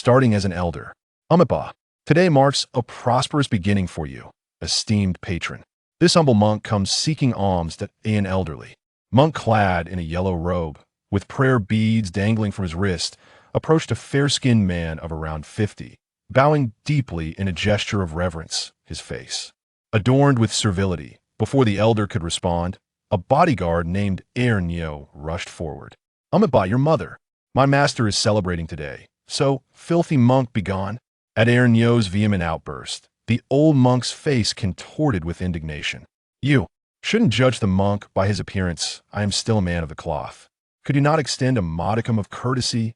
starting as an elder. Amipa, today marks a prosperous beginning for you, esteemed patron. This humble monk comes seeking alms to an elderly. Monk clad in a yellow robe, with prayer beads dangling from his wrist, approached a fair-skinned man of around 50, bowing deeply in a gesture of reverence, his face adorned with servility. Before the elder could respond, a bodyguard named Ernyo rushed forward. Amipa, your mother. My master is celebrating today, so, filthy monk, begone. At Ernyo's vehement outburst, the old monk's face contorted with indignation. You shouldn't judge the monk by his appearance. I am still a man of the cloth. Could you not extend a modicum of courtesy?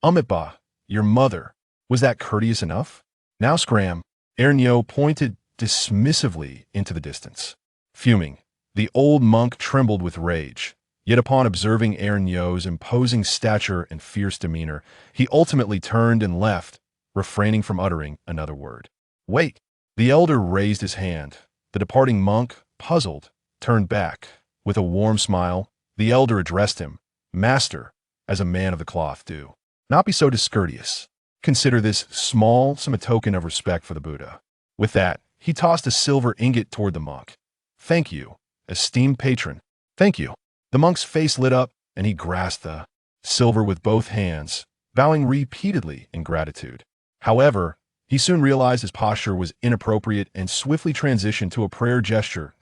Amipa, your mother. Was that courteous enough? Now scram. Ernyo pointed dismissively into the distance. Fuming, the old monk trembled with rage. Yet upon observing Ernyo's imposing stature and fierce demeanor, he ultimately turned and left, refraining from uttering another word. Wait! The elder raised his hand. The departing monk, puzzled, turned back. With a warm smile, the elder addressed him. Master, as a man of the cloth, do not be so discourteous. Consider this small token of respect for the Buddha. With that, he tossed a silver ingot toward the monk. Thank you, esteemed patron. Thank you. The monk's face lit up, and he grasped the silver with both hands, bowing repeatedly in gratitude. However, he soon realized his posture was inappropriate and swiftly transitioned to a prayer gesture.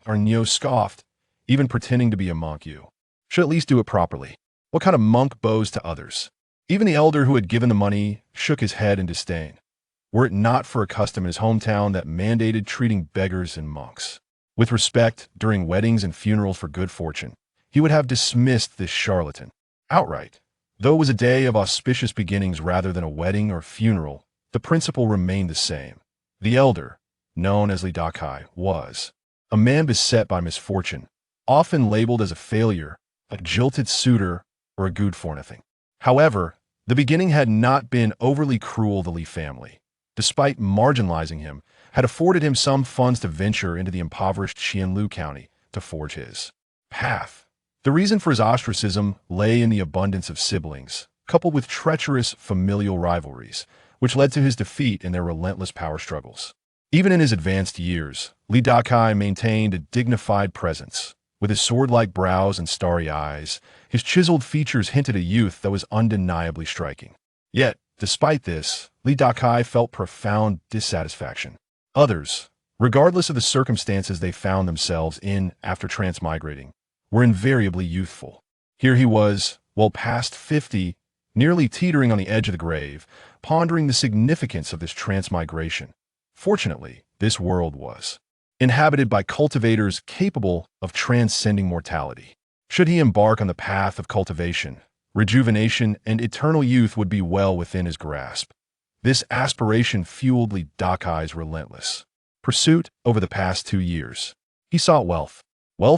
Ernyo scoffed, even pretending to be a monk. You should at least do it properly. What kind of monk bows to others? Even the elder who had given the money shook his head in disdain, were it not for a custom in his hometown that mandated treating beggars and monks with respect during weddings and funerals for good fortune. He would have dismissed this charlatan outright. Though it was a day of auspicious beginnings rather than a wedding or funeral, the principle remained the same. The elder, known as Dakai, was a man beset by misfortune, often labeled as a failure, a jilted suitor, or a good for nothing. However, the beginning had not been overly cruel. The Li family, despite marginalizing him, had afforded him some funds to venture into the impoverished Qianlu County to forge his path. The reason for his ostracism lay in the abundance of siblings, coupled with treacherous familial rivalries, which led to his defeat in their relentless power struggles. Even in his advanced years, Li Dakai maintained a dignified presence. With his sword-like brows and starry eyes, his chiseled features hinted a youth that was undeniably striking. Yet, despite this, Li Dakai felt profound dissatisfaction. Others, regardless of the circumstances they found themselves in after transmigrating, were invariably youthful. Here he was, well past 50, nearly teetering on the edge of the grave, pondering the significance of this transmigration. Fortunately, this world was inhabited by cultivators capable of transcending mortality. Should he embark on the path of cultivation, rejuvenation, and eternal youth would be well within his grasp. This aspiration fueled Li Dakai's relentless pursuit over the past 2 years. He sought wealth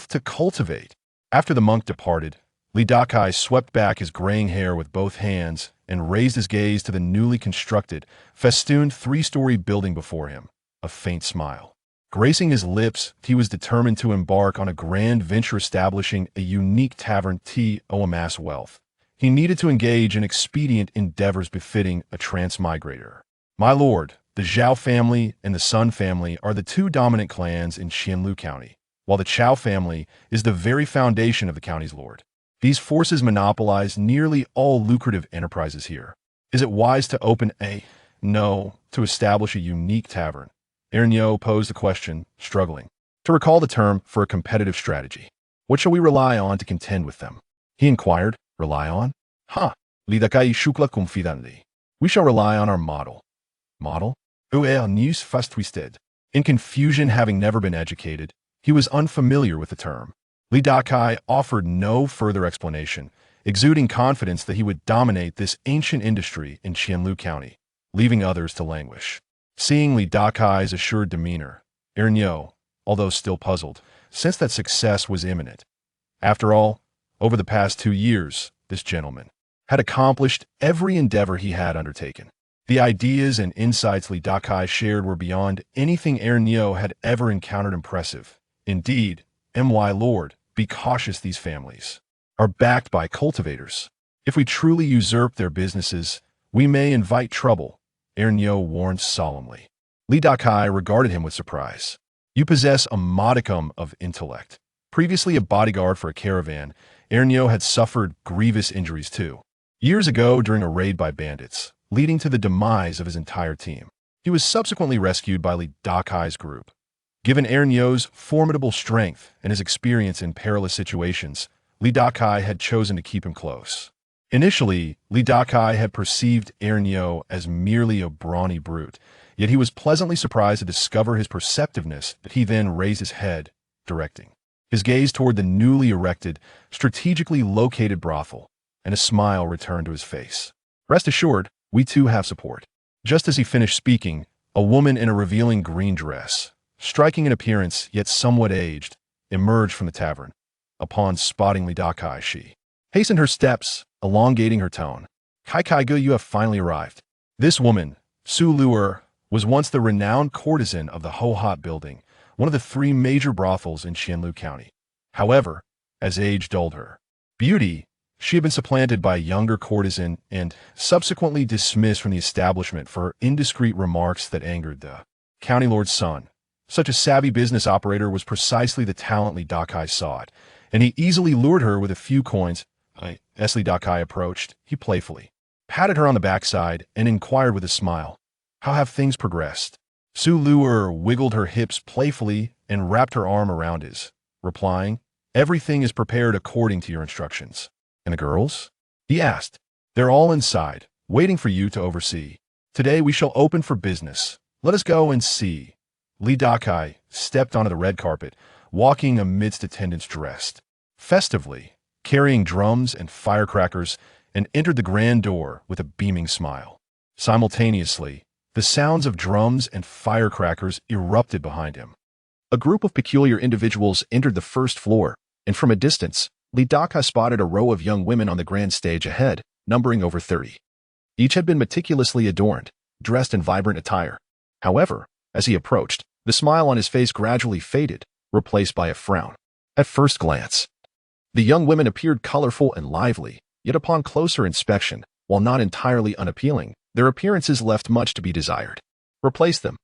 to cultivate. After the monk departed, Li Dakai swept back his graying hair with both hands and raised his gaze to the newly constructed, festooned 3-story building before him. A faint smile gracing his lips, he was determined to embark on a grand venture establishing a unique tavern to amass wealth. He needed to engage in expedient endeavors befitting a transmigrator. My lord, the Zhao family and the Sun family are the 2 dominant clans in Qianlu County, while the Chao family is the very foundation of the county's lord. These forces monopolize nearly all lucrative enterprises here. Is it wise to open to establish a unique tavern? Ernyo posed the question, struggling to recall the term for a competitive strategy. What shall we rely on to contend with them? He inquired. Rely on? Li Dakai shukla confidently. We shall rely on our model. Model? News fast twisted. In confusion, having never been educated, he was unfamiliar with the term. Li Dakai offered no further explanation, exuding confidence that he would dominate this ancient industry in Qianlu County, leaving others to languish. Seeing Li Dakai's assured demeanor, Ernyo, although still puzzled, sensed that success was imminent. After all, over the past 2 years, this gentleman had accomplished every endeavor he had undertaken. The ideas and insights Li Dakai shared were beyond anything Ernyo had ever encountered impressive. Indeed, my lord, be cautious, these families are backed by cultivators. If we truly usurp their businesses, We may invite trouble, Ernyo warned solemnly. Li Dakai regarded him with surprise. You possess a modicum of intellect. Previously a bodyguard for a caravan, Ernyo had suffered grievous injuries too. Years ago during a raid by bandits, leading to the demise of his entire team. He was subsequently rescued by Li Dakai's group. Given Ernyo's formidable strength and his experience in perilous situations, Li Dakai had chosen to keep him close. Initially, Li Dakai had perceived Ernyo as merely a brawny brute, yet he was pleasantly surprised to discover his perceptiveness that he then raised his head, directing his gaze toward the newly erected, strategically located brothel, and a smile returned to his face. Rest assured, we too have support. Just as he finished speaking, a woman in a revealing green dress, striking in appearance yet somewhat aged, emerged from the tavern. Upon spotting Li Dakai, she hastened her steps, elongating her tone. Kai, you have finally arrived. This woman, Su Luer, was once the renowned courtesan of the Ho Hot building, one of the 3 major brothels in Qianlu County. However, as age dulled her beauty, she had been supplanted by a younger courtesan and subsequently dismissed from the establishment for her indiscreet remarks that angered the county lord's son. Such a savvy business operator was precisely the talent Li Dakai sought, and he easily lured her with a few coins. As Li Dakai approached, he playfully patted her on the backside and inquired with a smile, "How have things progressed?" Su Luer wiggled her hips playfully and wrapped her arm around his, replying, "Everything is prepared according to your instructions." "And the girls?" he asked. "They're all inside, waiting for you to oversee. Today we shall open for business. Let us go and see." Li Dakai stepped onto the red carpet, walking amidst attendants dressed festively, carrying drums and firecrackers, and entered the grand door with a beaming smile. Simultaneously, the sounds of drums and firecrackers erupted behind him. A group of peculiar individuals entered the first floor, and from a distance, Li Dakai spotted a row of young women on the grand stage ahead, numbering over 30. Each had been meticulously adorned, dressed in vibrant attire. However, as he approached, the smile on his face gradually faded, replaced by a frown. At first glance, the young women appeared colorful and lively, yet upon closer inspection, while not entirely unappealing, their appearances left much to be desired. "Replace them."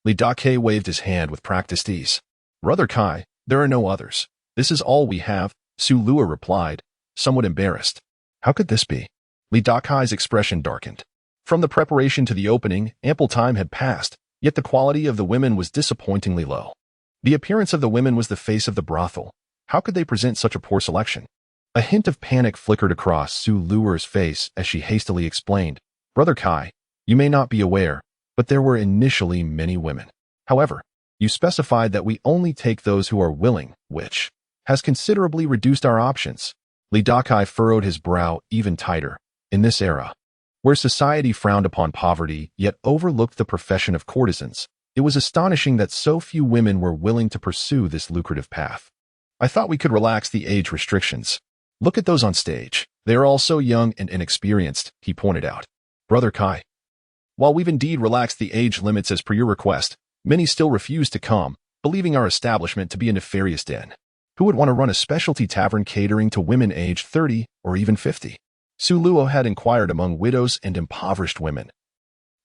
Li Dakai waved his hand with practiced ease. "Brother Kai, there are no others. This is all we have," Su Luer replied, somewhat embarrassed. How could this be? Li Dakai's expression darkened. From the preparation to the opening, ample time had passed, yet the quality of the women was disappointingly low. The appearance of the women was the face of the brothel. How could they present such a poor selection? A hint of panic flickered across Su Luer's face as she hastily explained, "Brother Kai, you may not be aware, but there were initially many women. However, you specified that we only take those who are willing, which has considerably reduced our options." Li Dakai furrowed his brow even tighter. In this era, where society frowned upon poverty yet overlooked the profession of courtesans, it was astonishing that so few women were willing to pursue this lucrative path. "I thought we could relax the age restrictions. Look at those on stage. They are all so young and inexperienced," he pointed out. "Brother Kai, while we've indeed relaxed the age limits as per your request, many still refuse to come, believing our establishment to be a nefarious den. Who would want to run a specialty tavern catering to women aged 30 or even 50? Su Luo had inquired among widows and impoverished women.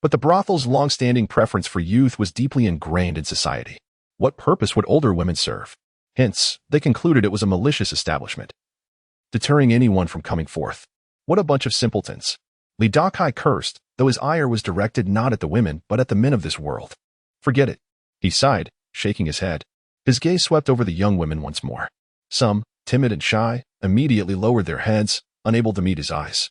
But the brothel's long-standing preference for youth was deeply ingrained in society. What purpose would older women serve? Hence, they concluded it was a malicious establishment, deterring anyone from coming forth. What a bunch of simpletons. Li Dakai cursed, though his ire was directed not at the women but at the men of this world. "Forget it," he sighed, shaking his head. His gaze swept over the young women once more. Some, timid and shy, immediately lowered their heads, unable to meet his eyes,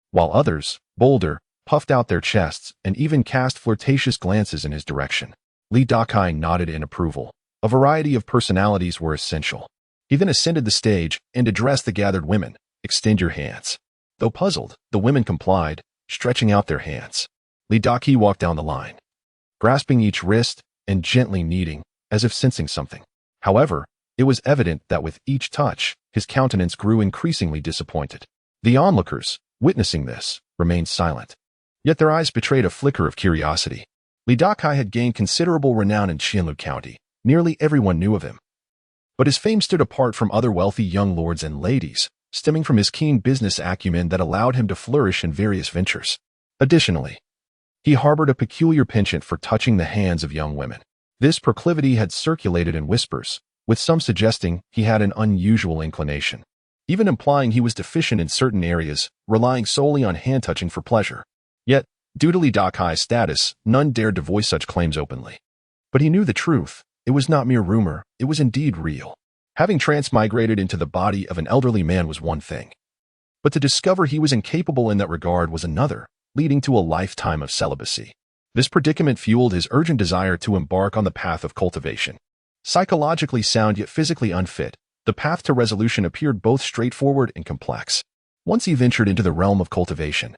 while others, bolder, puffed out their chests and even cast flirtatious glances in his direction. Li Dakai nodded in approval. A variety of personalities were essential. He then ascended the stage and addressed the gathered women. "Extend your hands." Though puzzled, the women complied, stretching out their hands. Li Dakai walked down the line, grasping each wrist and gently kneading, as if sensing something. However, it was evident that with each touch, his countenance grew increasingly disappointed. The onlookers, witnessing this, remained silent. Yet their eyes betrayed a flicker of curiosity. Li Dakai had gained considerable renown in Qianlu County. Nearly everyone knew of him. But his fame stood apart from other wealthy young lords and ladies, stemming from his keen business acumen that allowed him to flourish in various ventures. Additionally, he harbored a peculiar penchant for touching the hands of young women. This proclivity had circulated in whispers, with some suggesting he had an unusual inclination, even implying he was deficient in certain areas, relying solely on hand-touching for pleasure. Yet, due to Lee Dakai's status, none dared to voice such claims openly. But he knew the truth. It was not mere rumor, it was indeed real. Having transmigrated into the body of an elderly man was one thing, but to discover he was incapable in that regard was another, leading to a lifetime of celibacy. This predicament fueled his urgent desire to embark on the path of cultivation. Psychologically sound yet physically unfit, the path to resolution appeared both straightforward and complex. Once he ventured into the realm of cultivation,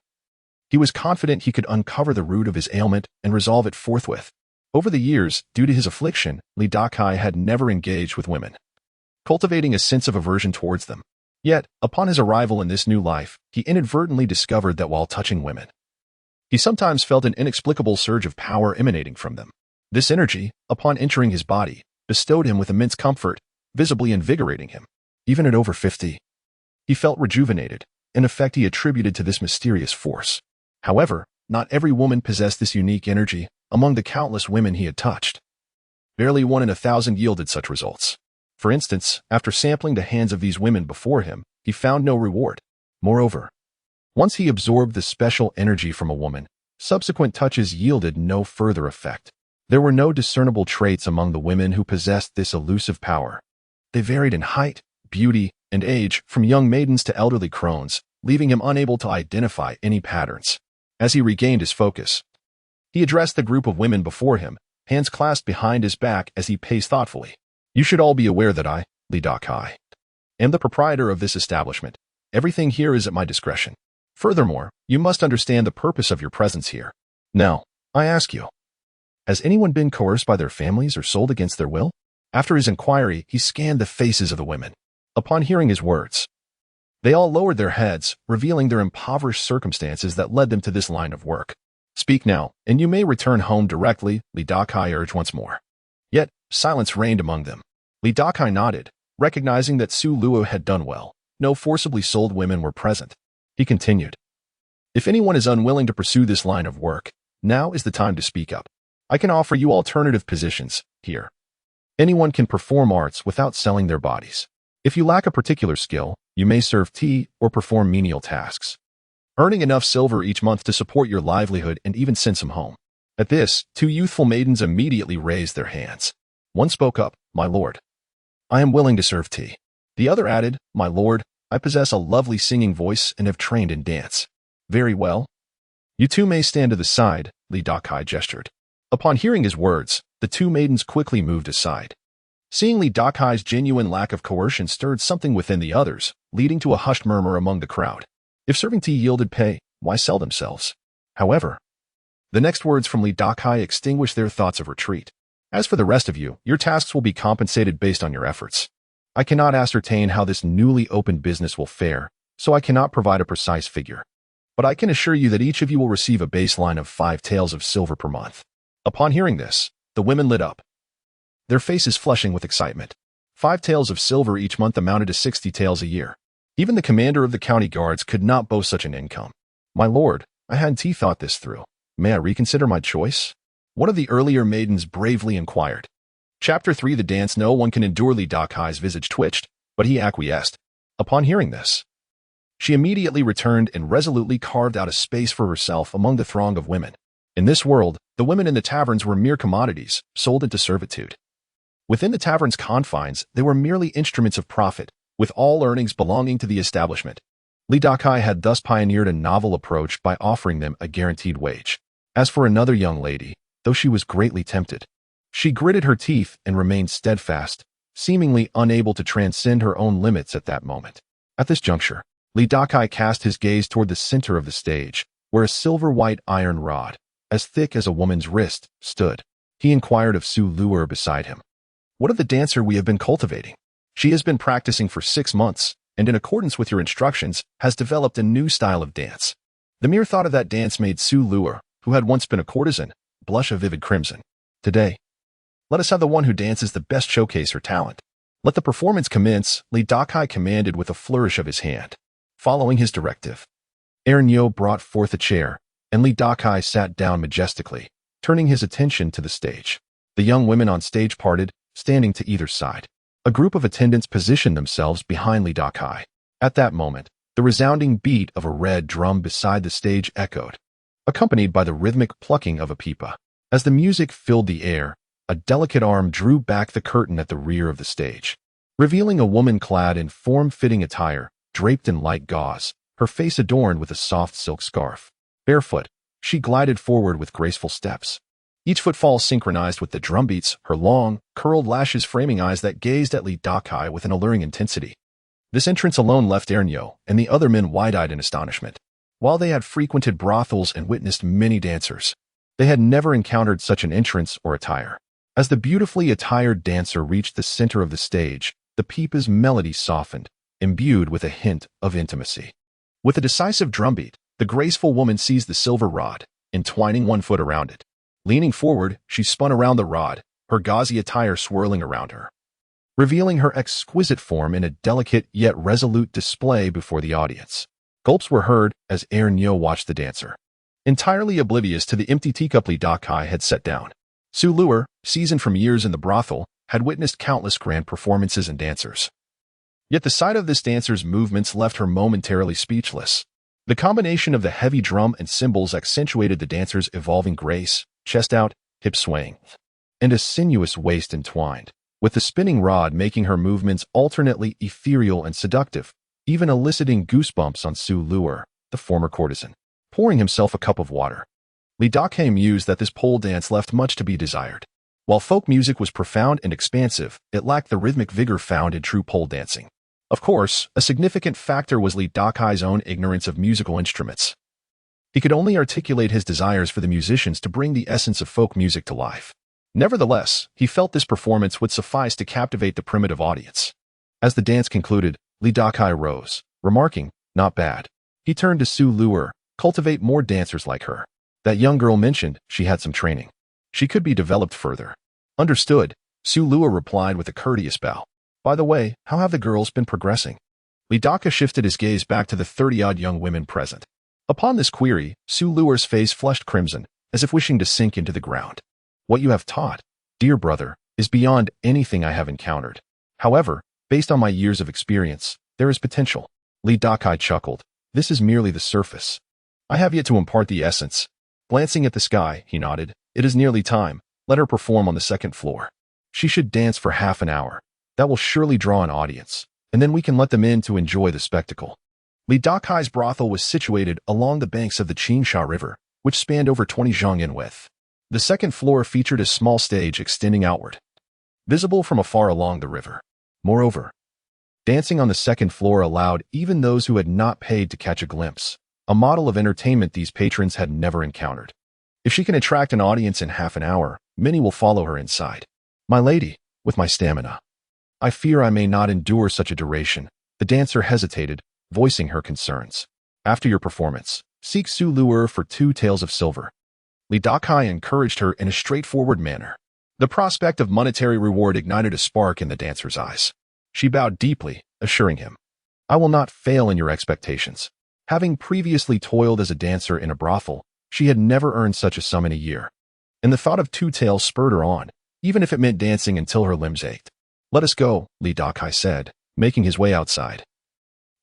he was confident he could uncover the root of his ailment and resolve it forthwith. Over the years, due to his affliction, Lee Dakai had never engaged with women, cultivating a sense of aversion towards them. Yet, upon his arrival in this new life, he inadvertently discovered that while touching women, he sometimes felt an inexplicable surge of power emanating from them. This energy, upon entering his body, bestowed him with immense comfort, visibly invigorating him. Even at over 50, he felt rejuvenated, an effect he attributed to this mysterious force. However, not every woman possessed this unique energy. Among the countless women he had touched, barely 1 in 1,000 yielded such results. For instance, after sampling the hands of these women before him, he found no reward. Moreover, once he absorbed the special energy from a woman, subsequent touches yielded no further effect. There were no discernible traits among the women who possessed this elusive power. They varied in height, beauty, and age, from young maidens to elderly crones, leaving him unable to identify any patterns. As he regained his focus, he addressed the group of women before him, hands clasped behind his back as he paced thoughtfully. You should all be aware that I, Lee Dakai, am the proprietor of this establishment. Everything here is at my discretion. Furthermore, you must understand the purpose of your presence here. Now, I ask you, has anyone been coerced by their families or sold against their will? After his inquiry, he scanned the faces of the women. Upon hearing his words, they all lowered their heads, revealing their impoverished circumstances that led them to this line of work. Speak now, and you may return home directly, Lee Dakai urged once more. Yet, silence reigned among them. Lee Dakai nodded, recognizing that Su Luo had done well. No forcibly sold women were present. He continued, if anyone is unwilling to pursue this line of work, now is the time to speak up. I can offer you alternative positions here. Anyone can perform arts without selling their bodies. If you lack a particular skill, you may serve tea or perform menial tasks, earning enough silver each month to support your livelihood and even send some home. At this, 2 youthful maidens immediately raised their hands. One spoke up, My lord, I am willing to serve tea. The other added, My lord, I possess a lovely singing voice and have trained in dance. Very well. You two may stand to the side, Lee Dakai gestured. Upon hearing his words, the 2 maidens quickly moved aside. Seeing Lee Dakai's genuine lack of coercion stirred something within the others, leading to a hushed murmur among the crowd. If serving tea yielded pay, why sell themselves? However, the next words from Lee Dakai extinguished their thoughts of retreat. As for the rest of you, your tasks will be compensated based on your efforts. I cannot ascertain how this newly opened business will fare, so I cannot provide a precise figure. But I can assure you that each of you will receive a baseline of 5 taels of silver per month. Upon hearing this, the women lit up, their faces flushing with excitement. 5 taels of silver each month amounted to 60 taels a year. Even the commander of the county guards could not boast such an income. My lord, I hadn't thought this through. May I reconsider my choice? One of the earlier maidens bravely inquired. Chapter 3 The Dance. No one can endure. Lee Dakai's visage twitched, but he acquiesced. Upon hearing this, she immediately returned and resolutely carved out a space for herself among the throng of women. In this world, the women in the taverns were mere commodities, sold into servitude. Within the tavern's confines, they were merely instruments of profit, with all earnings belonging to the establishment. Lee Dakai had thus pioneered a novel approach by offering them a guaranteed wage. As for another young lady, though she was greatly tempted, she gritted her teeth and remained steadfast, seemingly unable to transcend her own limits at that moment. At this juncture, Lee Dakai cast his gaze toward the center of the stage, where a silver-white iron rod, as thick as a woman's wrist, stood. He inquired of Su Luo beside him. What of the dancer we have been cultivating? She has been practicing for 6 months, and in accordance with your instructions, has developed a new style of dance. The mere thought of that dance made Su Luo, who had once been a courtesan, blush a vivid crimson. Today, let us have the one who dances the best showcase her talent. Let the performance commence, Lee Dakai commanded with a flourish of his hand. Following his directive, Aaron Yo brought forth a chair, and Li Dakai sat down majestically, turning his attention to the stage. The young women on stage parted, standing to either side. A group of attendants positioned themselves behind Li Dakai. At that moment, the resounding beat of a red drum beside the stage echoed, accompanied by the rhythmic plucking of a pipa. As the music filled the air, a delicate arm drew back the curtain at the rear of the stage, revealing a woman clad in form-fitting attire, draped in light gauze, her face adorned with a soft silk scarf. Barefoot, she glided forward with graceful steps, each footfall synchronized with the drumbeats, her long, curled lashes framing eyes that gazed at Li Dakai with an alluring intensity. This entrance alone left Ernyo and the other men wide-eyed in astonishment. While they had frequented brothels and witnessed many dancers, they had never encountered such an entrance or attire. As the beautifully attired dancer reached the center of the stage, the pipa's melody softened, imbued with a hint of intimacy. With a decisive drumbeat, the graceful woman seized the silver rod, entwining one foot around it. Leaning forward, she spun around the rod, her gauzy attire swirling around her, revealing her exquisite form in a delicate yet resolute display before the audience. Gulps were heard as Ernyo watched the dancer. Entirely oblivious to the empty teacup Li Dakai had set down. Su Luer, seasoned from years in the brothel, had witnessed countless grand performances and dancers. Yet the sight of this dancer's movements left her momentarily speechless. The combination of the heavy drum and cymbals accentuated the dancer's evolving grace, chest out, hip swaying, and a sinuous waist entwined, with the spinning rod making her movements alternately ethereal and seductive, even eliciting goosebumps on Su Luer, the former courtesan, pouring himself a cup of water. Li Dakai mused that this pole dance left much to be desired. While folk music was profound and expansive, it lacked the rhythmic vigor found in true pole dancing. Of course, a significant factor was Li Dakai's own ignorance of musical instruments. He could only articulate his desires for the musicians to bring the essence of folk music to life. Nevertheless, he felt this performance would suffice to captivate the primitive audience. As the dance concluded, Li Dakai rose, remarking, "Not bad." He turned to Su Luer, "Cultivate more dancers like her. That young girl mentioned she had some training. She could be developed further." "Understood," Su Luer replied with a courteous bow. "By the way, how have the girls been progressing?" Li Dakai shifted his gaze back to the 30-odd young women present. Upon this query, Su Luer's face flushed crimson, as if wishing to sink into the ground. "What you have taught, dear brother, is beyond anything I have encountered. However, based on my years of experience, there is potential." Li Dakai chuckled. "This is merely the surface. I have yet to impart the essence." Glancing at the sky, he nodded. "It is nearly time. Let her perform on the second floor. She should dance for half an hour. That will surely draw an audience, and then we can let them in to enjoy the spectacle." Li Dakai's brothel was situated along the banks of the Qingsha River, which spanned over 20 zhang in width. The second floor featured a small stage extending outward, visible from afar along the river. Moreover, dancing on the second floor allowed even those who had not paid to catch a glimpse, a model of entertainment these patrons had never encountered. If she can attract an audience in half an hour, many will follow her inside. "My lady, with my stamina, I fear I may not endure such a duration." The dancer hesitated, voicing her concerns. "After your performance, seek Su Luer for 2 taels of silver." Li Dakai encouraged her in a straightforward manner. The prospect of monetary reward ignited a spark in the dancer's eyes. She bowed deeply, assuring him, "I will not fail in your expectations." Having previously toiled as a dancer in a brothel, she had never earned such a sum in a year, and the thought of 2 taels spurred her on, even if it meant dancing until her limbs ached. "Let us go," Li Dakai said, making his way outside,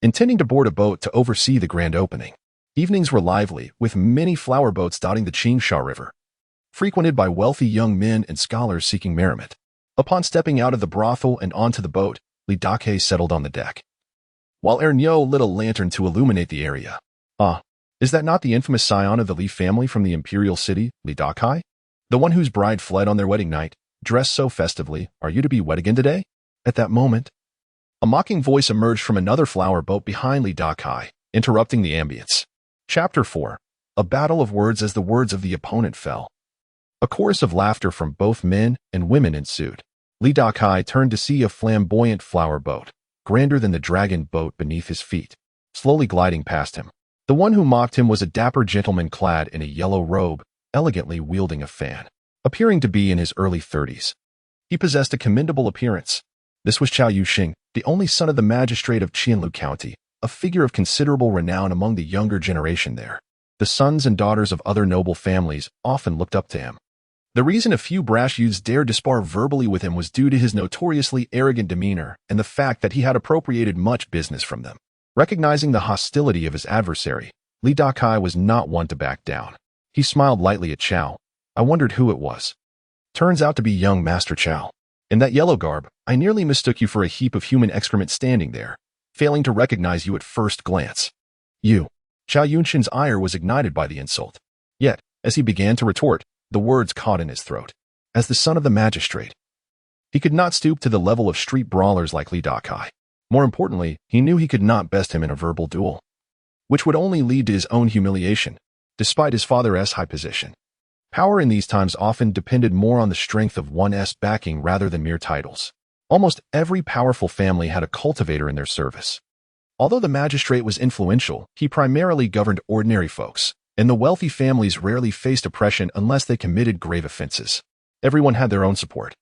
intending to board a boat to oversee the grand opening. Evenings were lively, with many flower boats dotting the Qingsha River, frequented by wealthy young men and scholars seeking merriment. Upon stepping out of the brothel and onto the boat, Li Dakai settled on the deck, while Ernyo lit a lantern to illuminate the area. "Ah, is that not the infamous scion of the Li family from the imperial city, Li Dakai? The one whose bride fled on their wedding night, dressed so festively? Are you to be wed again today?" At that moment, a mocking voice emerged from another flower boat behind Li Dakai, interrupting the ambience. Chapter 4. A battle of words as the words of the opponent fell. A chorus of laughter from both men and women ensued. Li Dakai turned to see a flamboyant flower boat, grander than the dragon boat beneath his feet, slowly gliding past him. The one who mocked him was a dapper gentleman clad in a yellow robe, elegantly wielding a fan, appearing to be in his early 30s. He possessed a commendable appearance. This was Chao Yuxing, the only son of the magistrate of Qianlu County, a figure of considerable renown among the younger generation there. The sons and daughters of other noble families often looked up to him. The reason a few brash youths dared to spar verbally with him was due to his notoriously arrogant demeanor and the fact that he had appropriated much business from them. Recognizing the hostility of his adversary, Li Dakai was not one to back down. He smiled lightly at Chao. I wondered who it was. Turns out to be young Master Chao. In that yellow garb, I nearly mistook you for a heap of human excrement standing there, failing to recognize you at first glance. You. Chao Yunshin's ire was ignited by the insult. Yet, as he began to retort, the words caught in his throat. As the son of the magistrate, he could not stoop to the level of street brawlers like Li Dakai. More importantly, he knew he could not best him in a verbal duel, which would only lead to his own humiliation, despite his father's high position. Power in these times often depended more on the strength of one's backing rather than mere titles. Almost every powerful family had a cultivator in their service. Although the magistrate was influential, he primarily governed ordinary folks, and the wealthy families rarely faced oppression unless they committed grave offenses. Everyone had their own support,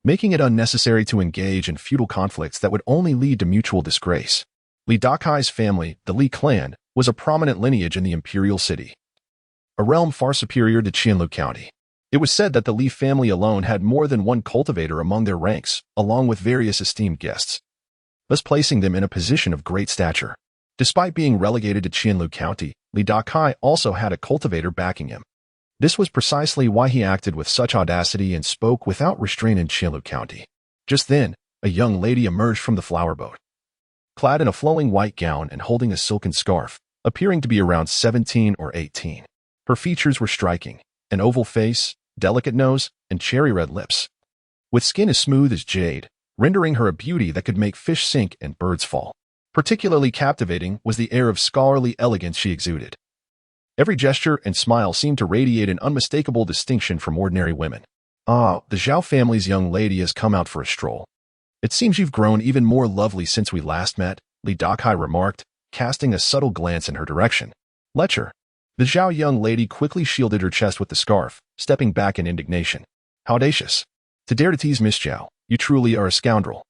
making it unnecessary to engage in feudal conflicts that would only lead to mutual disgrace. Li Dakai's family, the Li clan, was a prominent lineage in the imperial city, a realm far superior to Qianlu County. It was said that the Li family alone had more than one cultivator among their ranks, along with various esteemed guests, thus placing them in a position of great stature. Despite being relegated to Qianlu County, Li Dakai also had a cultivator backing him. This was precisely why he acted with such audacity and spoke without restraint in Qianlu County. Just then, a young lady emerged from the flower boat, clad in a flowing white gown and holding a silken scarf, appearing to be around 17 or 18. Her features were striking: an oval face, delicate nose, and cherry-red lips, with skin as smooth as jade, rendering her a beauty that could make fish sink and birds fall. Particularly captivating was the air of scholarly elegance she exuded. Every gesture and smile seemed to radiate an unmistakable distinction from ordinary women. Ah, the Zhao family's young lady has come out for a stroll. It seems you've grown even more lovely since we last met, Li Dakai remarked, casting a subtle glance in her direction. Lecher. The Zhao young lady quickly shielded her chest with the scarf, stepping back in indignation. How audacious. To dare to tease Miss Zhao, you truly are a scoundrel.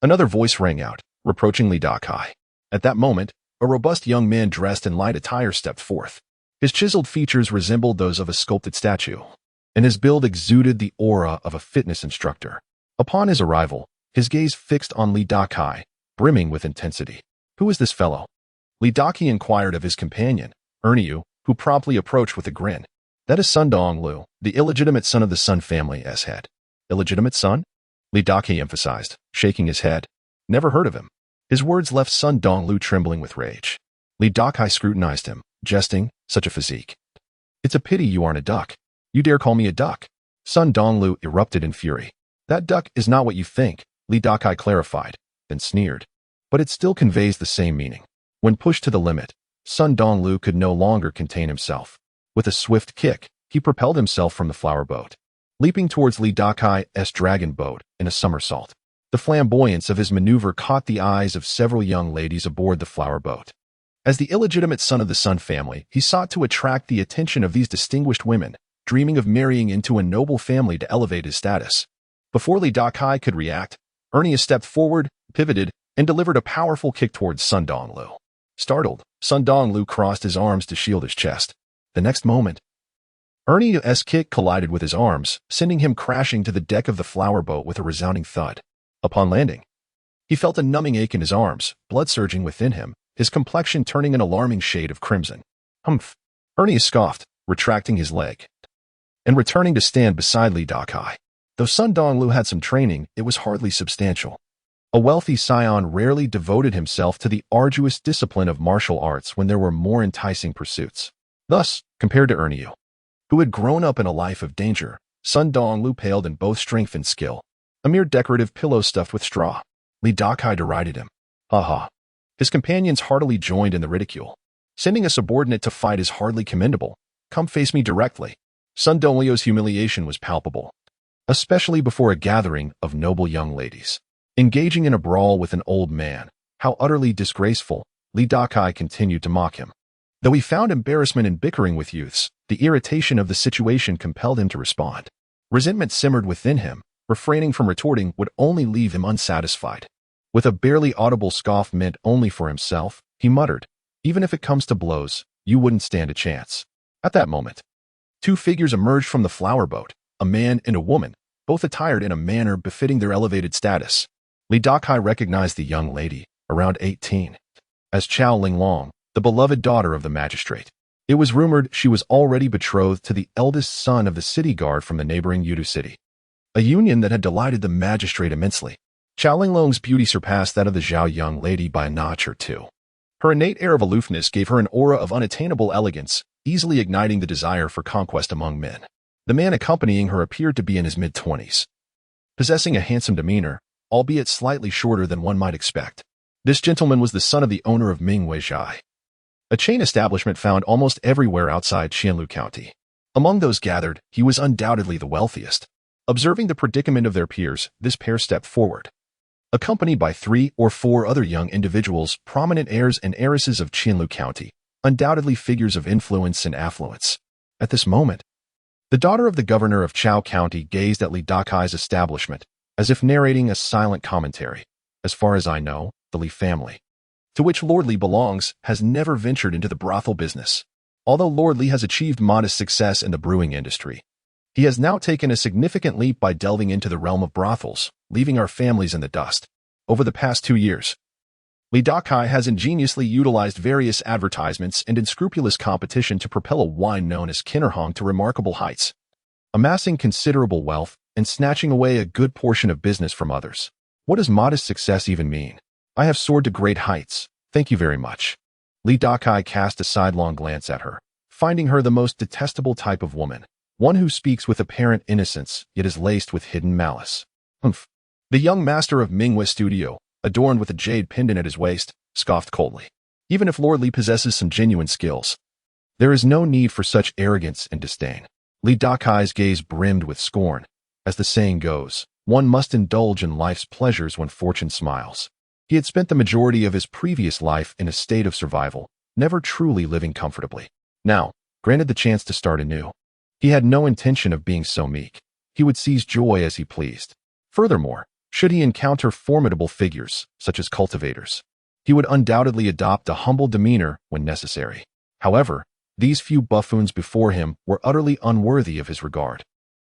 Another voice rang out, reproaching Li Dakai. At that moment, a robust young man dressed in light attire stepped forth. His chiseled features resembled those of a sculpted statue, and his build exuded the aura of a fitness instructor. Upon his arrival, his gaze fixed on Li Dakai, brimming with intensity. Who is this fellow? Li Dakai inquired of his companion, Erniu, who promptly approached with a grin. That is Sun Donglu, the illegitimate son of the Sun family's head. Illegitimate son? Li Dakai emphasized, shaking his head. Never heard of him. His words left Sun Donglu trembling with rage. Li Dakai scrutinized him, jesting, such a physique. It's a pity you aren't a duck. You dare call me a duck? Sun Donglu erupted in fury. That duck is not what you think, Li Dakai clarified, then sneered. But it still conveys the same meaning. When pushed to the limit, Sun Donglu could no longer contain himself. With a swift kick, he propelled himself from the flower boat, leaping towards Li Dakai's dragon boat in a somersault. The flamboyance of his maneuver caught the eyes of several young ladies aboard the flower boat. As the illegitimate son of the Sun family, he sought to attract the attention of these distinguished women, dreaming of marrying into a noble family to elevate his status. Before Li Dakai could react, Ernie stepped forward, pivoted, and delivered a powerful kick towards Sun Donglu. Startled, Sun Donglu crossed his arms to shield his chest. The next moment, Ernie's kick collided with his arms, sending him crashing to the deck of the flower boat with a resounding thud. Upon landing, he felt a numbing ache in his arms, blood surging within him, his complexion turning an alarming shade of crimson. Humph! Ernie scoffed, retracting his leg, and returning to stand beside Li Dakai. Though Sun Donglu had some training, it was hardly substantial. A wealthy scion rarely devoted himself to the arduous discipline of martial arts when there were more enticing pursuits. Thus, compared to Erniu, who had grown up in a life of danger, Sun Donglu paled in both strength and skill. A mere decorative pillow stuffed with straw. Li Dakai derided him. Ha ha. His companions heartily joined in the ridicule. Sending a subordinate to fight is hardly commendable. Come face me directly. Sun Donglu's humiliation was palpable, especially before a gathering of noble young ladies. Engaging in a brawl with an old man, how utterly disgraceful, Li Dakai continued to mock him. Though he found embarrassment in bickering with youths, the irritation of the situation compelled him to respond. Resentment simmered within him. Refraining from retorting would only leave him unsatisfied. With a barely audible scoff meant only for himself, he muttered, even if it comes to blows, you wouldn't stand a chance. At that moment, two figures emerged from the flower boat, a man and a woman, both attired in a manner befitting their elevated status. Li Dakai recognized the young lady, around 18, as Chao Linglong, the beloved daughter of the magistrate. It was rumored she was already betrothed to the eldest son of the city guard from the neighboring Yudu city, a union that had delighted the magistrate immensely. Chao Linglong's beauty surpassed that of the Zhao young lady by a notch or two. Her innate air of aloofness gave her an aura of unattainable elegance, easily igniting the desire for conquest among men. The man accompanying her appeared to be in his mid-20s, possessing a handsome demeanor, albeit slightly shorter than one might expect. This gentleman was the son of the owner of Mingweizhai, a chain establishment found almost everywhere outside Qianlu County. Among those gathered, he was undoubtedly the wealthiest. Observing the predicament of their peers, this pair stepped forward, accompanied by 3 or 4 other young individuals, prominent heirs and heiresses of Qianlu County, undoubtedly figures of influence and affluence. At this moment, the daughter of the governor of Chao County gazed at Li Dakai's establishment, as if narrating a silent commentary. As far as I know, the Li family, to which Lord Li belongs, has never ventured into the brothel business. Although Lord Li has achieved modest success in the brewing industry, he has now taken a significant leap by delving into the realm of brothels, leaving our families in the dust. Over the past 2 years, Li Dakai has ingeniously utilized various advertisements and unscrupulous competition to propel a wine known as Kinnerhong to remarkable heights, amassing considerable wealth and snatching away a good portion of business from others. What does modest success even mean? I have soared to great heights. Thank you very much. Li Dakai cast a sidelong glance at her, finding her the most detestable type of woman, one who speaks with apparent innocence, yet is laced with hidden malice. Humph. The young master of Mingwe Studio, adorned with a jade pendant at his waist, scoffed coldly. Even if Lord Li possesses some genuine skills, there is no need for such arrogance and disdain. Li Dakai's gaze brimmed with scorn. As the saying goes, one must indulge in life's pleasures when fortune smiles. He had spent the majority of his previous life in a state of survival, never truly living comfortably. Now, granted the chance to start anew, he had no intention of being so meek. He would seize joy as he pleased. Furthermore, should he encounter formidable figures, such as cultivators, he would undoubtedly adopt a humble demeanor when necessary. However, these few buffoons before him were utterly unworthy of his regard.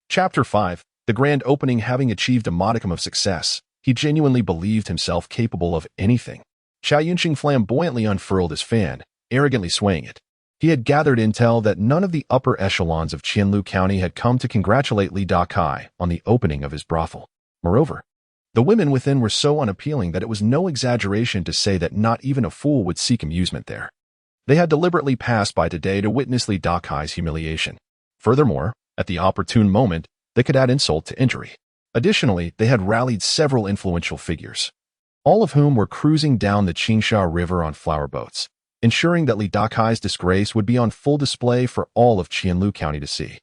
Chapter 5. The grand opening. Having achieved a modicum of success, he genuinely believed himself capable of anything. Chao Yunqing flamboyantly unfurled his fan, arrogantly swaying it. He had gathered intel that none of the upper echelons of Qianlu County had come to congratulate Li Dakai on the opening of his brothel. Moreover, the women within were so unappealing that it was no exaggeration to say that not even a fool would seek amusement there. They had deliberately passed by today to witness Li Dakai's humiliation. Furthermore, at the opportune moment, they could add insult to injury. Additionally, they had rallied several influential figures, all of whom were cruising down the Qingsha River on flower boats, ensuring that Li Dakai's disgrace would be on full display for all of Qianlu County to see.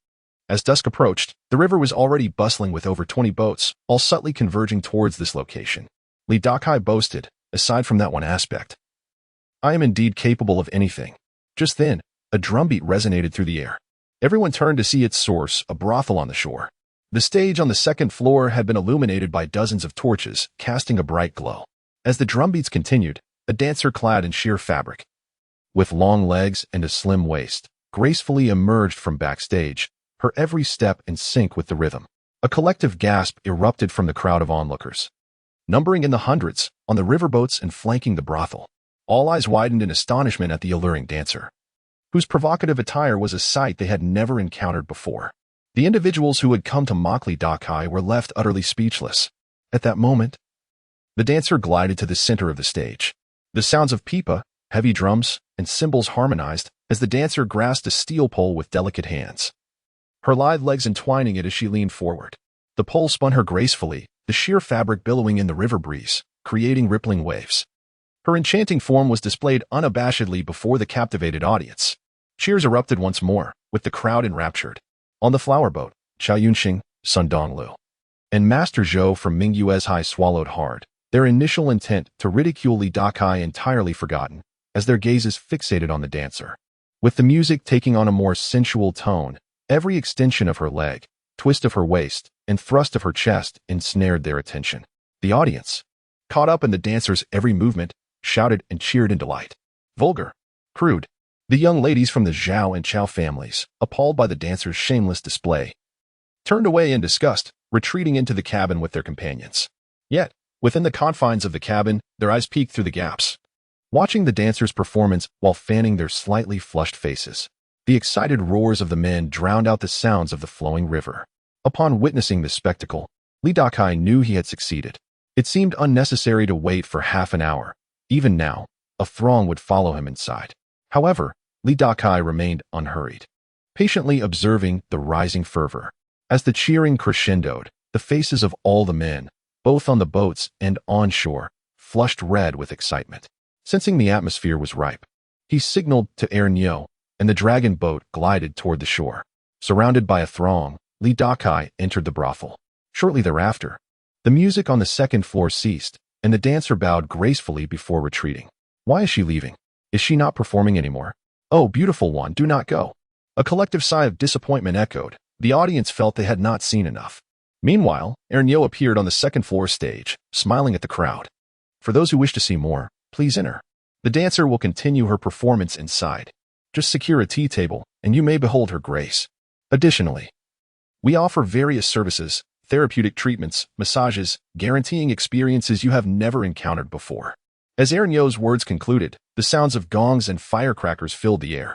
As dusk approached, the river was already bustling with over 20 boats, all subtly converging towards this location. Li Dakai boasted, aside from that one aspect, I am indeed capable of anything. Just then, a drumbeat resonated through the air. Everyone turned to see its source, a brothel on the shore. The stage on the second floor had been illuminated by dozens of torches, casting a bright glow. As the drumbeats continued, a dancer clad in sheer fabric, with long legs and a slim waist, gracefully emerged from backstage, her every step in sync with the rhythm. A collective gasp erupted from the crowd of onlookers, numbering in the hundreds, on the riverboats and flanking the brothel. All eyes widened in astonishment at the alluring dancer, whose provocative attire was a sight they had never encountered before. The individuals who had come to mock Li Dakai were left utterly speechless. At that moment, the dancer glided to the center of the stage. The sounds of pipa, heavy drums, and cymbals harmonized as the dancer grasped a steel pole with delicate hands, her lithe legs entwining it as she leaned forward. The pole spun her gracefully, the sheer fabric billowing in the river breeze, creating rippling waves. Her enchanting form was displayed unabashedly before the captivated audience. Cheers erupted once more, with the crowd enraptured. On the flower boat, Chao Yunqing, Sun Donglu, and Master Zhou from Mingweizhai swallowed hard, their initial intent to ridicule Li Dakai entirely forgotten, as their gazes fixated on the dancer. With the music taking on a more sensual tone, every extension of her leg, twist of her waist, and thrust of her chest ensnared their attention. The audience, caught up in the dancer's every movement, shouted and cheered in delight. Vulgar, crude, The young ladies from the Zhao and Chao families, appalled by the dancer's shameless display, turned away in disgust, retreating into the cabin with their companions. Yet, within the confines of the cabin, their eyes peeked through the gaps, watching the dancers' performance while fanning their slightly flushed faces. The excited roars of the men drowned out the sounds of the flowing river. Upon witnessing this spectacle, Li Dakai knew he had succeeded. It seemed unnecessary to wait for half an hour. Even now, a throng would follow him inside. However, Li Dakai remained unhurried, patiently observing the rising fervor. As the cheering crescendoed, the faces of all the men, both on the boats and on shore, flushed red with excitement. Sensing the atmosphere was ripe, he signaled to Ernyo, and the dragon boat glided toward the shore. Surrounded by a throng, Li Dakai entered the brothel. Shortly thereafter, the music on the second floor ceased, and the dancer bowed gracefully before retreating. Why is she leaving? Is she not performing anymore? Oh, beautiful one, do not go. A collective sigh of disappointment echoed. The audience felt they had not seen enough. Meanwhile, Ernyo appeared on the second floor stage, smiling at the crowd. For those who wish to see more, please enter. The dancer will continue her performance inside. Just secure a tea table, and you may behold her grace. Additionally, we offer various services, therapeutic treatments, massages, guaranteeing experiences you have never encountered before. As Ernyo's words concluded, the sounds of gongs and firecrackers filled the air,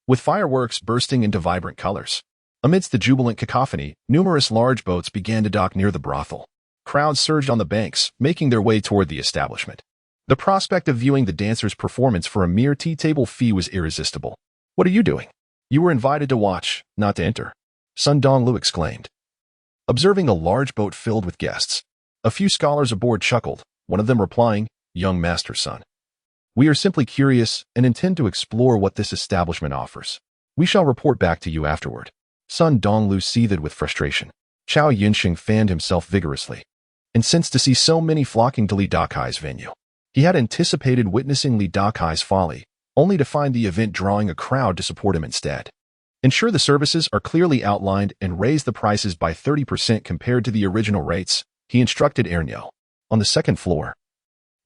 with fireworks bursting into vibrant colors. Amidst the jubilant cacophony, numerous large boats began to dock near the brothel. Crowds surged on the banks, making their way toward the establishment. The prospect of viewing the dancer's performance for a mere tea table fee was irresistible. What are you doing? You were invited to watch, not to enter, Sun Donglu exclaimed. Observing a large boat filled with guests, a few scholars aboard chuckled, one of them replying, Young Master Sun, we are simply curious and intend to explore what this establishment offers. We shall report back to you afterward. Sun Donglu seethed with frustration. Chao Yinxing fanned himself vigorously, incensed to see so many flocking to Li Dakai's venue. He had anticipated witnessing Li Dakai's folly, only to find the event drawing a crowd to support him instead. Ensure the services are clearly outlined and raise the prices by 30% compared to the original rates, he instructed Ernyo. On the second floor,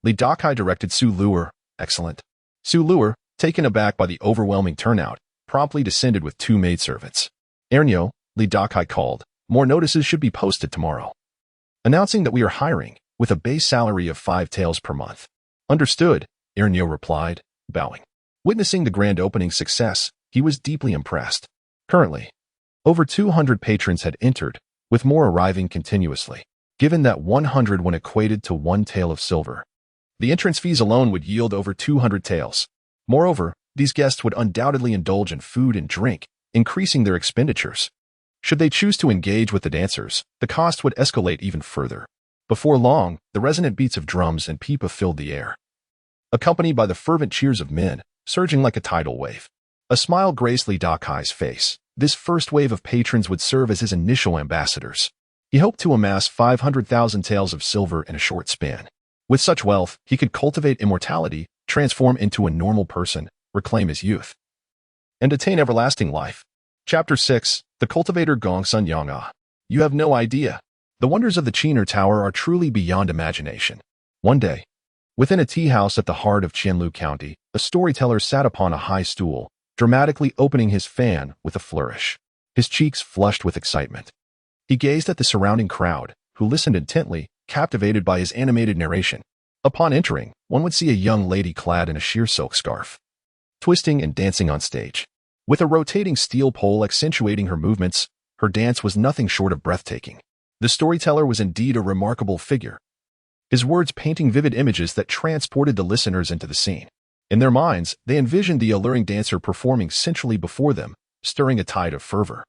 Li Dakai directed Su Luer. Excellent. Su Luer, taken aback by the overwhelming turnout, promptly descended with 2 maidservants. Ernyo, Li Dakai called, more notices should be posted tomorrow, announcing that we are hiring, with a base salary of 5 taels per month. Understood, Ernyo replied, bowing. Witnessing the grand opening success, he was deeply impressed. Currently, over 200 patrons had entered, with more arriving continuously. Given that 100 when equated to 1 tael of silver, the entrance fees alone would yield over 200 taels. Moreover, these guests would undoubtedly indulge in food and drink, increasing their expenditures. Should they choose to engage with the dancers, the cost would escalate even further. Before long, the resonant beats of drums and pipa filled the air, accompanied by the fervent cheers of men, surging like a tidal wave. A smile graced Li Dakai's face. This first wave of patrons would serve as his initial ambassadors. He hoped to amass 500,000 taels of silver in a short span. With such wealth, he could cultivate immortality, transform into a normal person, reclaim his youth, and attain everlasting life. Chapter 6, The Cultivator Gong Sun Yang. You have no idea. The wonders of the Qiner Tower are truly beyond imagination. One day, within a tea house at the heart of Qianlu County, a storyteller sat upon a high stool, dramatically opening his fan with a flourish. His cheeks flushed with excitement. He gazed at the surrounding crowd, who listened intently, captivated by his animated narration. Upon entering, one would see a young lady clad in a sheer silk scarf, twisting and dancing on stage. With a rotating steel pole accentuating her movements, her dance was nothing short of breathtaking. The storyteller was indeed a remarkable figure, his words painting vivid images that transported the listeners into the scene. In their minds, they envisioned the alluring dancer performing sensually before them, stirring a tide of fervor.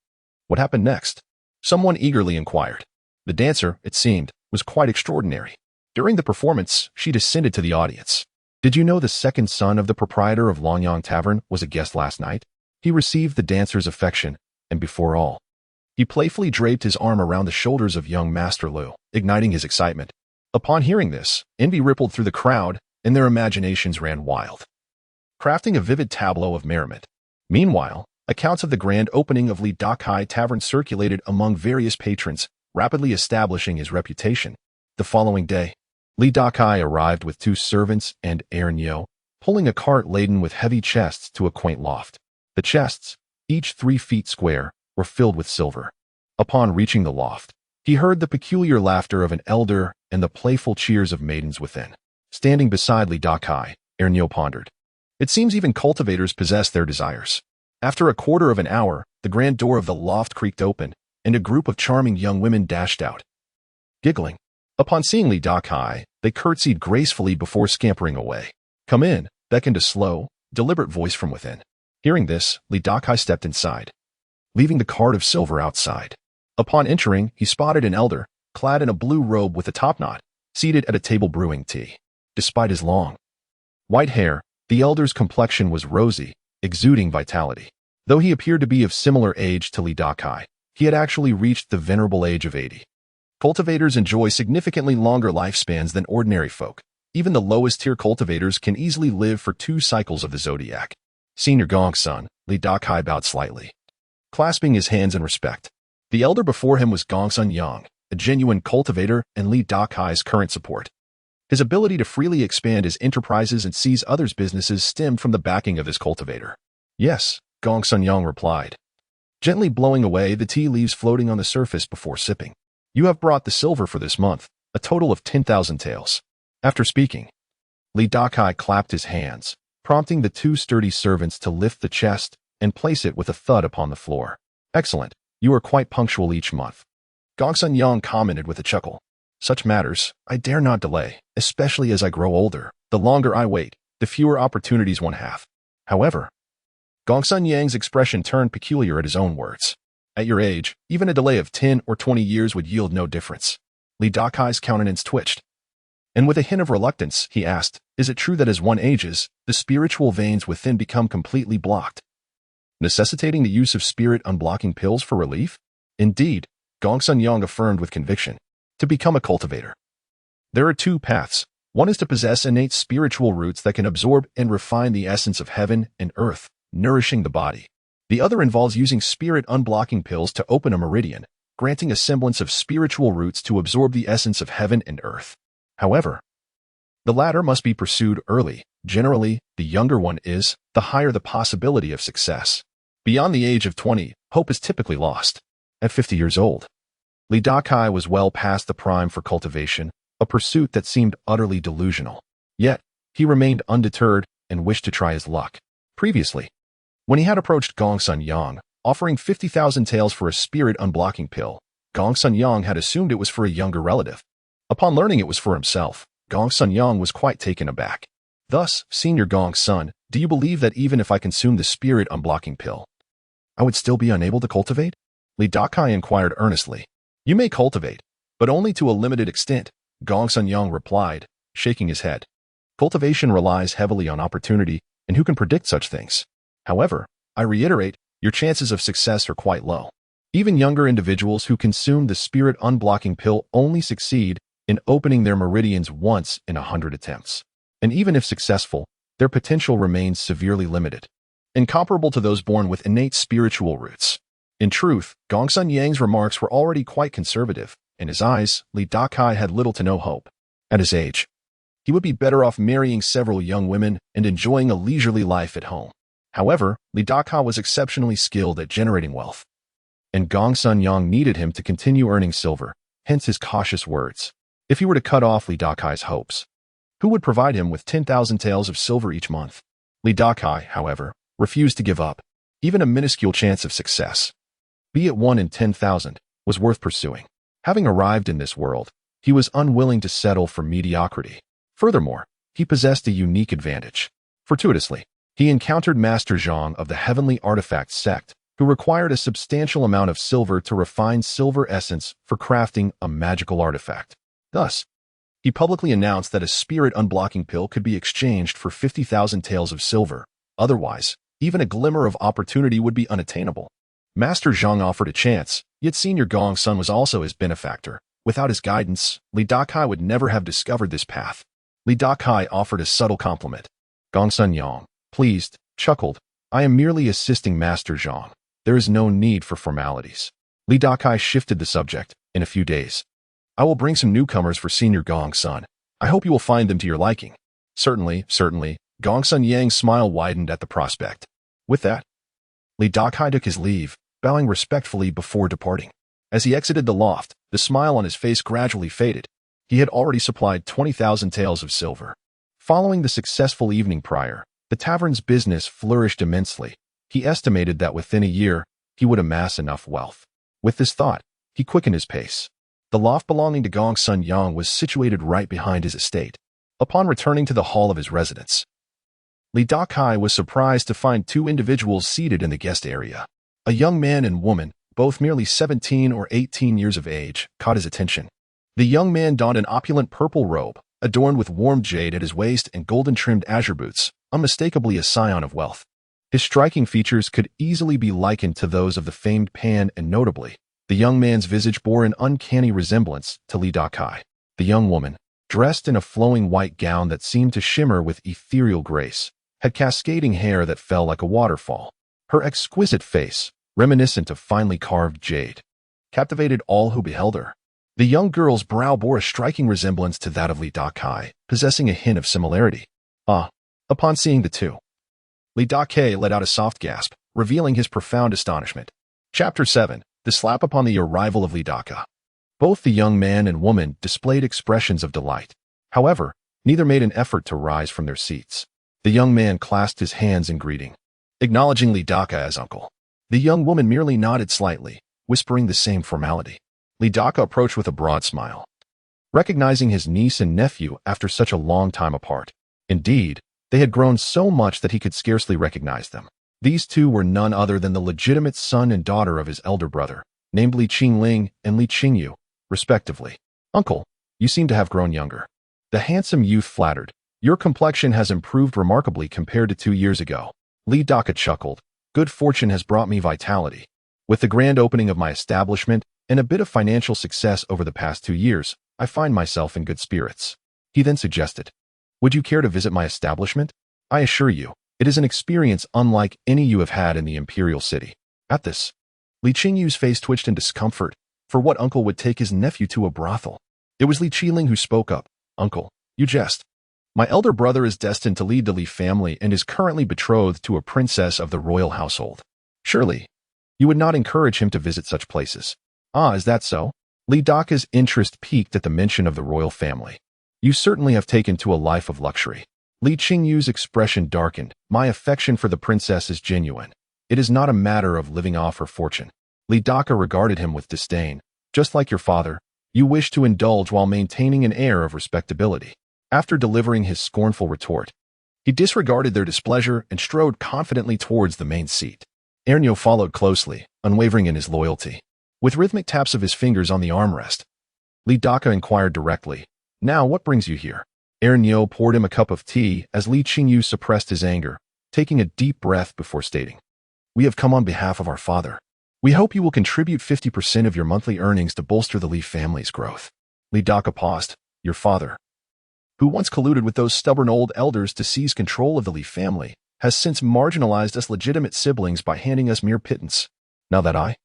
What happened next? Someone eagerly inquired. The dancer, it seemed, was quite extraordinary. During the performance, she descended to the audience. Did you know the second son of the proprietor of Longyang Tavern was a guest last night? He received the dancer's affection, and before all, he playfully draped his arm around the shoulders of young Master Lu, igniting his excitement. Upon hearing this, envy rippled through the crowd, and their imaginations ran wild, crafting a vivid tableau of merriment. Meanwhile, accounts of the grand opening of Li Dakai Tavern circulated among various patrons, rapidly establishing his reputation. The following day, Li Dakai arrived with 2 servants and Ernyo, pulling a cart laden with heavy chests to a quaint loft. The chests, each 3 feet square, were filled with silver. Upon reaching the loft, he heard the peculiar laughter of an elder and the playful cheers of maidens within. Standing beside Dakai, Ernio pondered. It seems even cultivators possess their desires. After a quarter of an hour, the grand door of the loft creaked open, and a group of charming young women dashed out. Giggling. Upon seeing Dakai, they curtsied gracefully before scampering away. "Come in," beckoned a slow, deliberate voice from within. Hearing this, Dakai stepped inside, leaving the cart of silver outside. Upon entering, he spotted an elder, clad in a blue robe with a topknot, seated at a table brewing tea. Despite his long, white hair, the elder's complexion was rosy, exuding vitality. Though he appeared to be of similar age to Dakai, he had actually reached the venerable age of 80. Cultivators enjoy significantly longer lifespans than ordinary folk. Even the lowest-tier cultivators can easily live for 2 cycles of the zodiac. Senior Gongsun, Dakai bowed slightly, clasping his hands in respect. The elder before him was Gongsun Yang, a genuine cultivator and Dakai's current support. His ability to freely expand his enterprises and seize others' businesses stemmed from the backing of his cultivator. "Yes," Gongsun Yang replied, gently blowing away the tea leaves floating on the surface before sipping. "You have brought the silver for this month, a total of 10,000 taels." After speaking, Dakai clapped his hands, prompting the 2 sturdy servants to lift the chest and place it with a thud upon the floor. "Excellent. You are quite punctual each month," Gongsun Yang commented with a chuckle. "Such matters, I dare not delay, especially as I grow older. The longer I wait, the fewer opportunities one have." However, Gongsun Yang's expression turned peculiar at his own words. "At your age, even a delay of 10 or 20 years would yield no difference." Dakai's countenance twitched, and with a hint of reluctance, he asked, "Is it true that as one ages, the spiritual veins within become completely blocked, necessitating the use of spirit unblocking pills for relief?" "Indeed," Gongsun Yang affirmed with conviction. "To become a cultivator, there are 2 paths. One is to possess innate spiritual roots that can absorb and refine the essence of heaven and earth, nourishing the body. The other involves using spirit unblocking pills to open a meridian, granting a semblance of spiritual roots to absorb the essence of heaven and earth. However, the latter must be pursued early. Generally, the younger one is, the higher the possibility of success. Beyond the age of 20, hope is typically lost." At 50 years old, Dakai was well past the prime for cultivation, a pursuit that seemed utterly delusional. Yet, he remained undeterred and wished to try his luck. Previously, when he had approached Gongsun Yang, offering 50,000 taels for a spirit unblocking pill, Gongsun Yang had assumed it was for a younger relative. Upon learning it was for himself, Gongsun Yang was quite taken aback. "Thus, Senior Gongsun, do you believe that even if I consume the spirit unblocking pill, I would still be unable to cultivate?" Dakai inquired earnestly. "You may cultivate, but only to a limited extent," Gongsun Yang replied, shaking his head. "Cultivation relies heavily on opportunity, and who can predict such things? However, I reiterate, your chances of success are quite low. Even younger individuals who consume the spirit unblocking pill only succeed in opening their meridians once in 100 attempts. And even if successful, their potential remains severely limited, incomparable to those born with innate spiritual roots." In truth, Gongsun Yang's remarks were already quite conservative. In his eyes, Dakai had little to no hope. At his age, he would be better off marrying several young women and enjoying a leisurely life at home. However, Dakai was exceptionally skilled at generating wealth, and Gongsun Yang needed him to continue earning silver, hence his cautious words. If he were to cut off Dakai's hopes, who would provide him with 10,000 taels of silver each month? Dakai, however, refused to give up. Even a minuscule chance of success, be it 1 in 10,000, was worth pursuing. Having arrived in this world, he was unwilling to settle for mediocrity. Furthermore, he possessed a unique advantage. Fortuitously, he encountered Master Zhang of the Heavenly Artifact sect, who required a substantial amount of silver to refine silver essence for crafting a magical artifact. Thus, he publicly announced that a spirit unblocking pill could be exchanged for 50,000 taels of silver. Otherwise, even a glimmer of opportunity would be unattainable. Master Zhang offered a chance, yet Senior Gongsun was also his benefactor. Without his guidance, Dakai would never have discovered this path. Dakai offered a subtle compliment. Gongsun Yang, pleased, chuckled, "I am merely assisting Master Zhang. There is no need for formalities." Dakai shifted the subject. "In a few days, I will bring some newcomers for Senior Gongsun. I hope you will find them to your liking." Certainly, Gongsun Yang's smile widened at the prospect. With that, Li Dakai took his leave, bowing respectfully before departing. As he exited the loft, the smile on his face gradually faded. He had already supplied 20,000 taels of silver. Following the successful evening prior, the tavern's business flourished immensely. He estimated that within a year, he would amass enough wealth. With this thought, he quickened his pace. The loft belonging to Gongsun Yang was situated right behind his estate. Upon returning to the hall of his residence, Li Dakai was surprised to find two individuals seated in the guest area. A young man and woman, both merely 17 or 18 years of age, caught his attention. The young man donned an opulent purple robe, adorned with warm jade at his waist and golden-trimmed azure boots, unmistakably a scion of wealth. His striking features could easily be likened to those of the famed Pan, and notably, the young man's visage bore an uncanny resemblance to Li Dakai. The young woman, dressed in a flowing white gown that seemed to shimmer with ethereal grace, had cascading hair that fell like a waterfall. Her exquisite face, reminiscent of finely carved jade, captivated all who beheld her. The young girl's brow bore a striking resemblance to that of Li Dakai, possessing a hint of similarity. Upon seeing the two, Li Dakai let out a soft gasp, revealing his profound astonishment. Chapter 7. The slap upon the arrival of Li Dakai. Both the young man and woman displayed expressions of delight. However, neither made an effort to rise from their seats. The young man clasped his hands in greeting, acknowledging Li Dakai as uncle. The young woman merely nodded slightly, whispering the same formality. Li Dakai approached with a broad smile, recognizing his niece and nephew after such a long time apart. Indeed, they had grown so much that he could scarcely recognize them. These two were none other than the legitimate son and daughter of his elder brother, named Li Qingling and Li Qingyu, respectively. Uncle, you seem to have grown younger. The handsome youth flattered. Your complexion has improved remarkably compared to 2 years ago. Li Dakai chuckled. Good fortune has brought me vitality. With the grand opening of my establishment and a bit of financial success over the past 2 years, I find myself in good spirits. He then suggested, would you care to visit my establishment? I assure you, it is an experience unlike any you have had in the imperial city. At this, Li Qingyu's face twitched in discomfort. For what uncle would take his nephew to a brothel? It was Li Qingling who spoke up. Uncle, you jest. My elder brother is destined to lead the Li family and is currently betrothed to a princess of the royal household. Surely, you would not encourage him to visit such places. Ah, is that so? Li Dakai's interest piqued at the mention of the royal family. You certainly have taken to a life of luxury. Li Qingyu's expression darkened. My affection for the princess is genuine. It is not a matter of living off her fortune. Li Dakai regarded him with disdain. Just like your father, you wish to indulge while maintaining an air of respectability. After delivering his scornful retort, he disregarded their displeasure and strode confidently towards the main seat. Ernyo followed closely, unwavering in his loyalty. With rhythmic taps of his fingers on the armrest, Li Dakai inquired directly, now what brings you here? Ernyo poured him a cup of tea as Li Qingyu suppressed his anger, taking a deep breath before stating, we have come on behalf of our father. We hope you will contribute 50% of your monthly earnings to bolster the Li family's growth. Li Dakai paused. Your father, who once colluded with those stubborn old elders to seize control of the Li family, has since marginalized us legitimate siblings by handing us mere pittance. Now that I,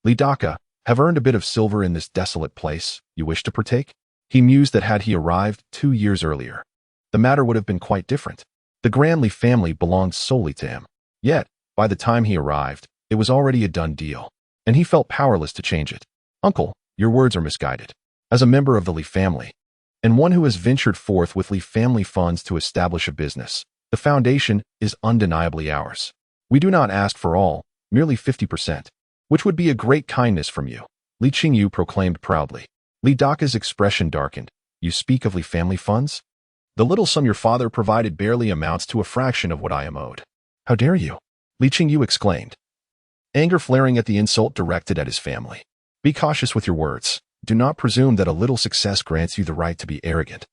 Li Dakai, have earned a bit of silver in this desolate place, you wish to partake? He mused that had he arrived 2 years earlier, the matter would have been quite different. The Grand Li family belonged solely to him. Yet, by the time he arrived, it was already a done deal, and he felt powerless to change it. Uncle, your words are misguided. As a member of the Li family, and one who has ventured forth with Li family funds to establish a business, the foundation is undeniably ours. We do not ask for all, merely 50%, which would be a great kindness from you, Li Qingyu proclaimed proudly. Li Dakai's expression darkened. You speak of Li family funds? The little sum your father provided barely amounts to a fraction of what I am owed. How dare you? Li Qingyu exclaimed, anger flaring at the insult directed at his family. Be cautious with your words. Do not presume that a little success grants you the right to be arrogant.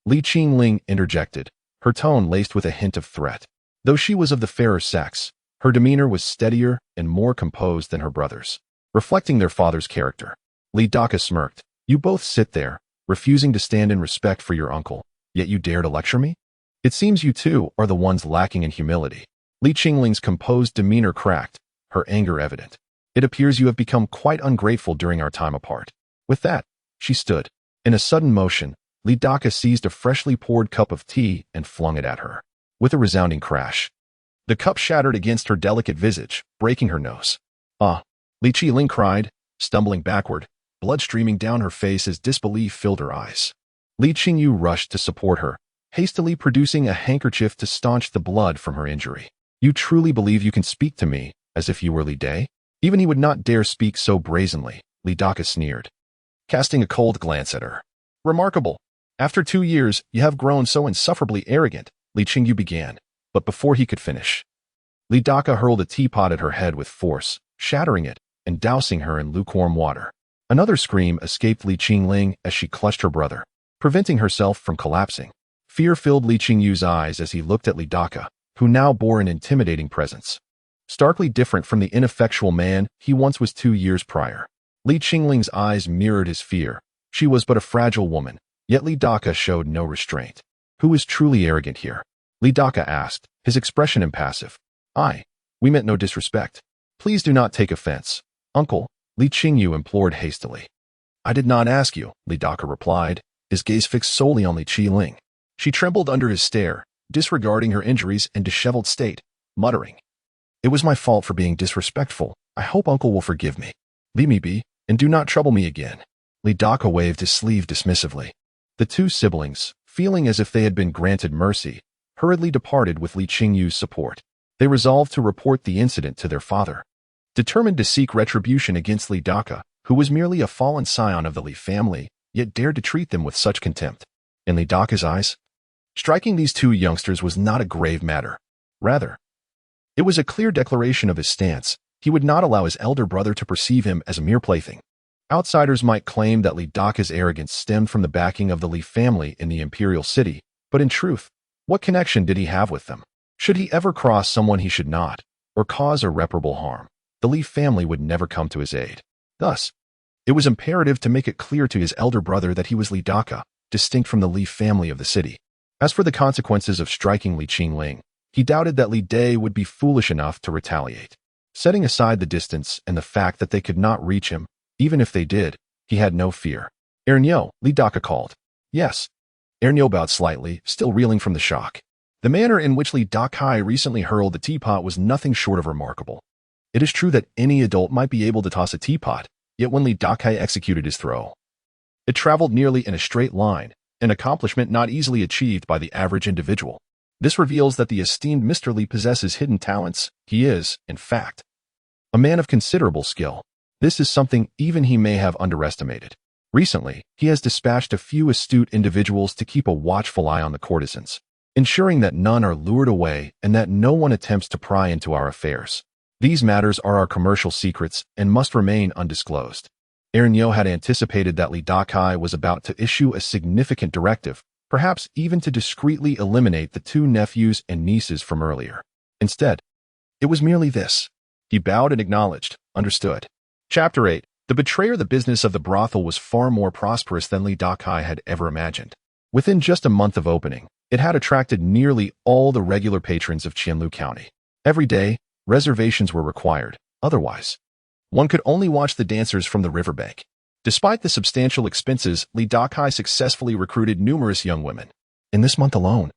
Li Qingling interjected, her tone laced with a hint of threat. Though she was of the fairer sex, her demeanor was steadier and more composed than her brother's, reflecting their father's character. Li Dakai smirked. You both sit there, refusing to stand in respect for your uncle, yet you dare to lecture me? It seems you two are the ones lacking in humility. Li Qingling's composed demeanor cracked, her anger evident. It appears you have become quite ungrateful during our time apart. With that, she stood. In a sudden motion, Li Dakai seized a freshly poured cup of tea and flung it at her. with a resounding crash. The cup shattered against her delicate visage, breaking her nose. "Ah!" Li Qiling cried, stumbling backward, blood streaming down her face as disbelief filled her eyes. Li Qingyu rushed to support her, hastily producing a handkerchief to staunch the blood from her injury. "You truly believe you can speak to me, as if you were Li Dai?" Even he would not dare speak so brazenly, Li Daka sneered, casting a cold glance at her. "Remarkable. After 2 years, you have grown so insufferably arrogant," Li Qingyu began, but before he could finish, Li Daka hurled a teapot at her head with force, shattering it and dousing her in lukewarm water. Another scream escaped Li Qingling as she clutched her brother, preventing herself from collapsing. Fear filled Li Qingyu's eyes as he looked at Li Daka, who now bore an intimidating presence. Starkly different from the ineffectual man he once was 2 years prior. Li Qingling's eyes mirrored his fear. She was but a fragile woman, yet Li Daka showed no restraint. "Who is truly arrogant here?" Li Daka asked, his expression impassive. We meant no disrespect. Please do not take offense, uncle," Li Qingyu implored hastily. "I did not ask you," Li Daka replied, his gaze fixed solely on Li Qiling. She trembled under his stare, disregarding her injuries and disheveled state, muttering, "It was my fault for being disrespectful. I hope uncle will forgive me. Leave me be, and do not trouble me again." Li Daka waved his sleeve dismissively. The two siblings, feeling as if they had been granted mercy, hurriedly departed with Li Qingyu's support. They resolved to report the incident to their father, determined to seek retribution against Li Daka, who was merely a fallen scion of the Li family, yet dared to treat them with such contempt. In Li Daka's eyes, striking these two youngsters was not a grave matter. Rather, it was a clear declaration of his stance. He would not allow his elder brother to perceive him as a mere plaything. Outsiders might claim that Li Daka's arrogance stemmed from the backing of the Li family in the imperial city, but in truth, what connection did he have with them? Should he ever cross someone he should not, or cause irreparable harm, the Li family would never come to his aid. Thus, it was imperative to make it clear to his elder brother that he was Li Daka, distinct from the Li family of the city. As for the consequences of striking Li Qingling, he doubted that Li Dai would be foolish enough to retaliate. Setting aside the distance and the fact that they could not reach him, even if they did, he had no fear. "Ernyo," Li Daka called. "Yes." Ernyo bowed slightly, still reeling from the shock. The manner in which Li Dakai recently hurled the teapot was nothing short of remarkable. It is true that any adult might be able to toss a teapot, yet when Li Dakai executed his throw, it traveled nearly in a straight line, an accomplishment not easily achieved by the average individual. This reveals that the esteemed Mr. Li possesses hidden talents. He is, in fact, a man of considerable skill. This is something even he may have underestimated. Recently, he has dispatched a few astute individuals to keep a watchful eye on the courtesans, ensuring that none are lured away and that no one attempts to pry into our affairs. These matters are our commercial secrets and must remain undisclosed. Ernyo had anticipated that Li Dakai was about to issue a significant directive, perhaps even to discreetly eliminate the two nephews and nieces from earlier. Instead, it was merely this. He bowed and acknowledged, understood. Chapter 8. The betrayer. The business of the brothel was far more prosperous than Li Dakai had ever imagined. Within just a month of opening, it had attracted nearly all the regular patrons of Qianlu County. Every day, reservations were required. Otherwise, one could only watch the dancers from the riverbank. Despite the substantial expenses, Li Dakai successfully recruited numerous young women. In this month alone,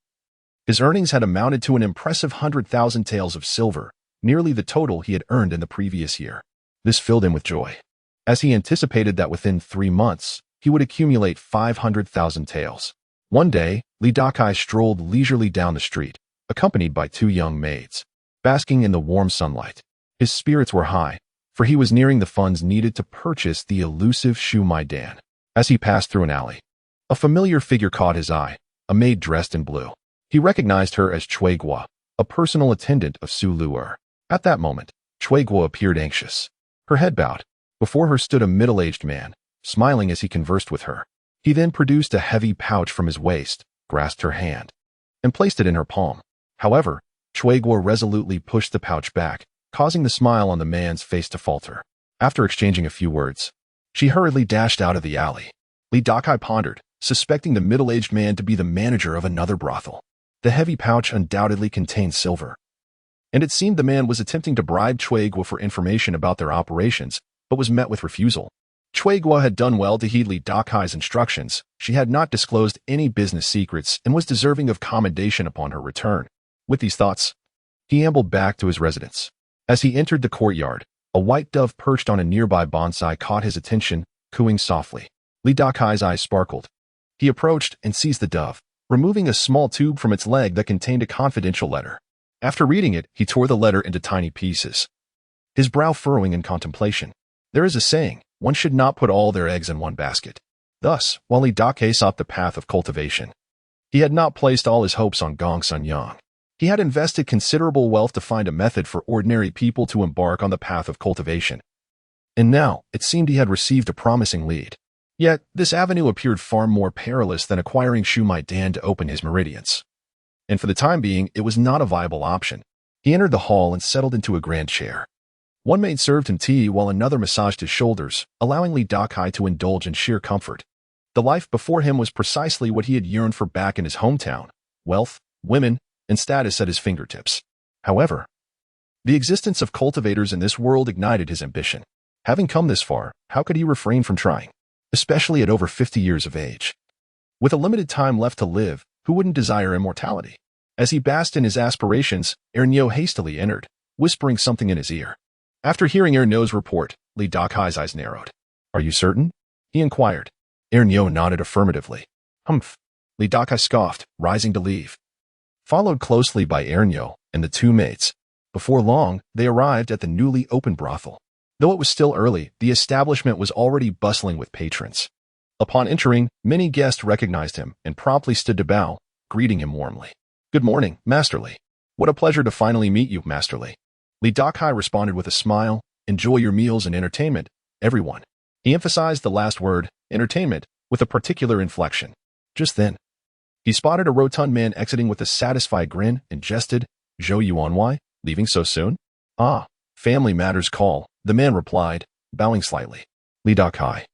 his earnings had amounted to an impressive 100,000 taels of silver, nearly the total he had earned in the previous year. This filled him with joy, as he anticipated that within 3 months, he would accumulate 500,000 taels. One day, Li Dakai strolled leisurely down the street, accompanied by 2 young maids, basking in the warm sunlight. His spirits were high, for he was nearing the funds needed to purchase the elusive Shu Maidan. As he passed through an alley, a familiar figure caught his eye, a maid dressed in blue. He recognized her as Cui Guo, a personal attendant of Su Luer. At that moment, Cui Guo appeared anxious. Her head bowed. Before her stood a middle-aged man, smiling as he conversed with her. He then produced a heavy pouch from his waist, grasped her hand, and placed it in her palm. However, Cui Guo resolutely pushed the pouch back, causing the smile on the man's face to falter. After exchanging a few words, she hurriedly dashed out of the alley. Li Dakai pondered, suspecting the middle-aged man to be the manager of another brothel. The heavy pouch undoubtedly contained silver, and it seemed the man was attempting to bribe Cui Guo for information about their operations, but was met with refusal. Cui Guo had done well to heed Li Dakai's instructions. She had not disclosed any business secrets and was deserving of commendation upon her return. With these thoughts, he ambled back to his residence. As he entered the courtyard, a white dove perched on a nearby bonsai caught his attention, cooing softly. Li Dakai's eyes sparkled. He approached and seized the dove, removing a small tube from its leg that contained a confidential letter. After reading it, he tore the letter into tiny pieces, his brow furrowing in contemplation. There is a saying, one should not put all their eggs in one basket. Thus, while Li Dakai sought the path of cultivation, he had not placed all his hopes on Gong Sun Yang. He had invested considerable wealth to find a method for ordinary people to embark on the path of cultivation. And now, it seemed he had received a promising lead. Yet, this avenue appeared far more perilous than acquiring Shu Mai Dan to open his meridians. And for the time being, it was not a viable option. He entered the hall and settled into a grand chair. One maid served him tea while another massaged his shoulders, allowing Li Dakai to indulge in sheer comfort. The life before him was precisely what he had yearned for back in his hometown: wealth, women, and status at his fingertips. However, the existence of cultivators in this world ignited his ambition. Having come this far, how could he refrain from trying? Especially at over 50 years of age. With a limited time left to live, who wouldn't desire immortality? As he basked in his aspirations, Ernyo hastily entered, whispering something in his ear. After hearing Ernyo's report, Li Dakai's eyes narrowed. "Are you certain?" he inquired. Ernyo nodded affirmatively. "Humph," Li Dakai scoffed, rising to leave. Followed closely by Ernyo and the two maids. Before long, they arrived at the newly opened brothel. Though it was still early, the establishment was already bustling with patrons. Upon entering, many guests recognized him and promptly stood to bow, greeting him warmly. "Good morning, Master Li. What a pleasure to finally meet you, Master Li." Li Dakai responded with a smile. "Enjoy your meals and entertainment, everyone." He emphasized the last word, entertainment, with a particular inflection. Just then, he spotted a rotund man exiting with a satisfied grin and jested, "Zhou Yuanwai, leaving so soon?" "Ah, family matters call," the man replied, bowing slightly. Li Dakai,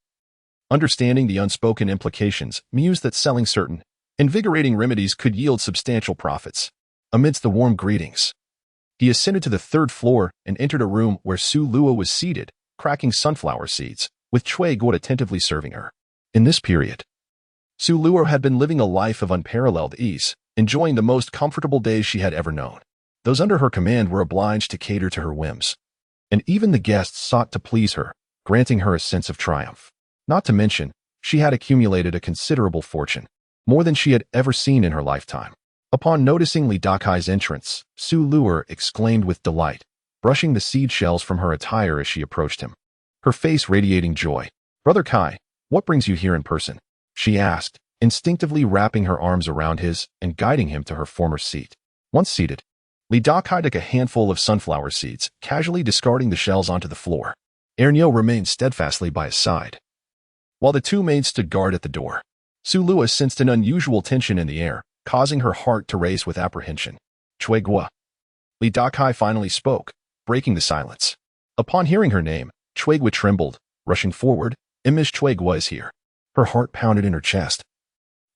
understanding the unspoken implications, mused that selling certain invigorating remedies could yield substantial profits. Amidst the warm greetings, he ascended to the third floor and entered a room where Su Luo was seated, cracking sunflower seeds, with Cui Guo attentively serving her. In this period, Su Luo had been living a life of unparalleled ease, enjoying the most comfortable days she had ever known. Those under her command were obliged to cater to her whims, and even the guests sought to please her, granting her a sense of triumph. Not to mention, she had accumulated a considerable fortune, more than she had ever seen in her lifetime. Upon noticing Li Dakai's entrance, Su Luo exclaimed with delight, brushing the seed shells from her attire as she approached him, her face radiating joy. "Brother Kai, what brings you here in person?" she asked, instinctively wrapping her arms around his and guiding him to her former seat. Once seated, Li Dakai took a handful of sunflower seeds, casually discarding the shells onto the floor. Ernyo remained steadfastly by his side, while the two maids stood guard at the door. Su Luo sensed an unusual tension in the air, causing her heart to race with apprehension. "Cui Guo." Li Dakai finally spoke, breaking the silence. Upon hearing her name, Cui Guo trembled, rushing forward. "Miss Cui Guo is here." Her heart pounded in her chest,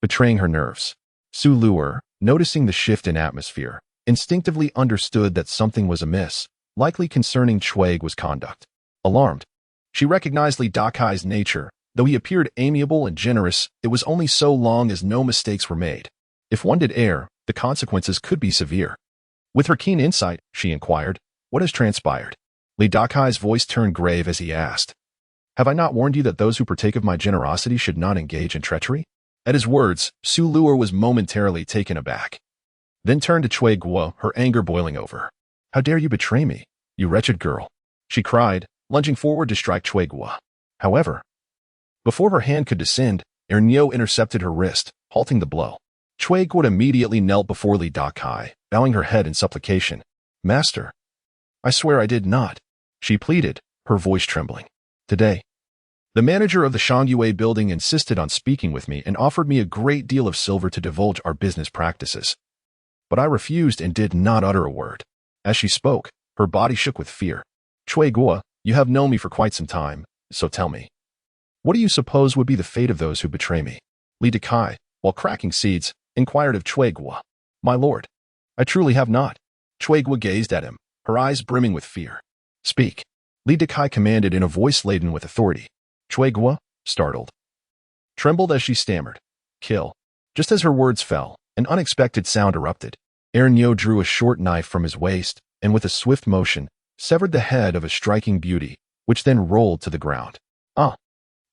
betraying her nerves. Su Luo, noticing the shift in atmosphere, instinctively understood that something was amiss, likely concerning Cui Guo's conduct. Alarmed, she recognized Li Dakai's nature. Though he appeared amiable and generous, it was only so long as no mistakes were made. If one did err, the consequences could be severe. With her keen insight, she inquired, "What has transpired?" Li Dakai's voice turned grave as he asked, "Have I not warned you that those who partake of my generosity should not engage in treachery?" At his words, Su Luo was momentarily taken aback, then turned to Cui Guo, her anger boiling over. "How dare you betray me, you wretched girl?" she cried, lunging forward to strike Cui Guo. However, before her hand could descend, Ernyo intercepted her wrist, halting the blow. Cui Guo immediately knelt before Li Dakai, bowing her head in supplication. "Master, I swear I did not," she pleaded, her voice trembling. "Today, the manager of the Shangyue building insisted on speaking with me and offered me a great deal of silver to divulge our business practices. But I refused and did not utter a word." As she spoke, her body shook with fear. "Cui Guo, you have known me for quite some time, so tell me, what do you suppose would be the fate of those who betray me?" Li Dakai, while cracking seeds, inquired of Cui Guo. "My lord, I truly have not." Cui Guo gazed at him, her eyes brimming with fear. "Speak," Li Dakai commanded in a voice laden with authority. Cui Guo, startled, trembled as she stammered, "Kill." Just as her words fell, an unexpected sound erupted. Ernyo drew a short knife from his waist and with a swift motion, severed the head of a striking beauty, which then rolled to the ground. Ah!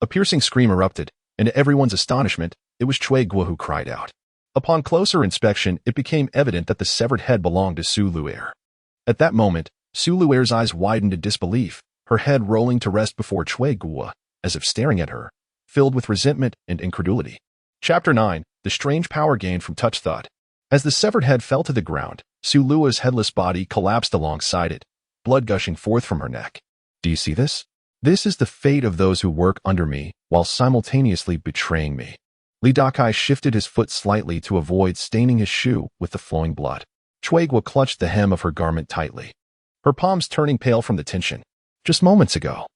A piercing scream erupted, and to everyone's astonishment, it was Chui Guo who cried out. Upon closer inspection, it became evident that the severed head belonged to Su Luer. At that moment, Su Luer's eyes widened in disbelief, her head rolling to rest before Chui Guo, as if staring at her, filled with resentment and incredulity. Chapter 9. The Strange Power Gained from Touch Thought. As the severed head fell to the ground, Su Lua's headless body collapsed alongside it, blood gushing forth from her neck. Do you see this? This is the fate of those who work under me while simultaneously betraying me. Li Dakai shifted his foot slightly to avoid staining his shoe with the flowing blood. Chui Guo clutched the hem of her garment tightly, her palms turning pale from the tension. Just moments ago,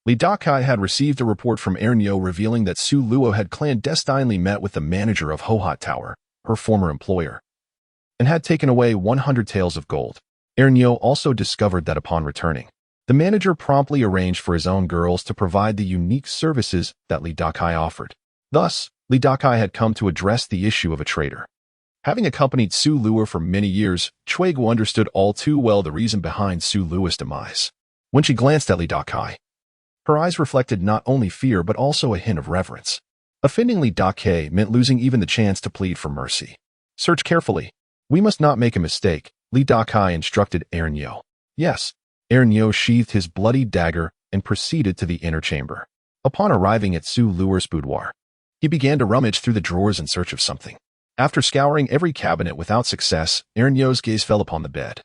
Li Dakai had received a report from Ernyo revealing that Su Luo had clandestinely met with the manager of Hohot Tower, her former employer, and had taken away 100 taels of gold. Ernyo also discovered that upon returning, the manager promptly arranged for his own girls to provide the unique services that Li Dakai offered. Thus, Li Dakai had come to address the issue of a traitor. Having accompanied Su Luo for many years, Chui Guo understood all too well the reason behind Su Luo's demise. When she glanced at Li Dakai, her eyes reflected not only fear but also a hint of reverence. Offending Li Dakai meant losing even the chance to plead for mercy. Search carefully. We must not make a mistake, Li Dakai instructed Ernyo. Yes. Ernyo sheathed his bloody dagger and proceeded to the inner chamber. Upon arriving at Su Luer's boudoir, he began to rummage through the drawers in search of something. After scouring every cabinet without success, Ernyo's gaze fell upon the bed,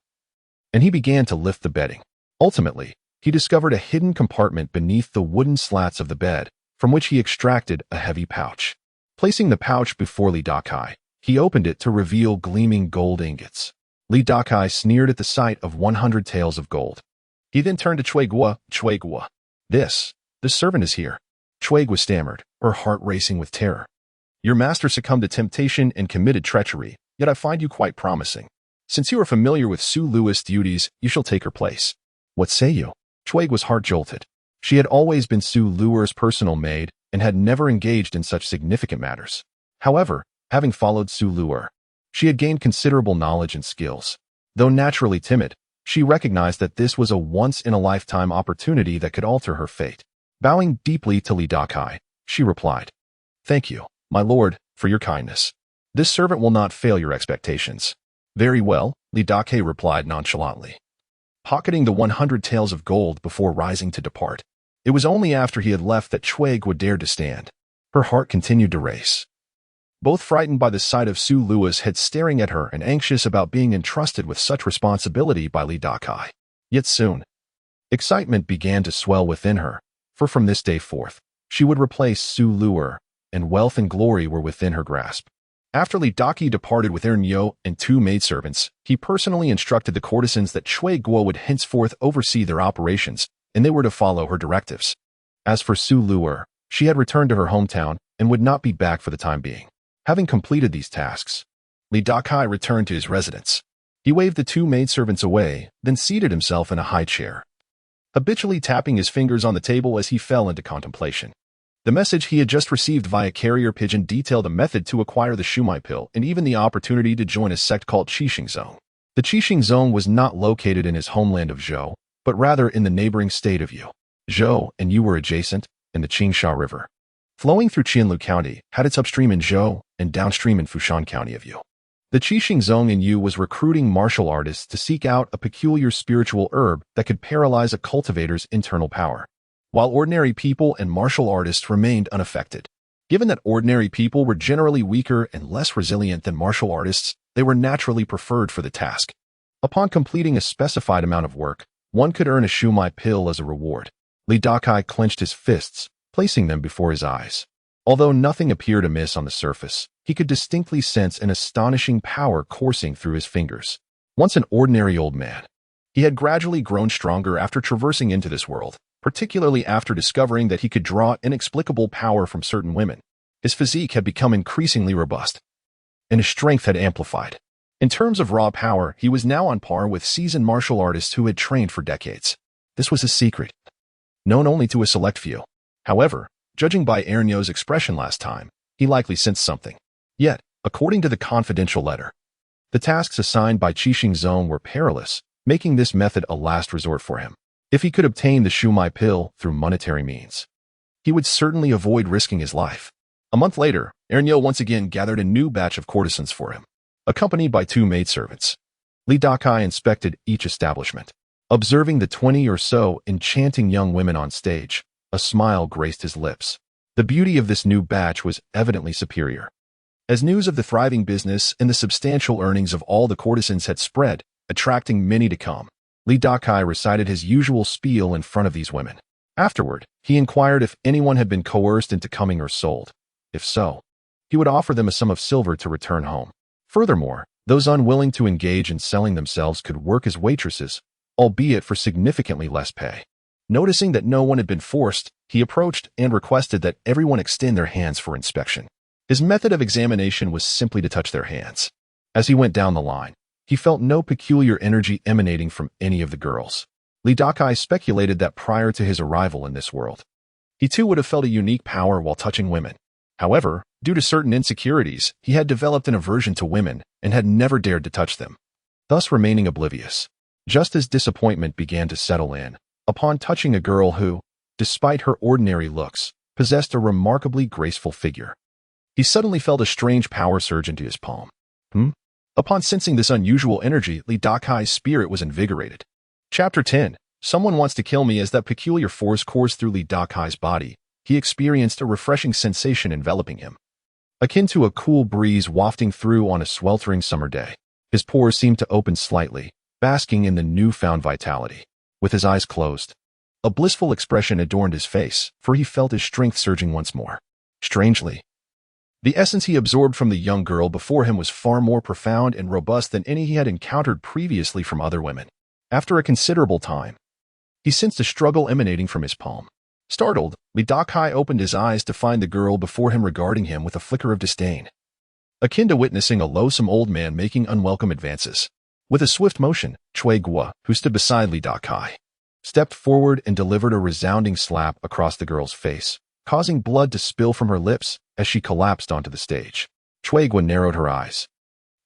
and he began to lift the bedding. Ultimately, he discovered a hidden compartment beneath the wooden slats of the bed, from which he extracted a heavy pouch. Placing the pouch before Li Dakai, he opened it to reveal gleaming gold ingots. Li Dakai sneered at the sight of 100 taels of gold. He then turned to Chui Guo. Chui Guo. The servant is here. Chui Guo stammered, her heart racing with terror. Your master succumbed to temptation and committed treachery, yet I find you quite promising. Since you are familiar with Su Luo's duties, you shall take her place. What say you? Chui Guo's heart jolted. She had always been Su Luer's personal maid and had never engaged in such significant matters. However, having followed Su Luer, she had gained considerable knowledge and skills. Though naturally timid, she recognized that this was a once-in-a-lifetime opportunity that could alter her fate. Bowing deeply to Li Dakai, she replied, Thank you, my lord, for your kindness. This servant will not fail your expectations. Very well, Li Dakai replied nonchalantly, pocketing the 100 taels of gold before rising to depart. It was only after he had left that Chui Guo dared to stand. Her heart continued to race. Both frightened by the sight of Su Luo's head staring at her and anxious about being entrusted with such responsibility by Li Dakai. Yet soon, excitement began to swell within her, for from this day forth, she would replace Su Luo, and wealth and glory were within her grasp. After Li Dakai departed with Ernyo and 2 maidservants, he personally instructed the courtesans that Chui Guo would henceforth oversee their operations, and they were to follow her directives. As for Su Luo, she had returned to her hometown and would not be back for the time being. Having completed these tasks, Li Dakai returned to his residence. He waved the 2 maidservants away, then seated himself in a high chair, habitually tapping his fingers on the table as he fell into contemplation. The message he had just received via carrier pigeon detailed a method to acquire the Shumai pill and even the opportunity to join a sect called Qixing Zone. The Qixing Zone was not located in his homeland of Zhou, but rather in the neighboring state of Yu. Zhou and Yu were adjacent, and the Qingsha River, flowing through Qianlu County, had its upstream in Zhou and downstream in Fushan County of Yu. The Qixing Zone in Yu was recruiting martial artists to seek out a peculiar spiritual herb that could paralyze a cultivator's internal power, while ordinary people and martial artists remained unaffected. Given that ordinary people were generally weaker and less resilient than martial artists, they were naturally preferred for the task. Upon completing a specified amount of work, one could earn a Shumai pill as a reward. Li Dakai clenched his fists, placing them before his eyes. Although nothing appeared amiss on the surface, he could distinctly sense an astonishing power coursing through his fingers. Once an ordinary old man, he had gradually grown stronger after traversing into this world, particularly after discovering that he could draw inexplicable power from certain women. His physique had become increasingly robust, and his strength had amplified. In terms of raw power, he was now on par with seasoned martial artists who had trained for decades. This was a secret, known only to a select few. However, judging by Ernyo's expression last time, he likely sensed something. Yet, according to the confidential letter, The tasks assigned by Qixing Zone were perilous, making this method a last resort for him. If he could obtain the Shumai pill through monetary means, he would certainly avoid risking his life. A month later, Ernyo once again gathered a new batch of courtesans for him. Accompanied by 2 maidservants, Li Dakai inspected each establishment. Observing the 20 or so enchanting young women on stage, a smile graced his lips. The beauty of this new batch was evidently superior. As news of the thriving business and the substantial earnings of all the courtesans had spread, attracting many to come, Li Dakai recited his usual spiel in front of these women. Afterward, he inquired if anyone had been coerced into coming or sold. If so, he would offer them a sum of silver to return home. Furthermore, those unwilling to engage in selling themselves could work as waitresses, albeit for significantly less pay. Noticing that no one had been forced, he approached and requested that everyone extend their hands for inspection. His method of examination was simply to touch their hands. As he went down the line, he felt no peculiar energy emanating from any of the girls. Li Dakai speculated that prior to his arrival in this world, he too would have felt a unique power while touching women. However, due to certain insecurities, he had developed an aversion to women and had never dared to touch them, thus remaining oblivious. Just as disappointment began to settle in, upon touching a girl who, despite her ordinary looks, possessed a remarkably graceful figure, he suddenly felt a strange power surge into his palm. Upon sensing this unusual energy, Li Dakai's spirit was invigorated. Chapter 10. Someone wants to kill me. As that peculiar force coursed through Li Dakai's body, he experienced a refreshing sensation enveloping him, akin to a cool breeze wafting through on a sweltering summer day. His pores seemed to open slightly, basking in the newfound vitality. With his eyes closed, a blissful expression adorned his face, for he felt his strength surging once more. Strangely, the essence he absorbed from the young girl before him was far more profound and robust than any he had encountered previously from other women. After a considerable time, he sensed a struggle emanating from his palm. Startled, Li Dakai opened his eyes to find the girl before him regarding him with a flicker of disdain, akin to witnessing a loathsome old man making unwelcome advances. With a swift motion, Cui Guo, who stood beside Li Dakai, stepped forward and delivered a resounding slap across the girl's face, causing blood to spill from her lips as she collapsed onto the stage. Cui Guo narrowed her eyes,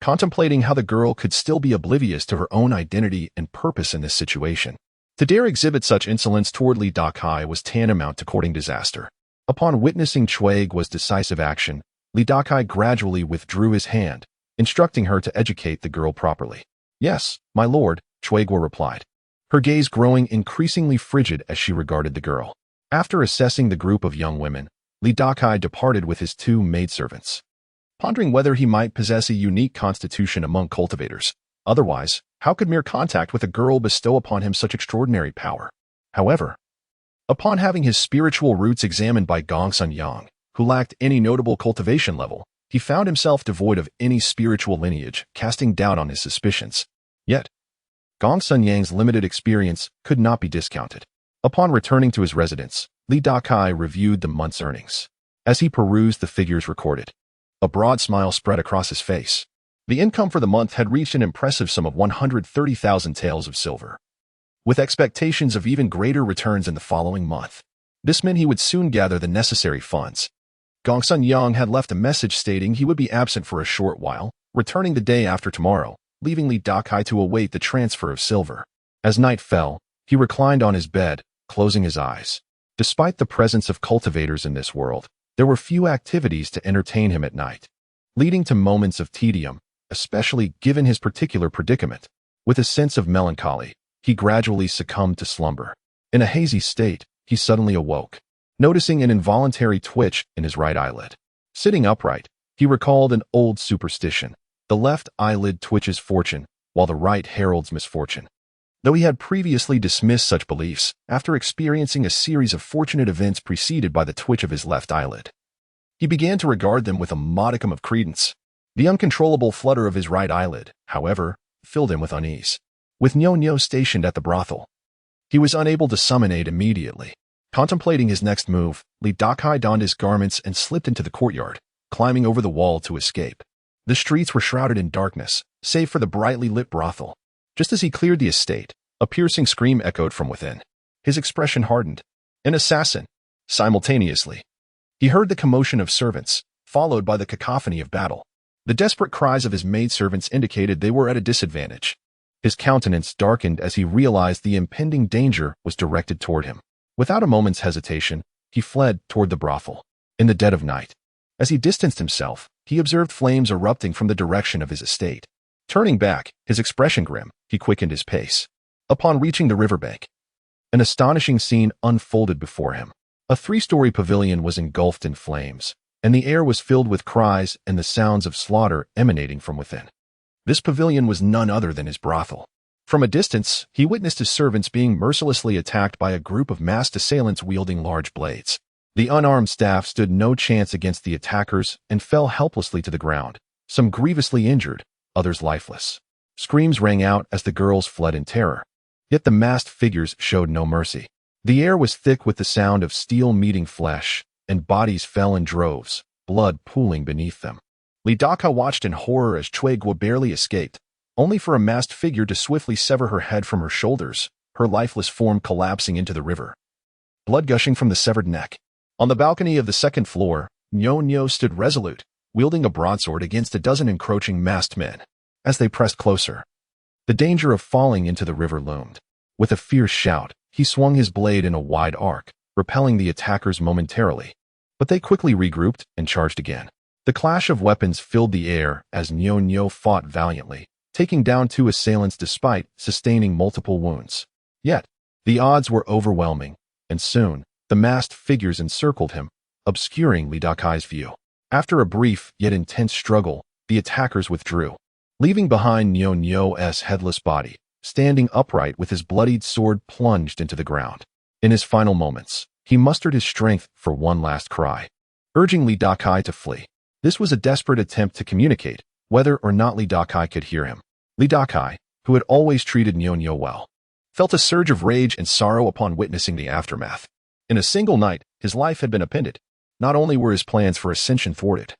contemplating how the girl could still be oblivious to her own identity and purpose in this situation. To dare exhibit such insolence toward Li Dakai was tantamount to courting disaster. Upon witnessing Cui Guo's decisive action, Li Dakai gradually withdrew his hand, instructing her to educate the girl properly. "Yes, my lord," Cui Guo replied, her gaze growing increasingly frigid as she regarded the girl. After assessing the group of young women, Li Dakai departed with his 2 maidservants, pondering whether he might possess a unique constitution among cultivators. Otherwise, how could mere contact with a girl bestow upon him such extraordinary power? However, upon having his spiritual roots examined by Gongsun Yang, who lacked any notable cultivation level, he found himself devoid of any spiritual lineage, casting doubt on his suspicions. Yet, Gongsun Yang's limited experience could not be discounted. Upon returning to his residence, Li Dakai reviewed the month's earnings. As he perused the figures recorded, a broad smile spread across his face. The income for the month had reached an impressive sum of 130,000 taels of silver, with expectations of even greater returns in the following month. This meant he would soon gather the necessary funds. Gongsun Yang had left a message stating he would be absent for a short while, returning the day after tomorrow, leaving Li Dakai to await the transfer of silver. As night fell, he reclined on his bed, closing his eyes. Despite the presence of cultivators in this world, there were few activities to entertain him at night, leading to moments of tedium, especially given his particular predicament. With a sense of melancholy, he gradually succumbed to slumber. In a hazy state, he suddenly awoke, noticing an involuntary twitch in his right eyelid. Sitting upright, he recalled an old superstition. The left eyelid twitches fortune, while the right heralds misfortune. Though he had previously dismissed such beliefs, after experiencing a series of fortunate events preceded by the twitch of his left eyelid, he began to regard them with a modicum of credence. The uncontrollable flutter of his right eyelid, however, filled him with unease. With Nyo stationed at the brothel, he was unable to summon aid immediately. Contemplating his next move, Li Dakai donned his garments and slipped into the courtyard, climbing over the wall to escape. The streets were shrouded in darkness, save for the brightly lit brothel. Just as he cleared the estate, a piercing scream echoed from within. His expression hardened. An assassin! Simultaneously, he heard the commotion of servants, followed by the cacophony of battle. The desperate cries of his maidservants indicated they were at a disadvantage. His countenance darkened as he realized the impending danger was directed toward him. Without a moment's hesitation, he fled toward the brothel. In the dead of night, as he distanced himself, he observed flames erupting from the direction of his estate. Turning back, his expression grim, he quickened his pace. Upon reaching the riverbank, an astonishing scene unfolded before him. A 3-story pavilion was engulfed in flames, and the air was filled with cries and the sounds of slaughter emanating from within. This pavilion was none other than his brothel. From a distance, he witnessed his servants being mercilessly attacked by a group of masked assailants wielding large blades. The unarmed staff stood no chance against the attackers and fell helplessly to the ground, some grievously injured, others lifeless. Screams rang out as the girls fled in terror. Yet the masked figures showed no mercy. The air was thick with the sound of steel meeting flesh, and bodies fell in droves, blood pooling beneath them. Dakai watched in horror as Cui Guo barely escaped, only for a masked figure to swiftly sever her head from her shoulders, her lifeless form collapsing into the river. Blood gushing from the severed neck. On the balcony of the second floor, Nyo stood resolute, wielding a broadsword against a dozen encroaching masked men. As they pressed closer, the danger of falling into the river loomed. With a fierce shout, he swung his blade in a wide arc, repelling the attackers momentarily. But they quickly regrouped and charged again. The clash of weapons filled the air as Nyo fought valiantly, taking down 2 assailants despite sustaining multiple wounds. Yet, the odds were overwhelming, and soon, the masked figures encircled him, obscuring Dakai's view. After a brief yet intense struggle, the attackers withdrew, leaving behind Nyo's headless body, standing upright with his bloodied sword plunged into the ground. In his final moments, he mustered his strength for one last cry, urging Dakai to flee. This was a desperate attempt to communicate, whether or not Dakai could hear him. Dakai, who had always treated Nyo well, felt a surge of rage and sorrow upon witnessing the aftermath. In a single night, his life had been upended. Not only were his plans for Ascension thwarted,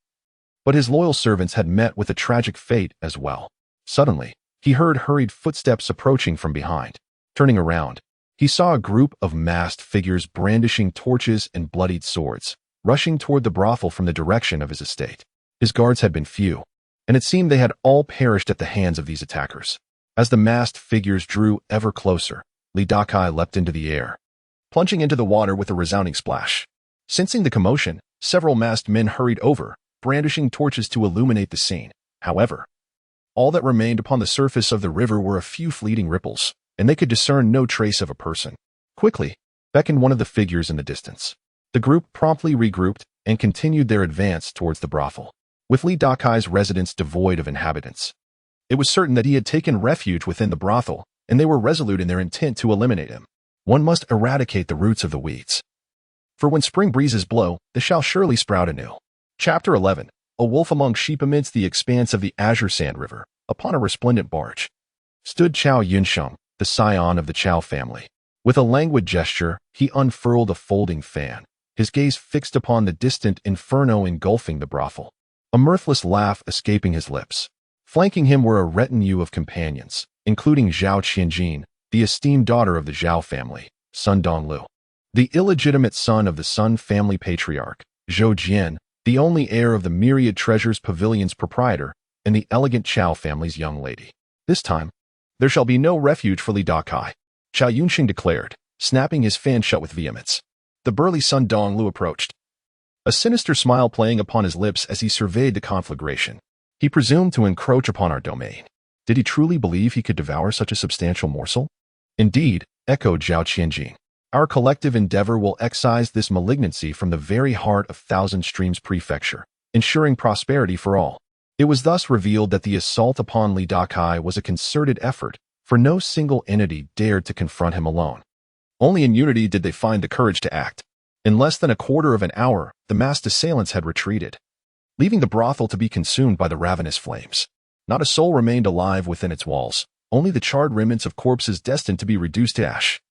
but his loyal servants had met with a tragic fate as well. Suddenly, he heard hurried footsteps approaching from behind. Turning around, he saw a group of masked figures brandishing torches and bloodied swords, rushing toward the brothel from the direction of his estate. His guards had been few, and it seemed they had all perished at the hands of these attackers. As the masked figures drew ever closer, Dakai leapt into the air, plunging into the water with a resounding splash. Sensing the commotion, several masked men hurried over, brandishing torches to illuminate the scene. However, all that remained upon the surface of the river were a few fleeting ripples, and they could discern no trace of a person. Quickly, beckoned one of the figures in the distance. The group promptly regrouped and continued their advance towards the brothel, with Dakai's residence devoid of inhabitants. It was certain that he had taken refuge within the brothel, and they were resolute in their intent to eliminate him. One must eradicate the roots of the weeds. For when spring breezes blow, they shall surely sprout anew. Chapter 11. A wolf among sheep. Amidst the expanse of the azure sand river, upon a resplendent barge, stood Chao Yunsheng, the scion of the Chao family. With a languid gesture, he unfurled a folding fan, his gaze fixed upon the distant inferno engulfing the brothel, a mirthless laugh escaping his lips. Flanking him were a retinue of companions, including Zhao Qianjin, the esteemed daughter of the Zhao family, Sun Donglu, the illegitimate son of the Sun family patriarch, Zhou Jian, the only heir of the Myriad Treasures Pavilion's proprietor, and the elegant Chao family's young lady. This time, there shall be no refuge for Dakai, Chao Yunsheng declared, snapping his fan shut with vehemence. The burly Sun Donglu approached, a sinister smile playing upon his lips as he surveyed the conflagration. He presumed to encroach upon our domain. Did he truly believe he could devour such a substantial morsel? Indeed, echoed Zhao Qianjin. Our collective endeavor will excise this malignancy from the very heart of Thousand Streams Prefecture, ensuring prosperity for all. It was thus revealed that the assault upon Dakai was a concerted effort, for no single entity dared to confront him alone. Only in unity did they find the courage to act. In less than a quarter of an hour, the masked assailants had retreated, leaving the brothel to be consumed by the ravenous flames. Not a soul remained alive within its walls, only the charred remnants of corpses destined to be reduced to ash.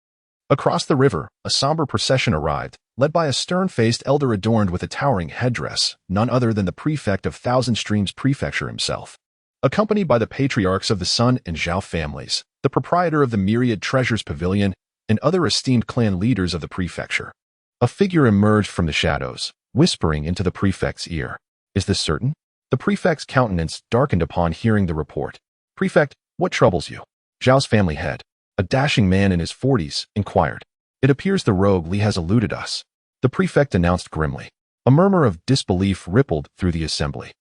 Across the river, a somber procession arrived, led by a stern-faced elder adorned with a towering headdress, none other than the prefect of Thousand Streams Prefecture himself. Accompanied by the patriarchs of the Sun and Zhao families, the proprietor of the Myriad Treasures Pavilion, and other esteemed clan leaders of the prefecture. A figure emerged from the shadows, whispering into the prefect's ear. Is this certain? The prefect's countenance darkened upon hearing the report. "Prefect, what troubles you?" Zhao's family head, a dashing man in his 40s, inquired. "It appears the rogue Li has eluded us," the prefect announced grimly. A murmur of disbelief rippled through the assembly.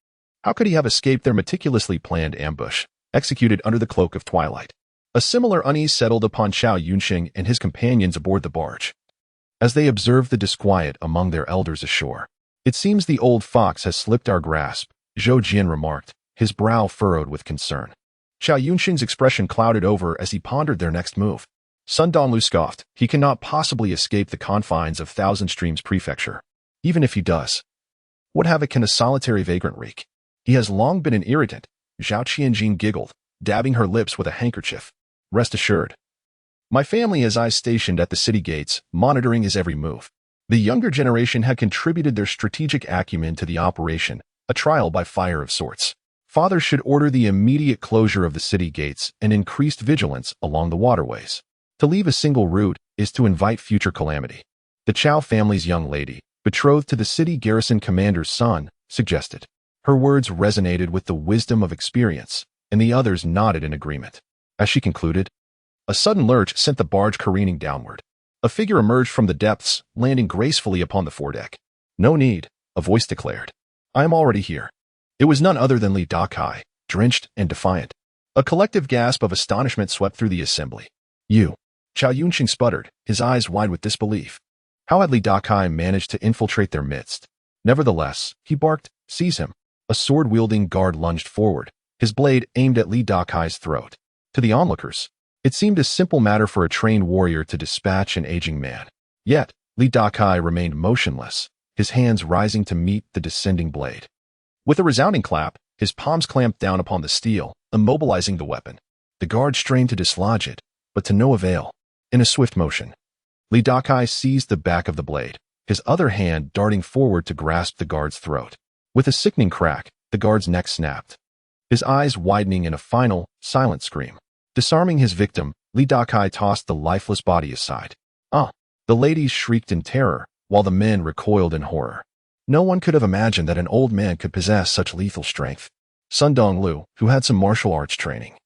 How could he have escaped their meticulously planned ambush, executed under the cloak of twilight? A similar unease settled upon Chao Yunxing and his companions aboard the barge. As they observed the disquiet among their elders ashore, "It seems the old fox has slipped our grasp," Zhou Jian remarked, his brow furrowed with concern. Chao Yunxing's expression clouded over as he pondered their next move. Sun Donglu scoffed. "He cannot possibly escape the confines of Thousand Streams Prefecture. Even if he does, what havoc can a solitary vagrant wreak? He has long been an irritant." Zhao Qianjin giggled, dabbing her lips with a handkerchief. "Rest assured, my family has eyes stationed at the city gates, monitoring his every move." The younger generation had contributed their strategic acumen to the operation, a trial by fire of sorts. Father should order the immediate closure of the city gates and increased vigilance along the waterways. To leave a single route is to invite future calamity. The Chao family's young lady, betrothed to the city garrison commander's son, suggested. Her words resonated with the wisdom of experience, and the others nodded in agreement. As she concluded, a sudden lurch sent the barge careening downward. A figure emerged from the depths, landing gracefully upon the foredeck. "No need," a voice declared. "I am already here." It was none other than Li Dakai, drenched and defiant. A collective gasp of astonishment swept through the assembly. "You?" Chao Yunxing sputtered, his eyes wide with disbelief. How had Li Dakai managed to infiltrate their midst? Nevertheless, he barked, "Seize him." A sword-wielding guard lunged forward, his blade aimed at Li Dakai's throat. To the onlookers, it seemed a simple matter for a trained warrior to dispatch an aging man. Yet, Li Dakai remained motionless, his hands rising to meet the descending blade. With a resounding clap, his palms clamped down upon the steel, immobilizing the weapon. The guard strained to dislodge it, but to no avail. In a swift motion, Li Dakai seized the back of the blade, his other hand darting forward to grasp the guard's throat. With a sickening crack, the guard's neck snapped, his eyes widening in a final, silent scream. Disarming his victim, Li Dakai tossed the lifeless body aside. "Ah!" The ladies shrieked in terror, while the men recoiled in horror. No one could have imagined that an old man could possess such lethal strength. Sun Donglu, who had some martial arts training,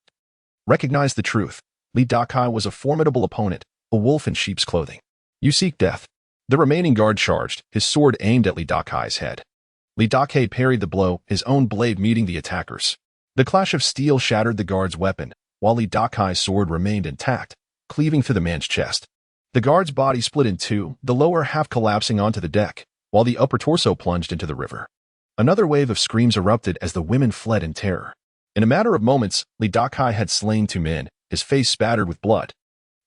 recognized the truth. Li Dakai was a formidable opponent, a wolf in sheep's clothing. "You seek death." The remaining guard charged, his sword aimed at Li Dakai's head. Li Dakai parried the blow, his own blade meeting the attackers. The clash of steel shattered the guard's weapon, while Li Dakai's sword remained intact, cleaving through the man's chest. The guard's body split in two, the lower half collapsing onto the deck, while the upper torso plunged into the river. Another wave of screams erupted as the women fled in terror. In a matter of moments, Li Dakai had slain two men, his face spattered with blood.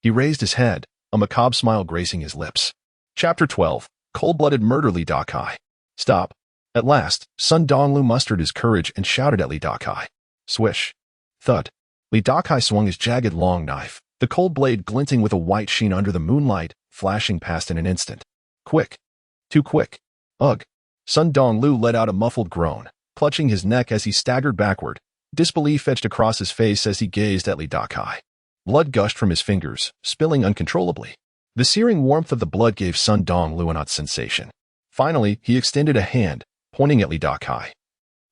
He raised his head, a macabre smile gracing his lips. Chapter 12. Cold-blooded murder. Li Dakai. "Stop." At last, Sun Donglu mustered his courage and shouted at Li Dakai. Swish. Thud. Li Dakai swung his jagged long knife, the cold blade glinting with a white sheen under the moonlight, flashing past in an instant. Quick. Too quick. Ugh. Sun Donglu let out a muffled groan, clutching his neck as he staggered backward. Disbelief etched across his face as he gazed at Li Dakai. Blood gushed from his fingers, spilling uncontrollably. The searing warmth of the blood gave Sun Donglu an odd sensation. Finally, he extended a hand, pointing at Li Dakai.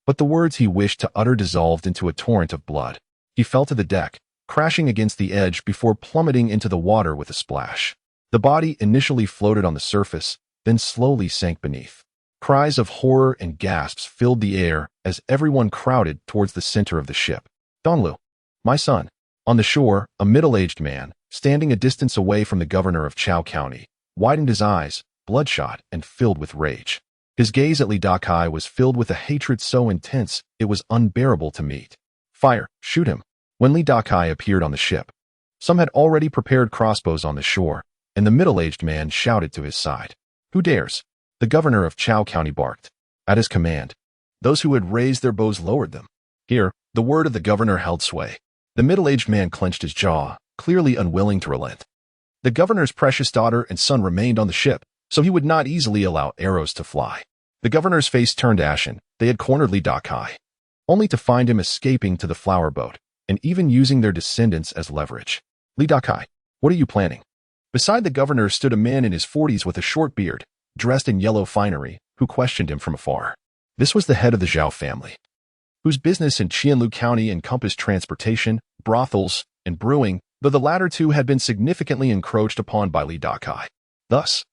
But the words he wished to utter dissolved into a torrent of blood. He fell to the deck, crashing against the edge before plummeting into the water with a splash. The body initially floated on the surface, then slowly sank beneath. Cries of horror and gasps filled the air as everyone crowded towards the center of the ship. "Donglu, my son." On the shore, a middle-aged man, standing a distance away from the governor of Chao County, widened his eyes, bloodshot and filled with rage. His gaze at Li Dakai was filled with a hatred so intense it was unbearable to meet. "Fire! Shoot him!" When Li Dakai appeared on the ship, some had already prepared crossbows on the shore, and the middle-aged man shouted to his side. "Who dares?" The governor of Chao County barked. At his command, those who had raised their bows lowered them. Here, the word of the governor held sway. The middle-aged man clenched his jaw, clearly unwilling to relent. The governor's precious daughter and son remained on the ship, so he would not easily allow arrows to fly. The governor's face turned ashen. They had cornered Li Dakai, only to find him escaping to the flower boat, and even using their descendants as leverage. "Li Dakai, what are you planning?" Beside the governor stood a man in his 40s with a short beard, dressed in yellow finery, who questioned him from afar. This was the head of the Zhao family. whose business in Qianlu County encompassed transportation, brothels, and brewing, though the latter two had been significantly encroached upon by Li Dakai. Thus,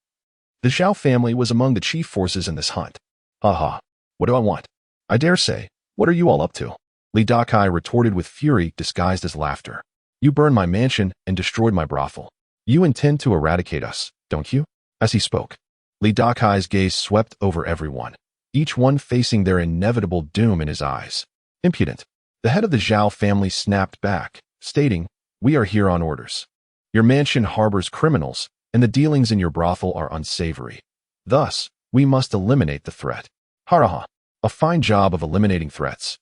the Zhao family was among the chief forces in this hunt. Haha, what do I want? I dare say, what are you all up to? Li Dakai retorted with fury disguised as laughter. You burned my mansion and destroyed my brothel. You intend to eradicate us, don't you? As he spoke, Li Dakai's gaze swept over everyone, each one facing their inevitable doom in his eyes. Impudent. The head of the Zhao family snapped back, stating, We are here on orders. Your mansion harbors criminals, and the dealings in your brothel are unsavory. Thus, we must eliminate the threat. Haraha. A fine job of eliminating threats.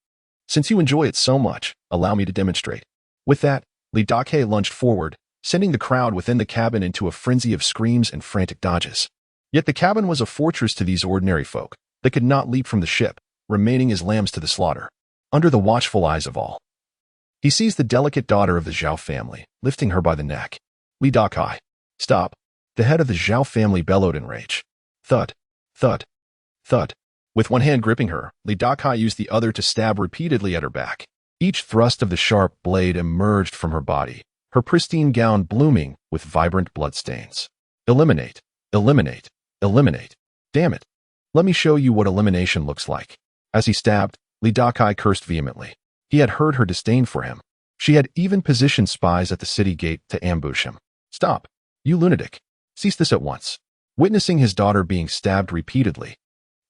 Since you enjoy it so much, allow me to demonstrate. With that, Li Dakai lunged forward, sending the crowd within the cabin into a frenzy of screams and frantic dodges. Yet the cabin was a fortress to these ordinary folk. They could not leap from the ship, remaining as lambs to the slaughter. Under the watchful eyes of all, he seized the delicate daughter of the Zhao family, lifting her by the neck. Li Dakai. Stop. The head of the Zhao family bellowed in rage. Thud. Thud. Thud. With one hand gripping her, Li Dakai used the other to stab repeatedly at her back. Each thrust of the sharp blade emerged from her body, her pristine gown blooming with vibrant bloodstains. Eliminate. Eliminate. Eliminate. Damn it. Let me show you what elimination looks like. As he stabbed, Li Dakai cursed vehemently. He had heard her disdain for him. She had even positioned spies at the city gate to ambush him. Stop. You lunatic. Cease this at once. Witnessing his daughter being stabbed repeatedly,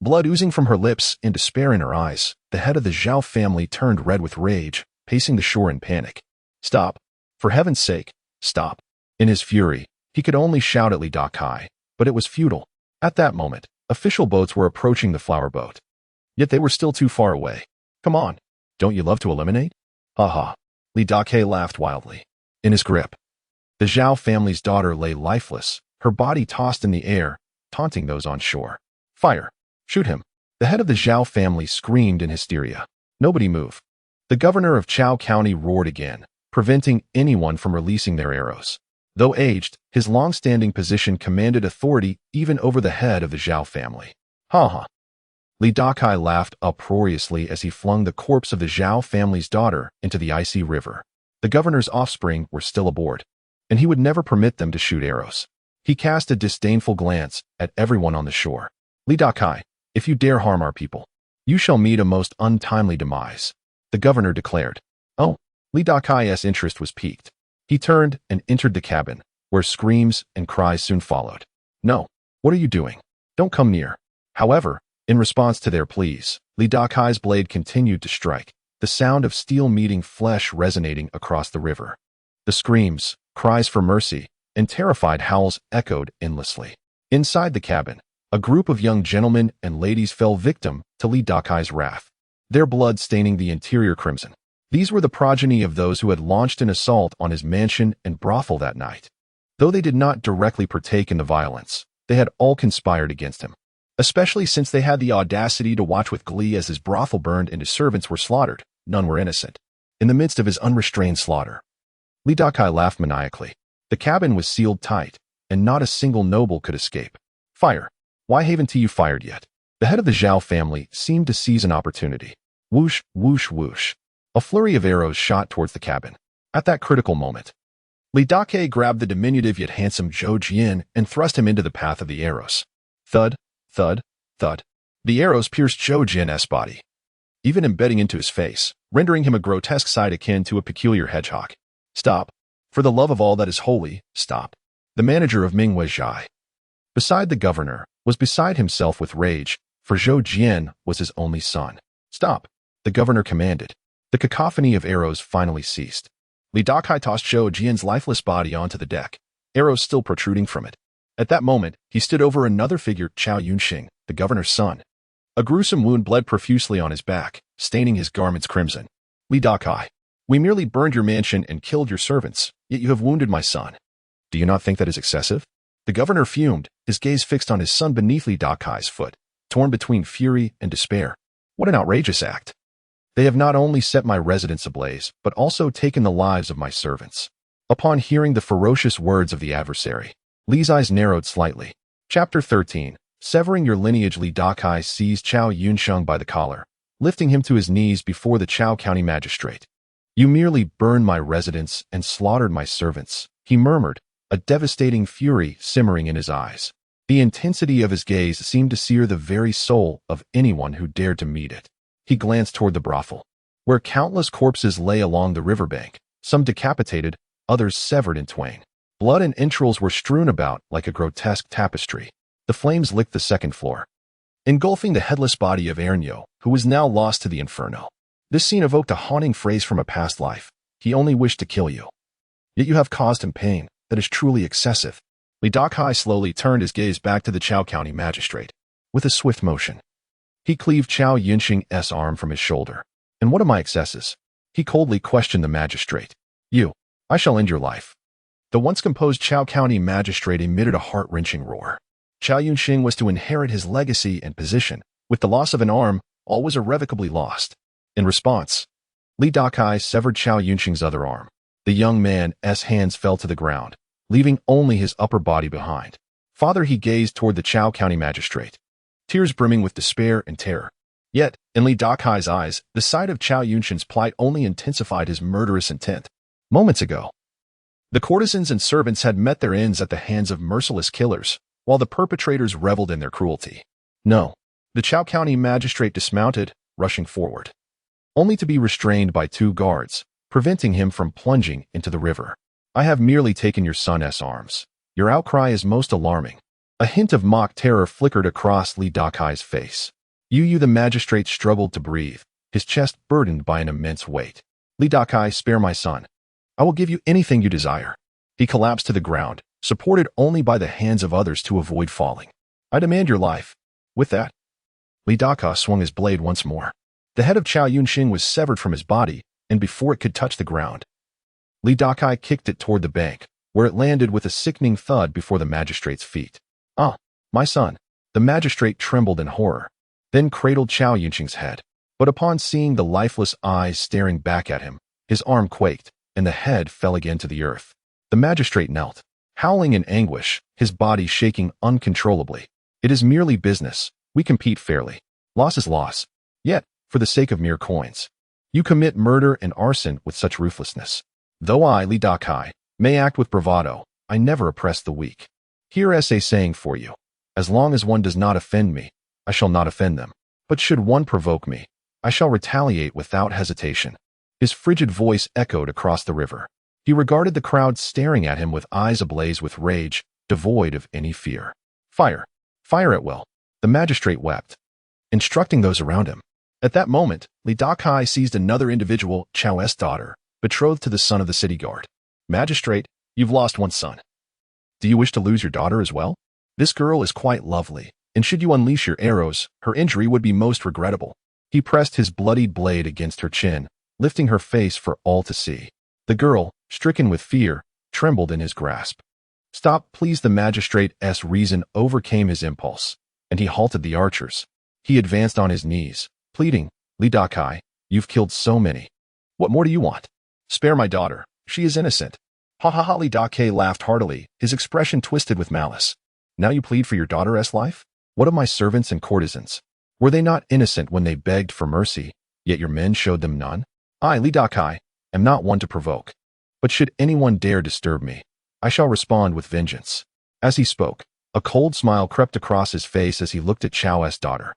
blood oozing from her lips and despair in her eyes, the head of the Zhao family turned red with rage, pacing the shore in panic. Stop. For heaven's sake, stop. In his fury, he could only shout at Li Dakai, but it was futile. At that moment, official boats were approaching the flower boat. Yet they were still too far away. Come on. Don't you love to eliminate? Haha. Li Dakai laughed wildly. In his grip, the Zhao family's daughter lay lifeless, her body tossed in the air, taunting those on shore. Fire. Shoot him. The head of the Zhao family screamed in hysteria. Nobody move. The governor of Chao County roared again, preventing anyone from releasing their arrows. Though aged, his long-standing position commanded authority even over the head of the Zhao family. Ha ha. Li Dakai laughed uproariously as he flung the corpse of the Zhao family's daughter into the icy river. The governor's offspring were still aboard, and he would never permit them to shoot arrows. He cast a disdainful glance at everyone on the shore. Li Dakai, if you dare harm our people, you shall meet a most untimely demise, the governor declared. Oh, Li Dakai's interest was piqued. He turned and entered the cabin, where screams and cries soon followed. No, what are you doing? Don't come near. However, in response to their pleas, Li Dakai's blade continued to strike, the sound of steel meeting flesh resonating across the river. The screams, cries for mercy, and terrified howls echoed endlessly. Inside the cabin, a group of young gentlemen and ladies fell victim to Li Dakai's wrath, their blood staining the interior crimson. These were the progeny of those who had launched an assault on his mansion and brothel that night. Though they did not directly partake in the violence, they had all conspired against him, especially since they had the audacity to watch with glee as his brothel burned and his servants were slaughtered. None were innocent. In the midst of his unrestrained slaughter, Li Dakai laughed maniacally. The cabin was sealed tight, and not a single noble could escape. Fire. Why haven't you fired yet? The head of the Zhao family seemed to seize an opportunity. Whoosh, whoosh, whoosh. A flurry of arrows shot towards the cabin. At that critical moment, Li Dakai grabbed the diminutive yet handsome Zhou Jian and thrust him into the path of the arrows. Thud, thud, thud. The arrows pierced Zhou Jian's body, even embedding into his face, rendering him a grotesque sight akin to a peculiar hedgehog. Stop. For the love of all that is holy, stop. The manager of Mingwei Zhai, beside the governor, was beside himself with rage, for Zhou Jian was his only son. Stop. The governor commanded. The cacophony of arrows finally ceased. Li Dakai tossed Zhou Jian's lifeless body onto the deck, arrows still protruding from it. At that moment, he stood over another figure, Chao Yunxing, the governor's son. A gruesome wound bled profusely on his back, staining his garments crimson. Li Dakai, we merely burned your mansion and killed your servants, yet you have wounded my son. Do you not think that is excessive? The governor fumed, his gaze fixed on his son beneath Li Dakai's foot, torn between fury and despair. What an outrageous act. They have not only set my residence ablaze, but also taken the lives of my servants. Upon hearing the ferocious words of the adversary, Li's eyes narrowed slightly. Chapter 13. Severing your lineage. Li Dakai seized Chao Yunsheng by the collar, lifting him to his knees before the Chao County magistrate. "You merely burned my residence and slaughtered my servants," he murmured, a devastating fury simmering in his eyes. The intensity of his gaze seemed to sear the very soul of anyone who dared to meet it. He glanced toward the brothel, where countless corpses lay along the riverbank, some decapitated, others severed in twain. Blood and entrails were strewn about like a grotesque tapestry. The flames licked the second floor, engulfing the headless body of Ernyo, who was now lost to the inferno. This scene evoked a haunting phrase from a past life: "He only wished to kill you. Yet you have caused him pain that is truly excessive." Dakai slowly turned his gaze back to the Chao County magistrate. With a swift motion, he cleaved Chao Yunxing's arm from his shoulder. "And what are my excesses?" he coldly questioned the magistrate. I shall end your life." The once composed Chao County magistrate emitted a heart-wrenching roar. Chao Yunxing was to inherit his legacy and position. With the loss of an arm, all was irrevocably lost. In response, Dakai severed Chao Yunxing's other arm. The young man's hands fell to the ground, leaving only his upper body behind. Father, he gazed toward the Chao County magistrate, tears brimming with despair and terror. Yet, in Dakai's eyes, the sight of Chao Yunxing's plight only intensified his murderous intent. Moments ago, the courtesans and servants had met their ends at the hands of merciless killers, while the perpetrators reveled in their cruelty. No, the Chao County magistrate dismounted, rushing forward, only to be restrained by two guards, preventing him from plunging into the river. "I have merely taken your son's arms. Your outcry is most alarming." A hint of mock terror flickered across Dakai's face. The magistrate struggled to breathe, his chest burdened by an immense weight. "Dakai, spare my son. I will give you anything you desire." He collapsed to the ground, supported only by the hands of others to avoid falling. "I demand your life." With that, Dakai swung his blade once more. The head of Chao Yunxing was severed from his body, and before it could touch the ground, Dakai kicked it toward the bank, where it landed with a sickening thud before the magistrate's feet. "Ah, my son." The magistrate trembled in horror, then cradled Chao Yunxing's head. But upon seeing the lifeless eyes staring back at him, his arm quaked, and the head fell again to the earth. The magistrate knelt, howling in anguish, his body shaking uncontrollably. "It is merely business. We compete fairly. Loss is loss. Yet, for the sake of mere coins, you commit murder and arson with such ruthlessness. Though I, Dakai, may act with bravado, I never oppress the weak. Here's a saying for you: as long as one does not offend me, I shall not offend them. But should one provoke me, I shall retaliate without hesitation." His frigid voice echoed across the river. He regarded the crowd staring at him with eyes ablaze with rage, devoid of any fear. "Fire! Fire at will!" the magistrate wept, instructing those around him. At that moment, Dakai seized another individual, Chao's daughter, betrothed to the son of the city guard. "Magistrate, you've lost one son. Do you wish to lose your daughter as well? This girl is quite lovely, and should you unleash your arrows, her injury would be most regrettable." He pressed his bloodied blade against her chin, lifting her face for all to see. The girl, stricken with fear, trembled in his grasp. "Stop, please." The magistrate's reason overcame his impulse, and he halted the archers. He advanced on his knees, pleading, "Dakai, you've killed so many. What more do you want? Spare my daughter. She is innocent." "Ha ha ha!" Dakai laughed heartily, his expression twisted with malice. "Now you plead for your daughter's life? What of my servants and courtesans? Were they not innocent when they begged for mercy, yet your men showed them none? I, Dakai, am not one to provoke. But should anyone dare disturb me, I shall respond with vengeance." As he spoke, a cold smile crept across his face as he looked at Chao's daughter.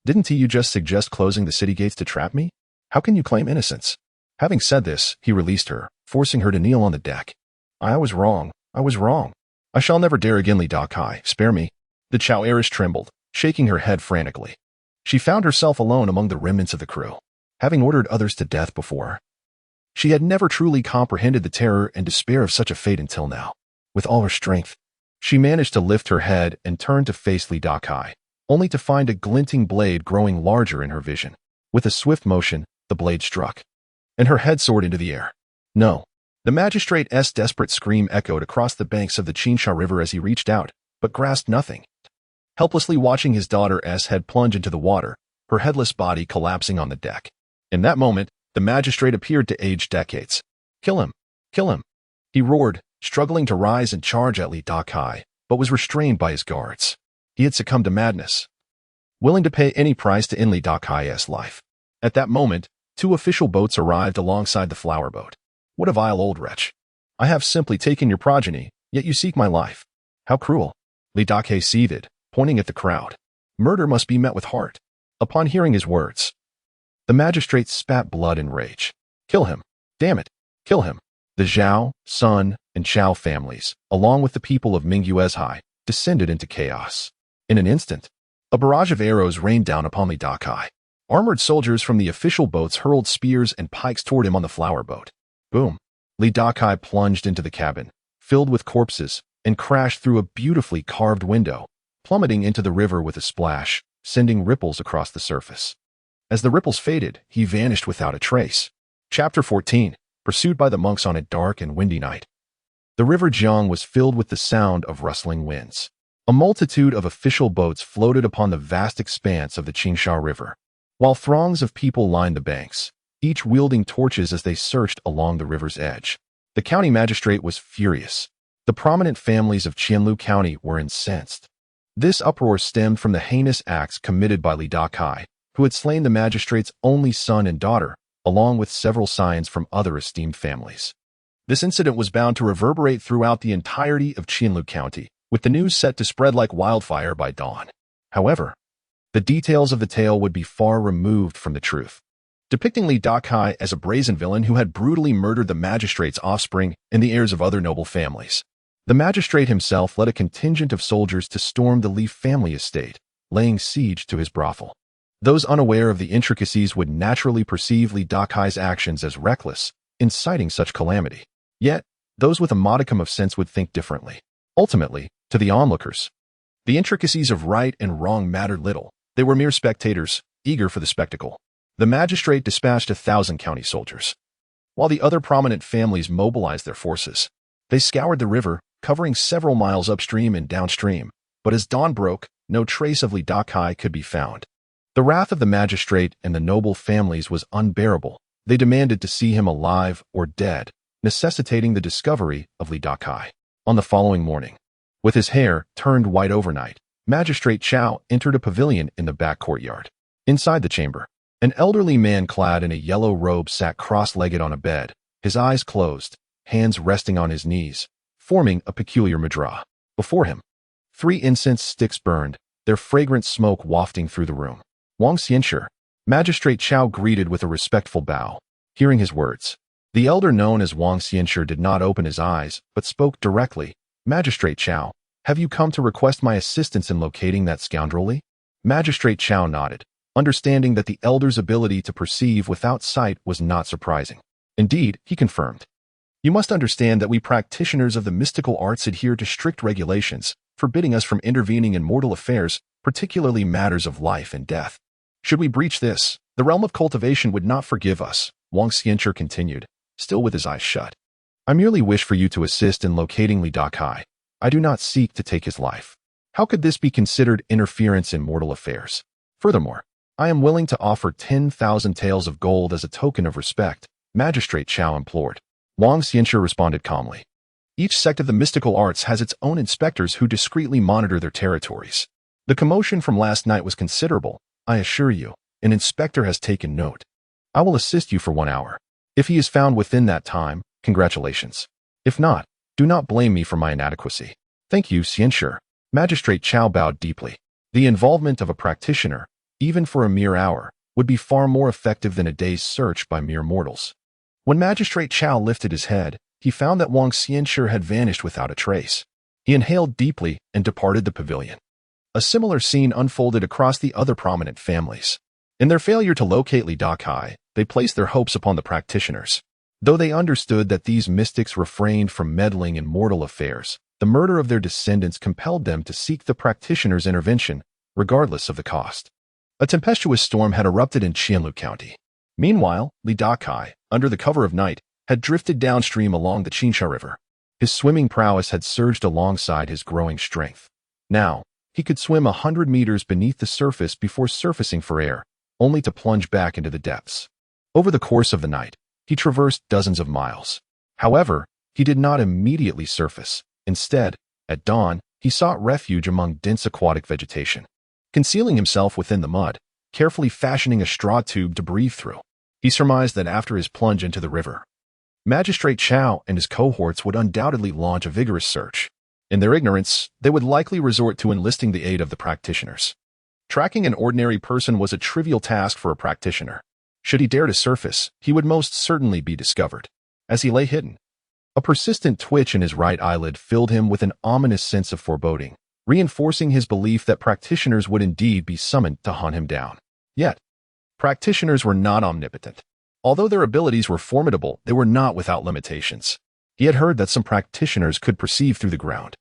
"Didn't you just suggest closing the city gates to trap me? How can you claim innocence?" Having said this, he released her, forcing her to kneel on the deck. I was wrong. I shall never dare again, Dakai. Spare me." The Chao heiress trembled, shaking her head frantically. She found herself alone among the remnants of the crew. Having ordered others to death before, she had never truly comprehended the terror and despair of such a fate until now. With all her strength, she managed to lift her head and turn to face Dakai, only to find a glinting blade growing larger in her vision. With a swift motion, the blade struck, and her head soared into the air. "No!" The magistrate's desperate scream echoed across the banks of the Qinsha River as he reached out, but grasped nothing. Helplessly watching his daughter's head plunge into the water, her headless body collapsing on the deck. In that moment, the magistrate appeared to age decades. "Kill him! Kill him!" he roared, struggling to rise and charge at Dakai, but was restrained by his guards. He had succumbed to madness, willing to pay any price to end Dakai's life. At that moment, two official boats arrived alongside the flower boat. What a vile old wretch. I have simply taken your progeny, yet you seek my life. How cruel. Dakai seethed, pointing at the crowd. Murder must be met with heart. Upon hearing his words, the magistrate spat blood in rage. Kill him. Damn it. Kill him. The Zhao, Sun, and Chao families, along with the people of Mingyuezhai, descended into chaos. In an instant, a barrage of arrows rained down upon Dakai. Armored soldiers from the official boats hurled spears and pikes toward him on the flower boat. Boom. Dakai plunged into the cabin, filled with corpses, and crashed through a beautifully carved window, plummeting into the river with a splash, sending ripples across the surface. As the ripples faded, he vanished without a trace. Chapter 14. Pursued by the monks on a dark and windy night. The river Jiang was filled with the sound of rustling winds. A multitude of official boats floated upon the vast expanse of the Qingsha River, while throngs of people lined the banks, each wielding torches as they searched along the river's edge. The county magistrate was furious. The prominent families of Qianlu County were incensed. This uproar stemmed from the heinous acts committed by Dakai, who had slain the magistrate's only son and daughter, along with several scions from other esteemed families. This incident was bound to reverberate throughout the entirety of Qianlu County, with the news set to spread like wildfire by dawn. However, the details of the tale would be far removed from the truth, depicting Dakai as a brazen villain who had brutally murdered the magistrate's offspring and the heirs of other noble families. The magistrate himself led a contingent of soldiers to storm the Li family estate, laying siege to his brothel. Those unaware of the intricacies would naturally perceive Dakai's actions as reckless, inciting such calamity. Yet, those with a modicum of sense would think differently. Ultimately, to the onlookers, the intricacies of right and wrong mattered little. They were mere spectators, eager for the spectacle. The magistrate dispatched 1,000 county soldiers, while the other prominent families mobilized their forces. They scoured the river, covering several miles upstream and downstream, but as dawn broke, no trace of Dakai could be found. The wrath of the magistrate and the noble families was unbearable. They demanded to see him alive or dead, necessitating the discovery of Dakai. On the following morning, with his hair turned white overnight, Magistrate Chao entered a pavilion in the back courtyard. Inside the chamber, an elderly man clad in a yellow robe sat cross-legged on a bed, his eyes closed, hands resting on his knees, forming a peculiar mudra. Before him, 3 incense sticks burned, their fragrant smoke wafting through the room. Wang Xianshi, Magistrate Chao greeted with a respectful bow. Hearing his words, the elder known as Wang Xianshi did not open his eyes, but spoke directly. Magistrate Chao, have you come to request my assistance in locating that scoundrel Li? Magistrate Chao nodded, understanding that the elder's ability to perceive without sight was not surprising. Indeed, he confirmed. You must understand that we practitioners of the mystical arts adhere to strict regulations, forbidding us from intervening in mortal affairs, particularly matters of life and death. Should we breach this, the realm of cultivation would not forgive us, Wang Xianshi continued, still with his eyes shut. I merely wish for you to assist in locating Dakai. I do not seek to take his life. How could this be considered interference in mortal affairs? Furthermore, I am willing to offer 10,000 taels of gold as a token of respect, Magistrate Chao implored. Wang Xianshi responded calmly. Each sect of the mystical arts has its own inspectors who discreetly monitor their territories. The commotion from last night was considerable, I assure you. An inspector has taken note. I will assist you for 1 hour. If he is found within that time, congratulations. If not, do not blame me for my inadequacy. Thank you, Xianshi. Magistrate Chao bowed deeply. The involvement of a practitioner, even for a mere hour, would be far more effective than a day's search by mere mortals. When Magistrate Chao lifted his head, he found that Wang Xianshi had vanished without a trace. He inhaled deeply and departed the pavilion. A similar scene unfolded across the other prominent families. In their failure to locate Dakai, they placed their hopes upon the practitioners. Though they understood that these mystics refrained from meddling in mortal affairs, the murder of their descendants compelled them to seek the practitioners' intervention, regardless of the cost. A tempestuous storm had erupted in Qianlu County. Meanwhile, Dakai, under the cover of night, had drifted downstream along the Qingsha River. His swimming prowess had surged alongside his growing strength. Now, he could swim 100 meters beneath the surface before surfacing for air, only to plunge back into the depths. Over the course of the night, he traversed dozens of miles. However, he did not immediately surface. Instead, at dawn, he sought refuge among dense aquatic vegetation. Concealing himself within the mud, carefully fashioning a straw tube to breathe through. He surmised that after his plunge into the river, Magistrate Chow and his cohorts would undoubtedly launch a vigorous search. In their ignorance, they would likely resort to enlisting the aid of the practitioners. Tracking an ordinary person was a trivial task for a practitioner. Should he dare to surface, he would most certainly be discovered. As he lay hidden, a persistent twitch in his right eyelid filled him with an ominous sense of foreboding, reinforcing his belief that practitioners would indeed be summoned to hunt him down. Yet, practitioners were not omnipotent. Although their abilities were formidable, they were not without limitations. He had heard that some practitioners could perceive through the ground,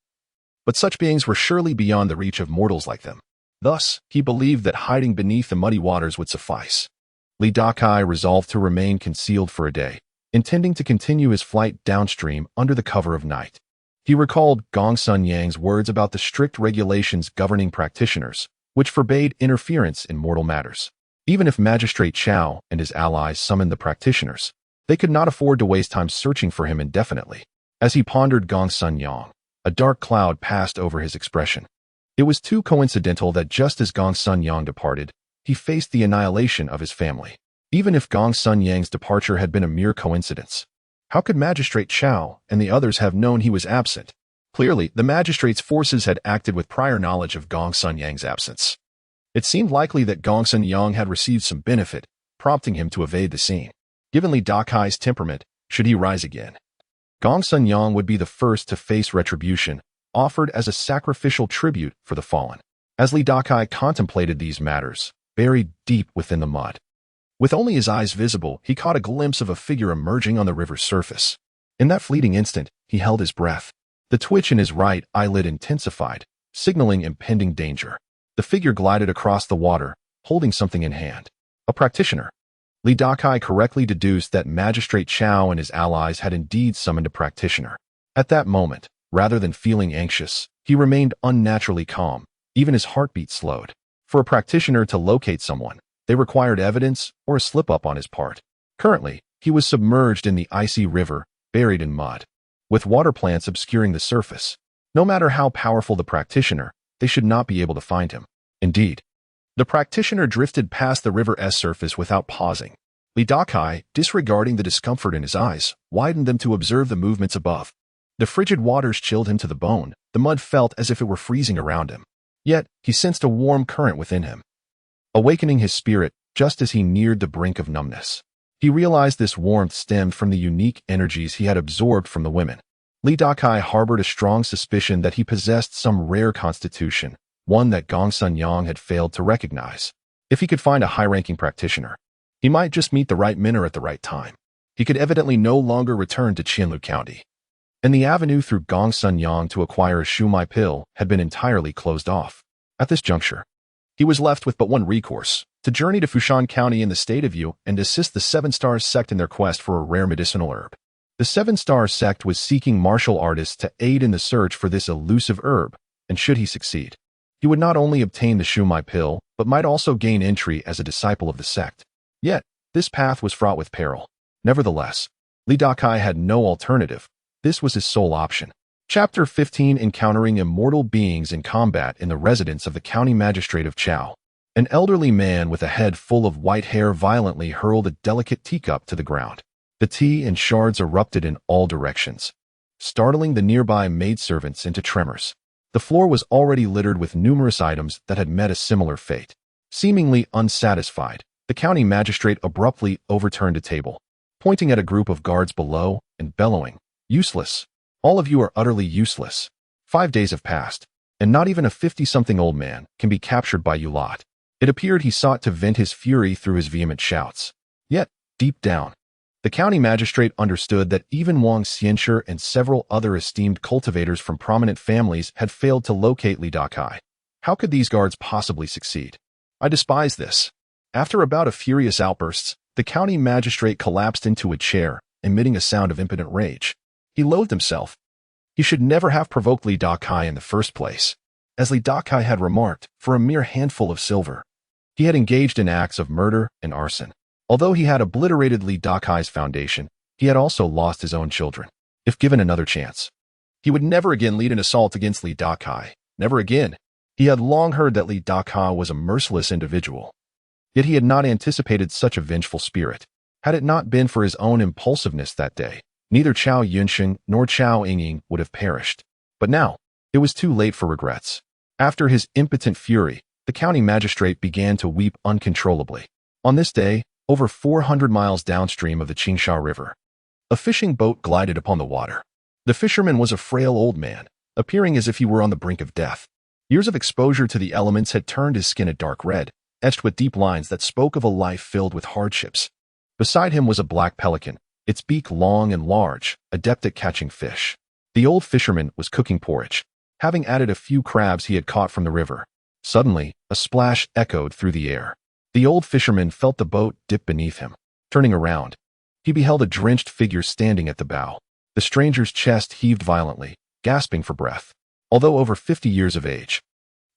but such beings were surely beyond the reach of mortals like them. Thus, he believed that hiding beneath the muddy waters would suffice. Li Dakai resolved to remain concealed for a day, intending to continue his flight downstream under the cover of night. He recalled Gong Sun Yang's words about the strict regulations governing practitioners, which forbade interference in mortal matters. Even if Magistrate Chow and his allies summoned the practitioners, they could not afford to waste time searching for him indefinitely. As he pondered Gong Sun Yang, a dark cloud passed over his expression. It was too coincidental that just as Gong Sun Yang departed, he faced the annihilation of his family. Even if Gong Sun Yang's departure had been a mere coincidence, how could Magistrate Chow and the others have known he was absent? Clearly, the magistrate's forces had acted with prior knowledge of Gong Sun Yang's absence. It seemed likely that Gong Sun Yang had received some benefit, prompting him to evade the scene. Given Li Dakai's temperament, should he rise again, Gong Sun Yang would be the first to face retribution, offered as a sacrificial tribute for the fallen. As Li Dakai contemplated these matters, buried deep within the mud, with only his eyes visible, he caught a glimpse of a figure emerging on the river's surface. In that fleeting instant, he held his breath. The twitch in his right eyelid intensified, signaling impending danger. The figure glided across the water, holding something in hand. A practitioner. Li Dakai correctly deduced that Magistrate Chow and his allies had indeed summoned a practitioner. At that moment, rather than feeling anxious, he remained unnaturally calm. Even his heartbeat slowed. For a practitioner to locate someone, they required evidence or a slip-up on his part. Currently, he was submerged in the icy river, buried in mud, with water plants obscuring the surface. No matter how powerful the practitioner, they should not be able to find him. Indeed, the practitioner drifted past the river's surface without pausing. Li Dakai, disregarding the discomfort in his eyes, widened them to observe the movements above. The frigid waters chilled him to the bone. The mud felt as if it were freezing around him. Yet, he sensed a warm current within him, awakening his spirit just as he neared the brink of numbness. He realized this warmth stemmed from the unique energies he had absorbed from the women. Li Dakai harbored a strong suspicion that he possessed some rare constitution, one that Gong Sun Yang had failed to recognize. If he could find a high-ranking practitioner, he might just meet the right mentor at the right time. He could evidently no longer return to Qianlu County, and the avenue through Gong Sun Yang to acquire a Shumai pill had been entirely closed off. At this juncture, he was left with but one recourse: to journey to Fushan County in the state of Yu and assist the Seven Stars sect in their quest for a rare medicinal herb. The Seven Stars sect was seeking martial artists to aid in the search for this elusive herb, and should he succeed, he would not only obtain the Shumai pill, but might also gain entry as a disciple of the sect. Yet, this path was fraught with peril. Nevertheless, Li Dakai had no alternative. This was his sole option. Chapter 15: Encountering immortal beings in combat in the residence of the county magistrate of Chao. An elderly man with a head full of white hair violently hurled a delicate teacup to the ground. The tea and shards erupted in all directions, startling the nearby maidservants into tremors. The floor was already littered with numerous items that had met a similar fate. Seemingly unsatisfied, the county magistrate abruptly overturned a table, pointing at a group of guards below and bellowing, "Useless! All of you are utterly useless. 5 days have passed, and not even a 50-something old man can be captured by you lot." It appeared he sought to vent his fury through his vehement shouts. Yet, deep down, the county magistrate understood that even Wang Xianshi and several other esteemed cultivators from prominent families had failed to locate Li Dakai. How could these guards possibly succeed? "I despise this." After a bout of furious outbursts, the county magistrate collapsed into a chair, emitting a sound of impotent rage. He loathed himself. He should never have provoked Li Dakai in the first place. As Li Dakai had remarked, for a mere handful of silver, he had engaged in acts of murder and arson. Although he had obliterated Li Dakai's foundation, he had also lost his own children. If given another chance, he would never again lead an assault against Li Dakai. Never again. He had long heard that Li Dakai was a merciless individual. Yet he had not anticipated such a vengeful spirit. Had it not been for his own impulsiveness that day, neither Chao Yunsheng nor Chao Yingying would have perished. But now, it was too late for regrets. After his impotent fury, the county magistrate began to weep uncontrollably. On this day, over 400 miles downstream of the Qingsha River, a fishing boat glided upon the water. The fisherman was a frail old man, appearing as if he were on the brink of death. Years of exposure to the elements had turned his skin a dark red, etched with deep lines that spoke of a life filled with hardships. Beside him was a black pelican, its beak long and large, adept at catching fish. The old fisherman was cooking porridge, having added a few crabs he had caught from the river. Suddenly, a splash echoed through the air. The old fisherman felt the boat dip beneath him. Turning around, he beheld a drenched figure standing at the bow. The stranger's chest heaved violently, gasping for breath. Although over 50 years of age,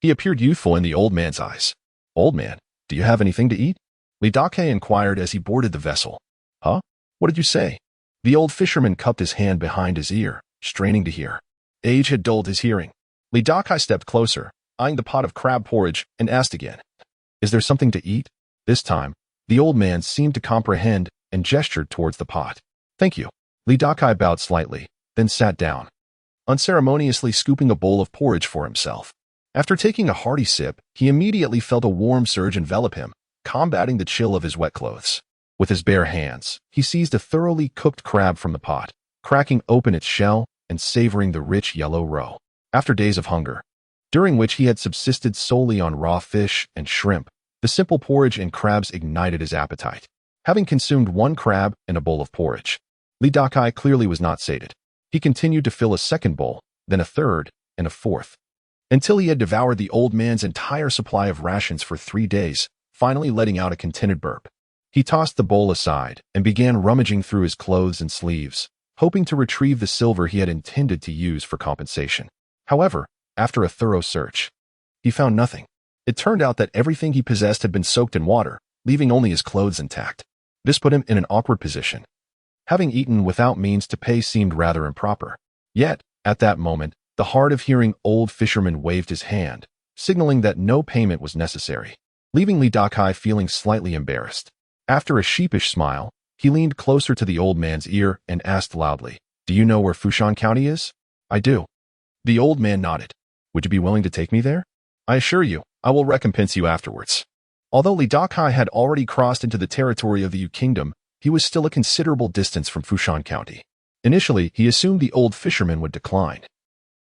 he appeared youthful in the old man's eyes. "Old man, do you have anything to eat?" Dakai inquired as he boarded the vessel. "Huh? What did you say?" The old fisherman cupped his hand behind his ear, straining to hear. Age had dulled his hearing. Dakai stepped closer, eyeing the pot of crab porridge, and asked again, "Is there something to eat?" This time, the old man seemed to comprehend and gestured towards the pot. "Thank you." Dakai bowed slightly, then sat down, unceremoniously scooping a bowl of porridge for himself. After taking a hearty sip, he immediately felt a warm surge envelop him, combating the chill of his wet clothes. With his bare hands, he seized a thoroughly cooked crab from the pot, cracking open its shell and savoring the rich yellow roe. After days of hunger, during which he had subsisted solely on raw fish and shrimp, the simple porridge and crabs ignited his appetite. Having consumed one crab and a bowl of porridge, Dakai clearly was not sated. He continued to fill a second bowl, then a third, and a fourth, until he had devoured the old man's entire supply of rations for 3 days, finally letting out a contented burp. He tossed the bowl aside and began rummaging through his clothes and sleeves, hoping to retrieve the silver he had intended to use for compensation. However, after a thorough search, he found nothing. It turned out that everything he possessed had been soaked in water, leaving only his clothes intact. This put him in an awkward position. Having eaten without means to pay seemed rather improper. Yet, at that moment, the hard-of-hearing old fisherman waved his hand, signaling that no payment was necessary, leaving Dakai feeling slightly embarrassed. After a sheepish smile, he leaned closer to the old man's ear and asked loudly, "Do you know where Fushan County is?" "I do." The old man nodded. "Would you be willing to take me there?" "I assure you, I will recompense you afterwards." Although Dakai had already crossed into the territory of the Yu Kingdom, he was still a considerable distance from Fushan County. Initially, he assumed the old fisherman would decline.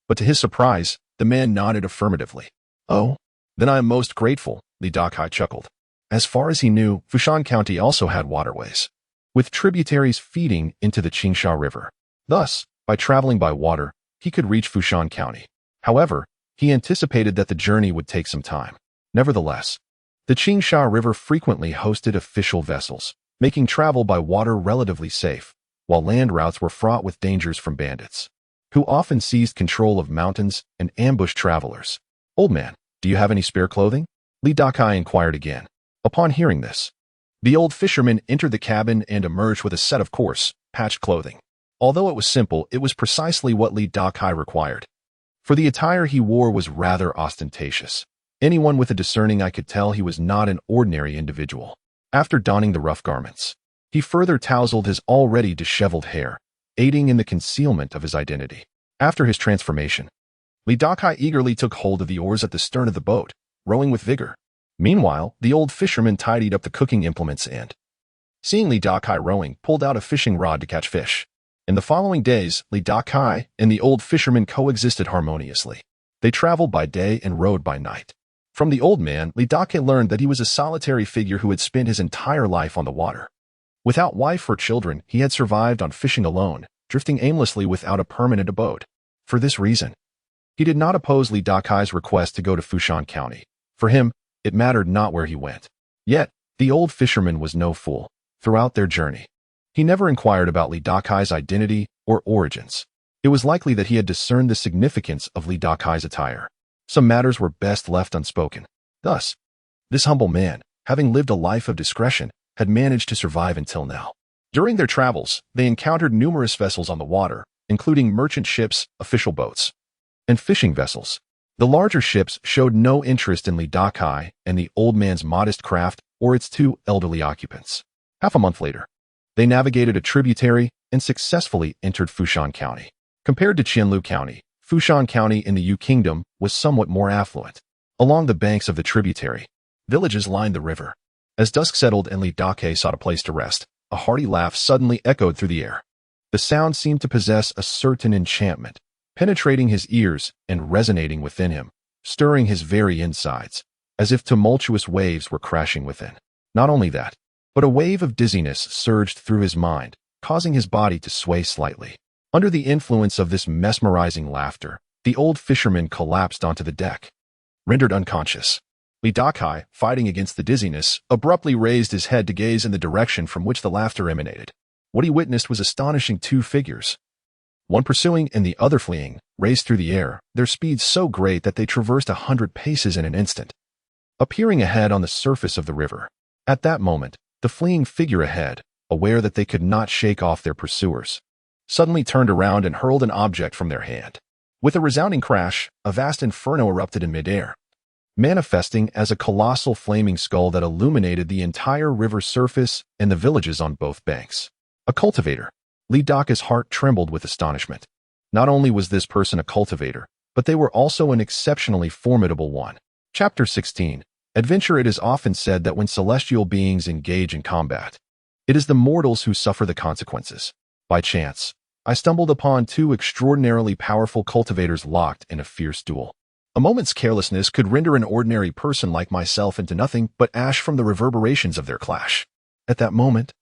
But to his surprise, the man nodded affirmatively. "Oh, then I am most grateful," Dakai chuckled. As far as he knew, Fushan County also had waterways, with tributaries feeding into the Qingsha River. Thus, by traveling by water, he could reach Fushan County. However, he anticipated that the journey would take some time. Nevertheless, the Qingsha River frequently hosted official vessels, making travel by water relatively safe, while land routes were fraught with dangers from bandits, who often seized control of mountains and ambushed travelers. "Old man, do you have any spare clothing?" Dakai inquired again. Upon hearing this, the old fisherman entered the cabin and emerged with a set of coarse, patched clothing. Although it was simple, it was precisely what Dakai required. For the attire he wore was rather ostentatious. Anyone with a discerning eye could tell he was not an ordinary individual. After donning the rough garments, he further tousled his already disheveled hair, aiding in the concealment of his identity. After his transformation, Dakai eagerly took hold of the oars at the stern of the boat, rowing with vigor. Meanwhile, the old fisherman tidied up the cooking implements and, seeing Dakai rowing, pulled out a fishing rod to catch fish. In the following days, Dakai and the old fisherman coexisted harmoniously. They traveled by day and rowed by night. From the old man, Dakai learned that he was a solitary figure who had spent his entire life on the water. Without wife or children, he had survived on fishing alone, drifting aimlessly without a permanent abode. For this reason, he did not oppose Dakai's request to go to Fushan County. For him, it mattered not where he went. Yet, the old fisherman was no fool. Throughout their journey, he never inquired about Dakai's identity or origins. It was likely that he had discerned the significance of Dakai's attire. Some matters were best left unspoken. Thus, this humble man, having lived a life of discretion, had managed to survive until now. During their travels, they encountered numerous vessels on the water, including merchant ships, official boats, and fishing vessels. The larger ships showed no interest in Dakai and the old man's modest craft, or its two elderly occupants. Half a month later, they navigated a tributary and successfully entered Fushan County. Compared to Qianlu County, Fushan County in the Yu Kingdom was somewhat more affluent. Along the banks of the tributary, villages lined the river. As dusk settled and Dakai sought a place to rest, a hearty laugh suddenly echoed through the air. The sound seemed to possess a certain enchantment, penetrating his ears and resonating within him, stirring his very insides, as if tumultuous waves were crashing within. Not only that, but a wave of dizziness surged through his mind, causing his body to sway slightly. Under the influence of this mesmerizing laughter, the old fisherman collapsed onto the deck, rendered unconscious. Dakai, fighting against the dizziness, abruptly raised his head to gaze in the direction from which the laughter emanated. What he witnessed was astonishing. Two figures, one pursuing and the other fleeing, raced through the air, their speed so great that they traversed 100 paces in an instant, appearing ahead on the surface of the river. At that moment, the fleeing figure ahead, aware that they could not shake off their pursuers, suddenly turned around and hurled an object from their hand. With a resounding crash, a vast inferno erupted in midair, manifesting as a colossal flaming skull that illuminated the entire river surface and the villages on both banks. A cultivator. Dakai's heart trembled with astonishment. Not only was this person a cultivator, but they were also an exceptionally formidable one. Chapter 16. Adventure. It is often said that when celestial beings engage in combat, it is the mortals who suffer the consequences. By chance, I stumbled upon two extraordinarily powerful cultivators locked in a fierce duel. A moment's carelessness could render an ordinary person like myself into nothing but ash from the reverberations of their clash. At that moment,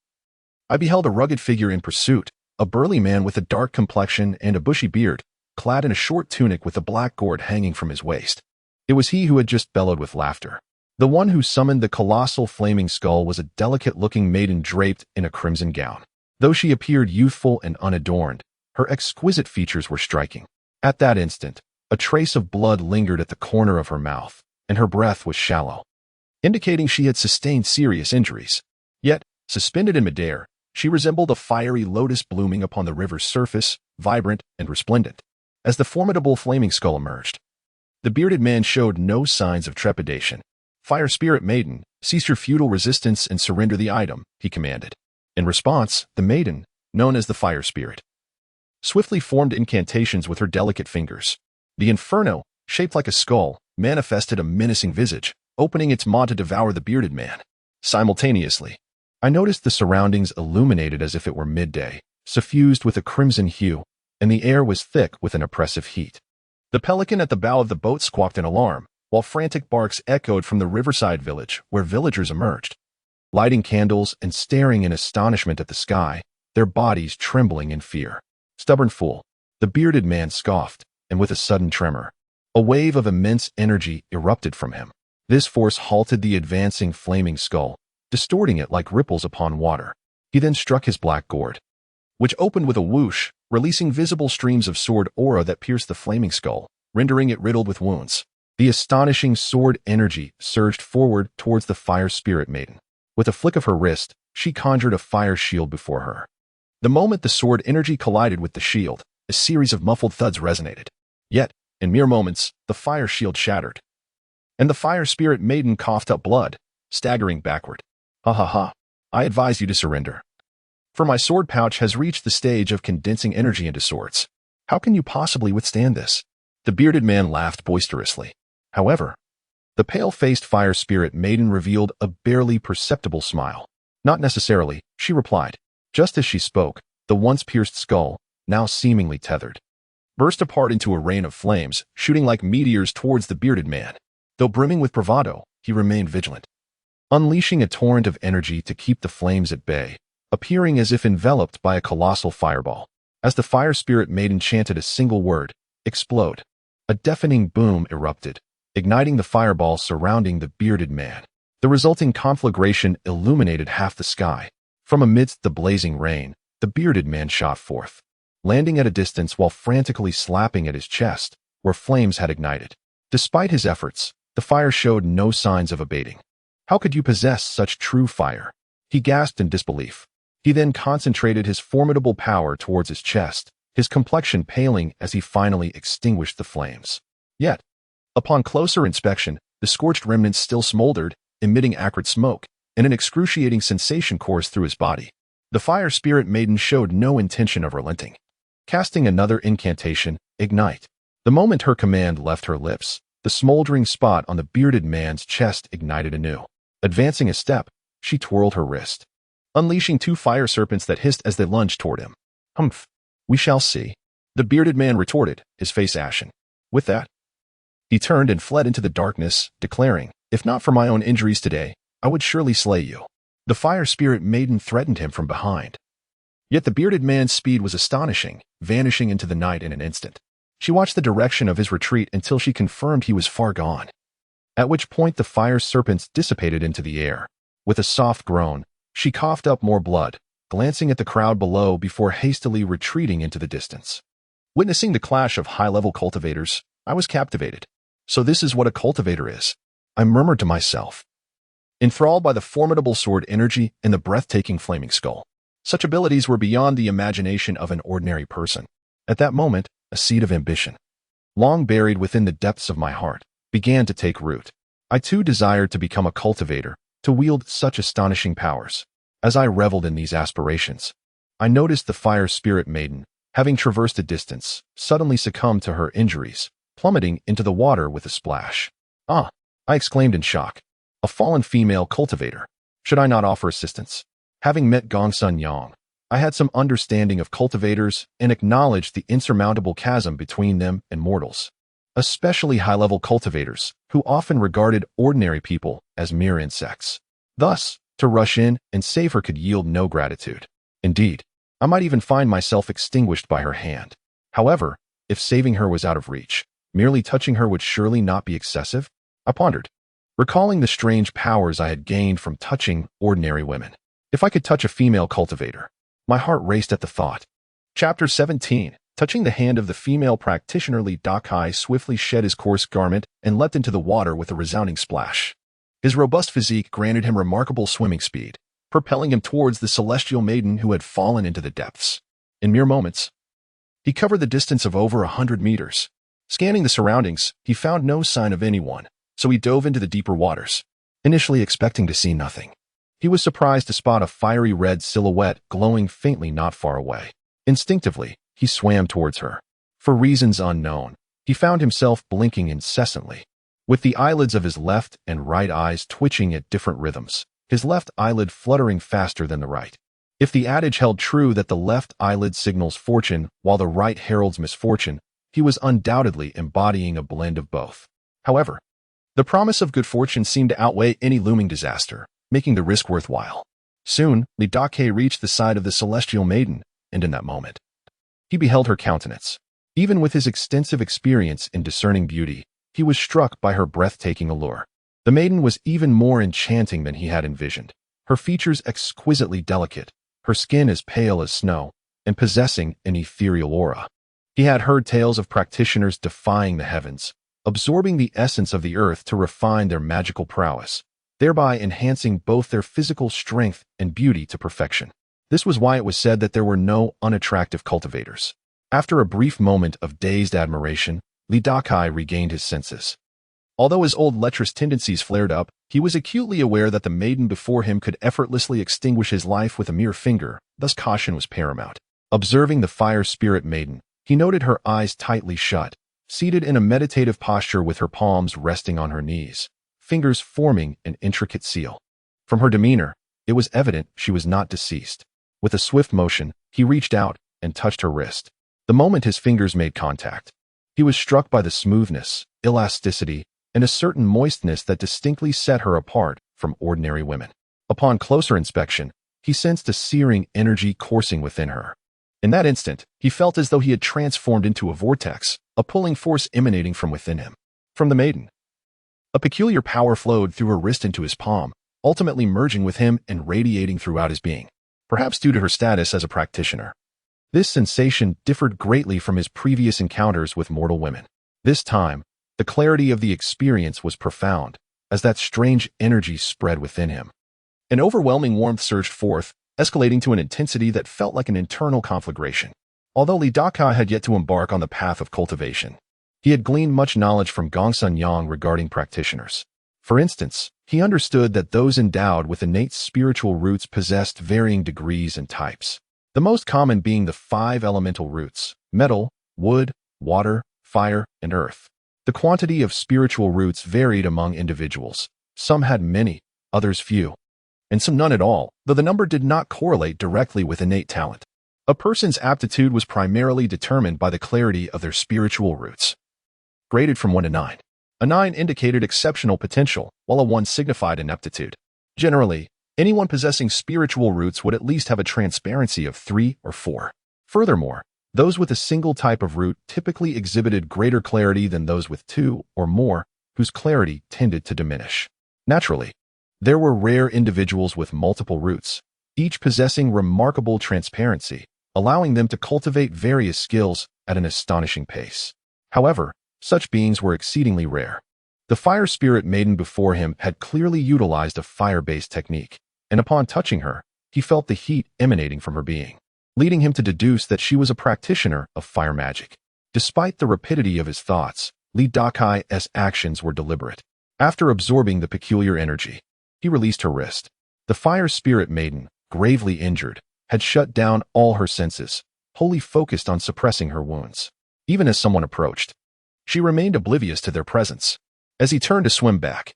I beheld a rugged figure in pursuit, a burly man with a dark complexion and a bushy beard, clad in a short tunic with a black gourd hanging from his waist. It was he who had just bellowed with laughter. The one who summoned the colossal flaming skull was a delicate-looking maiden draped in a crimson gown. Though she appeared youthful and unadorned, her exquisite features were striking. At that instant, a trace of blood lingered at the corner of her mouth, and her breath was shallow, indicating she had sustained serious injuries. Yet, suspended in midair, she resembled a fiery lotus blooming upon the river's surface, vibrant and resplendent. As the formidable flaming skull emerged, the bearded man showed no signs of trepidation. "Fire Spirit Maiden, cease your futile resistance and surrender the item," he commanded. In response, the maiden, known as the Fire Spirit, swiftly formed incantations with her delicate fingers. The inferno, shaped like a skull, manifested a menacing visage, opening its maw to devour the bearded man. Simultaneously, I noticed the surroundings illuminated as if it were midday, suffused with a crimson hue, and the air was thick with an oppressive heat. The pelican at the bow of the boat squawked in alarm, while frantic barks echoed from the riverside village where villagers emerged, lighting candles and staring in astonishment at the sky, their bodies trembling in fear. "Stubborn fool," the bearded man scoffed, and with a sudden tremor, a wave of immense energy erupted from him. This force halted the advancing flaming skull, distorting it like ripples upon water. He then struck his black gourd, which opened with a whoosh, releasing visible streams of sword aura that pierced the flaming skull, rendering it riddled with wounds. The astonishing sword energy surged forward towards the Fire Spirit Maiden. With a flick of her wrist, she conjured a fire shield before her. The moment the sword energy collided with the shield, a series of muffled thuds resonated. Yet, in mere moments, the fire shield shattered, and the Fire Spirit Maiden coughed up blood, staggering backward. "Ha ha ha. I advise you to surrender. For my sword pouch has reached the stage of condensing energy into swords. How can you possibly withstand this?" The bearded man laughed boisterously. However, the pale-faced Fire Spirit Maiden revealed a barely perceptible smile. "Not necessarily," she replied. Just as she spoke, the once pierced skull, now seemingly tethered, burst apart into a rain of flames, shooting like meteors towards the bearded man. Though brimming with bravado, he remained vigilant, unleashing a torrent of energy to keep the flames at bay, appearing as if enveloped by a colossal fireball. As the Fire Spirit Maiden chanted a single word, "Explode," a deafening boom erupted, igniting the fireball surrounding the bearded man. The resulting conflagration illuminated half the sky. From amidst the blazing rain, the bearded man shot forth, landing at a distance while frantically slapping at his chest, where flames had ignited. Despite his efforts, the fire showed no signs of abating. "How could you possess such true fire?" he gasped in disbelief. He then concentrated his formidable power towards his chest, his complexion paling as he finally extinguished the flames. Yet, upon closer inspection, the scorched remnants still smoldered, emitting acrid smoke, and an excruciating sensation coursed through his body. The fire spirit maiden showed no intention of relenting. Casting another incantation, Ignite. The moment her command left her lips, the smoldering spot on the bearded man's chest ignited anew. Advancing a step, she twirled her wrist, unleashing 2 fire serpents that hissed as they lunged toward him. Humph, we shall see. The bearded man retorted, his face ashen. With that, he turned and fled into the darkness, declaring, if not for my own injuries today, I would surely slay you. The fire spirit maiden threatened him from behind. Yet the bearded man's speed was astonishing, vanishing into the night in an instant. She watched the direction of his retreat until she confirmed he was far gone, at which point the fire serpents dissipated into the air. With a soft groan, she coughed up more blood, glancing at the crowd below before hastily retreating into the distance. Witnessing the clash of high-level cultivators, I was captivated. So this is what a cultivator is, I murmured to myself, enthralled by the formidable sword energy and the breathtaking flaming skull. Such abilities were beyond the imagination of an ordinary person. At that moment, a seed of ambition, long buried within the depths of my heart, began to take root. I too desired to become a cultivator, to wield such astonishing powers. As I reveled in these aspirations, I noticed the fire spirit maiden, having traversed a distance, suddenly succumbed to her injuries, plummeting into the water with a splash. Ah! I exclaimed in shock. A fallen female cultivator. Should I not offer assistance? Having met Gongsun Yang, I had some understanding of cultivators and acknowledged the insurmountable chasm between them and mortals, especially high-level cultivators, who often regarded ordinary people as mere insects. Thus, to rush in and save her could yield no gratitude. Indeed, I might even find myself extinguished by her hand. However, if saving her was out of reach, merely touching her would surely not be excessive? I pondered, recalling the strange powers I had gained from touching ordinary women. If I could touch a female cultivator, my heart raced at the thought. Chapter 17. Touching the hand of the female practitioner, Dakai swiftly shed his coarse garment and leapt into the water with a resounding splash. His robust physique granted him remarkable swimming speed, propelling him towards the celestial maiden who had fallen into the depths. In mere moments, he covered the distance of over 100 meters. Scanning the surroundings, he found no sign of anyone, so he dove into the deeper waters, initially expecting to see nothing. He was surprised to spot a fiery red silhouette glowing faintly not far away. Instinctively, he swam towards her. For reasons unknown, he found himself blinking incessantly, with the eyelids of his left and right eyes twitching at different rhythms, his left eyelid fluttering faster than the right. If the adage held true that the left eyelid signals fortune while the right heralds misfortune, he was undoubtedly embodying a blend of both. However, the promise of good fortune seemed to outweigh any looming disaster, making the risk worthwhile. Soon, Dakai reached the side of the celestial maiden, and in that moment, he beheld her countenance. Even with his extensive experience in discerning beauty, he was struck by her breathtaking allure. The maiden was even more enchanting than he had envisioned, her features exquisitely delicate, her skin as pale as snow, and possessing an ethereal aura. He had heard tales of practitioners defying the heavens, absorbing the essence of the earth to refine their magical prowess, thereby enhancing both their physical strength and beauty to perfection. This was why it was said that there were no unattractive cultivators. After a brief moment of dazed admiration, Dakai regained his senses. Although his old lecherous tendencies flared up, he was acutely aware that the maiden before him could effortlessly extinguish his life with a mere finger, thus caution was paramount. Observing the fire spirit maiden, he noted her eyes tightly shut, seated in a meditative posture with her palms resting on her knees, fingers forming an intricate seal. From her demeanor, it was evident she was not deceased. With a swift motion, he reached out and touched her wrist. The moment his fingers made contact, he was struck by the smoothness, elasticity, and a certain moistness that distinctly set her apart from ordinary women. Upon closer inspection, he sensed a searing energy coursing within her. In that instant, he felt as though he had transformed into a vortex, a pulling force emanating from within him. From the maiden, a peculiar power flowed through her wrist into his palm, ultimately merging with him and radiating throughout his being. Perhaps due to her status as a practitioner, this sensation differed greatly from his previous encounters with mortal women. This time, the clarity of the experience was profound, as that strange energy spread within him. An overwhelming warmth surged forth, escalating to an intensity that felt like an internal conflagration. Although Dakai had yet to embark on the path of cultivation, he had gleaned much knowledge from Gongsun Yang regarding practitioners. For instance, He understood that those endowed with innate spiritual roots possessed varying degrees and types. The most common being the 5 elemental roots: metal, wood, water, fire, and earth. The quantity of spiritual roots varied among individuals. Some had many, others few, and some none at all, though the number did not correlate directly with innate talent. A person's aptitude was primarily determined by the clarity of their spiritual roots. Graded from 1 to 9. A 9 indicated exceptional potential, while a 1 signified ineptitude. Generally, anyone possessing spiritual roots would at least have a transparency of 3 or 4. Furthermore, those with a single type of root typically exhibited greater clarity than those with 2 or more, whose clarity tended to diminish. Naturally, there were rare individuals with multiple roots, each possessing remarkable transparency, allowing them to cultivate various skills at an astonishing pace. However, such beings were exceedingly rare. The fire spirit maiden before him had clearly utilized a fire-based technique, and upon touching her, he felt the heat emanating from her being, leading him to deduce that she was a practitioner of fire magic. Despite the rapidity of his thoughts, Dakai's actions were deliberate. After absorbing the peculiar energy, he released her wrist. The fire spirit maiden, gravely injured, had shut down all her senses, wholly focused on suppressing her wounds. Even as someone approached, she remained oblivious to their presence. As he turned to swim back,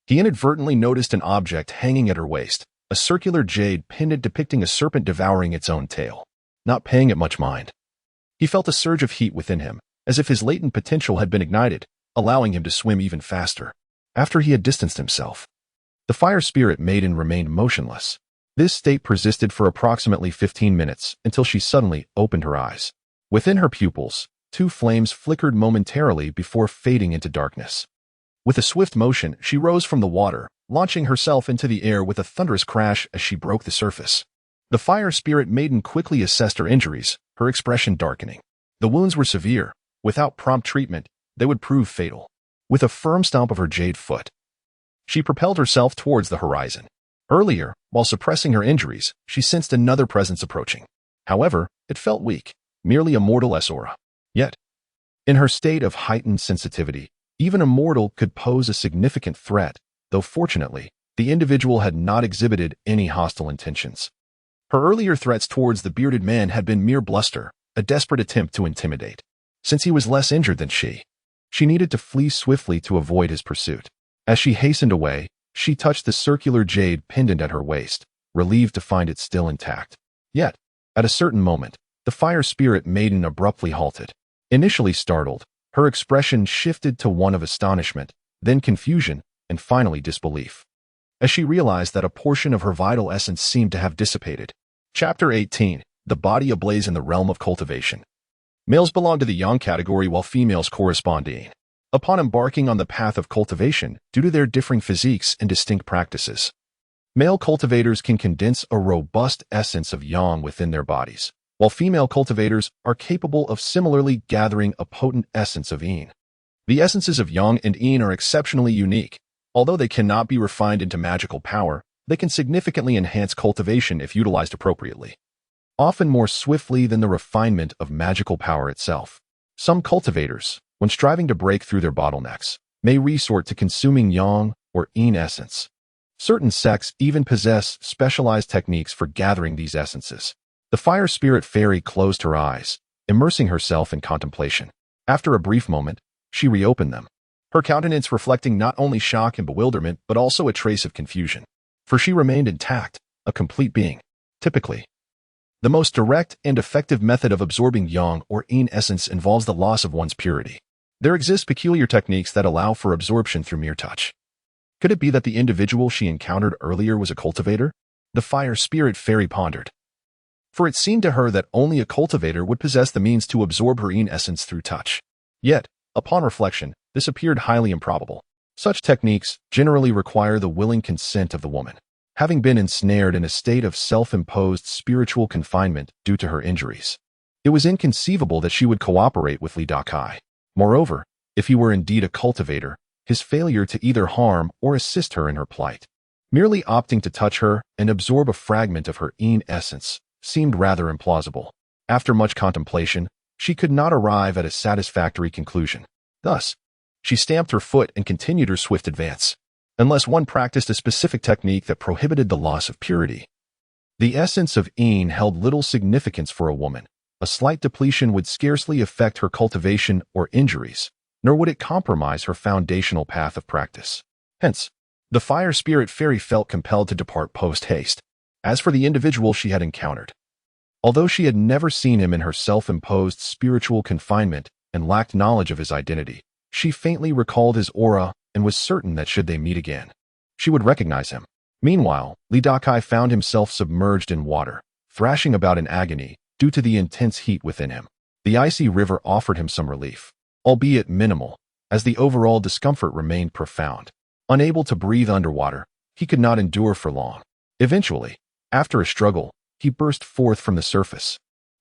he inadvertently noticed an object hanging at her waist, a circular jade pendant depicting a serpent devouring its own tail. Not paying it much mind, he felt a surge of heat within him, as if his latent potential had been ignited, allowing him to swim even faster. After he had distanced himself, the fire spirit maiden remained motionless. This state persisted for approximately 15 minutes until she suddenly opened her eyes. Within her pupils, 2 flames flickered momentarily before fading into darkness. With a swift motion, she rose from the water, launching herself into the air with a thunderous crash as she broke the surface. The fire spirit maiden quickly assessed her injuries, her expression darkening. The wounds were severe. Without prompt treatment, they would prove fatal. With a firm stomp of her jade foot, she propelled herself towards the horizon. Earlier, while suppressing her injuries, she sensed another presence approaching. However, it felt weak, merely a mortal-less aura. Yet, in her state of heightened sensitivity, even a mortal could pose a significant threat, though fortunately, the individual had not exhibited any hostile intentions. Her earlier threats towards the bearded man had been mere bluster, a desperate attempt to intimidate. Since he was less injured than she needed to flee swiftly to avoid his pursuit. As she hastened away, she touched the circular jade pendant at her waist, relieved to find it still intact. Yet, at a certain moment, the fire spirit maiden abruptly halted. Initially startled, her expression shifted to one of astonishment, then confusion, and finally disbelief, as she realized that a portion of her vital essence seemed to have dissipated. Chapter 18. The Body Ablaze in the Realm of Cultivation. Males belong to the yang category while females correspond to yin. Upon embarking on the path of cultivation, due to their differing physiques and distinct practices, male cultivators can condense a robust essence of yang within their bodies, while female cultivators are capable of similarly gathering a potent essence of yin. The essences of yang and yin are exceptionally unique. Although they cannot be refined into magical power, they can significantly enhance cultivation if utilized appropriately, often more swiftly than the refinement of magical power itself. Some cultivators, when striving to break through their bottlenecks, may resort to consuming yang or yin essence. Certain sects even possess specialized techniques for gathering these essences. The fire spirit fairy closed her eyes, immersing herself in contemplation. After a brief moment, she reopened them, her countenance reflecting not only shock and bewilderment but also a trace of confusion. For she remained intact, a complete being. Typically, the most direct and effective method of absorbing yang or yin essence involves the loss of one's purity. There exist peculiar techniques that allow for absorption through mere touch. Could it be that the individual she encountered earlier was a cultivator? The fire spirit fairy pondered, for it seemed to her that only a cultivator would possess the means to absorb her yin essence through touch. Yet, upon reflection, this appeared highly improbable. Such techniques generally require the willing consent of the woman, having been ensnared in a state of self-imposed spiritual confinement due to her injuries. It was inconceivable that she would cooperate with Dakai. Moreover, if he were indeed a cultivator, his failure to either harm or assist her in her plight, merely opting to touch her and absorb a fragment of her yin essence, seemed rather implausible. After much contemplation, she could not arrive at a satisfactory conclusion. Thus, she stamped her foot and continued her swift advance. unless one practiced a specific technique that prohibited the loss of purity. The essence of yin held little significance for a woman. A slight depletion would scarcely affect her cultivation or injuries, nor would it compromise her foundational path of practice. Hence, the fire spirit fairy felt compelled to depart post-haste. As for the individual she had encountered, although she had never seen him in her self-imposed spiritual confinement and lacked knowledge of his identity, she faintly recalled his aura and was certain that should they meet again, she would recognize him. Meanwhile, Dakai found himself submerged in water, thrashing about in agony due to the intense heat within him. The icy river offered him some relief, albeit minimal, as the overall discomfort remained profound. Unable to breathe underwater, he could not endure for long. Eventually, after a struggle, he burst forth from the surface,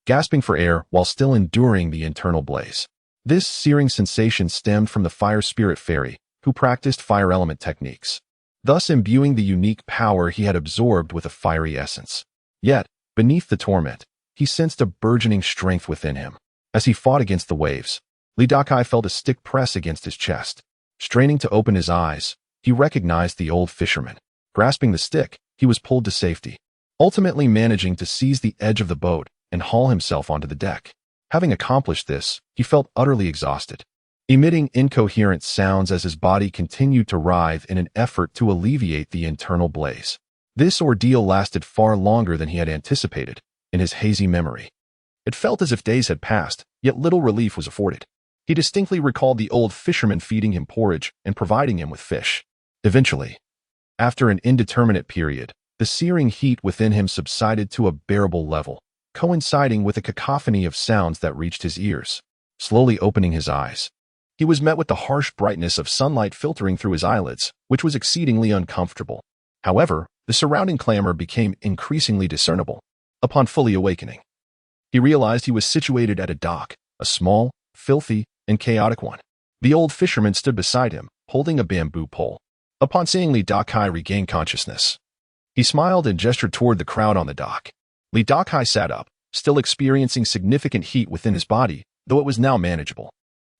gasping for air while still enduring the internal blaze. This searing sensation stemmed from the fire spirit fairy, who practiced fire element techniques, thus imbuing the unique power he had absorbed with a fiery essence. Yet, beneath the torment, he sensed a burgeoning strength within him. As he fought against the waves, Dakai felt a stick press against his chest. Straining to open his eyes, he recognized the old fisherman. Grasping the stick, he was pulled to safety, ultimately managing to seize the edge of the boat and haul himself onto the deck. Having accomplished this, he felt utterly exhausted, emitting incoherent sounds as his body continued to writhe in an effort to alleviate the internal blaze. This ordeal lasted far longer than he had anticipated in his hazy memory. It felt as if days had passed, yet little relief was afforded. He distinctly recalled the old fisherman feeding him porridge and providing him with fish. Eventually, after an indeterminate period, the searing heat within him subsided to a bearable level, coinciding with a cacophony of sounds that reached his ears. Slowly opening his eyes, he was met with the harsh brightness of sunlight filtering through his eyelids, which was exceedingly uncomfortable. However, the surrounding clamor became increasingly discernible. Upon fully awakening, he realized he was situated at a dock, a small, filthy, and chaotic one. The old fisherman stood beside him, holding a bamboo pole. Upon seeing Dakai regain consciousness, he smiled and gestured toward the crowd on the dock. Dakai sat up, still experiencing significant heat within his body, though it was now manageable.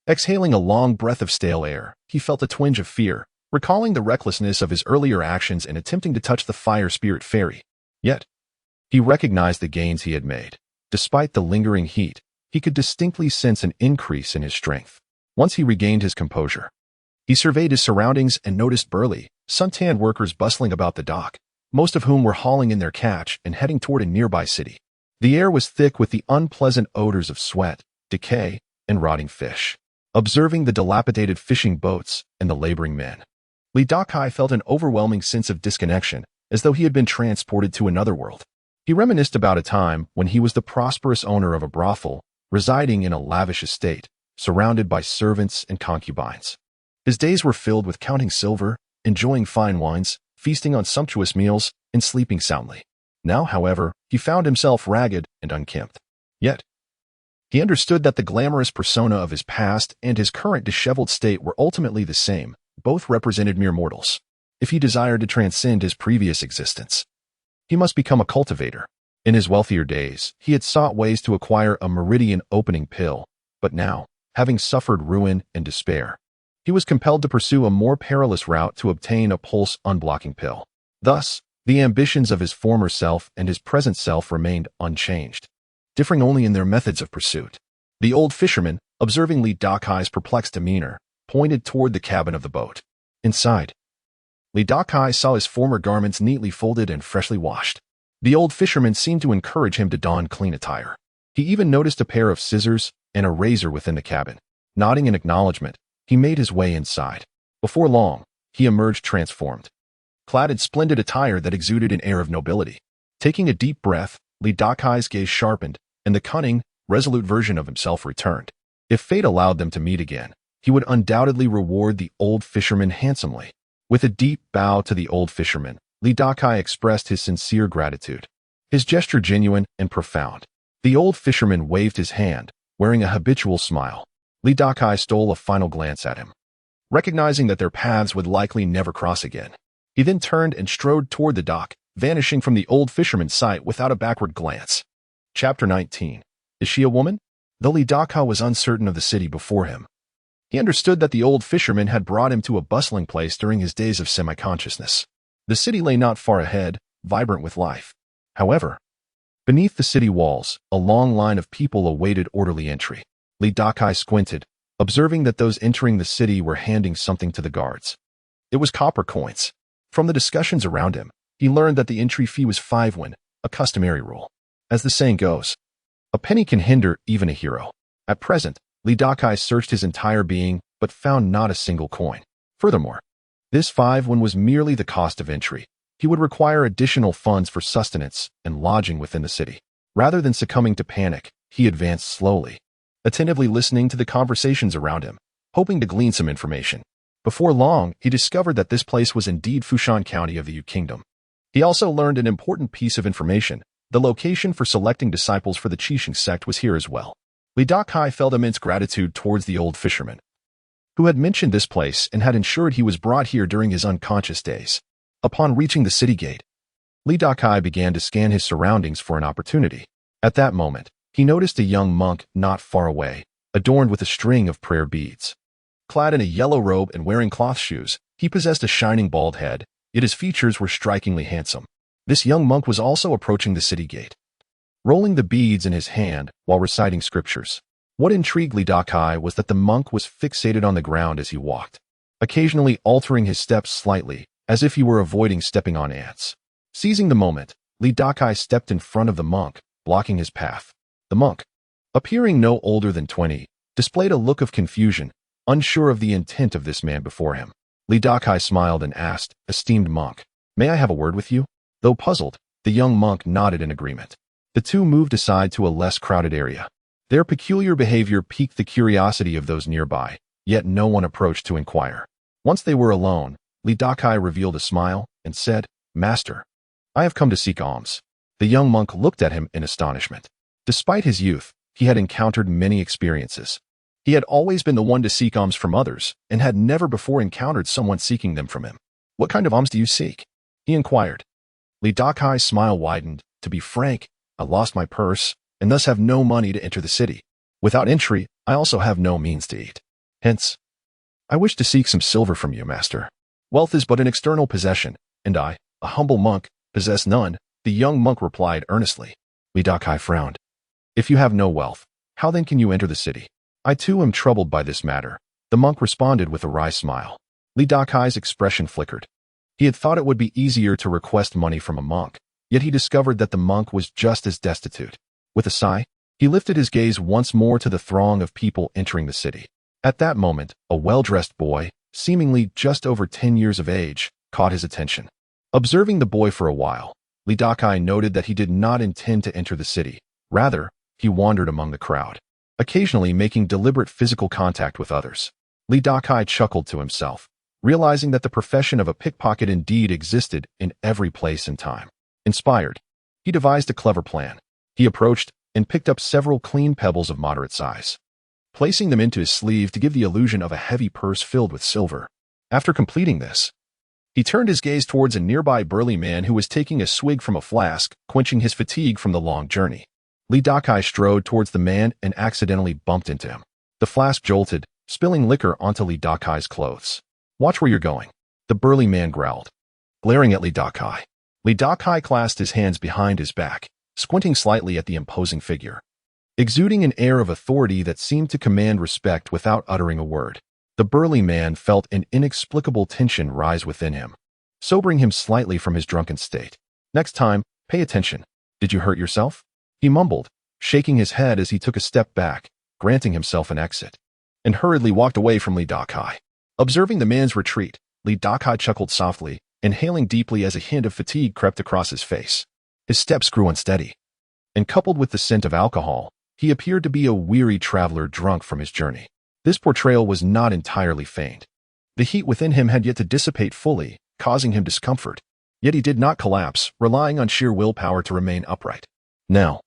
Exhaling a long breath of stale air, he felt a twinge of fear, recalling the recklessness of his earlier actions in attempting to touch the fire spirit fairy. Yet, he recognized the gains he had made. Despite the lingering heat, he could distinctly sense an increase in his strength. Once he regained his composure, he surveyed his surroundings and noticed burly, suntanned workers bustling about the dock, most of whom were hauling in their catch and heading toward a nearby city. The air was thick with the unpleasant odors of sweat, decay, and rotting fish. Observing the dilapidated fishing boats and the laboring men, Dakai felt an overwhelming sense of disconnection, as though he had been transported to another world. He reminisced about a time when he was the prosperous owner of a brothel, residing in a lavish estate, surrounded by servants and concubines. His days were filled with counting silver, enjoying fine wines, feasting on sumptuous meals, and sleeping soundly. Now, however, he found himself ragged and unkempt. Yet, he understood that the glamorous persona of his past and his current disheveled state were ultimately the same. Both represented mere mortals. If he desired to transcend his previous existence, he must become a cultivator. In his wealthier days, he had sought ways to acquire a meridian-opening pill, but now, having suffered ruin and despair, he was compelled to pursue a more perilous route to obtain a pulse-unblocking pill. Thus, the ambitions of his former self and his present self remained unchanged, differing only in their methods of pursuit. The old fisherman, observing Dakai's perplexed demeanor, pointed toward the cabin of the boat. Inside, Dakai saw his former garments neatly folded and freshly washed. The old fisherman seemed to encourage him to don clean attire. He even noticed a pair of scissors and a razor within the cabin. Nodding in acknowledgement, he made his way inside. Before long, he emerged transformed, clad in splendid attire that exuded an air of nobility. Taking a deep breath, Dakai's gaze sharpened, and the cunning, resolute version of himself returned. If fate allowed them to meet again, he would undoubtedly reward the old fisherman handsomely. With a deep bow to the old fisherman, Dakai expressed his sincere gratitude, his gesture genuine and profound. The old fisherman waved his hand, wearing a habitual smile. Dakai stole a final glance at him, recognizing that their paths would likely never cross again. He then turned and strode toward the dock, vanishing from the old fisherman's sight without a backward glance. Chapter 19. Is she a woman? Though Dakai was uncertain of the city before him, He understood that the old fisherman had brought him to a bustling place during his days of semi-consciousness. The city lay not far ahead, vibrant with life. However, beneath the city walls, a long line of people awaited orderly entry. Dakai squinted, observing that those entering the city were handing something to the guards. It was copper coins. From the discussions around him, he learned that the entry fee was 5 won, a customary rule. As the saying goes, a penny can hinder even a hero. At present, Dakai searched his entire being, but found not a single coin. Furthermore, this 5 won was merely the cost of entry. He would require additional funds for sustenance and lodging within the city. Rather than succumbing to panic, he advanced slowly, attentively listening to the conversations around him, hoping to glean some information. Before long, he discovered that this place was indeed Fushan County of the Yu Kingdom. He also learned an important piece of information. The location for selecting disciples for the Qixing sect was here as well. Dakai felt immense gratitude towards the old fisherman, who had mentioned this place and had ensured he was brought here during his unconscious days. Upon reaching the city gate, Dakai began to scan his surroundings for an opportunity. At that moment, he noticed a young monk not far away, adorned with a string of prayer beads. Clad in a yellow robe and wearing cloth shoes, he possessed a shining bald head, yet his features were strikingly handsome. This young monk was also approaching the city gate, rolling the beads in his hand while reciting scriptures. What intrigued Dakai was that the monk was fixated on the ground as he walked, occasionally altering his steps slightly, as if he were avoiding stepping on ants. Seizing the moment, Dakai stepped in front of the monk, blocking his path. The monk, appearing no older than 20, displayed a look of confusion, unsure of the intent of this man before him. Dakai smiled and asked, "Esteemed monk, may I have a word with you?" Though puzzled, the young monk nodded in agreement. The two moved aside to a less crowded area. Their peculiar behavior piqued the curiosity of those nearby, yet no one approached to inquire. Once they were alone, Dakai revealed a smile and said, "Master, I have come to seek alms." The young monk looked at him in astonishment. Despite his youth, he had encountered many experiences. He had always been the one to seek alms from others and had never before encountered someone seeking them from him. "What kind of alms do you seek?" he inquired. Dakai's smile widened. "To be frank, I lost my purse and thus have no money to enter the city. Without entry, I also have no means to eat. Hence, I wish to seek some silver from you, master. Wealth is but an external possession, and I, a humble monk, possess none," the young monk replied earnestly. Dakai frowned. "If you have no wealth, how then can you enter the city?" "I too am troubled by this matter," the monk responded with a wry smile. Dakai's expression flickered. He had thought it would be easier to request money from a monk, yet he discovered that the monk was just as destitute. With a sigh, he lifted his gaze once more to the throng of people entering the city. At that moment, a well-dressed boy, seemingly just over 10 years of age, caught his attention. Observing the boy for a while, Dakai noted that he did not intend to enter the city. Rather, he wandered among the crowd, occasionally making deliberate physical contact with others. Dakai chuckled to himself, realizing that the profession of a pickpocket indeed existed in every place and time. Inspired, he devised a clever plan. He approached and picked up several clean pebbles of moderate size, placing them into his sleeve to give the illusion of a heavy purse filled with silver. After completing this, he turned his gaze towards a nearby burly man who was taking a swig from a flask, quenching his fatigue from the long journey. Dakai strode towards the man and accidentally bumped into him. The flask jolted, spilling liquor onto Dakai's clothes. "Watch where you're going," the burly man growled, glaring at Dakai. Dakai clasped his hands behind his back, squinting slightly at the imposing figure, exuding an air of authority that seemed to command respect without uttering a word. The burly man felt an inexplicable tension rise within him, sobering him slightly from his drunken state. "Next time, pay attention. Did you hurt yourself?" he mumbled, shaking his head as he took a step back, granting himself an exit, and hurriedly walked away from Dakai. Observing the man's retreat, Dakai chuckled softly, inhaling deeply as a hint of fatigue crept across his face. His steps grew unsteady, and coupled with the scent of alcohol, he appeared to be a weary traveler drunk from his journey. This portrayal was not entirely feigned. The heat within him had yet to dissipate fully, causing him discomfort. Yet he did not collapse, relying on sheer willpower to remain upright. Now,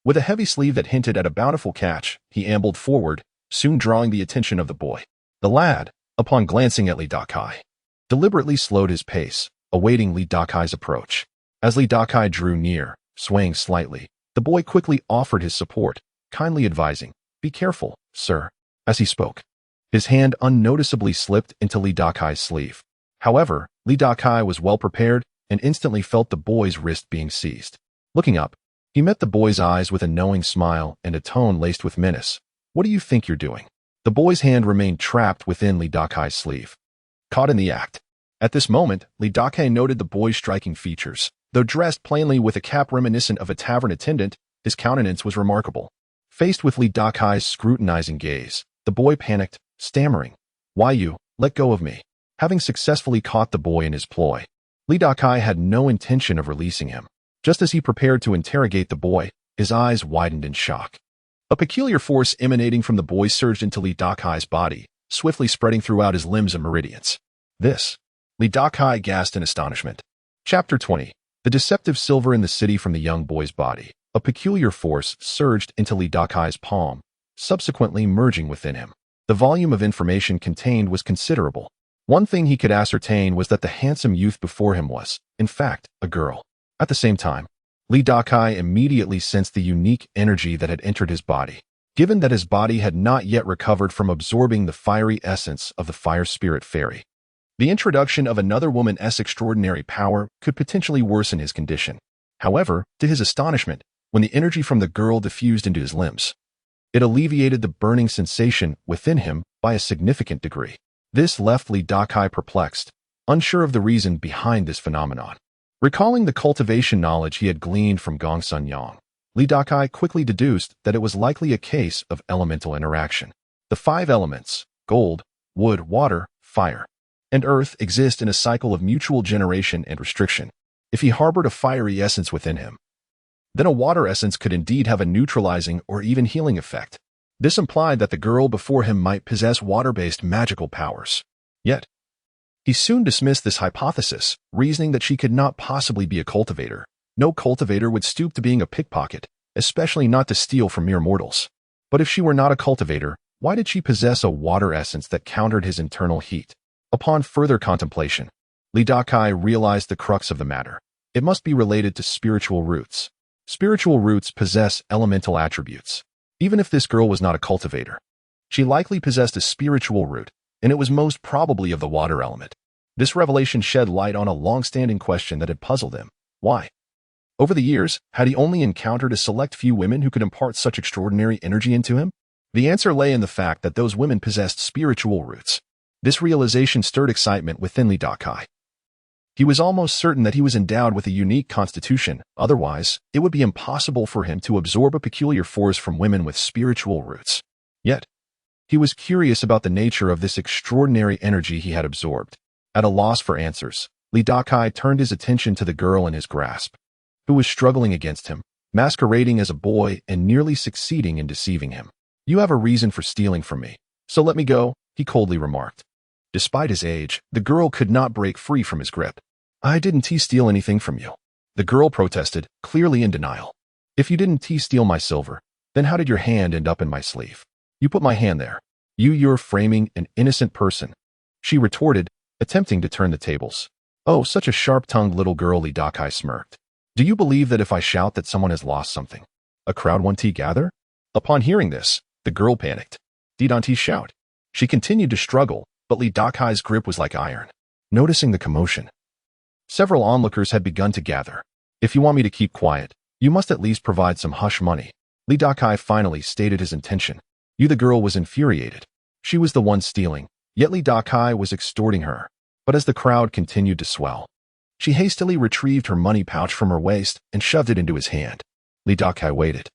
with a heavy sleeve that hinted at a bountiful catch, he ambled forward, soon drawing the attention of the boy. The lad, upon glancing at Dakai, deliberately slowed his pace, awaiting Dakai's approach. As Dakai drew near, swaying slightly, the boy quickly offered his support, kindly advising, "Be careful, sir." As he spoke, His hand unnoticeably slipped into Li Dakai's sleeve. However, Li Dakai was well prepared and instantly felt the boy's wrist being seized. Looking up, he met the boy's eyes with a knowing smile and a tone laced with menace. What do you think you're doing? The boy's hand remained trapped within Li Dakai's sleeve. Caught in the act. At this moment, Li Dakai noted the boy's striking features. Though dressed plainly with a cap reminiscent of a tavern attendant, his countenance was remarkable. Faced with Li Dakai's scrutinizing gaze, the boy panicked, stammering, "Why you? Let go of me." Having successfully caught the boy in his ploy, Li Dakai had no intention of releasing him. Just as he prepared to interrogate the boy, his eyes widened in shock. A peculiar force emanating from the boy surged into Li Dakai's body, swiftly spreading throughout his limbs and meridians. This. Li Dakai gasped in astonishment. Chapter 20. The deceptive silver in the city from the young boy's body. A peculiar force surged into Li Dakai's palm, subsequently merging within him. The volume of information contained was considerable. One thing he could ascertain was that the handsome youth before him was, in fact, a girl. At the same time, Li Dakai immediately sensed the unique energy that had entered his body. Given that his body had not yet recovered from absorbing the fiery essence of the fire spirit fairy, the introduction of another woman's extraordinary power could potentially worsen his condition. However, to his astonishment, when the energy from the girl diffused into his limbs, it alleviated the burning sensation within him by a significant degree. This left Li Dakai perplexed, unsure of the reason behind this phenomenon. Recalling the cultivation knowledge he had gleaned from Gongsun Yang, Li Dakai quickly deduced that it was likely a case of elemental interaction. The 5 elements, gold, wood, water, fire, and earth, exist in a cycle of mutual generation and restriction. If he harbored a fiery essence within him, then a water essence could indeed have a neutralizing or even healing effect. This implied that the girl before him might possess water-based magical powers. Yet, he soon dismissed this hypothesis, reasoning that she could not possibly be a cultivator. No cultivator would stoop to being a pickpocket, especially not to steal from mere mortals. But if she were not a cultivator, why did she possess a water essence that countered his internal heat? Upon further contemplation, Li Dakai realized the crux of the matter. It must be related to spiritual roots. Spiritual roots possess elemental attributes. Even if this girl was not a cultivator, she likely possessed a spiritual root, and it was most probably of the water element. This revelation shed light on a long-standing question that had puzzled him. Why? Over the years, had he only encountered a select few women who could impart such extraordinary energy into him? The answer lay in the fact that those women possessed spiritual roots. This realization stirred excitement within Li Dakai. He was almost certain that he was endowed with a unique constitution, otherwise, it would be impossible for him to absorb a peculiar force from women with spiritual roots. Yet, he was curious about the nature of this extraordinary energy he had absorbed. At a loss for answers, Li Dakai turned his attention to the girl in his grasp, who was struggling against him, masquerading as a boy and nearly succeeding in deceiving him. "You have a reason for stealing from me, so let me go," he coldly remarked. Despite his age, the girl could not break free from his grip. "I didn't steal anything from you," the girl protested, clearly in denial. "If you didn't steal my silver, then how did your hand end up in my sleeve? You put my hand there. You're framing an innocent person," she retorted, attempting to turn the tables. "Oh, such a sharp-tongued little girl," Li Dakai smirked. "Do you believe that if I shout that someone has lost something, a crowd won't gather?" Upon hearing this, the girl panicked. Didn't shout. She continued to struggle, but Li Dakai's grip was like iron. Noticing the commotion, several onlookers had begun to gather. "If you want me to keep quiet, you must at least provide some hush money." Li Dakai finally stated his intention. The girl was infuriated. She was the one stealing, yet Li Dakai was extorting her. But as the crowd continued to swell, she hastily retrieved her money pouch from her waist and shoved it into his hand. Li Dakai waited,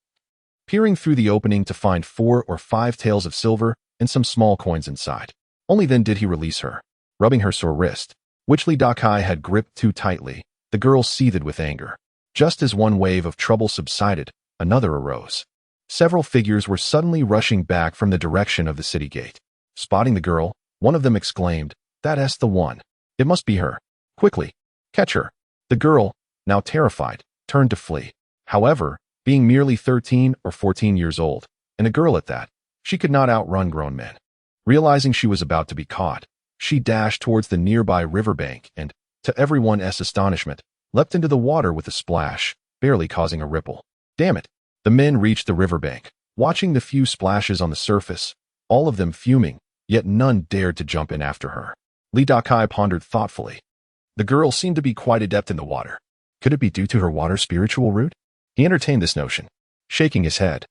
peering through the opening to find 4 or 5 taels of silver and some small coins inside. Only then did he release her. Rubbing her sore wrist, which Li Dakai had gripped too tightly, the girl seethed with anger. Just as one wave of trouble subsided, another arose. Several figures were suddenly rushing back from the direction of the city gate. Spotting the girl, one of them exclaimed, "That's the one. It must be her. Quickly, catch her." The girl, now terrified, turned to flee. However, being merely 13 or 14 years old, and a girl at that, she could not outrun grown men. Realizing she was about to be caught, she dashed towards the nearby riverbank and, to everyone's astonishment, leapt into the water with a splash, barely causing a ripple. "Damn it!" The men reached the riverbank, watching the few splashes on the surface, all of them fuming. yet none dared to jump in after her. Li Dakai pondered thoughtfully. The girl seemed to be quite adept in the water. Could it be due to her water spiritual root? He entertained this notion, shaking his head.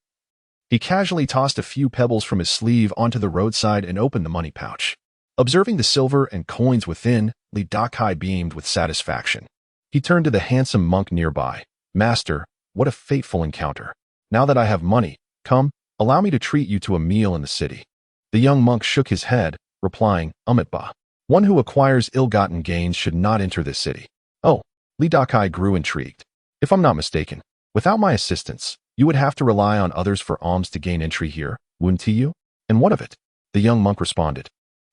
He casually tossed a few pebbles from his sleeve onto the roadside and opened the money pouch. Observing the silver and coins within, Li Dakai beamed with satisfaction. He turned to the handsome monk nearby. Master, what a fateful encounter. Now that I have money, come, allow me to treat you to a meal in the city. The young monk shook his head, replying, Umitba. One who acquires ill-gotten gains should not enter this city. Oh, Li Dakai grew intrigued. If I'm not mistaken, without my assistance, you would have to rely on others for alms to gain entry here, wouldn't you? And what of it? The young monk responded,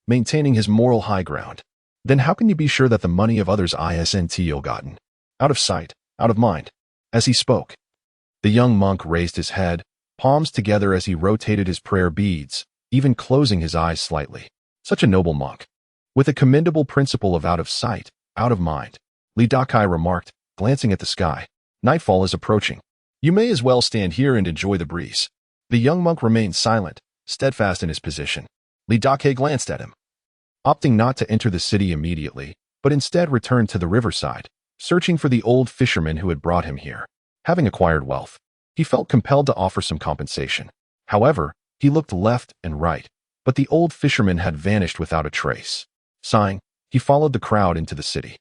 maintaining his moral high ground. Then how can you be sure that the money of others isn't ill-gotten? Out of sight, out of mind. As he spoke, the young monk raised his head, palms together as he rotated his prayer beads, even closing his eyes slightly. Such a noble monk. With a commendable principle of out of sight, out of mind, Li Dakai remarked, glancing at the sky. Nightfall is approaching. You may as well stand here and enjoy the breeze. The young monk remained silent, steadfast in his position. Li Dakai glanced at him, opting not to enter the city immediately, but instead returned to the riverside, searching for the old fisherman who had brought him here. Having acquired wealth, he felt compelled to offer some compensation. However, he looked left and right, but the old fisherman had vanished without a trace. Sighing, he followed the crowd into the city.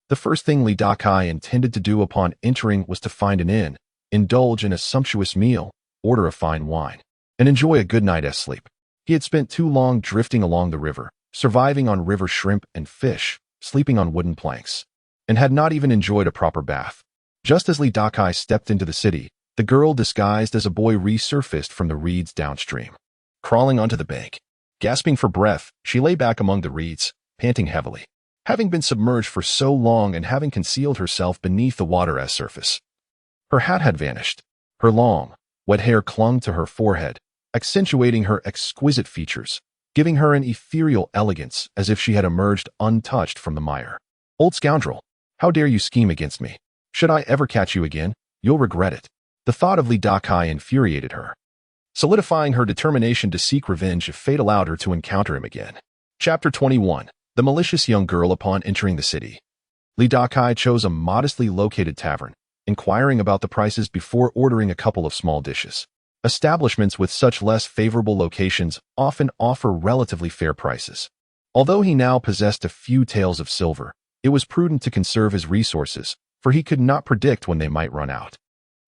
The first thing Li Dakai intended to do upon entering was to find an inn, indulge in a sumptuous meal, order a fine wine, and enjoy a good night's sleep. He had spent too long drifting along the river, surviving on river shrimp and fish, sleeping on wooden planks, and had not even enjoyed a proper bath. Just as Li Dakai stepped into the city, the girl disguised as a boy resurfaced from the reeds downstream. Crawling onto the bank, gasping for breath, she lay back among the reeds, panting heavily. Having been submerged for so long and having concealed herself beneath the water's surface. Her hat had vanished. Her long, wet hair clung to her forehead, accentuating her exquisite features, giving her an ethereal elegance as if she had emerged untouched from the mire. Old scoundrel, how dare you scheme against me? Should I ever catch you again, you'll regret it. The thought of Li Dakai infuriated her, solidifying her determination to seek revenge if fate allowed her to encounter him again. Chapter 21. The malicious young girl upon entering the city. Li Dakai chose a modestly located tavern, inquiring about the prices before ordering a couple of small dishes. Establishments with such less favorable locations often offer relatively fair prices. Although he now possessed a few taels of silver, it was prudent to conserve his resources, for he could not predict when they might run out.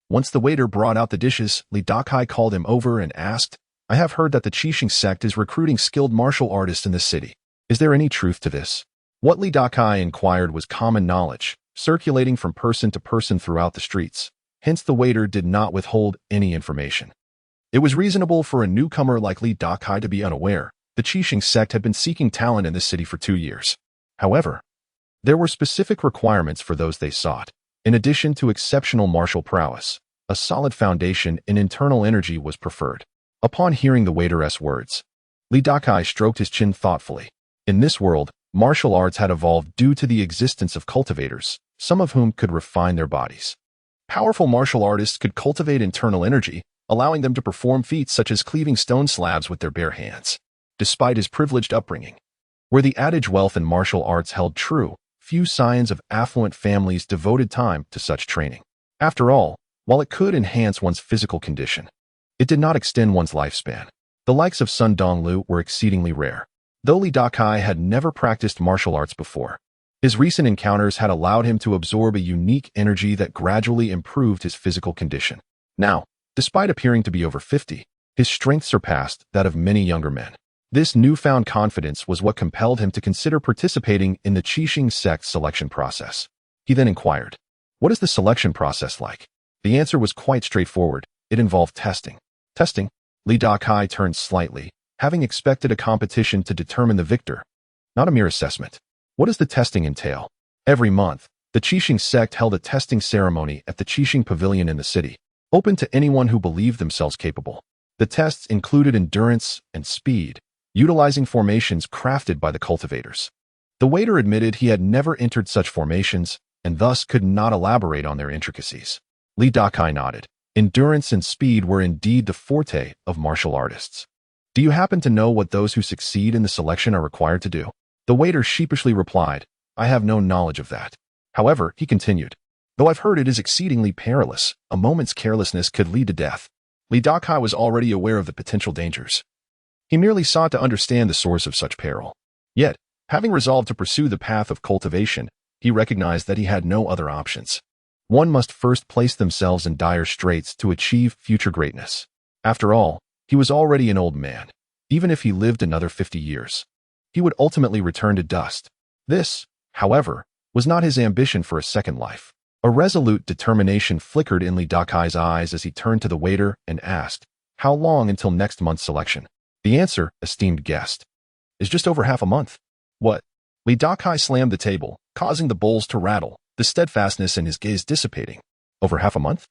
Once the waiter brought out the dishes, Li Dakai called him over and asked, I have heard that the Qixing sect is recruiting skilled martial artists in this city. Is there any truth to this? What Li Dakai inquired was common knowledge, circulating from person to person throughout the streets. Hence the waiter did not withhold any information. It was reasonable for a newcomer like Li Dakai to be unaware. The Qixing sect had been seeking talent in this city for 2 years. However, there were specific requirements for those they sought. In addition to exceptional martial prowess, a solid foundation in internal energy was preferred. Upon hearing the waiter's words, Li Dakai stroked his chin thoughtfully. In this world, martial arts had evolved due to the existence of cultivators, some of whom could refine their bodies. Powerful martial artists could cultivate internal energy, allowing them to perform feats such as cleaving stone slabs with their bare hands. Despite his privileged upbringing, where the adage wealth and martial arts held true, few scions of affluent families devoted time to such training. After all, while it could enhance one's physical condition, it did not extend one's lifespan. The likes of Sun Donglu were exceedingly rare. Though Li Dakai had never practiced martial arts before, his recent encounters had allowed him to absorb a unique energy that gradually improved his physical condition. Now, despite appearing to be over 50, his strength surpassed that of many younger men. This newfound confidence was what compelled him to consider participating in the Qixing sect selection process. He then inquired, what is the selection process like? The answer was quite straightforward. It involved testing. Testing? Li Dakai turned slightly, having expected a competition to determine the victor, not a mere assessment. What does the testing entail? Every month, the Qixing sect held a testing ceremony at the Qixing Pavilion in the city, open to anyone who believed themselves capable. The tests included endurance and speed, utilizing formations crafted by the cultivators. The waiter admitted he had never entered such formations and thus could not elaborate on their intricacies. Li Dakai nodded. Endurance and speed were indeed the forte of martial artists. Do you happen to know what those who succeed in the selection are required to do? The waiter sheepishly replied, I have no knowledge of that. However, he continued, though I've heard it is exceedingly perilous, a moment's carelessness could lead to death. Dakai was already aware of the potential dangers. He merely sought to understand the source of such peril. Yet, having resolved to pursue the path of cultivation, he recognized that he had no other options. One must first place themselves in dire straits to achieve future greatness. After all, he was already an old man. Even if he lived another 50 years, he would ultimately return to dust. This, however, was not his ambition for a second life. A resolute determination flickered in Dakai's eyes as he turned to the waiter and asked, how long until next month's selection? The answer, esteemed guest, is just over half a month. What? Dakai slammed the table, causing the bowls to rattle, the steadfastness in his gaze dissipating. Over half a month?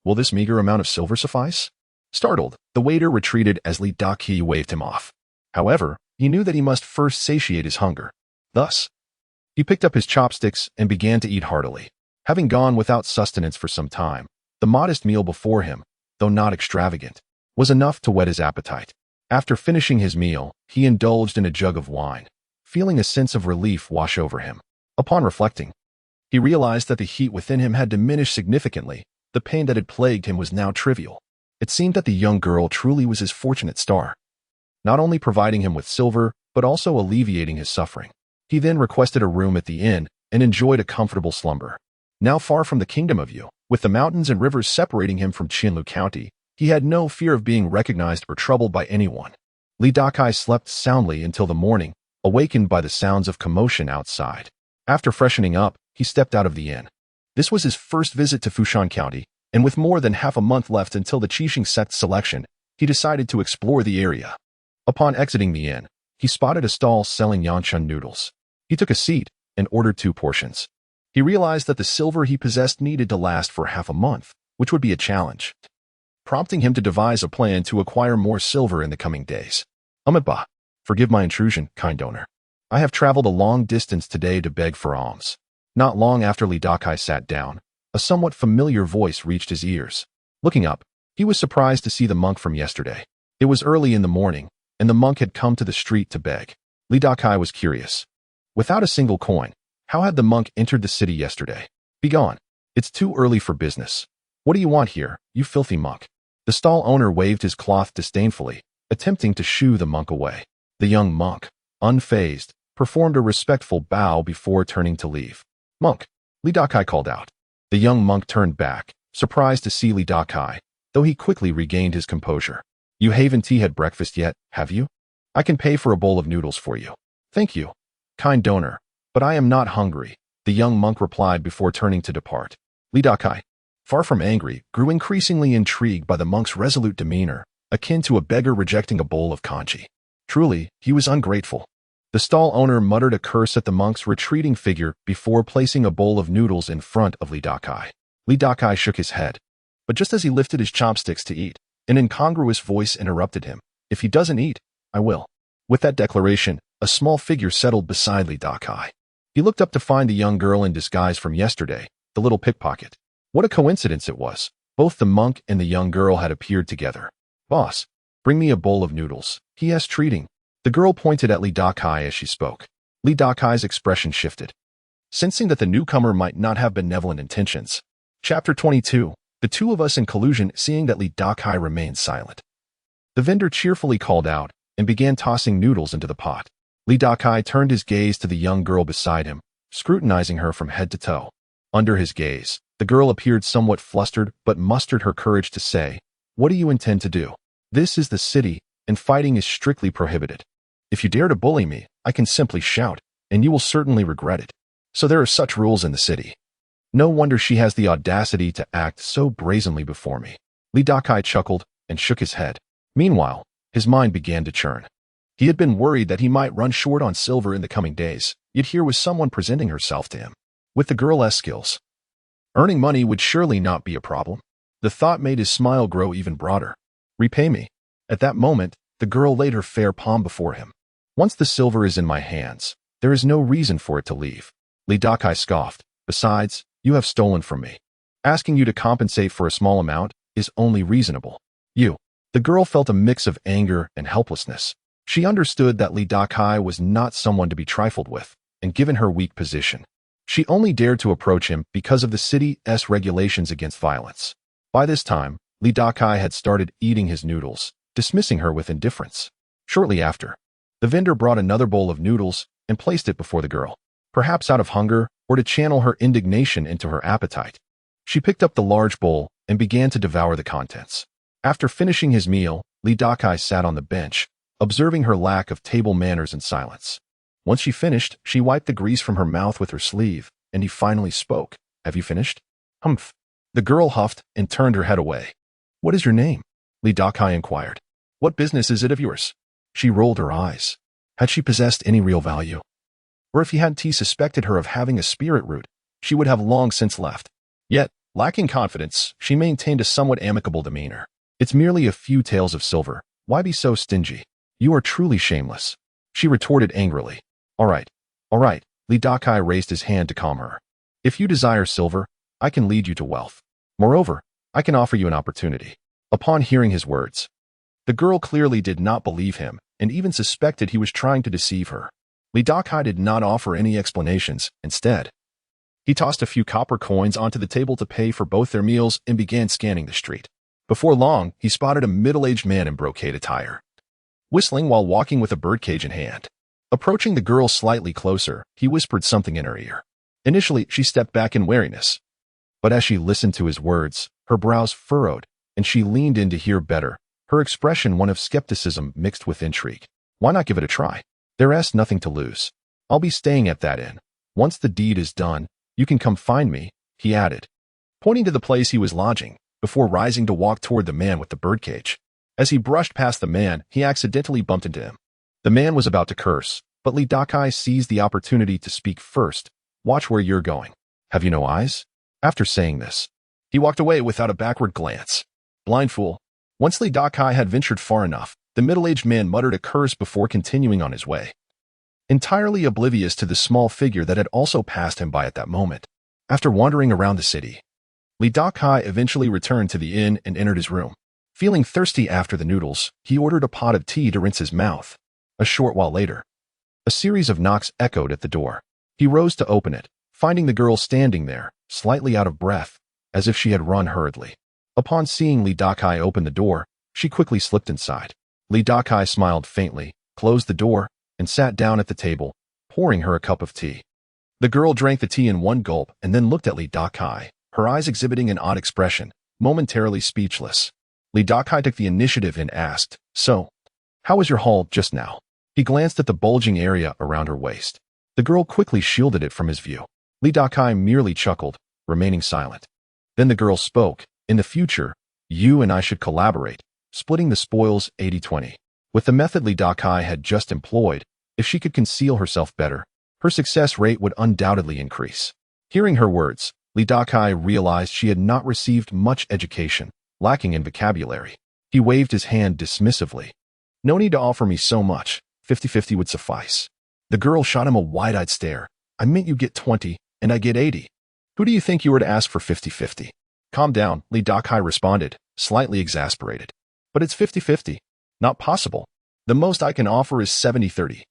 Will this meager amount of silver suffice? Startled, the waiter retreated as Dakai waved him off. However, he knew that he must first satiate his hunger. Thus, he picked up his chopsticks and began to eat heartily. Having gone without sustenance for some time, the modest meal before him, though not extravagant, was enough to whet his appetite. After finishing his meal, he indulged in a jug of wine, feeling a sense of relief wash over him. Upon reflecting, he realized that the heat within him had diminished significantly. The pain that had plagued him was now trivial. It seemed that the young girl truly was his fortunate star, not only providing him with silver, but also alleviating his suffering. He then requested a room at the inn and enjoyed a comfortable slumber. Now far from the kingdom of Yu, with the mountains and rivers separating him from Qinlu County, he had no fear of being recognized or troubled by anyone. Dakai slept soundly until the morning, awakened by the sounds of commotion outside. After freshening up, he stepped out of the inn. This was his first visit to Fushan County, and with more than half a month left until the Qixing sect's selection, he decided to explore the area. Upon exiting the inn, he spotted a stall selling Yanchun noodles. He took a seat and ordered 2 portions. He realized that the silver he possessed needed to last for half a month, which would be a challenge, prompting him to devise a plan to acquire more silver in the coming days. Amiba, forgive my intrusion, kind donor. I have traveled a long distance today to beg for alms. Not long after Dakai sat down, a somewhat familiar voice reached his ears. Looking up, he was surprised to see the monk from yesterday. It was early in the morning, and the monk had come to the street to beg. Dakai was curious. Without a single coin, how had the monk entered the city yesterday? Begone. It's too early for business. What do you want here, you filthy monk? The stall owner waved his cloth disdainfully, attempting to shoo the monk away. The young monk, unfazed, performed a respectful bow before turning to leave. Monk, Dakai called out. The young monk turned back, surprised to see Dakai, though he quickly regained his composure. You haven't had breakfast yet, have you? I can pay for a bowl of noodles for you. Thank you, kind donor, but I am not hungry, the young monk replied before turning to depart. Dakai, far from angry, grew increasingly intrigued by the monk's resolute demeanor, akin to a beggar rejecting a bowl of congee. Truly, he was ungrateful. The stall owner muttered a curse at the monk's retreating figure before placing a bowl of noodles in front of Dakai. Dakai shook his head, but just as he lifted his chopsticks to eat, an incongruous voice interrupted him. If he doesn't eat, I will. With that declaration, a small figure settled beside Dakai. He looked up to find the young girl in disguise from yesterday, the little pickpocket. What a coincidence it was. Both the monk and the young girl had appeared together. Boss, bring me a bowl of noodles, he asked, treating. The girl pointed at Dakai as she spoke. Dakai's expression shifted, sensing that the newcomer might not have benevolent intentions. Chapter 22. The two of us in collusion. Seeing that Dakai remained silent, the vendor cheerfully called out and began tossing noodles into the pot. Dakai turned his gaze to the young girl beside him, scrutinizing her from head to toe. Under his gaze, the girl appeared somewhat flustered but mustered her courage to say, "What do you intend to do? This is the city, and fighting is strictly prohibited. If you dare to bully me, I can simply shout, and you will certainly regret it. So there are such rules in the city. No wonder she has the audacity to act so brazenly before me." Dakai chuckled and shook his head. Meanwhile, his mind began to churn. He had been worried that he might run short on silver in the coming days, yet here was someone presenting herself to him with the girl's skills. Earning money would surely not be a problem. The thought made his smile grow even broader. Repay me. At that moment, the girl laid her fair palm before him. Once the silver is in my hands, there is no reason for it to leave. Dakai scoffed. Besides, you have stolen from me. Asking you to compensate for a small amount is only reasonable. You. The girl felt a mix of anger and helplessness. She understood that Li Dakai was not someone to be trifled with, and given her weak position, she only dared to approach him because of the city's regulations against violence. By this time, Li Dakai had started eating his noodles, dismissing her with indifference. Shortly after, the vendor brought another bowl of noodles and placed it before the girl, perhaps out of hunger or to channel her indignation into her appetite. She picked up the large bowl and began to devour the contents. After finishing his meal, Li Dakai sat on the bench, observing her lack of table manners and silence. Once she finished, she wiped the grease from her mouth with her sleeve, and he finally spoke. "Have you finished?" "Humph." The girl huffed and turned her head away. "What is your name?" Li Dakai inquired. "What business is it of yours?" She rolled her eyes. Had she possessed any real value? Or if he hadn't suspected her of having a spirit root, she would have long since left. Yet, lacking confidence, she maintained a somewhat amicable demeanor. "It's merely a few taels of silver. Why be so stingy? You are truly shameless," she retorted angrily. All right, Li Dakai raised his hand to calm her. "If you desire silver, I can lead you to wealth. Moreover, I can offer you an opportunity." Upon hearing his words, the girl clearly did not believe him and even suspected he was trying to deceive her. Li Dakai did not offer any explanations. Instead, he tossed a few copper coins onto the table to pay for both their meals and began scanning the street. Before long, he spotted a middle-aged man in brocade attire, whistling while walking with a birdcage in hand. Approaching the girl slightly closer, he whispered something in her ear. Initially, she stepped back in wariness, but as she listened to his words, her brows furrowed, and she leaned in to hear better, her expression one of skepticism mixed with intrigue. "Why not give it a try? There's nothing to lose. I'll be staying at that inn. Once the deed is done, you can come find me," he added, pointing to the place he was lodging, before rising to walk toward the man with the birdcage. As he brushed past the man, he accidentally bumped into him. The man was about to curse, but Li Dakai seized the opportunity to speak first. "Watch where you're going. Have you no eyes?" After saying this, he walked away without a backward glance. Blind fool. Once Li Dakai had ventured far enough, the middle-aged man muttered a curse before continuing on his way, entirely oblivious to the small figure that had also passed him by at that moment. After wandering around the city, Li Dakai eventually returned to the inn and entered his room. Feeling thirsty after the noodles, he ordered a pot of tea to rinse his mouth. A short while later, a series of knocks echoed at the door. He rose to open it, finding the girl standing there, slightly out of breath, as if she had run hurriedly. Upon seeing Li Dakai open the door, she quickly slipped inside. Li Dakai smiled faintly, closed the door, and sat down at the table, pouring her a cup of tea. The girl drank the tea in one gulp and then looked at Li Dakai, her eyes exhibiting an odd expression, momentarily speechless. Li Dakai took the initiative and asked, "So, how was your haul just now?" He glanced at the bulging area around her waist. The girl quickly shielded it from his view. Li Dakai merely chuckled, remaining silent. Then the girl spoke. "In the future, you and I should collaborate, splitting the spoils 80-20. With the method Li Dakai had just employed, if she could conceal herself better, her success rate would undoubtedly increase." Hearing her words, Li Dakai realized she had not received much education, lacking in vocabulary. He waved his hand dismissively. "No need to offer me so much. 50-50 would suffice." The girl shot him a wide-eyed stare. "I meant you get 20, and I get 80. Who do you think you were to ask for 50-50? "Calm down," Li Dakai responded, slightly exasperated. "But it's 50-50. Not possible. The most I can offer is 70-30.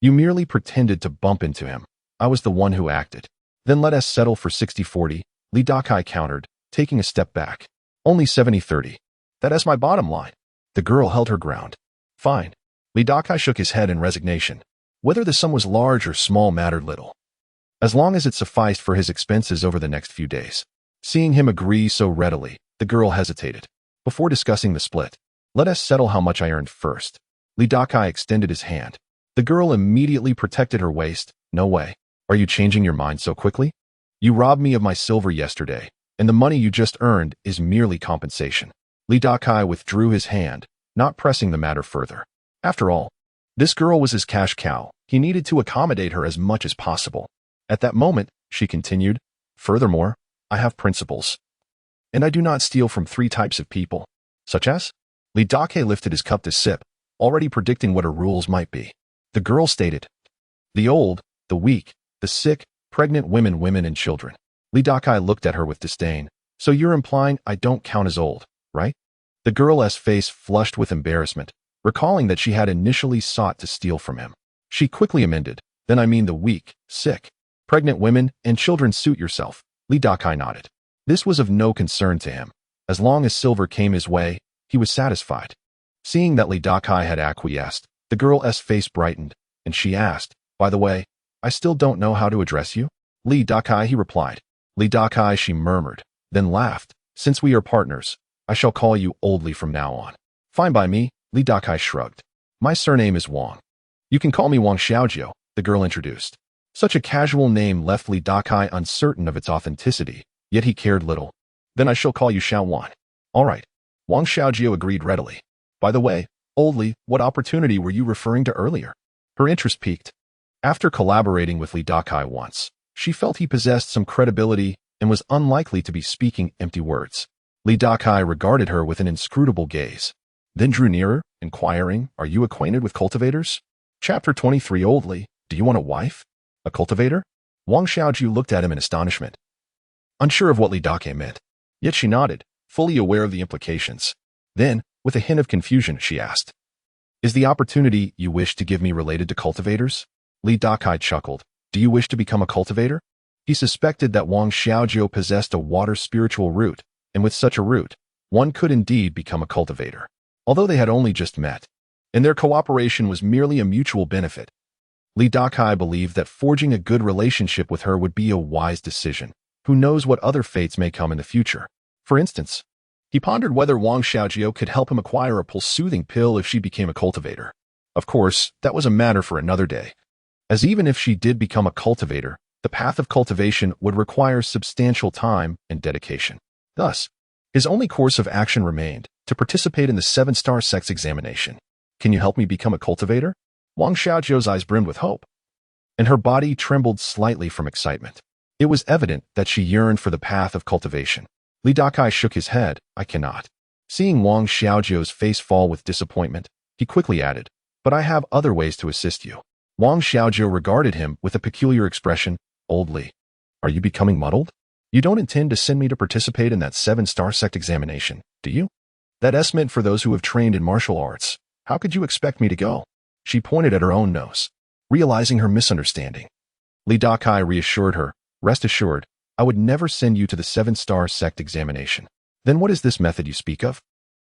You merely pretended to bump into him. I was the one who acted." "Then let us settle for 60-40, Li Dakai countered, taking a step back. "Only 70-30. That is my bottom line." The girl held her ground. "Fine." Li Dakai shook his head in resignation. Whether the sum was large or small mattered little, as long as it sufficed for his expenses over the next few days. Seeing him agree so readily, the girl hesitated. "Before discussing the split, let us settle how much I earned first." Li Dakai extended his hand. The girl immediately protected her waist. "No way. Are you changing your mind so quickly? You robbed me of my silver yesterday, and the money you just earned is merely compensation." Li Dakai withdrew his hand, not pressing the matter further. After all, this girl was his cash cow. He needed to accommodate her as much as possible. At that moment, she continued, "Furthermore, I have principles, and I do not steal from 3 types of people." "Such as?" Li Dakai lifted his cup to sip, already predicting what her rules might be. The girl stated, "The old, the weak, the sick, pregnant women and children." Li Dakai looked at her with disdain. "So you're implying I don't count as old, right?" The girl's face flushed with embarrassment, recalling that she had initially sought to steal from him. She quickly amended, "Then I mean the weak, sick, pregnant women and children. Suit yourself." Li Dakai nodded. This was of no concern to him. As long as silver came his way, he was satisfied. Seeing that Li Dakai had acquiesced, the girl's face brightened, and she asked, "By the way, I still don't know how to address you." "Li Dakai," he replied. "Li Dakai," she murmured, then laughed. "Since we are partners, I shall call you Oldly from now on." "Fine by me," Li Dakai shrugged. "My surname is Wang. You can call me Wang Xiaojiu," the girl introduced. Such a casual name left Li Dakai uncertain of its authenticity, yet he cared little. "Then I shall call you Xiao Wan." "All right." Wang Xiaojiu agreed readily. "By the way, Oldly, what opportunity were you referring to earlier?" Her interest piqued. After collaborating with Li Dakai once, she felt he possessed some credibility and was unlikely to be speaking empty words. Li Dakai regarded her with an inscrutable gaze, then drew nearer, inquiring, "Are you acquainted with cultivators?" Chapter 23. Oldly, do you want a wife? A cultivator? Wang Xiaojiu looked at him in astonishment, unsure of what Li Dakai meant. Yet she nodded, fully aware of the implications. Then, with a hint of confusion, she asked, "Is the opportunity you wish to give me related to cultivators?" Li Dakai chuckled. "Do you wish to become a cultivator?" He suspected that Wang Xiaojiu possessed a water spiritual root, and with such a root, one could indeed become a cultivator. Although they had only just met, and their cooperation was merely a mutual benefit, Li Dakai believed that forging a good relationship with her would be a wise decision. Who knows what other fates may come in the future? For instance, he pondered whether Wang Xiaojiu could help him acquire a pulse-soothing pill if she became a cultivator. Of course, that was a matter for another day, as even if she did become a cultivator, the path of cultivation would require substantial time and dedication. Thus, his only course of action remained to participate in the 7-star sex examination. "Can you help me become a cultivator?" Wang Xiaojiu's eyes brimmed with hope, and her body trembled slightly from excitement. It was evident that she yearned for the path of cultivation. Li Dakai shook his head. "I cannot." Seeing Wang Xiaojiu's face fall with disappointment, he quickly added, "But I have other ways to assist you." Wang Xiaojiu regarded him with a peculiar expression. "Oldly, are you becoming muddled? You don't intend to send me to participate in that 7-star sect examination, do you? That's meant for those who have trained in martial arts. How could you expect me to go?" She pointed at her own nose, realizing her misunderstanding. Li Dakai reassured her, "Rest assured, I would never send you to the 7-star sect examination." "Then what is this method you speak of?"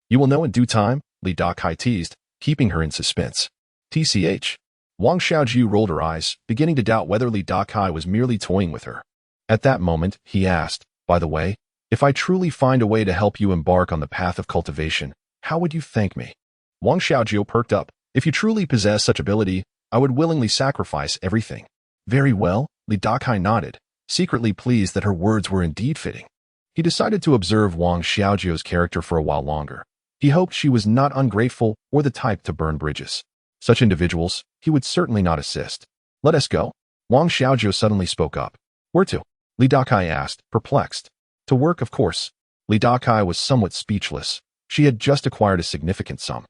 "You will know in due time," Li Dakai teased, keeping her in suspense. "TCH." Wang Xiaojiu rolled her eyes, beginning to doubt whether Li Dakai was merely toying with her. At that moment, he asked, "By the way, if I truly find a way to help you embark on the path of cultivation, how would you thank me?" Wang Xiaojiu perked up. "If you truly possess such ability, I would willingly sacrifice everything." "Very well," Li Dakai nodded, secretly pleased that her words were indeed fitting. He decided to observe Wang Xiaojiu's character for a while longer. He hoped she was not ungrateful or the type to burn bridges. Such individuals, he would certainly not assist. "Let us go." Wang Xiaojiu suddenly spoke up. "Where to?" Li Dakai asked, perplexed. "To work, of course." Li Dakai was somewhat speechless. She had just acquired a significant sum.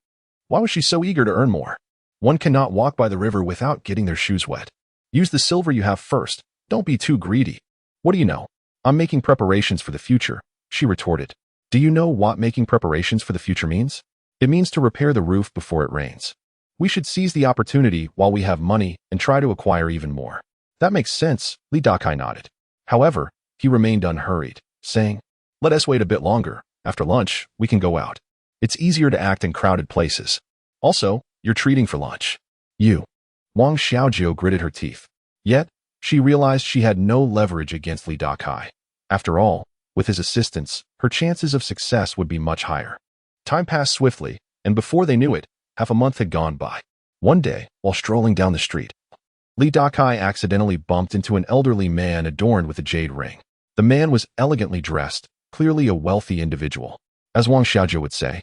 Why was she so eager to earn more? One cannot walk by the river without getting their shoes wet. Use the silver you have first. Don't be too greedy. "What do you know? I'm making preparations for the future," she retorted. "Do you know what making preparations for the future means? It means to repair the roof before it rains. We should seize the opportunity while we have money and try to acquire even more." "That makes sense," Li Dakai nodded. However, he remained unhurried, saying, "Let us wait a bit longer. After lunch, we can go out. It's easier to act in crowded places. Also, you're treating for lunch." "You." Wang Xiaojiu gritted her teeth. Yet, she realized she had no leverage against Li Dakai. After all, with his assistance, her chances of success would be much higher. Time passed swiftly, and before they knew it, half a month had gone by. One day, while strolling down the street, Li Dakai accidentally bumped into an elderly man adorned with a jade ring. The man was elegantly dressed, clearly a wealthy individual. As Wang Xiaojiu would say,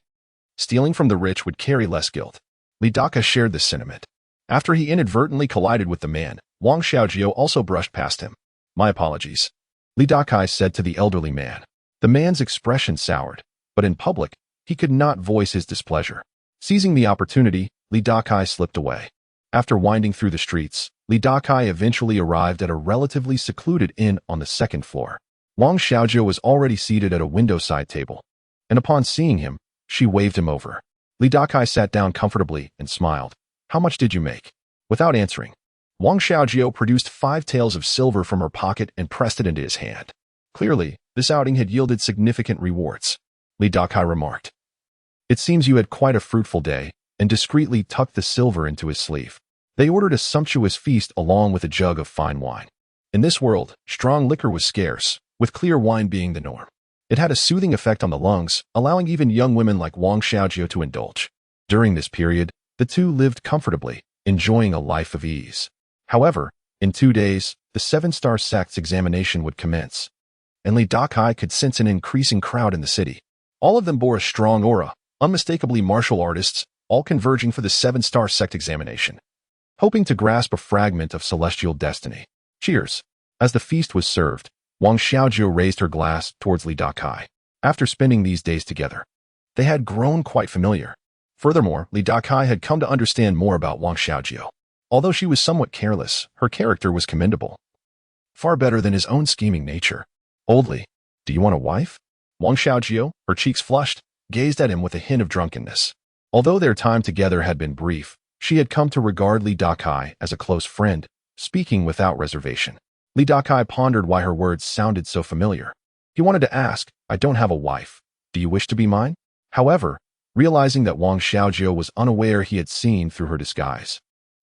stealing from the rich would carry less guilt. Li Dakai shared this sentiment. After he inadvertently collided with the man, Wang Xiaojiu also brushed past him. "My apologies," Li Dakai said to the elderly man. The man's expression soured, but in public, he could not voice his displeasure. Seizing the opportunity, Li Dakai slipped away. After winding through the streets, Li Dakai eventually arrived at a relatively secluded inn on the 2nd floor. Wang Xiaojiu was already seated at a window-side table, and upon seeing him, She waved him over. Li Dakai sat down comfortably and smiled. How much did you make? Without answering, Wang Xiaojio produced 5 taels of silver from her pocket and pressed it into his hand. Clearly, this outing had yielded significant rewards. Li Dakai remarked. It seems you had quite a fruitful day, and discreetly tucked the silver into his sleeve. They ordered a sumptuous feast along with a jug of fine wine. In this world, strong liquor was scarce, with clear wine being the norm. It had a soothing effect on the lungs, allowing even young women like Wang Xiaojio to indulge. During this period, the two lived comfortably, enjoying a life of ease. However, in 2 days, the 7-star sect's examination would commence, and Li Dakai could sense an increasing crowd in the city. All of them bore a strong aura, unmistakably martial artists, all converging for the 7-star sect examination, hoping to grasp a fragment of celestial destiny. Cheers! As the feast was served, Wang Xiaojio raised her glass towards Li Dakai. After spending these days together, they had grown quite familiar. Furthermore, Li Dakai had come to understand more about Wang Xiaojio. Although she was somewhat careless, her character was commendable. Far better than his own scheming nature. Oldly, do you want a wife? Wang Xiaojio, her cheeks flushed, gazed at him with a hint of drunkenness. Although their time together had been brief, she had come to regard Li Dakai as a close friend, speaking without reservation. Li Dakai pondered why her words sounded so familiar. He wanted to ask, I don't have a wife. Do you wish to be mine? However, realizing that Wang Xiaojio was unaware he had seen through her disguise,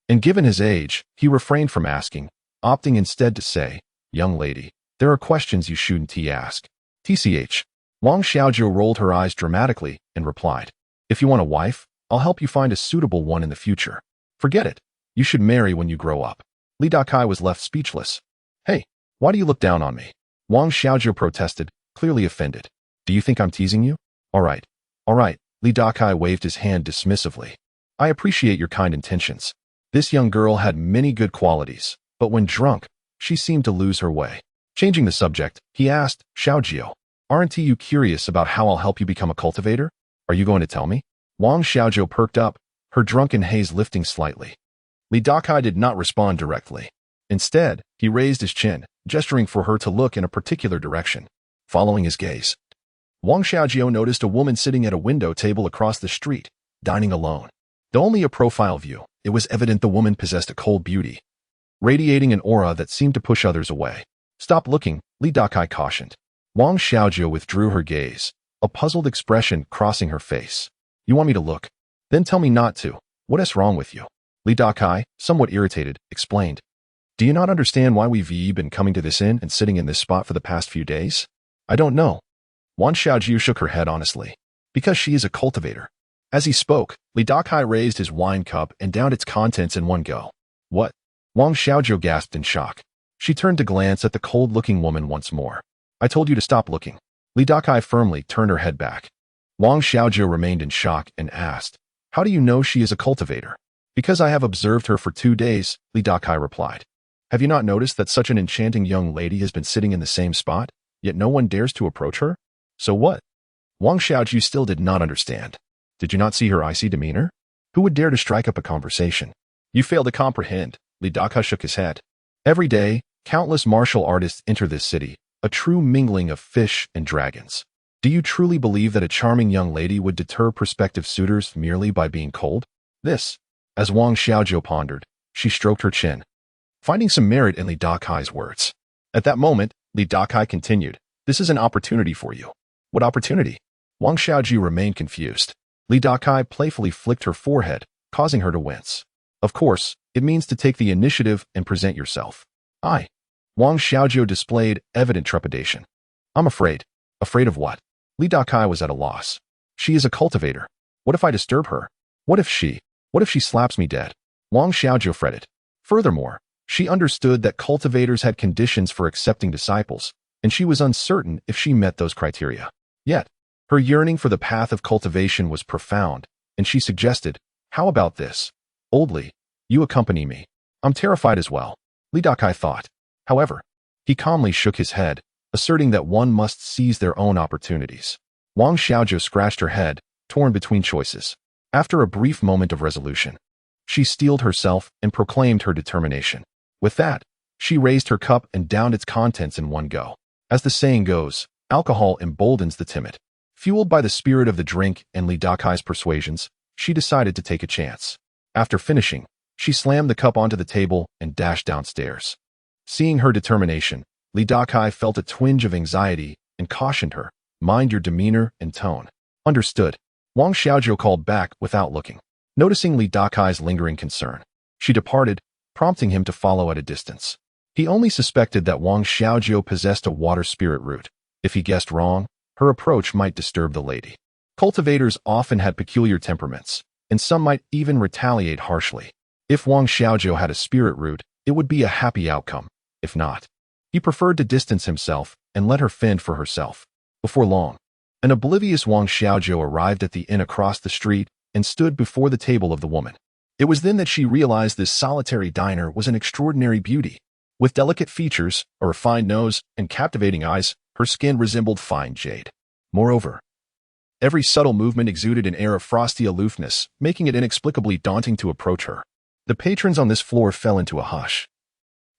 and given his age, he refrained from asking, opting instead to say, Young lady, there are questions you shouldn't ask. TCH. Wang Xiaojio rolled her eyes dramatically and replied, If you want a wife, I'll help you find a suitable one in the future. Forget it. You should marry when you grow up. Li Dakai was left speechless. Hey, why do you look down on me? Wang Xiaojio protested, clearly offended. Do you think I'm teasing you? All right. Li Dakai waved his hand dismissively. I appreciate your kind intentions. This young girl had many good qualities, but when drunk, she seemed to lose her way. Changing the subject, he asked, Xiaojio, aren't you curious about how I'll help you become a cultivator? Are you going to tell me? Wang Xiaojio perked up, her drunken haze lifting slightly. Li Dakai did not respond directly. Instead, he raised his chin, gesturing for her to look in a particular direction. Following his gaze, Wang Xiaojio noticed a woman sitting at a window table across the street, dining alone. Though only a profile view, it was evident the woman possessed a cold beauty, radiating an aura that seemed to push others away. Stop looking, Li Dakai cautioned. Wang Xiaojio withdrew her gaze, a puzzled expression crossing her face. You want me to look? Then tell me not to. What is wrong with you? Li Dakai, somewhat irritated, explained. Do you not understand why we've been coming to this inn and sitting in this spot for the past few days? I don't know. Wang Xiaojio shook her head honestly. Because she is a cultivator. As he spoke, Li Dakai raised his wine cup and downed its contents in one go. What? Wang Xiaojio gasped in shock. She turned to glance at the cold-looking woman once more. I told you to stop looking. Li Dakai firmly turned her head back. Wang Xiaojio remained in shock and asked, How do you know she is a cultivator? Because I have observed her for 2 days, Li Dakai replied. Have you not noticed that such an enchanting young lady has been sitting in the same spot, yet no one dares to approach her? So what? Wang Xiaojio still did not understand. Did you not see her icy demeanor? Who would dare to strike up a conversation? You fail to comprehend, Li Dakai shook his head. Every day, countless martial artists enter this city, a true mingling of fish and dragons. Do you truly believe that a charming young lady would deter prospective suitors merely by being cold? This, as Wang Xiaojio pondered, she stroked her chin, finding some merit in Li Dakai's words. At that moment, Li Dakai continued, This is an opportunity for you. What opportunity? Wang Xiaojio remained confused. Li Dakai playfully flicked her forehead, causing her to wince. Of course, it means to take the initiative and present yourself. Wang Xiaojio displayed evident trepidation. I'm afraid. Afraid of what? Li Dakai was at a loss. She is a cultivator. What if I disturb her? What if she slaps me dead? Wang Xiaojio fretted. Furthermore, she understood that cultivators had conditions for accepting disciples, and she was uncertain if she met those criteria. Yet, her yearning for the path of cultivation was profound, and she suggested, How about this? Oldly, you accompany me. I'm terrified as well, Li Dakai thought. However, he calmly shook his head, asserting that one must seize their own opportunities. Wang Xiaojio scratched her head, torn between choices. After a brief moment of resolution, she steeled herself and proclaimed her determination. With that, she raised her cup and downed its contents in one go. As the saying goes, alcohol emboldens the timid. Fueled by the spirit of the drink and Li Dakai's persuasions, she decided to take a chance. After finishing, she slammed the cup onto the table and dashed downstairs. Seeing her determination, Li Dakai felt a twinge of anxiety and cautioned her, "Mind your demeanor and tone." Understood. Wang Xiaojiu called back without looking. Noticing Li Dakai's lingering concern, she departed, prompting him to follow at a distance. He only suspected that Wang Xiaojiu possessed a water spirit root. If he guessed wrong, her approach might disturb the lady. Cultivators often had peculiar temperaments, and some might even retaliate harshly. If Wang Xiaojiu had a spirit root, it would be a happy outcome. If not, he preferred to distance himself and let her fend for herself. Before long, an oblivious Wang Xiaojiu arrived at the inn across the street and stood before the table of the woman. It was then that she realized this solitary diner was an extraordinary beauty. With delicate features, a refined nose, and captivating eyes, her skin resembled fine jade. Moreover, every subtle movement exuded an air of frosty aloofness, making it inexplicably daunting to approach her. The patrons on this floor fell into a hush,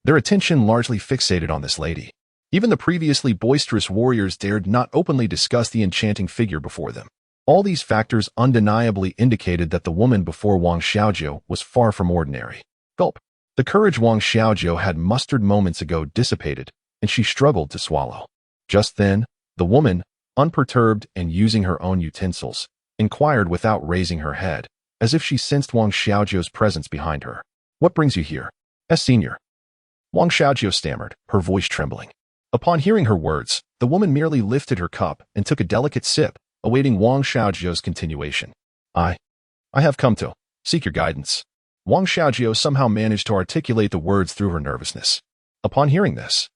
their attention largely fixated on this lady. Even the previously boisterous warriors dared not openly discuss the enchanting figure before them. All these factors undeniably indicated that the woman before Wang Xiaojiu was far from ordinary. Gulp. The courage Wang Xiaojiu had mustered moments ago dissipated, and she struggled to swallow. Just then, the woman, unperturbed and using her own utensils, inquired without raising her head, as if she sensed Wang Xiaojiu's presence behind her. "What brings you here?" Senior. Wang Xiaojiu stammered, her voice trembling. Upon hearing her words, the woman merely lifted her cup and took a delicate sip, awaiting Wang Xiaojiu's continuation. I have come to seek your guidance." Wang Xiaojiu somehow managed to articulate the words through her nervousness. Upon hearing this,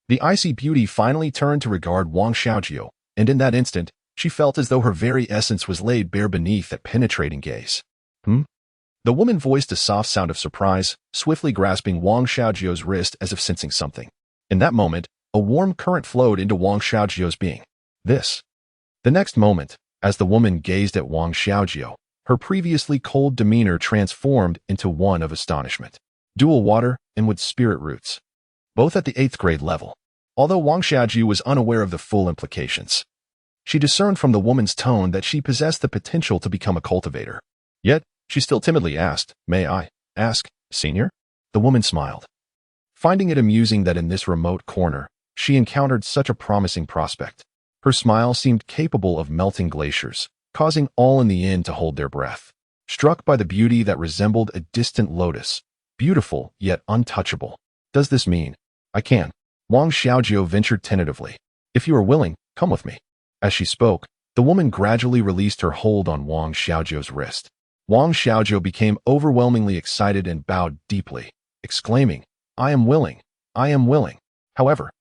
the icy beauty finally turned to regard Wang Xiaojiu, and in that instant, she felt as though her very essence was laid bare beneath that penetrating gaze. The woman voiced a soft sound of surprise, swiftly grasping Wang Xiaojiu's wrist as if sensing something. In that moment, a warm current flowed into Wang Xiaojiu's being. The next moment, as the woman gazed at Wang Xiaojiu, her previously cold demeanor transformed into one of astonishment. Dual water and with spirit roots, both at the 8th grade level. Although Wang Xiaojiu was unaware of the full implications, she discerned from the woman's tone that she possessed the potential to become a cultivator. Yet, she still timidly asked, "May I ask, Senior?" The woman smiled, finding it amusing that in this remote corner, she encountered such a promising prospect. Her smile seemed capable of melting glaciers, causing all in the inn to hold their breath. Struck by the beauty that resembled a distant lotus, beautiful yet untouchable. "Does this mean I can?" Wang Xiaojiu ventured tentatively. "If you are willing, come with me." As she spoke, the woman gradually released her hold on Wang Xiaojiu's wrist. Wang Xiaojiu became overwhelmingly excited and bowed deeply, exclaiming, I am willing. I am willing." However,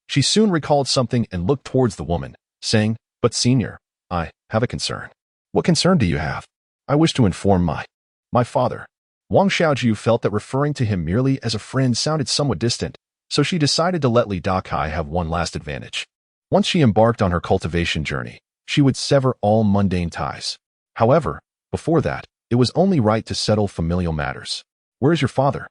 she soon recalled something and looked towards the woman, saying, "But Senior, I have a concern." "What concern do you have?" "I wish to inform my father." Wang Xiaojiu felt that referring to him merely as a friend sounded somewhat distant, so she decided to let Li Dakai have one last advantage. Once she embarked on her cultivation journey, she would sever all mundane ties. However, before that, it was only right to settle familial matters. "Where is your father?"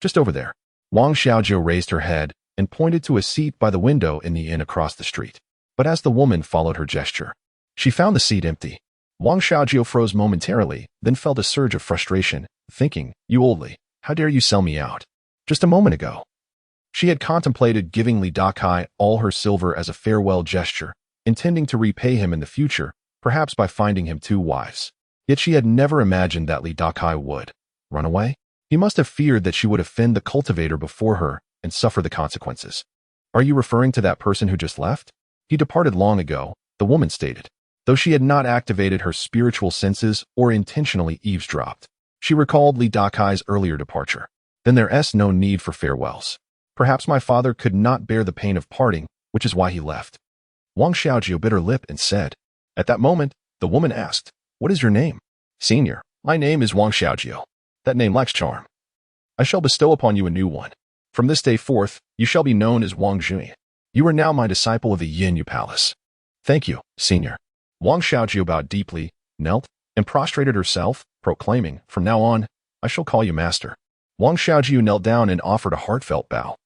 "Just over there." Wang Xiaojiu raised her head and pointed to a seat by the window in the inn across the street. But as the woman followed her gesture, she found the seat empty. Wang Xiaojiu froze momentarily, then felt a surge of frustration, thinking, "You oldly, how dare you sell me out? Just a moment ago." She had contemplated giving Li Dakai all her silver as a farewell gesture, intending to repay him in the future, perhaps by finding him 2 wives. Yet she had never imagined that Li Dakai would run away. He must have feared that she would offend the cultivator before her and suffer the consequences. "Are you referring to that person who just left?" "He departed long ago," the woman stated. Though she had not activated her spiritual senses or intentionally eavesdropped, she recalled Li Dakai's earlier departure. "Then there's no need for farewells. Perhaps my father could not bear the pain of parting, which is why he left." Wang Xiaojiu bit her lip and said. At that moment, the woman asked, "What is your name?" "Senior, my name is Wang Xiaojiu. That name lacks charm. I shall bestow upon you a new one. From this day forth, you shall be known as Wang Jun. You are now my disciple of the Yin Palace." "Thank you, Senior." Wang Xiaojiu bowed deeply, knelt, and prostrated herself, proclaiming, "From now on, I shall call you Master." Wang Xiaojiu knelt down and offered a heartfelt bow.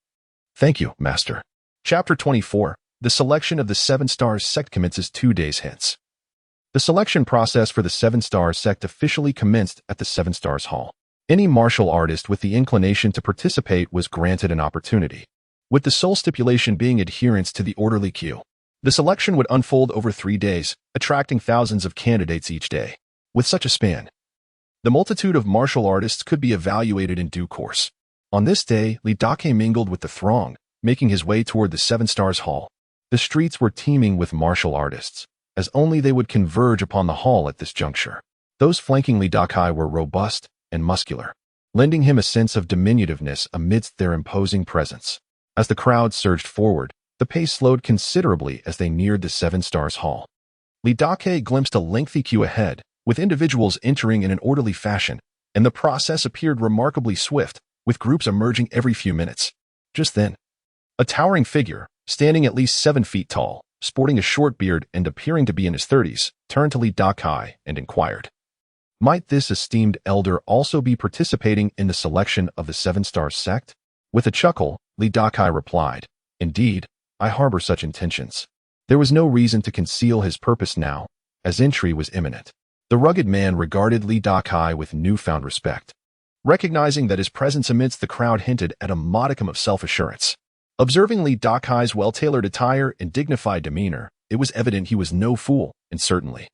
"Thank you, Master." Chapter 24. The selection of the 7 Stars sect commences 2 days hence. The selection process for the Seven Stars sect officially commenced at the Seven Stars Hall. Any martial artist with the inclination to participate was granted an opportunity, with the sole stipulation being adherence to the orderly queue. The selection would unfold over 3 days, attracting thousands of candidates each day. With such a span, the multitude of martial artists could be evaluated in due course. On this day, Dakai mingled with the throng, making his way toward the Seven Stars Hall. The streets were teeming with martial artists, as only they would converge upon the hall at this juncture. Those flanking Dakai were robust and muscular, lending him a sense of diminutiveness amidst their imposing presence. As the crowd surged forward, the pace slowed considerably as they neared the Seven Stars Hall. Dakai glimpsed a lengthy queue ahead, with individuals entering in an orderly fashion, and the process appeared remarkably swift, with groups emerging every few minutes. Just then, a towering figure, standing at least 7 feet tall, sporting a short beard and appearing to be in his 30s, turned to Dakai and inquired, "Might this esteemed elder also be participating in the selection of the Seven Stars sect?" With a chuckle, Dakai replied, "Indeed, I harbor such intentions." There was no reason to conceal his purpose now, as entry was imminent. The rugged man regarded Dakai with newfound respect, recognizing that his presence amidst the crowd hinted at a modicum of self-assurance. Observing Dakai's well-tailored attire and dignified demeanor, it was evident he was no fool, and certainly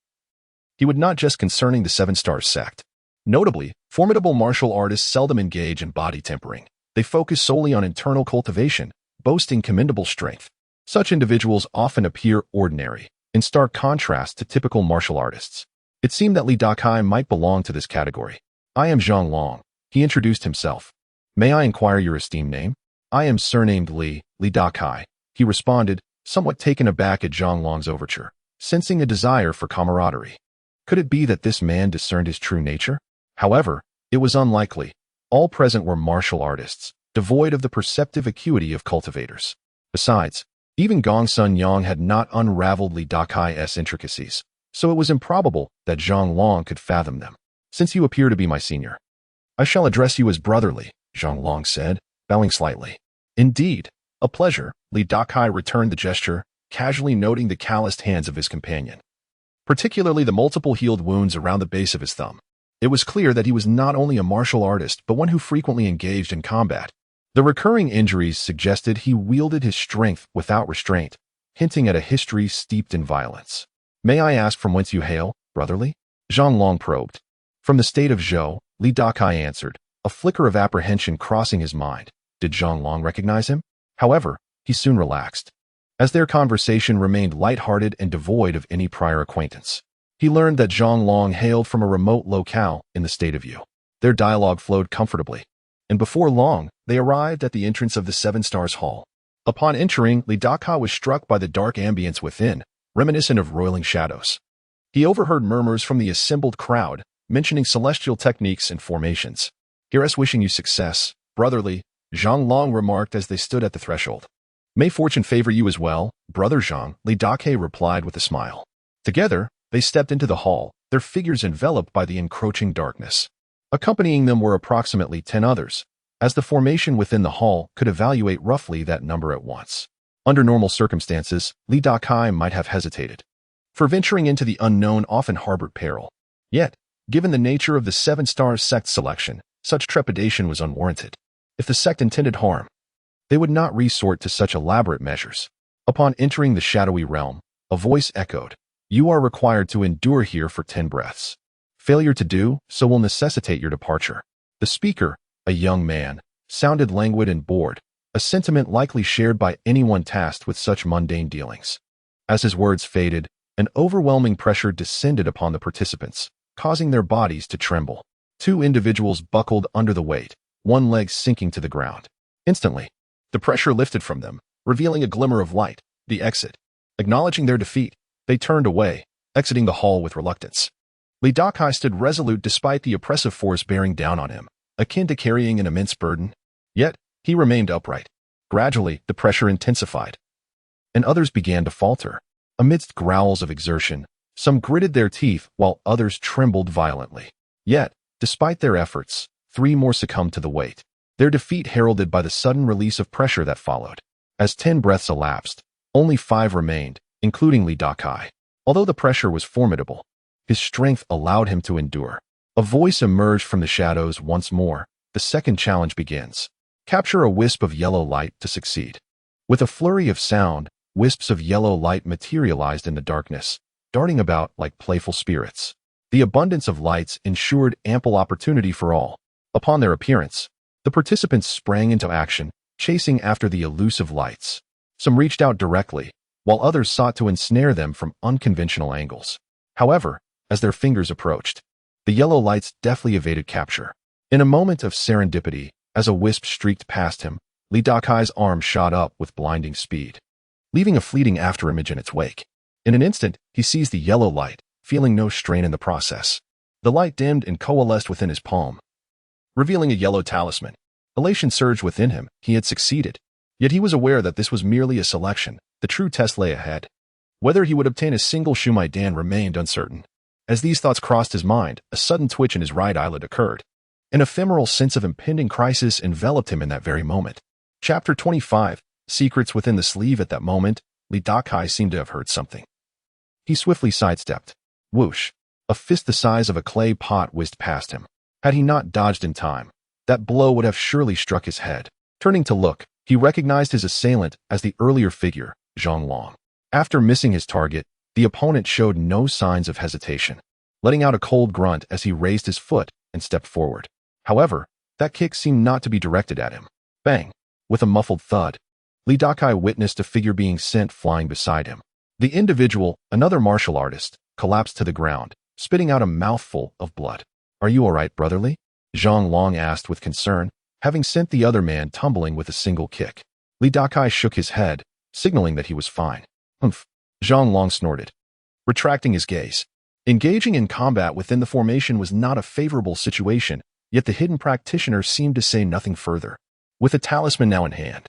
he would not just concerning the Seven Stars sect. Notably, formidable martial artists seldom engage in body tempering. They focus solely on internal cultivation, boasting commendable strength. Such individuals often appear ordinary, in stark contrast to typical martial artists. It seemed that Dakai might belong to this category. "I am Zhang Long," he introduced himself. "May I inquire your esteemed name?" "I am surnamed Dakai," he responded, somewhat taken aback at Zhang Long's overture, sensing a desire for camaraderie. Could it be that this man discerned his true nature? However, it was unlikely. All present were martial artists, devoid of the perceptive acuity of cultivators. Besides, even Gong Sun Yang had not unraveled Dakai's intricacies, so it was improbable that Zhang Long could fathom them. "Since you appear to be my senior, I shall address you as brotherly," Zhang Long said, bowing slightly. "Indeed, a pleasure," Dakai returned the gesture, casually noting the calloused hands of his companion, particularly the multiple healed wounds around the base of his thumb. It was clear that he was not only a martial artist but one who frequently engaged in combat. The recurring injuries suggested he wielded his strength without restraint, hinting at a history steeped in violence. "May I ask from whence you hail, brotherly?" Zhang Long probed. "From the state of Zhou," Dakai answered, a flicker of apprehension crossing his mind. Did Zhang Long recognize him? However, he soon relaxed, as their conversation remained light-hearted and devoid of any prior acquaintance. He learned that Zhang Long hailed from a remote locale in the state of Yu. Their dialogue flowed comfortably, and before long, they arrived at the entrance of the Seven Stars Hall. Upon entering, Dakai was struck by the dark ambience within, reminiscent of roiling shadows. He overheard murmurs from the assembled crowd, mentioning celestial techniques and formations. "Hear us wishing you success, brotherly," Zhang Long remarked as they stood at the threshold. "May fortune favor you as well, brother Zhang," Dakai replied with a smile. Together, they stepped into the hall, their figures enveloped by the encroaching darkness. Accompanying them were approximately 10 others, as the formation within the hall could evaluate roughly that number at once. Under normal circumstances, Dakai might have hesitated, for venturing into the unknown often harbored peril. Yet, given the nature of the Seven Stars sect selection, such trepidation was unwarranted. If the sect intended harm, they would not resort to such elaborate measures. Upon entering the shadowy realm, a voice echoed, "You are required to endure here for 10 breaths. Failure to do so will necessitate your departure." The speaker, a young man, sounded languid and bored, a sentiment likely shared by anyone tasked with such mundane dealings. As his words faded, an overwhelming pressure descended upon the participants, causing their bodies to tremble. 2 individuals buckled under the weight, one leg sinking to the ground. Instantly, the pressure lifted from them, revealing a glimmer of light, the exit. Acknowledging their defeat, they turned away, exiting the hall with reluctance. Dakai stood resolute despite the oppressive force bearing down on him, akin to carrying an immense burden. Yet, he remained upright. Gradually, the pressure intensified, and others began to falter. Amidst growls of exertion, some gritted their teeth while others trembled violently. Yet, despite their efforts, 3 more succumbed to the weight, their defeat heralded by the sudden release of pressure that followed. As 10 breaths elapsed, only 5 remained, including Dakai. Although the pressure was formidable, His strength allowed him to endure. A voice emerged from the shadows once more. The second challenge begins. Capture a wisp of yellow light to succeed. With a flurry of sound, wisps of yellow light materialized in the darkness, darting about like playful spirits. The abundance of lights ensured ample opportunity for all. Upon their appearance, the participants sprang into action, chasing after the elusive lights. Some reached out directly, while others sought to ensnare them from unconventional angles. However, as their fingers approached, the yellow lights deftly evaded capture. In a moment of serendipity, as a wisp streaked past him, Dakai's arm shot up with blinding speed, leaving a fleeting afterimage in its wake. In an instant, he seized the yellow light, feeling no strain in the process. The light dimmed and coalesced within his palm, revealing a yellow talisman. Elation surged within him. He had succeeded. Yet he was aware that this was merely a selection. The true test lay ahead. Whether he would obtain a single Shumai Dan remained uncertain. As these thoughts crossed his mind, a sudden twitch in his right eyelid occurred. An ephemeral sense of impending crisis enveloped him in that very moment. Chapter 25, Secrets Within the Sleeve. At that moment, Dakai seemed to have heard something. He swiftly sidestepped. Whoosh! A fist the size of a clay pot whizzed past him. Had he not dodged in time, that blow would have surely struck his head. Turning to look, he recognized his assailant as the earlier figure, Zhang Long. After missing his target, the opponent showed no signs of hesitation, letting out a cold grunt as he raised his foot and stepped forward. However, that kick seemed not to be directed at him. Bang! With a muffled thud, Dakai witnessed a figure being sent flying beside him. The individual, another martial artist, collapsed to the ground, spitting out a mouthful of blood. "Are you all right, brotherly?" Zhang Long asked with concern, having sent the other man tumbling with a single kick. Dakai shook his head, signaling that he was fine. "Humph," Zhang Long snorted, retracting his gaze. Engaging in combat within the formation was not a favorable situation, yet the hidden practitioner seemed to say nothing further. With a talisman now in hand,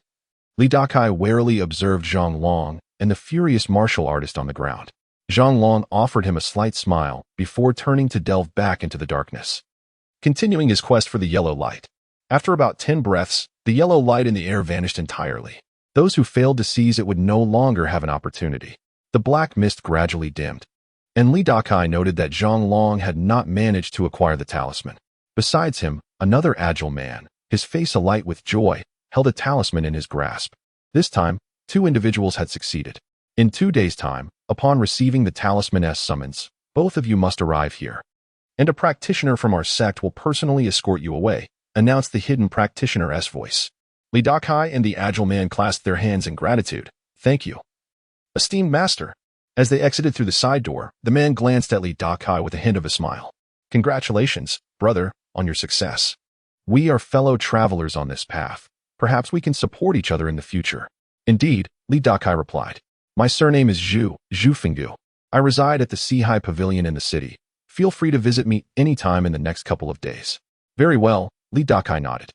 Dakai warily observed Zhang Long and the furious martial artist on the ground. Zhang Long offered him a slight smile before turning to delve back into the darkness, continuing his quest for the yellow light. After about 10 breaths, the yellow light in the air vanished entirely. Those who failed to seize it would no longer have an opportunity. The black mist gradually dimmed, and Dakai noted that Zhang Long had not managed to acquire the talisman. Besides him, another agile man, his face alight with joy, held a talisman in his grasp. This time, 2 individuals had succeeded. In 2 days' time, upon receiving the talisman's summons, both of you must arrive here, and a practitioner from our sect will personally escort you away, announced the hidden practitioner's voice. Dakai and the agile man clasped their hands in gratitude. "Thank you, esteemed master." As they exited through the side door, the man glanced at Dakai with a hint of a smile. "Congratulations, brother, on your success. We are fellow travelers on this path. Perhaps we can support each other in the future." "Indeed," Dakai replied. "My surname is Zhu Fingu. I reside at the Sea Pavilion in the city. Feel free to visit me anytime in the next couple of days." "Very well," Dakai nodded,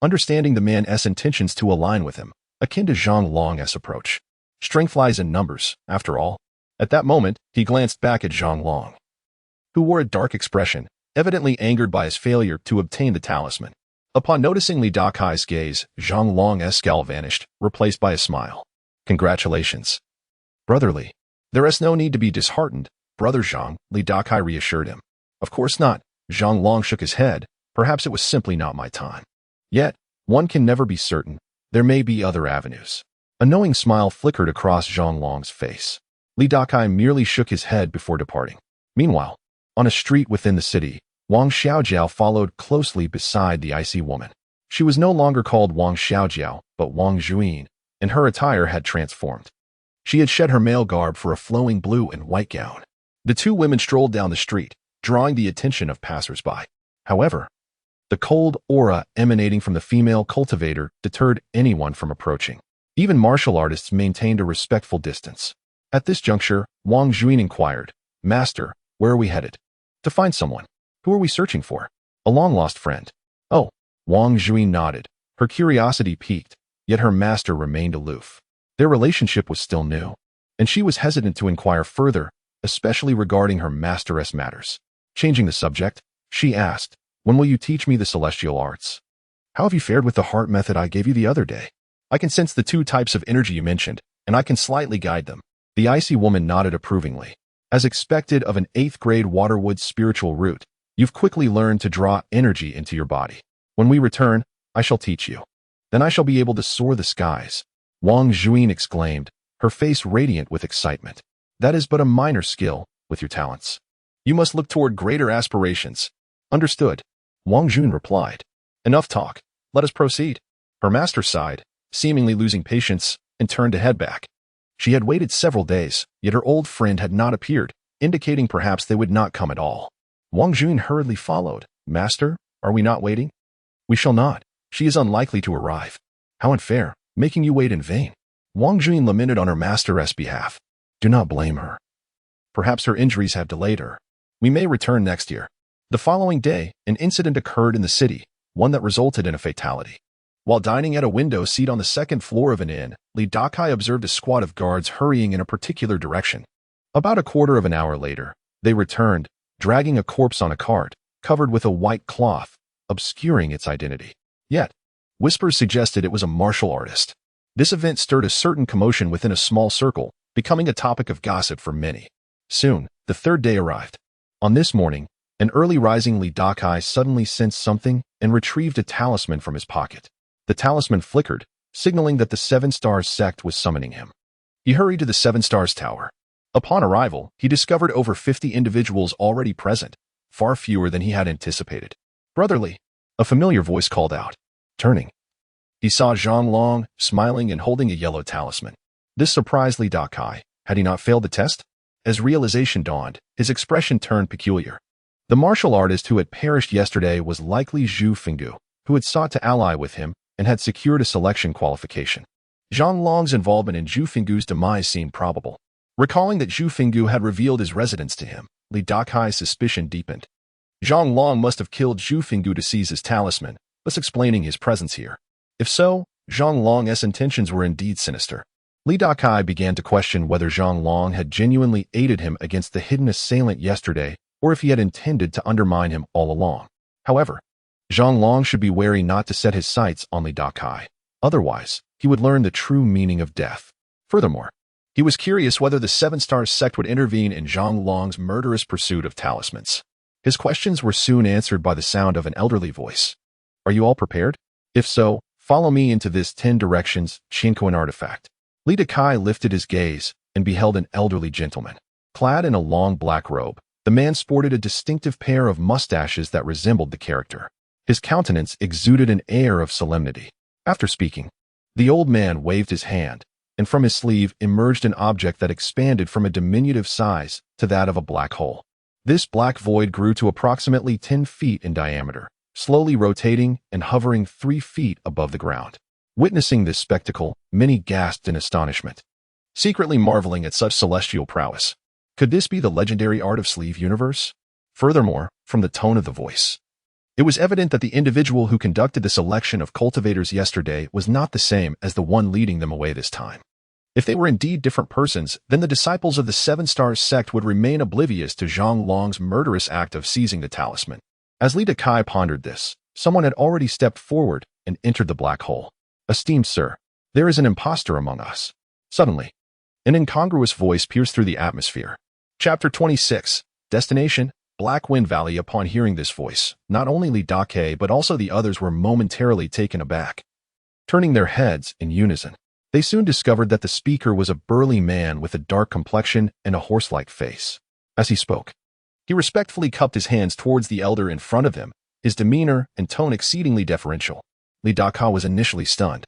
understanding the man's intentions to align with him, akin to Zhang Long's approach. Strength lies in numbers, after all. At that moment, he glanced back at Zhang Long, who wore a dark expression, evidently angered by his failure to obtain the talisman. Upon noticing Dakai's gaze, Zhang Long's scowl vanished, replaced by a smile. "Congratulations, brotherly. There is no need to be disheartened, brother Zhang," Dakai reassured him. "Of course not." Zhang Long shook his head. "Perhaps it was simply not my time. Yet, one can never be certain. There may be other avenues." A knowing smile flickered across Zhang Long's face. Dakai merely shook his head before departing. Meanwhile, on a street within the city, Wang Xiaojiao followed closely beside the icy woman. She was no longer called Wang Xiaojiao, but Wang Zhuyin, and her attire had transformed. She had shed her male garb for a flowing blue and white gown. The 2 women strolled down the street, drawing the attention of passers-by. However, the cold aura emanating from the female cultivator deterred anyone from approaching. Even martial artists maintained a respectful distance. At this juncture, Wang Zhuyin inquired, "Master, where are we headed?" "To find someone." "Who are we searching for?" "A long-lost friend." "Oh." Wang Zhuyin nodded. Her curiosity piqued, yet her master remained aloof. Their relationship was still new, and she was hesitant to inquire further, especially regarding her master's matters. Changing the subject, she asked, "When will you teach me the celestial arts? How have you fared with the heart method I gave you the other day? I can sense the 2 types of energy you mentioned, and I can slightly guide them." The icy woman nodded approvingly. As expected of an 8th grade Waterwood spiritual root, you've quickly learned to draw energy into your body. When we return, I shall teach you. Then I shall be able to soar the skies. Wang Juin exclaimed, her face radiant with excitement. That is but a minor skill with your talents. You must look toward greater aspirations. Understood, Wang Jun replied. Enough talk. Let us proceed. Her master sighed, seemingly losing patience, and turned to head back. She had waited several days, yet her old friend had not appeared, indicating perhaps they would not come at all. Wang Jun hurriedly followed. Master, are we not waiting? We shall not. She is unlikely to arrive. How unfair, making you wait in vain. Wang Jun lamented on her master's behalf. Do not blame her. Perhaps her injuries have delayed her. We may return next year. The following day, an incident occurred in the city, one that resulted in a fatality. While dining at a window seat on the 2nd floor of an inn, Dakai observed a squad of guards hurrying in a particular direction. About a quarter of an hour later, they returned, dragging a corpse on a cart, covered with a white cloth, obscuring its identity. Yet, whispers suggested it was a martial artist. This event stirred a certain commotion within a small circle, becoming a topic of gossip for many. Soon, the 3rd day arrived. On this morning, an early rising Dakai suddenly sensed something and retrieved a talisman from his pocket. The talisman flickered, signaling that the 7 Stars sect was summoning him. He hurried to the 7 Stars tower. Upon arrival, he discovered over 50 individuals already present, far fewer than he had anticipated. Brotherly, a familiar voice called out. Turning, he saw Zhang Long, smiling and holding a yellow talisman. This surprised Dakai. Had he not failed the test? As realization dawned, his expression turned peculiar. The martial artist who had perished yesterday was likely Zhu Fenggu, who had sought to ally with him and had secured a selection qualification. Zhang Long's involvement in Zhu Fenggu's demise seemed probable. Recalling that Zhu Fenggu had revealed his residence to him, Dakai's suspicion deepened. Zhang Long must have killed Zhu Fenggu to seize his talisman, thus explaining his presence here. If so, Zhang Long's intentions were indeed sinister. Dakai began to question whether Zhang Long had genuinely aided him against the hidden assailant yesterday or if he had intended to undermine him all along. However, Zhang Long should be wary not to set his sights on Dakai. Otherwise, he would learn the true meaning of death. Furthermore, he was curious whether the 7 Stars sect would intervene in Zhang Long's murderous pursuit of talismans. His questions were soon answered by the sound of an elderly voice. Are you all prepared? If so, follow me into this 10 directions Chinkoan artifact. Dakai lifted his gaze and beheld an elderly gentleman. Clad in a long black robe, the man sported a distinctive pair of mustaches that resembled the character. His countenance exuded an air of solemnity. After speaking, the old man waved his hand, and from his sleeve emerged an object that expanded from a diminutive size to that of a black hole. This black void grew to approximately 10 feet in diameter, slowly rotating and hovering 3 feet above the ground. Witnessing this spectacle, many gasped in astonishment, secretly marveling at such celestial prowess. Could this be the legendary art of sleeve universe? Furthermore, from the tone of the voice, it was evident that the individual who conducted the selection of cultivators yesterday was not the same as the one leading them away this time. If they were indeed different persons, then the disciples of the 7 Stars sect would remain oblivious to Zhang Long's murderous act of seizing the talisman. As Dakai pondered this, someone had already stepped forward and entered the black hole. Esteemed sir, there is an impostor among us. Suddenly, an incongruous voice pierced through the atmosphere. Chapter 26, Destination, Black Wind Valley. Upon hearing this voice, not only Dakai but also the others were momentarily taken aback. Turning their heads in unison, they soon discovered that the speaker was a burly man with a dark complexion and a horse-like face. As he spoke, he respectfully cupped his hands towards the elder in front of him, his demeanor and tone exceedingly deferential. Dakai was initially stunned,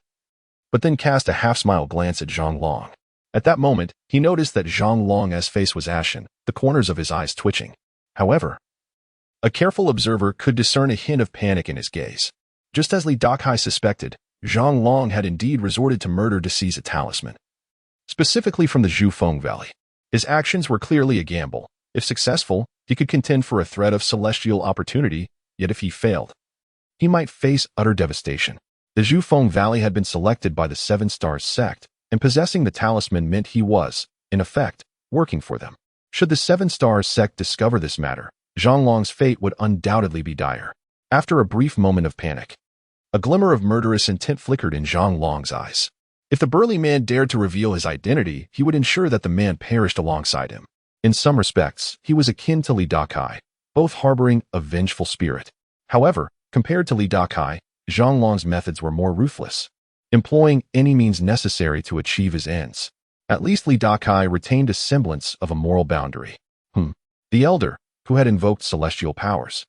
but then cast a half-smile glance at Zhang Long. At that moment, he noticed that Zhang Long's face was ashen, the corners of his eyes twitching. However, a careful observer could discern a hint of panic in his gaze. Just as Dakai suspected, Zhang Long had indeed resorted to murder to seize a talisman, specifically from the Zhufeng Valley. His actions were clearly a gamble. If successful, he could contend for a threat of celestial opportunity, yet if he failed, he might face utter devastation. The Zhufeng Valley had been selected by the 7 Stars sect, and possessing the talisman meant he was, in effect, working for them. Should the 7 Stars sect discover this matter, Zhang Long's fate would undoubtedly be dire. After a brief moment of panic, a glimmer of murderous intent flickered in Zhang Long's eyes. If the burly man dared to reveal his identity, he would ensure that the man perished alongside him. In some respects, he was akin to Dakai, both harboring a vengeful spirit. However, compared to Dakai, Zhonglong's methods were more ruthless, employing any means necessary to achieve his ends. At least Dakai retained a semblance of a moral boundary. The elder, who had invoked celestial powers,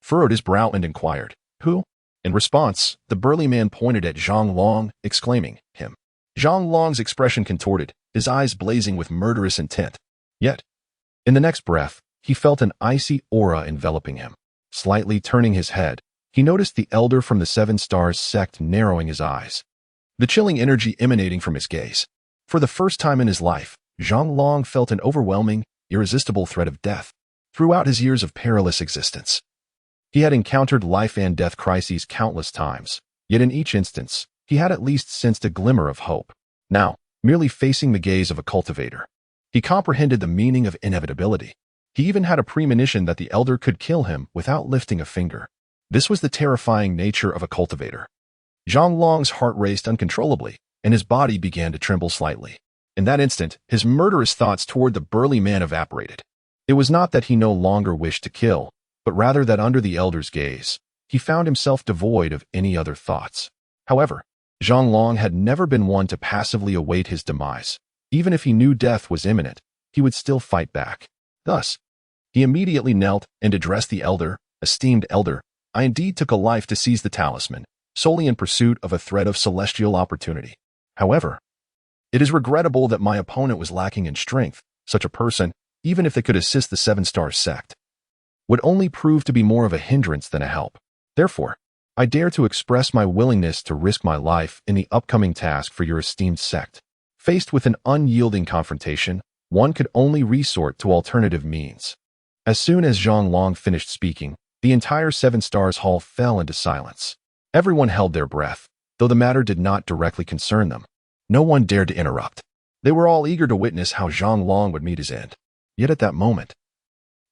furrowed his brow and inquired, "Who?" In response, the burly man pointed at Zhonglong, exclaiming, "Him." Zhonglong's expression contorted, his eyes blazing with murderous intent. Yet, in the next breath, he felt an icy aura enveloping him. Slightly turning his head, he noticed the elder from the Seven Stars sect narrowing his eyes, the chilling energy emanating from his gaze. For the first time in his life, Zhonglong felt an overwhelming, irresistible threat of death. Throughout his years of perilous existence, he had encountered life and death crises countless times, yet in each instance, he had at least sensed a glimmer of hope. Now, merely facing the gaze of a cultivator, he comprehended the meaning of inevitability. He even had a premonition that the elder could kill him without lifting a finger. This was the terrifying nature of a cultivator. Zhonglong's heart raced uncontrollably, and his body began to tremble slightly. In that instant, his murderous thoughts toward the burly man evaporated. It was not that he no longer wished to kill, but rather that under the elder's gaze, he found himself devoid of any other thoughts. However, Zhonglong had never been one to passively await his demise. Even if he knew death was imminent, he would still fight back. Thus, he immediately knelt and addressed the elder. "Esteemed elder, I indeed took a life to seize the talisman, solely in pursuit of a thread of celestial opportunity. However, it is regrettable that my opponent was lacking in strength. Such a person, even if they could assist the Seven Stars sect, would only prove to be more of a hindrance than a help. Therefore, I dare to express my willingness to risk my life in the upcoming task for your esteemed sect." Faced with an unyielding confrontation, one could only resort to alternative means. As soon as Zhonglong finished speaking, the entire Seven Stars Hall fell into silence. Everyone held their breath, though the matter did not directly concern them. No one dared to interrupt. They were all eager to witness how Zhonglong would meet his end. Yet at that moment,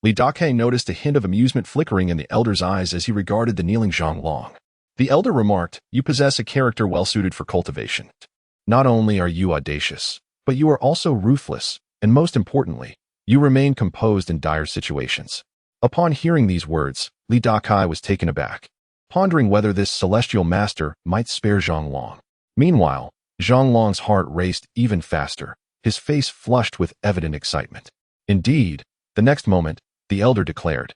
Dakai noticed a hint of amusement flickering in the elder's eyes as he regarded the kneeling Zhonglong. The elder remarked, "You possess a character well-suited for cultivation. Not only are you audacious, but you are also ruthless, and most importantly, you remain composed in dire situations." Upon hearing these words, Dakai was taken aback, pondering whether this celestial master might spare Zhonglong. Meanwhile, Zhonglong's heart raced even faster, his face flushed with evident excitement. Indeed, the next moment, the elder declared,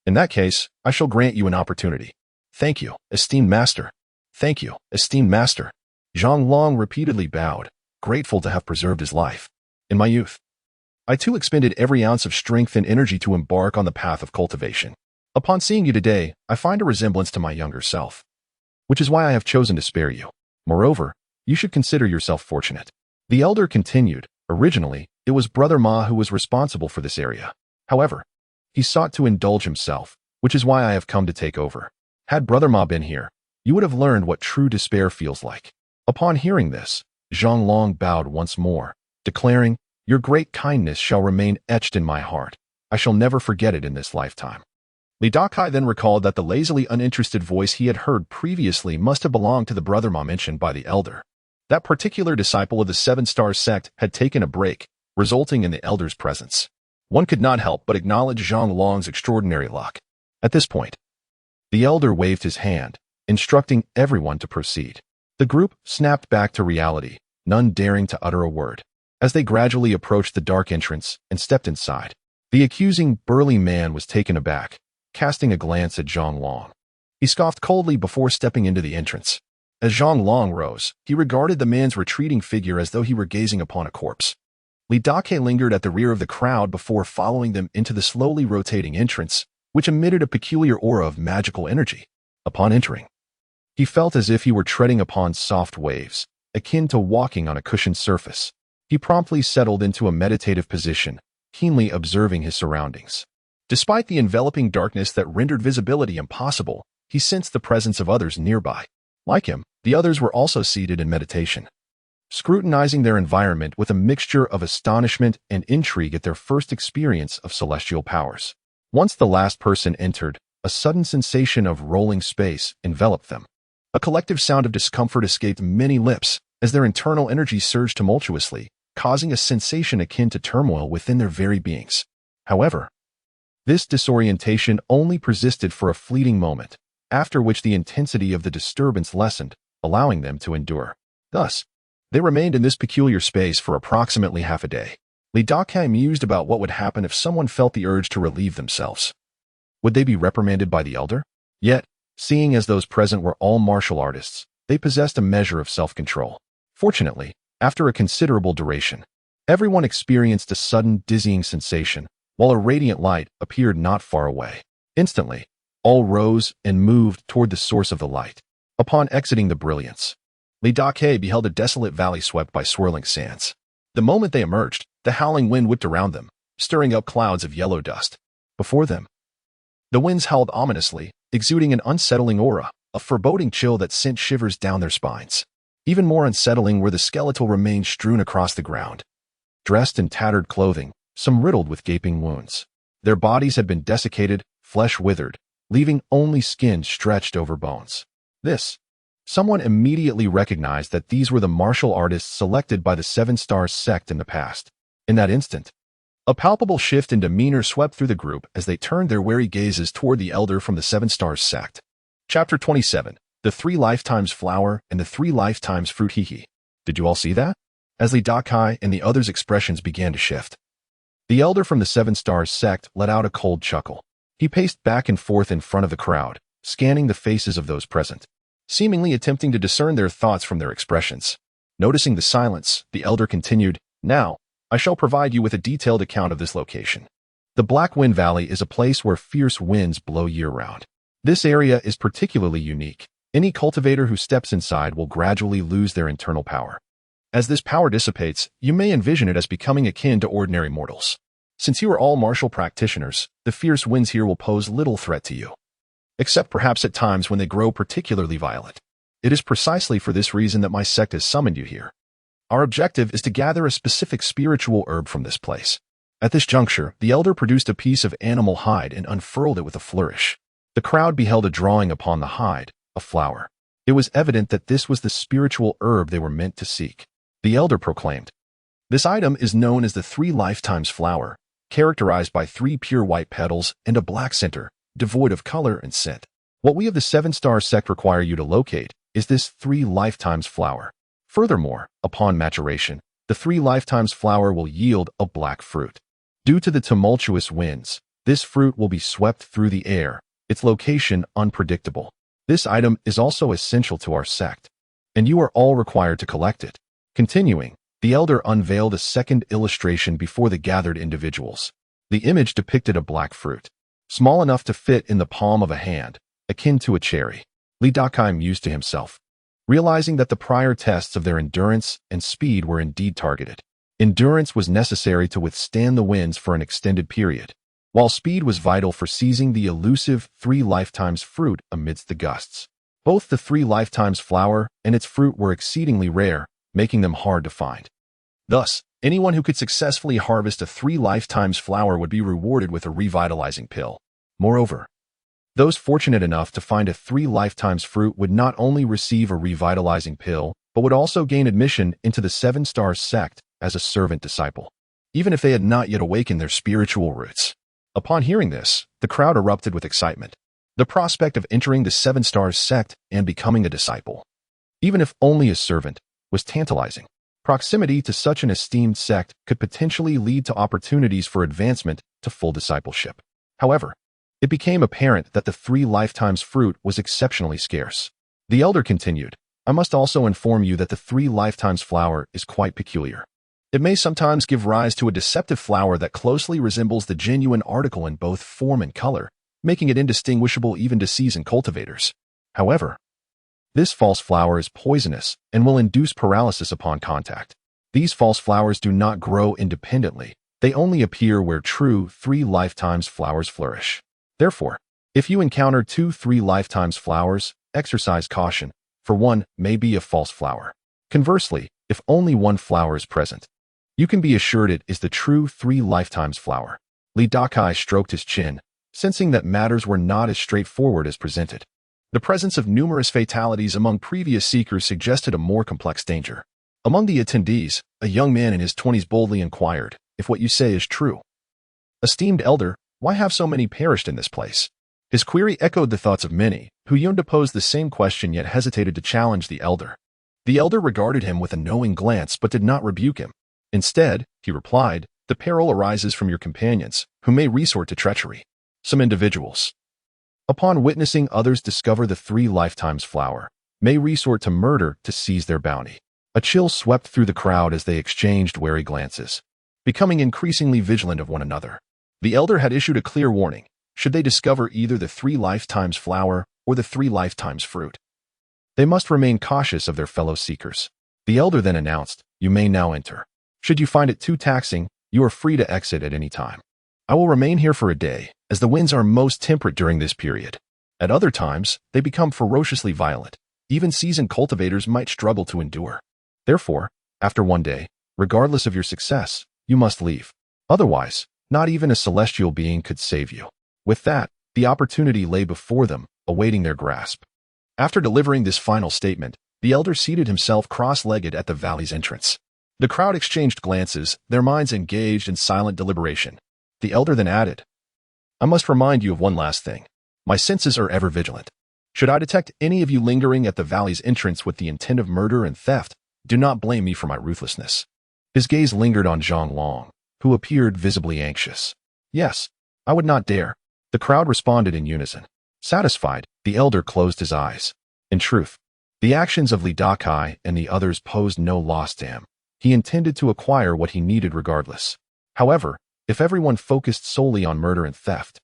"In that case, I shall grant you an opportunity." "Thank you, esteemed master." "Thank you, esteemed master." Zhonglong repeatedly bowed, grateful to have preserved his life. "In my youth, I too expended every ounce of strength and energy to embark on the path of cultivation. Upon seeing you today, I find a resemblance to my younger self, which is why I have chosen to spare you. Moreover, you should consider yourself fortunate." The elder continued, "Originally, it was Brother Ma who was responsible for this area. However, he sought to indulge himself, which is why I have come to take over. Had Brother Ma been here, you would have learned what true despair feels like." Upon hearing this, Zhonglong bowed once more, declaring, "Your great kindness shall remain etched in my heart. I shall never forget it in this lifetime." Dakai then recalled that the lazily uninterested voice he had heard previously must have belonged to the Brother Ma mentioned by the elder. That particular disciple of the Seven Stars sect had taken a break, resulting in the elder's presence. One could not help but acknowledge Zhonglong's extraordinary luck. At this point, the elder waved his hand, instructing everyone to proceed. The group snapped back to reality, none daring to utter a word. As they gradually approached the dark entrance and stepped inside, the accusing burly man was taken aback, casting a glance at Zhonglong. He scoffed coldly before stepping into the entrance. As Zhonglong rose, he regarded the man's retreating figure as though he were gazing upon a corpse. Dakai lingered at the rear of the crowd before following them into the slowly rotating entrance, which emitted a peculiar aura of magical energy. Upon entering, he felt as if he were treading upon soft waves, akin to walking on a cushioned surface. He promptly settled into a meditative position, keenly observing his surroundings. Despite the enveloping darkness that rendered visibility impossible, he sensed the presence of others nearby. Like him, the others were also seated in meditation, scrutinizing their environment with a mixture of astonishment and intrigue at their first experience of celestial powers. Once the last person entered, a sudden sensation of rolling space enveloped them. A collective sound of discomfort escaped many lips as their internal energy surged tumultuously, causing a sensation akin to turmoil within their very beings. However, this disorientation only persisted for a fleeting moment, after which the intensity of the disturbance lessened, allowing them to endure. Thus, they remained in this peculiar space for approximately half a day. Dakai mused about what would happen if someone felt the urge to relieve themselves. Would they be reprimanded by the elder? Yet, seeing as those present were all martial artists, they possessed a measure of self-control. Fortunately, after a considerable duration, everyone experienced a sudden dizzying sensation, while a radiant light appeared not far away. Instantly, all rose and moved toward the source of the light. Upon exiting the brilliance, Dakai beheld a desolate valley swept by swirling sands. The moment they emerged, the howling wind whipped around them, stirring up clouds of yellow dust. Before them, the winds howled ominously, exuding an unsettling aura, a foreboding chill that sent shivers down their spines. Even more unsettling were the skeletal remains strewn across the ground. Dressed in tattered clothing, some riddled with gaping wounds. Their bodies had been desiccated, flesh withered, leaving only skin stretched over bones. Someone immediately recognized that these were the martial artists selected by the Seven Stars sect in the past. In that instant, a palpable shift in demeanor swept through the group as they turned their wary gazes toward the elder from the Seven Stars sect. Chapter 27. The 3 Lifetimes Flower and the 3 Lifetimes Fruit. Did you all see that? As Dakai and the others' expressions began to shift, the elder from the Seven Stars sect let out a cold chuckle. He paced back and forth in front of the crowd, scanning the faces of those present, seemingly attempting to discern their thoughts from their expressions. Noticing the silence, the elder continued, "Now, I shall provide you with a detailed account of this location. The Black Wind Valley is a place where fierce winds blow year-round. This area is particularly unique. Any cultivator who steps inside will gradually lose their internal power. As this power dissipates, you may envision it as becoming akin to ordinary mortals. Since you are all martial practitioners, the fierce winds here will pose little threat to you, except perhaps at times when they grow particularly violent. It is precisely for this reason that my sect has summoned you here. Our objective is to gather a specific spiritual herb from this place." At this juncture, the elder produced a piece of animal hide and unfurled it with a flourish. The crowd beheld a drawing upon the hide, a flower. It was evident that this was the spiritual herb they were meant to seek. The elder proclaimed, "This item is known as the 3 Lifetimes Flower, characterized by 3 pure white petals and a black center, devoid of color and scent. What we of the Seven Star sect require you to locate is this 3 Lifetimes Flower. Furthermore, upon maturation, the 3 Lifetimes Flower will yield a black fruit. Due to the tumultuous winds, this fruit will be swept through the air, its location unpredictable. This item is also essential to our sect, and you are all required to collect it." Continuing, the elder unveiled a second illustration before the gathered individuals. The image depicted a black fruit, small enough to fit in the palm of a hand, akin to a cherry. Dakai mused to himself, realizing that the prior tests of their endurance and speed were indeed targeted. Endurance was necessary to withstand the winds for an extended period, while speed was vital for seizing the elusive 3 Lifetimes fruit amidst the gusts. Both the 3 Lifetimes Flower and its fruit were exceedingly rare, making them hard to find. Thus, anyone who could successfully harvest a 3 Lifetimes Flower would be rewarded with a revitalizing pill. Moreover, those fortunate enough to find a 3 Lifetimes fruit would not only receive a revitalizing pill, but would also gain admission into the Seven Stars sect as a servant disciple, even if they had not yet awakened their spiritual roots. Upon hearing this, the crowd erupted with excitement. The prospect of entering the Seven Stars sect and becoming a disciple, even if only a servant, was tantalizing. Proximity to such an esteemed sect could potentially lead to opportunities for advancement to full discipleship. However, it became apparent that the 3 Lifetimes fruit was exceptionally scarce. The elder continued, "I must also inform you that the 3 Lifetimes flower is quite peculiar. It may sometimes give rise to a deceptive flower that closely resembles the genuine article in both form and color, making it indistinguishable even to seasoned cultivators. However, this false flower is poisonous and will induce paralysis upon contact. These false flowers do not grow independently. They only appear where true 3 Lifetimes flowers flourish. Therefore, if you encounter 2 3 Lifetimes flowers, exercise caution, for one may be a false flower. Conversely, if only one flower is present, you can be assured it is the true 3 Lifetimes flower." Dakai stroked his chin, sensing that matters were not as straightforward as presented. The presence of numerous fatalities among previous seekers suggested a more complex danger. Among the attendees, a young man in his 20s boldly inquired, "If what you say is true, esteemed elder, why have so many perished in this place?" His query echoed the thoughts of many, who yearned to pose the same question yet hesitated to challenge the elder. The elder regarded him with a knowing glance but did not rebuke him. Instead, he replied, "The peril arises from your companions, who may resort to treachery. Some individuals, upon witnessing others discover the 3 lifetimes flower, may resort to murder to seize their bounty." A chill swept through the crowd as they exchanged wary glances, becoming increasingly vigilant of one another. The elder had issued a clear warning: should they discover either the 3 lifetimes flower or the 3 lifetimes fruit, they must remain cautious of their fellow seekers. The elder then announced, "You may now enter. Should you find it too taxing, you are free to exit at any time. I will remain here for a day, as the winds are most temperate during this period. At other times, they become ferociously violent. Even seasoned cultivators might struggle to endure. Therefore, after one day, regardless of your success, you must leave. Otherwise, not even a celestial being could save you." With that, the opportunity lay before them, awaiting their grasp. After delivering this final statement, the elder seated himself cross-legged at the valley's entrance. The crowd exchanged glances, their minds engaged in silent deliberation. The elder then added, "I must remind you of one last thing. My senses are ever vigilant. Should I detect any of you lingering at the valley's entrance with the intent of murder and theft, do not blame me for my ruthlessness." His gaze lingered on Zhang Long, who appeared visibly anxious. "Yes, I would not dare." The crowd responded in unison. Satisfied, the elder closed his eyes. In truth, the actions of Li Dakai and the others posed no loss to him. He intended to acquire what he needed regardless. However, if everyone focused solely on murder and theft,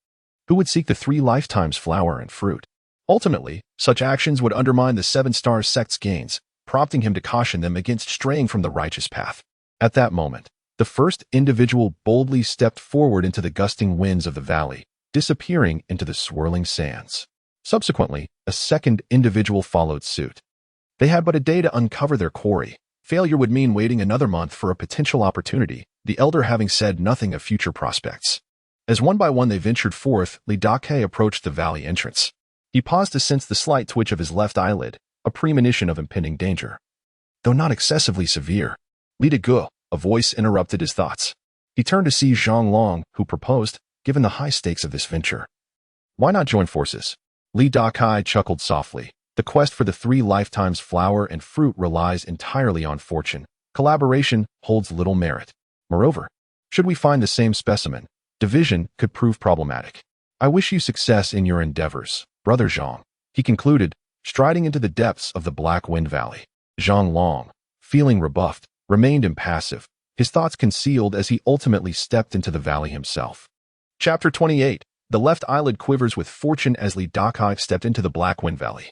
who would seek the 3 lifetimes flower and fruit? Ultimately, such actions would undermine the 7-star sect's gains, prompting him to caution them against straying from the righteous path. At that moment, the first individual boldly stepped forward into the gusting winds of the valley, disappearing into the swirling sands. Subsequently, a second individual followed suit. They had but a day to uncover their quarry. Failure would mean waiting another month for a potential opportunity, the elder having said nothing of future prospects. As one by one they ventured forth, Li Dakai approached the valley entrance. He paused to sense the slight twitch of his left eyelid, a premonition of impending danger. Though not excessively severe, Li Dakai, a voice interrupted his thoughts. He turned to see Zhang Long, who proposed, given the high stakes of this venture, "Why not join forces?" Li Dakai chuckled softly. The quest for the 3 lifetimes flower and fruit relies entirely on fortune. Collaboration holds little merit. Moreover, should we find the same specimen, division could prove problematic. I wish you success in your endeavors, Brother Zhang, he concluded, striding into the depths of the Black Wind Valley. Zhang Long, feeling rebuffed, remained impassive, his thoughts concealed as he ultimately stepped into the valley himself. Chapter 28. The left eyelid quivers with fortune as Li Dakai stepped into the Black Wind Valley.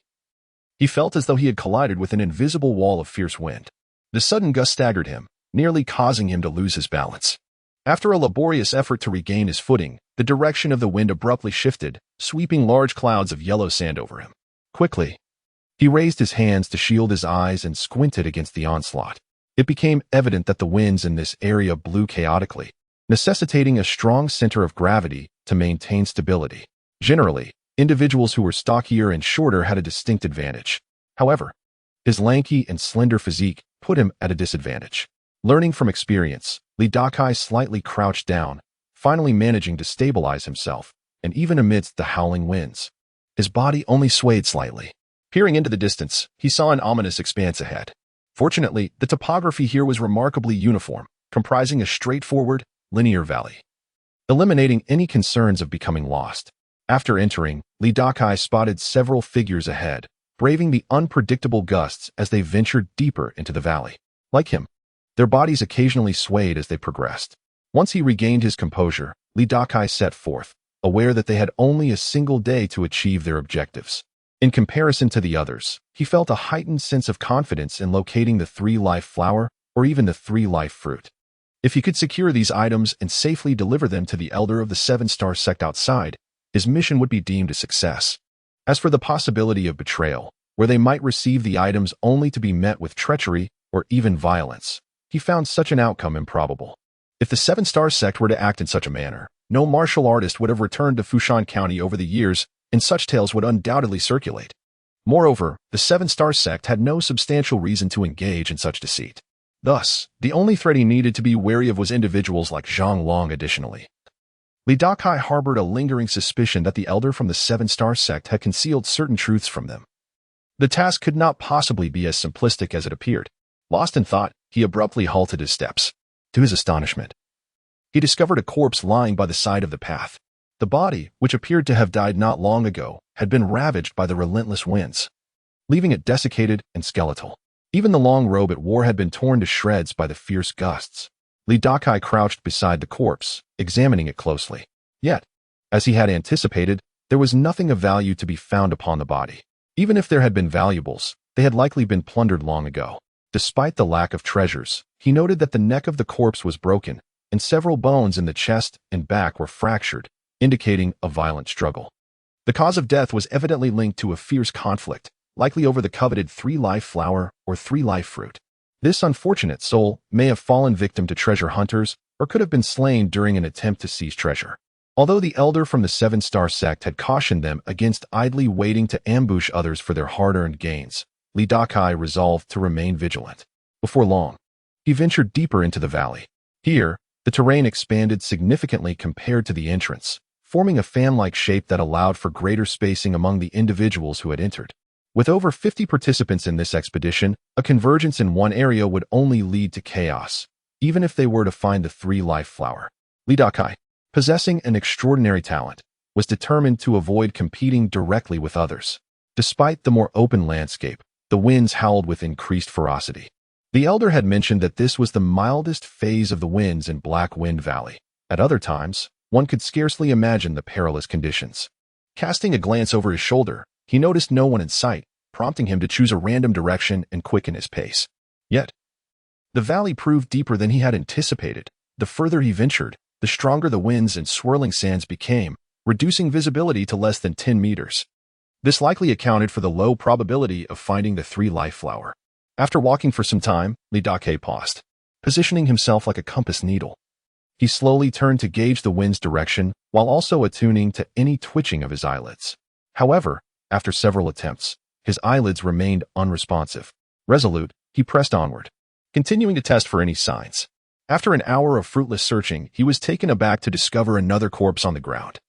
He felt as though he had collided with an invisible wall of fierce wind. The sudden gust staggered him, nearly causing him to lose his balance. After a laborious effort to regain his footing, the direction of the wind abruptly shifted, sweeping large clouds of yellow sand over him. Quickly, he raised his hands to shield his eyes and squinted against the onslaught. It became evident that the winds in this area blew chaotically, necessitating a strong center of gravity to maintain stability. Generally, individuals who were stockier and shorter had a distinct advantage. However, his lanky and slender physique put him at a disadvantage. Learning from experience, Li Dakai slightly crouched down, finally managing to stabilize himself, and even amidst the howling winds, his body only swayed slightly. Peering into the distance, he saw an ominous expanse ahead. Fortunately, the topography here was remarkably uniform, comprising a straightforward, linear valley, eliminating any concerns of becoming lost. After entering, Li Dakai spotted several figures ahead, braving the unpredictable gusts as they ventured deeper into the valley. Like him, their bodies occasionally swayed as they progressed. Once he regained his composure, Li Dakai set forth, aware that they had only a single day to achieve their objectives. In comparison to the others, he felt a heightened sense of confidence in locating the 3-life flower or even the 3-life fruit. If he could secure these items and safely deliver them to the elder of the 7-star sect outside, his mission would be deemed a success. As for the possibility of betrayal, where they might receive the items only to be met with treachery or even violence, he found such an outcome improbable. If the 7-star sect were to act in such a manner, no martial artist would have returned to Fushan County over the years, and such tales would undoubtedly circulate. Moreover, the 7-star sect had no substantial reason to engage in such deceit. Thus, the only threat he needed to be wary of was individuals like Zhang Long. Additionally, Li Dakai harbored a lingering suspicion that the elder from the Seven-Star sect had concealed certain truths from them. The task could not possibly be as simplistic as it appeared. Lost in thought, he abruptly halted his steps. To his astonishment, he discovered a corpse lying by the side of the path. The body, which appeared to have died not long ago, had been ravaged by the relentless winds, leaving it desiccated and skeletal. Even the long robe it wore had been torn to shreds by the fierce gusts. Li Dakai crouched beside the corpse, examining it closely. Yet, as he had anticipated, there was nothing of value to be found upon the body. Even if there had been valuables, they had likely been plundered long ago. Despite the lack of treasures, he noted that the neck of the corpse was broken, and several bones in the chest and back were fractured, indicating a violent struggle. The cause of death was evidently linked to a fierce conflict, likely over the coveted three-life flower or three-life fruit. This unfortunate soul may have fallen victim to treasure hunters or could have been slain during an attempt to seize treasure. Although the elder from the Seven-Star sect had cautioned them against idly waiting to ambush others for their hard-earned gains, Li Dakai resolved to remain vigilant. Before long, he ventured deeper into the valley. Here, the terrain expanded significantly compared to the entrance, forming a fan-like shape that allowed for greater spacing among the individuals who had entered. With over 50 participants in this expedition, a convergence in one area would only lead to chaos, even if they were to find the three-life flower. Li Dakai, possessing an extraordinary talent, was determined to avoid competing directly with others. Despite the more open landscape, the winds howled with increased ferocity. The elder had mentioned that this was the mildest phase of the winds in Black Wind Valley. At other times, one could scarcely imagine the perilous conditions. Casting a glance over his shoulder, he noticed no one in sight, prompting him to choose a random direction and quicken his pace. Yet, the valley proved deeper than he had anticipated. The further he ventured, the stronger the winds and swirling sands became, reducing visibility to less than 10 meters. This likely accounted for the low probability of finding the three-life flower. After walking for some time, Li Dakai paused, positioning himself like a compass needle. He slowly turned to gauge the wind's direction while also attuning to any twitching of his eyelids. However, after several attempts, his eyelids remained unresponsive. Resolute, he pressed onward, continuing to test for any signs. After an hour of fruitless searching, he was taken aback to discover another corpse on the ground.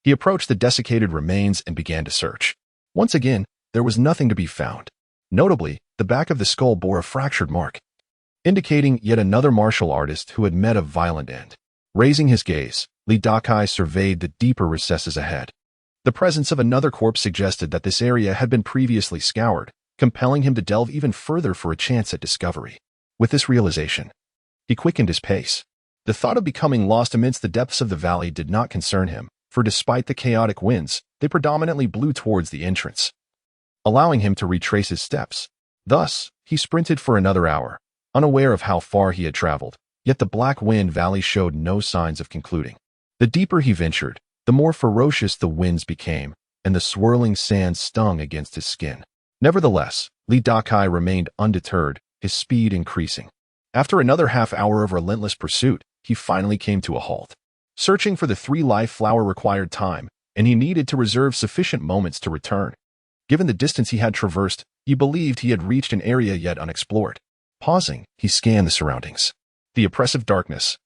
He approached the desiccated remains and began to search. Once again, there was nothing to be found. Notably, the back of the skull bore a fractured mark, indicating yet another martial artist who had met a violent end. Raising his gaze, Li Dakai surveyed the deeper recesses ahead. The presence of another corpse suggested that this area had been previously scoured, compelling him to delve even further for a chance at discovery. With this realization, he quickened his pace. The thought of becoming lost amidst the depths of the valley did not concern him, for despite the chaotic winds, they predominantly blew towards the entrance, allowing him to retrace his steps. Thus, he sprinted for another hour, unaware of how far he had traveled, yet the Black Wind Valley showed no signs of concluding. The deeper he ventured, the more ferocious the winds became, and the swirling sand stung against his skin. Nevertheless, Li Dakai remained undeterred, his speed increasing. After another half-hour of relentless pursuit, he finally came to a halt. Searching for the three-life flower required time, and he needed to reserve sufficient moments to return. Given the distance he had traversed, he believed he had reached an area yet unexplored. Pausing, he scanned the surroundings. The oppressive darkness,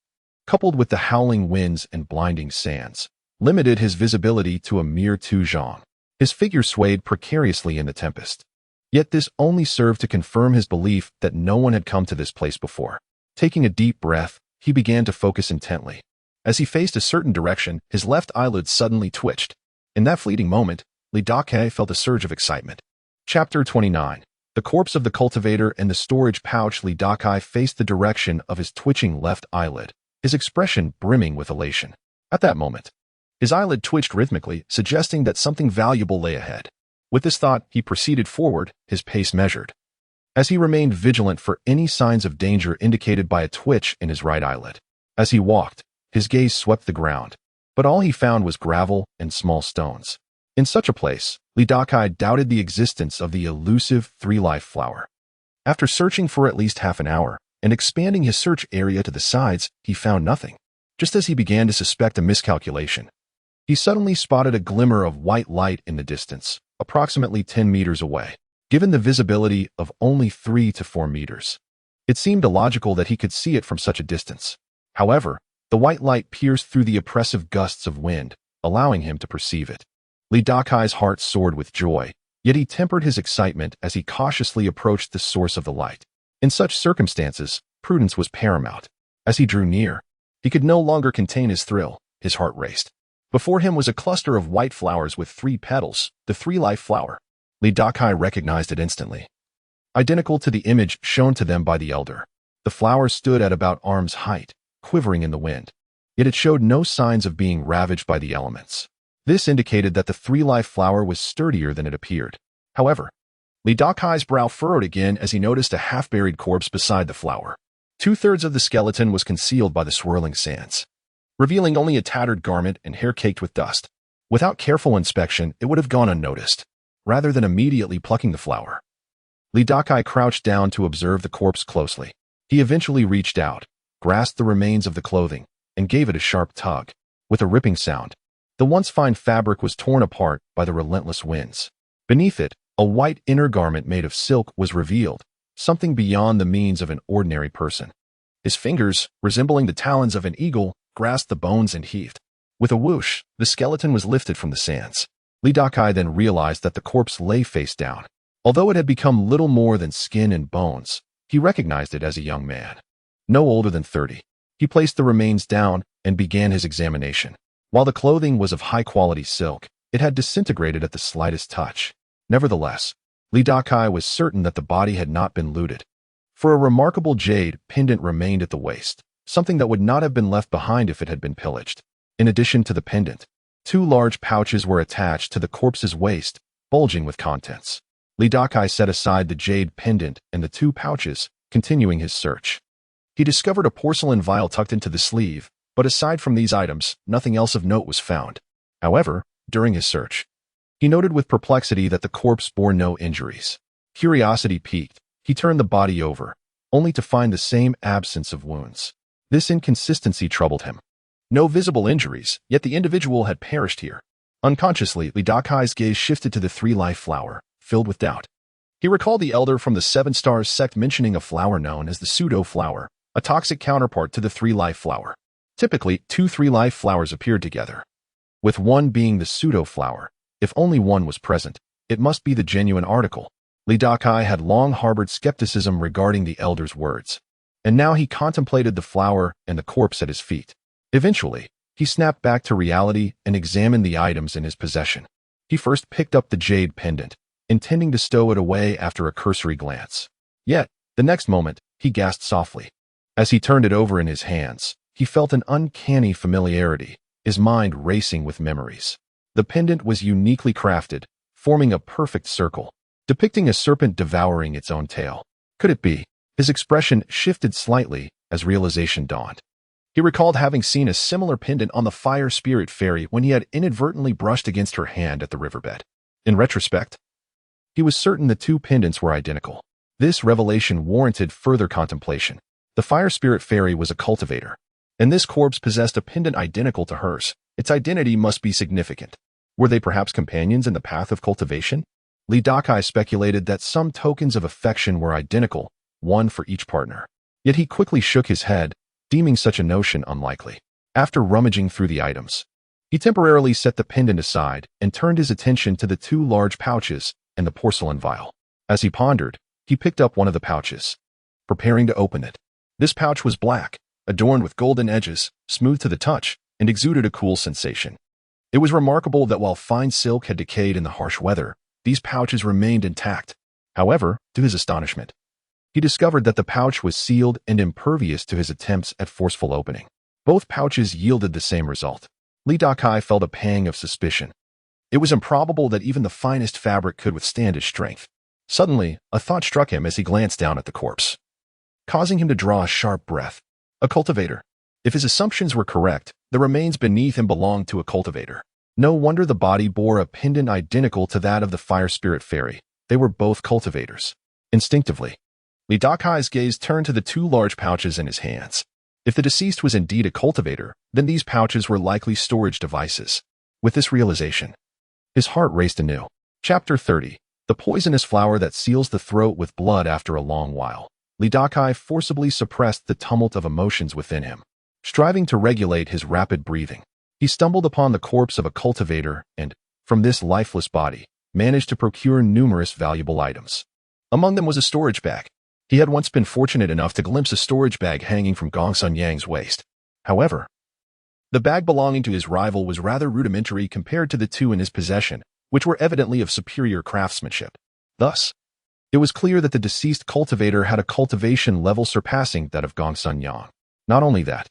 coupled with the howling winds and blinding sands, limited his visibility to a mere 2 zhang. His figure swayed precariously in the tempest. Yet this only served to confirm his belief that no one had come to this place before. Taking a deep breath, he began to focus intently. As he faced a certain direction, his left eyelid suddenly twitched. In that fleeting moment, Li Dakai felt a surge of excitement. Chapter 29. The corpse of the cultivator and the storage pouch. Li Dakai faced the direction of his twitching left eyelid, his expression brimming with elation. At that moment, his eyelid twitched rhythmically, suggesting that something valuable lay ahead. With this thought, he proceeded forward, his pace measured. As he remained vigilant for any signs of danger indicated by a twitch in his right eyelid. As he walked, his gaze swept the ground, but all he found was gravel and small stones. In such a place, Li Dakai doubted the existence of the elusive three-life flower. After searching for at least half an hour and expanding his search area to the sides, he found nothing. Just as he began to suspect a miscalculation, he suddenly spotted a glimmer of white light in the distance, approximately 10 meters away. Given the visibility of only 3 to 4 meters, It seemed illogical that he could see it from such a distance. However, the white light pierced through the oppressive gusts of wind, allowing him to perceive it. Dakai's heart soared with joy, yet he tempered his excitement as he cautiously approached the source of the light. In such circumstances, prudence was paramount. As he drew near, he could no longer contain his thrill. His heart raced. Before him was a cluster of white flowers with 3 petals, the 3-life flower. Dakai recognized it instantly. Identical to the image shown to them by the elder, the flower stood at about arm's height, quivering in the wind. Yet it showed no signs of being ravaged by the elements. This indicated that the 3-life flower was sturdier than it appeared. However, Dakai's brow furrowed again as he noticed a half-buried corpse beside the flower. 2/3 of the skeleton was concealed by the swirling sands, revealing only a tattered garment and hair caked with dust. Without careful inspection, it would have gone unnoticed. Rather than immediately plucking the flower, Dakai crouched down to observe the corpse closely. He eventually reached out, grasped the remains of the clothing, and gave it a sharp tug. With a ripping sound, the once fine fabric was torn apart by the relentless winds. Beneath it, a white inner garment made of silk was revealed, something beyond the means of an ordinary person. His fingers, resembling the talons of an eagle, grasped the bones and heaved. With a whoosh, the skeleton was lifted from the sands. Dakai then realized that the corpse lay face down. Although it had become little more than skin and bones, he recognized it as a young man, no older than 30. He placed the remains down and began his examination. While the clothing was of high-quality silk, it had disintegrated at the slightest touch. Nevertheless, Dakai was certain that the body had not been looted. For a remarkable jade pendant remained at the waist, something that would not have been left behind if it had been pillaged. In addition to the pendant, 2 large pouches were attached to the corpse's waist, bulging with contents. Dakai set aside the jade pendant and the 2 pouches, continuing his search. He discovered a porcelain vial tucked into the sleeve, but aside from these items, nothing else of note was found. However, during his search, he noted with perplexity that the corpse bore no injuries. Curiosity piqued, he turned the body over, only to find the same absence of wounds. This inconsistency troubled him. No visible injuries, yet the individual had perished here. Unconsciously, Dakai's gaze shifted to the 3-life flower, filled with doubt. He recalled the elder from the 7 Stars sect mentioning a flower known as the pseudo-flower, a toxic counterpart to the 3-life flower. Typically, 2 3-life flowers appeared together, with one being the pseudo-flower. If only one was present, it must be the genuine article. Dakai had long harbored skepticism regarding the elder's words, and now he contemplated the flower and the corpse at his feet. Eventually, he snapped back to reality and examined the items in his possession. He first picked up the jade pendant, intending to stow it away after a cursory glance. Yet, the next moment, he gasped softly. As he turned it over in his hands, he felt an uncanny familiarity, his mind racing with memories. The pendant was uniquely crafted, forming a perfect circle, depicting a serpent devouring its own tail. Could it be? His expression shifted slightly as realization dawned. He recalled having seen a similar pendant on the fire spirit fairy when he had inadvertently brushed against her hand at the riverbed. In retrospect, he was certain the 2 pendants were identical. This revelation warranted further contemplation. The fire spirit fairy was a cultivator, and this corpse possessed a pendant identical to hers. Its identity must be significant. Were they perhaps companions in the path of cultivation? Dakai speculated that some tokens of affection were identical, one for each partner. Yet he quickly shook his head, deeming such a notion unlikely. After rummaging through the items, he temporarily set the pendant aside and turned his attention to the 2 large pouches and the porcelain vial. As he pondered, he picked up one of the pouches, preparing to open it. This pouch was black, adorned with golden edges, smooth to the touch, and exuded a cool sensation. It was remarkable that while fine silk had decayed in the harsh weather, these pouches remained intact. However, to his astonishment, he discovered that the pouch was sealed and impervious to his attempts at forceful opening. Both pouches yielded the same result. Dakai felt a pang of suspicion. It was improbable that even the finest fabric could withstand his strength. Suddenly, a thought struck him as he glanced down at the corpse, causing him to draw a sharp breath. A cultivator. If his assumptions were correct, the remains beneath him belonged to a cultivator. No wonder the body bore a pendant identical to that of the fire spirit fairy. They were both cultivators. Instinctively, Dakai's gaze turned to the 2 large pouches in his hands. If the deceased was indeed a cultivator, then these pouches were likely storage devices. With this realization, his heart raced anew. Chapter 30. The poisonous flower that seals the throat with blood after a long while. Li Dakai forcibly suppressed the tumult of emotions within him, striving to regulate his rapid breathing. He stumbled upon the corpse of a cultivator and, from this lifeless body, managed to procure numerous valuable items. Among them was a storage bag. He had once been fortunate enough to glimpse a storage bag hanging from Gongsun Yang's waist. However, the bag belonging to his rival was rather rudimentary compared to the two in his possession, which were evidently of superior craftsmanship. Thus, it was clear that the deceased cultivator had a cultivation level surpassing that of Gongsun Yang. Not only that,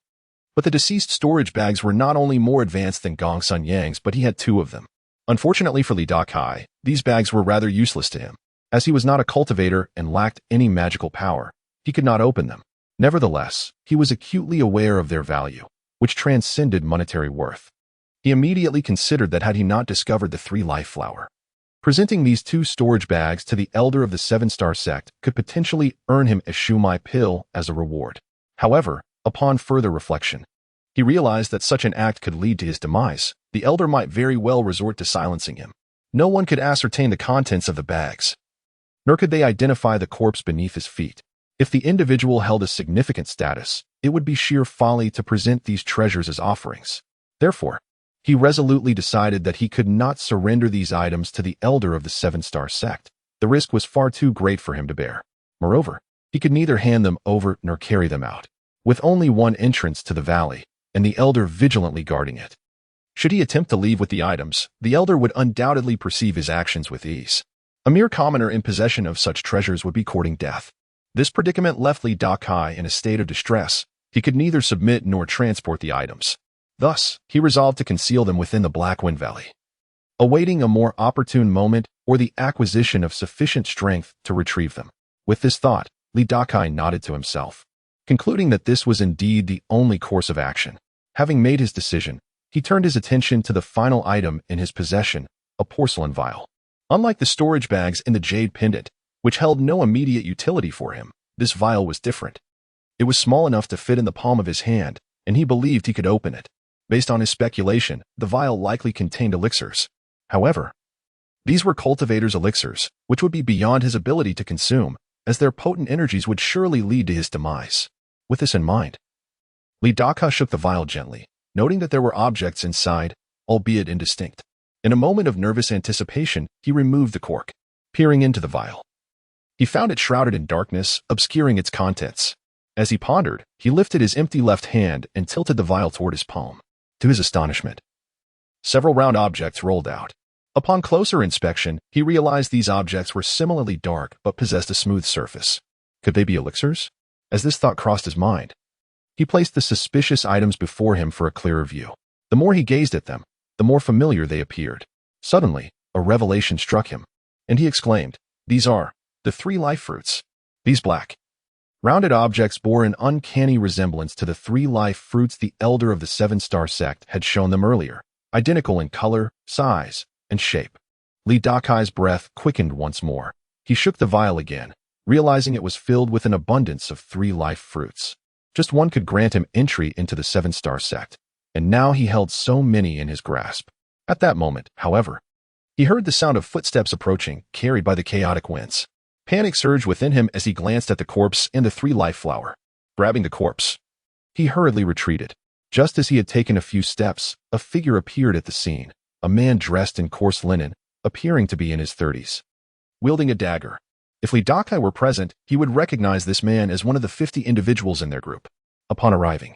but the deceased storage bags were not only more advanced than Gongsun Yang's, but he had two of them. Unfortunately for Li Dakai, these bags were rather useless to him. As he was not a cultivator and lacked any magical power, he could not open them. Nevertheless, he was acutely aware of their value, which transcended monetary worth. He immediately considered that had he not discovered the three-life flower, presenting these two storage bags to the elder of the seven-star sect could potentially earn him a shumai pill as a reward. However, upon further reflection, he realized that such an act could lead to his demise. The elder might very well resort to silencing him. No one could ascertain the contents of the bags, nor could they identify the corpse beneath his feet. If the individual held a significant status, it would be sheer folly to present these treasures as offerings. Therefore, he resolutely decided that he could not surrender these items to the elder of the seven-star sect. The risk was far too great for him to bear. Moreover, he could neither hand them over nor carry them out, with only one entrance to the valley, and the elder vigilantly guarding it. Should he attempt to leave with the items, the elder would undoubtedly perceive his actions with ease. A mere commoner in possession of such treasures would be courting death. This predicament left Li Dakai in a state of distress. He could neither submit nor transport the items. Thus, he resolved to conceal them within the Blackwind Valley, awaiting a more opportune moment or the acquisition of sufficient strength to retrieve them. With this thought, Li Dakai nodded to himself, concluding that this was indeed the only course of action. Having made his decision, he turned his attention to the final item in his possession, a porcelain vial. Unlike the storage bags in the jade pendant, which held no immediate utility for him, this vial was different. It was small enough to fit in the palm of his hand, and he believed he could open it. Based on his speculation, the vial likely contained elixirs. However, these were cultivators' elixirs, which would be beyond his ability to consume, as their potent energies would surely lead to his demise. With this in mind, Li Dakai shook the vial gently, noting that there were objects inside, albeit indistinct. In a moment of nervous anticipation, he removed the cork, peering into the vial. He found it shrouded in darkness, obscuring its contents. As he pondered, he lifted his empty left hand and tilted the vial toward his palm. To his astonishment, several round objects rolled out. Upon closer inspection, he realized these objects were similarly dark but possessed a smooth surface. Could they be elixirs? As this thought crossed his mind, he placed the suspicious items before him for a clearer view. The more he gazed at them, the more familiar they appeared. Suddenly, a revelation struck him, and he exclaimed, "These are the three life fruits." These black, rounded objects bore an uncanny resemblance to the three life fruits the elder of the seven-star sect had shown them earlier, identical in color, size, and shape. Li Dakai's breath quickened once more. He shook the vial again, realizing it was filled with an abundance of three life fruits. Just one could grant him entry into the seven-star sect, and now he held so many in his grasp. At that moment, however, he heard the sound of footsteps approaching, carried by the chaotic winds. Panic surged within him as he glanced at the corpse and the three-life flower. Grabbing the corpse, he hurriedly retreated. Just as he had taken a few steps, a figure appeared at the scene, a man dressed in coarse linen, appearing to be in his 30s, wielding a dagger. If Li Dakai were present, he would recognize this man as one of the 50 individuals in their group. Upon arriving,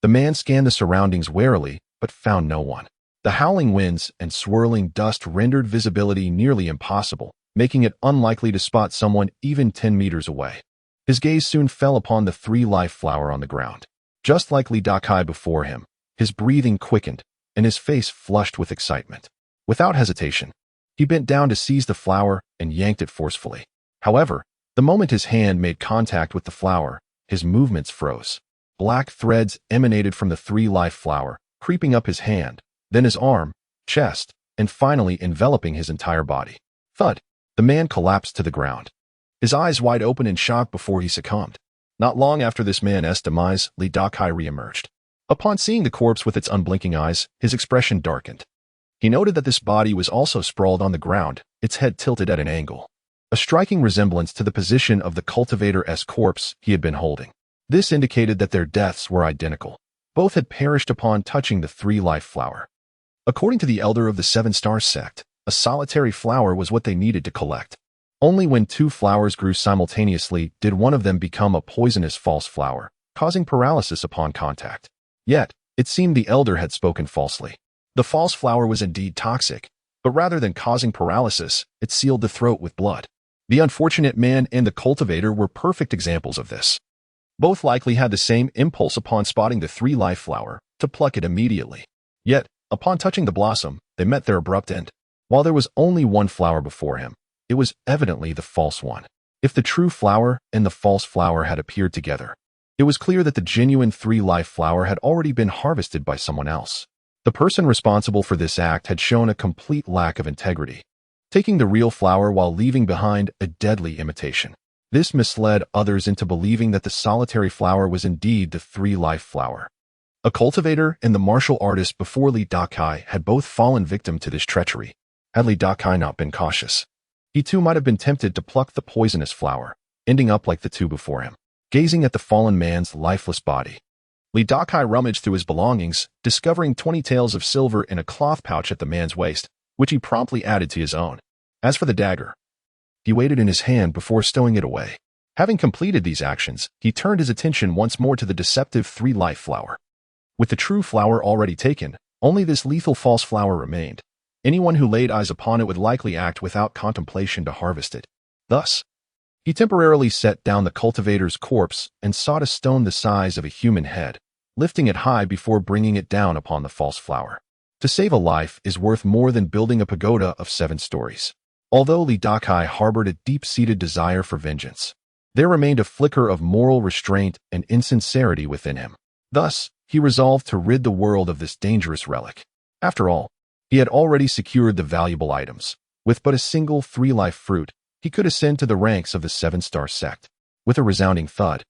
the man scanned the surroundings warily, but found no one. The howling winds and swirling dust rendered visibility nearly impossible, making it unlikely to spot someone even 10 meters away. His gaze soon fell upon the three-life flower on the ground. Just like Li Dakai before him, his breathing quickened, and his face flushed with excitement. Without hesitation, he bent down to seize the flower and yanked it forcefully. However, the moment his hand made contact with the flower, his movements froze. Black threads emanated from the three-life flower, creeping up his hand, then his arm, chest, and finally enveloping his entire body. Thud! The man collapsed to the ground, his eyes wide open in shock before he succumbed. Not long after this man's demise, Li Dakai reemerged. Upon seeing the corpse with its unblinking eyes, his expression darkened. He noted that this body was also sprawled on the ground, its head tilted at an angle. a striking resemblance to the position of the cultivator's corpse he had been holding. This indicated that their deaths were identical. Both had perished upon touching the three-life flower. According to the elder of the Seven-Star sect, a solitary flower was what they needed to collect. Only when two flowers grew simultaneously did one of them become a poisonous false flower, causing paralysis upon contact. Yet, it seemed the elder had spoken falsely. The false flower was indeed toxic, but rather than causing paralysis, it sealed the throat with blood. The unfortunate man and the cultivator were perfect examples of this. Both likely had the same impulse upon spotting the three-life flower, to pluck it immediately. Yet, upon touching the blossom, they met their abrupt end. While there was only one flower before him, it was evidently the false one. If the true flower and the false flower had appeared together, it was clear that the genuine three-life flower had already been harvested by someone else. The person responsible for this act had shown a complete lack of integrity, taking the real flower while leaving behind a deadly imitation. This misled others into believing that the solitary flower was indeed the three-life flower. A cultivator and the martial artist before Dakai had both fallen victim to this treachery. Had Dakai not been cautious, he too might have been tempted to pluck the poisonous flower, ending up like the two before him, gazing at the fallen man's lifeless body. Dakai rummaged through his belongings, discovering 20 taels of silver in a cloth pouch at the man's waist, which he promptly added to his own. As for the dagger, he weighed it in his hand before stowing it away. Having completed these actions, he turned his attention once more to the deceptive three-life flower. With the true flower already taken, only this lethal false flower remained. Anyone who laid eyes upon it would likely act without contemplation to harvest it. Thus, he temporarily set down the cultivator's corpse and sought a stone the size of a human head, lifting it high before bringing it down upon the false flower. To save a life is worth more than building a pagoda of 7 stories. Although Dakai harbored a deep-seated desire for vengeance, there remained a flicker of moral restraint and insincerity within him. Thus, he resolved to rid the world of this dangerous relic. After all, he had already secured the valuable items. With but a single three-life fruit, he could ascend to the ranks of the Seven-Star sect. With a resounding thud,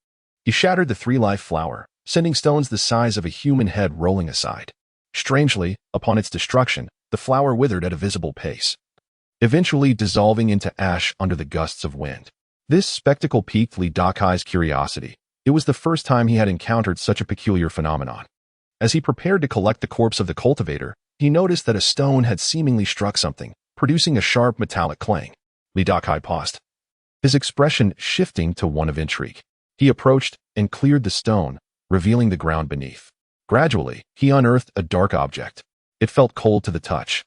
he shattered the three-life flower, sending stones the size of a human head rolling aside. Strangely, upon its destruction, the flower withered at a visible pace, eventually dissolving into ash under the gusts of wind. This spectacle piqued Dakai's curiosity. It was the first time he had encountered such a peculiar phenomenon. As he prepared to collect the corpse of the cultivator, he noticed that a stone had seemingly struck something, producing a sharp metallic clang. Dakai paused, his expression shifting to one of intrigue. He approached and cleared the stone, revealing the ground beneath. Gradually, he unearthed a dark object. It felt cold to the touch,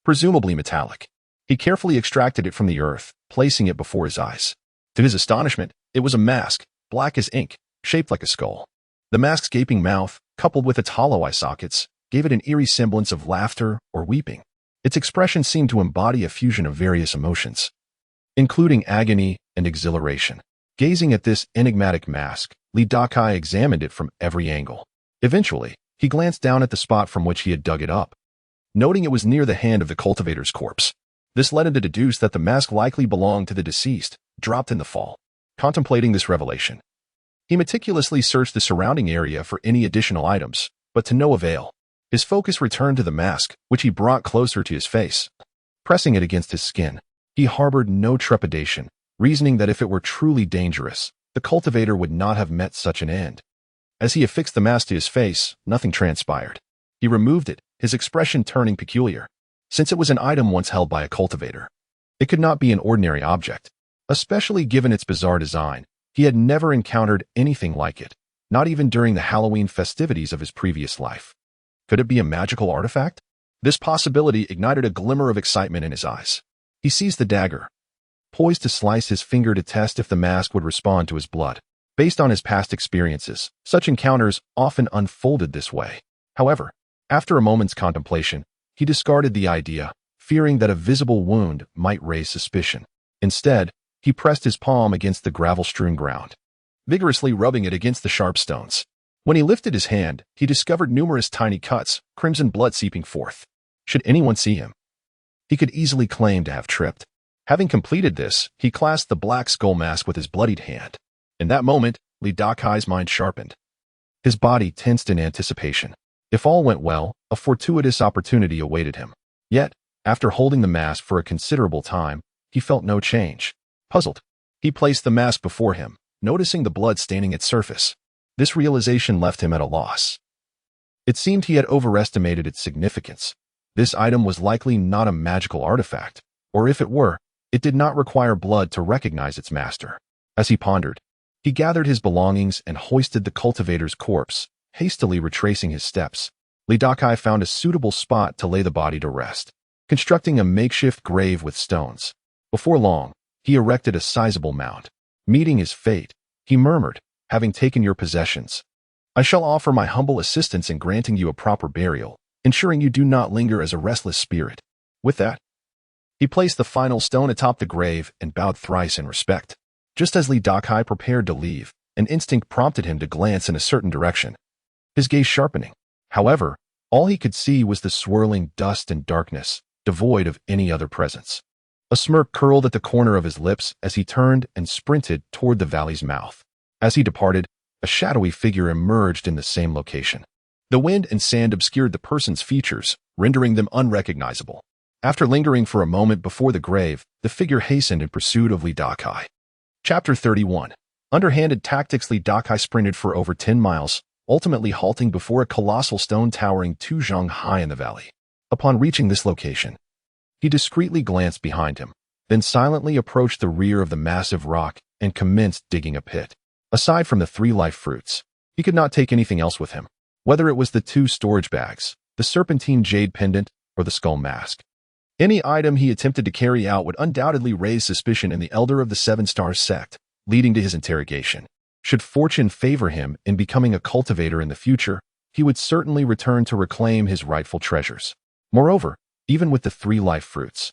presumably metallic. He carefully extracted it from the earth, placing it before his eyes. To his astonishment, it was a mask, black as ink, shaped like a skull. The mask's gaping mouth, coupled with its hollow eye sockets, gave it an eerie semblance of laughter or weeping. Its expression seemed to embody a fusion of various emotions, including agony and exhilaration. Gazing at this enigmatic mask, Dakai examined it from every angle. Eventually, he glanced down at the spot from which he had dug it up, noting it was near the hand of the cultivator's corpse. This led him to deduce that the mask likely belonged to the deceased, dropped in the fall. Contemplating this revelation, he meticulously searched the surrounding area for any additional items, but to no avail. His focus returned to the mask, which he brought closer to his face. Pressing it against his skin, he harbored no trepidation, reasoning that if it were truly dangerous, the cultivator would not have met such an end. As he affixed the mask to his face, nothing transpired. He removed it, his expression turning peculiar. Since it was an item once held by a cultivator, it could not be an ordinary object. Especially given its bizarre design, he had never encountered anything like it, not even during the Halloween festivities of his previous life. Could it be a magical artifact? This possibility ignited a glimmer of excitement in his eyes. He seized the dagger, poised to slice his finger to test if the mask would respond to his blood. Based on his past experiences, such encounters often unfolded this way. However, after a moment's contemplation, he discarded the idea, fearing that a visible wound might raise suspicion. Instead, he pressed his palm against the gravel-strewn ground, vigorously rubbing it against the sharp stones. When he lifted his hand, he discovered numerous tiny cuts, crimson blood seeping forth. Should anyone see him, he could easily claim to have tripped. Having completed this, he clasped the black skull mask with his bloodied hand. In that moment, Dakai's mind sharpened. His body tensed in anticipation. If all went well, a fortuitous opportunity awaited him. Yet, after holding the mask for a considerable time, he felt no change. Puzzled, he placed the mask before him, noticing the blood staining its surface. This realization left him at a loss. It seemed he had overestimated its significance. This item was likely not a magical artifact, or if it were, it did not require blood to recognize its master. As he pondered, he gathered his belongings and hoisted the cultivator's corpse, hastily retracing his steps. Dakai found a suitable spot to lay the body to rest, constructing a makeshift grave with stones. Before long, he erected a sizable mound. Meeting his fate, he murmured, "Having taken your possessions, I shall offer my humble assistance in granting you a proper burial, ensuring you do not linger as a restless spirit." With that, he placed the final stone atop the grave and bowed thrice in respect. Just as Dakai prepared to leave, an instinct prompted him to glance in a certain direction, his gaze sharpening. However, all he could see was the swirling dust and darkness, devoid of any other presence. A smirk curled at the corner of his lips as he turned and sprinted toward the valley's mouth. As he departed, a shadowy figure emerged in the same location. The wind and sand obscured the person's features, rendering them unrecognizable. After lingering for a moment before the grave, the figure hastened in pursuit of Dakai. Chapter 31. Underhanded tactics. Dakai sprinted for over 10 miles, ultimately halting before a colossal stone towering 2 zhang high in the valley. Upon reaching this location, he discreetly glanced behind him, then silently approached the rear of the massive rock and commenced digging a pit. Aside from the 3 life fruits, he could not take anything else with him, whether it was the 2 storage bags, the serpentine jade pendant, or the skull mask. Any item he attempted to carry out would undoubtedly raise suspicion in the elder of the 7 Stars sect, leading to his interrogation. Should fortune favor him in becoming a cultivator in the future, he would certainly return to reclaim his rightful treasures. Moreover, even with the 3 life fruits,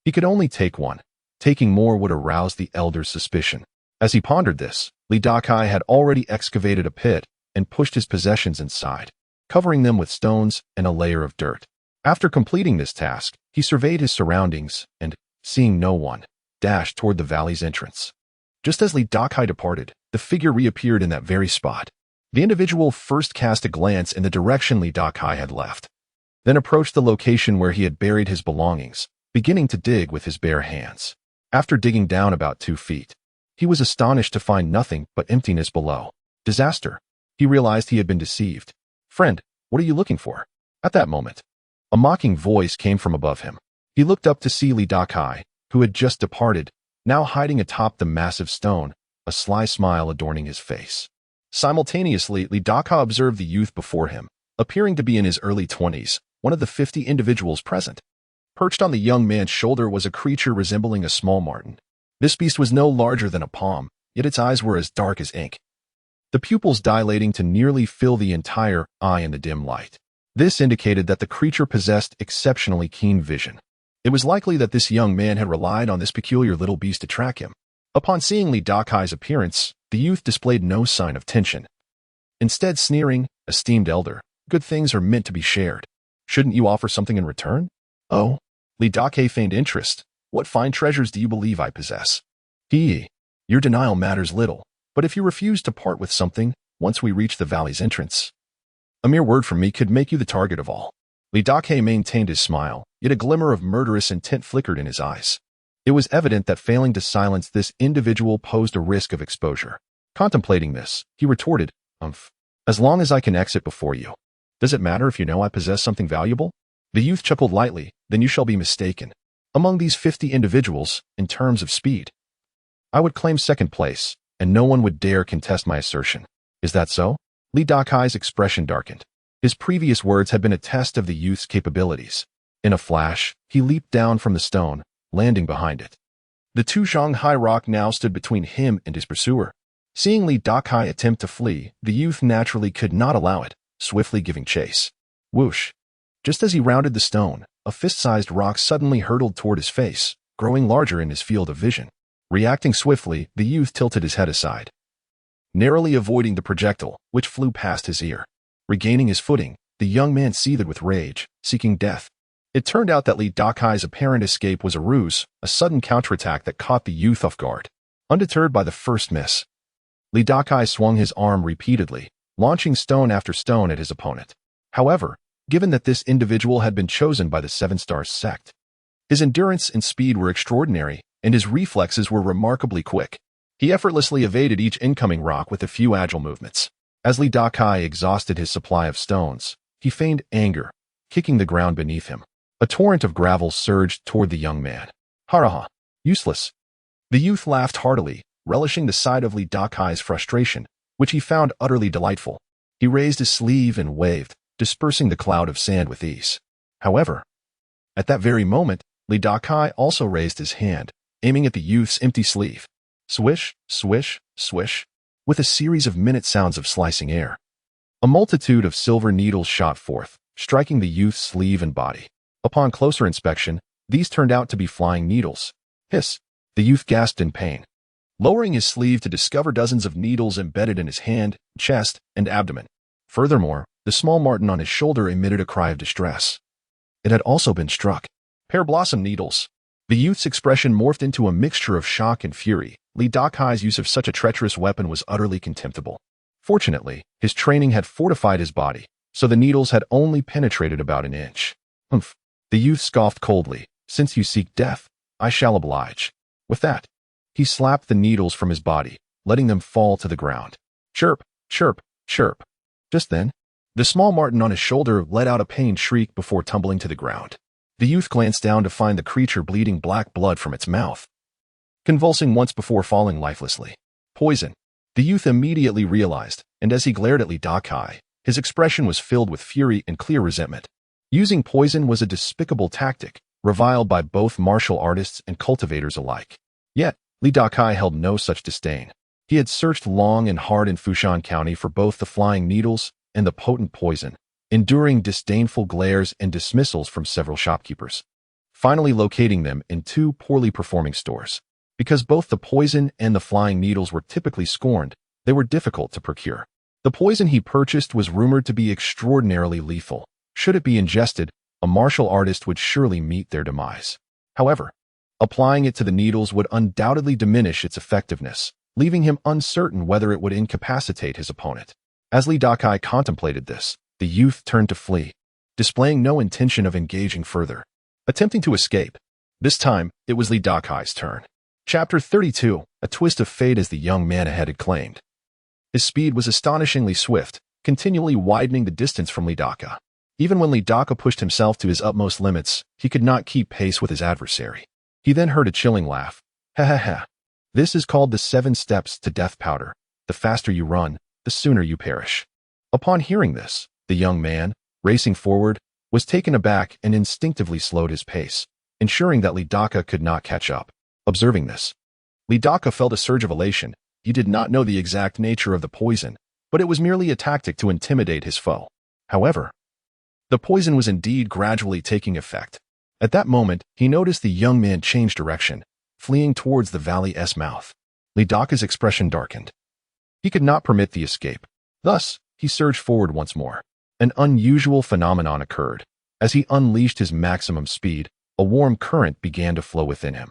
he could only take 1. Taking more would arouse the elder's suspicion. As he pondered this, Dakai had already excavated a pit and pushed his possessions inside, covering them with stones and a layer of dirt. After completing this task, he surveyed his surroundings and, seeing no one, dashed toward the valley's entrance. Just as Dakai departed, the figure reappeared in that very spot. The individual first cast a glance in the direction Dakai had left, then approached the location where he had buried his belongings, beginning to dig with his bare hands. After digging down about 2 feet, he was astonished to find nothing but emptiness below. Disaster. He realized he had been deceived. "Friend, what are you looking for?" At that moment, a mocking voice came from above him. He looked up to see Dakai, who had just departed, now hiding atop the massive stone, a sly smile adorning his face. Simultaneously, Dakai observed the youth before him, appearing to be in his early 20s, one of the 50 individuals present. Perched on the young man's shoulder was a creature resembling a small marten. This beast was no larger than a palm, yet its eyes were as dark as ink, the pupils dilating to nearly fill the entire eye in the dim light. This indicated that the creature possessed exceptionally keen vision. It was likely that this young man had relied on this peculiar little beast to track him. Upon seeing Dakai's appearance, the youth displayed no sign of tension. Instead, sneering, "Esteemed elder, good things are meant to be shared. Shouldn't you offer something in return?" "Oh." Dakai feigned interest. "What fine treasures do you believe I possess?" Your denial matters little, but if you refuse to part with something, once we reach the valley's entrance, a mere word from me could make you the target of all." Dakai maintained his smile, yet a glimmer of murderous intent flickered in his eyes. It was evident that failing to silence this individual posed a risk of exposure. Contemplating this, he retorted, "As long as I can exit before you. Does it matter if you know I possess something valuable?" The youth chuckled lightly. "Then you shall be mistaken. Among these 50 individuals, in terms of speed, I would claim second place, and no one would dare contest my assertion. Is that so?" Dakai's expression darkened. His previous words had been a test of the youth's capabilities. In a flash, he leaped down from the stone, landing behind it. The 2 Shanghai rock now stood between him and his pursuer. Seeing Dakai attempt to flee, the youth naturally could not allow it, swiftly giving chase. Whoosh! Just as he rounded the stone, a fist-sized rock suddenly hurtled toward his face, growing larger in his field of vision. Reacting swiftly, the youth tilted his head aside, narrowly avoiding the projectile, which flew past his ear. Regaining his footing, the young man seethed with rage, seeking death. It turned out that Dakai's apparent escape was a ruse, a sudden counterattack that caught the youth off guard. Undeterred by the first miss, Dakai swung his arm repeatedly, launching stone after stone at his opponent. However, given that this individual had been chosen by the 7 Stars sect, his endurance and speed were extraordinary, and his reflexes were remarkably quick. He effortlessly evaded each incoming rock with a few agile movements. As Li Dakai exhausted his supply of stones, he feigned anger, kicking the ground beneath him. A torrent of gravel surged toward the young man. Haraha! Useless! The youth laughed heartily, relishing the sight of Li Dakai's frustration, which he found utterly delightful. He raised his sleeve and waved, dispersing the cloud of sand with ease. However, at that very moment, Li Dakai also raised his hand, aiming at the youth's empty sleeve. Swish, swish, swish, with a series of minute sounds of slicing air. A multitude of silver needles shot forth, striking the youth's sleeve and body. Upon closer inspection, these turned out to be flying needles. Hiss! The youth gasped in pain, lowering his sleeve to discover dozens of needles embedded in his hand, chest, and abdomen. Furthermore, the small marten on his shoulder emitted a cry of distress. It had also been struck. Pear blossom needles. The youth's expression morphed into a mixture of shock and fury. Li Dakai's use of such a treacherous weapon was utterly contemptible. Fortunately, his training had fortified his body, so the needles had only penetrated about an inch. Humph! The youth scoffed coldly. Since you seek death, I shall oblige. With that, he slapped the needles from his body, letting them fall to the ground. Chirp, chirp, chirp. Just then, the small marten on his shoulder let out a pained shriek before tumbling to the ground. The youth glanced down to find the creature bleeding black blood from its mouth, convulsing once before falling lifelessly. Poison. The youth immediately realized, and as he glared at Li Dakai, his expression was filled with fury and clear resentment. Using poison was a despicable tactic, reviled by both martial artists and cultivators alike. Yet, Li Dakai held no such disdain. He had searched long and hard in Fushan County for both the flying needles and the potent poison, enduring disdainful glares and dismissals from several shopkeepers, finally locating them in two poorly performing stores. Because both the poison and the flying needles were typically scorned, they were difficult to procure. The poison he purchased was rumored to be extraordinarily lethal. Should it be ingested, a martial artist would surely meet their demise. However, applying it to the needles would undoubtedly diminish its effectiveness, leaving him uncertain whether it would incapacitate his opponent. As Li Dakai contemplated this, the youth turned to flee, displaying no intention of engaging further. Attempting to escape. This time, it was Li Dakai's turn. Chapter 32, a twist of fate as the young man ahead had claimed. His speed was astonishingly swift, continually widening the distance from Li Dakai. Even when Li Dakai pushed himself to his utmost limits, he could not keep pace with his adversary. He then heard a chilling laugh. Ha ha ha. This is called the 7 steps to death powder. The faster you run, the sooner you perish. Upon hearing this, the young man, racing forward, was taken aback and instinctively slowed his pace, ensuring that Li Dakai could not catch up. Observing this, Li Dakai felt a surge of elation. He did not know the exact nature of the poison, but it was merely a tactic to intimidate his foe. However, the poison was indeed gradually taking effect. At that moment, he noticed the young man change direction, fleeing towards the valley's mouth. Li Dakai's expression darkened. He could not permit the escape. Thus, he surged forward once more. An unusual phenomenon occurred. As he unleashed his maximum speed, a warm current began to flow within him.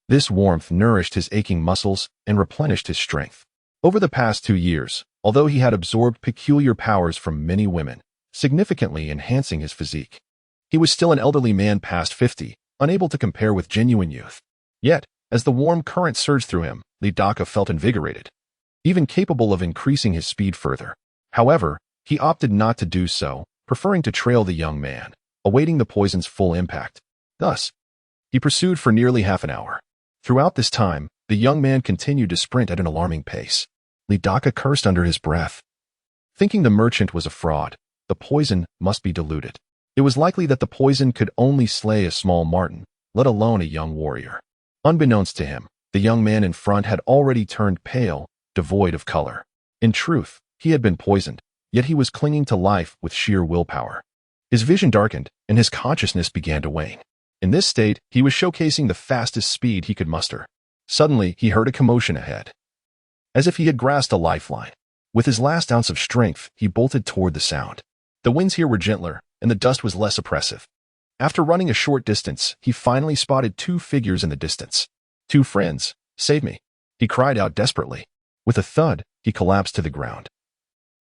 This warmth nourished his aching muscles and replenished his strength. Over the past 2 years, although he had absorbed peculiar powers from many women, significantly enhancing his physique, he was still an elderly man past 50, unable to compare with genuine youth. Yet, as the warm current surged through him, Li Dakai felt invigorated, even capable of increasing his speed further. However, he opted not to do so, preferring to trail the young man, awaiting the poison's full impact. Thus, he pursued for nearly half an hour. Throughout this time, the young man continued to sprint at an alarming pace. Li Dakai cursed under his breath. Thinking the merchant was a fraud, the poison must be diluted. It was likely that the poison could only slay a small marten, let alone a young warrior. Unbeknownst to him, the young man in front had already turned pale, devoid of color. In truth, he had been poisoned, yet he was clinging to life with sheer willpower. His vision darkened, and his consciousness began to wane. In this state, he was showcasing the fastest speed he could muster. Suddenly, he heard a commotion ahead, as if he had grasped a lifeline. With his last ounce of strength, he bolted toward the sound. The winds here were gentler, and the dust was less oppressive. After running a short distance, he finally spotted 2 figures in the distance. 2 friends, save me, he cried out desperately. With a thud, he collapsed to the ground.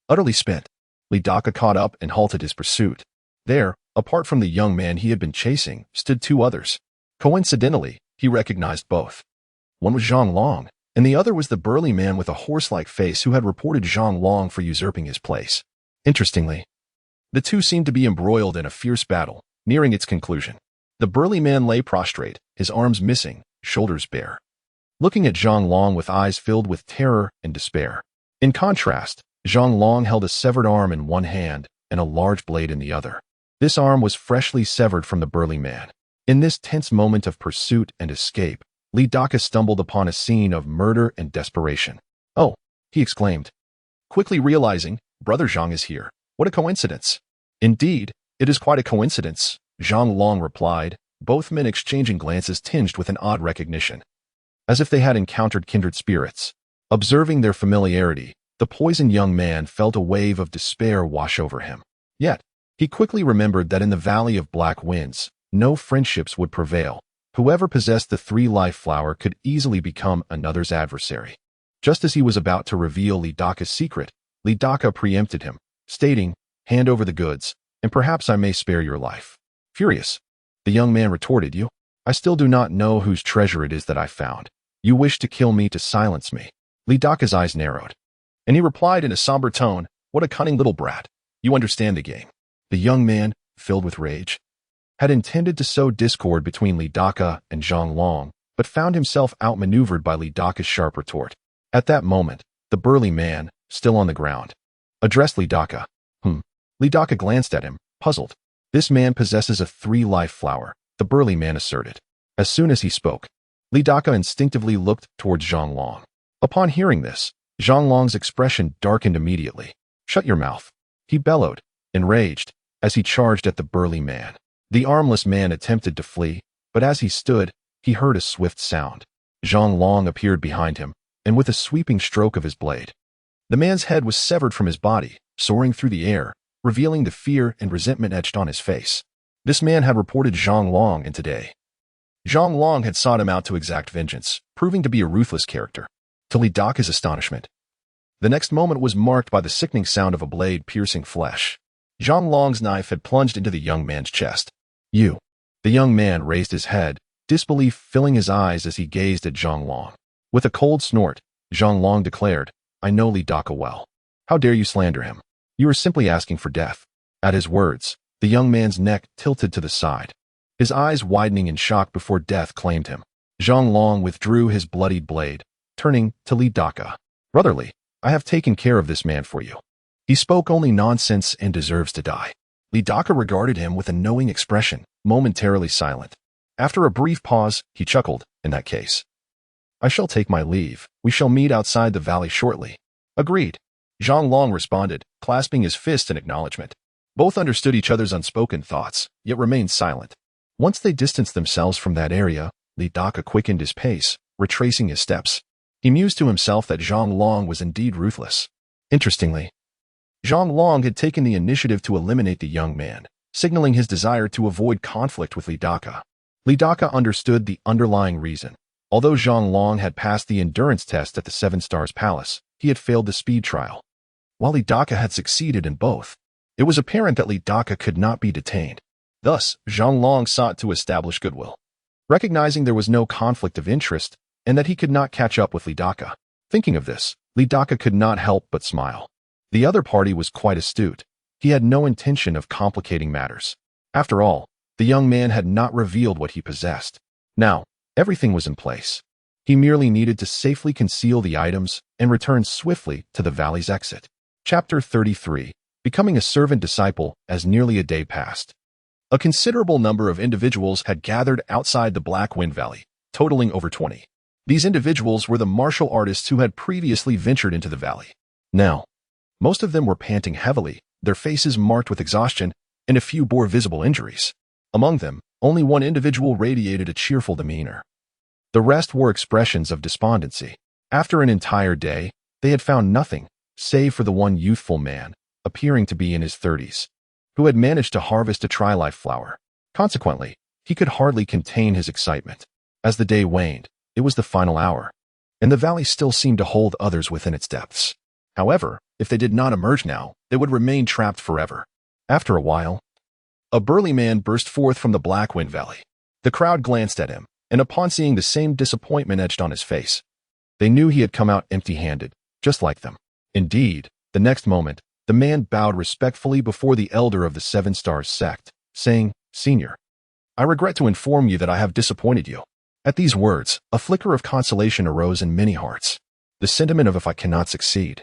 Utterly spent, Li Dakai caught up and halted his pursuit. There, apart from the young man he had been chasing, stood 2 others. Coincidentally, he recognized both. One was Zhang Long, and the other was the burly man with a horse-like face who had reported Zhang Long for usurping his place. Interestingly, the two seemed to be embroiled in a fierce battle, nearing its conclusion. The burly man lay prostrate, his arms missing, shoulders bare, looking at Zhang Long with eyes filled with terror and despair. In contrast, Zhang Long held a severed arm in one hand and a large blade in the other. This arm was freshly severed from the burly man. In this tense moment of pursuit and escape, Li Dakai stumbled upon a scene of murder and desperation. "Oh," he exclaimed, quickly realizing, "Brother Zhang is here. What a coincidence." "Indeed, it is quite a coincidence," Zhang Long replied, both men exchanging glances tinged with an odd recognition, as if they had encountered kindred spirits. Observing their familiarity, the poisoned young man felt a wave of despair wash over him. Yet, he quickly remembered that in the Valley of Black Winds, no friendships would prevail. Whoever possessed the three-life flower could easily become another's adversary. Just as he was about to reveal Li Dakai's secret, Li Dakai preempted him, stating, "Hand over the goods, and perhaps I may spare your life." Furious, the young man retorted, I still do not know whose treasure it is that I found. You wish to kill me to silence me." Li Dakai's eyes narrowed, and he replied in a somber tone, "What a cunning little brat. You understand the game." The young man, filled with rage, had intended to sow discord between Li Dakai and Zhang Long, but found himself outmaneuvered by Li Dakai's sharp retort. At that moment, the burly man, still on the ground, addressed Li Dakai. Li Dakai glanced at him, puzzled. "This man possesses a three-life flower," the burly man asserted. As soon as he spoke, Li Dakai instinctively looked towards Zhang Long. Upon hearing this, Zhang Long's expression darkened immediately. "Shut your mouth," he bellowed, enraged, as he charged at the burly man. The armless man attempted to flee, but as he stood, he heard a swift sound. Zhang Long appeared behind him, and with a sweeping stroke of his blade, the man's head was severed from his body, soaring through the air, revealing the fear and resentment etched on his face. This man had reported Zhang Long, and today, Zhang Long had sought him out to exact vengeance, proving to be a ruthless character. To Li Dakai's astonishment, the next moment was marked by the sickening sound of a blade piercing flesh. Zhang Long's knife had plunged into the young man's chest. "You." The young man raised his head, disbelief filling his eyes as he gazed at Zhang Long. With a cold snort, Zhang Long declared, "I know Li Dakai well. How dare you slander him? You are simply asking for death." At his words, the young man's neck tilted to the side, his eyes widening in shock before death claimed him. Zhang Long withdrew his bloodied blade, turning to Li Dakai. "Brotherly, I have taken care of this man for you. He spoke only nonsense and deserves to die." Li Dakai regarded him with a knowing expression, momentarily silent. After a brief pause, he chuckled, "In that case, I shall take my leave. We shall meet outside the valley shortly." "Agreed," Zhang Long responded, clasping his fist in acknowledgement. Both understood each other's unspoken thoughts, yet remained silent. Once they distanced themselves from that area, Li Dakai quickened his pace, retracing his steps. He mused to himself that Zhang Long was indeed ruthless. Interestingly, Zhang Long had taken the initiative to eliminate the young man, signaling his desire to avoid conflict with Li Dakai. Li Dakai understood the underlying reason. Although Zhang Long had passed the endurance test at the Seven Stars Palace, he had failed the speed trial, while Li Dakai had succeeded in both. It was apparent that Li Dakai could not be detained. Thus, Zhang Long sought to establish goodwill, recognizing there was no conflict of interest and that he could not catch up with Li Dakai. Thinking of this, Li Dakai could not help but smile. The other party was quite astute. He had no intention of complicating matters. After all, the young man had not revealed what he possessed. Now, everything was in place. He merely needed to safely conceal the items and return swiftly to the valley's exit. Chapter 33. Becoming a servant disciple. As nearly a day passed, a considerable number of individuals had gathered outside the Black Wind Valley, totaling over 20. These individuals were the martial artists who had previously ventured into the valley. Now, most of them were panting heavily, their faces marked with exhaustion, and a few bore visible injuries. Among them, only one individual radiated a cheerful demeanor. The rest wore expressions of despondency. After an entire day, they had found nothing, save for the one youthful man, appearing to be in his 30s, who had managed to harvest a tri-life flower. Consequently, he could hardly contain his excitement. As the day waned, it was the final hour, and the valley still seemed to hold others within its depths. However, if they did not emerge now, they would remain trapped forever. After a while, a burly man burst forth from the Black Wind Valley. The crowd glanced at him, and upon seeing the same disappointment etched on his face, they knew he had come out empty-handed, just like them. Indeed, the next moment, the man bowed respectfully before the elder of the Seven Stars sect, saying, "Senior, I regret to inform you that I have disappointed you." At these words, a flicker of consolation arose in many hearts. The sentiment of "if I cannot succeed,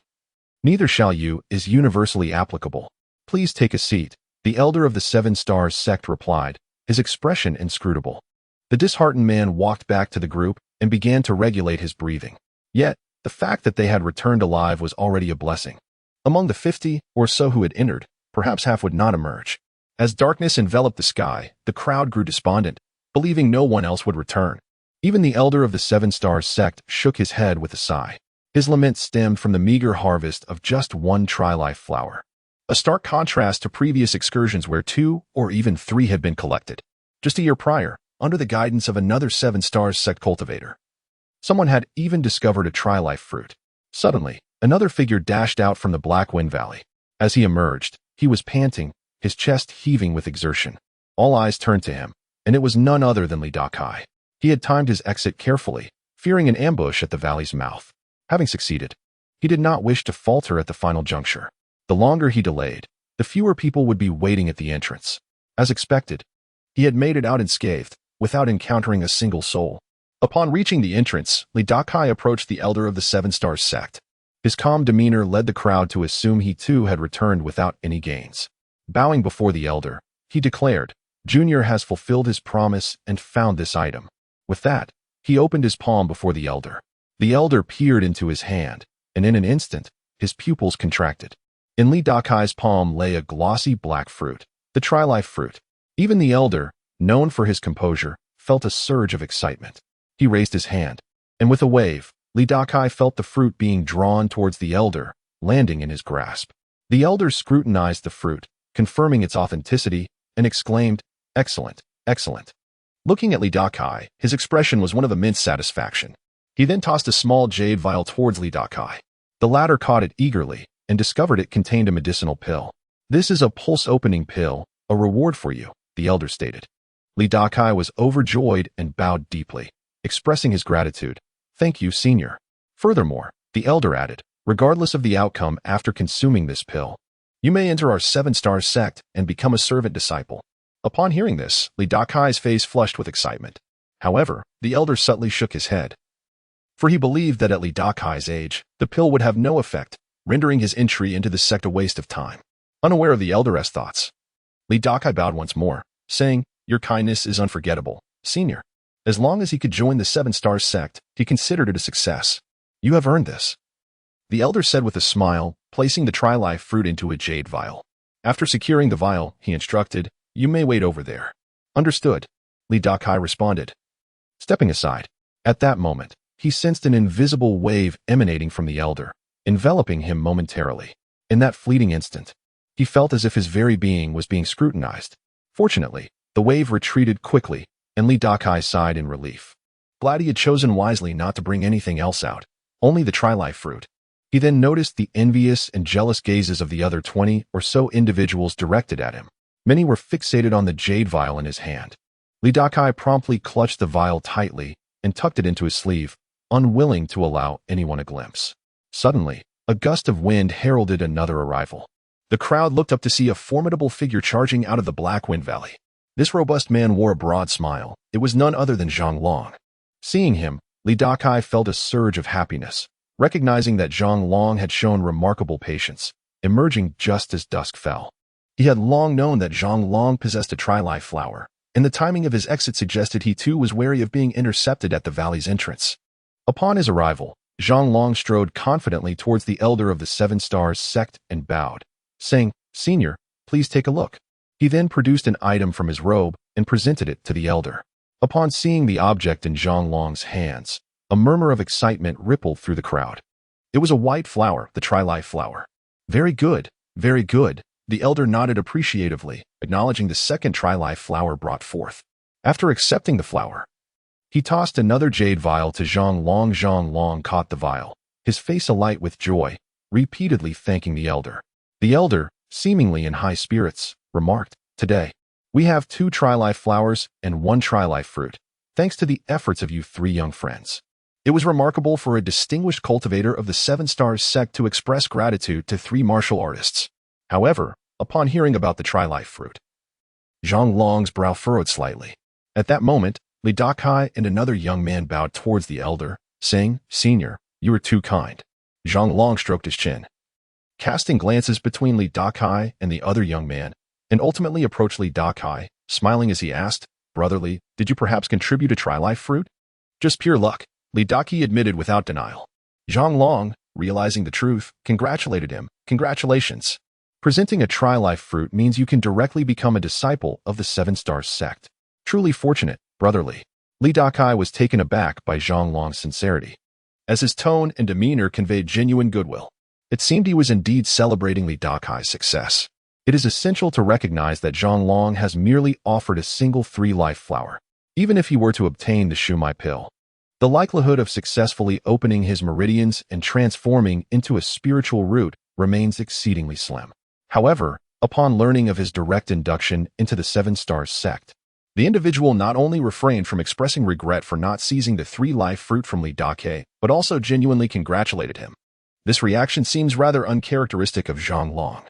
neither shall you" is universally applicable. "Please take a seat," the elder of the Seven Stars sect replied, his expression inscrutable. The disheartened man walked back to the group and began to regulate his breathing. Yet, the fact that they had returned alive was already a blessing. Among the 50 or so who had entered, perhaps half would not emerge. As darkness enveloped the sky, the crowd grew despondent, believing no one else would return. Even the elder of the Seven Stars sect shook his head with a sigh. His lament stemmed from the meager harvest of just one tri-life flower. A stark contrast to previous excursions where 2 or even 3 had been collected. Just a year prior, under the guidance of another Seven Stars sect cultivator, someone had even discovered a tri-life fruit. Suddenly, another figure dashed out from the Black Wind Valley. As he emerged, he was panting, his chest heaving with exertion. All eyes turned to him, and it was none other than Dakai. He had timed his exit carefully, fearing an ambush at the valley's mouth. Having succeeded, he did not wish to falter at the final juncture. The longer he delayed, the fewer people would be waiting at the entrance. As expected, he had made it out unscathed, without encountering a single soul. Upon reaching the entrance, Dakai approached the elder of the Seven Stars sect. His calm demeanor led the crowd to assume he too had returned without any gains. Bowing before the elder, he declared, "Junior has fulfilled his promise and found this item." With that, he opened his palm before the elder. The elder peered into his hand, and in an instant, his pupils contracted. In Dakai's palm lay a glossy black fruit, the tri-life fruit. Even the elder, known for his composure, felt a surge of excitement. He raised his hand, and with a wave, Dakai felt the fruit being drawn towards the elder, landing in his grasp. The elder scrutinized the fruit, confirming its authenticity, and exclaimed, "Excellent, excellent." Looking at Dakai, his expression was one of immense satisfaction. He then tossed a small jade vial towards Dakai. The latter caught it eagerly, and discovered it contained a medicinal pill. "This is a pulse-opening pill, a reward for you," the elder stated. Dakai was overjoyed and bowed deeply, expressing his gratitude. "Thank you, senior." Furthermore, the elder added, "Regardless of the outcome after consuming this pill, you may enter our Seven Stars sect and become a servant disciple." Upon hearing this, Dakai's face flushed with excitement. However, the elder subtly shook his head, for he believed that at Dakai's age, the pill would have no effect, rendering his entry into the sect a waste of time. Unaware of the elder's thoughts, Dakai bowed once more, saying, "Your kindness is unforgettable, senior." As long as he could join the Seven Stars sect, he considered it a success. "You have earned this," the elder said with a smile, placing the tri-life fruit into a jade vial. After securing the vial, he instructed, "You may wait over there." "Understood," Dakai responded, stepping aside. At that moment, he sensed an invisible wave emanating from the elder, enveloping him momentarily. In that fleeting instant, he felt as if his very being was being scrutinized. Fortunately, the wave retreated quickly, and Dakai sighed in relief. Glad he had chosen wisely not to bring anything else out, only the tri-life fruit. He then noticed the envious and jealous gazes of the other 20 or so individuals directed at him. Many were fixated on the jade vial in his hand. Dakai promptly clutched the vial tightly and tucked it into his sleeve, unwilling to allow anyone a glimpse. Suddenly, a gust of wind heralded another arrival. The crowd looked up to see a formidable figure charging out of the Black Wind Valley. This robust man wore a broad smile. It was none other than Zhang Long. Seeing him, Dakai felt a surge of happiness, recognizing that Zhang Long had shown remarkable patience, emerging just as dusk fell. He had long known that Zhang Long possessed a tri-life flower, and the timing of his exit suggested he too was wary of being intercepted at the valley's entrance. Upon his arrival, Zhang Long strode confidently towards the elder of the Seven Stars sect and bowed, saying, "Senior, please take a look." He then produced an item from his robe and presented it to the elder. Upon seeing the object in Zhang Long's hands, a murmur of excitement rippled through the crowd. It was a white flower, the tri-life flower. "Very good, very good," the elder nodded appreciatively, acknowledging the second tri-life flower brought forth. After accepting the flower, he tossed another jade vial to Zhang Long. Zhang Long caught the vial, his face alight with joy, repeatedly thanking the elder. The elder, seemingly in high spirits, remarked, "Today, we have 2 tri-life flowers and 1 tri-life fruit. thanks to the efforts of you 3 young friends. It was remarkable for a distinguished cultivator of the 7 Stars sect to express gratitude to 3 martial artists. However, upon hearing about the tri-life fruit, Zhang Long's brow furrowed slightly. At that moment, Li Dakai and another young man bowed towards the elder, saying, "Senior, you are too kind." Zhang Long stroked his chin, casting glances between Li Dakai and the other young man, and ultimately approached Li Dakai, smiling as he asked, "Brotherly, did you perhaps contribute a tri-life fruit?" "Just pure luck," Li Dakai admitted without denial. Zhang Long, realizing the truth, congratulated him. "Congratulations. Presenting a tri-life fruit means you can directly become a disciple of the 7 Stars sect. Truly fortunate, brotherly." Li Dakai was taken aback by Zhang Long's sincerity, as his tone and demeanor conveyed genuine goodwill. It seemed he was indeed celebrating Li Dakai's success. It is essential to recognize that Zhang Long has merely offered a single 3-life flower. Even if he were to obtain the Shumai pill, the likelihood of successfully opening his meridians and transforming into a spiritual root remains exceedingly slim. However, upon learning of his direct induction into the 7 Stars sect, the individual not only refrained from expressing regret for not seizing the 3-life fruit from Li Dakai, but also genuinely congratulated him. This reaction seems rather uncharacteristic of Zhang Long.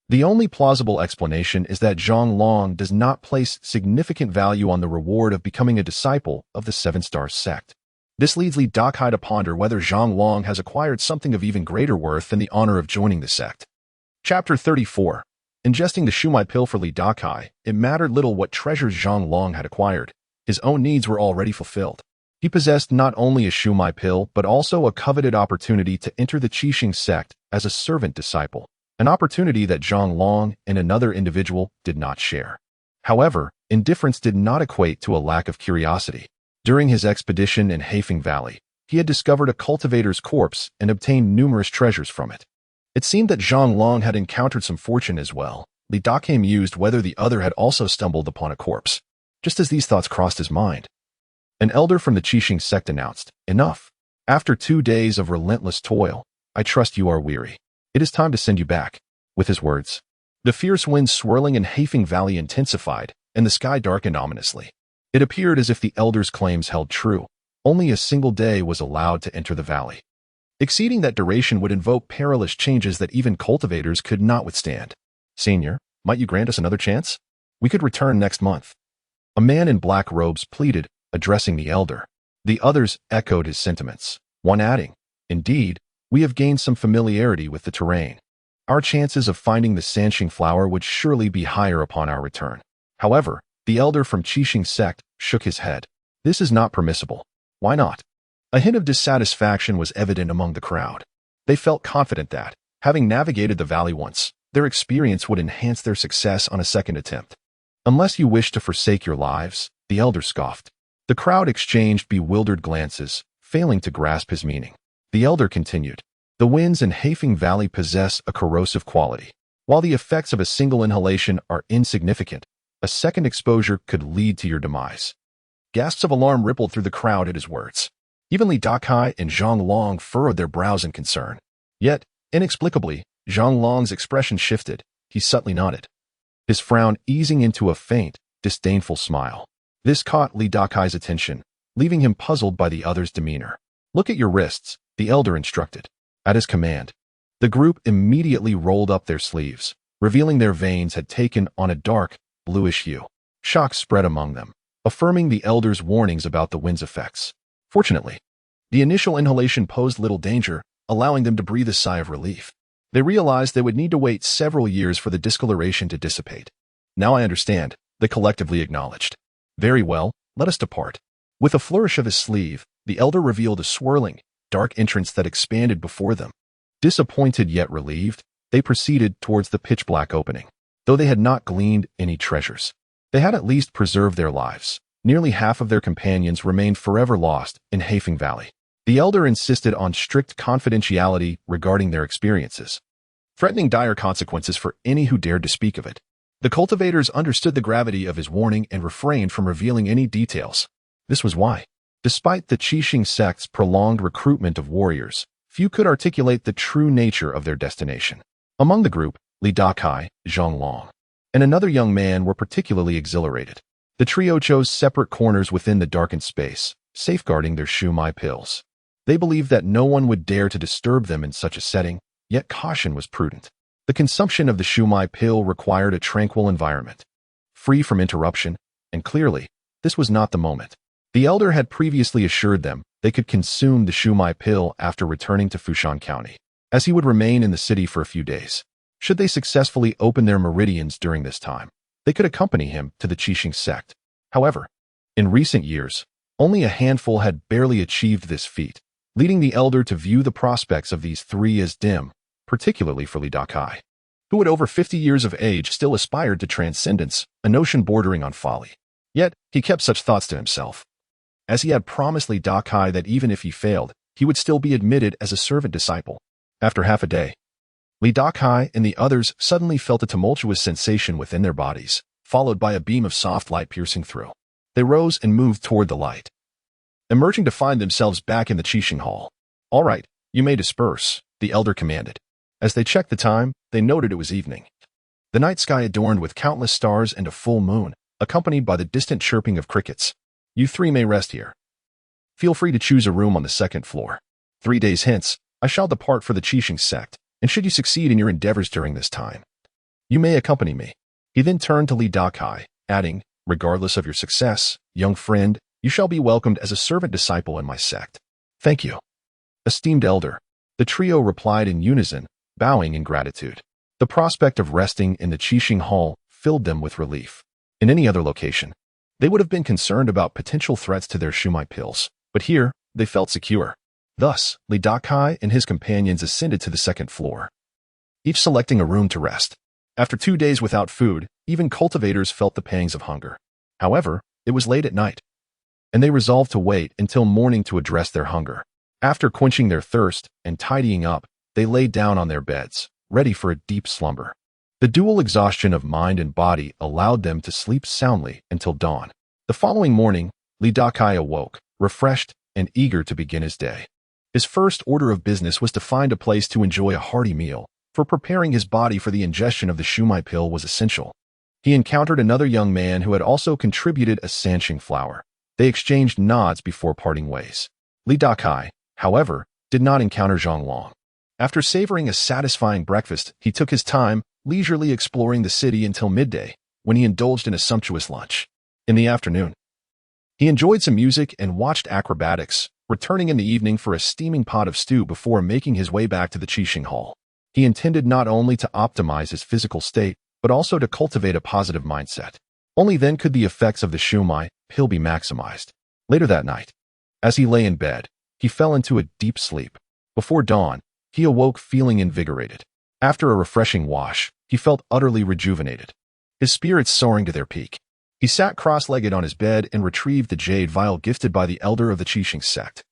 The only plausible explanation is that Zhang Long does not place significant value on the reward of becoming a disciple of the 7 Stars sect. This leads Li Dakai to ponder whether Zhang Long has acquired something of even greater worth than the honor of joining the sect. Chapter 34. Ingesting the Shumai pill for Li Dakai, it mattered little what treasures Zhang Long had acquired. His own needs were already fulfilled. He possessed not only a Shumai pill, but also a coveted opportunity to enter the Qixing sect as a servant disciple, an opportunity that Zhang Long and another individual did not share. However, indifference did not equate to a lack of curiosity. During his expedition in Haifeng Valley, he had discovered a cultivator's corpse and obtained numerous treasures from it. It seemed that Zhang Long had encountered some fortune as well. Li Dakai mused whether the other had also stumbled upon a corpse. Just as these thoughts crossed his mind, an elder from the Qixing sect announced, "Enough. After 2 days of relentless toil, I trust you are weary. It is time to send you back." With his words, the fierce winds swirling in Haifeng Valley intensified, and the sky darkened ominously. It appeared as if the elder's claims held true. Only a single day was allowed to enter the valley. Exceeding that duration would invoke perilous changes that even cultivators could not withstand. "Senior, might you grant us another chance? We could return next month." A man in black robes pleaded, addressing the elder. The others echoed his sentiments, one adding, "Indeed, we have gained some familiarity with the terrain. Our chances of finding the Sanxing flower would surely be higher upon our return." However, the elder from Qixing sect shook his head. "This is not permissible." "Why not?" A hint of dissatisfaction was evident among the crowd. They felt confident that, having navigated the valley once, their experience would enhance their success on a second attempt. "Unless you wish to forsake your lives," the elder scoffed. The crowd exchanged bewildered glances, failing to grasp his meaning. The elder continued, "The winds in Haifeng Valley possess a corrosive quality. While the effects of a single inhalation are insignificant, a second exposure could lead to your demise." Gasps of alarm rippled through the crowd at his words. Even Li Dakai and Zhang Long furrowed their brows in concern. Yet, inexplicably, Zhang Long's expression shifted. He subtly nodded, his frown easing into a faint, disdainful smile. This caught Li Dakai's attention, leaving him puzzled by the other's demeanor. "Look at your wrists," the elder instructed. At his command, the group immediately rolled up their sleeves, revealing their veins had taken on a dark, bluish hue. Shock spread among them, affirming the elder's warnings about the wind's effects. Fortunately, the initial inhalation posed little danger, allowing them to breathe a sigh of relief. They realized they would need to wait several years for the discoloration to dissipate. "Now I understand," they collectively acknowledged. "Very well, let us depart." With a flourish of his sleeve, the elder revealed a swirling, dark entrance that expanded before them. Disappointed yet relieved, they proceeded towards the pitch-black opening. Though they had not gleaned any treasures, they had at least preserved their lives. Nearly half of their companions remained forever lost in Haifeng Valley. The elder insisted on strict confidentiality regarding their experiences, threatening dire consequences for any who dared to speak of it. The cultivators understood the gravity of his warning and refrained from revealing any details. This was why, despite the Qixing sect's prolonged recruitment of warriors, few could articulate the true nature of their destination. Among the group, Li Dakai, Zhang Long, and another young man were particularly exhilarated. The trio chose separate corners within the darkened space, safeguarding their shumai pills. They believed that no one would dare to disturb them in such a setting, yet caution was prudent. The consumption of the shumai pill required a tranquil environment, free from interruption, and clearly, this was not the moment. The elder had previously assured them they could consume the shumai pill after returning to Fushan County, as he would remain in the city for a few days. Should they successfully open their meridians during this time, they could accompany him to the Qixing sect. However, in recent years, only a handful had barely achieved this feat, leading the elder to view the prospects of these three as dim, particularly for Dakai, who at over 50 years of age still aspired to transcendence, a notion bordering on folly. Yet, he kept such thoughts to himself, as he had promised Dakai that even if he failed, he would still be admitted as a servant disciple. After half a day, Dakai and the others suddenly felt a tumultuous sensation within their bodies, followed by a beam of soft light piercing through. They rose and moved toward the light, emerging to find themselves back in the Qixing Hall. "All right, you may disperse," the elder commanded. As they checked the time, they noted it was evening. The night sky adorned with countless stars and a full moon, accompanied by the distant chirping of crickets. "You three may rest here. Feel free to choose a room on the second floor. 3 days hence, I shall depart for the Qixing sect, and should you succeed in your endeavors during this time, you may accompany me." He then turned to Dakai, adding, "Regardless of your success, young friend, you shall be welcomed as a servant disciple in my sect." "Thank you, esteemed elder," the trio replied in unison, bowing in gratitude. The prospect of resting in the Qixing Hall filled them with relief. In any other location, they would have been concerned about potential threats to their shumai pills, but here, they felt secure. Thus, Dakai and his companions ascended to the second floor, each selecting a room to rest. After 2 days without food, even cultivators felt the pangs of hunger. However, it was late at night, and they resolved to wait until morning to address their hunger. After quenching their thirst and tidying up, they lay down on their beds, ready for a deep slumber. The dual exhaustion of mind and body allowed them to sleep soundly until dawn. The following morning, Dakai awoke, refreshed and eager to begin his day. His first order of business was to find a place to enjoy a hearty meal, for preparing his body for the ingestion of the shumai pill was essential. He encountered another young man who had also contributed a Ascension flower. They exchanged nods before parting ways. Dakai, however, did not encounter Zhang Long. After savoring a satisfying breakfast, he took his time, leisurely exploring the city until midday, when he indulged in a sumptuous lunch. In the afternoon, he enjoyed some music and watched acrobatics, returning in the evening for a steaming pot of stew before making his way back to the Qixing Hall. He intended not only to optimize his physical state, but also to cultivate a positive mindset. Only then could the effects of the shumai pill be maximized. Later that night, as he lay in bed, he fell into a deep sleep. Before dawn, he awoke feeling invigorated. After a refreshing wash, he felt utterly rejuvenated, his spirits soaring to their peak. He sat cross-legged on his bed and retrieved the jade vial gifted by the elder of the Qixing sect,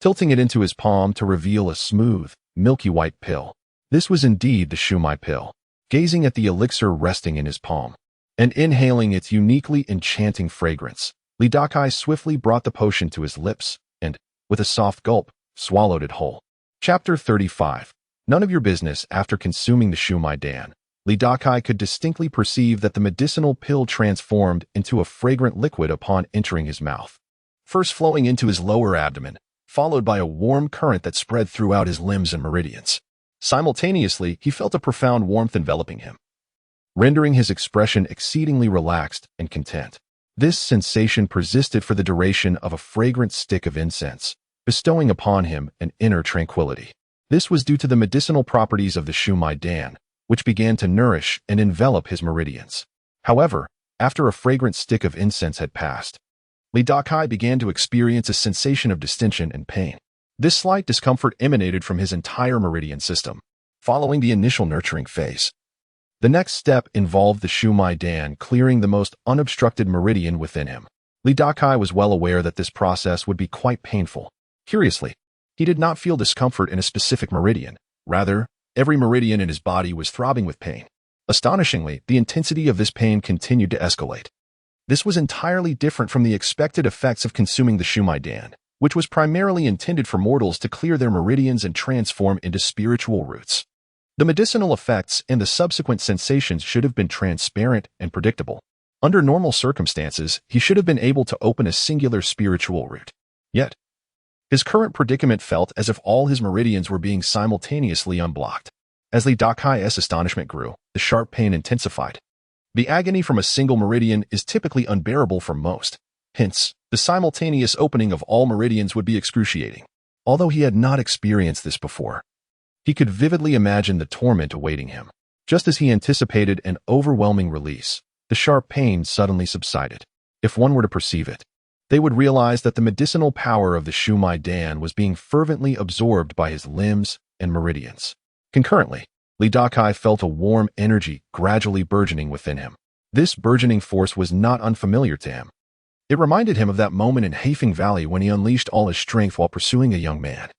tilting it into his palm to reveal a smooth, milky white pill. This was indeed the shumai pill. Gazing at the elixir resting in his palm and inhaling its uniquely enchanting fragrance, Dakai swiftly brought the potion to his lips and, with a soft gulp, swallowed it whole. Chapter 35. None of your business. After consuming the shumai dan, Dakai could distinctly perceive that the medicinal pill transformed into a fragrant liquid upon entering his mouth, first flowing into his lower abdomen, followed by a warm current that spread throughout his limbs and meridians. Simultaneously, he felt a profound warmth enveloping him, rendering his expression exceedingly relaxed and content. This sensation persisted for the duration of a fragrant stick of incense, bestowing upon him an inner tranquility. This was due to the medicinal properties of the shumai dan, which began to nourish and envelop his meridians. However, after a fragrant stick of incense had passed, Dakai began to experience a sensation of distension and pain. This slight discomfort emanated from his entire meridian system. Following the initial nurturing phase, the next step involved the shumai dan clearing the most unobstructed meridian within him. Dakai was well aware that this process would be quite painful. Curiously, he did not feel discomfort in a specific meridian. Rather, every meridian in his body was throbbing with pain. Astonishingly, the intensity of this pain continued to escalate. This was entirely different from the expected effects of consuming the shumai dan, which was primarily intended for mortals to clear their meridians and transform into spiritual roots. The medicinal effects and the subsequent sensations should have been transparent and predictable. Under normal circumstances, he should have been able to open a singular spiritual route. Yet, his current predicament felt as if all his meridians were being simultaneously unblocked. As Li Dakai's astonishment grew, the sharp pain intensified. The agony from a single meridian is typically unbearable for most. Hence, the simultaneous opening of all meridians would be excruciating. Although he had not experienced this before, he could vividly imagine the torment awaiting him. Just as he anticipated an overwhelming release, the sharp pain suddenly subsided. If one were to perceive it, they would realize that the medicinal power of the Shumai Dan was being fervently absorbed by his limbs and meridians. Concurrently, Li Dakai felt a warm energy gradually burgeoning within him. This burgeoning force was not unfamiliar to him. It reminded him of that moment in Haifeng Valley when he unleashed all his strength while pursuing a young man.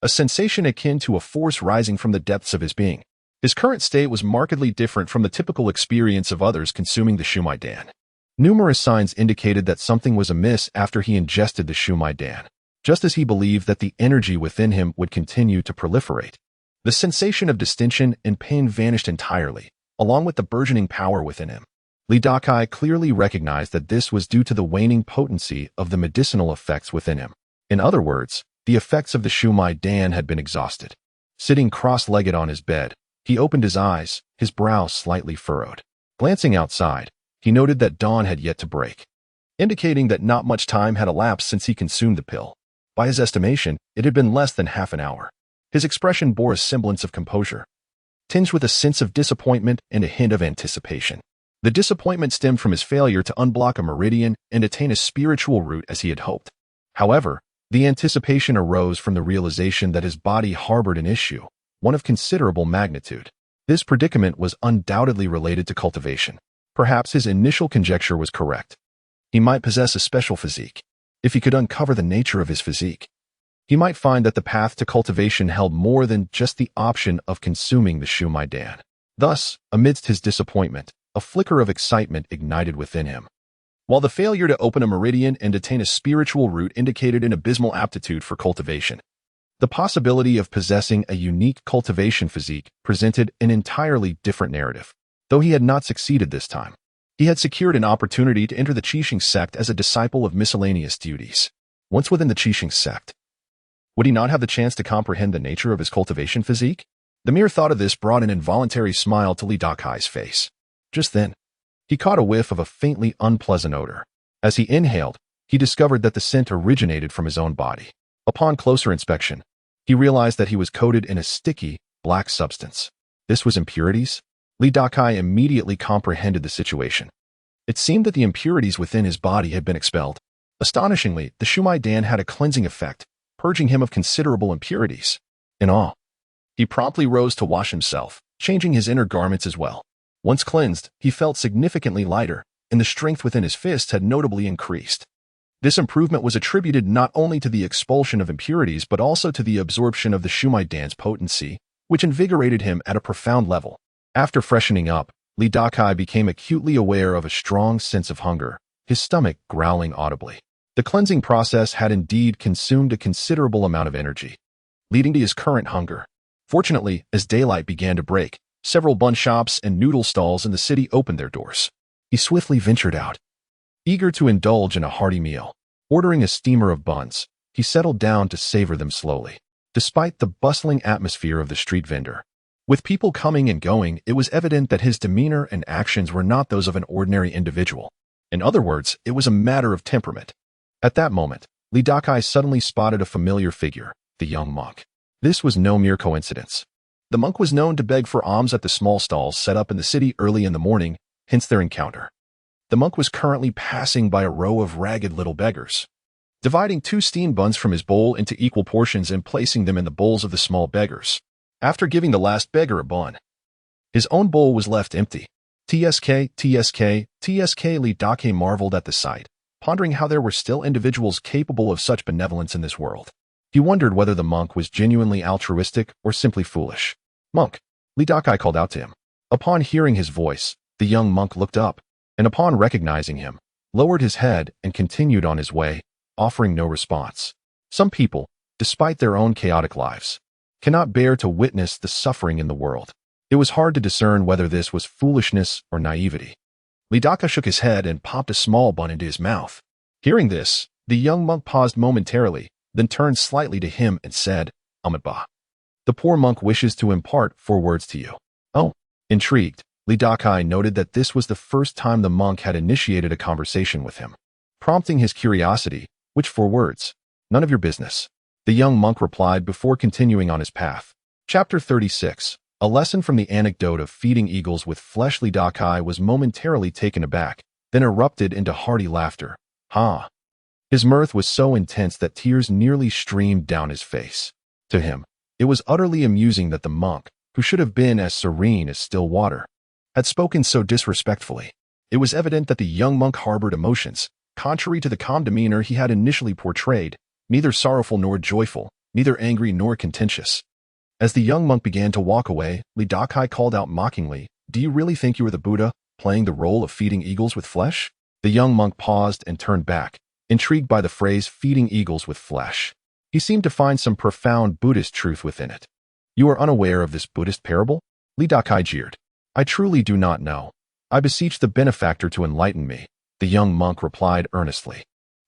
A sensation akin to a force rising from the depths of his being. His current state was markedly different from the typical experience of others consuming the Shumai Dan. Numerous signs indicated that something was amiss after he ingested the Shumai Dan, just as he believed that the energy within him would continue to proliferate. The sensation of distension and pain vanished entirely, along with the burgeoning power within him. Li Dakai clearly recognized that this was due to the waning potency of the medicinal effects within him. In other words, the effects of the Shumai Dan had been exhausted. Sitting cross-legged on his bed, he opened his eyes, his brow slightly furrowed. Glancing outside, he noted that dawn had yet to break, indicating that not much time had elapsed since he consumed the pill. By his estimation, it had been less than half an hour. His expression bore a semblance of composure, tinged with a sense of disappointment and a hint of anticipation. The disappointment stemmed from his failure to unblock a meridian and attain a spiritual route as he had hoped. However, the anticipation arose from the realization that his body harbored an issue, one of considerable magnitude. This predicament was undoubtedly related to cultivation. Perhaps his initial conjecture was correct. He might possess a special physique. If he could uncover the nature of his physique, he might find that the path to cultivation held more than just the option of consuming the Shumai Dan. Thus, amidst his disappointment, a flicker of excitement ignited within him. While the failure to open a meridian and attain a spiritual route indicated an abysmal aptitude for cultivation, the possibility of possessing a unique cultivation physique presented an entirely different narrative. Though he had not succeeded this time, he had secured an opportunity to enter the Qixing sect as a disciple of miscellaneous duties. Once within the Qixing sect, would he not have the chance to comprehend the nature of his cultivation physique? The mere thought of this brought an involuntary smile to Li Dakai's face. Just then, he caught a whiff of a faintly unpleasant odor. As he inhaled, he discovered that the scent originated from his own body. Upon closer inspection, he realized that he was coated in a sticky, black substance. This was impurities? Li Dakai immediately comprehended the situation. It seemed that the impurities within his body had been expelled. Astonishingly, the Shumai Dan had a cleansing effect, purging him of considerable impurities. In awe, he promptly rose to wash himself, changing his inner garments as well. Once cleansed, he felt significantly lighter, and the strength within his fists had notably increased. This improvement was attributed not only to the expulsion of impurities but also to the absorption of the Shumai Dan's potency, which invigorated him at a profound level. After freshening up, Li Dakai became acutely aware of a strong sense of hunger, his stomach growling audibly. The cleansing process had indeed consumed a considerable amount of energy, leading to his current hunger. Fortunately, as daylight began to break, several bun shops and noodle stalls in the city opened their doors. He swiftly ventured out, eager to indulge in a hearty meal. Ordering a steamer of buns, he settled down to savor them slowly. Despite the bustling atmosphere of the street vendor, with people coming and going, it was evident that his demeanor and actions were not those of an ordinary individual. In other words, it was a matter of temperament. At that moment, Li Dakai suddenly spotted a familiar figure, the young monk. This was no mere coincidence. The monk was known to beg for alms at the small stalls set up in the city early in the morning, hence their encounter. The monk was currently passing by a row of ragged little beggars, dividing 2 steamed buns from his bowl into equal portions and placing them in the bowls of the small beggars. After giving the last beggar a bun, his own bowl was left empty. TSK. Li Dakai marveled at the sight, pondering how there were still individuals capable of such benevolence in this world. He wondered whether the monk was genuinely altruistic or simply foolish. "Monk," Li Dakai called out to him. Upon hearing his voice, the young monk looked up, and upon recognizing him, lowered his head and continued on his way, offering no response. Some people, despite their own chaotic lives, cannot bear to witness the suffering in the world. It was hard to discern whether this was foolishness or naivety. Li Dakai shook his head and popped a small bun into his mouth. Hearing this, the young monk paused momentarily, then turned slightly to him and said, "Amitabha. The poor monk wishes to impart 4 words to you." Oh, intrigued, Li Dakai noted that this was the first time the monk had initiated a conversation with him, prompting his curiosity. "Which 4 words?" "None of your business," the young monk replied before continuing on his path. Chapter 36. A lesson from the anecdote of feeding eagles with flesh. Li Dakai was momentarily taken aback, then erupted into hearty laughter. Ha! His mirth was so intense that tears nearly streamed down his face. To him, it was utterly amusing that the monk, who should have been as serene as still water, had spoken so disrespectfully. It was evident that the young monk harbored emotions, contrary to the calm demeanor he had initially portrayed, neither sorrowful nor joyful, neither angry nor contentious. As the young monk began to walk away, Li Dakai called out mockingly, "Do you really think you are the Buddha, playing the role of feeding eagles with flesh?" The young monk paused and turned back, intrigued by the phrase "feeding eagles with flesh." He seemed to find some profound Buddhist truth within it. "You are unaware of this Buddhist parable?" Li Dakai jeered. "I truly do not know. I beseech the benefactor to enlighten me," the young monk replied earnestly.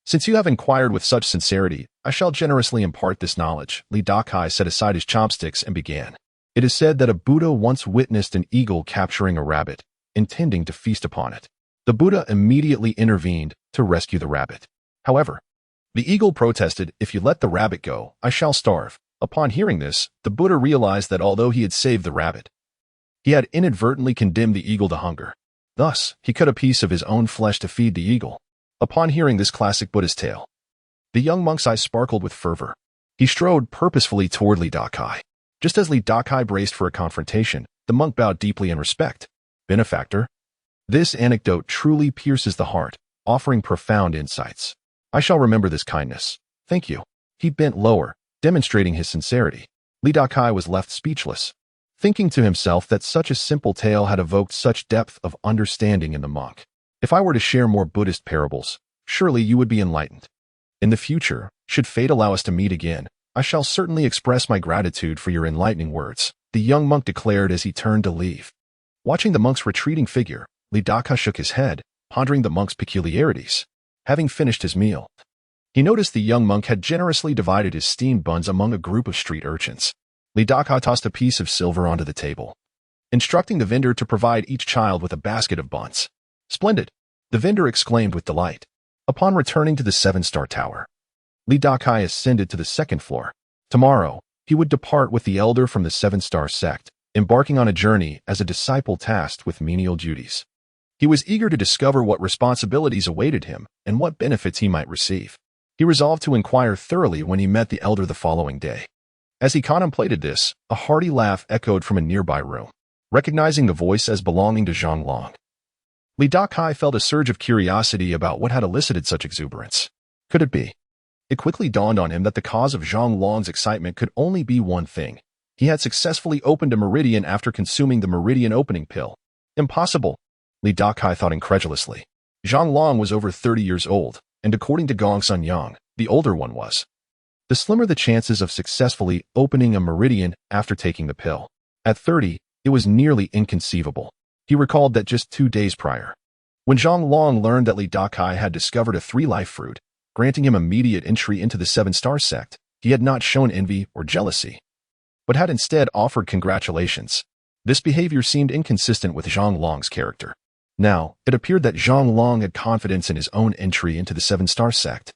"Since you have inquired with such sincerity, I shall generously impart this knowledge." Li Dakai set aside his chopsticks and began. "It is said that a Buddha once witnessed an eagle capturing a rabbit, intending to feast upon it. The Buddha immediately intervened to rescue the rabbit. However, the eagle protested, 'If you let the rabbit go, I shall starve.' Upon hearing this, the Buddha realized that although he had saved the rabbit, he had inadvertently condemned the eagle to hunger. Thus, he cut a piece of his own flesh to feed the eagle." Upon hearing this classic Buddhist tale, the young monk's eyes sparkled with fervor. He strode purposefully toward Li Dakai. Just as Li Dakai braced for a confrontation, the monk bowed deeply in respect. "Benefactor, this anecdote truly pierces the heart, offering profound insights. I shall remember this kindness. Thank you." He bent lower, demonstrating his sincerity. Li Dakai was left speechless, thinking to himself that such a simple tale had evoked such depth of understanding in the monk. "If I were to share more Buddhist parables, surely you would be enlightened. In the future, should fate allow us to meet again, I shall certainly express my gratitude for your enlightening words," the young monk declared as he turned to leave. Watching the monk's retreating figure, Li Dakai shook his head, pondering the monk's peculiarities. Having finished his meal, he noticed the young monk had generously divided his steamed buns among a group of street urchins. Li Dakai tossed a piece of silver onto the table, instructing the vendor to provide each child with a basket of buns. "Splendid!" the vendor exclaimed with delight. Upon returning to the 7-star tower, Li Dakai ascended to the 2nd floor. Tomorrow, he would depart with the elder from the 7-star sect, embarking on a journey as a disciple tasked with menial duties. He was eager to discover what responsibilities awaited him and what benefits he might receive. He resolved to inquire thoroughly when he met the elder the following day. As he contemplated this, a hearty laugh echoed from a nearby room. Recognizing the voice as belonging to Zhang Long, Li Dakai felt a surge of curiosity about what had elicited such exuberance. Could it be? It quickly dawned on him that the cause of Zhang Long's excitement could only be one thing. He had successfully opened a meridian after consuming the meridian opening pill. Impossible, Li Dakai thought incredulously. Zhang Long was over 30 years old, and according to Gong Sun Yang, the older one was. The slimmer the chances of successfully opening a meridian after taking the pill. At 30, it was nearly inconceivable. He recalled that just 2 days prior, when Zhang Long learned that Li Dakai had discovered a 3-life fruit, granting him immediate entry into the 7-star sect, he had not shown envy or jealousy, but had instead offered congratulations. This behavior seemed inconsistent with Zhang Long's character. Now, it appeared that Zhang Long had confidence in his own entry into the 7-star sect.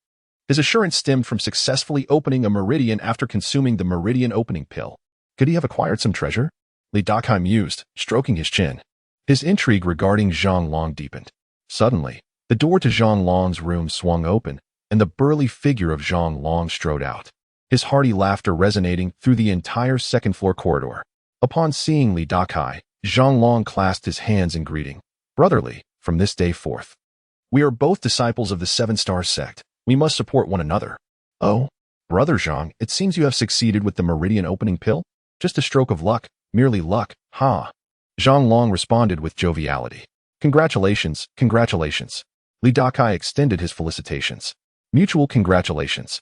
His assurance stemmed from successfully opening a meridian after consuming the meridian opening pill. Could he have acquired some treasure? Li Dakai mused, stroking his chin. His intrigue regarding Zhang Long deepened. Suddenly, the door to Zhang Long's room swung open, and the burly figure of Zhang Long strode out, his hearty laughter resonating through the entire 2nd-floor corridor. Upon seeing Li Dakai, Zhang Long clasped his hands in greeting. "Brotherly, from this day forth, we are both disciples of the 7-star sect. We must support one another." "Oh, Brother Zhang, it seems you have succeeded with the meridian opening pill? Just a stroke of luck, merely luck, ha." Zhang Long responded with joviality. "Congratulations, congratulations." Li Dakai extended his felicitations. "Mutual congratulations."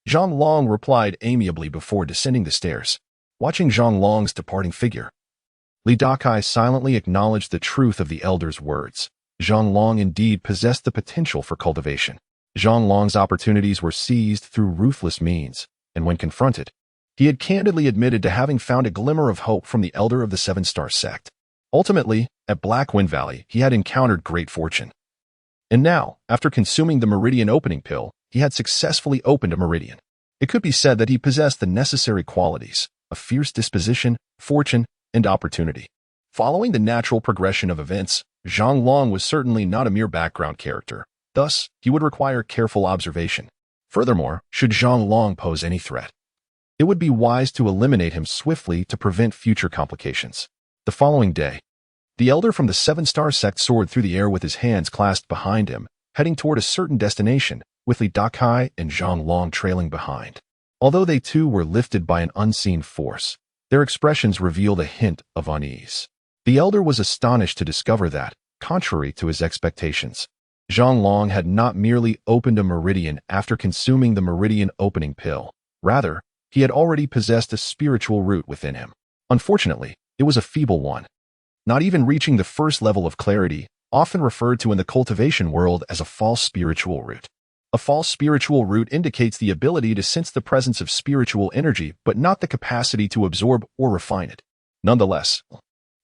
Zhang Long replied amiably before descending the stairs. Watching Zhang Long's departing figure, Li Dakai silently acknowledged the truth of the elder's words. Zhang Long indeed possessed the potential for cultivation. Zhang Long's opportunities were seized through ruthless means, and when confronted, he had candidly admitted to having found a glimmer of hope from the elder of the Seven-Star sect. Ultimately, at Black Wind Valley, he had encountered great fortune. And now, after consuming the meridian opening pill, he had successfully opened a meridian. It could be said that he possessed the necessary qualities, a fierce disposition, fortune, and opportunity. Following the natural progression of events, Zhang Long was certainly not a mere background character. Thus, he would require careful observation. Furthermore, should Zhang Long pose any threat, it would be wise to eliminate him swiftly to prevent future complications. The following day, the elder from the Seven-Star sect soared through the air with his hands clasped behind him, heading toward a certain destination, with Dakai and Zhang Long trailing behind. Although they too were lifted by an unseen force, their expressions revealed a hint of unease. The elder was astonished to discover that, contrary to his expectations, Zhang Long had not merely opened a meridian after consuming the meridian opening pill. Rather, he had already possessed a spiritual root within him. Unfortunately, it was a feeble one, not even reaching the first level of clarity, often referred to in the cultivation world as a false spiritual root. A false spiritual root indicates the ability to sense the presence of spiritual energy, but not the capacity to absorb or refine it. Nonetheless,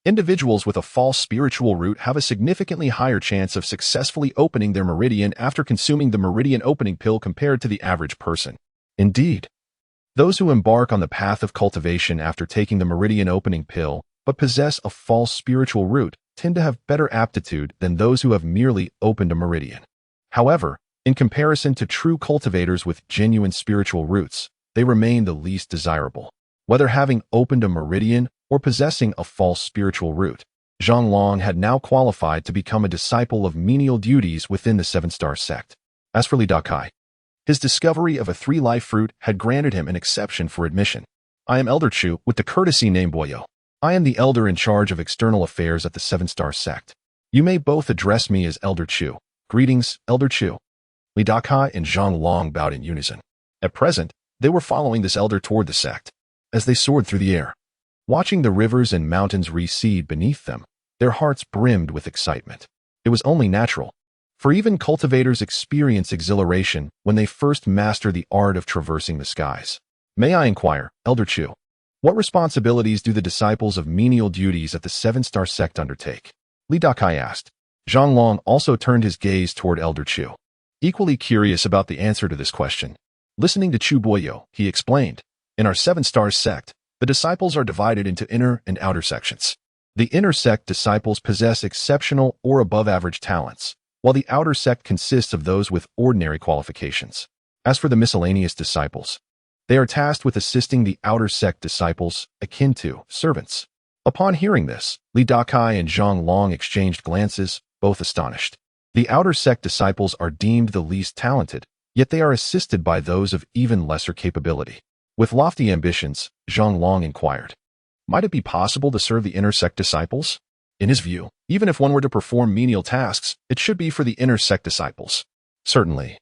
individuals with a false spiritual root have a significantly higher chance of successfully opening their meridian after consuming the meridian opening pill compared to the average person. Indeed, those who embark on the path of cultivation after taking the meridian opening pill but possess a false spiritual root tend to have better aptitude than those who have merely opened a meridian. However, in comparison to true cultivators with genuine spiritual roots, they remain the least desirable. Whether having opened a meridian or possessing a false spiritual root, Zhang Long had now qualified to become a disciple of menial duties within the Seven-Star sect. As for Dakai, his discovery of a three-life fruit had granted him an exception for admission. I am Elder Chu with the courtesy name Boyo. I am the elder in charge of external affairs at the Seven-Star sect. You may both address me as Elder Chu. Greetings, Elder Chu. Dakai and Zhang Long bowed in unison. At present, they were following this elder toward the sect. As they soared through the air, watching the rivers and mountains recede beneath them, their hearts brimmed with excitement. It was only natural, for even cultivators experience exhilaration when they first master the art of traversing the skies. May I inquire, Elder Chu, what responsibilities do the disciples of menial duties at the Seven-Star sect undertake? Dakai asked. Zhang Long also turned his gaze toward Elder Chu, equally curious about the answer to this question. Listening to Chu Boyo, he explained, in our Seven-Star sect, the disciples are divided into inner and outer sections. The inner sect disciples possess exceptional or above-average talents, while the outer sect consists of those with ordinary qualifications. As for the miscellaneous disciples, they are tasked with assisting the outer sect disciples, akin to servants. Upon hearing this, Dakai and Zhang Long exchanged glances, both astonished. The outer sect disciples are deemed the least talented, yet they are assisted by those of even lesser capability. With lofty ambitions, Zhang Long inquired, might it be possible to serve the inner sect disciples? In his view, even if one were to perform menial tasks, it should be for the inner sect disciples. Certainly.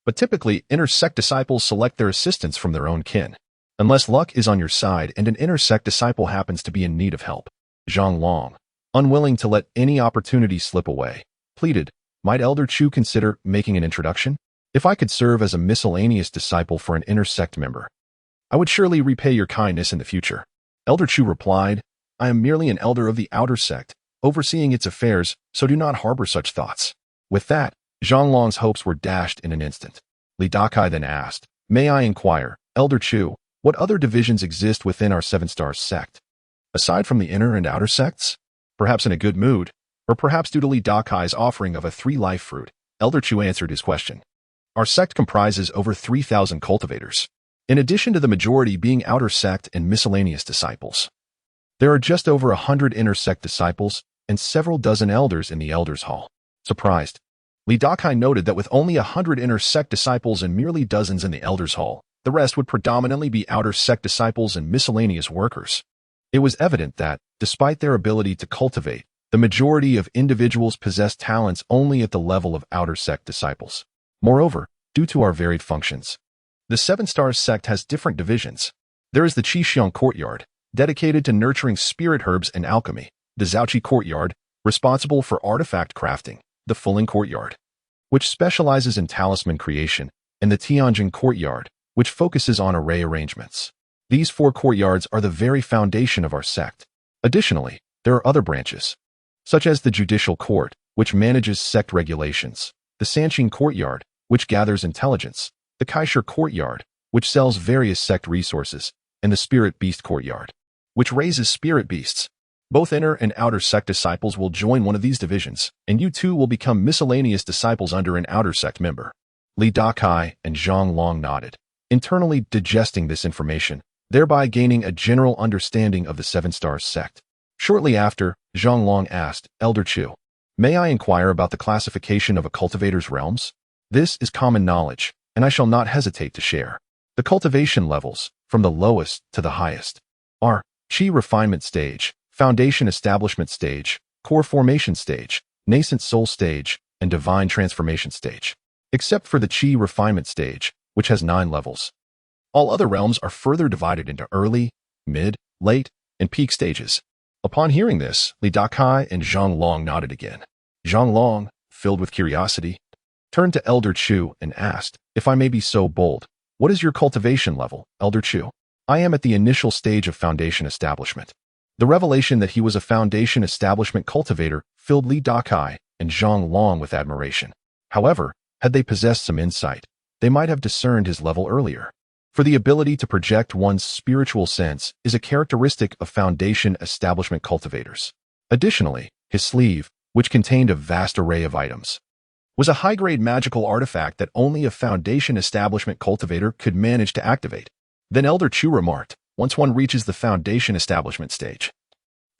But typically, inner sect disciples select their assistants from their own kin, unless luck is on your side and an inner sect disciple happens to be in need of help. Zhang Long, unwilling to let any opportunity slip away, pleaded, might Elder Chu consider making an introduction? If I could serve as a miscellaneous disciple for an inner sect member, I would surely repay your kindness in the future. Elder Chu replied, I am merely an elder of the outer sect, overseeing its affairs, so do not harbor such thoughts. With that, Zhang Long's hopes were dashed in an instant. Dakai then asked, may I inquire, Elder Chu, what other divisions exist within our Seven-Star sect? Aside from the inner and outer sects? Perhaps in a good mood, or perhaps due to Dakai's offering of a three-life fruit, Elder Chu answered his question. Our sect comprises over 3,000 cultivators, in addition to the majority being outer sect and miscellaneous disciples. There are just over 100 inner sect disciples and several dozen elders in the Elders' Hall. Surprised, Dakai noted that with only 100 inner sect disciples and merely dozens in the Elders' Hall, the rest would predominantly be outer sect disciples and miscellaneous workers. It was evident that, despite their ability to cultivate, the majority of individuals possess talents only at the level of outer sect disciples. Moreover, due to our varied functions, the Seven-Star sect has different divisions. There is the Qixiang Courtyard, dedicated to nurturing spirit herbs and alchemy, the Zhaoqi Courtyard, responsible for artifact crafting, the Fuling Courtyard, which specializes in talisman creation, and the Tianjin Courtyard, which focuses on array arrangements. These 4 courtyards are the very foundation of our sect. Additionally, there are other branches, such as the Judicial Court, which manages sect regulations, the Sanshin Courtyard, which gathers intelligence, the Kaisher Courtyard, which sells various sect resources, and the Spirit Beast Courtyard, which raises spirit beasts. Both inner and outer sect disciples will join one of these divisions, and you too will become miscellaneous disciples under an outer sect member. Li Dakai and Zhang Long nodded, internally digesting this information, thereby gaining a general understanding of the Seven Stars sect. Shortly after, Zhang Long asked, Elder Chu, may I inquire about the classification of a cultivator's realms? This is common knowledge, and I shall not hesitate to share. The cultivation levels, from the lowest to the highest, are Qi refinement stage, foundation establishment stage, core formation stage, nascent soul stage, and divine transformation stage. Except for the Qi refinement stage, which has 9 levels. All other realms are further divided into early, mid, late, and peak stages. Upon hearing this, Li Dakai and Zhang Long nodded again. Zhang Long, filled with curiosity, turned to Elder Chu and asked, if I may be so bold, what is your cultivation level, Elder Chu? I am at the initial stage of foundation establishment. The revelation that he was a foundation establishment cultivator filled Li Dakai and Zhang Long with admiration. However, had they possessed some insight, they might have discerned his level earlier. For the ability to project one's spiritual sense is a characteristic of foundation establishment cultivators. Additionally, his sleeve, which contained a vast array of items, was a high-grade magical artifact that only a foundation establishment cultivator could manage to activate. Then Elder Chu remarked, once one reaches the foundation establishment stage,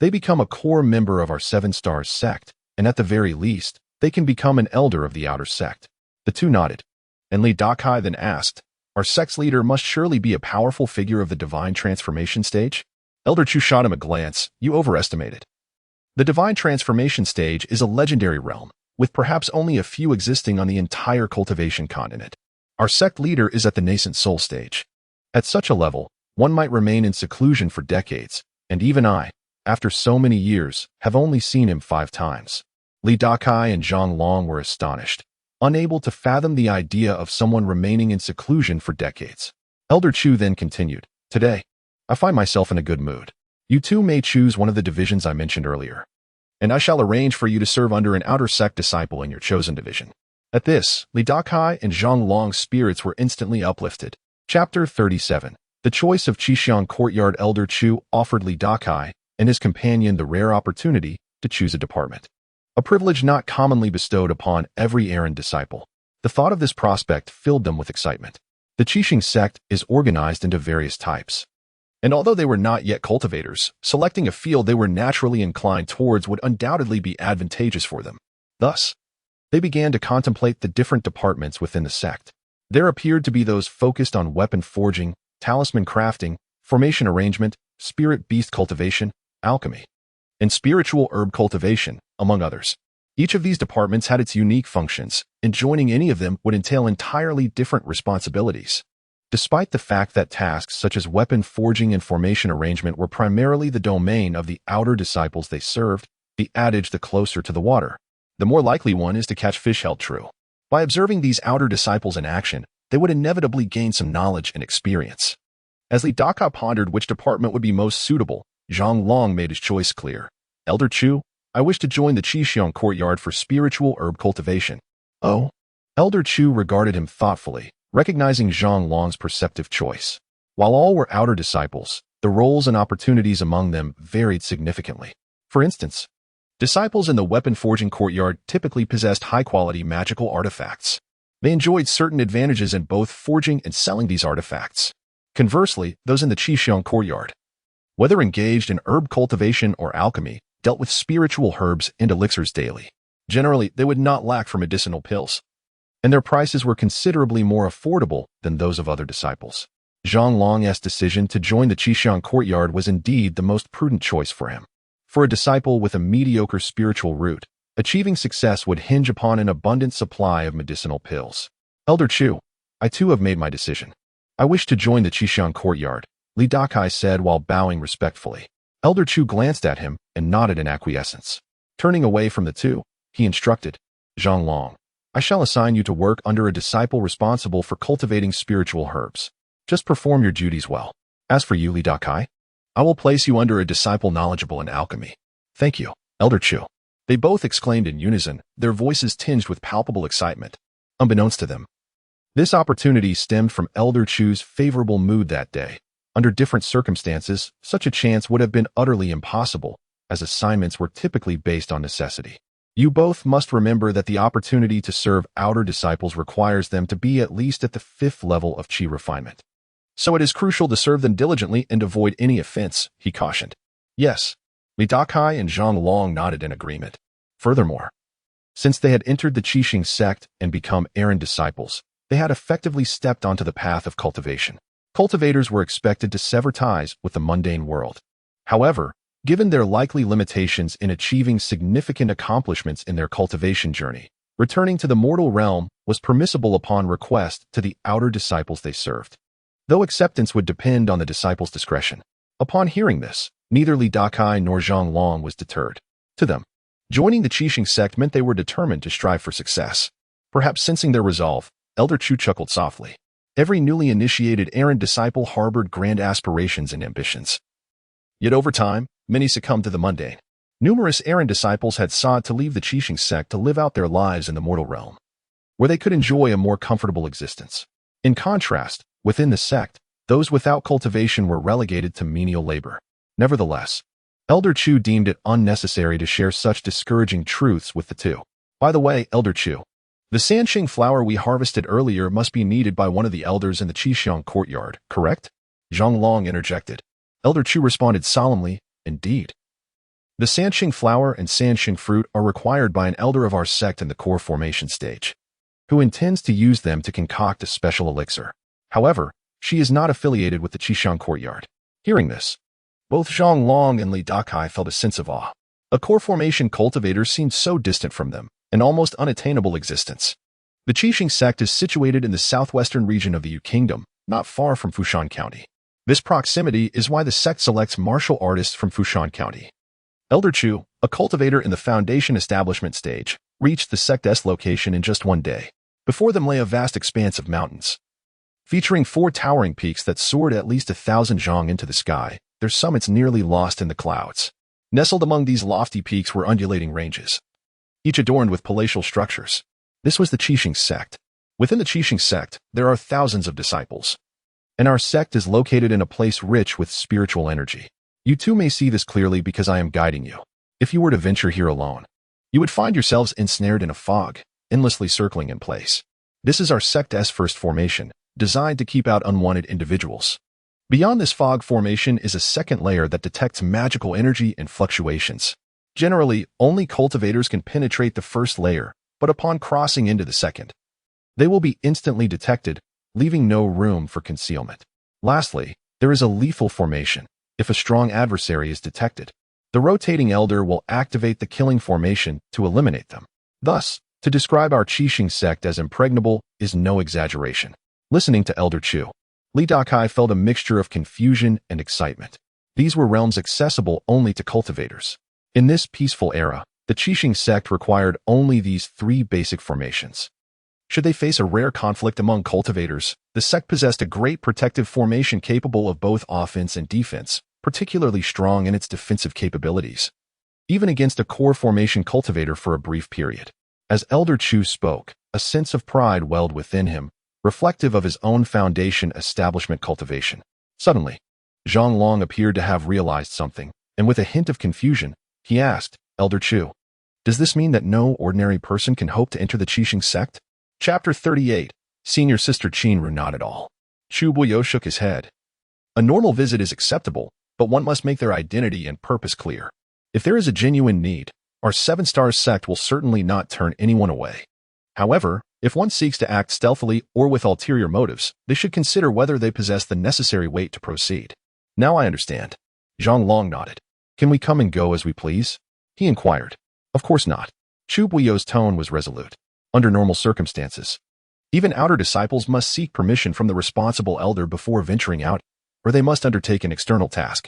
they become a core member of our Seven Stars sect, and at the very least, they can become an elder of the outer sect. The two nodded, and Li Dakai then asked, our sect's leader must surely be a powerful figure of the divine transformation stage? Elder Chu shot him a glance. You overestimated. The divine transformation stage is a legendary realm, with perhaps only a few existing on the entire cultivation continent. Our sect leader is at the nascent soul stage. At such a level, one might remain in seclusion for decades, and even I, after so many years, have only seen him 5 times. Li Dakai and Zhang Long were astonished, unable to fathom the idea of someone remaining in seclusion for decades. Elder Chu then continued, today, I find myself in a good mood. You too may choose one of the divisions I mentioned earlier, and I shall arrange for you to serve under an outer sect disciple in your chosen division. At this, Li Dakai and Zhang Long's spirits were instantly uplifted. Chapter 37. The choice of Qishan Courtyard. Elder Chu offered Li Dakai and his companion the rare opportunity to choose a department, a privilege not commonly bestowed upon every errand disciple. The thought of this prospect filled them with excitement. The Qixing sect is organized into various types, and although they were not yet cultivators, selecting a field they were naturally inclined towards would undoubtedly be advantageous for them. Thus, they began to contemplate the different departments within the sect. There appeared to be those focused on weapon forging, talisman crafting, formation arrangement, spirit beast cultivation, alchemy, and spiritual herb cultivation, among others. Each of these departments had its unique functions, and joining any of them would entail entirely different responsibilities. Despite the fact that tasks such as weapon forging and formation arrangement were primarily the domain of the outer disciples they served, the adage "the closer to the water, the more likely one is to catch fish" held true. By observing these outer disciples in action, they would inevitably gain some knowledge and experience. As Li Dakai pondered which department would be most suitable, Zhang Long made his choice clear. Elder Chu, I wish to join the Qishan Courtyard for spiritual herb cultivation. Oh? Elder Chu regarded him thoughtfully, recognizing Zhang Long's perceptive choice. While all were outer disciples, the roles and opportunities among them varied significantly. For instance, disciples in the weapon forging courtyard typically possessed high-quality magical artifacts. They enjoyed certain advantages in both forging and selling these artifacts. Conversely, those in the Qishan Courtyard, whether engaged in herb cultivation or alchemy, dealt with spiritual herbs and elixirs daily. Generally, they would not lack for medicinal pills, and their prices were considerably more affordable than those of other disciples. Zhang Long's decision to join the Qishan Courtyard was indeed the most prudent choice for him. For a disciple with a mediocre spiritual root, achieving success would hinge upon an abundant supply of medicinal pills. Elder Chu, I too have made my decision. I wish to join the Qishan Courtyard, Li Dakai said while bowing respectfully. Elder Chu glanced at him and nodded in acquiescence. Turning away from the two, he instructed, Zhang Long, I shall assign you to work under a disciple responsible for cultivating spiritual herbs. Just perform your duties well. As for you, Li Dakai, I will place you under a disciple knowledgeable in alchemy. Thank you, Elder Chu. They both exclaimed in unison, their voices tinged with palpable excitement. Unbeknownst to them, this opportunity stemmed from Elder Chu's favorable mood that day. Under different circumstances, such a chance would have been utterly impossible, as assignments were typically based on necessity. You both must remember that the opportunity to serve outer disciples requires them to be at least at the 5th level of Qi refinement. So it is crucial to serve them diligently and avoid any offense, he cautioned. Yes, Li Dakai and Zhang Long nodded in agreement. Furthermore, since they had entered the Qixing sect and become errand disciples, they had effectively stepped onto the path of cultivation. Cultivators were expected to sever ties with the mundane world. However, given their likely limitations in achieving significant accomplishments in their cultivation journey, returning to the mortal realm was permissible upon request to the outer disciples they served, though acceptance would depend on the disciples' discretion. Upon hearing this, neither Li Dakai nor Zhang Long was deterred. To them, joining the Qixing sect meant they were determined to strive for success. Perhaps sensing their resolve, Elder Chu chuckled softly. Every newly initiated errand disciple harbored grand aspirations and ambitions. Yet over time, many succumbed to the mundane. Numerous errand disciples had sought to leave the Qixing sect to live out their lives in the mortal realm, where they could enjoy a more comfortable existence. In contrast, within the sect, those without cultivation were relegated to menial labor. Nevertheless, Elder Chu deemed it unnecessary to share such discouraging truths with the two. By the way, Elder Chu, the Sanqing flower we harvested earlier must be needed by one of the elders in the Qixiang courtyard, correct? Zhang Long interjected. Elder Chu responded solemnly, indeed. The Sanqing flower and Sanqing fruit are required by an elder of our sect in the core formation stage, who intends to use them to concoct a special elixir. However, she is not affiliated with the Qixiang courtyard. Hearing this, both Zhang Long and Li Dakai felt a sense of awe. A core formation cultivator seemed so distant from them, an almost unattainable existence. The Qixing sect is situated in the southwestern region of the Yu Kingdom, not far from Fushan County. This proximity is why the sect selects martial artists from Fushan County. Elder Chu, a cultivator in the foundation establishment stage, reached the sect's location in just one day. Before them lay a vast expanse of mountains, featuring 4 towering peaks that soared at least 1,000 zhang into the sky, their summits nearly lost in the clouds. Nestled among these lofty peaks were undulating ranges, each adorned with palatial structures. This was the Qixing sect. Within the Qixing sect, there are thousands of disciples, and our sect is located in a place rich with spiritual energy. You too may see this clearly because I am guiding you. If you were to venture here alone, you would find yourselves ensnared in a fog, endlessly circling in place. This is our sect's first formation, designed to keep out unwanted individuals. Beyond this fog formation is a second layer that detects magical energy and fluctuations. Generally, only cultivators can penetrate the first layer, but upon crossing into the second, they will be instantly detected, leaving no room for concealment. Lastly, there is a lethal formation. If a strong adversary is detected, the rotating elder will activate the killing formation to eliminate them. Thus, to describe our Qixing sect as impregnable is no exaggeration. Listening to Elder Chu, Li Dakai felt a mixture of confusion and excitement. These were realms accessible only to cultivators. In this peaceful era, the Qixing sect required only these 3 basic formations. Should they face a rare conflict among cultivators, the sect possessed a great protective formation capable of both offense and defense, particularly strong in its defensive capabilities, even against a core formation cultivator for a brief period. As Elder Chu spoke, a sense of pride welled within him, reflective of his own foundation establishment cultivation. Suddenly, Zhang Long appeared to have realized something, and with a hint of confusion, he asked, Elder Chu, does this mean that no ordinary person can hope to enter the Qixing sect? Chapter 38. Senior Sister Qinru nodded all. Chu Buyo shook his head. A normal visit is acceptable, but one must make their identity and purpose clear. If there is a genuine need, our 7-star sect will certainly not turn anyone away. However, if one seeks to act stealthily or with ulterior motives, they should consider whether they possess the necessary weight to proceed. Now I understand. Zhang Long nodded. Can we come and go as we please? He inquired. Of course not. Chu Buyo's tone was resolute. Under normal circumstances, even outer disciples must seek permission from the responsible elder before venturing out, or they must undertake an external task.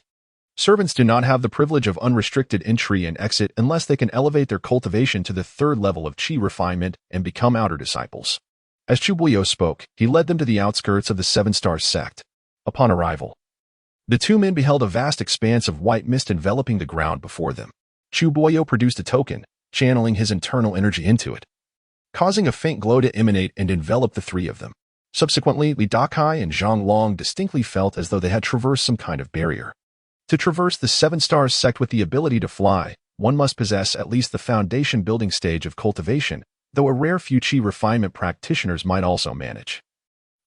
Servants do not have the privilege of unrestricted entry and exit unless they can elevate their cultivation to the third level of qi refinement and become outer disciples. As Chu Buyo spoke, he led them to the outskirts of the Seven Stars sect. Upon arrival, the two men beheld a vast expanse of white mist enveloping the ground before them. Chu Buyo produced a token, channeling his internal energy into it, causing a faint glow to emanate and envelop the three of them. Subsequently, Li Dakai and Zhang Long distinctly felt as though they had traversed some kind of barrier. To traverse the Seven Stars sect with the ability to fly, one must possess at least the foundation building stage of cultivation, though a rare few qi refinement practitioners might also manage,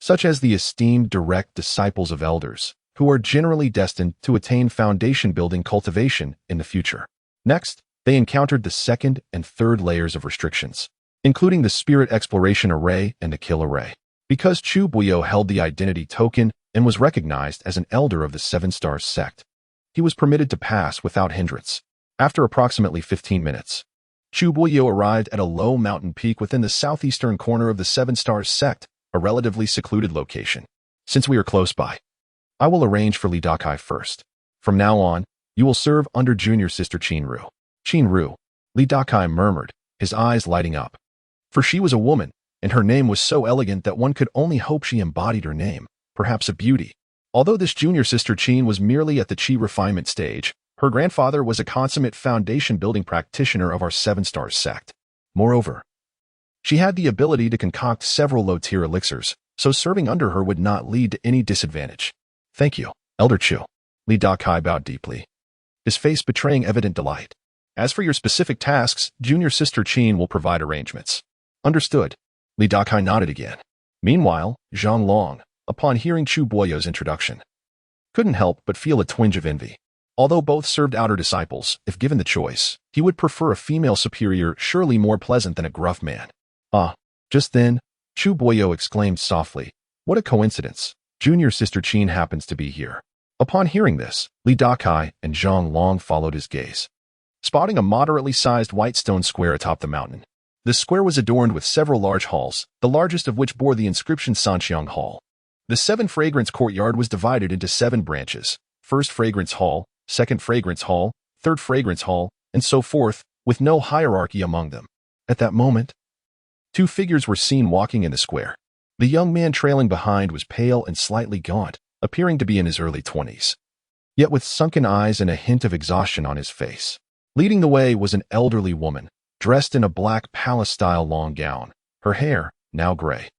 such as the esteemed direct disciples of elders, who are generally destined to attain foundation building cultivation in the future. Next, they encountered the second and third layers of restrictions, including the Spirit Exploration Array and the Kill Array. Because Chu Buyo held the identity token and was recognized as an elder of the Seven Stars sect, he was permitted to pass without hindrance. After approximately 15 minutes, Chu Buyo arrived at a low mountain peak within the southeastern corner of the Seven Stars sect, a relatively secluded location. Since we are close by, I will arrange for Li Dakai first. From now on, you will serve under junior sister Qinru. Qinru, Li Dakai murmured, his eyes lighting up. For she was a woman, and her name was so elegant that one could only hope she embodied her name, perhaps a beauty. Although this junior sister Qin was merely at the qi refinement stage, her grandfather was a consummate foundation-building practitioner of our Seven Stars sect. Moreover, she had the ability to concoct several low-tier elixirs, so serving under her would not lead to any disadvantage. Thank you, Elder Chu. Li Dakai bowed deeply, his face betraying evident delight. As for your specific tasks, junior sister Qin will provide arrangements. Understood. Li Dakai nodded again. Meanwhile, Zhang Long, upon hearing Chu Buyo's introduction, couldn't help but feel a twinge of envy. Although both served outer disciples, if given the choice, he would prefer a female superior surely more pleasant than a gruff man. Ah, just then, Chu Buyo exclaimed softly, what a coincidence. Junior sister Qin happens to be here. Upon hearing this, Li Dakai and Zhang Long followed his gaze, spotting a moderately sized white stone square atop the mountain. The square was adorned with several large halls, the largest of which bore the inscription Sanqiang Hall. The Seven Fragrance Courtyard was divided into 7 branches: First Fragrance Hall, Second Fragrance Hall, Third Fragrance Hall, and so forth, with no hierarchy among them. At that moment, 2 figures were seen walking in the square. The young man trailing behind was pale and slightly gaunt, appearing to be in his early 20s, yet with sunken eyes and a hint of exhaustion on his face. Leading the way was an elderly woman, dressed in a black palace-style long gown, her hair, now gray,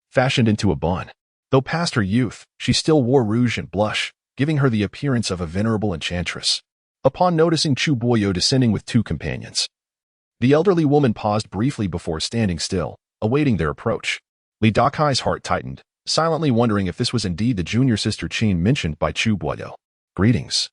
fashioned into a bun. Though past her youth, she still wore rouge and blush, giving her the appearance of a venerable enchantress. Upon noticing Chu Buyo descending with 2 companions, the elderly woman paused briefly before standing still, awaiting their approach. Li Dakai's heart tightened, silently wondering if this was indeed the junior sister Qin mentioned by Chu Buyo. Greetings,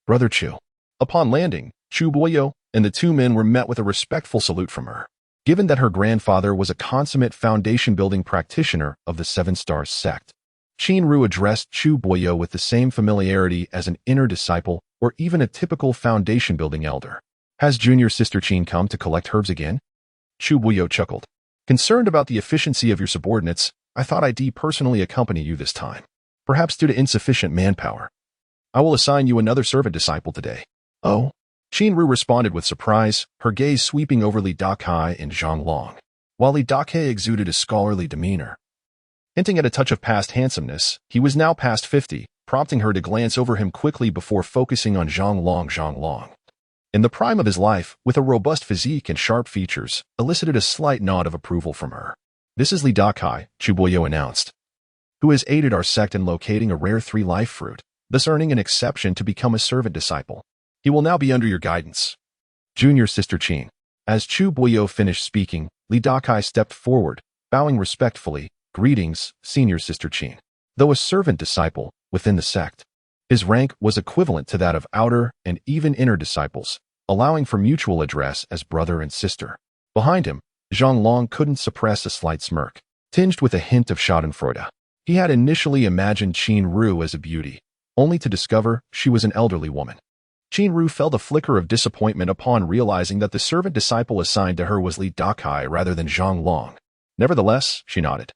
Brother Chu. Upon landing, Chu Buyo and the 2 men were met with a respectful salute from her. Given that her grandfather was a consummate foundation-building practitioner of the Seven Stars sect, Qinru addressed Chu Buyo with the same familiarity as an inner disciple or even a typical foundation-building elder. Has junior sister Qin come to collect herbs again? Chu Buyo chuckled. Concerned about the efficiency of your subordinates, I thought I'd personally accompany you this time. Perhaps due to insufficient manpower. I will assign you another servant disciple today. Oh? Qinru responded with surprise, her gaze sweeping over Li Dakai and Zhang Long, while Li Dakai exuded a scholarly demeanor. Hinting at a touch of past handsomeness, he was now past 50, prompting her to glance over him quickly before focusing on Zhang Long. In the prime of his life, with a robust physique and sharp features, elicited a slight nod of approval from her. This is Li Dakai, Chu Buyo announced, who has aided our sect in locating a rare 3 life fruit, thus earning an exception to become a servant disciple. He will now be under your guidance. Junior sister Qin. As Chu Buyo finished speaking, Li Dakai stepped forward, bowing respectfully. Greetings, senior sister Qin. Though a servant disciple within the sect, his rank was equivalent to that of outer and even inner disciples, allowing for mutual address as brother and sister. Behind him, Zhang Long couldn't suppress a slight smirk, tinged with a hint of schadenfreude. He had initially imagined Qinru as a beauty, only to discover she was an elderly woman. Qinru felt a flicker of disappointment upon realizing that the servant disciple assigned to her was Li Dakai rather than Zhang Long. Nevertheless, she nodded,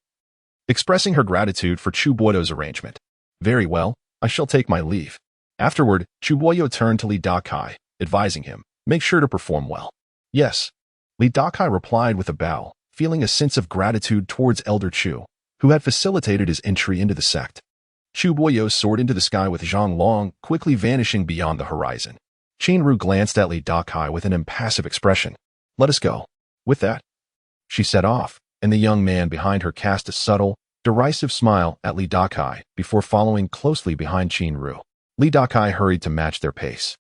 expressing her gratitude for Chu Buyo's arrangement. Very well, I shall take my leave. Afterward, Chuboyo turned to Li Dakai, advising him, make sure to perform well. Yes. Li Dakai replied with a bow, feeling a sense of gratitude towards Elder Chu, who had facilitated his entry into the sect. Chuboyo soared into the sky with Zhang Long, quickly vanishing beyond the horizon. Qinru glanced at Li Dakai with an impassive expression. Let us go. With that, she set off, and the young man behind her cast a subtle, derisive smile at Li Dakai before following closely behind Qinru. Li Dakai hurried to match their pace,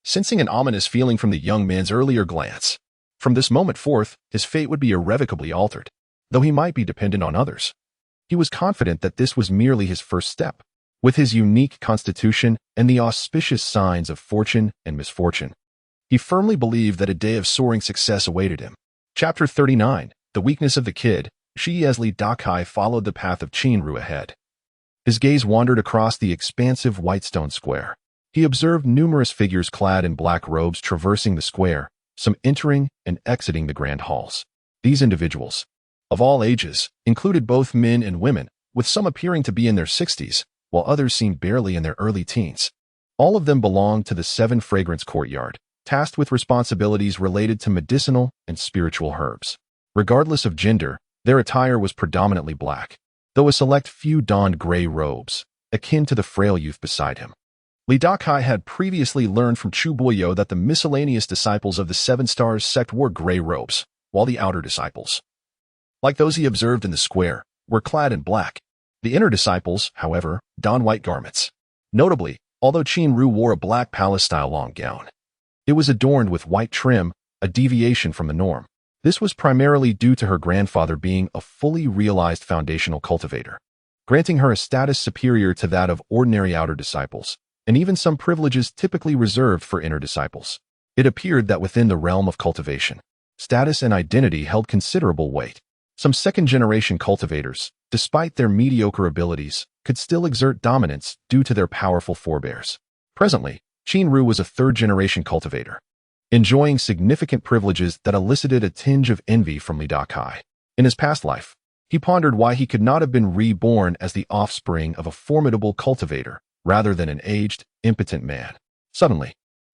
sensing an ominous feeling from the young man's earlier glance. From this moment forth, his fate would be irrevocably altered, though he might be dependent on others. He was confident that this was merely his first step. With his unique constitution and the auspicious signs of fortune and misfortune, he firmly believed that a day of soaring success awaited him. Chapter 39. The Weakness of the Kid. As Li Dakai followed the path of Qinru ahead. His gaze wandered across the expansive white stone square. He observed numerous figures clad in black robes traversing the square, some entering and exiting the grand halls. These individuals, of all ages, included both men and women, with some appearing to be in their 60s, while others seemed barely in their early teens. All of them belonged to the Seven Fragrance Courtyard, tasked with responsibilities related to medicinal and spiritual herbs. Regardless of gender, their attire was predominantly black, though a select few donned gray robes, akin to the frail youth beside him. Li Dakai had previously learned from Chuboyo that the miscellaneous disciples of the Seven Stars sect wore gray robes, while the outer disciples, like those he observed in the square, were clad in black. The inner disciples, however, donned white garments. Notably, although Qinru wore a black palace-style long gown, it was adorned with white trim, a deviation from the norm. This was primarily due to her grandfather being a fully realized foundational cultivator, granting her a status superior to that of ordinary outer disciples, and even some privileges typically reserved for inner disciples. It appeared that within the realm of cultivation, status and identity held considerable weight. Some second-generation cultivators, despite their mediocre abilities, could still exert dominance due to their powerful forebears. Presently, Qinru was a third-generation cultivator, enjoying significant privileges that elicited a tinge of envy from Li Dakai. In his past life, he pondered why he could not have been reborn as the offspring of a formidable cultivator rather than an aged, impotent man. Suddenly,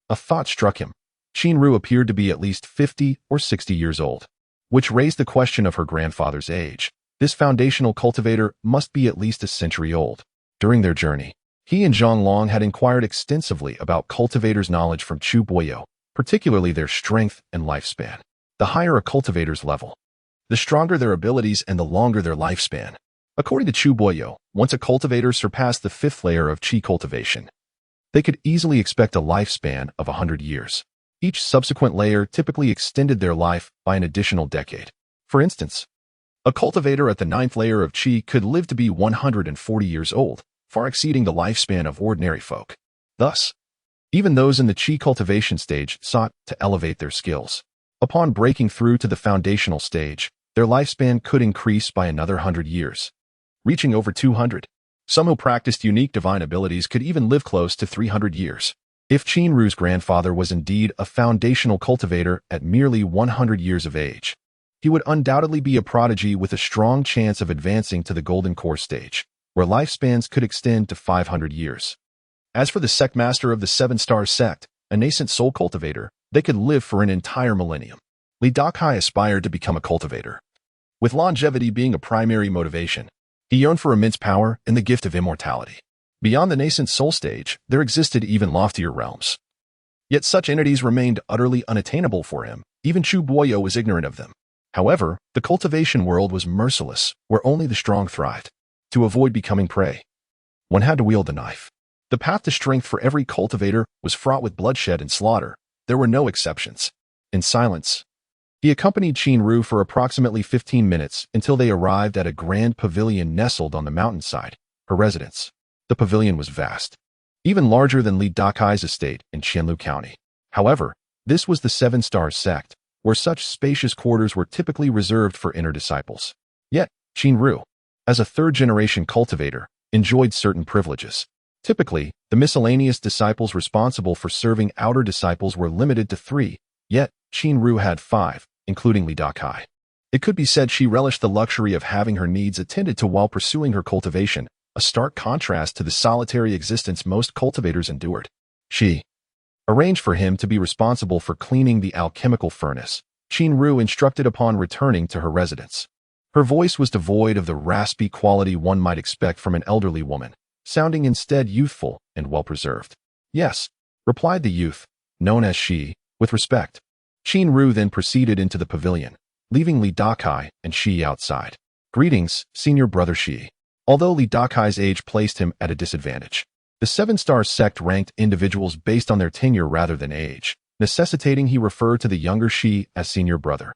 a thought struck him. Qinru appeared to be at least 50 or 60 years old, which raised the question of her grandfather's age. This foundational cultivator must be at least a century old. During their journey, he and Zhang Long had inquired extensively about cultivators' knowledge from Chuboyo, particularly their strength and lifespan. The higher a cultivator's level, the stronger their abilities and the longer their lifespan. According to Chuboyo, once a cultivator surpassed the 5th layer of Qi cultivation, they could easily expect a lifespan of 100 years. Each subsequent layer typically extended their life by an additional decade. For instance, a cultivator at the 9th layer of Qi could live to be 140 years old, far exceeding the lifespan of ordinary folk. Thus, even those in the Qi cultivation stage sought to elevate their skills. Upon breaking through to the foundational stage, their lifespan could increase by another 100 years, reaching over 200. Some who practiced unique divine abilities could even live close to 300 years. If Qinru's grandfather was indeed a foundational cultivator at merely 100 years of age, he would undoubtedly be a prodigy with a strong chance of advancing to the Golden Core stage, where lifespans could extend to 500 years. As for the sect master of the Seven Stars sect, a nascent soul cultivator, they could live for an entire millennium. Li Dakai aspired to become a cultivator, with longevity being a primary motivation. He yearned for immense power and the gift of immortality. Beyond the nascent soul stage, there existed even loftier realms. Yet such entities remained utterly unattainable for him. Even Chuboyo was ignorant of them. However, the cultivation world was merciless, where only the strong thrived. To avoid becoming prey, one had to wield the knife. The path to strength for every cultivator was fraught with bloodshed and slaughter. There were no exceptions. In silence, he accompanied Qinru for approximately 15 minutes until they arrived at a grand pavilion nestled on the mountainside, her residence. The pavilion was vast, even larger than Li Dakai's estate in Qianlu County. However, this was the Seven Stars sect, where such spacious quarters were typically reserved for inner disciples. Yet, Qinru, as a third-generation cultivator, enjoyed certain privileges. Typically, the miscellaneous disciples responsible for serving outer disciples were limited to 3, yet Qinru had 5, including Li Dakai. It could be said she relished the luxury of having her needs attended to while pursuing her cultivation, a stark contrast to the solitary existence most cultivators endured. She arranged for him to be responsible for cleaning the alchemical furnace, Qin instructed upon returning to her residence. Her voice was devoid of the raspy quality one might expect from an elderly woman, sounding instead youthful and well-preserved. "Yes," replied the youth, known as Shi, with respect. Qin then proceeded into the pavilion, leaving Li Dakai and Shi outside. "Greetings, senior brother Shi." Although Li Dakai's age placed him at a disadvantage, the Seven-Star sect ranked individuals based on their tenure rather than age, necessitating he refer to the younger Shi as senior brother.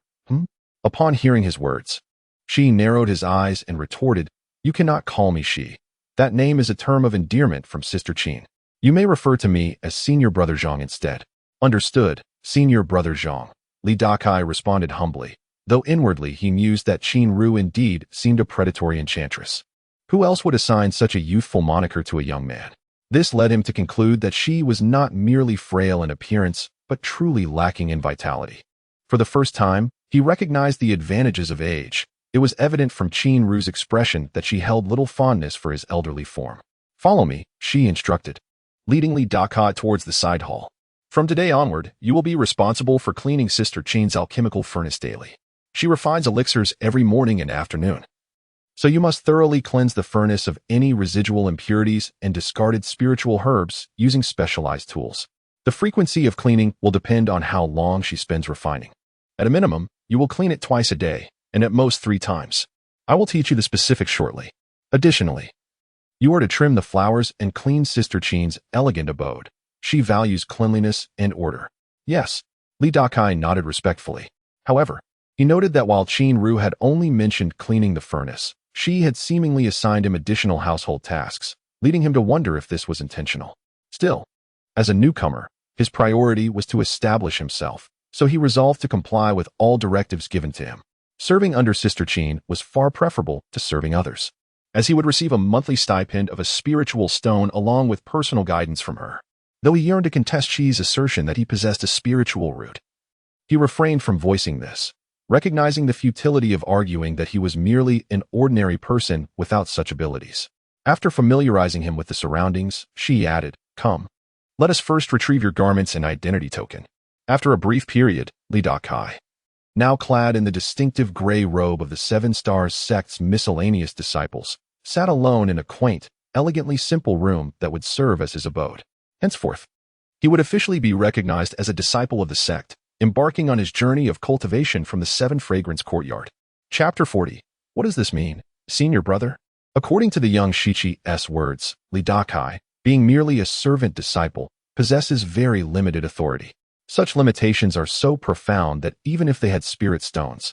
Upon hearing his words, Shi narrowed his eyes and retorted, "You cannot call me Shi. That name is a term of endearment from Sister Qin. You may refer to me as senior brother Zhang instead." "Understood, senior brother Zhang," Li Dakai responded humbly, though inwardly he mused that Qin indeed seemed a predatory enchantress. Who else would assign such a youthful moniker to a young man? This led him to conclude that Shi was not merely frail in appearance, but truly lacking in vitality. For the first time, he recognized the advantages of age. It was evident from Qin expression that she held little fondness for his elderly form. "Follow me," Shi instructed, leading Li Dakai towards the side hall. "From today onward, you will be responsible for cleaning Sister Qin's alchemical furnace daily. She refines elixirs every morning and afternoon. So you must thoroughly cleanse the furnace of any residual impurities and discarded spiritual herbs using specialized tools. The frequency of cleaning will depend on how long she spends refining. At a minimum, you will clean it twice a day, and at most 3 times. I will teach you the specifics shortly. Additionally, you are to trim the flowers and clean Sister Qin's elegant abode. She values cleanliness and order." "Yes," Li Dakai nodded respectfully. However, he noted that while Qin had only mentioned cleaning the furnace, She had seemingly assigned him additional household tasks, leading him to wonder if this was intentional. Still, as a newcomer, his priority was to establish himself, so he resolved to comply with all directives given to him. Serving under Sister Qin was far preferable to serving others, as he would receive a monthly stipend of a spiritual stone along with personal guidance from her. Though he yearned to contest Qi's assertion that he possessed a spiritual root, he refrained from voicing this, recognizing the futility of arguing that he was merely an ordinary person without such abilities. After familiarizing him with the surroundings, Qi added, "Come, let us first retrieve your garments and identity token." After a brief period, Li Dakai, now clad in the distinctive gray robe of the Seven Stars sect's miscellaneous disciples, sat alone in a quaint, elegantly simple room that would serve as his abode. Henceforth, he would officially be recognized as a disciple of the sect, embarking on his journey of cultivation from the Seven Fragrance Courtyard. Chapter 40. What does this mean, senior brother? According to the young Shichi's words, Li Dakai, being merely a servant disciple, possesses very limited authority. Such limitations are so profound that even if they had spirit stones,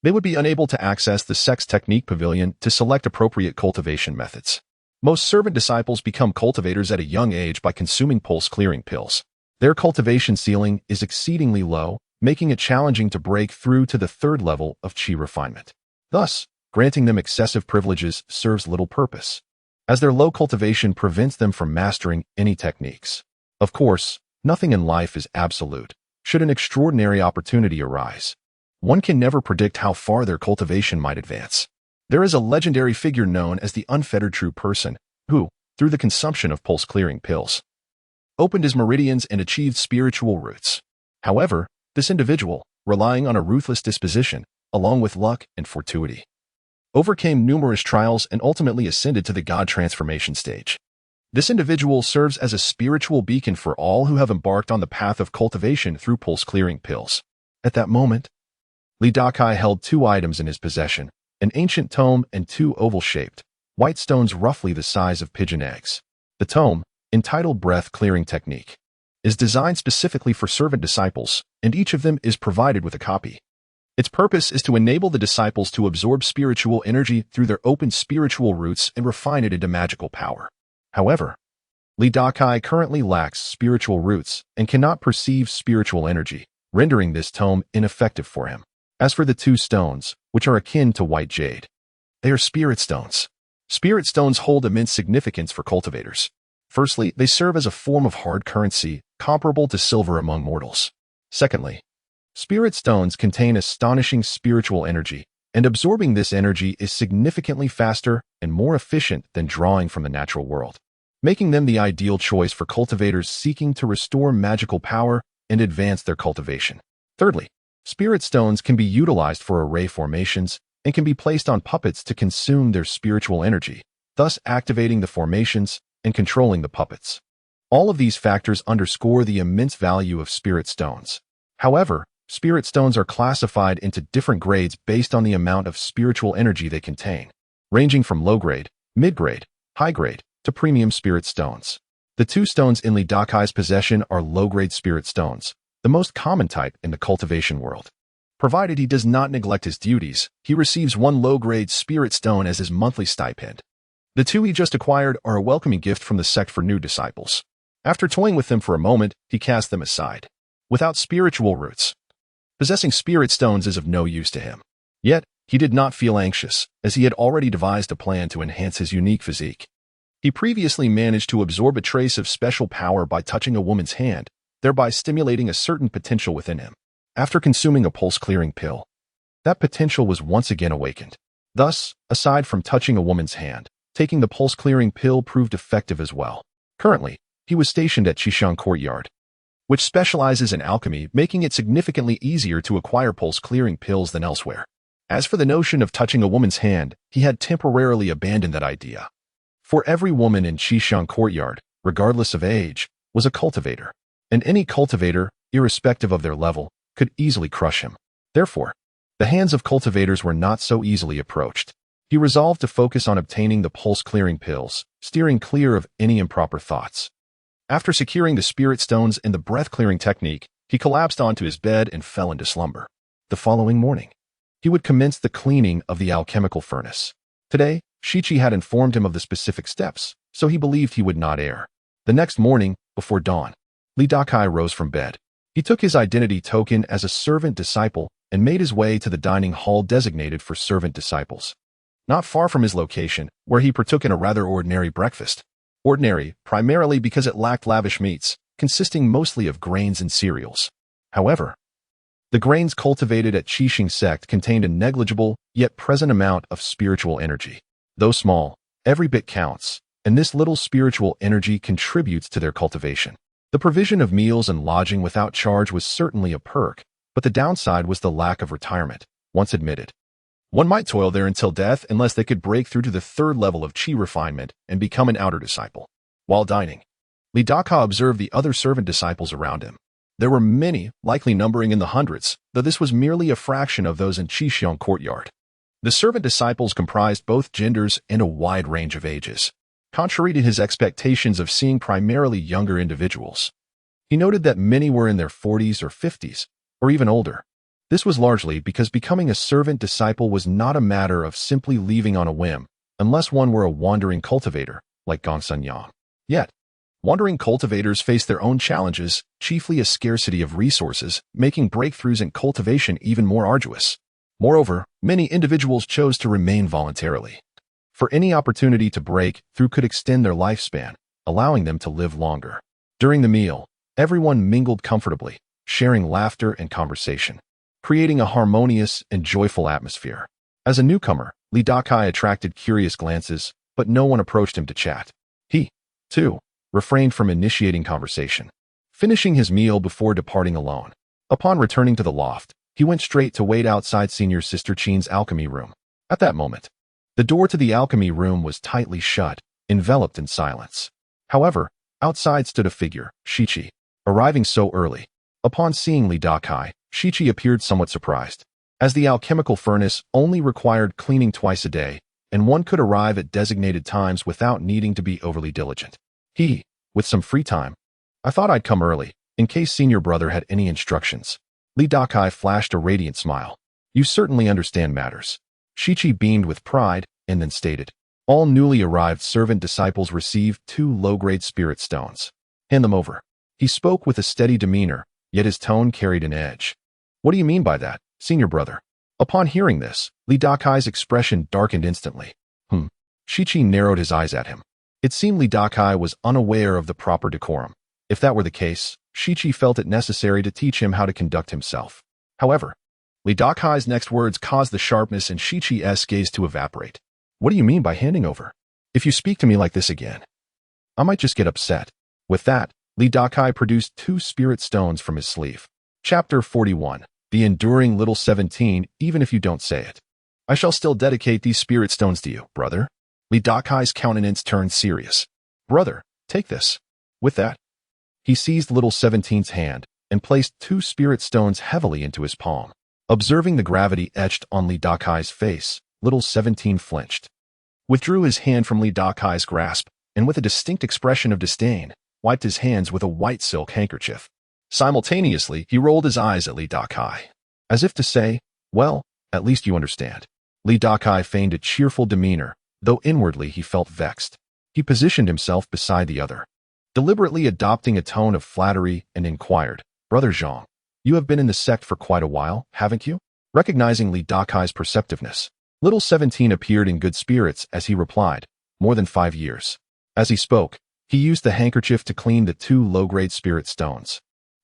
they would be unable to access the sect's technique pavilion to select appropriate cultivation methods. Most servant disciples become cultivators at a young age by consuming pulse-clearing pills. Their cultivation ceiling is exceedingly low, making it challenging to break through to the third level of Qi refinement. Thus, granting them excessive privileges serves little purpose, as their low cultivation prevents them from mastering any techniques. Of course, nothing in life is absolute. Should an extraordinary opportunity arise, one can never predict how far their cultivation might advance. There is a legendary figure known as the unfettered true person, who, through the consumption of pulse-clearing pills, opened his meridians and achieved spiritual roots. However, this individual, relying on a ruthless disposition, along with luck and fortuity, overcame numerous trials and ultimately ascended to the God transformation stage. This individual serves as a spiritual beacon for all who have embarked on the path of cultivation through pulse-clearing pills. At that moment, Li Dakai held 2 items in his possession, an ancient tome and 2 oval-shaped, white stones roughly the size of pigeon eggs. The tome, entitled Breath Clearing Technique, is designed specifically for servant disciples, and each of them is provided with a copy. Its purpose is to enable the disciples to absorb spiritual energy through their open spiritual roots and refine it into magical power. However, Li Dakai currently lacks spiritual roots and cannot perceive spiritual energy, rendering this tome ineffective for him. As for the 2 stones, which are akin to white jade, they are spirit stones. Spirit stones hold immense significance for cultivators. Firstly, they serve as a form of hard currency, comparable to silver among mortals. Secondly, spirit stones contain astonishing spiritual energy, and absorbing this energy is significantly faster and more efficient than drawing from the natural world, making them the ideal choice for cultivators seeking to restore magical power and advance their cultivation. Thirdly, spirit stones can be utilized for array formations and can be placed on puppets to consume their spiritual energy, thus activating the formations and controlling the puppets. All of these factors underscore the immense value of spirit stones. However, spirit stones are classified into different grades based on the amount of spiritual energy they contain, ranging from low-grade, mid-grade, high-grade, to premium spirit stones. The two stones in Dakai's possession are low-grade spirit stones, the most common type in the cultivation world. Provided he does not neglect his duties, he receives one low-grade spirit stone as his monthly stipend. The two he just acquired are a welcoming gift from the sect for new disciples. After toying with them for a moment, he cast them aside. Without spiritual roots, possessing spirit stones is of no use to him. Yet, he did not feel anxious, as he had already devised a plan to enhance his unique physique. He previously managed to absorb a trace of special power by touching a woman's hand, thereby stimulating a certain potential within him. After consuming a pulse-clearing pill, that potential was once again awakened. Thus, aside from touching a woman's hand, taking the pulse-clearing pill proved effective as well. Currently, he was stationed at Qishan Courtyard, which specializes in alchemy, making it significantly easier to acquire pulse-clearing pills than elsewhere. As for the notion of touching a woman's hand, he had temporarily abandoned that idea. For every woman in Qishan Courtyard, regardless of age, was a cultivator, and any cultivator, irrespective of their level, could easily crush him. Therefore, the hands of cultivators were not so easily approached. He resolved to focus on obtaining the pulse-clearing pills, steering clear of any improper thoughts. After securing the spirit stones and the breath-clearing technique, he collapsed onto his bed and fell into slumber. The following morning, he would commence the cleaning of the alchemical furnace. Today, Shichi had informed him of the specific steps, so he believed he would not err. The next morning, before dawn, Dakai rose from bed. He took his identity token as a servant disciple and made his way to the dining hall designated for servant disciples. Not far from his location, where he partook in a rather ordinary breakfast. Ordinary, primarily because it lacked lavish meats, consisting mostly of grains and cereals. However, the grains cultivated at Qixing sect contained a negligible, yet present amount of spiritual energy. Though small, every bit counts, and this little spiritual energy contributes to their cultivation. The provision of meals and lodging without charge was certainly a perk, but the downside was the lack of retirement, once admitted. One might toil there until death unless they could break through to the third level of qi refinement and become an outer disciple. While dining, Dakai observed the other servant disciples around him. There were many, likely numbering in the hundreds, though this was merely a fraction of those in Qishan Courtyard. The servant disciples comprised both genders and a wide range of ages, contrary to his expectations of seeing primarily younger individuals. He noted that many were in their 40s or 50s, or even older. This was largely because becoming a servant disciple was not a matter of simply leaving on a whim, unless one were a wandering cultivator, like Gongsun Yang. Yet, wandering cultivators face their own challenges, chiefly a scarcity of resources, making breakthroughs in cultivation even more arduous. Moreover, many individuals chose to remain voluntarily. For any opportunity to break through could extend their lifespan, allowing them to live longer. During the meal, everyone mingled comfortably, sharing laughter and conversation, creating a harmonious and joyful atmosphere. As a newcomer, Dakai attracted curious glances, but no one approached him to chat. He, too, refrained from initiating conversation, finishing his meal before departing alone. Upon returning to the loft, he went straight to wait outside Senior Sister Qin's alchemy room. At that moment, the door to the alchemy room was tightly shut, enveloped in silence. However, outside stood a figure, Shichi, arriving so early. Upon seeing Dakai, Shichi appeared somewhat surprised, as the alchemical furnace only required cleaning twice a day, and one could arrive at designated times without needing to be overly diligent. With some free time, I thought I'd come early, in case senior brother had any instructions. Dakai flashed a radiant smile. You certainly understand matters. Shichi beamed with pride, and then stated, all newly arrived servant disciples received 2 low-grade spirit stones. Hand them over. He spoke with a steady demeanor, yet his tone carried an edge. What do you mean by that, senior brother? Upon hearing this, Dakai's expression darkened instantly. Shichi narrowed his eyes at him. It seemed Dakai was unaware of the proper decorum. If that were the case, Shichi felt it necessary to teach him how to conduct himself. However, Li Dakai's next words caused the sharpness in Shichi's gaze to evaporate. What do you mean by handing over? If you speak to me like this again, I might just get upset. With that, Li Dakai produced 2 spirit stones from his sleeve. Chapter 41. The enduring little 17, even if you don't say it. I shall still dedicate these spirit stones to you, brother. Li Dakai's countenance turned serious. Brother, take this. With that, he seized little 17's hand and placed 2 spirit stones heavily into his palm. Observing the gravity etched on Li Dakai's face, little 17 flinched, withdrew his hand from Li Dakai's grasp, and with a distinct expression of disdain, wiped his hands with a white silk handkerchief. Simultaneously, he rolled his eyes at Li Dakai, as if to say, well, at least you understand. Li Dakai feigned a cheerful demeanor, though inwardly he felt vexed. He positioned himself beside the other, deliberately adopting a tone of flattery, and inquired, Brother Zhang, you have been in the sect for quite a while, haven't you? Recognizing Li Dakai's perceptiveness, little 17 appeared in good spirits as he replied, more than 5 years. As he spoke, he used the handkerchief to clean the 2 low-grade spirit stones,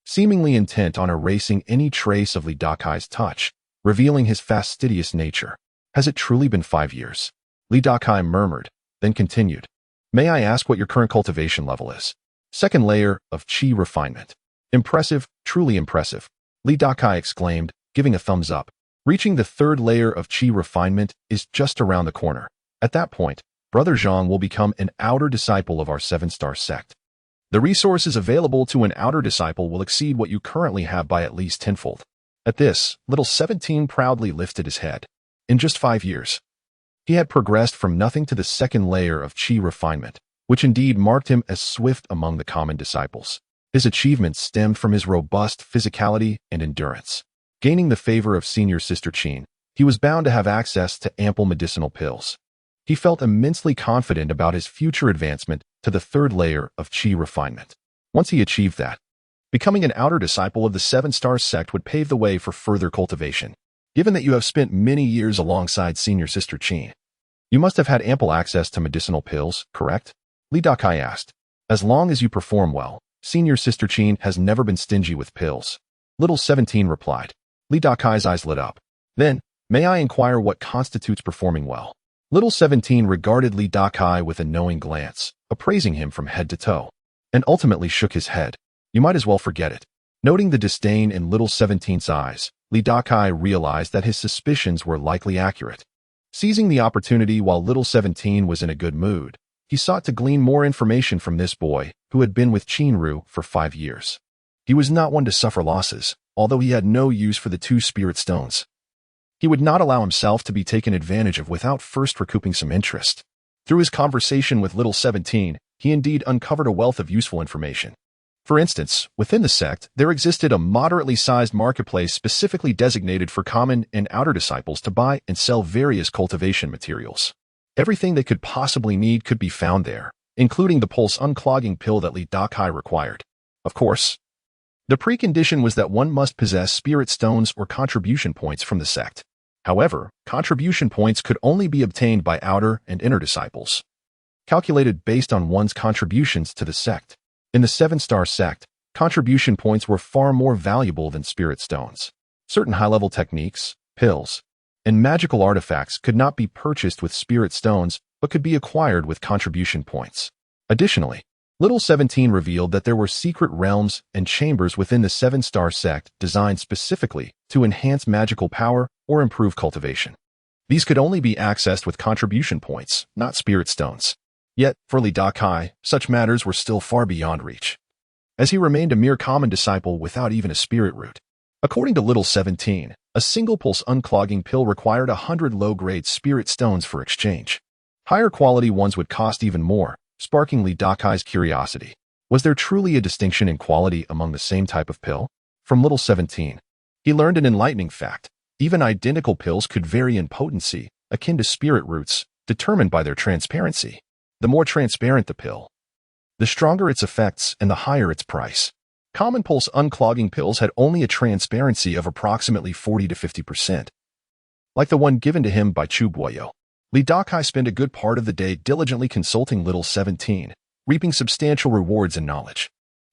seemingly intent on erasing any trace of Li Dakai's touch, revealing his fastidious nature. Has it truly been 5 years? Li Dakai murmured, then continued. May I ask what your current cultivation level is? 2nd layer of Qi refinement. Impressive, truly impressive. Li Dakai exclaimed, giving a thumbs up. Reaching the 3rd layer of Qi refinement is just around the corner. At that point, Brother Zhang will become an outer disciple of our 7-star sect. The resources available to an outer disciple will exceed what you currently have by at least tenfold. At this, little 17 proudly lifted his head. In just 5 years, he had progressed from nothing to the 2nd layer of Qi refinement, which indeed marked him as swift among the common disciples. His achievements stemmed from his robust physicality and endurance. Gaining the favor of Senior Sister Qin, he was bound to have access to ample medicinal pills. He felt immensely confident about his future advancement to the 3rd layer of Qi refinement. Once he achieved that, becoming an outer disciple of the 7-star sect would pave the way for further cultivation. Given that you have spent many years alongside Senior Sister Qin, you must have had ample access to medicinal pills, correct? Li Dakai asked. As long as you perform well, Senior Sister Qin has never been stingy with pills. Little 17 replied. Li Dakai's eyes lit up. Then, may I inquire what constitutes performing well? Little 17 regarded Li Dakai with a knowing glance, appraising him from head to toe, and ultimately shook his head. You might as well forget it. Noting the disdain in Little 17's eyes, Li Dakai realized that his suspicions were likely accurate. Seizing the opportunity while Little 17 was in a good mood, he sought to glean more information from this boy who had been with Qinru for 5 years. He was not one to suffer losses, although he had no use for the 2 spirit stones. He would not allow himself to be taken advantage of without first recouping some interest. Through his conversation with Little 17, he indeed uncovered a wealth of useful information. For instance, within the sect, there existed a moderately sized marketplace specifically designated for common and outer disciples to buy and sell various cultivation materials. Everything they could possibly need could be found there, including the pulse unclogging pill that Li Dakai required. Of course, the precondition was that one must possess spirit stones or contribution points from the sect. However, contribution points could only be obtained by outer and inner disciples, calculated based on one's contributions to the sect. In the 7-star sect, contribution points were far more valuable than spirit stones. Certain high-level techniques, pills, and magical artifacts could not be purchased with spirit stones but could be acquired with contribution points. Additionally, Little 17 revealed that there were secret realms and chambers within the 7-star sect designed specifically to enhance magical power or improve cultivation. These could only be accessed with contribution points, not spirit stones. Yet, for Li Dakai, such matters were still far beyond reach, as he remained a mere common disciple without even a spirit root. According to Little 17, a single pulse unclogging pill required 100 low-grade spirit stones for exchange. Higher quality ones would cost even more, sparking Li Dakai's curiosity. Was there truly a distinction in quality among the same type of pill? From Little 17, he learned an enlightening fact. Even identical pills could vary in potency, akin to spirit roots, determined by their transparency. The more transparent the pill, the stronger its effects and the higher its price. Common pulse unclogging pills had only a transparency of approximately 40 to 50%. Like the one given to him by Chu Guoyo, Li Dakai spent a good part of the day diligently consulting Little 17, reaping substantial rewards in knowledge.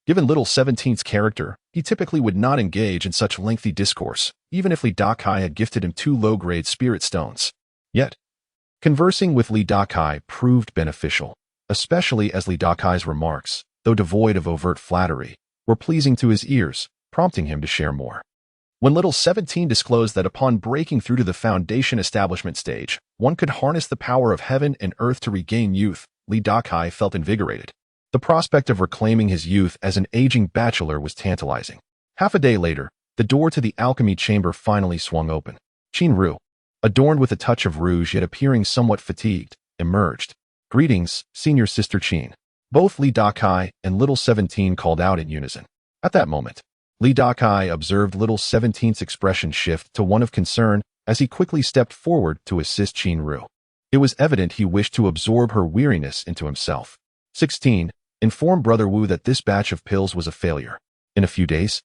Given little 17's character, he typically would not engage in such lengthy discourse, even if Li Dakai had gifted him 2 low-grade spirit stones. Yet, conversing with Li Dakai proved beneficial, especially as Li Dakai's remarks, though devoid of overt flattery, were pleasing to his ears, prompting him to share more. When little 17 disclosed that upon breaking through to the foundation establishment stage, one could harness the power of heaven and earth to regain youth, Li Dakai felt invigorated. The prospect of reclaiming his youth as an aging bachelor was tantalizing. Half a day later, the door to the alchemy chamber finally swung open. Qin Ru, adorned with a touch of rouge yet appearing somewhat fatigued, emerged. "Greetings, Senior Sister Qin." Both Li Dakai and little 17 called out in unison. At that moment, Li Dakai observed little 17's expression shift to one of concern as he quickly stepped forward to assist Qin Ru. It was evident he wished to absorb her weariness into himself. 16. Inform Brother Wu that this batch of pills was a failure. In a few days,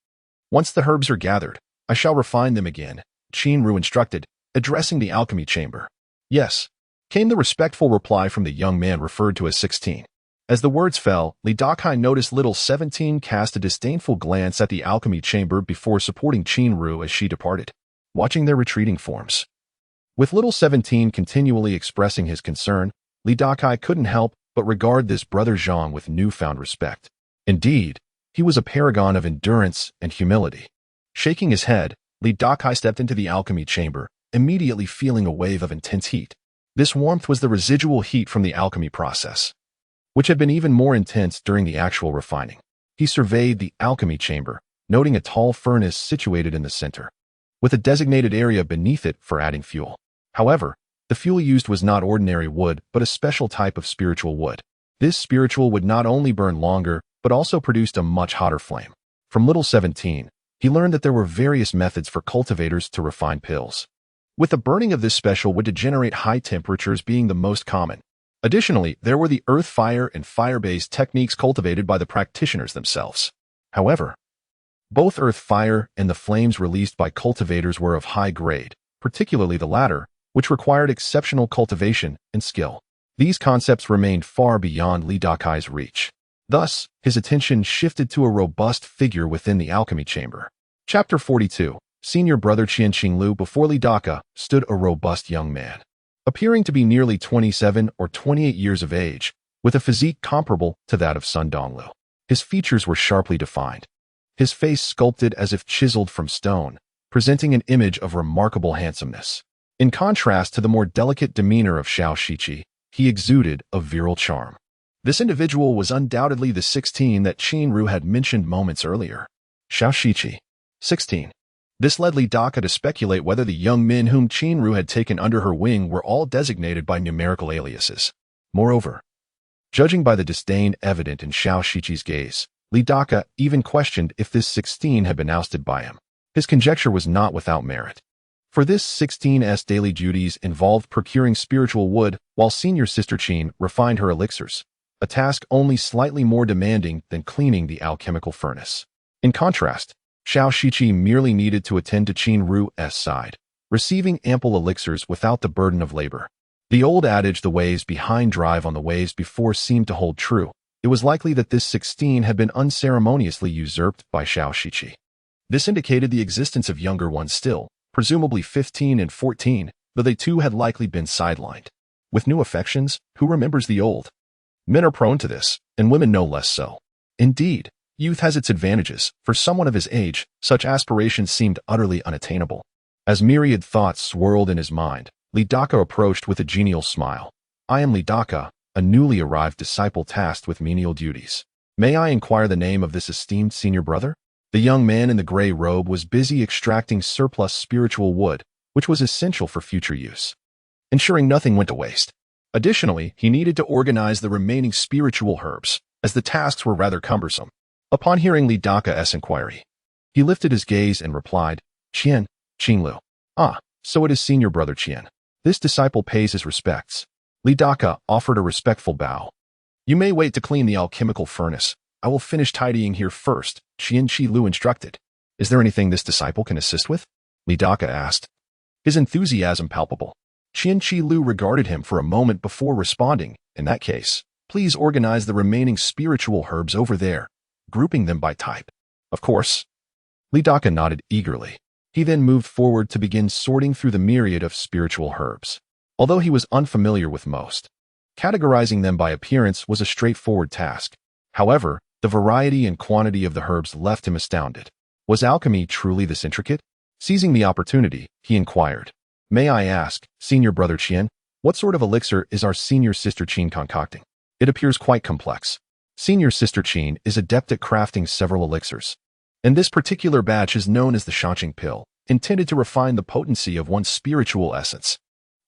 once the herbs are gathered, I shall refine them again, Qin Ru instructed, addressing the alchemy chamber. Yes, came the respectful reply from the young man referred to as 16. As the words fell, Li Dakai noticed little 17 cast a disdainful glance at the alchemy chamber before supporting Qin Ru as she departed, watching their retreating forms. With little 17 continually expressing his concern, Li Dakai couldn't help but regard this brother Zhang with newfound respect. Indeed, he was a paragon of endurance and humility. Shaking his head, Li Dakai stepped into the alchemy chamber, immediately feeling a wave of intense heat. This warmth was the residual heat from the alchemy process, which had been even more intense during the actual refining. He surveyed the alchemy chamber, noting a tall furnace situated in the center, with a designated area beneath it for adding fuel. However, the fuel used was not ordinary wood, but a special type of spiritual wood. This spiritual would not only burn longer, but also produced a much hotter flame. From little 17, he learned that there were various methods for cultivators to refine pills, with the burning of this special wood to generate high temperatures being the most common. Additionally, there were the earth fire and fire-based techniques cultivated by the practitioners themselves. However, both earth fire and the flames released by cultivators were of high grade, particularly the latter, which required exceptional cultivation and skill. These concepts remained far beyond Li Dakai's reach. Thus, his attention shifted to a robust figure within the alchemy chamber. Chapter 42. Senior Brother Qian Qinglu. Before Li Dakai stood a robust young man, appearing to be nearly 27 or 28 years of age, with a physique comparable to that of Sun Donglu. His features were sharply defined, his face sculpted as if chiseled from stone, presenting an image of remarkable handsomeness. In contrast to the more delicate demeanor of Xiao Shiqi, he exuded a virile charm. This individual was undoubtedly the 16 that Qin Ru had mentioned moments earlier. Xiao Shiqi. 16. This led Li Dakai to speculate whether the young men whom Qin Ru had taken under her wing were all designated by numerical aliases. Moreover, judging by the disdain evident in Xiao Shiqi's gaze, Li Dakai even questioned if this 16 had been ousted by him. His conjecture was not without merit. For this 16's daily duties involved procuring spiritual wood, while Senior Sister Qin refined her elixirs, a task only slightly more demanding than cleaning the alchemical furnace. In contrast, Xiao Shiqi merely needed to attend to Qin Ru's side, receiving ample elixirs without the burden of labor. The old adage, "the waves behind drive on the waves before," seemed to hold true. It was likely that this 16 had been unceremoniously usurped by Xiao Shiqi. This indicated the existence of younger ones still, presumably 15 and 14, though they too had likely been sidelined. With new affections, who remembers the old? Men are prone to this, and women no less so. Indeed, youth has its advantages. For someone of his age, such aspirations seemed utterly unattainable. As myriad thoughts swirled in his mind, Li Dakai approached with a genial smile. "I am Li Dakai, a newly arrived disciple tasked with menial duties. May I inquire the name of this esteemed senior brother?" The young man in the gray robe was busy extracting surplus spiritual wood, which was essential for future use, ensuring nothing went to waste. Additionally, he needed to organize the remaining spiritual herbs, as the tasks were rather cumbersome. Upon hearing Li Dakai's inquiry, he lifted his gaze and replied, "Qian, Qinglu." "Ah, so it is Senior Brother Qian. This disciple pays his respects." Li Dakai offered a respectful bow. "You may wait to clean the alchemical furnace. I will finish tidying here first," Qian Qinglu instructed. "Is there anything this disciple can assist with?" Li Dakai asked, his enthusiasm palpable. Qian Qinglu regarded him for a moment before responding, "In that case, please organize the remaining spiritual herbs over there." grouping them by type. Of course. Li Daka nodded eagerly. He then moved forward to begin sorting through the myriad of spiritual herbs. Although he was unfamiliar with most, categorizing them by appearance was a straightforward task. However, the variety and quantity of the herbs left him astounded. Was alchemy truly this intricate? Seizing the opportunity, he inquired, "May I ask, Senior Brother Qian, what sort of elixir is our Senior Sister Qin concocting? It appears quite complex." Senior Sister Qin is adept at crafting several elixirs, and this particular batch is known as the Shanqing Pill, intended to refine the potency of one's spiritual essence.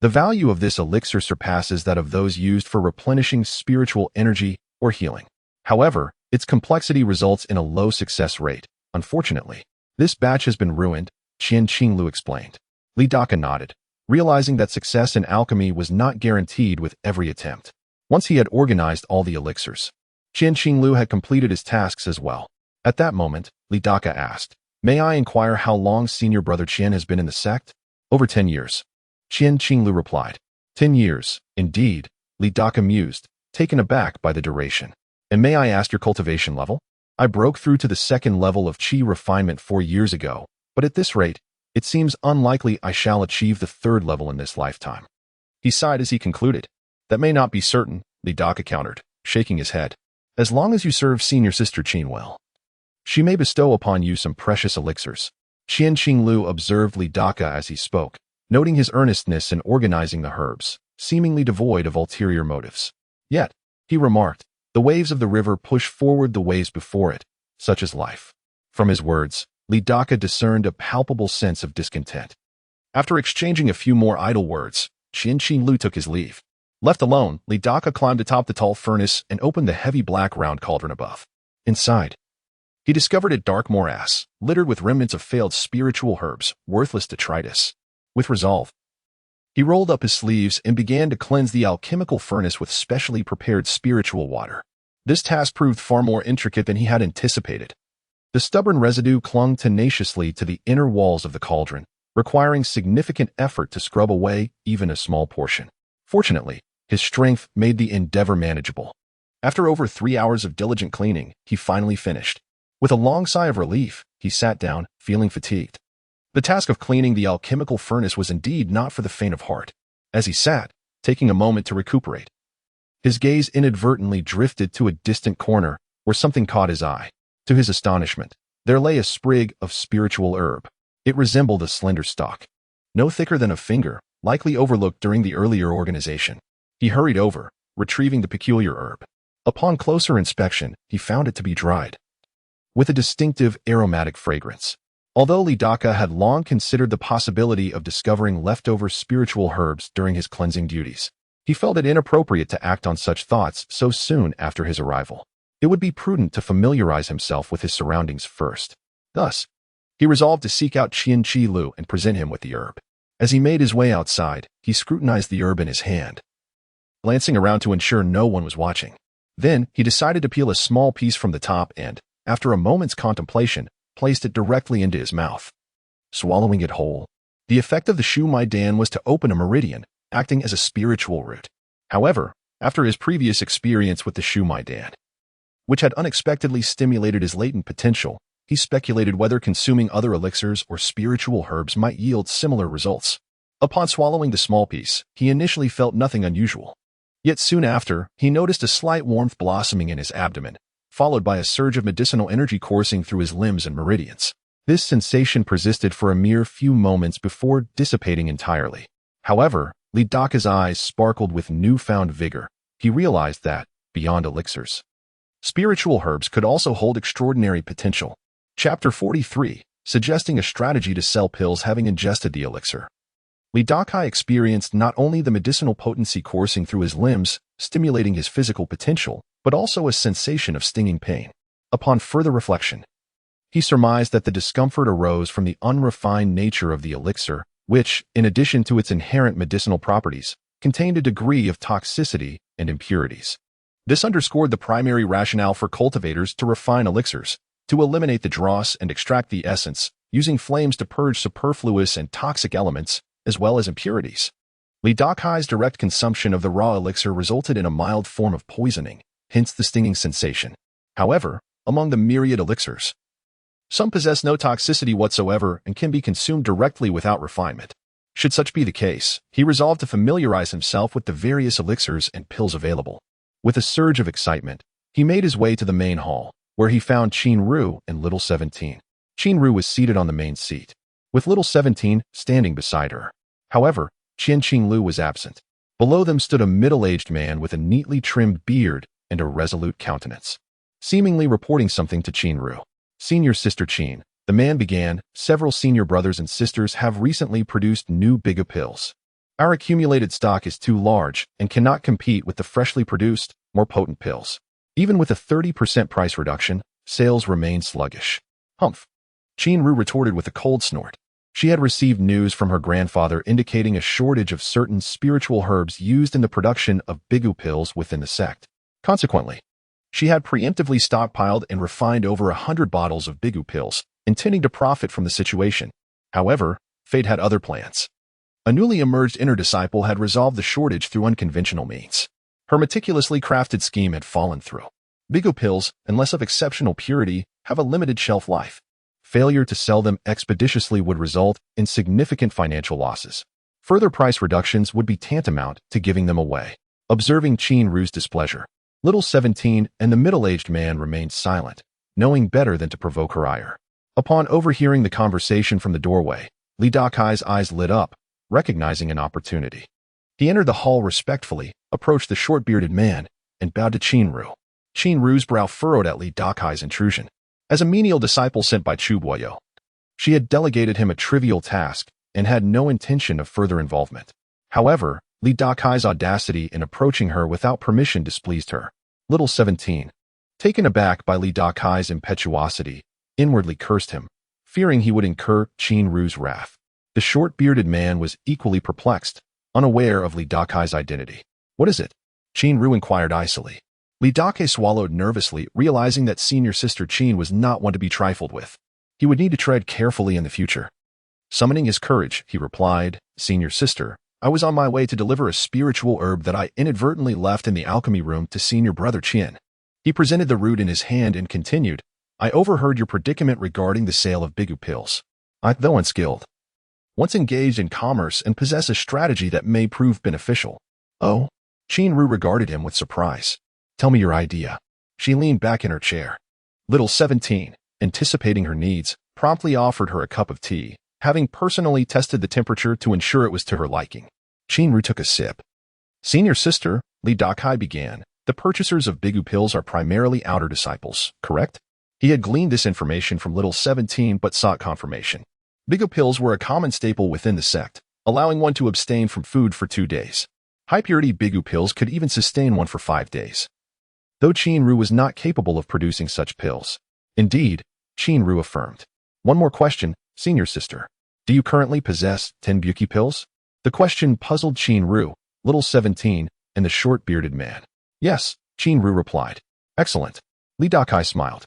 The value of this elixir surpasses that of those used for replenishing spiritual energy or healing. However, its complexity results in a low success rate. Unfortunately, this batch has been ruined, Qian Qinglu explained. Li Daka nodded, realizing that success in alchemy was not guaranteed with every attempt. Once he had organized all the elixirs, Qian Qinglu had completed his tasks as well. At that moment, Li Daka asked, "May I inquire how long Senior Brother Qian has been in the sect?" "Over 10 years. Qian Qinglu replied. 10 years, indeed, Li Daka mused, taken aback by the duration. "And may I ask your cultivation level?" "I broke through to the second level of qi refinement 4 years ago, but at this rate, it seems unlikely I shall achieve the third level in this lifetime." He sighed as he concluded. "That may not be certain," Li Daka countered, shaking his head. "As long as you serve Senior Sister Qin well, she may bestow upon you some precious elixirs." Qian Qinglu observed Li Daka as he spoke, noting his earnestness in organizing the herbs, seemingly devoid of ulterior motives. Yet, he remarked, the waves of the river push forward the waves before it, such as life. From his words, Li Daka discerned a palpable sense of discontent. After exchanging a few more idle words, Qian Qinglu took his leave. Left alone, Li Daka climbed atop the tall furnace and opened the heavy black round cauldron above. Inside, he discovered a dark morass, littered with remnants of failed spiritual herbs, worthless detritus. With resolve, he rolled up his sleeves and began to cleanse the alchemical furnace with specially prepared spiritual water. This task proved far more intricate than he had anticipated. The stubborn residue clung tenaciously to the inner walls of the cauldron, requiring significant effort to scrub away even a small portion. Fortunately, his strength made the endeavor manageable. After over 3 hours of diligent cleaning, he finally finished. With a long sigh of relief, he sat down, feeling fatigued. The task of cleaning the alchemical furnace was indeed not for the faint of heart. As he sat, taking a moment to recuperate, his gaze inadvertently drifted to a distant corner where something caught his eye. To his astonishment, there lay a sprig of spiritual herb. It resembled a slender stalk, no thicker than a finger, likely overlooked during the earlier organization. He hurried over, retrieving the peculiar herb. Upon closer inspection, he found it to be dried, with a distinctive aromatic fragrance. Although Li Daka had long considered the possibility of discovering leftover spiritual herbs during his cleansing duties, he felt it inappropriate to act on such thoughts so soon after his arrival. It would be prudent to familiarize himself with his surroundings first. Thus, he resolved to seek out Qian Qinglu and present him with the herb. As he made his way outside, he scrutinized the herb in his hand, glancing around to ensure no one was watching. Then, he decided to peel a small piece from the top and, after a moment's contemplation, placed it directly into his mouth, swallowing it whole. The effect of the Shu Mai Dan was to open a meridian, acting as a spiritual route. However, after his previous experience with the Shu Mai Dan, which had unexpectedly stimulated his latent potential, he speculated whether consuming other elixirs or spiritual herbs might yield similar results. Upon swallowing the small piece, he initially felt nothing unusual. Yet soon after, he noticed a slight warmth blossoming in his abdomen, followed by a surge of medicinal energy coursing through his limbs and meridians. This sensation persisted for a mere few moments before dissipating entirely. However, Li Daka's eyes sparkled with newfound vigor. He realized that, beyond elixirs, spiritual herbs could also hold extraordinary potential. Chapter 43, suggesting a strategy to sell pills having ingested the elixir. Li Dakai experienced not only the medicinal potency coursing through his limbs, stimulating his physical potential, but also a sensation of stinging pain. Upon further reflection, he surmised that the discomfort arose from the unrefined nature of the elixir, which, in addition to its inherent medicinal properties, contained a degree of toxicity and impurities. This underscored the primary rationale for cultivators to refine elixirs, to eliminate the dross and extract the essence, using flames to purge superfluous and toxic elements, as well as impurities. Li Dakai's direct consumption of the raw elixir resulted in a mild form of poisoning, hence the stinging sensation. However, among the myriad elixirs. Some possess no toxicity whatsoever and can be consumed directly without refinement. Should such be the case, he resolved to familiarize himself with the various elixirs and pills available. With a surge of excitement, he made his way to the main hall, where he found Qin-Ru and Little 17. Qin-Ru was seated on the main seat, with Little 17 standing beside her. However, Qin-Lu was absent. Below them stood a middle-aged man with a neatly trimmed beard and a resolute countenance, seemingly reporting something to Qin-Ru. Senior Sister Qin, the man began, several senior brothers and sisters have recently produced new Bigu pills. Our accumulated stock is too large and cannot compete with the freshly produced, more potent pills. Even with a 30% price reduction, sales remain sluggish. Humph. Qin-Ru retorted with a cold snort. She had received news from her grandfather indicating a shortage of certain spiritual herbs used in the production of Bigu pills within the sect. Consequently, she had preemptively stockpiled and refined over 100 bottles of Bigu pills, intending to profit from the situation. However, fate had other plans. A newly emerged inner disciple had resolved the shortage through unconventional means. Her meticulously crafted scheme had fallen through. Bigu pills, unless of exceptional purity, have a limited shelf life. Failure to sell them expeditiously would result in significant financial losses. Further price reductions would be tantamount to giving them away. Observing Qin-Ru's displeasure, Little 17 and the middle-aged man remained silent, knowing better than to provoke her ire. Upon overhearing the conversation from the doorway, Li Dakai's eyes lit up, recognizing an opportunity. He entered the hall respectfully, approached the short-bearded man, and bowed to Qin-Ru. Qin-Ru's brow furrowed at Li Dakai's intrusion. As a menial disciple sent by Chuboyo, she had delegated him a trivial task and had no intention of further involvement. However, Li Dakai's audacity in approaching her without permission displeased her. Little 17, taken aback by Li Dakai's impetuosity, inwardly cursed him, fearing he would incur Qin-Ru's wrath. The short-bearded man was equally perplexed, unaware of Li Dakai's identity. "What is it?" Qin-Ru inquired icily. Li Dakai swallowed nervously, realizing that Senior Sister Qin was not one to be trifled with. He would need to tread carefully in the future. Summoning his courage, he replied, "Senior Sister, I was on my way to deliver a spiritual herb that I inadvertently left in the alchemy room to Senior Brother Qin." He presented the root in his hand and continued, "I overheard your predicament regarding the sale of Bigu pills. I, though unskilled, once engaged in commerce and possess a strategy that may prove beneficial." "Oh?" Qin-Ru regarded him with surprise. "Tell me your idea." She leaned back in her chair. Little 17, anticipating her needs, promptly offered her a cup of tea, having personally tested the temperature to ensure it was to her liking. Qin-Ru took a sip. "Senior Sister," Li Dakai began, "the purchasers of Bigu pills are primarily outer disciples, correct?" He had gleaned this information from Little 17 but sought confirmation. Bigu pills were a common staple within the sect, allowing one to abstain from food for 2 days. High-purity Bigu pills could even sustain one for 5 days. Though Qin-Ru was not capable of producing such pills. Indeed, Qin-Ru affirmed. "One more question, Senior Sister. Do you currently possess 10 Buki pills?" The question puzzled Qin-Ru, Little 17, and the short-bearded man. "Yes," Qin-Ru replied. "Excellent." Li Dakai smiled.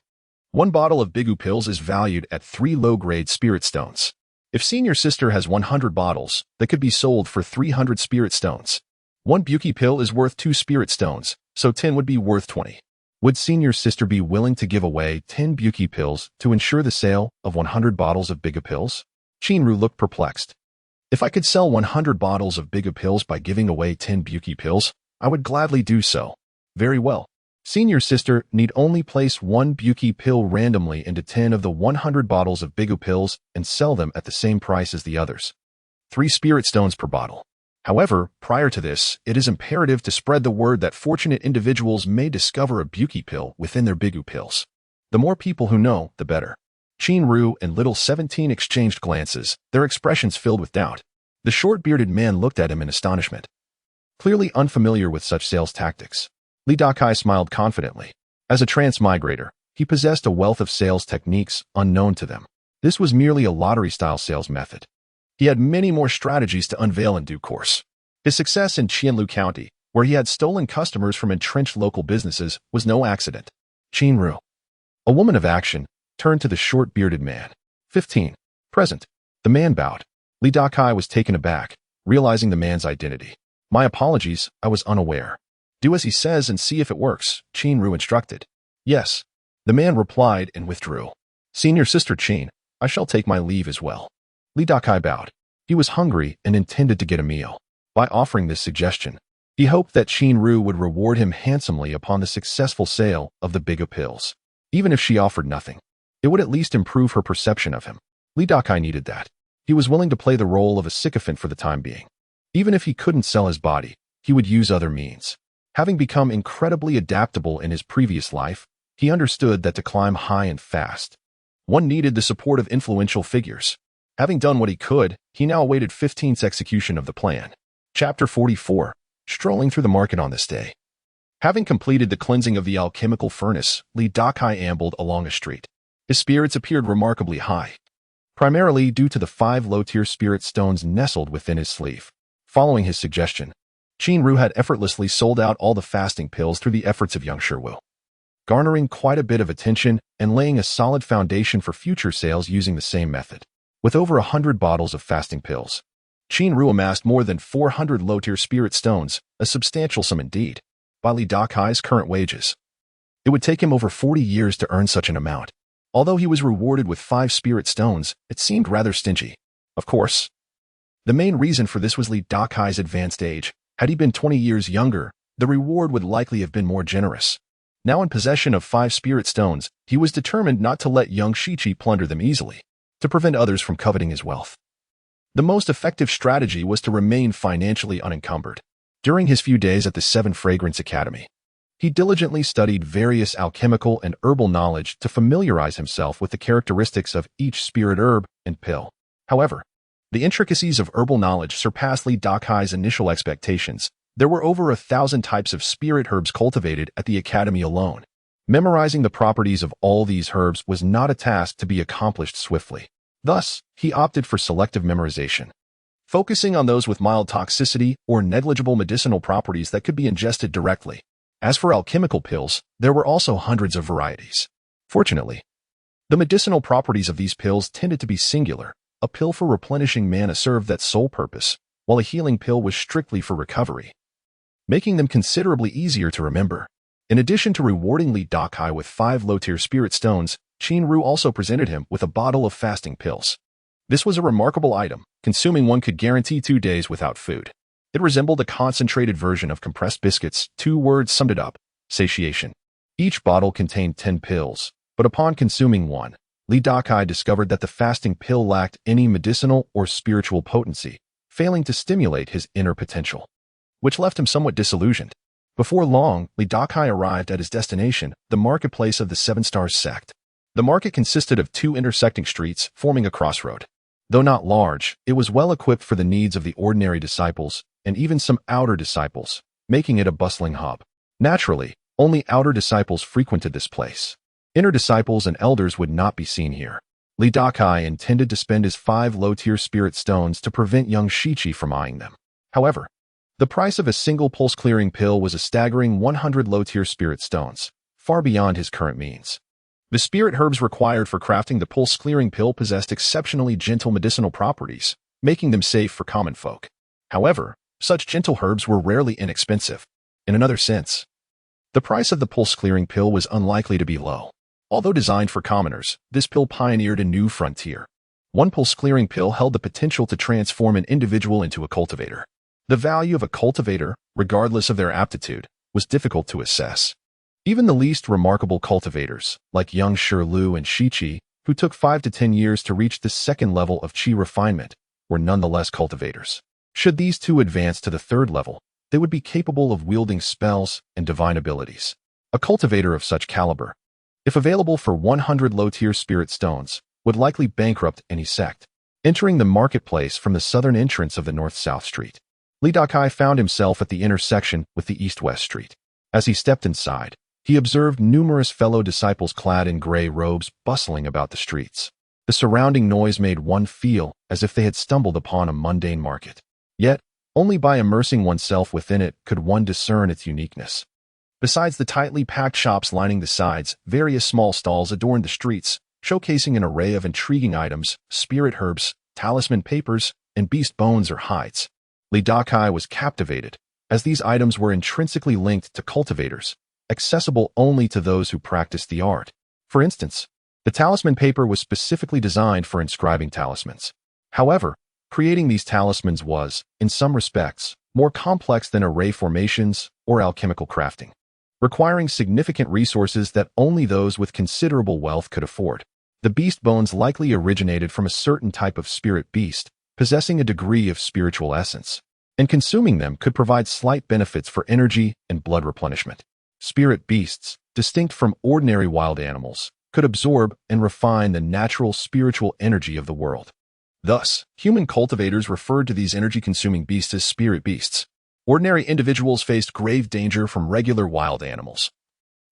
"One bottle of Bigu pills is valued at 3 low-grade spirit stones. If Senior Sister has 100 bottles, they could be sold for 300 spirit stones. 1 Buki pill is worth 2 spirit stones, so 10 would be worth 20. Would Senior Sister be willing to give away 10 Buki pills to ensure the sale of 100 bottles of Bigu pills?" Qin-Ru looked perplexed. "If I could sell 100 bottles of Bigu pills by giving away 10 Buki pills, I would gladly do so." "Very well. Senior Sister need only place 1 Buki pill randomly into 10 of the 100 bottles of Bigu pills and sell them at the same price as the others. 3 spirit stones per bottle. However, prior to this, it is imperative to spread the word that fortunate individuals may discover a Buki pill within their Bigu pills. The more people who know, the better." Qin-Ru and Little 17 exchanged glances, their expressions filled with doubt. The short-bearded man looked at him in astonishment. Clearly unfamiliar with such sales tactics, Li Dakai smiled confidently. As a transmigrator, he possessed a wealth of sales techniques unknown to them. This was merely a lottery-style sales method. He had many more strategies to unveil in due course. His success in Qianlu County, where he had stolen customers from entrenched local businesses, was no accident. Qin-Ru, a woman of action, turned to the short-bearded man. 15. Present. The man bowed. Li Dakai was taken aback, realizing the man's identity. "My apologies, I was unaware." "Do as he says and see if it works," Qin-Ru instructed. "Yes." The man replied and withdrew. Senior Sister Qin, I shall take my leave as well. Li Dakai bowed. He was hungry and intended to get a meal. By offering this suggestion, he hoped that Qin Ru would reward him handsomely upon the successful sale of the Biga pills. Even if she offered nothing, it would at least improve her perception of him. Li Dakai needed that. He was willing to play the role of a sycophant for the time being. Even if he couldn't sell his body, he would use other means. Having become incredibly adaptable in his previous life, he understood that to climb high and fast, one needed the support of influential figures. Having done what he could, he now awaited 15th execution of the plan. Chapter 44. Strolling through the market on this day. Having completed the cleansing of the alchemical furnace, Li Dakai ambled along a street. His spirits appeared remarkably high, primarily due to the 5 low-tier spirit stones nestled within his sleeve. Following his suggestion, Qin Ru had effortlessly sold out all the fasting pills through the efforts of young Shiwu, garnering quite a bit of attention and laying a solid foundation for future sales using the same method. With over 100 bottles of fasting pills, Qin Ru amassed more than 400 low-tier spirit stones, a substantial sum indeed. By Li Dakai's current wages, it would take him over 40 years to earn such an amount. Although he was rewarded with 5 spirit stones, it seemed rather stingy. Of course, the main reason for this was Li Dakai's advanced age. Had he been 20 years younger, the reward would likely have been more generous. Now in possession of 5 spirit stones, he was determined not to let young Shichi plunder them easily, to prevent others from coveting his wealth. The most effective strategy was to remain financially unencumbered. During his few days at the 7 Fragrance Academy, he diligently studied various alchemical and herbal knowledge to familiarize himself with the characteristics of each spirit herb and pill. However, the intricacies of herbal knowledge surpassed Li Dakai's initial expectations. There were over 1,000 types of spirit herbs cultivated at the academy alone. Memorizing the properties of all these herbs was not a task to be accomplished swiftly. Thus, he opted for selective memorization, focusing on those with mild toxicity or negligible medicinal properties that could be ingested directly. As for alchemical pills, there were also hundreds of varieties. Fortunately, the medicinal properties of these pills tended to be singular. A pill for replenishing mana served that sole purpose, while a healing pill was strictly for recovery, making them considerably easier to remember. In addition to rewarding Li Dakai with 5 low-tier spirit stones, Qin Ru also presented him with a bottle of fasting pills. This was a remarkable item. Consuming one could guarantee 2 days without food. It resembled a concentrated version of compressed biscuits. 2 words summed it up: satiation. Each bottle contained 10 pills, but upon consuming one, Li Dakai discovered that the fasting pill lacked any medicinal or spiritual potency, failing to stimulate his inner potential, which left him somewhat disillusioned. Before long, Li Dakai arrived at his destination, the marketplace of the 7 Stars sect. The market consisted of 2 intersecting streets forming a crossroad. Though not large, it was well equipped for the needs of the ordinary disciples and even some outer disciples, making it a bustling hub. Naturally, only outer disciples frequented this place. Inner disciples and elders would not be seen here. Li Dakai intended to spend his 5 low-tier spirit stones to prevent young Shichi from eyeing them. However, the price of a single pulse-clearing pill was a staggering 100 low-tier spirit stones, far beyond his current means. The spirit herbs required for crafting the pulse-clearing pill possessed exceptionally gentle medicinal properties, making them safe for common folk. However, such gentle herbs were rarely inexpensive. In another sense, the price of the pulse-clearing pill was unlikely to be low. Although designed for commoners, this pill pioneered a new frontier. One pulse-clearing pill held the potential to transform an individual into a cultivator. The value of a cultivator, regardless of their aptitude, was difficult to assess. Even the least remarkable cultivators, like young Shirlu and Shichi, who took 5 to 10 years to reach the 2nd level of Qi refinement, were nonetheless cultivators. Should these 2 advance to the 3rd level, they would be capable of wielding spells and divine abilities. A cultivator of such caliber, if available for 100 low-tier spirit stones, would likely bankrupt any sect. Entering the marketplace from the southern entrance of the north-south street, Li Dakai found himself at the intersection with the east-west street. As he stepped inside, he observed numerous fellow disciples clad in gray robes bustling about the streets. The surrounding noise made one feel as if they had stumbled upon a mundane market. Yet, only by immersing oneself within it could one discern its uniqueness. Besides the tightly packed shops lining the sides, various small stalls adorned the streets, showcasing an array of intriguing items, spirit herbs, talisman papers, and beast bones or hides. Li Dakai was captivated, as these items were intrinsically linked to cultivators, accessible only to those who practiced the art. For instance, the talisman paper was specifically designed for inscribing talismans. However, creating these talismans was, in some respects, more complex than array formations or alchemical crafting, requiring significant resources that only those with considerable wealth could afford. The beast bones likely originated from a certain type of spirit beast, possessing a degree of spiritual essence, and consuming them could provide slight benefits for energy and blood replenishment. Spirit beasts, distinct from ordinary wild animals, could absorb and refine the natural spiritual energy of the world. Thus, human cultivators referred to these energy-consuming beasts as spirit beasts. Ordinary individuals faced grave danger from regular wild animals,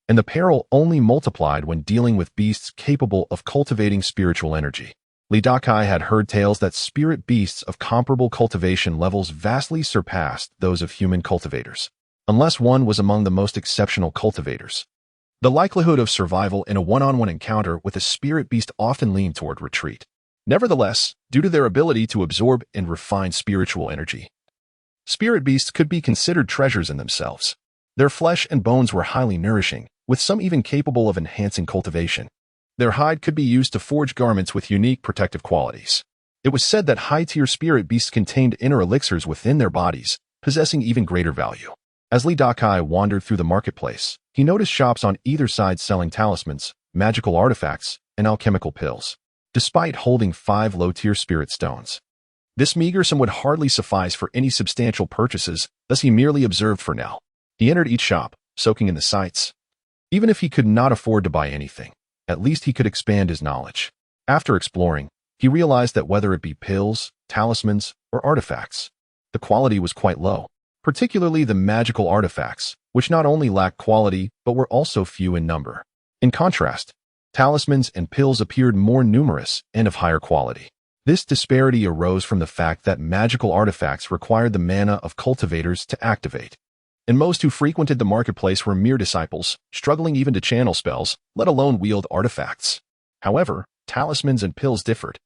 and the peril only multiplied when dealing with beasts capable of cultivating spiritual energy. Dakai had heard tales that spirit beasts of comparable cultivation levels vastly surpassed those of human cultivators, unless one was among the most exceptional cultivators. The likelihood of survival in a one-on-one encounter with a spirit beast often leaned toward retreat. Nevertheless, due to their ability to absorb and refine spiritual energy, spirit beasts could be considered treasures in themselves. Their flesh and bones were highly nourishing, with some even capable of enhancing cultivation. Their hide could be used to forge garments with unique protective qualities. It was said that high-tier spirit beasts contained inner elixirs within their bodies, possessing even greater value. As Dakai wandered through the marketplace, he noticed shops on either side selling talismans, magical artifacts, and alchemical pills, despite holding 5 low-tier spirit stones. This meager sum would hardly suffice for any substantial purchases, thus he merely observed for now. He entered each shop, soaking in the sights. Even if he could not afford to buy anything, at least he could expand his knowledge. After exploring, he realized that whether it be pills, talismans, or artifacts, the quality was quite low, particularly the magical artifacts, which not only lacked quality but were also few in number. In contrast, talismans and pills appeared more numerous and of higher quality. This disparity arose from the fact that magical artifacts required the mana of cultivators to activate, and most who frequented the marketplace were mere disciples, struggling even to channel spells, let alone wield artifacts. However, talismans and pills differed.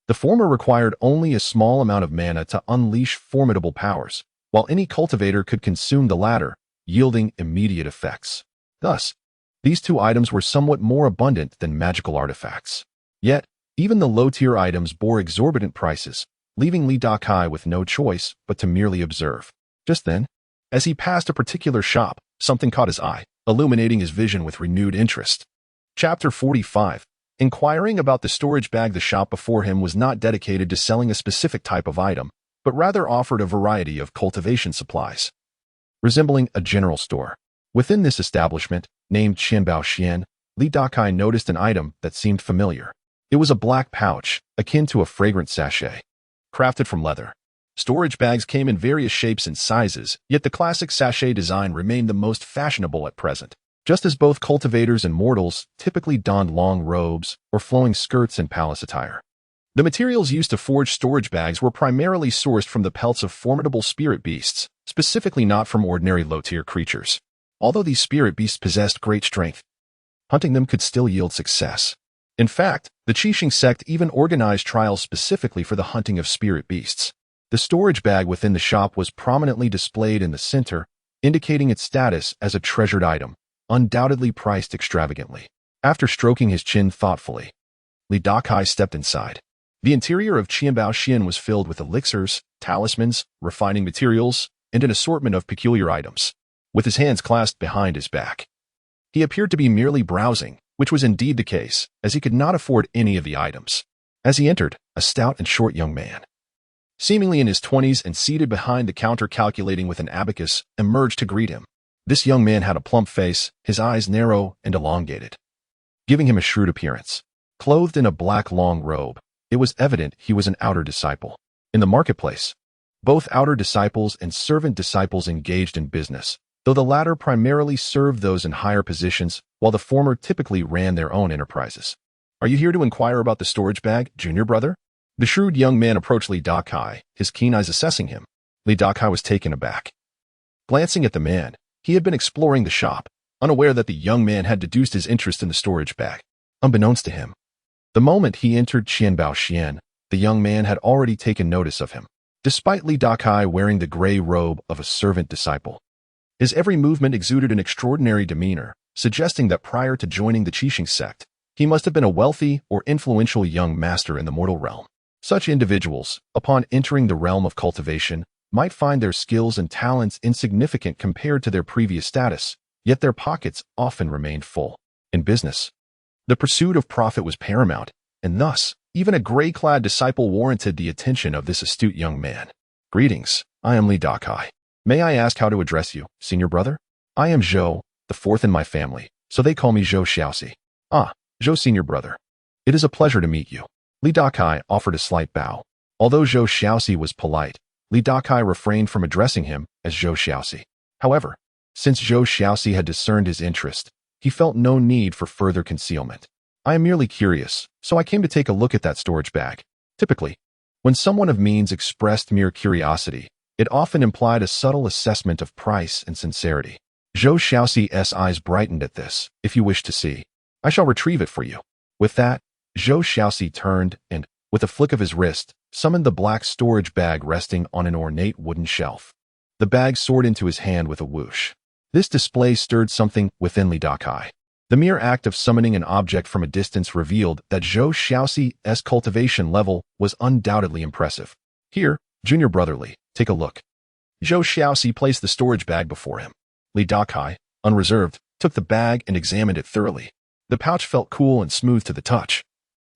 The former required only a small amount of mana to unleash formidable powers, while any cultivator could consume the latter, yielding immediate effects. Thus, these two items were somewhat more abundant than magical artifacts. Yet, even the low-tier items bore exorbitant prices, leaving Dakai with no choice but to merely observe. Just then, as he passed a particular shop, something caught his eye, illuminating his vision with renewed interest. Chapter 45. Inquiring about the storage bag. The shop before him was not dedicated to selling a specific type of item, but rather offered a variety of cultivation supplies, resembling a general store. Within this establishment, named Qianbao Xian, Dakai noticed an item that seemed familiar. It was a black pouch, akin to a fragrant sachet, crafted from leather. Storage bags came in various shapes and sizes, yet the classic sachet design remained the most fashionable at present. Just as both cultivators and mortals typically donned long robes or flowing skirts in palace attire, the materials used to forge storage bags were primarily sourced from the pelts of formidable spirit beasts, specifically not from ordinary low-tier creatures. Although these spirit beasts possessed great strength, hunting them could still yield success. In fact, the Qixing sect even organized trials specifically for the hunting of spirit beasts. The storage bag within the shop was prominently displayed in the center, indicating its status as a treasured item, undoubtedly priced extravagantly. After stroking his chin thoughtfully, Dakai stepped inside. The interior of Qianbao Xian was filled with elixirs, talismans, refining materials, and an assortment of peculiar items. With his hands clasped behind his back, he appeared to be merely browsing, which was indeed the case, as he could not afford any of the items. As he entered, a stout and short young man, seemingly in his 20s and seated behind the counter calculating with an abacus, emerged to greet him. This young man had a plump face, his eyes narrow and elongated, giving him a shrewd appearance. Clothed in a black long robe, it was evident he was an outer disciple. In the marketplace, both outer disciples and servant disciples engaged in business, though the latter primarily served those in higher positions, while the former typically ran their own enterprises. "Are you here to inquire about the storage bag, junior brother?" The shrewd young man approached Dakai, his keen eyes assessing him. Dakai was taken aback. Glancing at the man, he had been exploring the shop, unaware that the young man had deduced his interest in the storage bag. Unbeknownst to him, the moment he entered Qianbao Xian, the young man had already taken notice of him. Despite Dakai wearing the gray robe of a servant disciple, his every movement exuded an extraordinary demeanor, suggesting that prior to joining the Qixing sect, he must have been a wealthy or influential young master in the mortal realm. Such individuals, upon entering the realm of cultivation, might find their skills and talents insignificant compared to their previous status, yet their pockets often remained full. In business, the pursuit of profit was paramount, and thus, even a gray-clad disciple warranted the attention of this astute young man. Greetings, I am Li Dakai. May I ask how to address you, senior brother? I am Zhou, the fourth in my family, so they call me Zhou Xiaoxi. Ah, Zhou senior brother. It is a pleasure to meet you. Li Dakai offered a slight bow. Although Zhou Xiaoxi was polite, Li Dakai refrained from addressing him as Zhou Xiaoxi. However, since Zhou Xiaoxi had discerned his interest, he felt no need for further concealment. I am merely curious, so I came to take a look at that storage bag. Typically, when someone of means expressed mere curiosity, it often implied a subtle assessment of price and sincerity. Zhou Xiaoxi's eyes brightened at this. If you wish to see, I shall retrieve it for you. With that, Zhou Xiaoxi turned and, with a flick of his wrist, summoned the black storage bag resting on an ornate wooden shelf. The bag soared into his hand with a whoosh. This display stirred something within Li Dakai. The mere act of summoning an object from a distance revealed that Zhou Xiaoxi's cultivation level was undoubtedly impressive. Here, junior brother Li, take a look. Zhou Xiaoxi placed the storage bag before him. Li Dakai, unreserved, took the bag and examined it thoroughly. The pouch felt cool and smooth to the touch,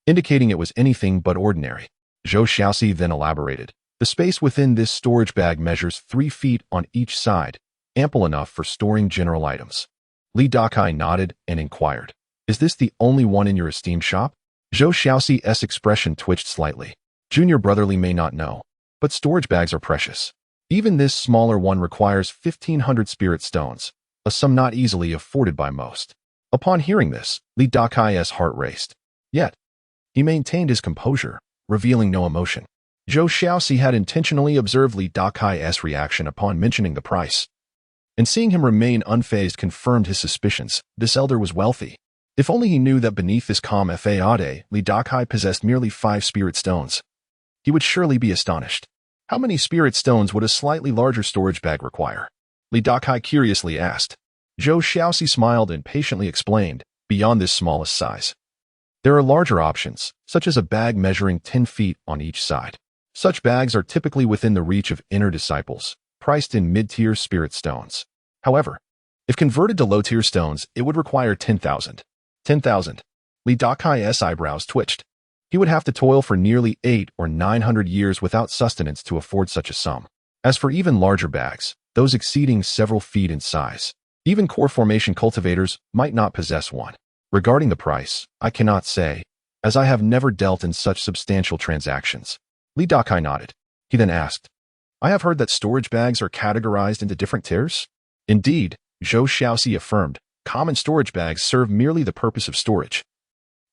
indicating it was anything but ordinary. Zhou Xiaoxi then elaborated. The space within this storage bag measures 3 feet on each side, ample enough for storing general items. Li Dakai nodded and inquired, is this the only one in your esteemed shop? Zhou Xiaoxi's expression twitched slightly. Junior brotherly may not know, but storage bags are precious. Even this smaller one requires 1,500 spirit stones, a sum not easily afforded by most. Upon hearing this, Li Dakai's heart raced. Yet, he maintained his composure, revealing no emotion. Zhou Xiaoxi had intentionally observed Li Dakai's reaction upon mentioning the price, and seeing him remain unfazed confirmed his suspicions. This elder was wealthy. If only he knew that beneath this calm facade, Li Dakai possessed merely 5 spirit stones, he would surely be astonished. How many spirit stones would a slightly larger storage bag require? Li Dakai curiously asked. Zhou Xiaoxi smiled and patiently explained, beyond this smallest size. There are larger options, such as a bag measuring 10 feet on each side. Such bags are typically within the reach of inner disciples, priced in mid-tier spirit stones. However, if converted to low-tier stones, it would require 10,000. 10,000. Li Dakai's eyebrows twitched. He would have to toil for nearly 800 or 900 years without sustenance to afford such a sum. As for even larger bags, those exceeding several feet in size, even core formation cultivators might not possess one. Regarding the price, I cannot say, as I have never dealt in such substantial transactions. Li Dakai nodded. He then asked, I have heard that storage bags are categorized into different tiers? Indeed, Zhou Xiaoxi affirmed, common storage bags serve merely the purpose of storage.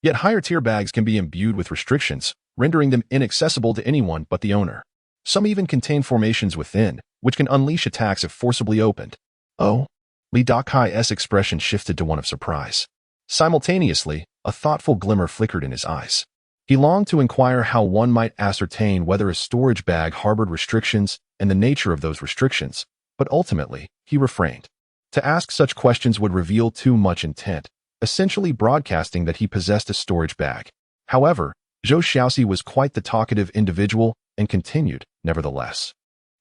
Yet higher-tier bags can be imbued with restrictions, rendering them inaccessible to anyone but the owner. Some even contain formations within, which can unleash attacks if forcibly opened. Oh? Li Dakai's expression shifted to one of surprise. Simultaneously, a thoughtful glimmer flickered in his eyes. He longed to inquire how one might ascertain whether a storage bag harbored restrictions and the nature of those restrictions, but ultimately, he refrained. To ask such questions would reveal too much intent, essentially broadcasting that he possessed a storage bag. However, Zhou Xiaoxi was quite the talkative individual and continued, nevertheless.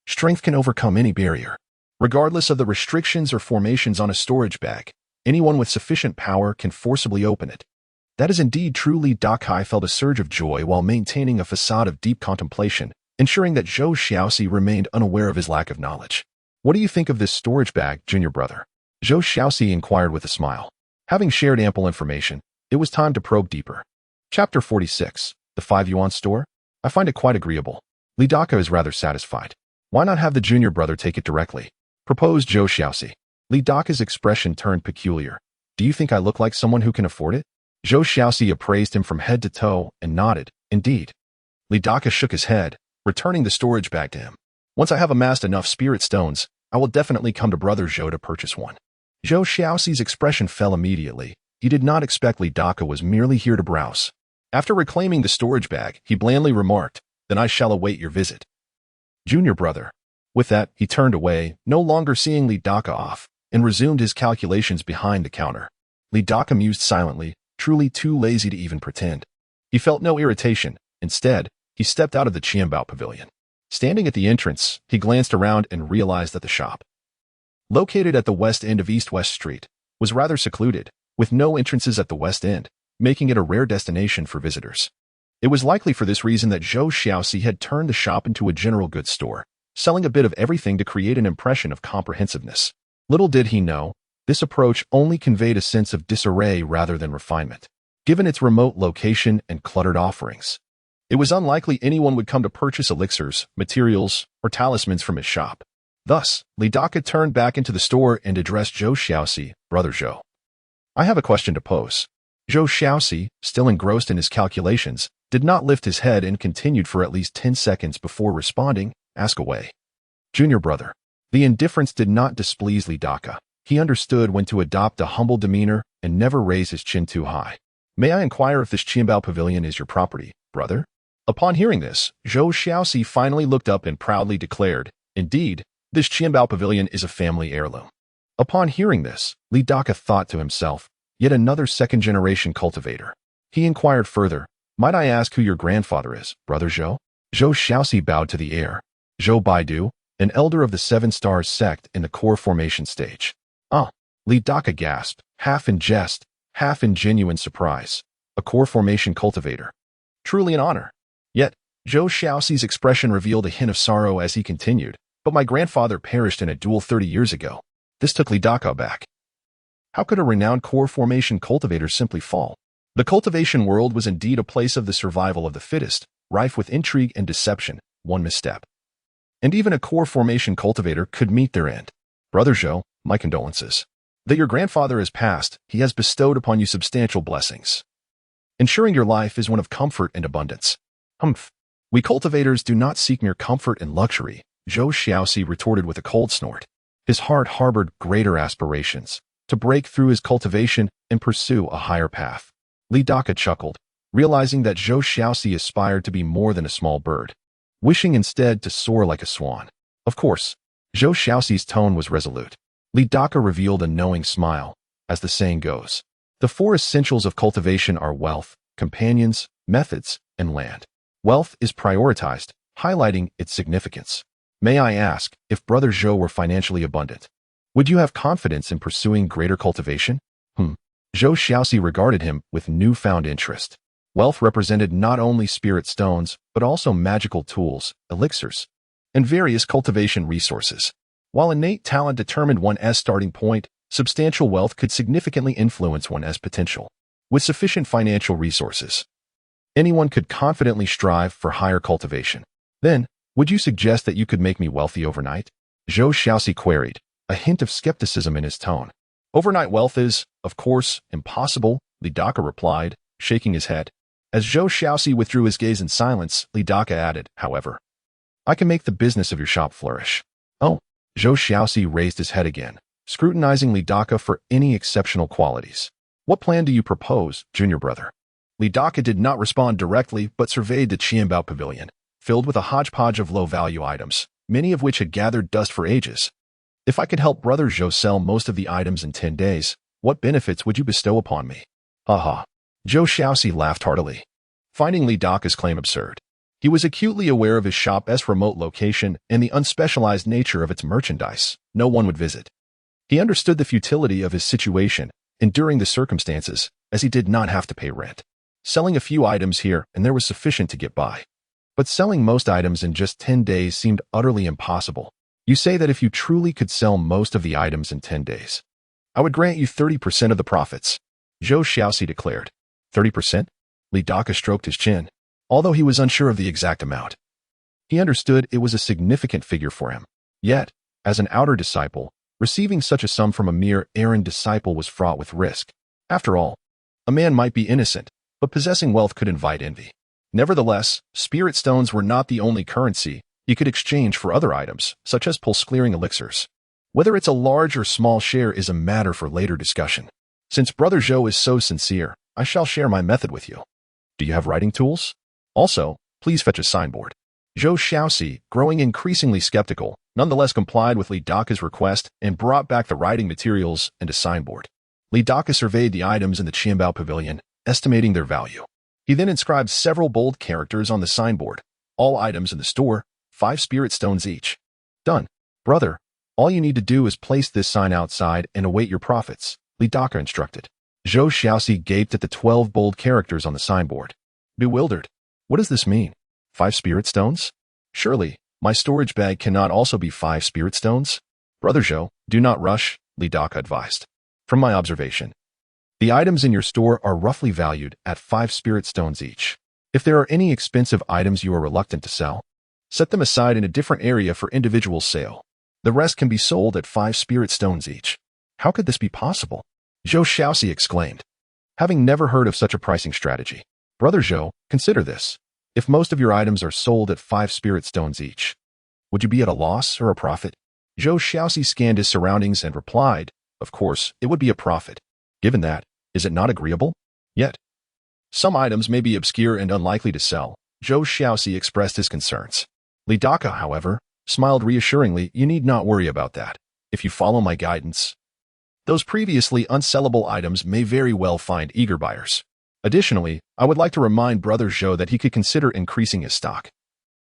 Strength can overcome any barrier. Regardless of the restrictions or formations on a storage bag, anyone with sufficient power can forcibly open it. That is indeed true. Li Dakai felt a surge of joy while maintaining a facade of deep contemplation, ensuring that Zhou Xiaoxi remained unaware of his lack of knowledge. What do you think of this storage bag, junior brother? Zhou Xiaoxi inquired with a smile. Having shared ample information, it was time to probe deeper. Chapter 46, The 5 Yuan Store? I find it quite agreeable. Li Dakai is rather satisfied. Why not have the junior brother take it directly? Proposed Zhou Xiaoxi. Li Dakai's expression turned peculiar. Do you think I look like someone who can afford it? Zhou Xiaoxi appraised him from head to toe and nodded. Indeed. Li Dakai shook his head, returning the storage bag to him. Once I have amassed enough spirit stones, I will definitely come to Brother Zhou to purchase one. Zhou Xiaoxi's expression fell immediately. He did not expect Li Dakai was merely here to browse. After reclaiming the storage bag, he blandly remarked, Then I shall await your visit. Junior brother. With that, he turned away, no longer seeing Li Dakai off, and resumed his calculations behind the counter. Li Daka mused silently, truly too lazy to even pretend. He felt no irritation. Instead, he stepped out of the Qianbao pavilion. Standing at the entrance, he glanced around and realized that the shop, located at the west end of East-West Street, was rather secluded, with no entrances at the west end, making it a rare destination for visitors. It was likely for this reason that Zhou Xiaoxi had turned the shop into a general goods store, selling a bit of everything to create an impression of comprehensiveness. Little did he know, this approach only conveyed a sense of disarray rather than refinement. Given its remote location and cluttered offerings, it was unlikely anyone would come to purchase elixirs, materials, or talismans from his shop. Thus, Li Daka turned back into the store and addressed Zhou Xiaoxi, "Brother Zhou, I have a question to pose." Zhou Xiaoxi, still engrossed in his calculations, did not lift his head and continued for at least 10 seconds before responding, "Ask away." Junior brother. The indifference did not displease Li Daka. He understood when to adopt a humble demeanor and never raise his chin too high. "May I inquire if this Qianbao pavilion is your property, brother?" Upon hearing this, Zhou Xiaoxi finally looked up and proudly declared, "Indeed, this Qianbao pavilion is a family heirloom." Upon hearing this, Li Daka thought to himself, yet another second-generation cultivator. He inquired further, "Might I ask who your grandfather is, Brother Zhou?" Zhou Xiaoxi bowed to the heir. Zhou Baidu, an elder of the Seven Stars sect in the core formation stage. "Ah," Li Daka gasped, half in jest, half in genuine surprise. "A core formation cultivator. Truly an honor." Yet, Zhou Xiaoxi's expression revealed a hint of sorrow as he continued, "But my grandfather perished in a duel 30 years ago." This took Li Daka aback. How could a renowned core formation cultivator simply fall? The cultivation world was indeed a place of the survival of the fittest, rife with intrigue and deception, one misstep, and even a core formation cultivator could meet their end. "Brother Zhou, my condolences. That your grandfather has passed, he has bestowed upon you substantial blessings, ensuring your life is one of comfort and abundance." "Humph. We cultivators do not seek mere comfort and luxury," Zhou Xiaoxi retorted with a cold snort. His heart harbored greater aspirations, to break through his cultivation and pursue a higher path. Li Daka chuckled, realizing that Zhou Xiaoxi aspired to be more than a small bird, wishing instead to soar like a swan. Of course, Zhou Xiaoxi's tone was resolute. Li Daka revealed a knowing smile. As the saying goes, the 4 essentials of cultivation are wealth, companions, methods, and land. Wealth is prioritized, highlighting its significance. "May I ask, if Brother Zhou were financially abundant, would you have confidence in pursuing greater cultivation?" Zhou Xiaoxi regarded him with newfound interest. Wealth represented not only spirit stones, but also magical tools, elixirs, and various cultivation resources. While innate talent determined one's starting point, substantial wealth could significantly influence one's potential. With sufficient financial resources, anyone could confidently strive for higher cultivation. "Then, would you suggest that you could make me wealthy overnight?" Zhou Xiaoxi queried, a hint of skepticism in his tone. "Overnight wealth is, of course, impossible," Li Daka replied, shaking his head. As Zhou Xiaoxi withdrew his gaze in silence, Li Daka added, "However, I can make the business of your shop flourish." "Oh." Zhou Xiaoxi raised his head again, scrutinizing Li Daka for any exceptional qualities. "What plan do you propose, junior brother?" Li Daka did not respond directly but surveyed the Qianbao pavilion, filled with a hodgepodge of low-value items, many of which had gathered dust for ages. "If I could help Brother Zhou sell most of the items in 10 days, what benefits would you bestow upon me?" "Ha ha." Zhou Xiaoxi laughed heartily, finding Li Daka's claim absurd. He was acutely aware of his shop's remote location and the unspecialized nature of its merchandise no one would visit. He understood the futility of his situation, enduring the circumstances, as he did not have to pay rent. Selling a few items here and there was sufficient to get by. But selling most items in just 10 days seemed utterly impossible. "You say that if you truly could sell most of the items in 10 days, I would grant you 30% of the profits," Zhou Xiaoxi declared. 30%? Li Daka stroked his chin, although he was unsure of the exact amount. He understood it was a significant figure for him. Yet, as an outer disciple, receiving such a sum from a mere errand disciple was fraught with risk. After all, a man might be innocent, but possessing wealth could invite envy. Nevertheless, spirit stones were not the only currency he could exchange for other items, such as pulse-clearing elixirs. Whether it's a large or small share is a matter for later discussion. Since Brother Zhou is so sincere, I shall share my method with you. Do you have writing tools? Also, please fetch a signboard. Zhou Xiaoxi, growing increasingly skeptical, nonetheless complied with Li Daka's request and brought back the writing materials and a signboard. Li Dakai surveyed the items in the Qianbao pavilion, estimating their value. He then inscribed several bold characters on the signboard. All items in the store, 5 spirit stones each. Done. Brother, all you need to do is place this sign outside and await your profits, Li Dakai instructed. Zhou Xiaoxi gaped at the 12 bold characters on the signboard. Bewildered. What does this mean? 5 spirit stones? Surely, my storage bag cannot also be 5 spirit stones? Brother Zhou, do not rush, Li Dakai advised. From my observation, the items in your store are roughly valued at 5 spirit stones each. If there are any expensive items you are reluctant to sell, set them aside in a different area for individual sale. The rest can be sold at 5 spirit stones each. How could this be possible? Zhou Xiaoxi exclaimed, having never heard of such a pricing strategy. Brother Zhou, consider this. If most of your items are sold at 5 spirit stones each, would you be at a loss or a profit? Zhou Xiaoxi scanned his surroundings and replied, of course, it would be a profit. Given that, is it not agreeable? Yet, some items may be obscure and unlikely to sell. Zhou Xiaoxi expressed his concerns. Li Dakai, however, smiled reassuringly. You need not worry about that. If you follow my guidance, those previously unsellable items may very well find eager buyers. Additionally, I would like to remind Brother Zhou that he could consider increasing his stock,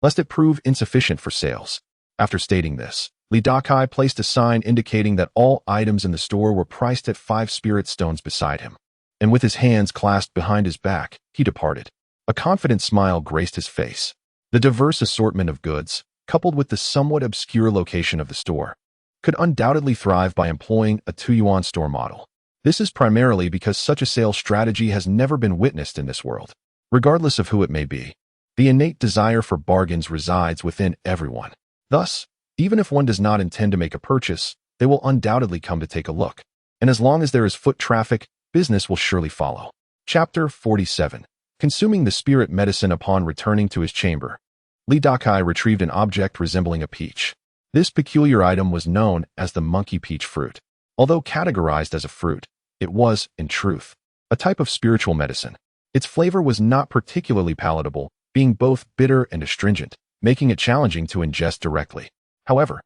lest it prove insufficient for sales. After stating this, Li Dakai placed a sign indicating that all items in the store were priced at 5 spirit stones beside him, and with his hands clasped behind his back, he departed. A confident smile graced his face. The diverse assortment of goods, coupled with the somewhat obscure location of the store, could undoubtedly thrive by employing a 2-yuan store model. This is primarily because such a sales strategy has never been witnessed in this world. Regardless of who it may be, the innate desire for bargains resides within everyone. Thus, even if one does not intend to make a purchase, they will undoubtedly come to take a look. And as long as there is foot traffic, business will surely follow. Chapter 47. Consuming the spirit medicine upon returning to his chamber, Li Dakai retrieved an object resembling a peach. This peculiar item was known as the monkey peach fruit. Although categorized as a fruit, it was, in truth, a type of spiritual medicine. Its flavor was not particularly palatable, being both bitter and astringent, making it challenging to ingest directly. However,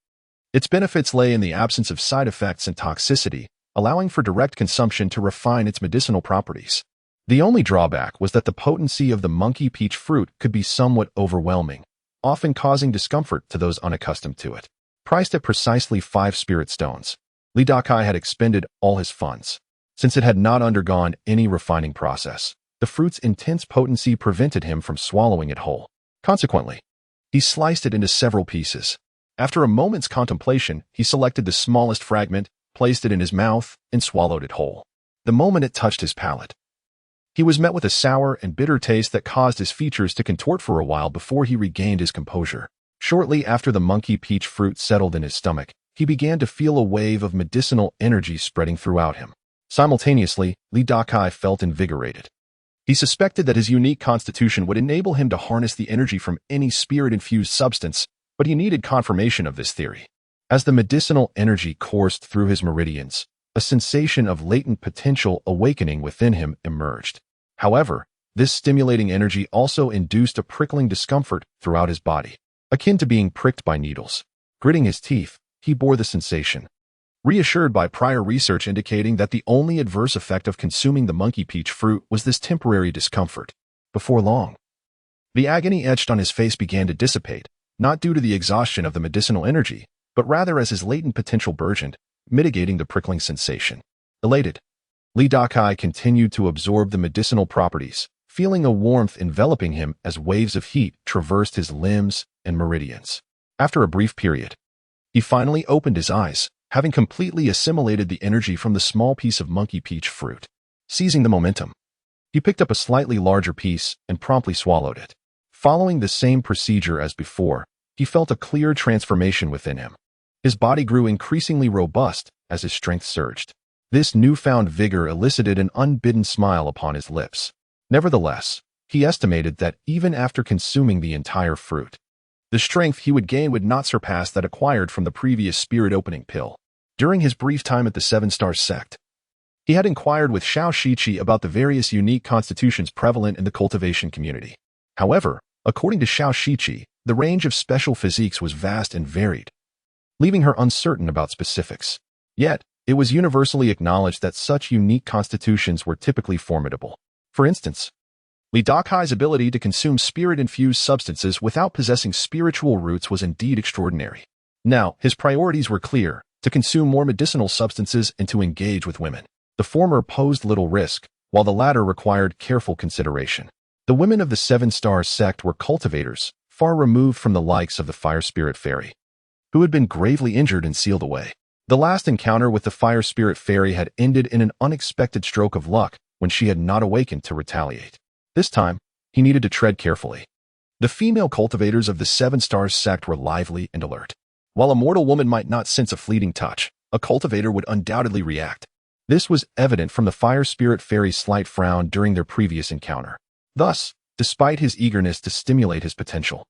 its benefits lay in the absence of side effects and toxicity, allowing for direct consumption to refine its medicinal properties. The only drawback was that the potency of the monkey peach fruit could be somewhat overwhelming, often causing discomfort to those unaccustomed to it. Priced at precisely 5 spirit stones, Li Dakai had expended all his funds. Since it had not undergone any refining process, the fruit's intense potency prevented him from swallowing it whole. Consequently, he sliced it into several pieces. After a moment's contemplation, he selected the smallest fragment, placed it in his mouth, and swallowed it whole. The moment it touched his palate, he was met with a sour and bitter taste that caused his features to contort for a while before he regained his composure. Shortly after the monkey peach fruit settled in his stomach, he began to feel a wave of medicinal energy spreading throughout him. Simultaneously, Li Dakai felt invigorated. He suspected that his unique constitution would enable him to harness the energy from any spirit-infused substance, but he needed confirmation of this theory. As the medicinal energy coursed through his meridians, a sensation of latent potential awakening within him emerged. However, this stimulating energy also induced a prickling discomfort throughout his body, akin to being pricked by needles. Gritting his teeth, he bore the sensation, reassured by prior research indicating that the only adverse effect of consuming the monkey peach fruit was this temporary discomfort. Before long, the agony etched on his face began to dissipate, not due to the exhaustion of the medicinal energy, but rather as his latent potential burgeoned, mitigating the prickling sensation. Elated, Li Dakai continued to absorb the medicinal properties, feeling a warmth enveloping him as waves of heat traversed his limbs and meridians. After a brief period, he finally opened his eyes, having completely assimilated the energy from the small piece of monkey peach fruit. Seizing the momentum, he picked up a slightly larger piece and promptly swallowed it. Following the same procedure as before, he felt a clear transformation within him. His body grew increasingly robust as his strength surged. This newfound vigor elicited an unbidden smile upon his lips. Nevertheless, he estimated that even after consuming the entire fruit, the strength he would gain would not surpass that acquired from the previous spirit-opening pill. During his brief time at the 7-Star Sect, he had inquired with Xiao Shiqi about the various unique constitutions prevalent in the cultivation community. However, according to Xiao Shiqi, the range of special physiques was vast and varied, leaving her uncertain about specifics. Yet, it was universally acknowledged that such unique constitutions were typically formidable. For instance, Li Dakai's ability to consume spirit-infused substances without possessing spiritual roots was indeed extraordinary. Now, his priorities were clear: to consume more medicinal substances and to engage with women. The former posed little risk, while the latter required careful consideration. The women of the Seven Stars sect were cultivators, far removed from the likes of the fire spirit fairy, who had been gravely injured and sealed away. The last encounter with the fire spirit fairy had ended in an unexpected stroke of luck when she had not awakened to retaliate. This time, he needed to tread carefully. The female cultivators of the Seven Stars sect were lively and alert. While a mortal woman might not sense a fleeting touch, a cultivator would undoubtedly react. This was evident from the fire spirit fairy's slight frown during their previous encounter. Thus, despite his eagerness to stimulate his potential,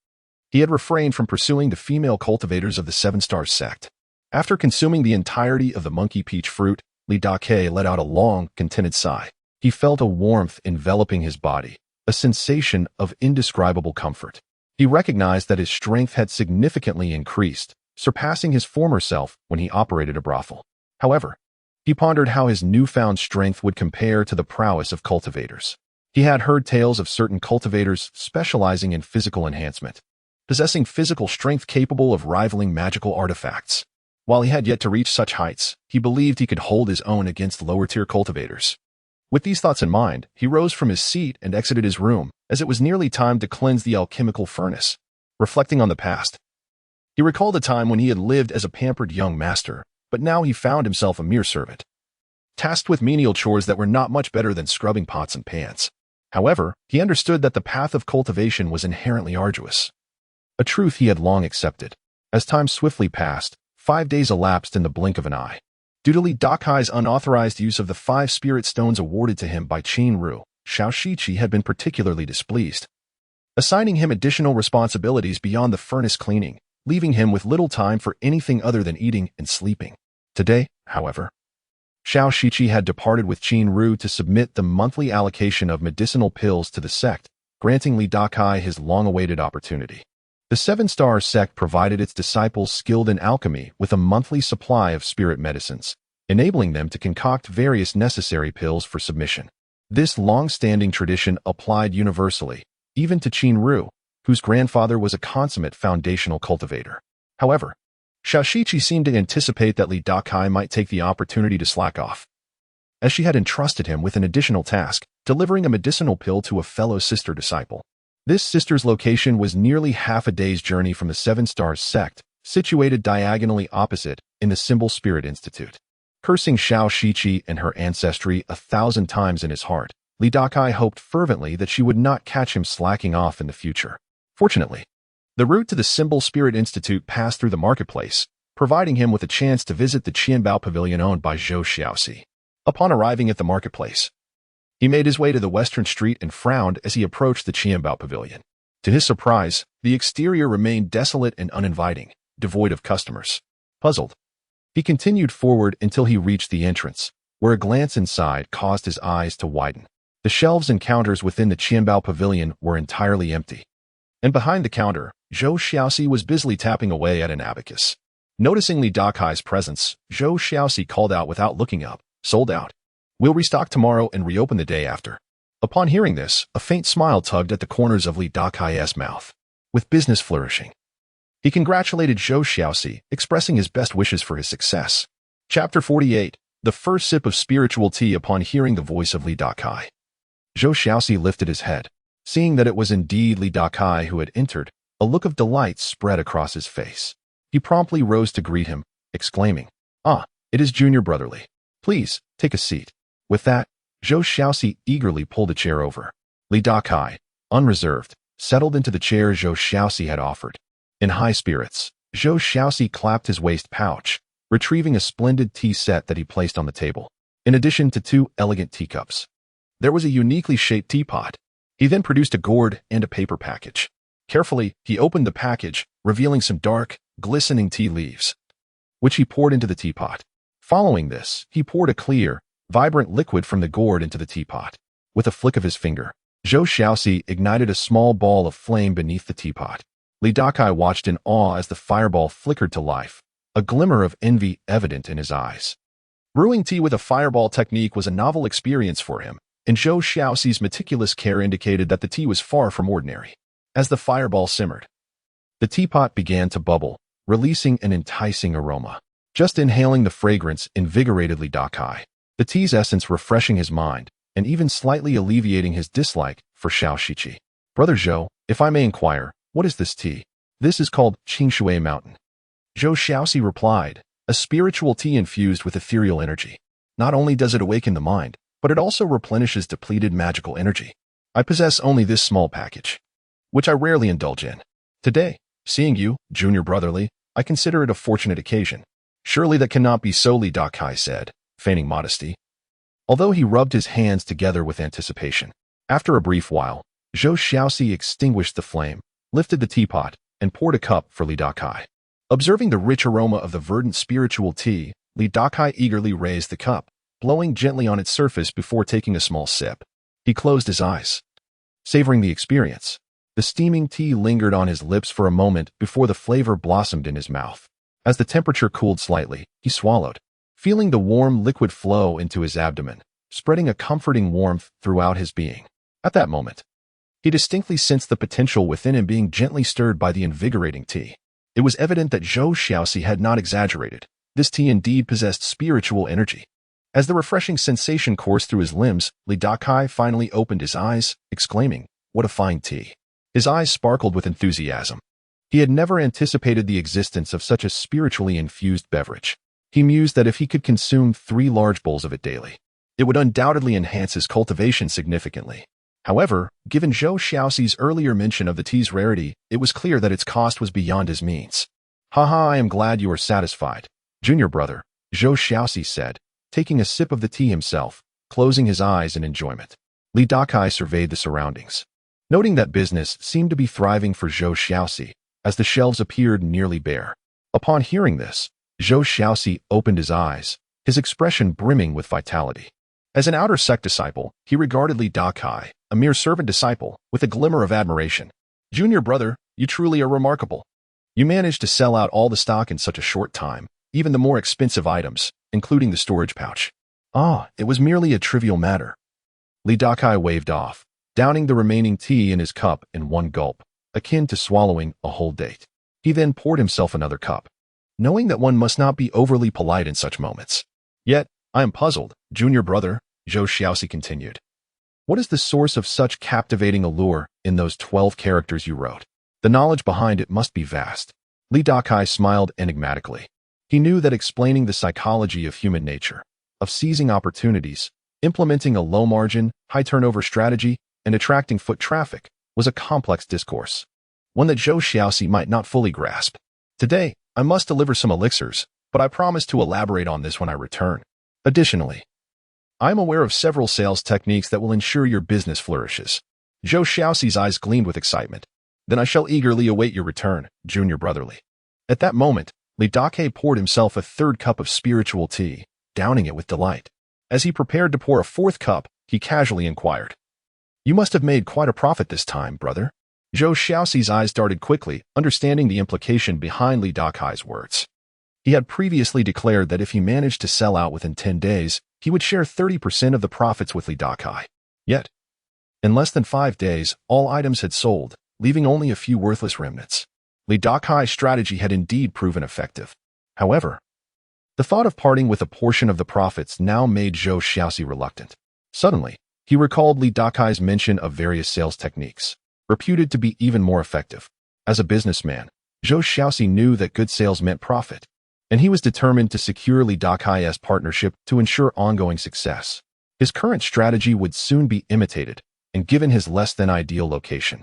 he had refrained from pursuing the female cultivators of the Seven Stars sect. After consuming the entirety of the monkey peach fruit, Li Dakai let out a long, contented sigh. He felt a warmth enveloping his body, a sensation of indescribable comfort. He recognized that his strength had significantly increased, surpassing his former self when he operated a brothel. However, he pondered how his newfound strength would compare to the prowess of cultivators. He had heard tales of certain cultivators specializing in physical enhancement, possessing physical strength capable of rivaling magical artifacts. While he had yet to reach such heights, he believed he could hold his own against lower-tier cultivators. With these thoughts in mind, he rose from his seat and exited his room, as it was nearly time to cleanse the alchemical furnace. Reflecting on the past, he recalled a time when he had lived as a pampered young master, but now he found himself a mere servant, tasked with menial chores that were not much better than scrubbing pots and pans. However, he understood that the path of cultivation was inherently arduous, a truth he had long accepted. As time swiftly passed, 5 days elapsed in the blink of an eye. Due to Li Dakai's unauthorized use of the 5 spirit stones awarded to him by Qin Ru, Xiao Shiqi had been particularly displeased, assigning him additional responsibilities beyond the furnace cleaning, leaving him with little time for anything other than eating and sleeping. Today, however, Xiao Shiqi had departed with Qin Ru to submit the monthly allocation of medicinal pills to the sect, granting Li Dakai his long-awaited opportunity. The Seven Stars sect provided its disciples skilled in alchemy with a monthly supply of spirit medicines, enabling them to concoct various necessary pills for submission. This long-standing tradition applied universally, even to Qin Ru, whose grandfather was a consummate foundational cultivator. However, Xiao Shiqi seemed to anticipate that Li Dakai might take the opportunity to slack off, as she had entrusted him with an additional task, delivering a medicinal pill to a fellow sister disciple. This sister's location was nearly half a day's journey from the Seven Stars sect, situated diagonally opposite in the Symbol Spirit Institute. Cursing Xiao Shiqi and her ancestry 1,000 times in his heart, Li Dakai hoped fervently that she would not catch him slacking off in the future. Fortunately, the route to the Symbol Spirit Institute passed through the marketplace, providing him with a chance to visit the Qianbao Pavilion owned by Zhou Xiaoxi. Upon arriving at the marketplace, he made his way to the western street and frowned as he approached the Qianbao Pavilion. To his surprise, the exterior remained desolate and uninviting, devoid of customers. Puzzled, he continued forward until he reached the entrance, where a glance inside caused his eyes to widen. The shelves and counters within the Qianbao Pavilion were entirely empty, and behind the counter, Zhou Xiaoxi was busily tapping away at an abacus. Noticing Li Dakai's presence, Zhou Xiaoxi called out without looking up, "Sold out. We'll restock tomorrow and reopen the day after." Upon hearing this, a faint smile tugged at the corners of Li Dakai's mouth. With business flourishing, he congratulated Zhou Xiaoxi, expressing his best wishes for his success. Chapter 48. The first sip of spiritual tea upon hearing the voice of Li Dakai. Zhou Xiaoxi lifted his head. Seeing that it was indeed Li Dakai who had entered, a look of delight spread across his face. He promptly rose to greet him, exclaiming, "Ah, it is Junior Brotherly. Please, take a seat." With that, Zhou Xiaoxi eagerly pulled a chair over. Li Dakai, unreserved, settled into the chair Zhou Xiaoxi had offered. In high spirits, Zhou Xiaoxi clapped his waist pouch, retrieving a splendid tea set that he placed on the table, in addition to 2 elegant teacups. There was a uniquely shaped teapot. He then produced a gourd and a paper package. Carefully, he opened the package, revealing some dark, glistening tea leaves, which he poured into the teapot. Following this, he poured a clear, vibrant liquid from the gourd into the teapot. With a flick of his finger, Zhou Xiaoxi ignited a small ball of flame beneath the teapot. Li Dakai watched in awe as the fireball flickered to life, a glimmer of envy evident in his eyes. Brewing tea with a fireball technique was a novel experience for him, and Zhou Xiaoxi's meticulous care indicated that the tea was far from ordinary. As the fireball simmered, the teapot began to bubble, releasing an enticing aroma. Just inhaling the fragrance invigorated Li Dakai, the tea's essence refreshing his mind and even slightly alleviating his dislike for Xiao Shiqi. Brother Zhou, if I may inquire, what is this tea? This is called Qingshui Mountain. Zhou Xiaoxi replied, a spiritual tea infused with ethereal energy. Not only does it awaken the mind, but it also replenishes depleted magical energy. I possess only this small package, which I rarely indulge in. Today, seeing you, junior brotherly, I consider it a fortunate occasion. Surely that cannot be so, Li Dakai said, feigning modesty, although he rubbed his hands together with anticipation. After a brief while, Zhou Xiaoxi extinguished the flame, lifted the teapot, and poured a cup for Li Dakai. Observing the rich aroma of the verdant spiritual tea, Li Dakai eagerly raised the cup, blowing gently on its surface before taking a small sip. He closed his eyes, savoring the experience. The steaming tea lingered on his lips for a moment before the flavor blossomed in his mouth. As the temperature cooled slightly, he swallowed, feeling the warm liquid flow into his abdomen, spreading a comforting warmth throughout his being. At that moment, he distinctly sensed the potential within him being gently stirred by the invigorating tea. It was evident that Zhou Xiaoxi had not exaggerated. This tea indeed possessed spiritual energy. As the refreshing sensation coursed through his limbs, Li Dakai finally opened his eyes, exclaiming, "What a fine tea!" His eyes sparkled with enthusiasm. He had never anticipated the existence of such a spiritually infused beverage. He mused that if he could consume 3 large bowls of it daily, it would undoubtedly enhance his cultivation significantly. However, given Zhou Xiaoxi's earlier mention of the tea's rarity, it was clear that its cost was beyond his means. Haha, I am glad you are satisfied, junior brother, Zhou Xiaoxi said, taking a sip of the tea himself, closing his eyes in enjoyment. Li Dakai surveyed the surroundings, noting that business seemed to be thriving for Zhou Xiaoxi, as the shelves appeared nearly bare. Upon hearing this, Zhou Xiaoxi opened his eyes, his expression brimming with vitality. As an outer sect disciple, he regarded Li Dakai, a mere servant disciple, with a glimmer of admiration. Junior brother, you truly are remarkable. You managed to sell out all the stock in such a short time, even the more expensive items, including the storage pouch. Ah, it was merely a trivial matter. Li Dakai waved off, downing the remaining tea in his cup in one gulp, akin to swallowing a whole date. He then poured himself another cup, knowing that one must not be overly polite in such moments. Yet, I am puzzled, junior brother, Zhou Xiaoxi continued. What is the source of such captivating allure in those 12 characters you wrote? The knowledge behind it must be vast. Li Dakai smiled enigmatically. He knew that explaining the psychology of human nature, of seizing opportunities, implementing a low-margin, high-turnover strategy, and attracting foot traffic was a complex discourse, one that Zhou Xiaoxi might not fully grasp. Today, I must deliver some elixirs, but I promise to elaborate on this when I return. Additionally, I am aware of several sales techniques that will ensure your business flourishes. Zhou Xiaoxi's eyes gleamed with excitement. Then I shall eagerly await your return, junior brotherly. At that moment, Li Dakai poured himself a 3rd cup of spiritual tea, downing it with delight. As he prepared to pour a 4th cup, he casually inquired, "You must have made quite a profit this time, brother." Zhou Xiaoxi's eyes darted quickly, understanding the implication behind Li Dakai's words. He had previously declared that if he managed to sell out within 10 days, he would share 30% of the profits with Li Dakai. Yet, in less than 5 days, all items had sold, leaving only a few worthless remnants. Li Dakai's strategy had indeed proven effective. However, the thought of parting with a portion of the profits now made Zhou Xiaoxi reluctant. Suddenly, he recalled Li Dakai's mention of various sales techniques, reputed to be even more effective. As a businessman, Zhou Xiaoxi knew that good sales meant profit, and he was determined to secure Li Dakai's partnership to ensure ongoing success. His current strategy would soon be imitated, and given his less-than-ideal location,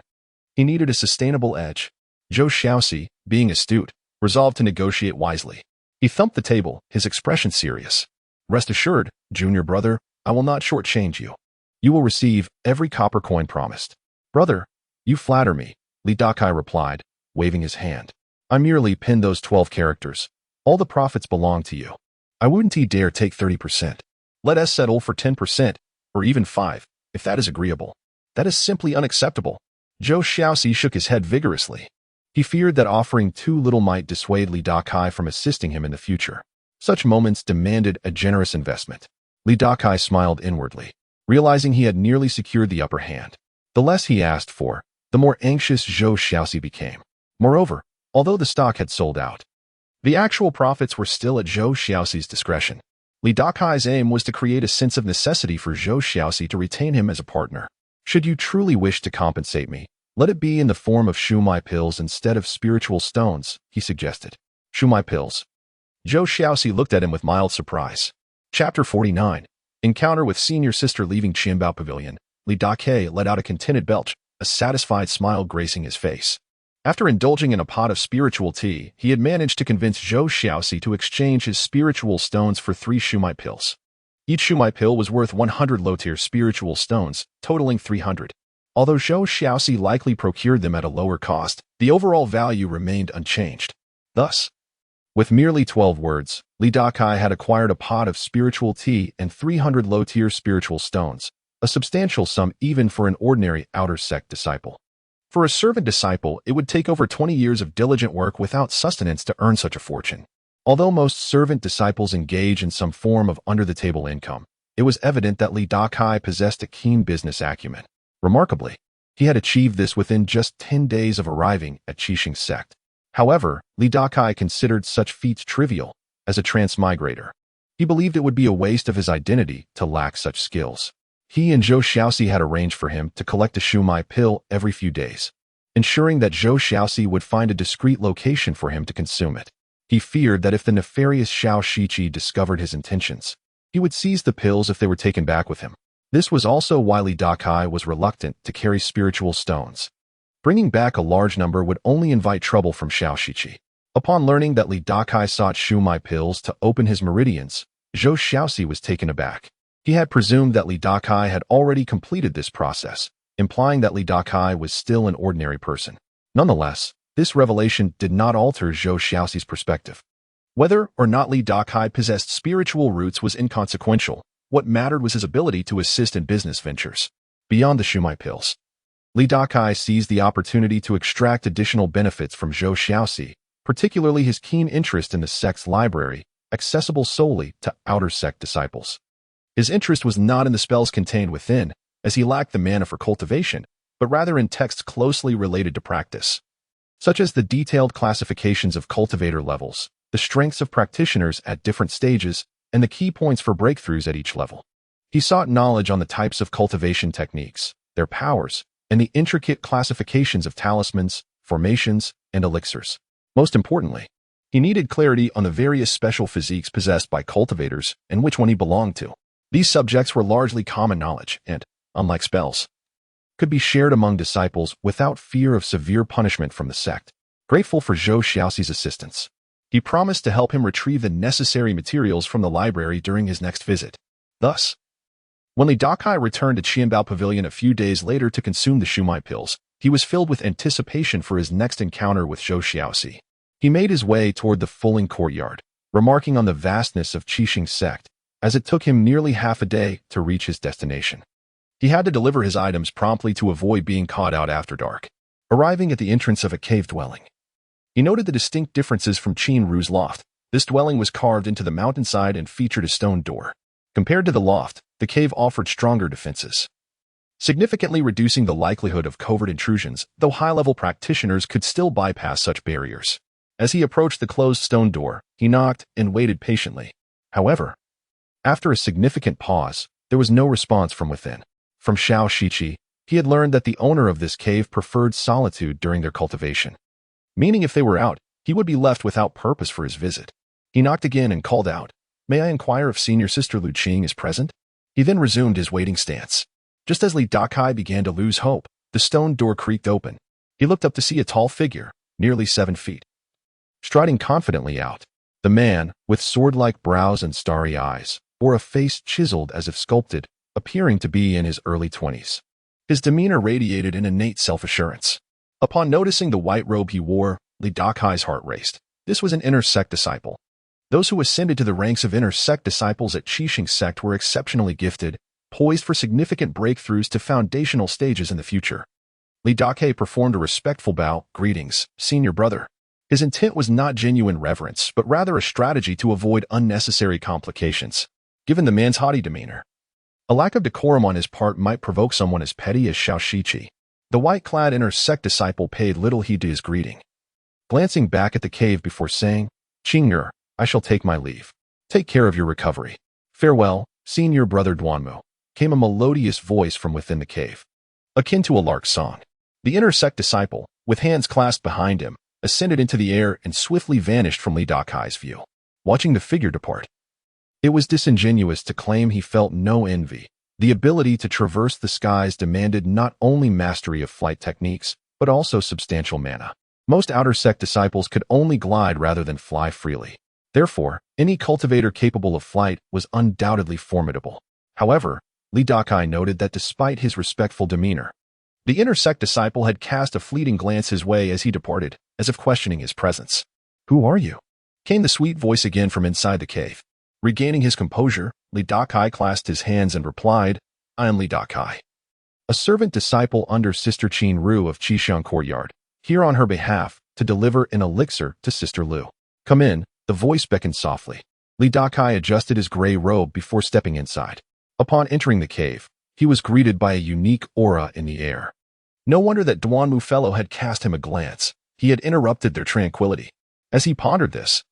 he needed a sustainable edge. Zhou Xiaoxi, being astute, resolved to negotiate wisely. He thumped the table, his expression serious. "Rest assured, junior brother, I will not shortchange you. You will receive every copper coin promised." "Brother, you flatter me," Li Dakai replied, waving his hand. "I merely pinned those 12 characters. All the profits belong to you. I wouldn't dare take 30%. Let us settle for 10%, or even 5%, if that is agreeable." "That is simply unacceptable." Zhou Xiaoxi shook his head vigorously. He feared that offering too little might dissuade Li Dakai from assisting him in the future. Such moments demanded a generous investment. Li Dakai smiled inwardly, realizing he had nearly secured the upper hand. The less he asked for, the more anxious Zhou Xiaoxi became. Moreover, although the stock had sold out, the actual profits were still at Zhou Xiaoxi's discretion. Li Dakai's aim was to create a sense of necessity for Zhou Xiaoxi to retain him as a partner. Should you truly wish to compensate me, let it be in the form of shumai pills instead of spiritual stones, he suggested. Shumai pills. Zhou Xiaoxi looked at him with mild surprise. Chapter 49. Encounter with Senior Sister leaving Qianbao Pavilion. Li Dakai let out a contented belch, a satisfied smile gracing his face. After indulging in a pot of spiritual tea, he had managed to convince Zhou Xiaoxi to exchange his spiritual stones for 3 shumai pills. Each shumai pill was worth 100 low-tier spiritual stones, totaling 300. Although Zhou Xiaoxi likely procured them at a lower cost, the overall value remained unchanged. Thus, with merely 12 words, Li Dakai had acquired a pot of spiritual tea and 300 low-tier spiritual stones, a substantial sum even for an ordinary outer sect disciple. For a servant disciple, it would take over 20 years of diligent work without sustenance to earn such a fortune. Although most servant disciples engage in some form of under-the-table income, it was evident that Li Dakai possessed a keen business acumen. Remarkably, he had achieved this within just 10 days of arriving at Qixing sect. However, Li Dakai considered such feats trivial. As a transmigrator, he believed it would be a waste of his identity to lack such skills. He and Zhou Xiaoxi had arranged for him to collect a shumai pill every few days, ensuring that Zhou Xiaoxi would find a discreet location for him to consume it. He feared that if the nefarious Xiao Shiqi discovered his intentions, he would seize the pills if they were taken back with him. This was also why Li Dakai was reluctant to carry spiritual stones. Bringing back a large number would only invite trouble from Xiao Shiqi. Upon learning that Li Dakai sought shumai pills to open his meridians, Zhou Xiaoxi was taken aback. He had presumed that Li Dakai had already completed this process, implying that Li Dakai was still an ordinary person. Nonetheless, this revelation did not alter Zhou Xiaoxi's perspective. Whether or not Li Dakai possessed spiritual roots was inconsequential. What mattered was his ability to assist in business ventures. Beyond the shumai pills, Li Dakai seized the opportunity to extract additional benefits from Zhou Xiaoxi, particularly his keen interest in the sect's library, accessible solely to outer sect disciples. His interest was not in the spells contained within, as he lacked the mana for cultivation, but rather in texts closely related to practice, such as the detailed classifications of cultivator levels, the strengths of practitioners at different stages, and the key points for breakthroughs at each level. He sought knowledge on the types of cultivation techniques, their powers, and the intricate classifications of talismans, formations, and elixirs. Most importantly, he needed clarity on the various special physiques possessed by cultivators and which one he belonged to. These subjects were largely common knowledge and, unlike spells, could be shared among disciples without fear of severe punishment from the sect. Grateful for Zhou Xiaoxi's assistance, he promised to help him retrieve the necessary materials from the library during his next visit. Thus, when Li Dakai returned to Qianbao Pavilion a few days later to consume the shumai pills, he was filled with anticipation for his next encounter with Zhou Xiaoxi. He made his way toward the Fuling courtyard, remarking on the vastness of Qixing sect, as it took him nearly half a day to reach his destination. He had to deliver his items promptly to avoid being caught out after dark. Arriving at the entrance of a cave dwelling, he noted the distinct differences from Qin Ru's loft. This dwelling was carved into the mountainside and featured a stone door. Compared to the loft, the cave offered stronger defenses, significantly reducing the likelihood of covert intrusions, though high-level practitioners could still bypass such barriers. As he approached the closed stone door, he knocked and waited patiently. However, after a significant pause, there was no response from within. From Xiao Shiqi, he had learned that the owner of this cave preferred solitude during their cultivation, meaning if they were out, he would be left without purpose for his visit. He knocked again and called out, "May I inquire if Senior Sister Lu Qing is present?" He then resumed his waiting stance. Just as Li Dakai began to lose hope, the stone door creaked open. He looked up to see a tall figure, nearly 7 feet, striding confidently out. The man, with sword-like brows and starry eyes, bore a face chiseled as if sculpted, appearing to be in his early 20s. His demeanor radiated an innate self-assurance. Upon noticing the white robe he wore, Li Dakai's heart raced. This was an inner sect disciple. Those who ascended to the ranks of inner sect disciples at Qixing sect were exceptionally gifted, poised for significant breakthroughs to foundational stages in the future. Li Dakai performed a respectful bow. "Greetings, senior brother." His intent was not genuine reverence, but rather a strategy to avoid unnecessary complications. Given the man's haughty demeanor, a lack of decorum on his part might provoke someone as petty as Xiao Shiqi. The white-clad inner sect disciple paid little heed to his greeting, glancing back at the cave before saying, "Qing'er, I shall take my leave. Take care of your recovery. Farewell, senior brother Duanmu," came a melodious voice from within the cave, akin to a lark song. The inner sect disciple, with hands clasped behind him, ascended into the air and swiftly vanished from Li Dakai's view. Watching the figure depart, it was disingenuous to claim he felt no envy. The ability to traverse the skies demanded not only mastery of flight techniques, but also substantial mana. Most outer sect disciples could only glide rather than fly freely. Therefore, any cultivator capable of flight was undoubtedly formidable. However, Li Dakai noted that despite his respectful demeanor, the inner sect disciple had cast a fleeting glance his way as he departed, as if questioning his presence. "Who are you?" came the sweet voice again from inside the cave. Regaining his composure, Li Dakai clasped his hands and replied, "I am Li Dakai, a servant disciple under Sister Qin Ru of Qishan Courtyard, here on her behalf to deliver an elixir to Sister Lu." "Come in," the voice beckoned softly. Li Dakai adjusted his gray robe before stepping inside. Upon entering the cave, he was greeted by a unique aura in the air. No wonder that Duanmu fellow had cast him a glance. He had interrupted their tranquility. As he pondered this,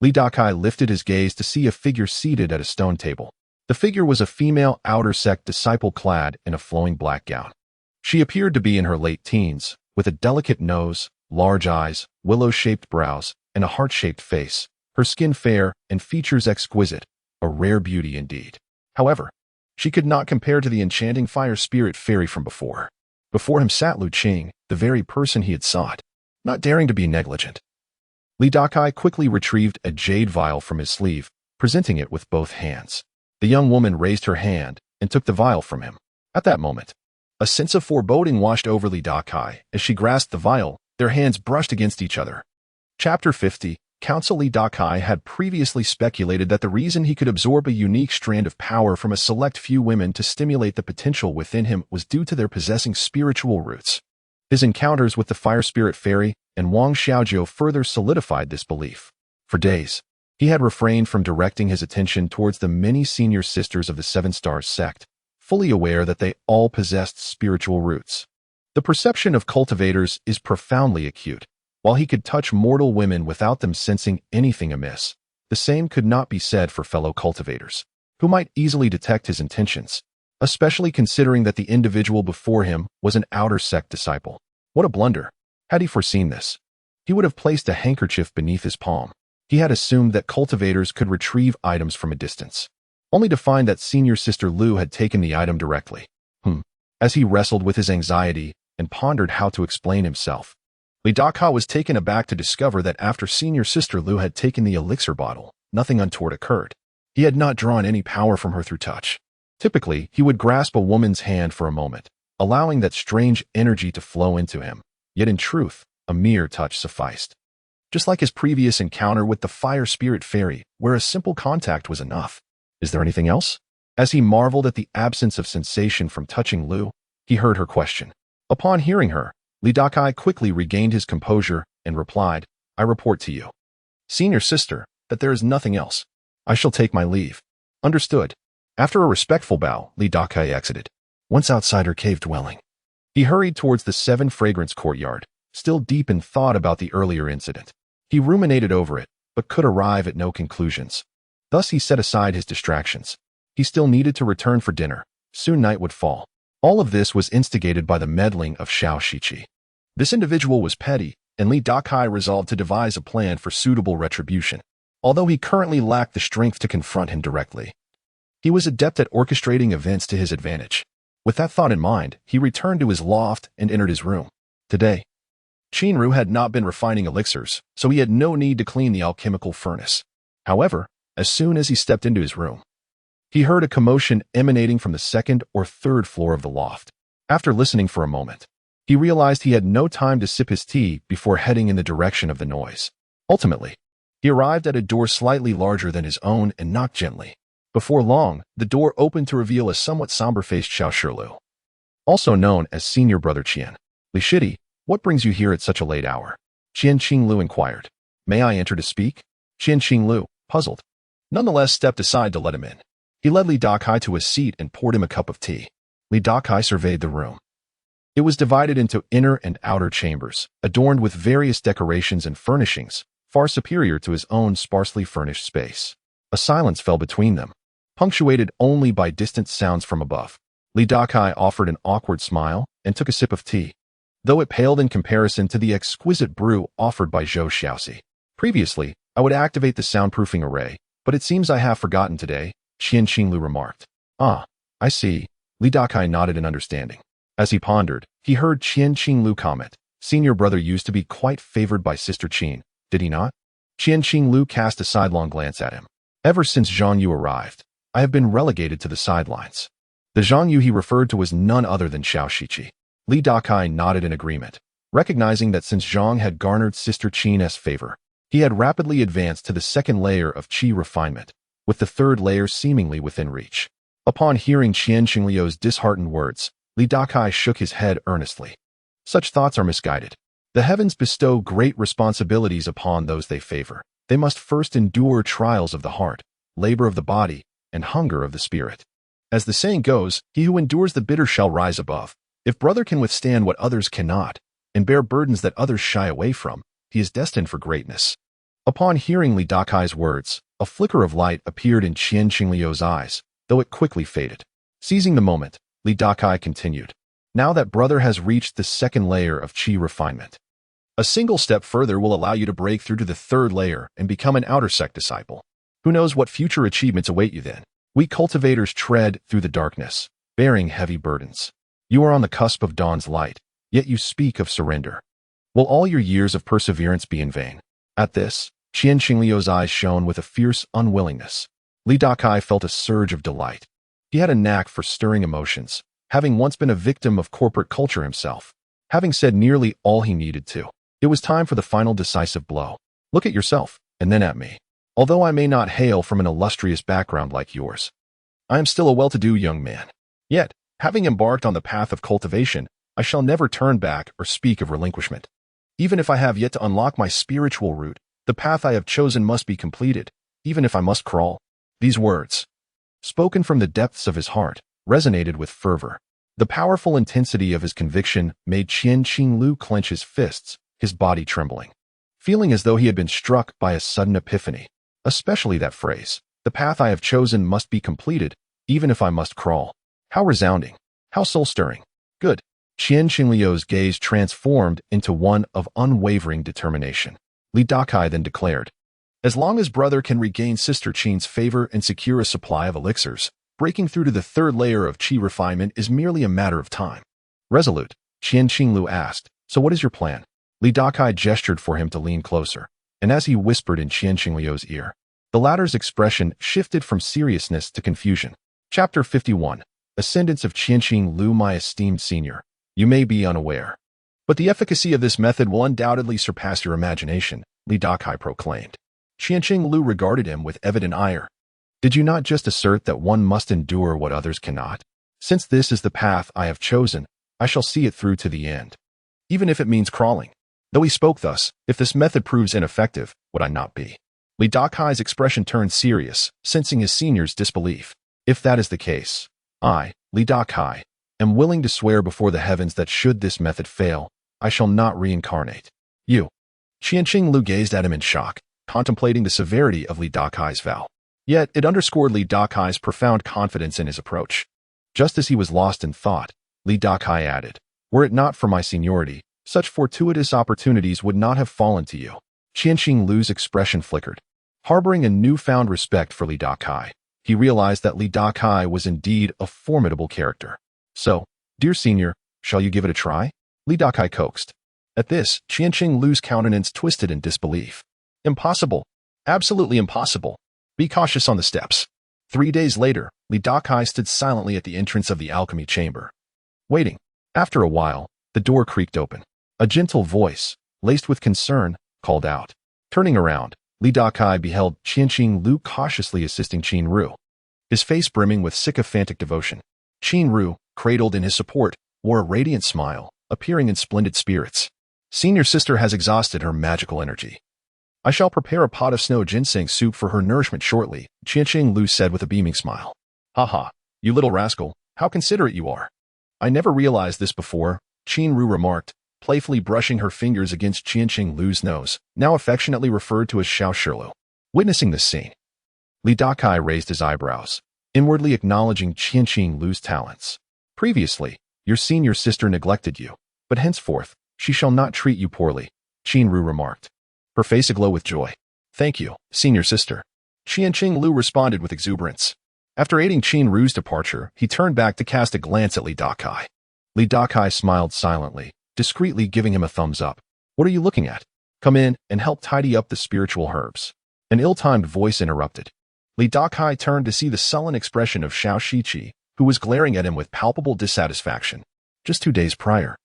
Li Dakai lifted his gaze to see a figure seated at a stone table. The figure was a female outer sect disciple clad in a flowing black gown. She appeared to be in her late teens, with a delicate nose, large eyes, willow-shaped brows, and a heart-shaped face. Her skin fair and features exquisite, a rare beauty indeed. However, she could not compare to the enchanting fire spirit fairy from before. Before him sat Lu Qing, the very person he had sought. Not daring to be negligent, Li Dakai quickly retrieved a jade vial from his sleeve, presenting it with both hands. The young woman raised her hand and took the vial from him. At that moment, a sense of foreboding washed over Li Dakai. As she grasped the vial, their hands brushed against each other. Chapter 50. Counsel. Li Dakai had previously speculated that the reason he could absorb a unique strand of power from a select few women to stimulate the potential within him was due to their possessing spiritual roots. His encounters with the fire spirit fairy and Wang Xiaojiu further solidified this belief. For days, he had refrained from directing his attention towards the many senior sisters of the Seven Stars sect, fully aware that they all possessed spiritual roots. The perception of cultivators is profoundly acute. While he could touch mortal women without them sensing anything amiss, the same could not be said for fellow cultivators, who might easily detect his intentions, especially considering that the individual before him was an outer sect disciple. What a blunder! Had he foreseen this, he would have placed a handkerchief beneath his palm. He had assumed that cultivators could retrieve items from a distance, only to find that senior sister Lu had taken the item directly. As he wrestled with his anxiety and pondered how to explain himself, Li Dakai was taken aback to discover that after senior sister Lu had taken the elixir bottle, nothing untoward occurred. He had not drawn any power from her through touch. Typically, he would grasp a woman's hand for a moment, allowing that strange energy to flow into him. Yet in truth, a mere touch sufficed. Just like his previous encounter with the fire spirit fairy, where a simple contact was enough. Is there anything else? As he marveled at the absence of sensation from touching Lu, he heard her question. Upon hearing her, Li Dakai quickly regained his composure and replied, "I report to you, senior sister, that there is nothing else. I shall take my leave." Understood. After a respectful bow, Li Dakai exited. Once outside her cave dwelling, he hurried towards the Seven Fragrance Courtyard, still deep in thought about the earlier incident. He ruminated over it, but could arrive at no conclusions. Thus he set aside his distractions. He still needed to return for dinner. Soon night would fall. All of this was instigated by the meddling of Xiao Shiqi. This individual was petty, and Li Dakai resolved to devise a plan for suitable retribution. Although he currently lacked the strength to confront him directly, he was adept at orchestrating events to his advantage. With that thought in mind, he returned to his loft and entered his room. Today, Qinru had not been refining elixirs, so he had no need to clean the alchemical furnace. However, as soon as he stepped into his room, he heard a commotion emanating from the second or third floor of the loft. After listening for a moment, he realized he had no time to sip his tea before heading in the direction of the noise. Ultimately, he arrived at a door slightly larger than his own and knocked gently. Before long, the door opened to reveal a somewhat somber-faced Xiao Shilu, also known as Senior Brother Qian. "Li Shidi, what brings you here at such a late hour?" Qian Lu inquired. May I enter to speak? Qian Lu, puzzled, nonetheless stepped aside to let him in. He led Li Dakai to a seat and poured him a cup of tea. Li Dakai surveyed the room. It was divided into inner and outer chambers, adorned with various decorations and furnishings, far superior to his own sparsely furnished space. A silence fell between them, punctuated only by distant sounds from above. Li Dakai offered an awkward smile and took a sip of tea, though it paled in comparison to the exquisite brew offered by Zhou Xiaoxi. Previously, I would activate the soundproofing array, but it seems I have forgotten today, Qian Lu remarked. Ah, I see. Li Dakai nodded in understanding. As he pondered, he heard Qian Lu comment, Senior brother used to be quite favored by Sister Qin, did he not? Qian Lu cast a sidelong glance at him. Ever since Zhang Yu arrived, I have been relegated to the sidelines. The Zhang Yu he referred to was none other than Xiao Shiqi. Li Dakai nodded in agreement, recognizing that since Zhang had garnered Sister Qin's favor, he had rapidly advanced to the second layer of qi refinement, with the third layer seemingly within reach. Upon hearing Qian Liu's disheartened words, Li Dakai shook his head earnestly. Such thoughts are misguided. The heavens bestow great responsibilities upon those they favor. They must first endure trials of the heart, labor of the body, and hunger of the spirit. As the saying goes, he who endures the bitter shall rise above. If brother can withstand what others cannot, and bear burdens that others shy away from, he is destined for greatness. Upon hearing Li Dakai's words, a flicker of light appeared in Qian Liu's eyes, though it quickly faded. Seizing the moment, Li Dakai continued. Now that brother has reached the second layer of qi refinement, a single step further will allow you to break through to the third layer and become an outer sect disciple. Who knows what future achievements await you then? We cultivators tread through the darkness, bearing heavy burdens. You are on the cusp of dawn's light, yet you speak of surrender. Will all your years of perseverance be in vain? At this, Qian Liu's eyes shone with a fierce unwillingness. Li Dakai felt a surge of delight. He had a knack for stirring emotions, having once been a victim of corporate culture himself. Having said nearly all he needed to, it was time for the final decisive blow. Look at yourself, and then at me. Although I may not hail from an illustrious background like yours, I am still a well-to-do young man. Yet, having embarked on the path of cultivation, I shall never turn back or speak of relinquishment. Even if I have yet to unlock my spiritual route, the path I have chosen must be completed, even if I must crawl. These words, spoken from the depths of his heart, resonated with fervor. The powerful intensity of his conviction made Qian Lu clench his fists, his body trembling, feeling as though he had been struck by a sudden epiphany. Especially that phrase, the path I have chosen must be completed, even if I must crawl. How resounding, how soul-stirring. Good. Qian Liu's gaze transformed into one of unwavering determination. Li Dakai then declared, as long as brother can regain Sister Qin's favor and secure a supply of elixirs, breaking through to the third layer of qi refinement is merely a matter of time. Resolute, Qian Lu asked, so what is your plan? Li Dakai gestured for him to lean closer, and as he whispered in Qian Liu's ear, the latter's expression shifted from seriousness to confusion. Chapter 51. Ascendance of Qian Lu. My esteemed senior, you may be unaware, but the efficacy of this method will undoubtedly surpass your imagination, Li Dakai proclaimed. Qian Lu regarded him with evident ire. Did you not just assert that one must endure what others cannot? Since this is the path I have chosen, I shall see it through to the end, even if it means crawling. Though he spoke thus, if this method proves ineffective, would I not be? Li Dakai's expression turned serious, sensing his senior's disbelief. If that is the case, I, Li Dakai, am willing to swear before the heavens that should this method fail, I shall not reincarnate. You. Qian Lu gazed at him in shock, contemplating the severity of Li Dakai's vow. Yet it underscored Li Dakai's profound confidence in his approach. Just as he was lost in thought, Li Dakai added, were it not for my seniority, such fortuitous opportunities would not have fallen to you. Qian Lu's expression flickered. Harboring a newfound respect for Li Dakai, he realized that Li Dakai was indeed a formidable character. So, dear senior, shall you give it a try? Li Dakai coaxed. At this, Qian Lu's countenance twisted in disbelief. Impossible. Absolutely impossible. Be cautious on the steps. 3 days later, Li Dakai stood silently at the entrance of the alchemy chamber, waiting. After a while, the door creaked open. A gentle voice, laced with concern, called out. Turning around, Li Dakai beheld Qian Lu cautiously assisting Qin Ru, his face brimming with sycophantic devotion. Qin Ru, cradled in his support, wore a radiant smile, appearing in splendid spirits. Senior sister has exhausted her magical energy. I shall prepare a pot of snow ginseng soup for her nourishment shortly, Qianqing Lu said with a beaming smile. Ha, you little rascal, how considerate you are. I never realized this before, Qin Ru remarked, playfully brushing her fingers against Qianqing Lu's nose, now affectionately referred to as Xiao Shilu. Witnessing this scene, Li Dakai raised his eyebrows, inwardly acknowledging Qianqing Lu's talents. Previously, your senior sister neglected you, but henceforth, she shall not treat you poorly, Qin Ru remarked, her face aglow with joy. Thank you, senior sister. Qianqing Lu responded with exuberance. After aiding Qin Ru's departure, he turned back to cast a glance at Li Dakai. Li Dakai smiled silently, discreetly giving him a thumbs up. What are you looking at? Come in and help tidy up the spiritual herbs. An ill-timed voice interrupted. Li Dakai turned to see the sullen expression of Xiao Shiqi, who was glaring at him with palpable dissatisfaction. Just 2 days prior,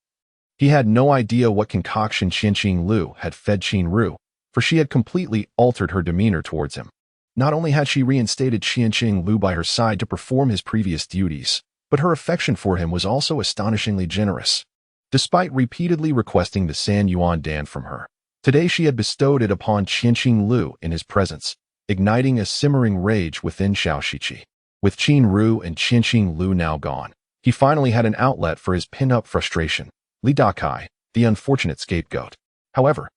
he had no idea what concoction Qianqing Lu had fed Qin Ru, for she had completely altered her demeanor towards him. Not only had she reinstated Qianqing Lu by her side to perform his previous duties, but her affection for him was also astonishingly generous. Despite repeatedly requesting the San Yuan Dan from her, today she had bestowed it upon Qianqing Lu in his presence, igniting a simmering rage within Xiao Shiqi. With Qin Ru and Qianqing Lu now gone, he finally had an outlet for his pin-up frustration. Li Dakai, the unfortunate scapegoat. However,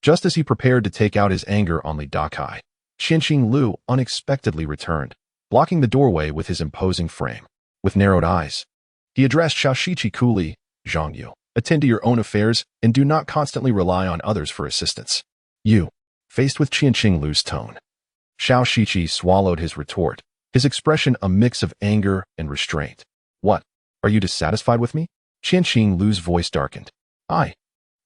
just as he prepared to take out his anger on Li Dakai, Qianqing Lu unexpectedly returned, blocking the doorway with his imposing frame. With narrowed eyes, he addressed Xiao Shiqi coolly, Zhang Yu, attend to your own affairs and do not constantly rely on others for assistance. You, faced with Qianqing Lu's tone. Xiao Shiqi swallowed his retort, his expression a mix of anger and restraint. What? Are you dissatisfied with me? Qianqing Lu's voice darkened. Xiao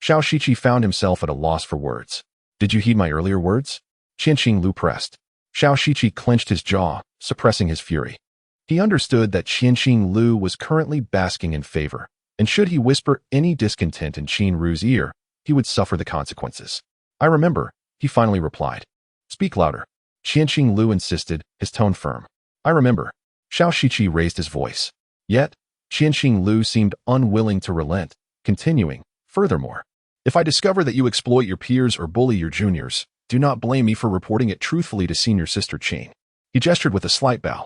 Shiqi found himself at a loss for words. Did you heed my earlier words? Qianqing Lu pressed. Xiao Shiqi clenched his jaw, suppressing his fury. He understood that Qianqing Lu was currently basking in favor, and should he whisper any discontent in Qin Ru's ear, he would suffer the consequences. I remember, he finally replied. Speak louder. Qianqing Lu insisted, his tone firm. I remember. Xiao Shiqi raised his voice. Yet, Qianqing Lu seemed unwilling to relent, continuing, furthermore, if I discover that you exploit your peers or bully your juniors, do not blame me for reporting it truthfully to senior sister Qin. He gestured with a slight bow.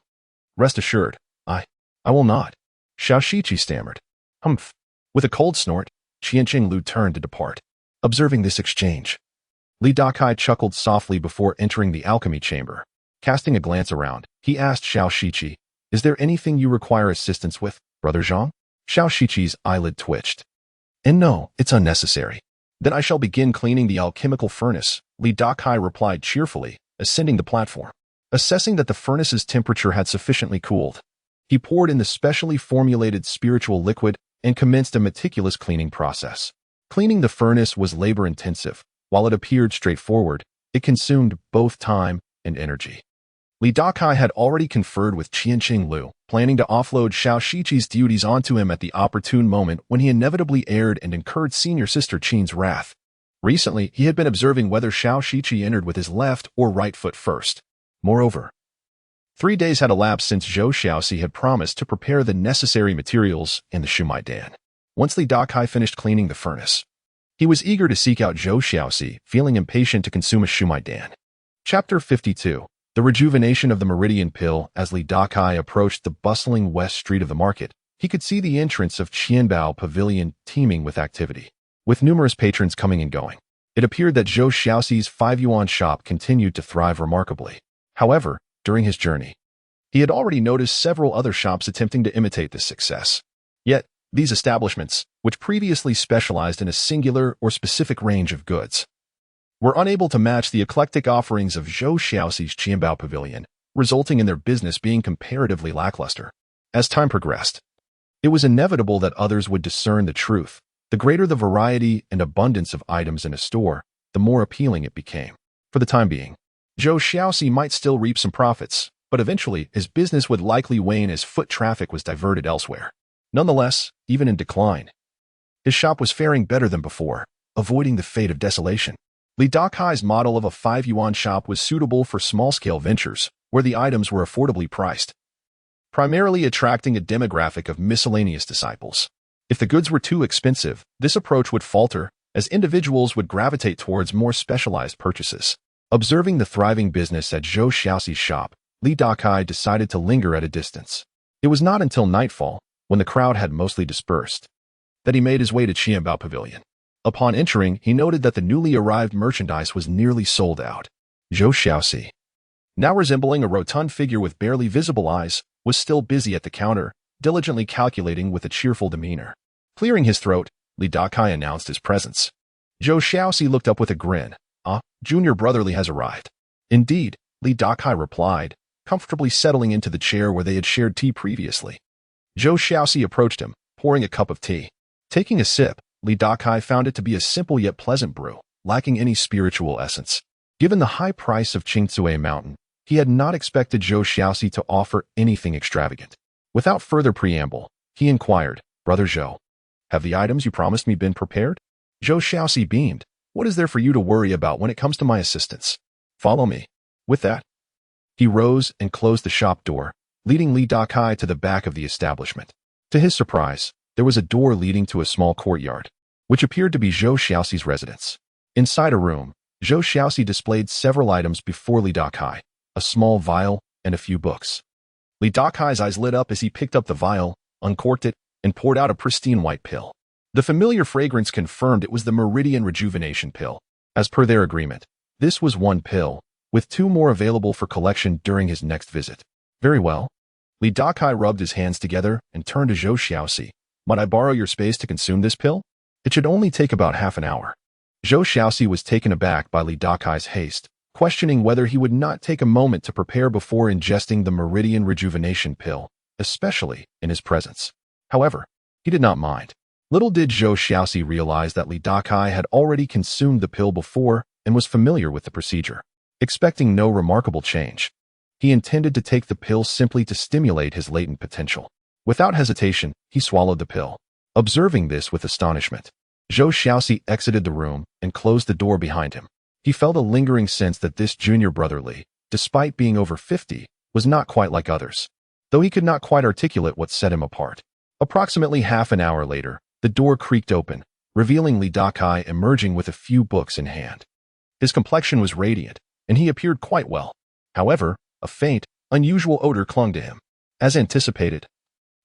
Rest assured, I will not. Xiao Shiqi stammered. Humph. With a cold snort, Qianqing Lu turned to depart. Observing this exchange, Li Dakai chuckled softly before entering the alchemy chamber. Casting a glance around, he asked Xiao Shiqi, is there anything you require assistance with, Brother Zhang? Xiao Shiqi's eyelid twitched. And no, it's unnecessary. Then I shall begin cleaning the alchemical furnace, Li Dakai replied cheerfully, ascending the platform. Assessing that the furnace's temperature had sufficiently cooled, he poured in the specially formulated spiritual liquid and commenced a meticulous cleaning process. Cleaning the furnace was labor-intensive. While it appeared straightforward, it consumed both time and energy. Li Dakai had already conferred with Qianqing Lu, planning to offload Xiao Shiqi's duties onto him at the opportune moment when he inevitably erred and incurred senior sister Qin's wrath. Recently, he had been observing whether Xiao Shiqi entered with his left or right foot first. Moreover, 3 days had elapsed since Zhou Xiaoxi had promised to prepare the necessary materials in the Shumai Dan. Once Li Dakai finished cleaning the furnace, he was eager to seek out Zhou Xiaoxi, feeling impatient to consume a Shumai Dan. Chapter 52. The rejuvenation of the Meridian Pill. As Li Dakai approached the bustling west street of the market, he could see the entrance of Qianbao Pavilion teeming with activity. With numerous patrons coming and going, it appeared that Zhou Xiaoxi's 5 yuan shop continued to thrive remarkably. However, during his journey, he had already noticed several other shops attempting to imitate this success. Yet, these establishments, which previously specialized in a singular or specific range of goods, were unable to match the eclectic offerings of Zhou Xiaoxi's Qianbao Pavilion, resulting in their business being comparatively lackluster. As time progressed, it was inevitable that others would discern the truth. The greater the variety and abundance of items in a store, the more appealing it became. For the time being, Zhou Xiaoxi might still reap some profits, but eventually his business would likely wane as foot traffic was diverted elsewhere. Nonetheless, even in decline, his shop was faring better than before, avoiding the fate of desolation. Li Dakai's model of a 5 yuan shop was suitable for small-scale ventures, where the items were affordably priced, primarily attracting a demographic of miscellaneous disciples. If the goods were too expensive, this approach would falter, as individuals would gravitate towards more specialized purchases. Observing the thriving business at Zhou Xiaoxi's shop, Li Dakai decided to linger at a distance. It was not until nightfall, when the crowd had mostly dispersed, that he made his way to Qianbao Pavilion. Upon entering, he noted that the newly arrived merchandise was nearly sold out. Zhou Xiaoxi, now resembling a rotund figure with barely visible eyes, was still busy at the counter, diligently calculating with a cheerful demeanor. Clearing his throat, Li Dakai announced his presence. Zhou Xiaoxi looked up with a grin. Junior brotherly has arrived. Indeed, Li Dakai replied, comfortably settling into the chair where they had shared tea previously. Zhou Xiaoxi approached him, pouring a cup of tea. Taking a sip, Li Dakai found it to be a simple yet pleasant brew, lacking any spiritual essence. Given the high price of Qingcue Mountain, he had not expected Zhou Xiaoxi to offer anything extravagant. Without further preamble, he inquired, Brother Zhou, have the items you promised me been prepared? Zhou Xiaoxi beamed. What is there for you to worry about when it comes to my assistance? Follow me. With that, he rose and closed the shop door, leading Li Dakai to the back of the establishment. To his surprise, there was a door leading to a small courtyard, which appeared to be Zhou Xiaoxi's residence. Inside a room, Zhou Xiaoxi displayed several items before Li Dakai, a small vial and a few books. Li Dakai's eyes lit up as he picked up the vial, uncorked it, and poured out a pristine white pill. The familiar fragrance confirmed it was the Meridian Rejuvenation Pill. As per their agreement, this was one pill, with 2 more available for collection during his next visit. Very well. Li Dakai rubbed his hands together and turned to Zhou Xiaoxi. Might I borrow your space to consume this pill? It should only take about half an hour. Zhou Xiaoxi was taken aback by Li Dakai's haste, questioning whether he would not take a moment to prepare before ingesting the Meridian Rejuvenation Pill, especially in his presence. However, he did not mind. Little did Zhou Xiaoxi realize that Li Dakai had already consumed the pill before and was familiar with the procedure. Expecting no remarkable change, he intended to take the pill simply to stimulate his latent potential. Without hesitation, he swallowed the pill. Observing this with astonishment, Zhou Xiaoxi exited the room and closed the door behind him. He felt a lingering sense that this junior brother Li, despite being over 50, was not quite like others, though he could not quite articulate what set him apart. Approximately half an hour later, the door creaked open, revealing Li Dakai emerging with a few books in hand. His complexion was radiant, and he appeared quite well. However, a faint, unusual odor clung to him. As anticipated,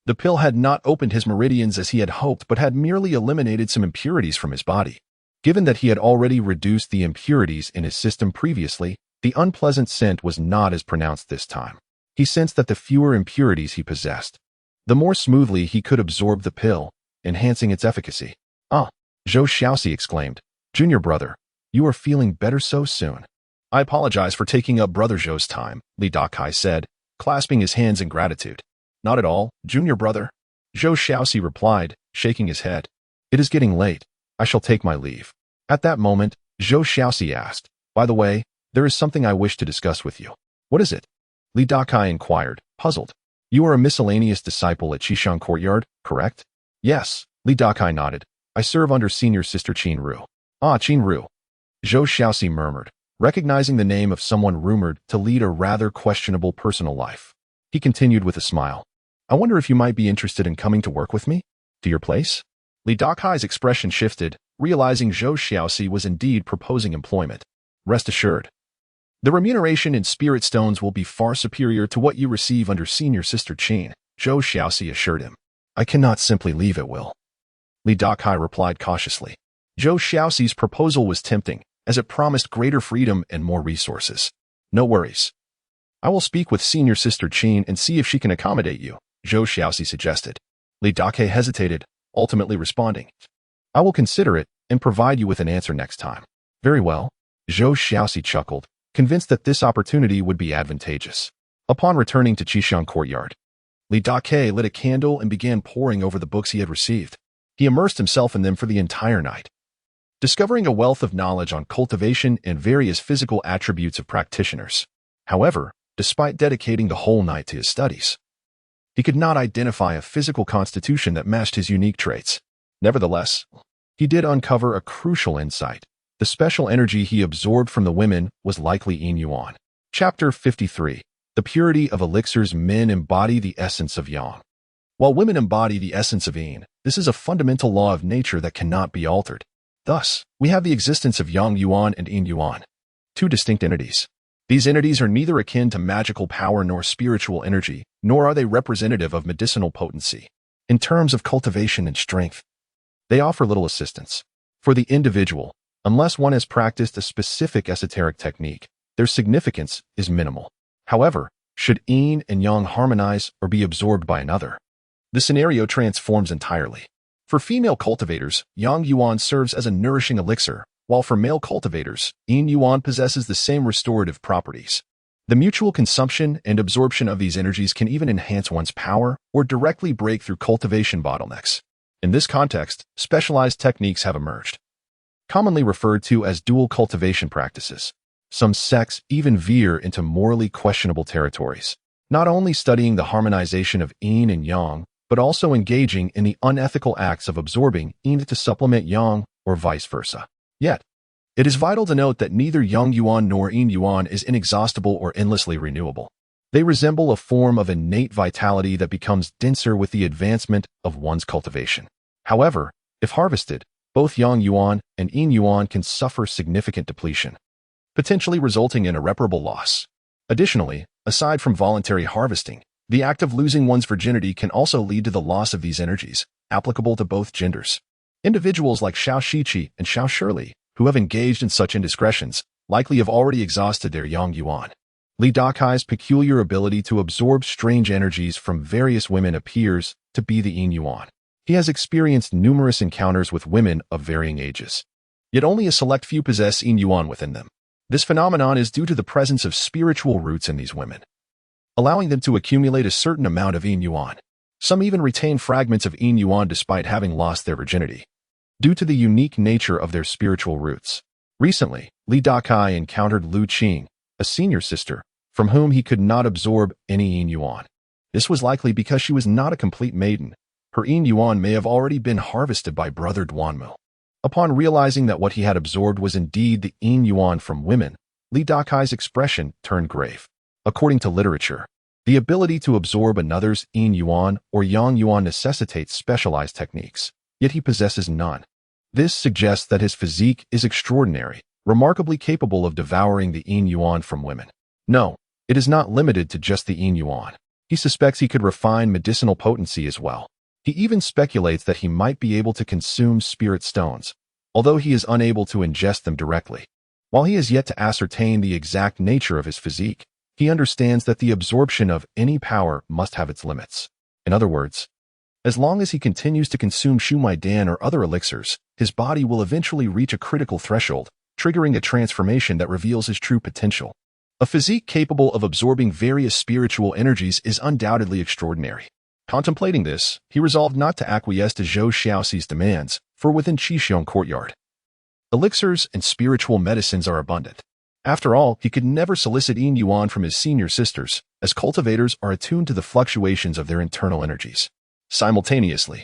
the pill had not opened his meridians as he had hoped, but had merely eliminated some impurities from his body. Given that he had already reduced the impurities in his system previously, the unpleasant scent was not as pronounced this time. He sensed that the fewer impurities he possessed, the more smoothly he could absorb the pill, enhancing its efficacy. Zhou Xiaoxi exclaimed, Junior brother, you are feeling better so soon. I apologize for taking up Brother Zhou's time, Li Dakai said, clasping his hands in gratitude. Not at all, junior brother. Zhou Xiaoxi replied, shaking his head. It is getting late. I shall take my leave. At that moment, Zhou Xiaoxi asked, By the way, there is something I wish to discuss with you. What is it? Li Dakai inquired, puzzled. You are a miscellaneous disciple at Qishan Courtyard, correct? Yes, Li Dakai nodded. I serve under senior sister Qin Ru. Qin Ru. Zhou Xiaoxi murmured, recognizing the name of someone rumored to lead a rather questionable personal life. He continued with a smile. I wonder if you might be interested in coming to work with me? To your place? Li Dakai's expression shifted, realizing Zhou Xiaoxi was indeed proposing employment. Rest assured, the remuneration in spirit stones will be far superior to what you receive under senior sister Qin, Zhou Xiaoxi assured him. I cannot simply leave at will. Li Dakai replied cautiously. Zhou Xiaoxi's proposal was tempting, as it promised greater freedom and more resources. No worries. I will speak with senior sister Qin and see if she can accommodate you, Zhou Xiaoxi suggested. Li Dakai hesitated, ultimately responding, I will consider it and provide you with an answer next time. Very well. Zhou Xiaoxi chuckled, convinced that this opportunity would be advantageous. Upon returning to Qishan Courtyard, Li Dakai lit a candle and began poring over the books he had received. He immersed himself in them for the entire night, discovering a wealth of knowledge on cultivation and various physical attributes of practitioners. However, despite dedicating the whole night to his studies, he could not identify a physical constitution that matched his unique traits. Nevertheless, he did uncover a crucial insight. The special energy he absorbed from the women was likely Yin Yuan. Chapter 53. The purity of elixirs. Men embody the essence of Yang, while women embody the essence of Yin. This is a fundamental law of nature that cannot be altered. Thus, we have the existence of Yang Yuan and Yin Yuan, two distinct entities. These entities are neither akin to magical power nor spiritual energy, nor are they representative of medicinal potency. In terms of cultivation and strength, they offer little assistance. For the individual, unless one has practiced a specific esoteric technique, their significance is minimal. However, should Yin and Yang harmonize or be absorbed by another, the scenario transforms entirely. For female cultivators, Yang Yuan serves as a nourishing elixir, while for male cultivators, Yin Yuan possesses the same restorative properties. The mutual consumption and absorption of these energies can even enhance one's power or directly break through cultivation bottlenecks. In this context, specialized techniques have emerged, commonly referred to as dual cultivation practices. Some sects even veer into morally questionable territories, not only studying the harmonization of Yin and Yang, but also engaging in the unethical acts of absorbing Yin to supplement Yang or vice versa. Yet, it is vital to note that neither Yang Yuan nor Yin Yuan is inexhaustible or endlessly renewable. They resemble a form of innate vitality that becomes denser with the advancement of one's cultivation. However, if harvested, both Yang Yuan and Yin Yuan can suffer significant depletion, potentially resulting in irreparable loss. Additionally, aside from voluntary harvesting, the act of losing one's virginity can also lead to the loss of these energies, applicable to both genders. Individuals like Xiao Shiqi and Xiao Shirley, who have engaged in such indiscretions, likely have already exhausted their Yang Yuan. Li Dakai's peculiar ability to absorb strange energies from various women appears to be the Yin Yuan. He has experienced numerous encounters with women of varying ages, yet only a select few possess Yin Yuan within them. This phenomenon is due to the presence of spiritual roots in these women, allowing them to accumulate a certain amount of Yin Yuan. Some even retain fragments of Yin Yuan despite having lost their virginity, due to the unique nature of their spiritual roots. Recently, Li Dakai encountered Lu Qing, a senior sister, from whom he could not absorb any Yin Yuan. This was likely because she was not a complete maiden. Her Yin Yuan may have already been harvested by brother Duanmu. Upon realizing that what he had absorbed was indeed the Yin Yuan from women, Li Dakai's expression turned grave. According to literature, the ability to absorb another's Yin Yuan or Yang Yuan necessitates specialized techniques, yet he possesses none. This suggests that his physique is extraordinary, remarkably capable of devouring the Yin Yuan from women. No, it is not limited to just the Yin Yuan. He suspects he could refine medicinal potency as well. He even speculates that he might be able to consume spirit stones, although he is unable to ingest them directly. While he has yet to ascertain the exact nature of his physique, he understands that the absorption of any power must have its limits. In other words, as long as he continues to consume Shumai Dan or other elixirs, his body will eventually reach a critical threshold, triggering a transformation that reveals his true potential. A physique capable of absorbing various spiritual energies is undoubtedly extraordinary. Contemplating this, he resolved not to acquiesce to Zhou Xiaoxi's demands, for within Qixing courtyard, elixirs and spiritual medicines are abundant. After all, he could never solicit Yin Yuan from his senior sisters, as cultivators are attuned to the fluctuations of their internal energies. Simultaneously,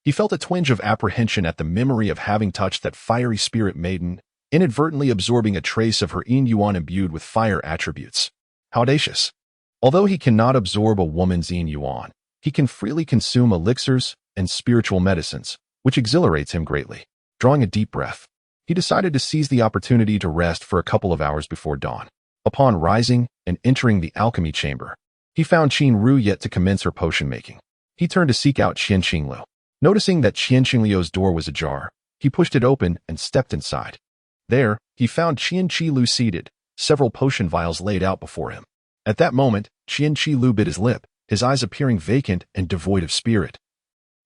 he felt a twinge of apprehension at the memory of having touched that fiery spirit maiden, inadvertently absorbing a trace of her Yin Yuan imbued with fire attributes. How audacious! Although he cannot absorb a woman's Yin Yuan, he can freely consume elixirs and spiritual medicines, which exhilarates him greatly. Drawing a deep breath, he decided to seize the opportunity to rest for a couple of hours before dawn. Upon rising and entering the alchemy chamber, he found Qin Ru yet to commence her potion making. He turned to seek out Qian Qinglu. Noticing that Qian Qingliu's door was ajar, he pushed it open and stepped inside. There, he found Qian Qilu seated, several potion vials laid out before him. At that moment, Qian Qilu bit his lip, his eyes appearing vacant and devoid of spirit,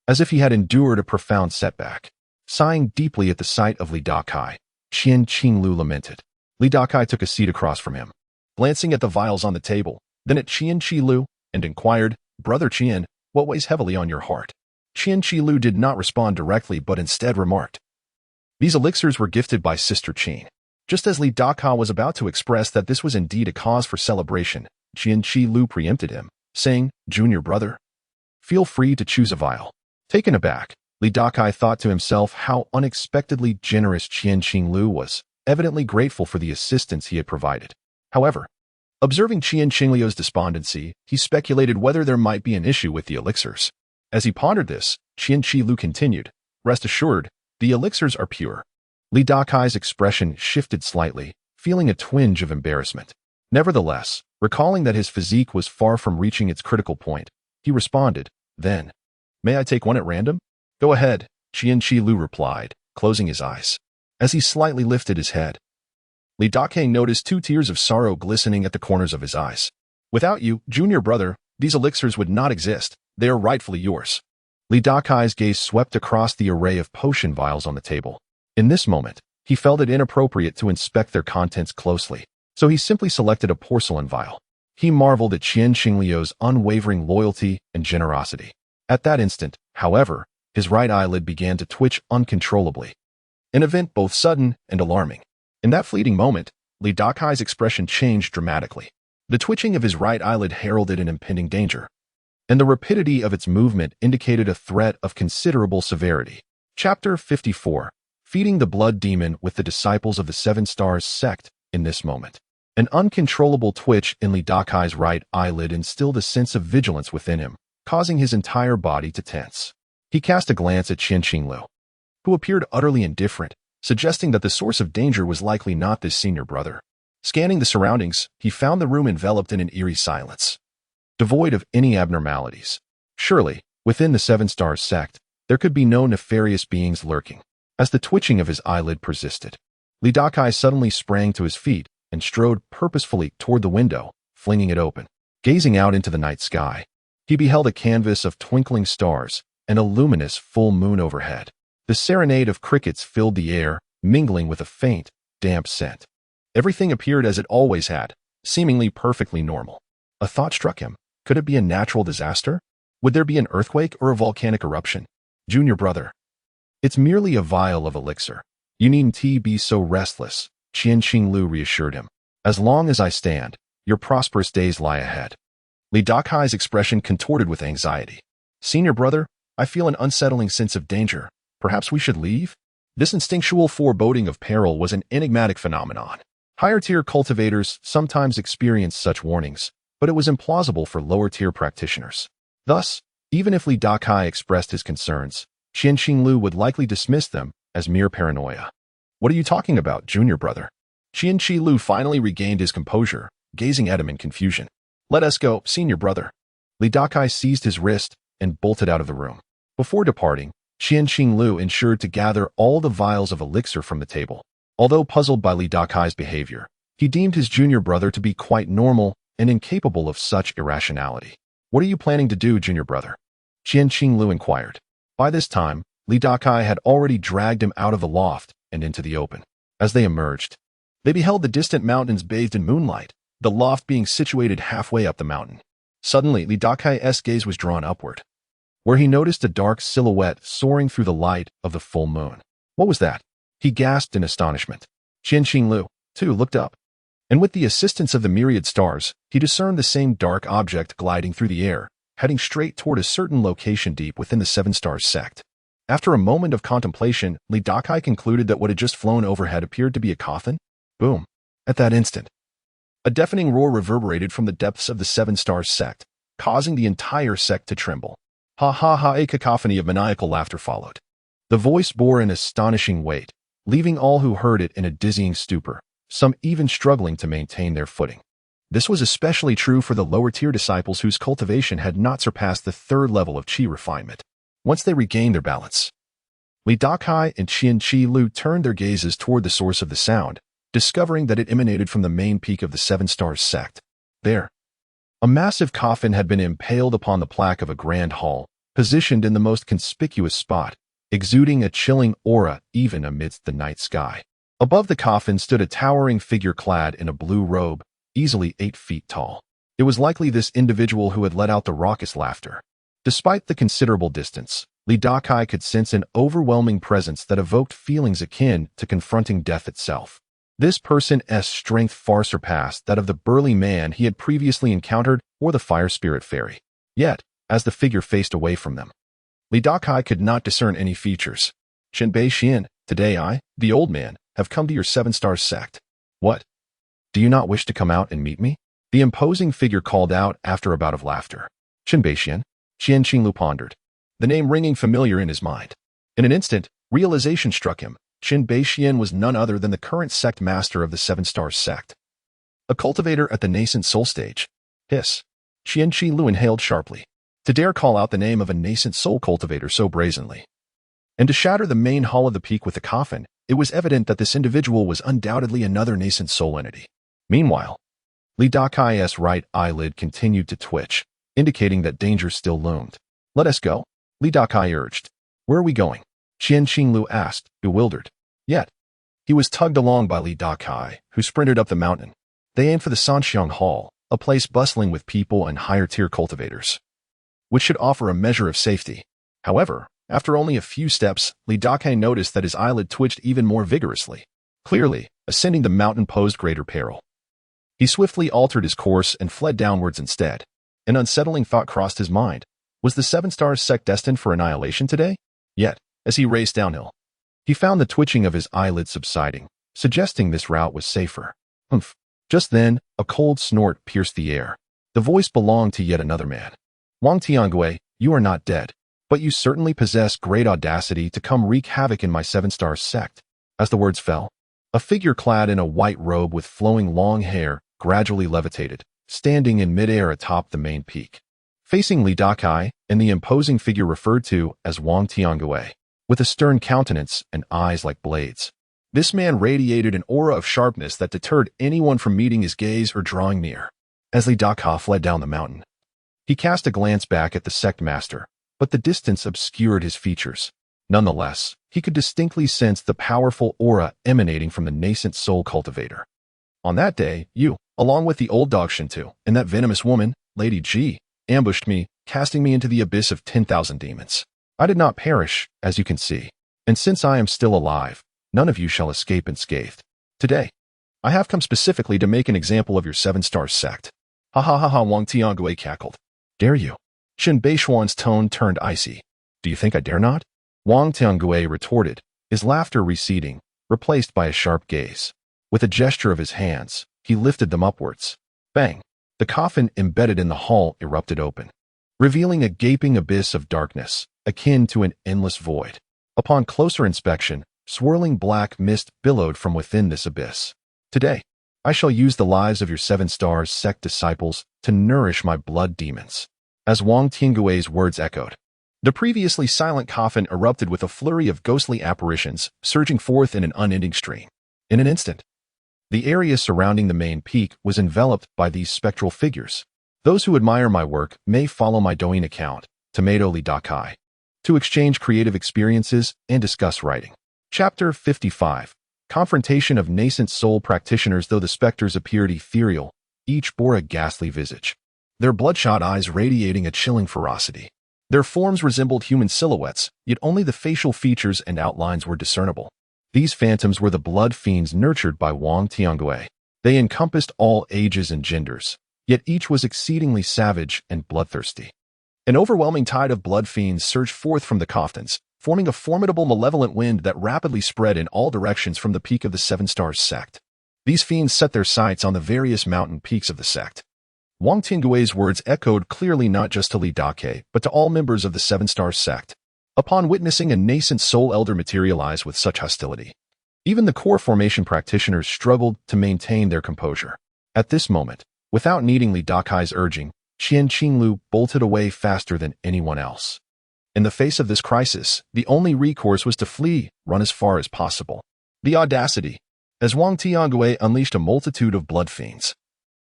as if he had endured a profound setback. Sighing deeply at the sight of Li Dakai, Qian Qinglu lamented. Li Dakai took a seat across from him, glancing at the vials on the table, then at Qian Qilu, and inquired, "Brother Qian, what weighs heavily on your heart?" Qian Qilu did not respond directly but instead remarked, "These elixirs were gifted by Sister Qin." Just as Li Dakai was about to express that this was indeed a cause for celebration, Qian Qilu preempted him, saying, "Junior brother, feel free to choose a vial." Taken aback, Li Dakai thought to himself how unexpectedly generous Qian Qinglu was, evidently grateful for the assistance he had provided. However, observing Qian Qingliu's despondency, he speculated whether there might be an issue with the elixirs. As he pondered this, Qian Qilu continued, "Rest assured, the elixirs are pure. Li Dakai's expression shifted slightly, feeling a twinge of embarrassment. Nevertheless, recalling that his physique was far from reaching its critical point, he responded, "Then, may I take one at random?" "Go ahead," Qianqi replied, closing his eyes. As he slightly lifted his head, Li Dakai noticed 2 tears of sorrow glistening at the corners of his eyes. "Without you, junior brother, these elixirs would not exist. They are rightfully yours." Li Dakai's gaze swept across the array of potion vials on the table. In this moment, he felt it inappropriate to inspect their contents closely, so he simply selected a porcelain vial. He marveled at Qian Xingliu's unwavering loyalty and generosity. At that instant, however, his right eyelid began to twitch uncontrollably, an event both sudden and alarming. In that fleeting moment, Li Dakai's expression changed dramatically. The twitching of his right eyelid heralded an impending danger, and the rapidity of its movement indicated a threat of considerable severity. Chapter 54. Feeding the Blood Demon with the Disciples of the Seven Stars Sect. In this moment, an uncontrollable twitch in Li Dakai's right eyelid instilled a sense of vigilance within him, causing his entire body to tense. He cast a glance at Qian Xinglu, who appeared utterly indifferent, suggesting that the source of danger was likely not this senior brother. Scanning the surroundings, he found the room enveloped in an eerie silence, devoid of any abnormalities. Surely, within the Seven Stars Sect, there could be no nefarious beings lurking. As the twitching of his eyelid persisted, Li Dakai suddenly sprang to his feet and strode purposefully toward the window, flinging it open. Gazing out into the night sky, he beheld a canvas of twinkling stars and a luminous full moon overhead. The serenade of crickets filled the air, mingling with a faint, damp scent. Everything appeared as it always had, seemingly perfectly normal. A thought struck him. Could it be a natural disaster? Would there be an earthquake or a volcanic eruption? "Junior brother, it's merely a vial of elixir. You needn't be so restless," Qian Xinglu reassured him. "As long as I stand, your prosperous days lie ahead." Li Dakai's expression contorted with anxiety. "Senior brother, I feel an unsettling sense of danger. Perhaps we should leave?" This instinctual foreboding of peril was an enigmatic phenomenon. Higher-tier cultivators sometimes experienced such warnings, but it was implausible for lower-tier practitioners. Thus, even if Li Dakai expressed his concerns, Qian Xinglu would likely dismiss them as mere paranoia. "What are you talking about, junior brother?" Qian Qilu finally regained his composure, gazing at him in confusion. "Let us go, senior brother." Li Dakai seized his wrist and bolted out of the room. Before departing, Qian Xinglu ensured to gather all the vials of elixir from the table. Although puzzled by Li Dakai's behavior, he deemed his junior brother to be quite normal and incapable of such irrationality. "What are you planning to do, junior brother?" Qian Xinglu inquired. By this time, Li Dakai had already dragged him out of the loft and into the open. As they emerged, they beheld the distant mountains bathed in moonlight, the loft being situated halfway up the mountain. Suddenly, Li Dakai's gaze was drawn upward, where he noticed a dark silhouette soaring through the light of the full moon. "What was that?" he gasped in astonishment. Qian Xinglu, too, looked up, and with the assistance of the myriad stars, he discerned the same dark object gliding through the air, heading straight toward a certain location deep within the Seven Stars Sect. After a moment of contemplation, Li Dakai concluded that what had just flown overhead appeared to be a coffin. Boom! At that instant, a deafening roar reverberated from the depths of the Seven Stars Sect, causing the entire sect to tremble. Ha ha ha! A cacophony of maniacal laughter followed. The voice bore an astonishing weight, leaving all who heard it in a dizzying stupor, some even struggling to maintain their footing. This was especially true for the lower-tier disciples whose cultivation had not surpassed the 3rd level of qi refinement. Once they regained their balance, Li Dakai and Qian Qilu turned their gazes toward the source of the sound, discovering that it emanated from the main peak of the Seven Stars Sect. There, a massive coffin had been impaled upon the plaque of a grand hall, positioned in the most conspicuous spot, exuding a chilling aura even amidst the night sky. Above the coffin stood a towering figure clad in a blue robe, easily 8 feet tall. It was likely this individual who had let out the raucous laughter. Despite the considerable distance, Li Dakai could sense an overwhelming presence that evoked feelings akin to confronting death itself. This person's strength far surpassed that of the burly man he had previously encountered or the fire spirit fairy. Yet, as the figure faced away from them, Li Dakai could not discern any features. "Shenbei Xian, today I, the old man, have come to your Seven Stars Sect." "What? Do you not wish to come out and meet me?" the imposing figure called out after a bout of laughter. "Shenbei Xian?" Qian Qinglu pondered, the name ringing familiar in his mind. In an instant, realization struck him. Qin Beixian was none other than the current sect master of the Seven Stars sect. A cultivator at the nascent soul stage. Hiss. Qian Qi Lu inhaled sharply. To dare call out the name of a nascent soul cultivator so brazenly, and to shatter the main hall of the peak with a coffin, it was evident that this individual was undoubtedly another nascent soul entity. Meanwhile, Li Dakai's right eyelid continued to twitch, indicating that danger still loomed. Let us go, Li Dakai urged. Where are we going? Qian Qinglu asked, bewildered. Yet, he was tugged along by Li Dakai, who sprinted up the mountain. They aimed for the Sanxiang Hall, a place bustling with people and higher-tier cultivators, which should offer a measure of safety. However, after only a few steps, Li Dakai noticed that his eyelid twitched even more vigorously. Clearly, ascending the mountain posed greater peril. He swiftly altered his course and fled downwards instead. An unsettling thought crossed his mind. Was the Seven Stars sect destined for annihilation today? Yet, as he raced downhill, he found the twitching of his eyelid subsiding, suggesting this route was safer. Humph. Just then, a cold snort pierced the air. The voice belonged to yet another man. Wang Tiangui, you are not dead, but you certainly possess great audacity to come wreak havoc in my Seven Stars sect. As the words fell, a figure clad in a white robe with flowing long hair gradually levitated, standing in midair atop the main peak. Facing Li Dakai and the imposing figure referred to as Wang Tiangui, with a stern countenance and eyes like blades. This man radiated an aura of sharpness that deterred anyone from meeting his gaze or drawing near. As Li Dakai fled down the mountain, he cast a glance back at the sect master, but the distance obscured his features. Nonetheless, he could distinctly sense the powerful aura emanating from the nascent soul cultivator. On that day, you, along with the old dog Shintu and that venomous woman, Lady Ji, ambushed me, casting me into the abyss of 10,000 demons. I did not perish, as you can see, and since I am still alive, none of you shall escape unscathed. Today, I have come specifically to make an example of your Seven Stars sect. Ha ha ha ha, Wang Tiangui cackled. Dare you? Qin Beishuan's tone turned icy. Do you think I dare not? Wang Tiangui retorted, his laughter receding, replaced by a sharp gaze. With a gesture of his hands, he lifted them upwards. Bang! The coffin embedded in the hull erupted open, revealing a gaping abyss of darkness, akin to an endless void. Upon closer inspection, swirling black mist billowed from within this abyss. Today, I shall use the lives of your Seven Stars sect disciples to nourish my blood demons. As Wang Tiangui's words echoed, the previously silent coffin erupted with a flurry of ghostly apparitions, surging forth in an unending stream. In an instant, the area surrounding the main peak was enveloped by these spectral figures. Those who admire my work may follow my Douyin account, Tomato Li Dakai, to exchange creative experiences and discuss writing. Chapter 55. Confrontation of nascent soul practitioners. Though the specters appeared ethereal, each bore a ghastly visage, their bloodshot eyes radiating a chilling ferocity. Their forms resembled human silhouettes, yet only the facial features and outlines were discernible. These phantoms were the blood fiends nurtured by Wang Tiangui. They encompassed all ages and genders, yet each was exceedingly savage and bloodthirsty. An overwhelming tide of blood fiends surged forth from the coffins, forming a formidable malevolent wind that rapidly spread in all directions from the peak of the Seven Stars sect. These fiends set their sights on the various mountain peaks of the sect. Wang Tiangui's words echoed clearly not just to Li Dakai, but to all members of the Seven Stars sect. Upon witnessing a nascent soul elder materialize with such hostility, even the core formation practitioners struggled to maintain their composure. At this moment, without needing Li Dakai's urging, Qian Qinglu bolted away faster than anyone else. In the face of this crisis, the only recourse was to flee, run as far as possible. The audacity! As Wang Tiangui unleashed a multitude of blood fiends,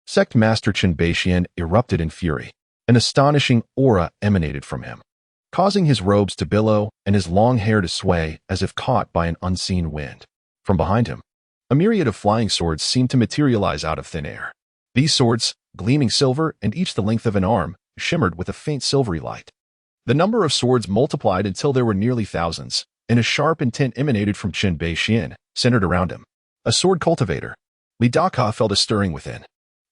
Sect Master Qin Beixian erupted in fury. An astonishing aura emanated from him, causing his robes to billow and his long hair to sway as if caught by an unseen wind. From behind him, a myriad of flying swords seemed to materialize out of thin air. These swords, gleaming silver and each the length of an arm, shimmered with a faint silvery light. The number of swords multiplied until there were nearly thousands, and a sharp intent emanated from Qin Beixian, centered around him. A sword cultivator. Li Dakai felt a stirring within.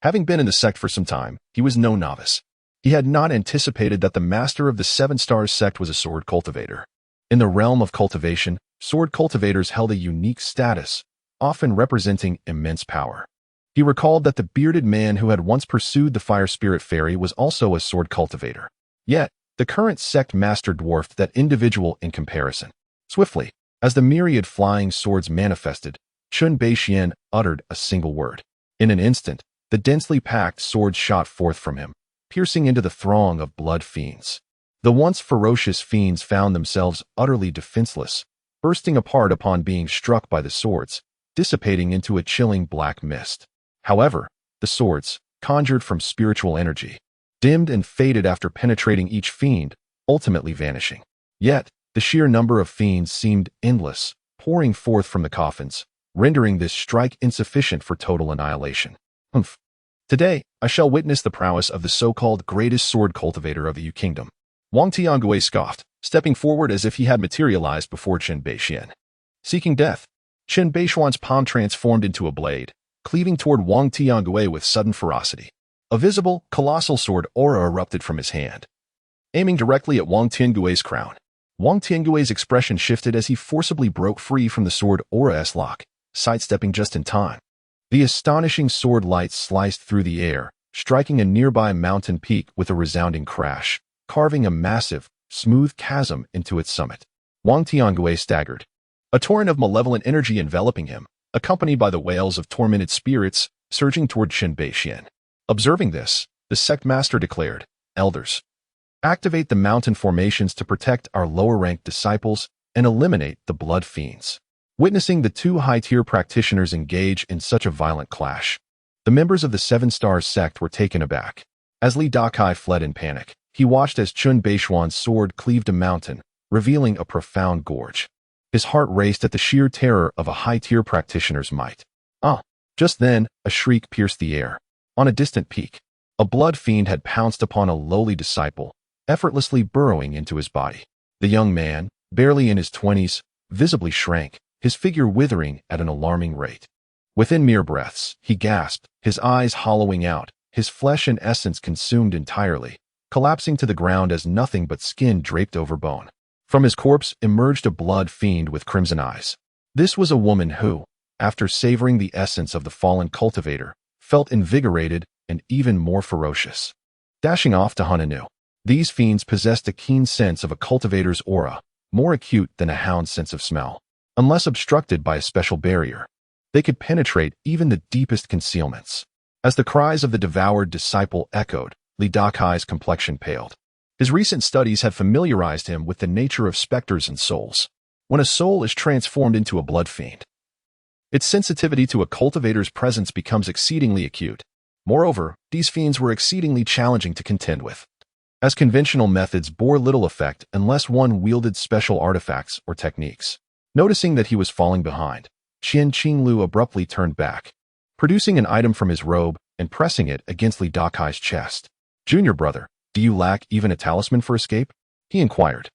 Having been in the sect for some time, he was no novice. He had not anticipated that the master of the Seven Stars sect was a sword cultivator. In the realm of cultivation, sword cultivators held a unique status, often representing immense power. He recalled that the bearded man who had once pursued the fire spirit fairy was also a sword cultivator. Yet, the current sect master dwarfed that individual in comparison. Swiftly, As the myriad flying swords manifested, Chun Beixian uttered a single word. In an instant, the densely packed swords shot forth from him, piercing into the throng of blood fiends. The once ferocious fiends found themselves utterly defenseless, bursting apart upon being struck by the swords, dissipating into a chilling black mist. However, the swords, conjured from spiritual energy, dimmed and faded after penetrating each fiend, ultimately vanishing. Yet, the sheer number of fiends seemed endless, pouring forth from the coffins, rendering this strike insufficient for total annihilation. Humph. Today, I shall witness the prowess of the so-called greatest sword cultivator of the Yu Kingdom. Wang Tiangui scoffed, stepping forward as if he had materialized before Qin Beixian. Seeking death, Qin Beixian's palm transformed into a blade, cleaving toward Wang Tiangui with sudden ferocity. A visible, colossal sword aura erupted from his hand, aiming directly at Wang Tiangui's crown. Wang Tiangui's expression shifted as he forcibly broke free from the sword aura's lock, sidestepping just in time. The astonishing sword light sliced through the air, striking a nearby mountain peak with a resounding crash, carving a massive, smooth chasm into its summit. Wang Tiangui staggered, a torrent of malevolent energy enveloping him, accompanied by the wails of tormented spirits surging toward Qin Beixian. Observing this, the sect master declared, "Elders, activate the mountain formations to protect our lower-ranked disciples and eliminate the blood fiends." Witnessing the two high-tier practitioners engage in such a violent clash, the members of the Seven Stars sect were taken aback. As Li Dakai fled in panic, he watched as Chun Beixian's sword cleaved a mountain, revealing a profound gorge. His heart raced at the sheer terror of a high-tier practitioner's might. Just then, a shriek pierced the air. On a distant peak, a blood fiend had pounced upon a lowly disciple, effortlessly burrowing into his body. The young man, barely in his 20s, visibly shrank, his figure withering at an alarming rate. Within mere breaths, he gasped, his eyes hollowing out, his flesh and essence consumed entirely, collapsing to the ground as nothing but skin draped over bone. From his corpse emerged a blood fiend with crimson eyes. This was a woman who, after savoring the essence of the fallen cultivator, felt invigorated and even more ferocious. Dashing off to Hananu, these fiends possessed a keen sense of a cultivator's aura, more acute than a hound's sense of smell. Unless obstructed by a special barrier, they could penetrate even the deepest concealments. As the cries of the devoured disciple echoed, Li Dakai's complexion paled. His recent studies had familiarized him with the nature of specters and souls. When a soul is transformed into a blood fiend, its sensitivity to a cultivator's presence becomes exceedingly acute. Moreover, these fiends were exceedingly challenging to contend with, as conventional methods bore little effect unless one wielded special artifacts or techniques. Noticing that he was falling behind, Qian Qinglu abruptly turned back, producing an item from his robe and pressing it against Li Dakai's chest. "Junior brother, do you lack even a talisman for escape?" he inquired.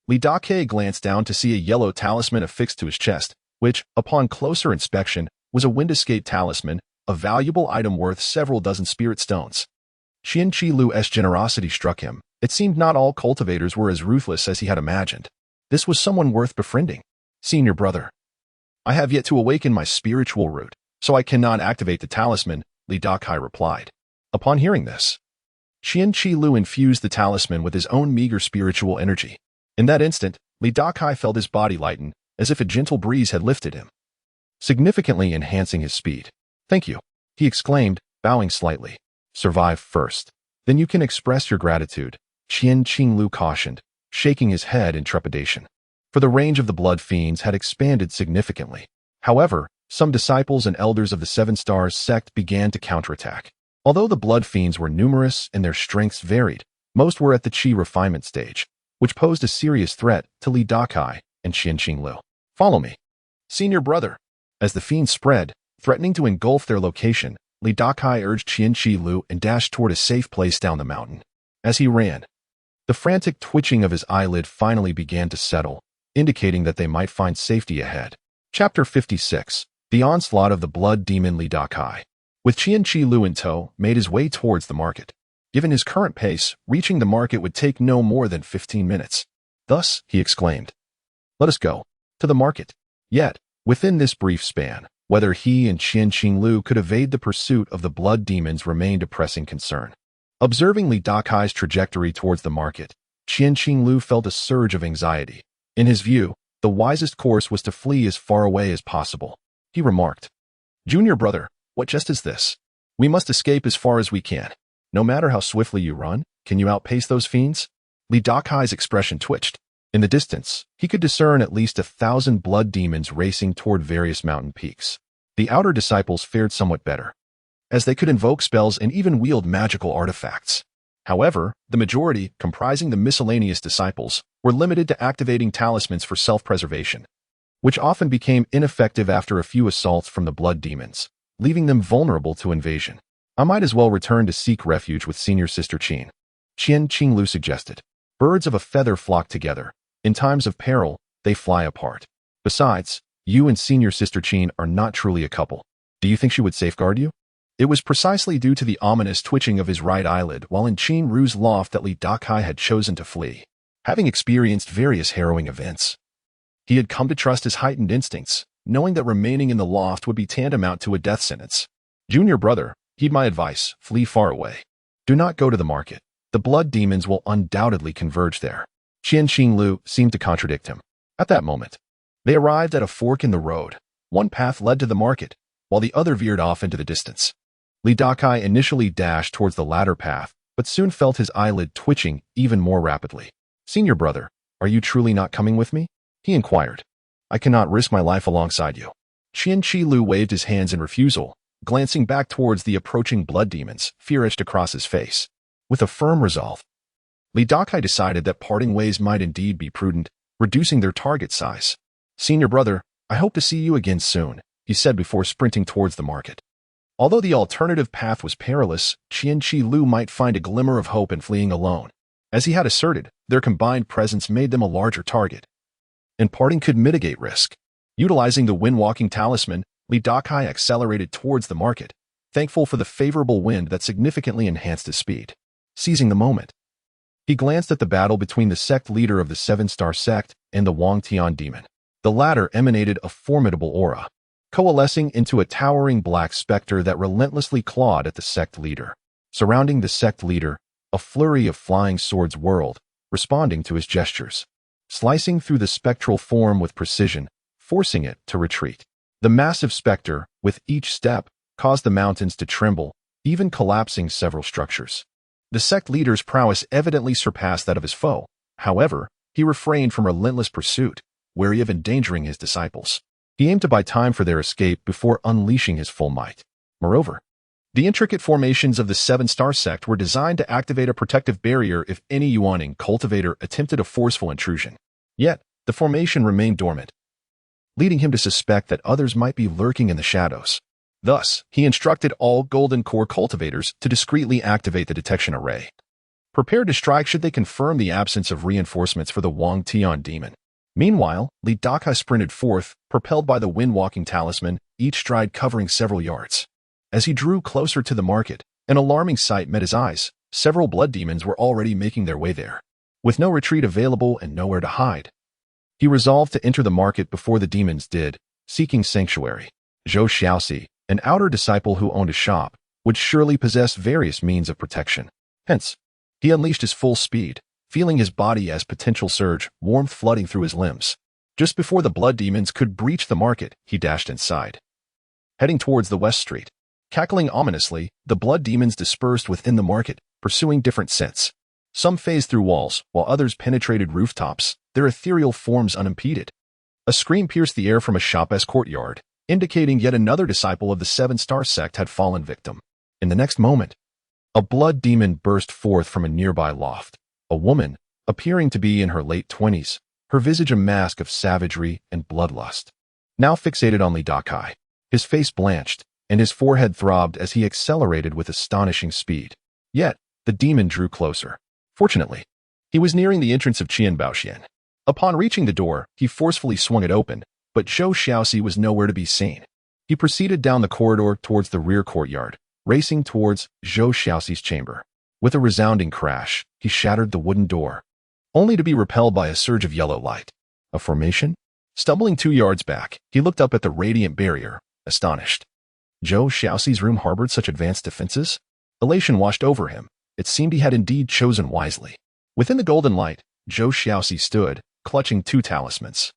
Li Dakai glanced down to see a yellow talisman affixed to his chest, which, upon closer inspection, was a wind escape talisman, a valuable item worth several dozen spirit stones. Qian Qilu's generosity struck him. It seemed not all cultivators were as ruthless as he had imagined. This was someone worth befriending. "Senior brother, I have yet to awaken my spiritual root, so I cannot activate the talisman," Li Dakai replied. Upon hearing this, Qian Qilu infused the talisman with his own meager spiritual energy. In that instant, Li Dakai felt his body lighten, as if a gentle breeze had lifted him, significantly enhancing his speed. "Thank you," he exclaimed, bowing slightly. "Survive first. Then you can express your gratitude," Qian Qinglu cautioned, shaking his head in trepidation. For the range of the blood fiends had expanded significantly. However, some disciples and elders of the Seven Stars sect began to counterattack. Although the blood fiends were numerous and their strengths varied, most were at the chi refinement stage, which posed a serious threat to Li Dakai and Qian Qinglu. "Follow me, senior brother." As the fiends spread, threatening to engulf their location, Li Dakai urged Qian Qilu and dashed toward a safe place down the mountain. As he ran, the frantic twitching of his eyelid finally began to settle, indicating that they might find safety ahead. Chapter 56. The Onslaught of the Blood Demon. Li Dakai, with Qian Qilu in tow, made his way towards the market. Given his current pace, reaching the market would take no more than 15 minutes. Thus, he exclaimed, "Let us go to the market." Yet, within this brief span, whether he and Qian Qinglu could evade the pursuit of the blood demons remained a pressing concern. Observing Li Dakai's trajectory towards the market, Qian Qinglu felt a surge of anxiety. In his view, The wisest course was to flee as far away as possible. He remarked, "Junior brother, what jest is this? We must escape as far as we can. No matter how swiftly you run, can you outpace those fiends?" Dakai's expression twitched. In the distance, he could discern at least 1,000 blood demons racing toward various mountain peaks. The outer disciples fared somewhat better, as they could invoke spells and even wield magical artifacts. However, the majority, comprising the miscellaneous disciples, were limited to activating talismans for self-preservation, which often became ineffective after a few assaults from the blood demons, leaving them vulnerable to invasion. "I might as well return to seek refuge with Senior Sister Qin," Qinglu suggested. "Birds of a feather flock together. In times of peril, they fly apart. Besides, you and Senior Sister Qin are not truly a couple. Do you think she would safeguard you?" It was precisely due to the ominous twitching of his right eyelid while in Qinru's loft that Dakai had chosen to flee. Having experienced various harrowing events, he had come to trust his heightened instincts, knowing that remaining in the loft would be tantamount to a death sentence. "Junior brother, heed my advice, flee far away. Do not go to the market. The blood demons will undoubtedly converge there." Qinglu seemed to contradict him. At that moment, they arrived at a fork in the road. One path led to the market, while the other veered off into the distance. Dakai initially dashed towards the latter path, but soon felt his eyelid twitching even more rapidly. "Senior brother, are you truly not coming with me?" he inquired. "I cannot risk my life alongside you." Qinglu waved his hands in refusal, glancing back towards the approaching blood demons, fear etched across his face. With a firm resolve, Dakai decided that parting ways might indeed be prudent, reducing their target size. "Senior brother, I hope to see you again soon," he said before sprinting towards the market. Although the alternative path was perilous, Qinglu might find a glimmer of hope in fleeing alone. As he had asserted, their combined presence made them a larger target, and parting could mitigate risk. Utilizing the wind-walking talisman, Dakai accelerated towards the market, thankful for the favorable wind that significantly enhanced his speed. Seizing the moment, he glanced at the battle between the sect leader of the Seven-Star Sect and the Wangtian demon. The latter emanated a formidable aura, coalescing into a towering black specter that relentlessly clawed at the sect leader. Surrounding the sect leader, a flurry of flying swords whirled, responding to his gestures, slicing through the spectral form with precision, forcing it to retreat. The massive specter, with each step, caused the mountains to tremble, even collapsing several structures. The sect leader's prowess evidently surpassed that of his foe. However, he refrained from relentless pursuit, wary of endangering his disciples. He aimed to buy time for their escape before unleashing his full might. Moreover, the intricate formations of the Seven-Star Sect were designed to activate a protective barrier if any Yuaning cultivator attempted a forceful intrusion. Yet, the formation remained dormant, leading him to suspect that others might be lurking in the shadows. Thus, he instructed all Golden Core cultivators to discreetly activate the detection array, prepared to strike should they confirm the absence of reinforcements for the Wangtian demon. Meanwhile, Dakai sprinted forth, propelled by the wind-walking talisman, each stride covering several yards. As he drew closer to the market, an alarming sight met his eyes. Several blood demons were already making their way there. With no retreat available and nowhere to hide, he resolved to enter the market before the demons did, seeking sanctuary. Zhou Xiaoxi, an outer disciple who owned a shop, would surely possess various means of protection. Hence, he unleashed his full speed, feeling his body as potential surge, warmth flooding through his limbs. Just before the blood demons could breach the market, he dashed inside, heading towards the West Street. Cackling ominously, the blood demons dispersed within the market, pursuing different scents. Some phased through walls, while others penetrated rooftops, their ethereal forms unimpeded. A scream pierced the air from a shop's courtyard, indicating yet another disciple of the Seven-Star Sect had fallen victim. In the next moment, a blood demon burst forth from a nearby loft. A woman, appearing to be in her late 20s, her visage a mask of savagery and bloodlust. Now fixated on Dakai, his face blanched, and his forehead throbbed as he accelerated with astonishing speed. Yet, the demon drew closer. Fortunately, he was nearing the entrance of Qian Baoxian. Upon reaching the door, he forcefully swung it open, but Zhou Xiaoxi was nowhere to be seen. He proceeded down the corridor towards the rear courtyard, racing towards Zhou Xiaoxi's chamber. With a resounding crash, he shattered the wooden door, only to be repelled by a surge of yellow light. A formation? Stumbling 2 yards back, he looked up at the radiant barrier, astonished. Zhou Xiaoxi's room harbored such advanced defenses? Elation washed over him. It seemed he had indeed chosen wisely. Within the golden light, Zhou Xiaoxi stood, clutching 2 talismans.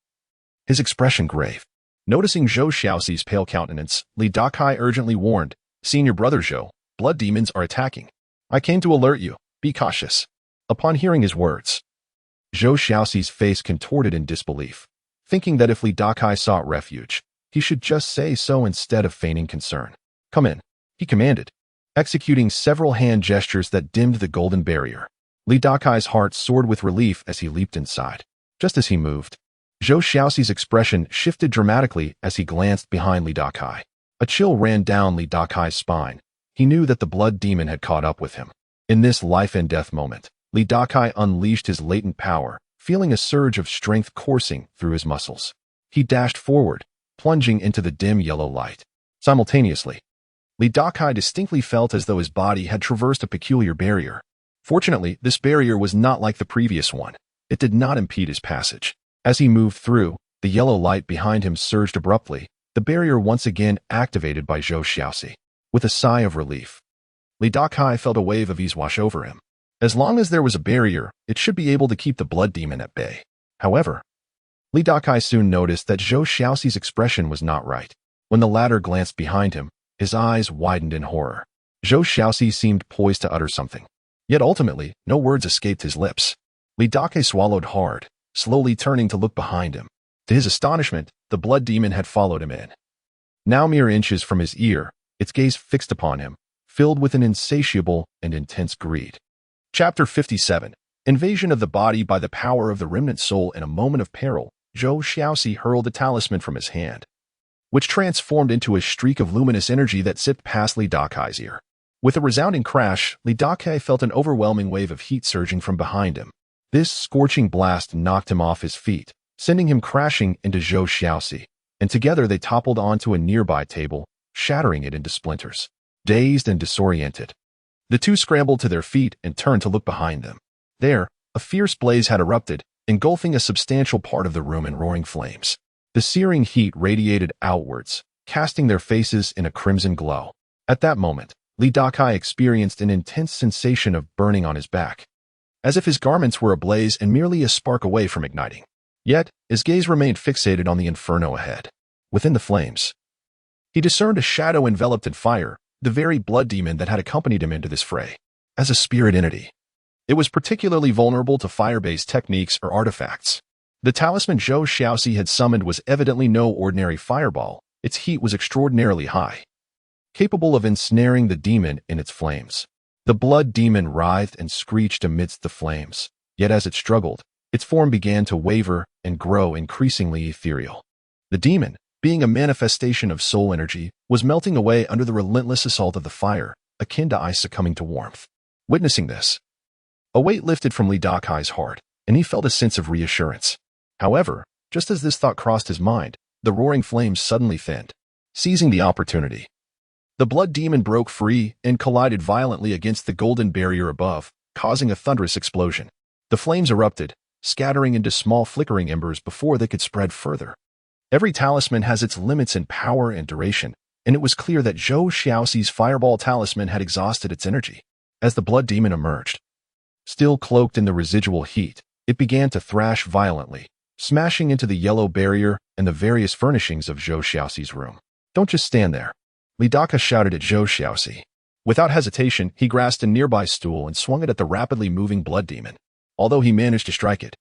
his expression grave. Noticing Zhou Xiaoxi's pale countenance, Li Dakai urgently warned, "Senior brother Zhou, blood demons are attacking. I came to alert you. Be cautious." Upon hearing his words, Zhou Xiaoxi's face contorted in disbelief, thinking that if Li Dakai sought refuge, he should just say so instead of feigning concern. "Come in," he commanded, executing several hand gestures that dimmed the golden barrier. Li Dakai's heart soared with relief as he leaped inside. Just as he moved, Zhou Xiaoxi's expression shifted dramatically as he glanced behind Li Dakai. A chill ran down Li Dakai's spine. He knew that the blood demon had caught up with him. In this life-and-death moment, Li Dakai unleashed his latent power, feeling a surge of strength coursing through his muscles. He dashed forward, plunging into the dim yellow light. Simultaneously, Li Dakai distinctly felt as though his body had traversed a peculiar barrier. Fortunately, this barrier was not like the previous one. It did not impede his passage. As he moved through, the yellow light behind him surged abruptly, the barrier once again activated by Zhou Xiaoxi. With a sigh of relief, Li Dakai felt a wave of ease wash over him. As long as there was a barrier, it should be able to keep the blood demon at bay. However, Li Dakai soon noticed that Zhou Xiaoxi's expression was not right. When the latter glanced behind him, his eyes widened in horror. Zhou Xiaoxi seemed poised to utter something. Yet ultimately, no words escaped his lips. Li Dakai swallowed hard, slowly turning to look behind him. To his astonishment, the blood demon had followed him in. Now mere inches from his ear, its gaze fixed upon him, filled with an insatiable and intense greed. Chapter 57. Invasion of the body by the power of the remnant soul. In a moment of peril, Zhou Xiaoxi hurled the talisman from his hand, which transformed into a streak of luminous energy that zipped past Li Dakai's ear. With a resounding crash, Li Dakai felt an overwhelming wave of heat surging from behind him. This scorching blast knocked him off his feet, sending him crashing into Zhou Xiaoxi, and together they toppled onto a nearby table, shattering it into splinters. Dazed and disoriented, the two scrambled to their feet and turned to look behind them. There, a fierce blaze had erupted, engulfing a substantial part of the room in roaring flames. The searing heat radiated outwards, casting their faces in a crimson glow. At that moment, Li Dakai experienced an intense sensation of burning on his back, as if his garments were ablaze and merely a spark away from igniting. Yet, his gaze remained fixated on the inferno ahead. Within the flames, he discerned a shadow enveloped in fire, the very blood demon that had accompanied him into this fray. As a spirit entity, it was particularly vulnerable to fire-based techniques or artifacts. The talisman Zhou Xiaoxi had summoned was evidently no ordinary fireball. Its heat was extraordinarily high, capable of ensnaring the demon in its flames. The blood demon writhed and screeched amidst the flames, yet as it struggled, its form began to waver and grow increasingly ethereal. The demon, being a manifestation of soul energy, was melting away under the relentless assault of the fire, akin to ice succumbing to warmth. Witnessing this, a weight lifted from Li Dakai's heart, and he felt a sense of reassurance. However, just as this thought crossed his mind, the roaring flames suddenly thinned. Seizing the opportunity, the blood demon broke free and collided violently against the golden barrier above, causing a thunderous explosion. The flames erupted, scattering into small flickering embers before they could spread further. Every talisman has its limits in power and duration, and it was clear that Zhou Xiaoxi's fireball talisman had exhausted its energy. As the blood demon emerged, still cloaked in the residual heat, it began to thrash violently, smashing into the yellow barrier and the various furnishings of Zhou Xiaoxi's room. "Don't just stand there," Li Dakai shouted at Zhou Xiaoxi. Without hesitation, he grasped a nearby stool and swung it at the rapidly moving blood demon. Although he managed to strike it,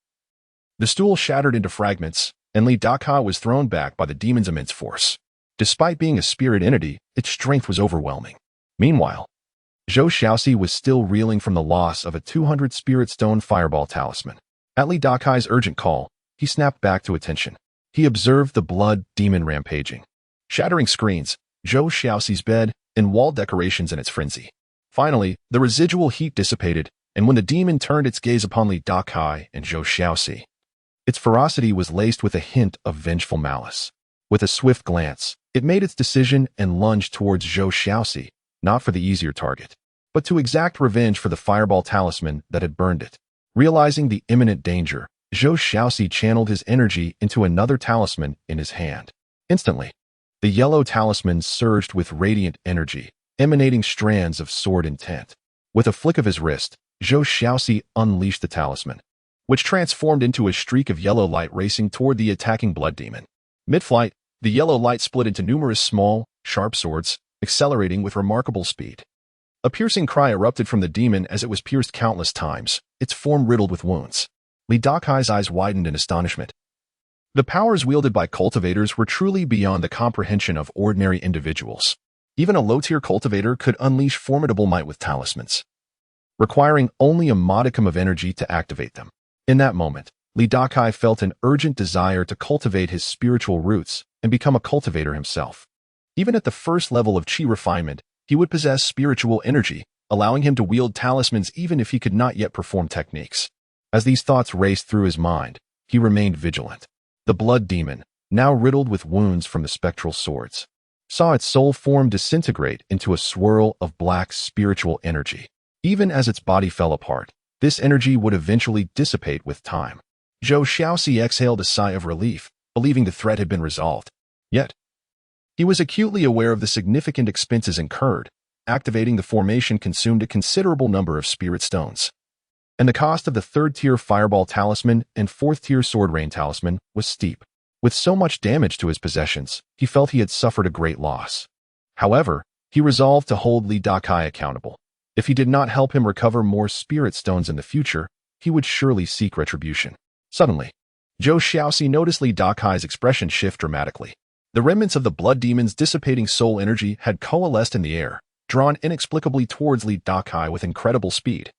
the stool shattered into fragments, and Li Dakai was thrown back by the demon's immense force. Despite being a spirit entity, its strength was overwhelming. Meanwhile, Zhou Xiaoxi was still reeling from the loss of a 200 spirit stone fireball talisman. At Li Dakai's urgent call, he snapped back to attention. He observed the blood demon rampaging, shattering screens, Zhou Xiaoxi's bed, and wall decorations in its frenzy. Finally, the residual heat dissipated, and when the demon turned its gaze upon Li Dakai and Zhou Xiaoxi, its ferocity was laced with a hint of vengeful malice. With a swift glance, it made its decision and lunged towards Zhou Xiaoxi, not for the easier target, but to exact revenge for the fireball talisman that had burned it. Realizing the imminent danger, Zhou Xiaoxi channeled his energy into another talisman in his hand. Instantly, the yellow talisman surged with radiant energy, emanating strands of sword intent. With a flick of his wrist, Zhou Xiaoxi unleashed the talisman. which transformed into a streak of yellow light racing toward the attacking blood demon. Mid-flight, the yellow light split into numerous small, sharp swords, accelerating with remarkable speed. A piercing cry erupted from the demon as it was pierced countless times, its form riddled with wounds. Li Dakai's eyes widened in astonishment. The powers wielded by cultivators were truly beyond the comprehension of ordinary individuals. Even a low-tier cultivator could unleash formidable might with talismans, requiring only a modicum of energy to activate them. In that moment, Li Dakai felt an urgent desire to cultivate his spiritual roots and become a cultivator himself. Even at the first level of chi refinement, he would possess spiritual energy, allowing him to wield talismans even if he could not yet perform techniques. As these thoughts raced through his mind, he remained vigilant. The blood demon, now riddled with wounds from the spectral swords, saw its soul form disintegrate into a swirl of black spiritual energy. Even as its body fell apart, this energy would eventually dissipate with time. Zhou Xiaoxi exhaled a sigh of relief, believing the threat had been resolved. Yet, he was acutely aware of the significant expenses incurred. Activating the formation consumed a considerable number of spirit stones, and the cost of the third-tier Fireball Talisman and fourth-tier Sword Rain Talisman was steep. With so much damage to his possessions, he felt he had suffered a great loss. However, he resolved to hold Li Dakai accountable. If he did not help him recover more spirit stones in the future, he would surely seek retribution. Suddenly, Zhou Xiaoxi noticed Li Dakai's expression shift dramatically. The remnants of the blood demon's dissipating soul energy had coalesced in the air, drawn inexplicably towards Li Dakai with incredible speed,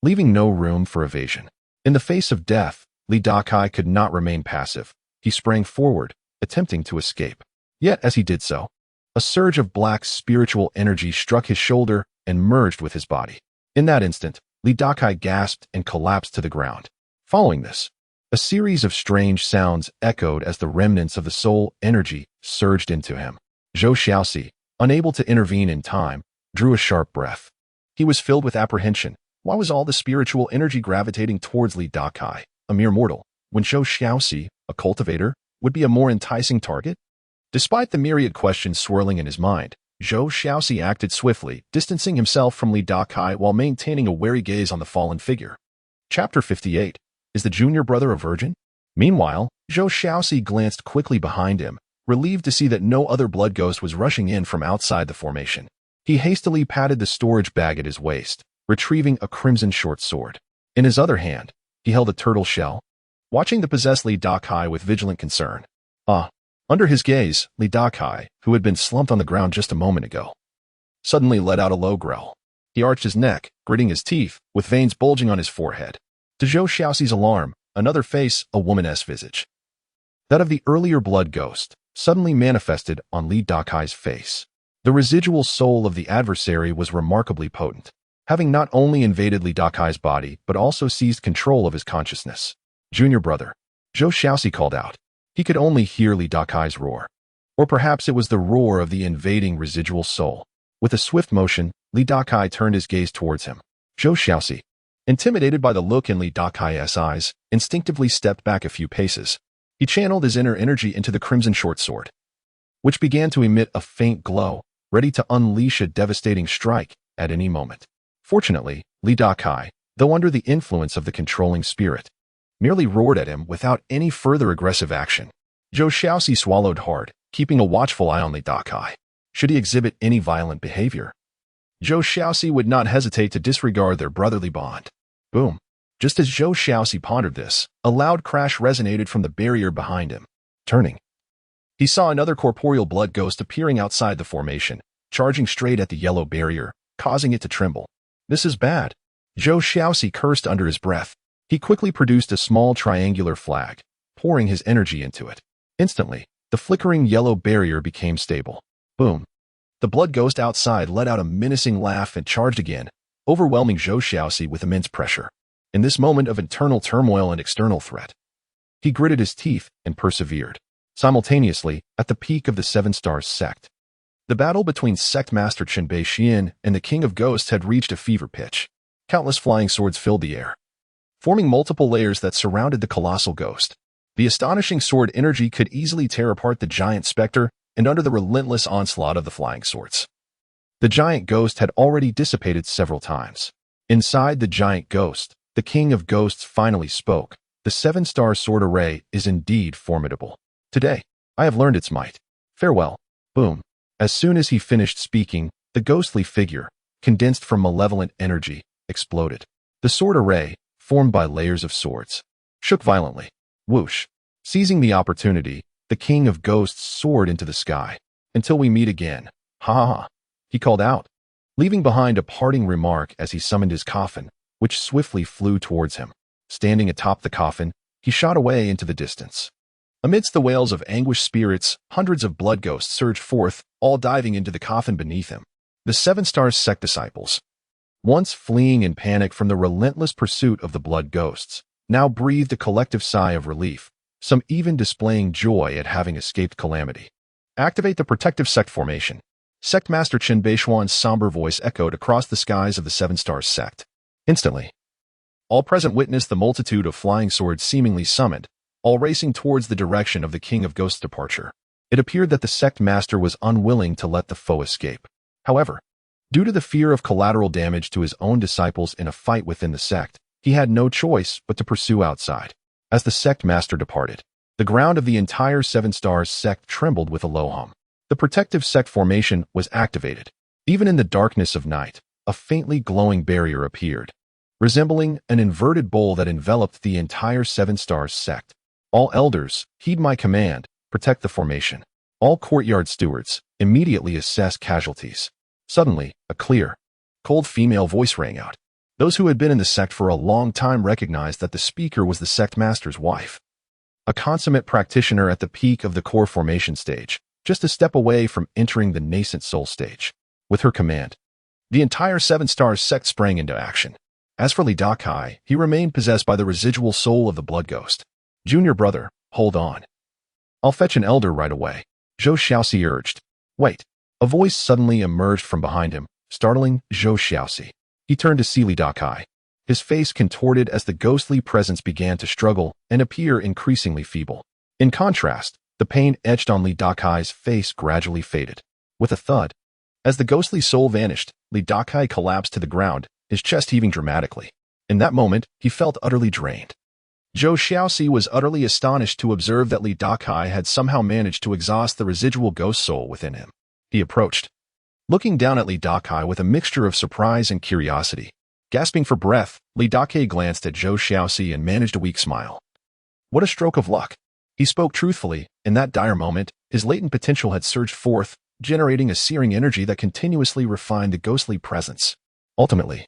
leaving no room for evasion. In the face of death, Li Dakai could not remain passive. He sprang forward, attempting to escape. Yet as he did so, a surge of black spiritual energy struck his shoulder and merged with his body. In that instant, Li Dakai gasped and collapsed to the ground. Following this, a series of strange sounds echoed as the remnants of the soul energy surged into him. Zhou Xiaoxi, unable to intervene in time, drew a sharp breath. He was filled with apprehension. Why was all the spiritual energy gravitating towards Li Dakai, a mere mortal, when Zhou Xiaoxi, a cultivator, would be a more enticing target? Despite the myriad questions swirling in his mind, Zhou Xiaoxi acted swiftly, distancing himself from Li Dakai while maintaining a wary gaze on the fallen figure. Chapter 58. Is the junior brother a virgin? Meanwhile, Zhou Xiaoxi glanced quickly behind him, relieved to see that no other blood ghost was rushing in from outside the formation. He hastily patted the storage bag at his waist, retrieving a crimson short sword. In his other hand, he held a turtle shell, watching the possessed Li Dakai with vigilant concern. Under his gaze, Li Dakai, who had been slumped on the ground just a moment ago, suddenly let out a low growl. He arched his neck, gritting his teeth, with veins bulging on his forehead. To Zhou Xiaoxi's alarm, another face, a woman's visage, that of the earlier blood ghost, suddenly manifested on Li Dakai's face. The residual soul of the adversary was remarkably potent, having not only invaded Li Dakai's body but also seized control of his consciousness. Junior brother, Zhou Xiaoxi called out. He could only hear Li Dakai's roar. Or perhaps it was the roar of the invading residual soul. With a swift motion, Li Dakai turned his gaze towards him. Zhou Xiaoxi, intimidated by the look in Li Dakai's eyes, instinctively stepped back a few paces. He channeled his inner energy into the crimson short sword, which began to emit a faint glow, ready to unleash a devastating strike at any moment. Fortunately, Li Dakai, though under the influence of the controlling spirit, merely roared at him without any further aggressive action. Zhou Xiaoxi swallowed hard, keeping a watchful eye on Li Dakai. Should he exhibit any violent behavior, Zhou Xiaoxi would not hesitate to disregard their brotherly bond. Boom. Just as Zhou Xiaoxi pondered this, a loud crash resonated from the barrier behind him. Turning, he saw another corporeal blood ghost appearing outside the formation, charging straight at the yellow barrier, causing it to tremble. This is bad. Zhou Xiaoxi cursed under his breath. He quickly produced a small triangular flag, pouring his energy into it. Instantly, the flickering yellow barrier became stable. Boom. The blood ghost outside let out a menacing laugh and charged again, overwhelming Zhou Xiaoxi with immense pressure. In this moment of internal turmoil and external threat, he gritted his teeth and persevered. Simultaneously, at the peak of the Seven Stars sect, the battle between Sect Master Chenbei Xian and the King of Ghosts had reached a fever pitch. Countless flying swords filled the air, forming multiple layers that surrounded the colossal ghost. The astonishing sword energy could easily tear apart the giant specter and under the relentless onslaught of the flying swords. The giant ghost had already dissipated several times. Inside the giant ghost, the king of ghosts finally spoke. The seven-star sword array is indeed formidable. Today, I have learned its might. Farewell. Boom. As soon as he finished speaking, the ghostly figure, condensed from malevolent energy, exploded. The sword array, formed by layers of swords, shook violently. Whoosh. Seizing the opportunity, the king of ghosts soared into the sky. Until we meet again. Ha ha ha. He called out, leaving behind a parting remark as he summoned his coffin, which swiftly flew towards him. Standing atop the coffin, he shot away into the distance. Amidst the wails of anguished spirits, hundreds of blood ghosts surged forth, all diving into the coffin beneath him. The seven-star sect disciples, once fleeing in panic from the relentless pursuit of the blood ghosts, now breathed a collective sigh of relief, some even displaying joy at having escaped calamity. Activate the protective sect formation. Sect Master Qin Beishuan's somber voice echoed across the skies of the seven-star sect. Instantly, all present witnessed the multitude of flying swords seemingly summoned, all racing towards the direction of the King of Ghosts' departure. It appeared that the sect master was unwilling to let the foe escape. However, due to the fear of collateral damage to his own disciples in a fight within the sect, he had no choice but to pursue outside. As the sect master departed, the ground of the entire seven-star sect trembled with a low hum. The protective sect formation was activated. Even in the darkness of night, a faintly glowing barrier appeared, resembling an inverted bowl that enveloped the entire seven-star sect. All elders, heed my command, protect the formation. All courtyard stewards, immediately assess casualties. Suddenly, a clear, cold female voice rang out. Those who had been in the sect for a long time recognized that the speaker was the sect master's wife, a consummate practitioner at the peak of the core formation stage, just a step away from entering the nascent soul stage. With her command, the entire seven-star sect sprang into action. As for Dakai, he remained possessed by the residual soul of the blood ghost. Junior brother, hold on. I'll fetch an elder right away, Zhou Xiaoxi urged. Wait. A voice suddenly emerged from behind him, startling Zhou Xiaoxi. He turned to see Dakai, his face contorted as the ghostly presence began to struggle and appear increasingly feeble. In contrast, the pain etched on Dakai's face gradually faded. With a thud, as the ghostly soul vanished, Dakai collapsed to the ground, his chest heaving dramatically. In that moment, he felt utterly drained. Zhou Xiaoxi was utterly astonished to observe that Dakai had somehow managed to exhaust the residual ghost soul within him. He approached, looking down at Dakai with a mixture of surprise and curiosity. Gasping for breath, Dakai glanced at Zhou Xiaoxi and managed a weak smile. What a stroke of luck. He spoke truthfully. In that dire moment, his latent potential had surged forth, generating a searing energy that continuously refined the ghostly presence. Ultimately,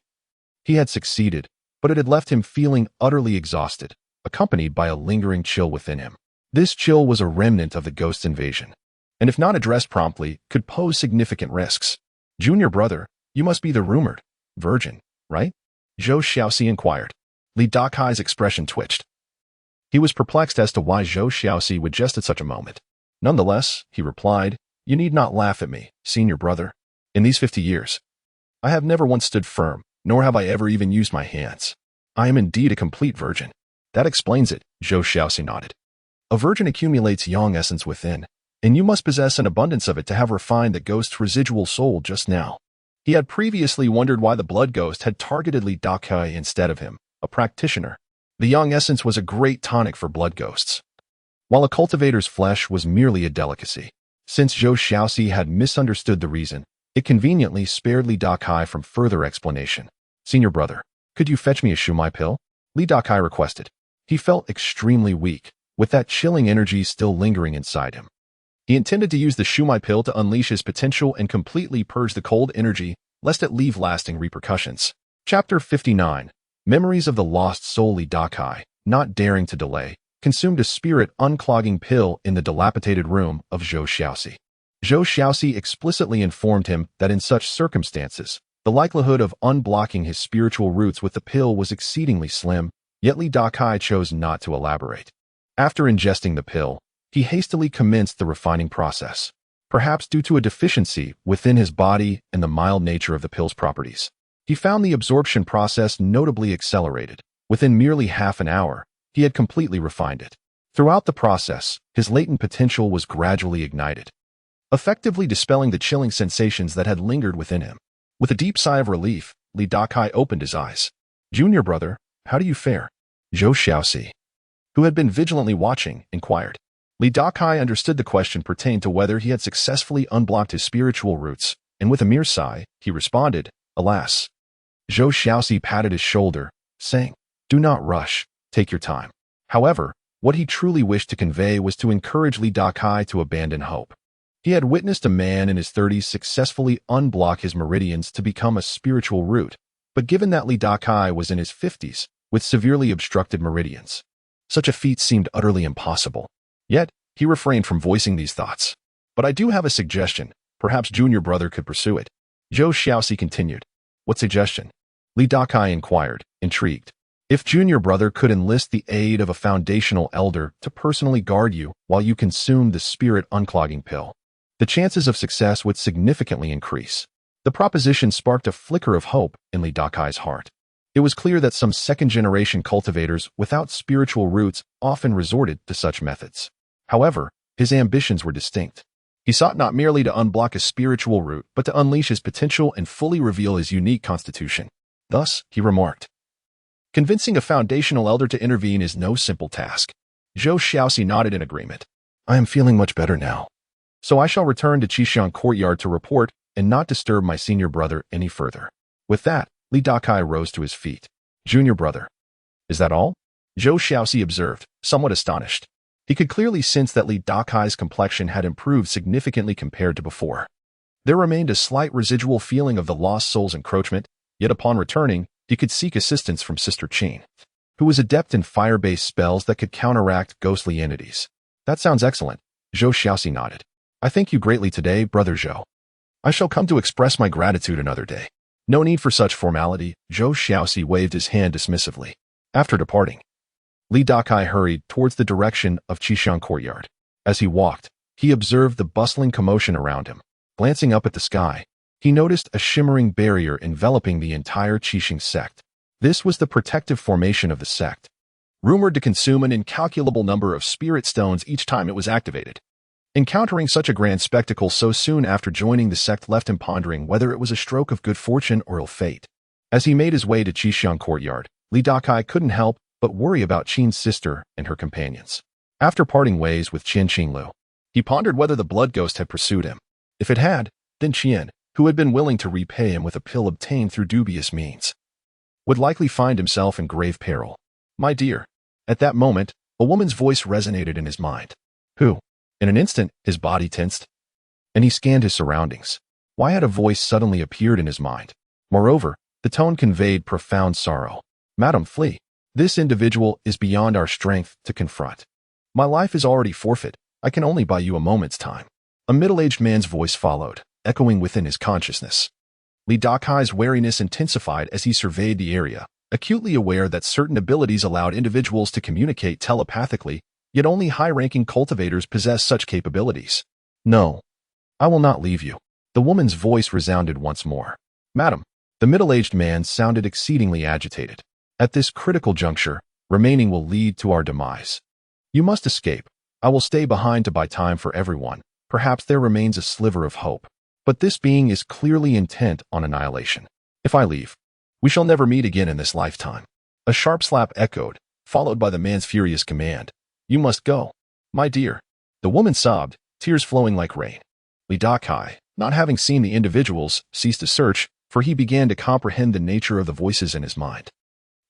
he had succeeded, but it had left him feeling utterly exhausted, accompanied by a lingering chill within him. This chill was a remnant of the ghost invasion, and if not addressed promptly, could pose significant risks. Junior brother, you must be the rumored virgin, right? Zhou Xiaoxi inquired. Dakai's expression twitched. He was perplexed as to why Zhou Xiaoxi would jest at such a moment. Nonetheless, he replied, you need not laugh at me, senior brother. In these 50 years, I have never once stood firm, nor have I ever even used my hands. I am indeed a complete virgin. That explains it, Zhou Xiaoxi nodded. A virgin accumulates yang essence within, and you must possess an abundance of it to have refined the ghost's residual soul just now. He had previously wondered why the blood ghost had targeted Dakai instead of him, a practitioner. The yang essence was a great tonic for blood ghosts, while a cultivator's flesh was merely a delicacy. Since Zhou Xiaoxi had misunderstood the reason, it conveniently spared Dakai from further explanation. Senior brother, could you fetch me a shumai pill? Dakai requested. He felt extremely weak, with that chilling energy still lingering inside him. He intended to use the shumai pill to unleash his potential and completely purge the cold energy, lest it leave lasting repercussions. Chapter 59. Memories of the Lost Soul. Dakai, not daring to delay, consumed a spirit unclogging pill in the dilapidated room of Zhou Xiaoxi. Zhou Xiaoxi explicitly informed him that in such circumstances, the likelihood of unblocking his spiritual roots with the pill was exceedingly slim, yet Dakai chose not to elaborate. After ingesting the pill, he hastily commenced the refining process, perhaps due to a deficiency within his body and the mild nature of the pill's properties. He found the absorption process notably accelerated. Within merely half an hour, he had completely refined it. Throughout the process, his latent potential was gradually ignited, effectively dispelling the chilling sensations that had lingered within him. With a deep sigh of relief, Dakai opened his eyes. Junior brother, how do you fare? Zhou Xiaoxi, who had been vigilantly watching, inquired. Li Dakai understood the question pertained to whether he had successfully unblocked his spiritual roots, and with a mere sigh, he responded, alas. Zhou Xiaoxi patted his shoulder, saying, do not rush, take your time. However, what he truly wished to convey was to encourage Li Dakai to abandon hope. He had witnessed a man in his 30s successfully unblock his meridians to become a spiritual root, but given that Li Dakai was in his 50s, with severely obstructed meridians, such a feat seemed utterly impossible. Yet, he refrained from voicing these thoughts. But I do have a suggestion. Perhaps junior brother could pursue it. Zhou Xiaoxi continued. What suggestion? Li Dakai inquired, intrigued. If junior brother could enlist the aid of a foundational elder to personally guard you while you consume the spirit unclogging pill, the chances of success would significantly increase. The proposition sparked a flicker of hope in Li Dakai's heart. It was clear that some second-generation cultivators without spiritual roots often resorted to such methods. However, his ambitions were distinct. He sought not merely to unblock a spiritual root, but to unleash his potential and fully reveal his unique constitution. Thus, he remarked, convincing a foundational elder to intervene is no simple task. Zhou Xiaoxi nodded in agreement. I am feeling much better now. So I shall return to Qishan Courtyard to report and not disturb my senior brother any further. With that, Li Dakai rose to his feet. Junior brother. Is that all? Zhou Xiaoxi observed, somewhat astonished. He could clearly sense that Li Dakai's complexion had improved significantly compared to before. There remained a slight residual feeling of the lost soul's encroachment, yet upon returning, he could seek assistance from Sister Qin, who was adept in fire-based spells that could counteract ghostly entities. That sounds excellent. Zhou Xiaoxi nodded. I thank you greatly today, Brother Zhou. I shall come to express my gratitude another day. No need for such formality. Zhou Xiaoxi waved his hand dismissively. After departing, Li Dakai hurried towards the direction of Qishan Courtyard. As he walked, he observed the bustling commotion around him. Glancing up at the sky, he noticed a shimmering barrier enveloping the entire Qixing sect. This was the protective formation of the sect, rumored to consume an incalculable number of spirit stones each time it was activated. Encountering such a grand spectacle so soon after joining the sect left him pondering whether it was a stroke of good fortune or ill fate. As he made his way to Qishan Courtyard, Li Dakai couldn't help but worry about Qin's sister and her companions. After parting ways with Qian Qinglu, he pondered whether the blood ghost had pursued him. If it had, then Qian, who had been willing to repay him with a pill obtained through dubious means, would likely find himself in grave peril. My dear. At that moment, a woman's voice resonated in his mind. Who? In an instant, his body tensed, and he scanned his surroundings. Why had a voice suddenly appeared in his mind? Moreover, the tone conveyed profound sorrow. Madam, flee. This individual is beyond our strength to confront. My life is already forfeit. I can only buy you a moment's time. A middle-aged man's voice followed, echoing within his consciousness. Li Dakai's wariness intensified as he surveyed the area, acutely aware that certain abilities allowed individuals to communicate telepathically, yet only high-ranking cultivators possess such capabilities. No, I will not leave you. The woman's voice resounded once more. Madam, the middle-aged man sounded exceedingly agitated. At this critical juncture, remaining will lead to our demise. You must escape. I will stay behind to buy time for everyone. Perhaps there remains a sliver of hope. But this being is clearly intent on annihilation. If I leave, we shall never meet again in this lifetime. A sharp slap echoed, followed by the man's furious command. You must go. My dear. The woman sobbed, tears flowing like rain. Li Dakai, not having seen the individuals, ceased to search, for he began to comprehend the nature of the voices in his mind.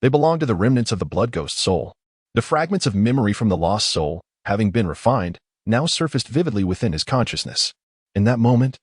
They belonged to the remnants of the blood ghost soul. The fragments of memory from the lost soul, having been refined, now surfaced vividly within his consciousness. In that moment,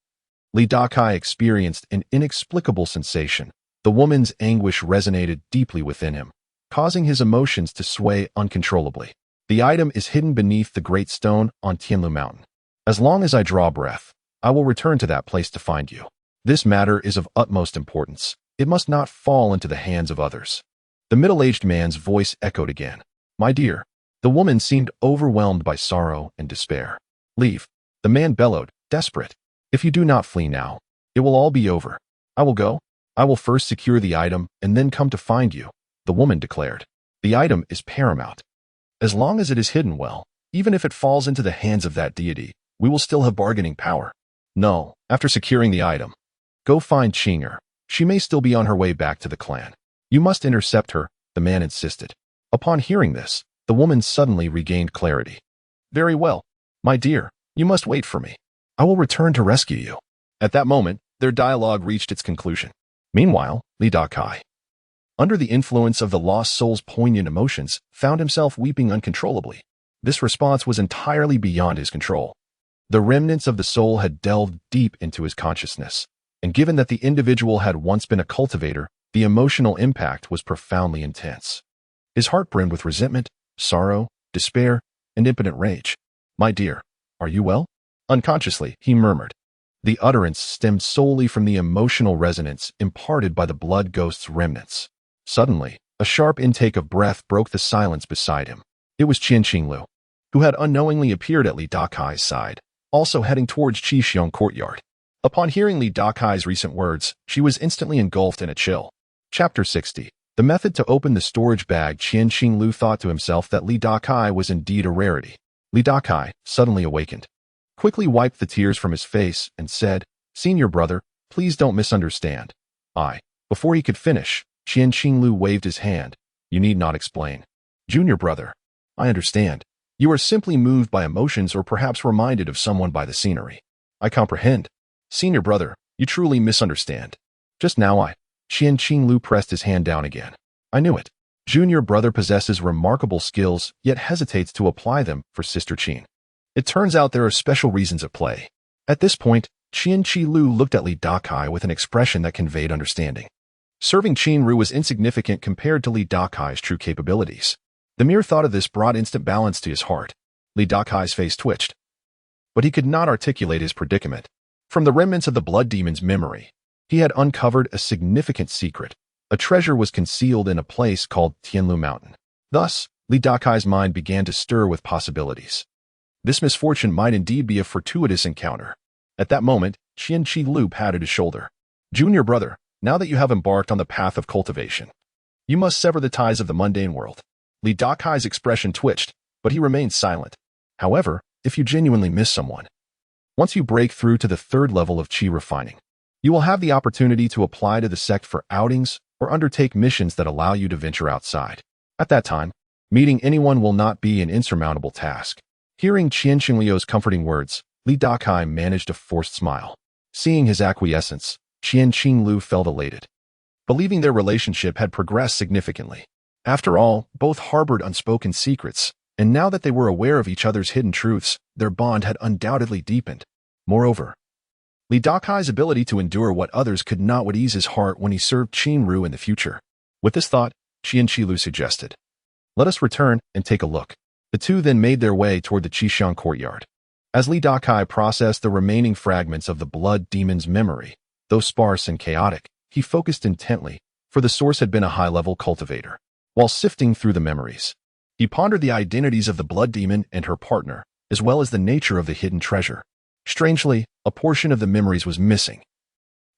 Li Dakai experienced an inexplicable sensation. The woman's anguish resonated deeply within him, causing his emotions to sway uncontrollably. The item is hidden beneath the great stone on Tianlu Mountain. As long as I draw breath, I will return to that place to find you. This matter is of utmost importance. It must not fall into the hands of others. The middle-aged man's voice echoed again. My dear. The woman seemed overwhelmed by sorrow and despair. Leave. The man bellowed, desperate. If you do not flee now, it will all be over. I will go. I will first secure the item and then come to find you, the woman declared. The item is paramount. As long as it is hidden well, even if it falls into the hands of that deity, we will still have bargaining power. No, after securing the item, go find Qinger. She may still be on her way back to the clan. You must intercept her, the man insisted. Upon hearing this, the woman suddenly regained clarity. Very well, my dear, you must wait for me. I will return to rescue you. At that moment, their dialogue reached its conclusion. Meanwhile, Dakai, under the influence of the lost soul's poignant emotions, found himself weeping uncontrollably. This response was entirely beyond his control. The remnants of the soul had delved deep into his consciousness, and given that the individual had once been a cultivator, the emotional impact was profoundly intense. His heart brimmed with resentment, sorrow, despair, and impotent rage. My dear, are you well? Unconsciously, he murmured. The utterance stemmed solely from the emotional resonance imparted by the blood ghost's remnants. Suddenly, a sharp intake of breath broke the silence beside him. It was Qianqinglu, who had unknowingly appeared at Li Dakai's side, also heading towards Qixiong courtyard. Upon hearing Li Dakai's recent words, she was instantly engulfed in a chill. Chapter 60. The method to open the storage bag. Qianqinglu thought to himself that Li Dakai was indeed a rarity. Li Dakai, suddenly awakened, quickly wiped the tears from his face and said, Senior brother, please don't misunderstand. Before he could finish, Qianqinglu waved his hand. You need not explain. Junior brother, I understand. You are simply moved by emotions or perhaps reminded of someone by the scenery. I comprehend. Senior brother, you truly misunderstand. Just now Qianqinglu pressed his hand down again. I knew it. Junior brother possesses remarkable skills, yet hesitates to apply them for Sister Qin. It turns out there are special reasons at play. At this point, Qianqinglu looked at Li Dakai with an expression that conveyed understanding. Serving Qinru was insignificant compared to Li Dakai's true capabilities. The mere thought of this brought instant balance to his heart. Li Dakai's face twitched, but he could not articulate his predicament. From the remnants of the blood demon's memory, he had uncovered a significant secret. A treasure was concealed in a place called Tianlu Mountain. Thus, Li Dakai's mind began to stir with possibilities. This misfortune might indeed be a fortuitous encounter. At that moment, Qianqinglu patted his shoulder. Junior brother, now that you have embarked on the path of cultivation, you must sever the ties of the mundane world. Li Dakai's expression twitched, but he remained silent. However, if you genuinely miss someone, once you break through to the third level of qi refining, you will have the opportunity to apply to the sect for outings or undertake missions that allow you to venture outside. At that time, meeting anyone will not be an insurmountable task. Hearing Qianqingliu's comforting words, Li Dakai managed a forced smile. Seeing his acquiescence, Qianqinglu felt elated, believing their relationship had progressed significantly. After all, both harbored unspoken secrets, and now that they were aware of each other's hidden truths, their bond had undoubtedly deepened. Moreover, Li Dakai's ability to endure what others could not would ease his heart when he served Qinru in the future. With this thought, Qianqinglu suggested, let us return and take a look. The two then made their way toward the Qixiong courtyard. As Li Dakai processed the remaining fragments of the blood demon's memory, though sparse and chaotic, he focused intently, for the source had been a high-level cultivator. While sifting through the memories, he pondered the identities of the blood demon and her partner, as well as the nature of the hidden treasure. Strangely, a portion of the memories was missing,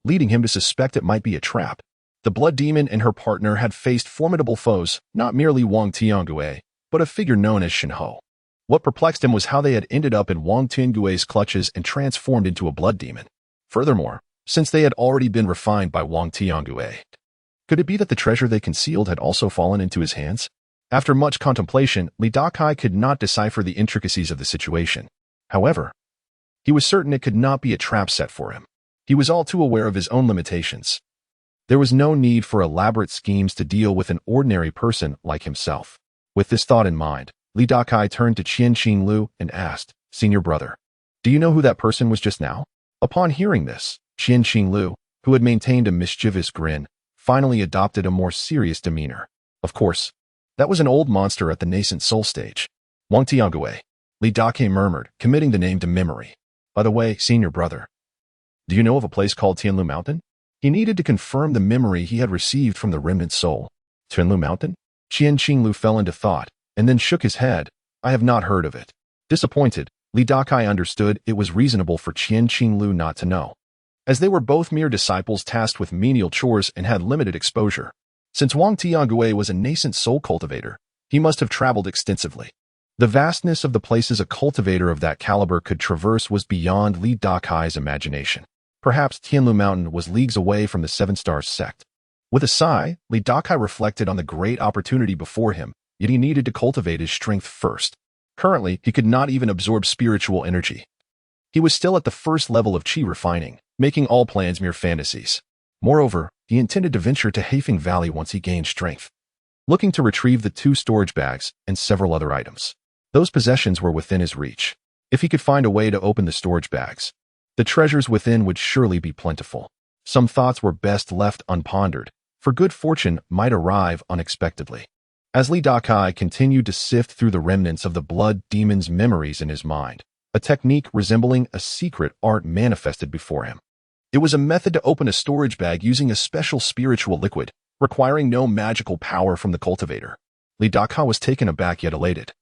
leading him to suspect it might be a trap. The blood demon and her partner had faced formidable foes, not merely Wang Tiangue, but a figure known as Shenhe. What perplexed him was how they had ended up in Wang Tiangue's clutches and transformed into a blood demon. Furthermore, since they had already been refined by Wang Tiangue, could it be that the treasure they concealed had also fallen into his hands? After much contemplation, Li Dakai could not decipher the intricacies of the situation. However, he was certain it could not be a trap set for him. He was all too aware of his own limitations. There was no need for elaborate schemes to deal with an ordinary person like himself. With this thought in mind, Li Dakai turned to Qianqinglu and asked, Senior brother, do you know who that person was just now? Upon hearing this, Qianqinglu, who had maintained a mischievous grin, finally adopted a more serious demeanor. Of course, that was an old monster at the nascent soul stage. Wang Tiangue, Li Dakai murmured, committing the name to memory. By the way, senior brother, do you know of a place called Tianlu Mountain? He needed to confirm the memory he had received from the remnant soul. Tianlu Mountain? Qianqinglu fell into thought, and then shook his head. I have not heard of it. Disappointed, Li Dakai understood it was reasonable for Qianqinglu not to know, as they were both mere disciples tasked with menial chores and had limited exposure. Since Wang Tiangue was a nascent soul cultivator, he must have traveled extensively. The vastness of the places a cultivator of that caliber could traverse was beyond Li Dakai's imagination. Perhaps Tianlu Mountain was leagues away from the Seven Stars sect. With a sigh, Li Dakai reflected on the great opportunity before him, yet he needed to cultivate his strength first. Currently, he could not even absorb spiritual energy. He was still at the first level of chi refining, making all plans mere fantasies. Moreover, he intended to venture to Hafeng Valley once he gained strength, looking to retrieve the 2 storage bags and several other items. Those possessions were within his reach. If he could find a way to open the storage bags, the treasures within would surely be plentiful. Some thoughts were best left unpondered, for good fortune might arrive unexpectedly. As Li Dakai continued to sift through the remnants of the blood demon's memories in his mind, a technique resembling a secret art manifested before him. It was a method to open a storage bag using a special spiritual liquid, requiring no magical power from the cultivator. Li Dakai was taken aback yet elated.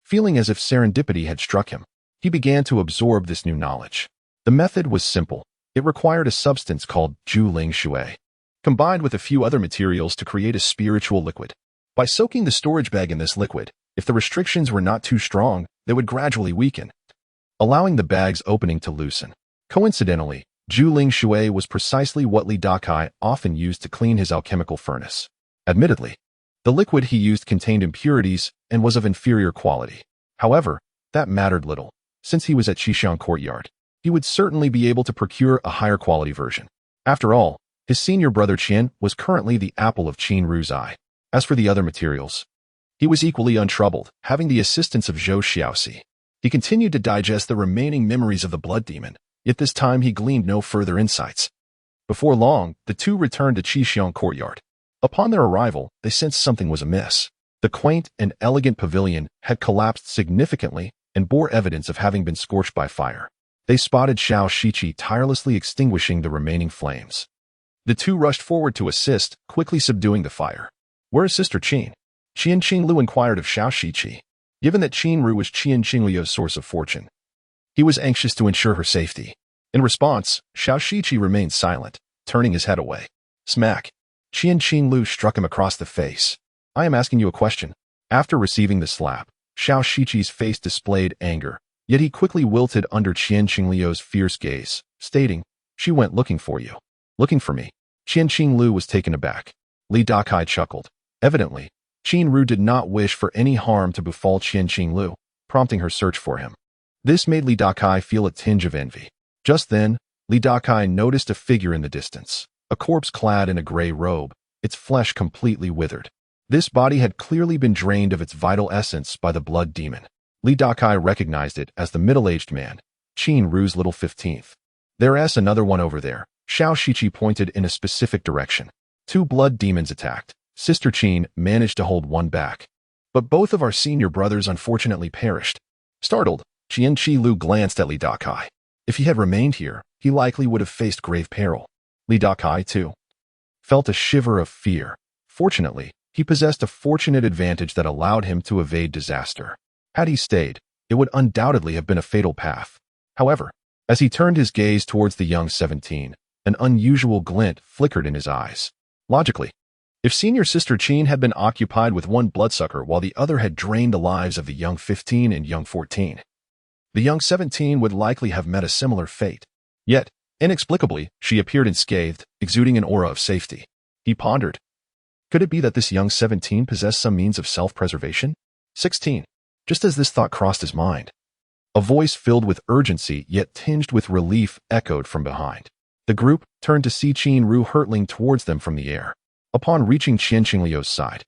Feeling as if serendipity had struck him, he began to absorb this new knowledge. The method was simple. It required a substance called Ju Ling Shui, combined with a few other materials to create a spiritual liquid. By soaking the storage bag in this liquid, if the restrictions were not too strong, they would gradually weaken, allowing the bag's opening to loosen. Coincidentally, Ju Ling Shui was precisely what Li Dakai often used to clean his alchemical furnace. Admittedly, the liquid he used contained impurities and was of inferior quality. However, that mattered little. Since he was at Qishan Courtyard, he would certainly be able to procure a higher quality version. After all, his senior brother Qian was currently the apple of Qin Ru's eye. As for the other materials, he was equally untroubled, having the assistance of Zhou Xiaoxi. He continued to digest the remaining memories of the blood demon, yet this time he gleaned no further insights. Before long, the two returned to Qishan Courtyard. Upon their arrival, they sensed something was amiss. The quaint and elegant pavilion had collapsed significantly and bore evidence of having been scorched by fire. They spotted Xiao Shiqi tirelessly extinguishing the remaining flames. The two rushed forward to assist, quickly subduing the fire. "Where is Sister Qin?" Qian Qinglu inquired of Xiao Shiqi. Given that Qin Ru was Qian Qingliu's source of fortune, he was anxious to ensure her safety. In response, Xiao Shiqi remained silent, turning his head away. Smack! Qian Qinglu struck him across the face. "I am asking you a question." After receiving the slap, Xiao Shiqi's face displayed anger, yet he quickly wilted under Qian Qingliu's fierce gaze, stating, "She went looking for you." "Looking for me?" Qian Qinglu was taken aback. Li Dakai chuckled. Evidently, Qin Ru did not wish for any harm to befall Qian Qinglu, prompting her search for him. This made Li Dakai feel a tinge of envy. Just then, Li Dakai noticed a figure in the distance, a corpse clad in a gray robe, its flesh completely withered. This body had clearly been drained of its vital essence by the blood demon. Li Dakai recognized it as the middle-aged man, Qin Ru's little 15th. "There's another one over there." Xiao Shiqi pointed in a specific direction. Two blood demons attacked. Sister Qin managed to hold one back, but both of our senior brothers unfortunately perished. Startled, Qian Qilu glanced at Li Dakai. If he had remained here, he likely would have faced grave peril. Li Dakai, too, felt a shiver of fear. Fortunately, he possessed a fortunate advantage that allowed him to evade disaster. Had he stayed, it would undoubtedly have been a fatal path. However, as he turned his gaze towards the young 17, an unusual glint flickered in his eyes. Logically, if senior sister Qin had been occupied with one bloodsucker while the other had drained the lives of the young 15 and young 14, the young 17 would likely have met a similar fate. Yet, inexplicably, she appeared unscathed, exuding an aura of safety. He pondered. Could it be that this young 17 possessed some means of self-preservation? 16. Just as this thought crossed his mind, a voice filled with urgency yet tinged with relief echoed from behind. The group turned to see Qin Ru hurtling towards them from the air. Upon reaching Qian Qingliu's side,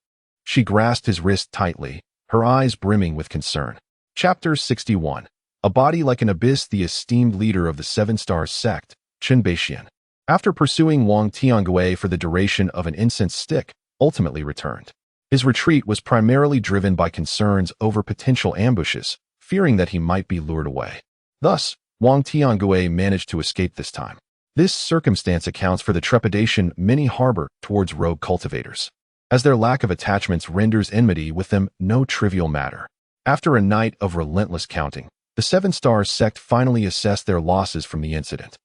she grasped his wrist tightly, her eyes brimming with concern. Chapter 61. A body like an abyss. The esteemed leader of the Seven Stars sect, Chen Beixian, after pursuing Wang Tiangui for the duration of an incense stick, ultimately returned. His retreat was primarily driven by concerns over potential ambushes, fearing that he might be lured away. Thus, Wang Tiangui managed to escape this time. This circumstance accounts for the trepidation many harbor towards rogue cultivators, as their lack of attachments renders enmity with them no trivial matter. After a night of relentless counting, the Seven Stars sect finally assessed their losses from the incident.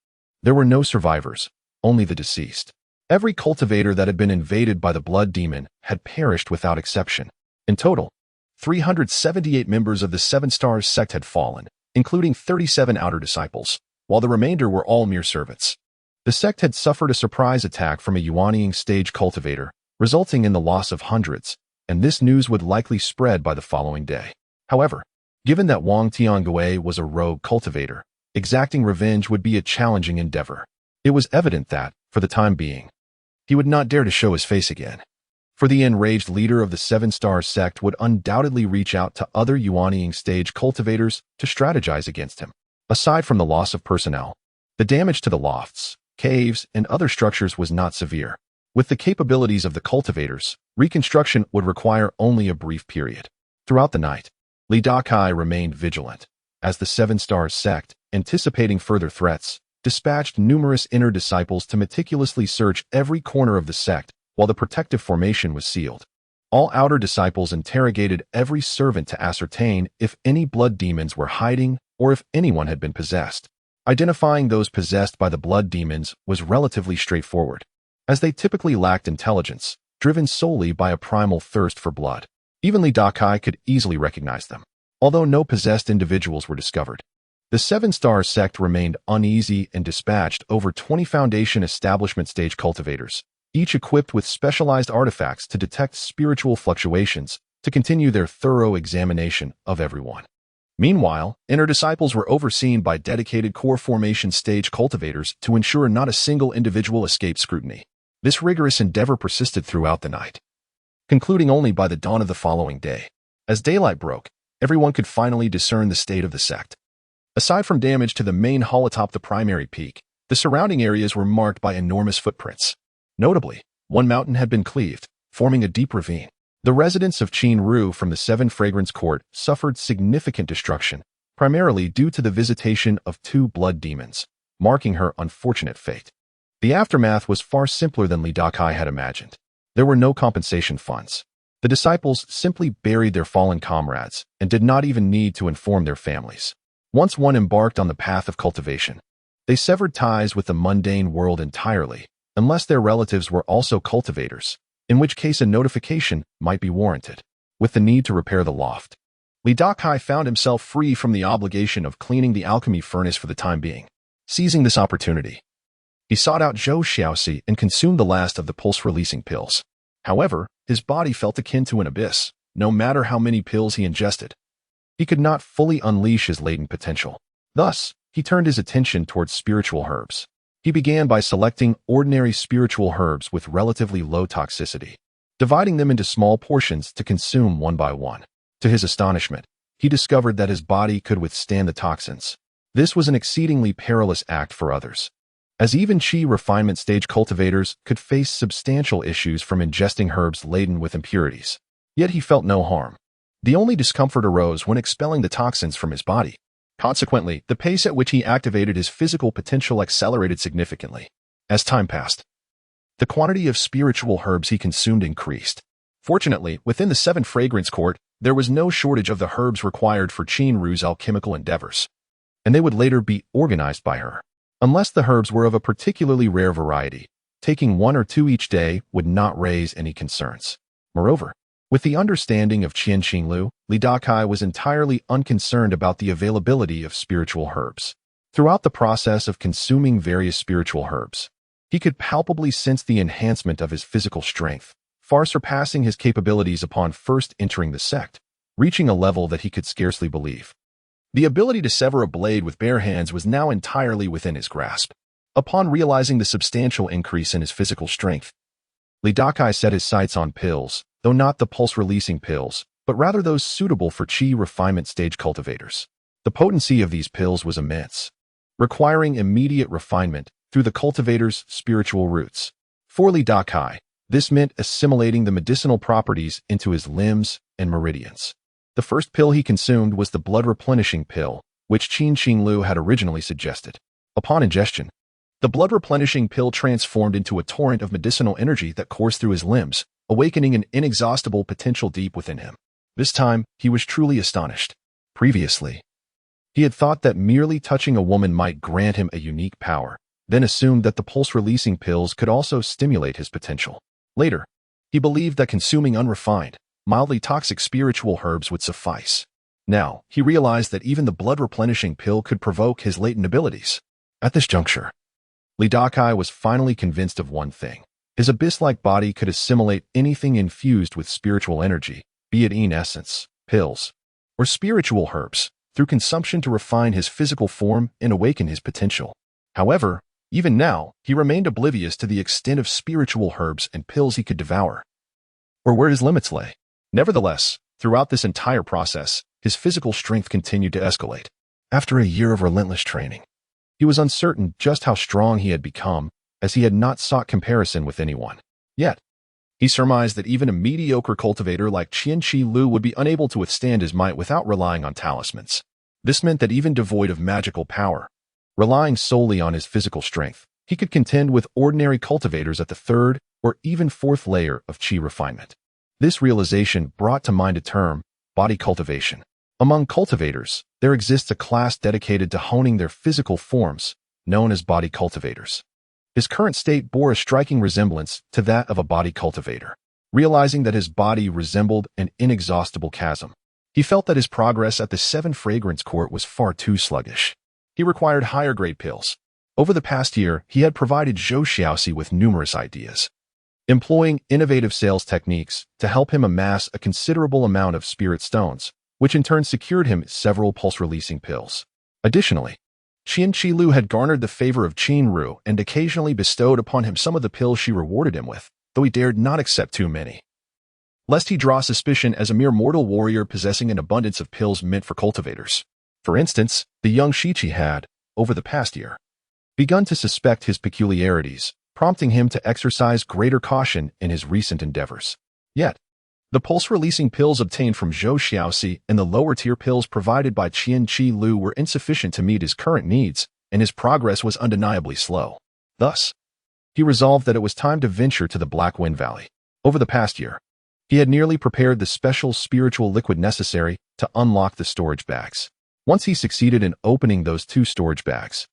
There were no survivors, only the deceased. Every cultivator that had been invaded by the blood demon had perished without exception. In total, 378 members of the Seven Stars sect had fallen, including 37 outer disciples, while the remainder were all mere servants. The sect had suffered a surprise attack from a Yuanying stage cultivator, resulting in the loss of hundreds, and this news would likely spread by the following day. However, given that Wang Tiangui was a rogue cultivator, exacting revenge would be a challenging endeavor. It was evident that, for the time being, he would not dare to show his face again. For the enraged leader of the Seven-Star sect would undoubtedly reach out to other Yuanying stage cultivators to strategize against him. Aside from the loss of personnel, the damage to the lofts, caves, and other structures was not severe. With the capabilities of the cultivators, reconstruction would require only a brief period. Throughout the night, Dakai remained vigilant, as the Seven-Star sect, anticipating further threats, dispatched numerous inner disciples to meticulously search every corner of the sect while the protective formation was sealed. All outer disciples interrogated every servant to ascertain if any blood demons were hiding or if anyone had been possessed. Identifying those possessed by the blood demons was relatively straightforward, as they typically lacked intelligence, driven solely by a primal thirst for blood. Even Dakai could easily recognize them. Although no possessed individuals were discovered, the Seven-Star sect remained uneasy and dispatched over 20 Foundation establishment stage cultivators, each equipped with specialized artifacts to detect spiritual fluctuations, to continue their thorough examination of everyone. Meanwhile, inner disciples were overseen by dedicated core formation stage cultivators to ensure not a single individual escaped scrutiny. This rigorous endeavor persisted throughout the night, concluding only by the dawn of the following day. As daylight broke, everyone could finally discern the state of the sect. Aside from damage to the main hall atop the primary peak, the surrounding areas were marked by enormous footprints. Notably, one mountain had been cleaved, forming a deep ravine. The residents of Qin-Ru from the Seven Fragrance Court suffered significant destruction, primarily due to the visitation of two blood demons, marking her unfortunate fate. The aftermath was far simpler than Dakai had imagined. There were no compensation funds. The disciples simply buried their fallen comrades and did not even need to inform their families. Once one embarked on the path of cultivation, they severed ties with the mundane world entirely, unless their relatives were also cultivators, in which case a notification might be warranted. With the need to repair the loft, Dakai found himself free from the obligation of cleaning the alchemy furnace for the time being. Seizing this opportunity, he sought out Zhou Xiaoxi and consumed the last of the pulse-releasing pills. However, his body felt akin to an abyss. No matter how many pills he ingested, he could not fully unleash his latent potential. Thus, he turned his attention towards spiritual herbs. He began by selecting ordinary spiritual herbs with relatively low toxicity, dividing them into small portions to consume one by one. To his astonishment, he discovered that his body could withstand the toxins. This was an exceedingly perilous act for others, as even Qi refinement stage cultivators could face substantial issues from ingesting herbs laden with impurities. Yet he felt no harm. The only discomfort arose when expelling the toxins from his body. Consequently, the pace at which he activated his physical potential accelerated significantly. As time passed, the quantity of spiritual herbs he consumed increased. Fortunately, within the Seven Fragrance Court, there was no shortage of the herbs required for Qin-Ru's alchemical endeavors, and they would later be organized by her. Unless the herbs were of a particularly rare variety, taking one or two each day would not raise any concerns. Moreover, with the understanding of Qian Qinglu, Dakai was entirely unconcerned about the availability of spiritual herbs. Throughout the process of consuming various spiritual herbs, he could palpably sense the enhancement of his physical strength, far surpassing his capabilities upon first entering the sect, reaching a level that he could scarcely believe. The ability to sever a blade with bare hands was now entirely within his grasp. Upon realizing the substantial increase in his physical strength, Dakai set his sights on pills, though not the pulse-releasing pills, but rather those suitable for Qi refinement stage cultivators. The potency of these pills was immense, requiring immediate refinement through the cultivator's spiritual roots. For Dakai, this meant assimilating the medicinal properties into his limbs and meridians. The first pill he consumed was the blood-replenishing pill, which Qin Qinglu had originally suggested. Upon ingestion, the blood-replenishing pill transformed into a torrent of medicinal energy that coursed through his limbs, awakening an inexhaustible potential deep within him. This time, he was truly astonished. Previously, he had thought that merely touching a woman might grant him a unique power, then assumed that the pulse-releasing pills could also stimulate his potential. Later, he believed that consuming unrefined, mildly toxic spiritual herbs would suffice. Now, he realized that even the blood-replenishing pill could provoke his latent abilities. At this juncture, Li Dakai was finally convinced of one thing. His abyss-like body could assimilate anything infused with spiritual energy, be it essence, pills, or spiritual herbs, through consumption to refine his physical form and awaken his potential. However, even now, he remained oblivious to the extent of spiritual herbs and pills he could devour, or where his limits lay. Nevertheless, throughout this entire process, his physical strength continued to escalate. After a year of relentless training, he was uncertain just how strong he had become, as he had not sought comparison with anyone. Yet, he surmised that even a mediocre cultivator like Qianqi Lu would be unable to withstand his might without relying on talismans. This meant that even devoid of magical power, relying solely on his physical strength, he could contend with ordinary cultivators at the third or even fourth layer of qi refinement. This realization brought to mind a term, body cultivation. Among cultivators, there exists a class dedicated to honing their physical forms, known as body cultivators. His current state bore a striking resemblance to that of a body cultivator. Realizing that his body resembled an inexhaustible chasm, he felt that his progress at the 7 Fragrance Court was far too sluggish. He required higher-grade pills. Over the past year, he had provided Zhou Xiaoxi with numerous ideas, employing innovative sales techniques to help him amass a considerable amount of spirit stones, which in turn secured him several pulse-releasing pills. Additionally, Qianqi Lu had garnered the favor of Qin Ru and occasionally bestowed upon him some of the pills she rewarded him with, though he dared not accept too many, lest he draw suspicion as a mere mortal warrior possessing an abundance of pills meant for cultivators. For instance, the young Shichi had, over the past year, begun to suspect his peculiarities, prompting him to exercise greater caution in his recent endeavors. Yet, the pulse-releasing pills obtained from Zhou Xiaoxi and the lower-tier pills provided by Qianqi Lu were insufficient to meet his current needs, and his progress was undeniably slow. Thus, he resolved that it was time to venture to the Black Wind Valley. Over the past year, he had nearly prepared the special spiritual liquid necessary to unlock the storage bags. Once he succeeded in opening those 2 storage bags,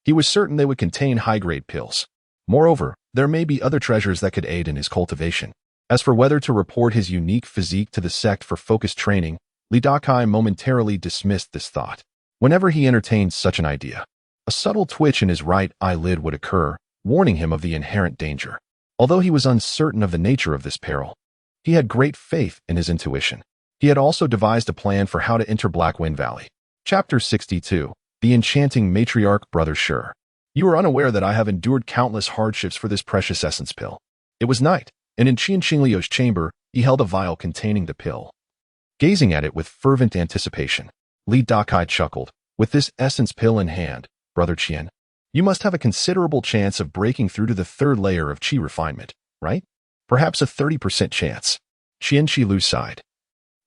he was certain they would contain high-grade pills. Moreover, there may be other treasures that could aid in his cultivation. As for whether to report his unique physique to the sect for focused training, Li Dakai momentarily dismissed this thought. Whenever he entertained such an idea, a subtle twitch in his right eyelid would occur, warning him of the inherent danger. Although he was uncertain of the nature of this peril, he had great faith in his intuition. He had also devised a plan for how to enter Black Wind Valley. Chapter 62. The Enchanting Matriarch. Brother Sure, you are unaware that I have endured countless hardships for this precious essence pill. It was night, and in Qianqingliu's chamber, he held a vial containing the pill. Gazing at it with fervent anticipation, Li Dakai chuckled. With this essence pill in hand, Brother Qian, you must have a considerable chance of breaking through to the 3rd layer of qi refinement, right? Perhaps a 30% chance. Qianqi Lu sighed.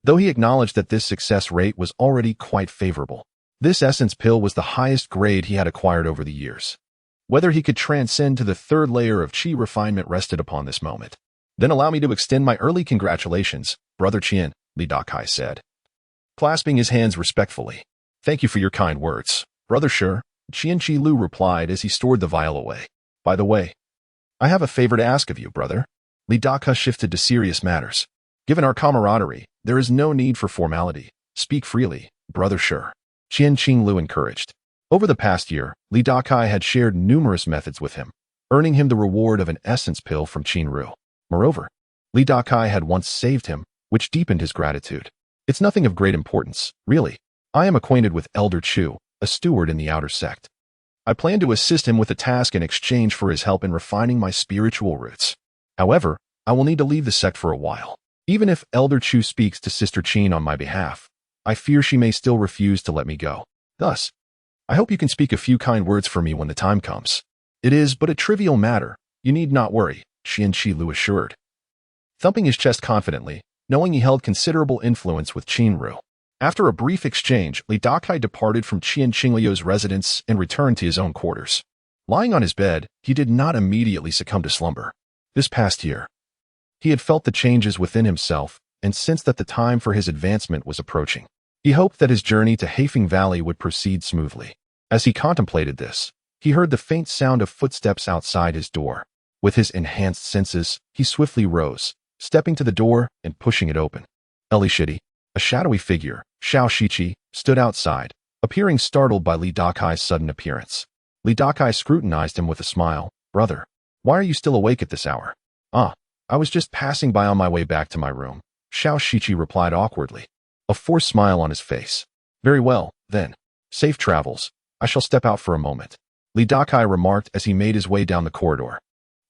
Though he acknowledged that this success rate was already quite favorable, this essence pill was the highest grade he had acquired over the years. Whether he could transcend to the 3rd layer of qi refinement rested upon this moment. Then allow me to extend my early congratulations, Brother Qian, Li Dakai said, clasping his hands respectfully. Thank you for your kind words, Brother Sure, Qianqi Lu replied as he stored the vial away. By the way, I have a favor to ask of you, brother. Li Dakai shifted to serious matters. Given our camaraderie, there is no need for formality. Speak freely, Brother Sure, Qianqi Lu encouraged. Over the past year, Li Dakai had shared numerous methods with him, earning him the reward of an essence pill from Qin Ru. Moreover, Li Dakai had once saved him, which deepened his gratitude. It's nothing of great importance, really. I am acquainted with Elder Chu, a steward in the outer sect. I plan to assist him with a task in exchange for his help in refining my spiritual roots. However, I will need to leave the sect for a while. Even if Elder Chu speaks to Sister Qin on my behalf, I fear she may still refuse to let me go. Thus, I hope you can speak a few kind words for me when the time comes. It is but a trivial matter. You need not worry, Qianqi Lu assured, thumping his chest confidently, knowing he held considerable influence with Qin Ru. After a brief exchange, Li Dakai departed from Qianqingliu's residence and returned to his own quarters. Lying on his bed, he did not immediately succumb to slumber. This past year, he had felt the changes within himself and sensed that the time for his advancement was approaching. He hoped that his journey to Haifeng Valley would proceed smoothly. As he contemplated this, he heard the faint sound of footsteps outside his door. With his enhanced senses, he swiftly rose, stepping to the door and pushing it open. Elishidi, a shadowy figure, Xiao Shichi, stood outside, appearing startled by Li Dakai's sudden appearance. Li Dakai scrutinized him with a smile. Brother, why are you still awake at this hour? Ah, I was just passing by on my way back to my room, Xiao Shiqi replied awkwardly, a forced smile on his face. Very well, then. Safe travels. I shall step out for a moment, Li Dakai remarked as he made his way down the corridor.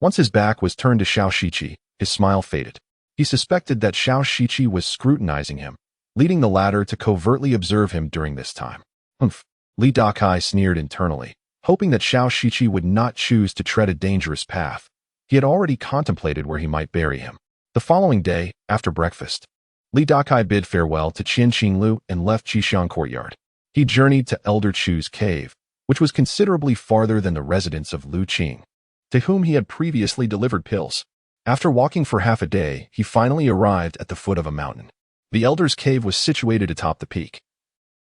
Once his back was turned to Xiao Shiqi, his smile faded. He suspected that Xiao Shiqi was scrutinizing him, leading the latter to covertly observe him during this time. Humph, Li Dakai sneered internally, hoping that Xiao Shiqi would not choose to tread a dangerous path. He had already contemplated where he might bury him. The following day, after breakfast, Li Dakai bid farewell to Qian Qinglu and left Qishan Courtyard. He journeyed to Elder Chu's cave, which was considerably farther than the residence of Lu Qing, to whom he had previously delivered pills. After walking for half a day, he finally arrived at the foot of a mountain. The Elder's cave was situated atop the peak,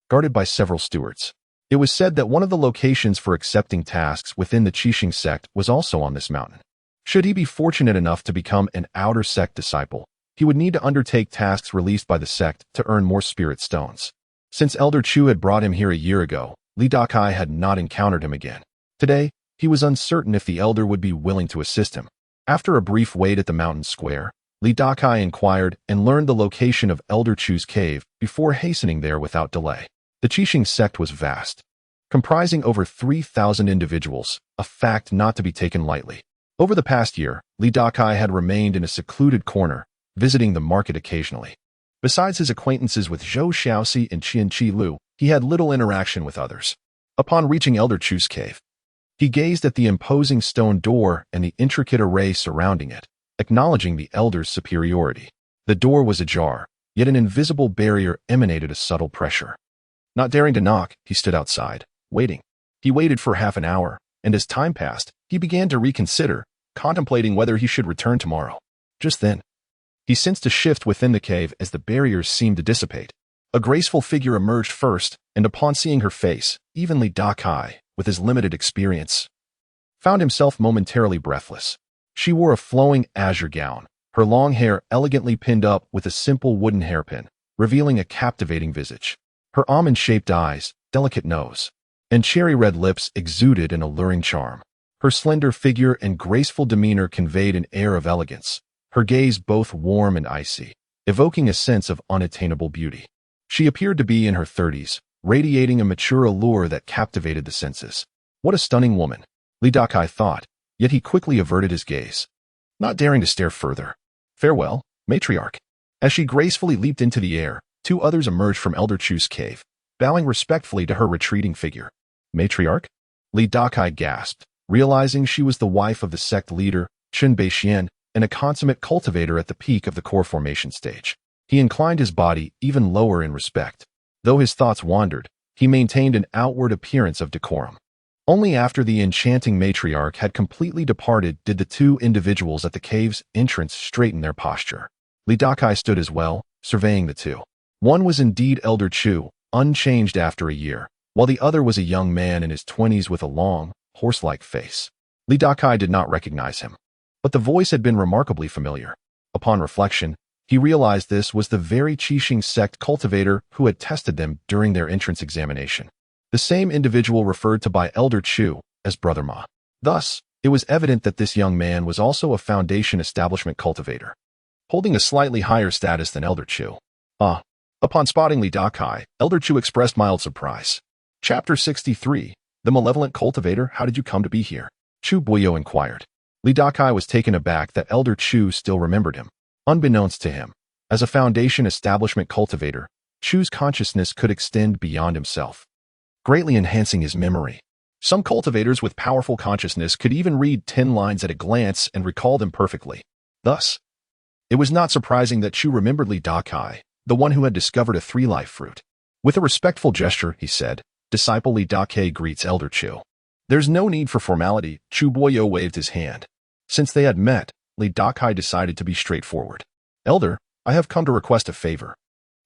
guarded by several stewards. It was said that one of the locations for accepting tasks within the Qixing sect was also on this mountain. Should he be fortunate enough to become an outer sect disciple, he would need to undertake tasks released by the sect to earn more spirit stones. Since Elder Chu had brought him here a year ago, Li Dakai had not encountered him again. Today, he was uncertain if the Elder would be willing to assist him. After a brief wait at the mountain square, Li Dakai inquired and learned the location of Elder Chu's cave before hastening there without delay. The Qixing sect was vast, comprising over 3,000 individuals, a fact not to be taken lightly. Over the past year, Li Dakai had remained in a secluded corner, visiting the market occasionally. Besides his acquaintances with Zhou Xiaoxi and Qian Qilu, he had little interaction with others. Upon reaching Elder Chu's cave, he gazed at the imposing stone door and the intricate array surrounding it, acknowledging the Elder's superiority. The door was ajar, yet an invisible barrier emanated a subtle pressure. Not daring to knock, he stood outside, waiting. He waited for half an hour, and as time passed, he began to reconsider, contemplating whether he should return tomorrow. Just then, he sensed a shift within the cave as the barriers seemed to dissipate. A graceful figure emerged first, and upon seeing her face, even Li Dakai, with his limited experience, found himself momentarily breathless. She wore a flowing azure gown, her long hair elegantly pinned up with a simple wooden hairpin, revealing a captivating visage. Her almond-shaped eyes, delicate nose, and cherry-red lips exuded an alluring charm. Her slender figure and graceful demeanor conveyed an air of elegance, her gaze both warm and icy, evoking a sense of unattainable beauty. She appeared to be in her 30s, radiating a mature allure that captivated the senses. What a stunning woman, Li Dakai thought, yet he quickly averted his gaze, not daring to stare further. Farewell, matriarch. As she gracefully leaped into the air, two others emerged from Elder Chu's cave, bowing respectfully to her retreating figure. Matriarch? Li Dakai gasped, realizing she was the wife of the sect leader, Chen Beixian, and a consummate cultivator at the peak of the core formation stage. He inclined his body even lower in respect. Though his thoughts wandered, he maintained an outward appearance of decorum. Only after the enchanting matriarch had completely departed did the two individuals at the cave's entrance straighten their posture. Li Dakai stood as well, surveying the two. One was indeed Elder Chu, unchanged after a year, while the other was a young man in his 20s with a long, horse-like face. Li Dakai did not recognize him, but the voice had been remarkably familiar. Upon reflection, he realized this was the very Qixing sect cultivator who had tested them during their entrance examination. The same individual referred to by Elder Chu as Brother Ma. Thus, it was evident that this young man was also a foundation establishment cultivator, holding a slightly higher status than Elder Chu. Upon spotting Li Dakai, Elder Chu expressed mild surprise. Chapter 63, The Malevolent Cultivator, How Did You Come to Be Here? Chu Buyo inquired. Li Dakai was taken aback that Elder Chu still remembered him. Unbeknownst to him, as a foundation establishment cultivator, Chu's consciousness could extend beyond himself, greatly enhancing his memory. Some cultivators with powerful consciousness could even read 10 lines at a glance and recall them perfectly. Thus, it was not surprising that Chu remembered Li Dakai, the one who had discovered a 3-life fruit. With a respectful gesture, he said, Disciple Li Dakai greets Elder Chu. There's no need for formality, Chu Buyo waved his hand. Since they had met, Li Dakai decided to be straightforward. Elder, I have come to request a favor.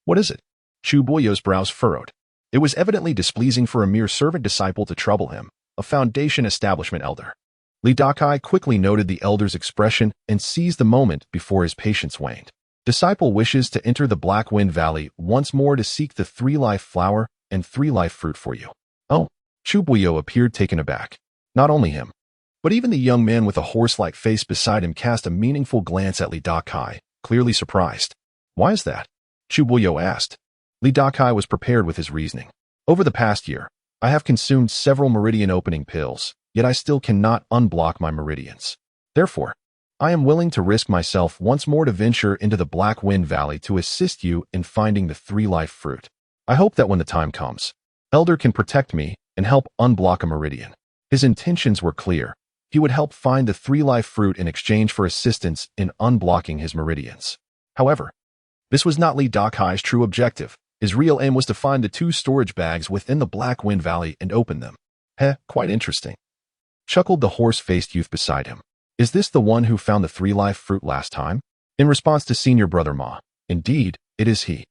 What is it? Chu Buyo's brows furrowed. It was evidently displeasing for a mere servant disciple to trouble him, a foundation establishment elder. Li Dakai quickly noted the elder's expression and seized the moment before his patience waned. Disciple wishes to enter the Black Wind Valley once more to seek the 3-life flower and 3-life fruit for you. Oh, Chu Buyo appeared taken aback. Not only him, but even the young man with a horse-like face beside him cast a meaningful glance at Li Dakai, clearly surprised. Why is that? Chu Buyo asked. Li Dakai was prepared with his reasoning. Over the past year, I have consumed several meridian opening pills, yet I still cannot unblock my meridians. Therefore, I am willing to risk myself once more to venture into the Black Wind Valley to assist you in finding the three life fruit. I hope that when the time comes, Elder can protect me and help unblock a meridian. His intentions were clear. He would help find the three life fruit in exchange for assistance in unblocking his meridians. However, this was not Li Dakai's true objective. His real aim was to find the two storage bags within the Black Wind Valley and open them. Quite interesting, chuckled the horse-faced youth beside him. Is this the one who found the three life fruit last time? In response to senior brother Ma, indeed, it is he.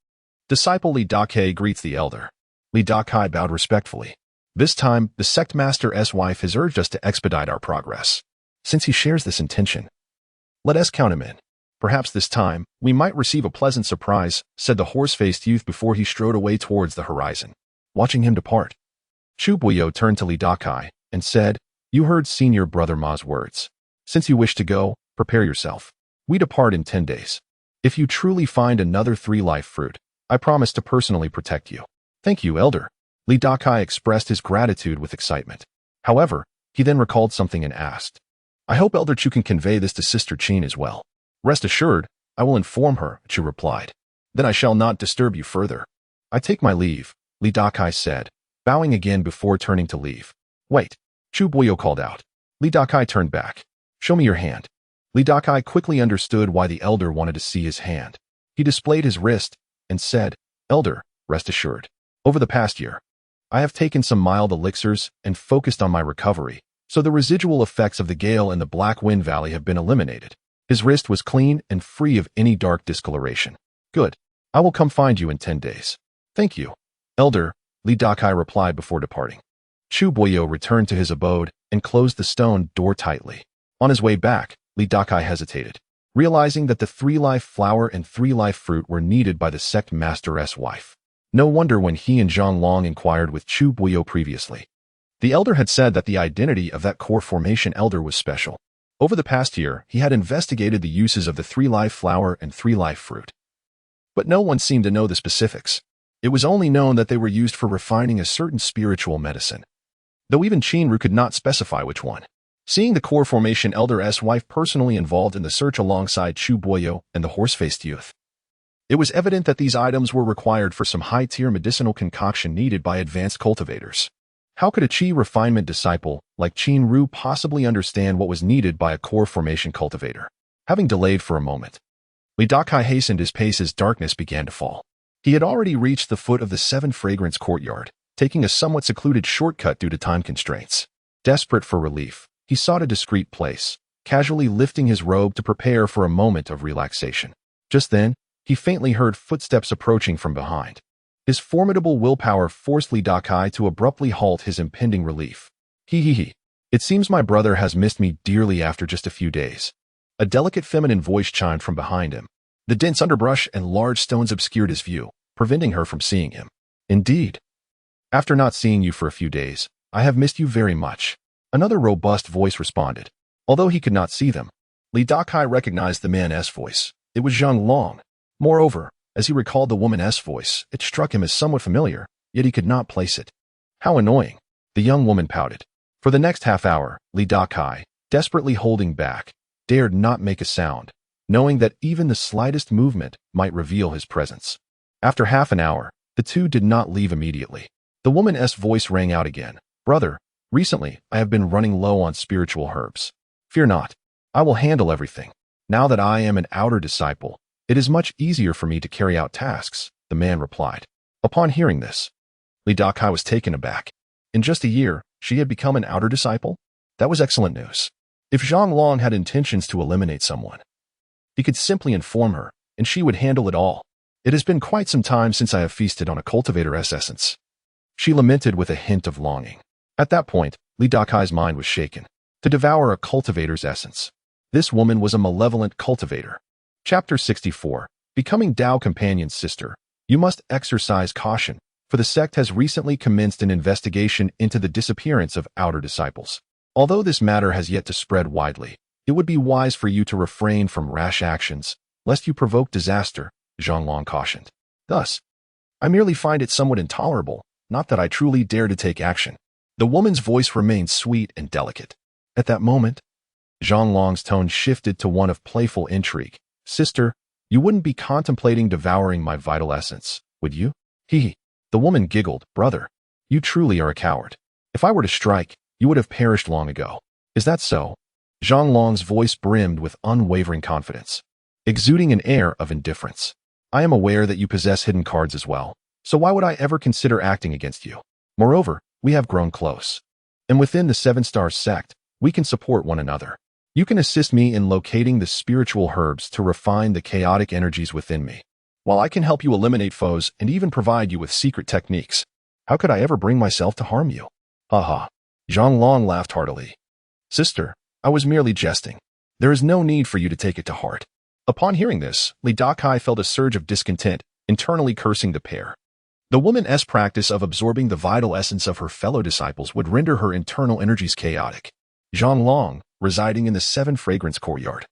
Disciple Li Dakai greets the elder. Li Dakai bowed respectfully. This time, the sect master's wife has urged us to expedite our progress. Since he shares this intention, let us count him in. Perhaps this time, we might receive a pleasant surprise, said the horse-faced youth before he strode away towards the horizon. Watching him depart, Chu Buyo turned to Li Dakai and said, You heard senior brother Ma's words. Since you wish to go, prepare yourself. We depart in 10 days. If you truly find another three life fruit, I promise to personally protect you. Thank you, elder. Li Dakai expressed his gratitude with excitement. However, he then recalled something and asked, I hope Elder Chu can convey this to Sister Qin as well. Rest assured, I will inform her, Chu replied. Then I shall not disturb you further. I take my leave, Li Dakai said, bowing again before turning to leave. Wait, Chu Buyo called out. Li Dakai turned back. Show me your hand. Li Dakai quickly understood why the elder wanted to see his hand. He displayed his wrist and said, Elder, rest assured. Over the past year, I have taken some mild elixirs and focused on my recovery, so the residual effects of the gale in the Black Wind Valley have been eliminated. His wrist was clean and free of any dark discoloration. Good. I will come find you in 10 days. Thank you, Elder, Li Dakai replied before departing. Chu Buyo returned to his abode and closed the stone door tightly. On his way back, Li Dakai hesitated, realizing that the three life flower and three life fruit were needed by the sect master's wife. No wonder when he and Zhang Long inquired with Chu Buyo previously. The elder had said that the identity of that core formation elder was special. Over the past year, he had investigated the uses of the three life flower and three life fruit. But no one seemed to know the specifics. It was only known that they were used for refining a certain spiritual medicine, though even Chinru could not specify which one. Seeing the core formation elder's wife personally involved in the search alongside Chu Buyo and the horse-faced youth, it was evident that these items were required for some high-tier medicinal concoction needed by advanced cultivators. How could a Qi refinement disciple like Chinru possibly understand what was needed by a core formation cultivator? Having delayed for a moment, Li Dakai hastened his pace as darkness began to fall. He had already reached the foot of the Seven Fragrance courtyard, taking a somewhat secluded shortcut due to time constraints. Desperate for relief, he sought a discreet place, casually lifting his robe to prepare for a moment of relaxation. Just then, he faintly heard footsteps approaching from behind. His formidable willpower forced Li Dakai to abruptly halt his impending relief. He. It seems my brother has missed me dearly after just a few days. A delicate feminine voice chimed from behind him. The dense underbrush and large stones obscured his view, preventing her from seeing him. Indeed. After not seeing you for a few days, I have missed you very much. Another robust voice responded. Although he could not see them, Li Dakai recognized the man's voice. It was Zhang Long. Moreover, as he recalled the woman's voice, it struck him as somewhat familiar, yet he could not place it. How annoying. The young woman pouted. For the next half hour, Li Dakai, desperately holding back, dared not make a sound, knowing that even the slightest movement might reveal his presence. After half an hour, the two did not leave immediately. The woman's voice rang out again. Brother, recently I have been running low on spiritual herbs. Fear not. I will handle everything. Now that I am an outer disciple, it is much easier for me to carry out tasks, the man replied. Upon hearing this, Li Dakai was taken aback. In just a year, she had become an outer disciple? That was excellent news. If Zhang Long had intentions to eliminate someone, he could simply inform her, and she would handle it all. It has been quite some time since I have feasted on a cultivator's essence. She lamented with a hint of longing. At that point, Li Dakai's mind was shaken. To devour a cultivator's essence. This woman was a malevolent cultivator. Chapter 64. Becoming Dao Companion's Sister. You must exercise caution, for the sect has recently commenced an investigation into the disappearance of outer disciples. Although this matter has yet to spread widely, it would be wise for you to refrain from rash actions, lest you provoke disaster, Zhonglong cautioned. Thus, I merely find it somewhat intolerable, not that I truly dare to take action. The woman's voice remained sweet and delicate. At that moment, Zhonglong's tone shifted to one of playful intrigue. Sister, you wouldn't be contemplating devouring my vital essence, would you? Hee. The woman giggled. Brother, you truly are a coward. If I were to strike, you would have perished long ago. Is that so? Zhonglong's voice brimmed with unwavering confidence, exuding an air of indifference. I am aware that you possess hidden cards as well, so why would I ever consider acting against you? Moreover, we have grown close. And within the Seven Stars sect, we can support one another. You can assist me in locating the spiritual herbs to refine the chaotic energies within me, while I can help you eliminate foes and even provide you with secret techniques. How could I ever bring myself to harm you? Haha. Zhonglong laughed heartily. Sister, I was merely jesting. There is no need for you to take it to heart. Upon hearing this, Dakai felt a surge of discontent, internally cursing the pair. The woman's practice of absorbing the vital essence of her fellow disciples would render her internal energies chaotic. Zhonglong, residing in the Seven Fragrance Courtyard,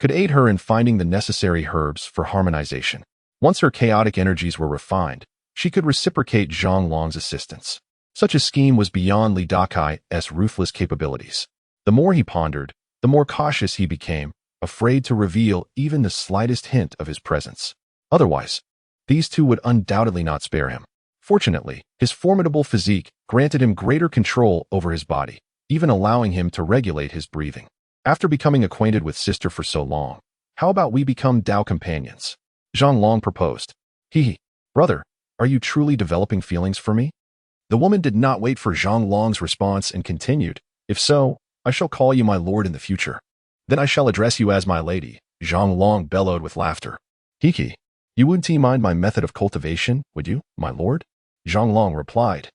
could aid her in finding the necessary herbs for harmonization. Once her chaotic energies were refined, she could reciprocate Zhonglong's assistance. Such a scheme was beyond Dakai's ruthless capabilities. The more he pondered, the more cautious he became, afraid to reveal even the slightest hint of his presence. Otherwise, these two would undoubtedly not spare him. Fortunately, his formidable physique granted him greater control over his body, even allowing him to regulate his breathing. After becoming acquainted with Sister for so long, how about we become Dao companions? Zhonglong proposed. Hee. Brother, are you truly developing feelings for me? The woman did not wait for Zhonglong's response and continued. If so, I shall call you my lord in the future. Then I shall address you as my lady, Zhonglong bellowed with laughter. Hiki, you wouldn't mind my method of cultivation, would you, my lord? Zhonglong replied.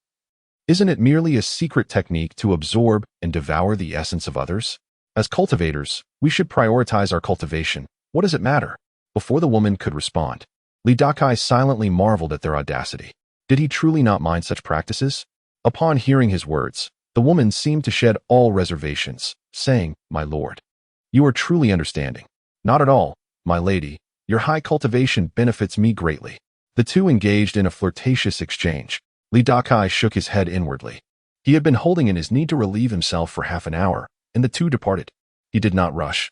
Isn't it merely a secret technique to absorb and devour the essence of others? As cultivators, we should prioritize our cultivation. What does it matter? Before the woman could respond, Dakai silently marveled at their audacity. Did he truly not mind such practices? Upon hearing his words, the woman seemed to shed all reservations, saying, My lord, you are truly understanding. Not at all, my lady. Your high cultivation benefits me greatly. The two engaged in a flirtatious exchange. Dakai shook his head inwardly. He had been holding in his need to relieve himself for half an hour, and the two departed. He did not rush,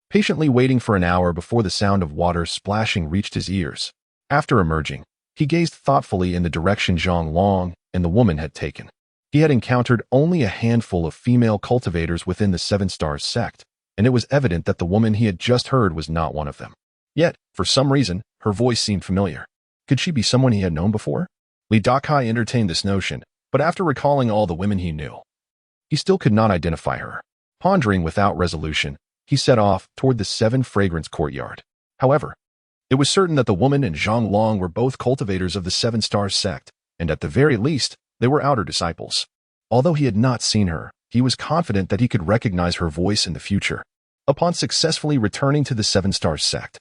patiently waiting for an hour before the sound of water splashing reached his ears. After emerging, he gazed thoughtfully in the direction Zhonglong and the woman had taken. He had encountered only a handful of female cultivators within the Seven Stars sect, and it was evident that the woman he had just heard was not one of them. Yet, for some reason, her voice seemed familiar. Could she be someone he had known before? Dakai entertained this notion, but after recalling all the women he knew, he still could not identify her. Pondering without resolution, he set off toward the Seven Fragrance Courtyard. However, it was certain that the woman and Zhonglong were both cultivators of the Seven Stars sect, and at the very least, they were outer disciples. Although he had not seen her, he was confident that he could recognize her voice in the future. Upon successfully returning to the Seven Stars sect,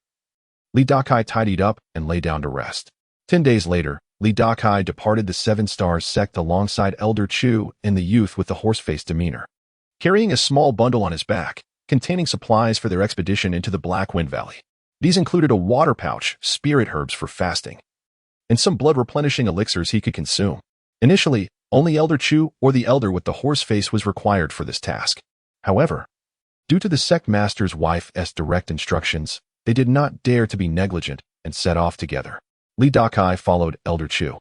Dakai tidied up and lay down to rest. 10 days later, Dakai departed the Seven Stars sect alongside Elder Chu and the youth with the horse-faced demeanor, carrying a small bundle on his back, containing supplies for their expedition into the Black Wind Valley. These included a water pouch, spirit herbs for fasting, and some blood-replenishing elixirs he could consume. Initially, only Elder Chu or the elder with the horse face was required for this task. However, due to the sect master's wife's direct instructions, they did not dare to be negligent and set off together. Dakai followed Elder Chu,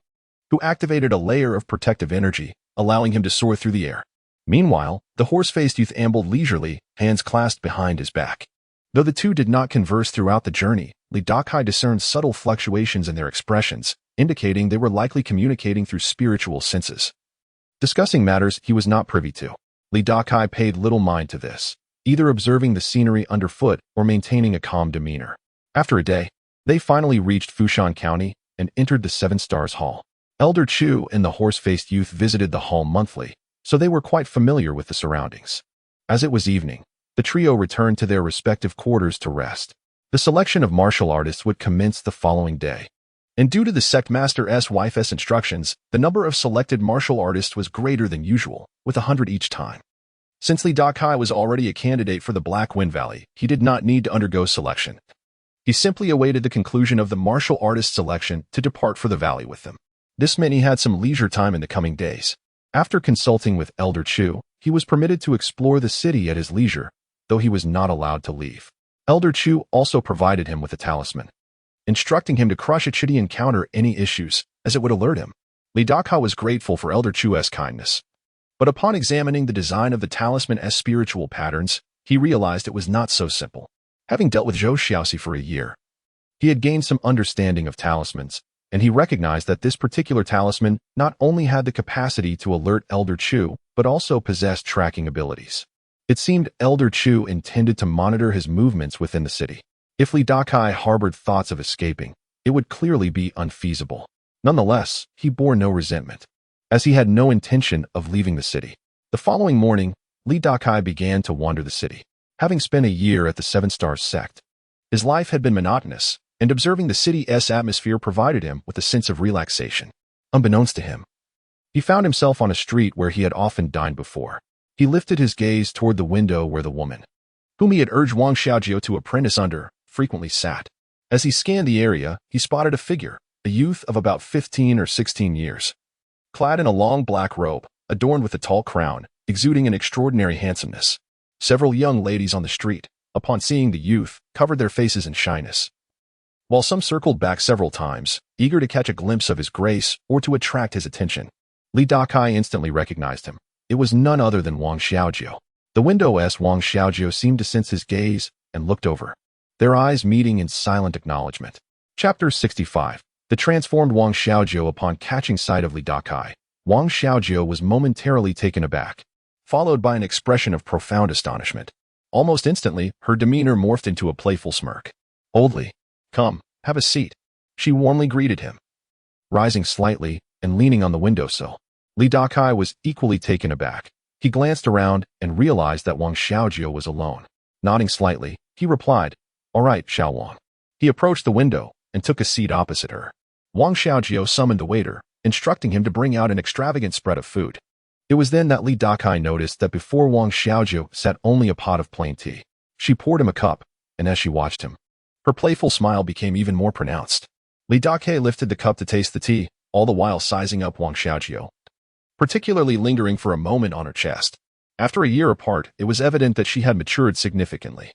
who activated a layer of protective energy, allowing him to soar through the air. Meanwhile, the horse-faced youth ambled leisurely, hands clasped behind his back. Though the two did not converse throughout the journey, Dakai discerned subtle fluctuations in their expressions, indicating they were likely communicating through spiritual senses. Discussing matters he was not privy to, Dakai paid little mind to this, either observing the scenery underfoot or maintaining a calm demeanor. After a day, they finally reached Fushan County and entered the Seven Stars Hall. Elder Chu and the horse-faced youth visited the hall monthly, so they were quite familiar with the surroundings. As it was evening, the trio returned to their respective quarters to rest. The selection of martial artists would commence the following day, and due to the sect master's wife's instructions, the number of selected martial artists was greater than usual, with 100 each time. Since Li Dakai was already a candidate for the Black Wind Valley, he did not need to undergo selection. He simply awaited the conclusion of the martial artist selection to depart for the valley with them. This meant he had some leisure time in the coming days. After consulting with Elder Chu, he was permitted to explore the city at his leisure, though he was not allowed to leave. Elder Chu also provided him with a talisman, instructing him to crush it should he encounter any issues, as it would alert him. Li Dakai was grateful for Elder Chu's kindness. But upon examining the design of the talisman's spiritual patterns, he realized it was not so simple. Having dealt with Zhou Xiaoxi for a year, he had gained some understanding of talismans, and he recognized that this particular talisman not only had the capacity to alert Elder Chu, but also possessed tracking abilities. It seemed Elder Chu intended to monitor his movements within the city. If Li Dakai harbored thoughts of escaping, it would clearly be unfeasible. Nonetheless, he bore no resentment, as he had no intention of leaving the city. The following morning, Li Dakai began to wander the city. Having spent a year at the Seven Stars sect, his life had been monotonous, and observing the city's atmosphere provided him with a sense of relaxation. Unbeknownst to him, he found himself on a street where he had often dined before. He lifted his gaze toward the window where the woman, whom he had urged Wang Xiaojiu to apprentice under, frequently sat. As he scanned the area, he spotted a figure, a youth of about 15 or 16 years. Clad in a long black robe, adorned with a tall crown, exuding an extraordinary handsomeness. Several young ladies on the street, upon seeing the youth, covered their faces in shyness, while some circled back several times, eager to catch a glimpse of his grace or to attract his attention. Li Dakai instantly recognized him. It was none other than Wang Xiaojiu. The window's Wang Xiaojiu seemed to sense his gaze and looked over, their eyes meeting in silent acknowledgement. Chapter 65. The transformed Wang Xiaojiu. Upon catching sight of Li Dakai, Wang Xiaojiu was momentarily taken aback, followed by an expression of profound astonishment. Almost instantly, her demeanor morphed into a playful smirk. "Old Li, come, have a seat," she warmly greeted him. Rising slightly and leaning on the windowsill, Li Dakai was equally taken aback. He glanced around and realized that Wang Xiaojiu was alone. Nodding slightly, he replied, "All right, Xiao Wang." He approached the window and took a seat opposite her. Wang Xiaojiu summoned the waiter, instructing him to bring out an extravagant spread of food. It was then that Li Dakai noticed that before Wang Xiaojiu sat only a pot of plain tea. She poured him a cup, and as she watched him, her playful smile became even more pronounced. Li Dakai lifted the cup to taste the tea, all the while sizing up Wang Xiaojiu, particularly lingering for a moment on her chest. After a year apart, it was evident that she had matured significantly.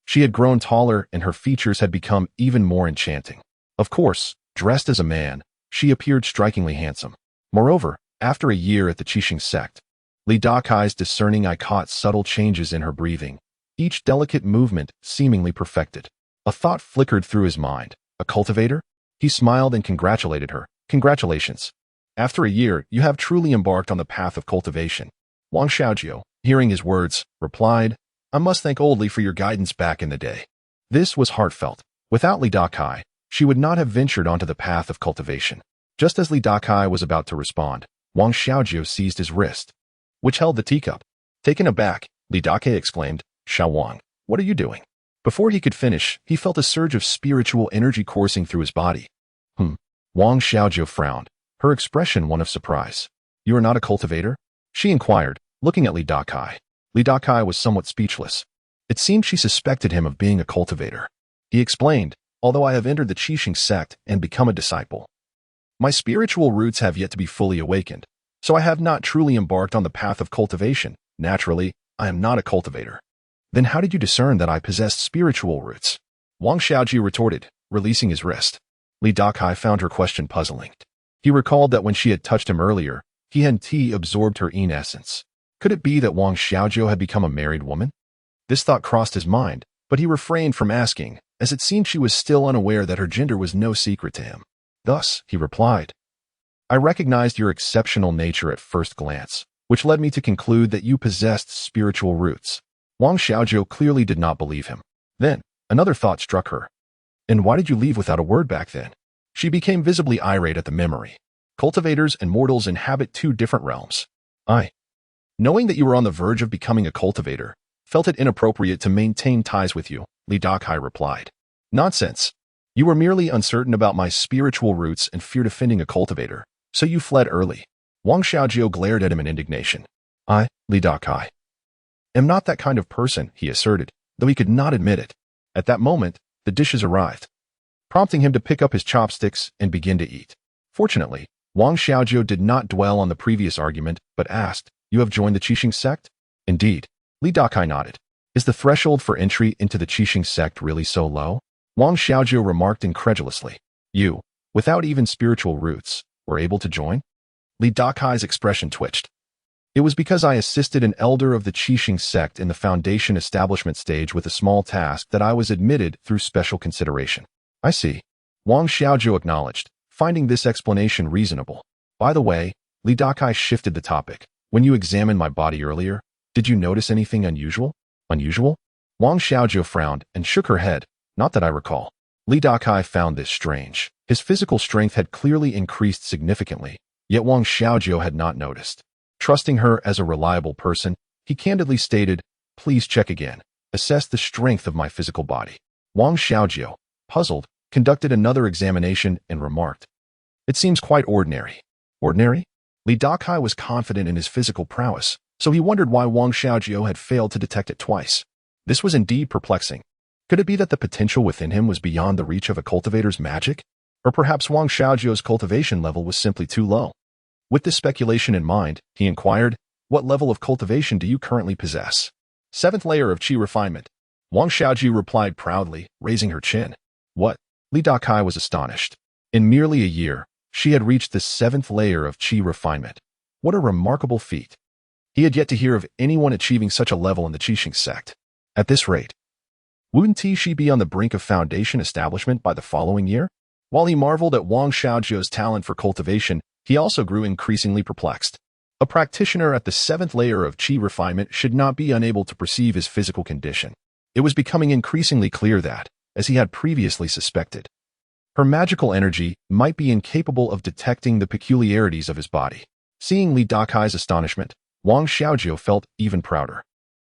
She had grown taller and her features had become even more enchanting. Of course, dressed as a man, she appeared strikingly handsome. Moreover, after a year at the Qixing sect, Li Dakai's discerning eye caught subtle changes in her breathing, each delicate movement seemingly perfected. A thought flickered through his mind. A cultivator? He smiled and congratulated her. "Congratulations. After a year, you have truly embarked on the path of cultivation." Wang Xiaojiu, hearing his words, replied, "I must thank Old Li for your guidance back in the day." This was heartfelt. Without Li Dakai, she would not have ventured onto the path of cultivation. Just as Li Dakai was about to respond, Wang Xiaojiu seized his wrist, which held the teacup. Taken aback, Li Dakai exclaimed, "Xiao Wang, what are you doing?" Before he could finish, he felt a surge of spiritual energy coursing through his body. Wang Xiaojiu frowned, her expression one of surprise. "You are not a cultivator?" she inquired, looking at Li Dakai. Li Dakai was somewhat speechless. It seemed she suspected him of being a cultivator. He explained, "Although I have entered the Qixing sect and become a disciple, my spiritual roots have yet to be fully awakened, so I have not truly embarked on the path of cultivation. Naturally, I am not a cultivator." "Then how did you discern that I possessed spiritual roots?" Wang Xiaoji retorted, releasing his wrist. Li Dakai found her question puzzling. He recalled that when she had touched him earlier, he had absorbed her essence. Could it be that Wang Xiaojiu had become a married woman? This thought crossed his mind, but he refrained from asking, as it seemed she was still unaware that her gender was no secret to him. Thus, he replied, "I recognized your exceptional nature at first glance, which led me to conclude that you possessed spiritual roots." Wang Xiaojiu clearly did not believe him. Then, another thought struck her. "And why did you leave without a word back then?" She became visibly irate at the memory. "Cultivators and mortals inhabit two different realms. Knowing that you were on the verge of becoming a cultivator, felt it inappropriate to maintain ties with you," Li Dakai replied. "Nonsense. You were merely uncertain about my spiritual roots and feared offending a cultivator, so you fled early." Wang Xiaojiu glared at him in indignation. Li Dakai, am not that kind of person, he asserted, though he could not admit it. At that moment, the dishes arrived, prompting him to pick up his chopsticks and begin to eat. Fortunately, Wang Xiaojiu did not dwell on the previous argument, but asked, "You have joined the Qixing sect?" "Indeed." Li Dakai nodded. "Is the threshold for entry into the Qixing sect really so low?" Wang Xiaojiu remarked incredulously. "You, without even spiritual roots, were able to join?" Li Dakai's expression twitched. "It was because I assisted an elder of the Qixing sect in the foundation establishment stage with a small task that I was admitted through special consideration." "I see." Wang Xiaojiu acknowledged, finding this explanation reasonable. "By the way," Li Dakai shifted the topic, "when you examined my body earlier, did you notice anything unusual?" "Unusual?" Wang Xiaojiu frowned and shook her head. "Not that I recall." Li Dakai found this strange. His physical strength had clearly increased significantly, yet Wang Xiaojiu had not noticed. Trusting her as a reliable person, he candidly stated, "Please check again. Assess the strength of my physical body." Wang Xiaojiu, puzzled, conducted another examination and remarked, "It seems quite ordinary." "Ordinary?" Li Dakai was confident in his physical prowess, so he wondered why Wang Xiaojiu had failed to detect it twice. This was indeed perplexing. Could it be that the potential within him was beyond the reach of a cultivator's magic? Or perhaps Wang Xiaojiu's cultivation level was simply too low? With this speculation in mind, he inquired, "What level of cultivation do you currently possess?" "7th layer of qi refinement." Wang Xiaojiu replied proudly, raising her chin. "What?" Li Dakai was astonished. In merely a year, she had reached the 7th layer of qi refinement. What a remarkable feat. He had yet to hear of anyone achieving such a level in the Qixing sect. At this rate, wouldn't she be on the brink of foundation establishment by the following year? While he marveled at Wang Xiaojiu's talent for cultivation, he also grew increasingly perplexed. A practitioner at the 7th layer of qi refinement should not be unable to perceive his physical condition. It was becoming increasingly clear that, as he had previously suspected, her magical energy might be incapable of detecting the peculiarities of his body. Seeing Li Dakai's astonishment, Wang Xiaojiu felt even prouder.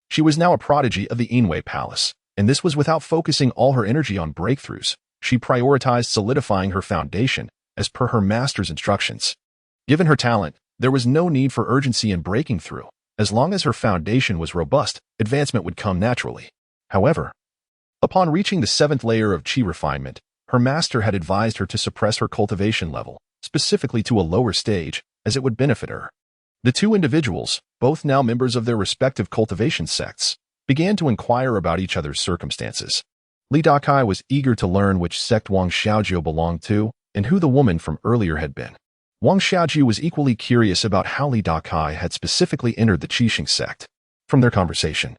She was now a prodigy of the Yinwei Palace, and this was without focusing all her energy on breakthroughs. She prioritized solidifying her foundation, as per her master's instructions. Given her talent, there was no need for urgency in breaking through. As long as her foundation was robust, advancement would come naturally. However, upon reaching the 7th layer of qi refinement, her master had advised her to suppress her cultivation level, specifically to a lower stage, as it would benefit her. The two individuals, both now members of their respective cultivation sects, began to inquire about each other's circumstances. Li Dakai was eager to learn which sect Wang Xiaojiu belonged to and who the woman from earlier had been. Wang Xiaojiu was equally curious about how Li Dakai had specifically entered the Qixing sect. From their conversation,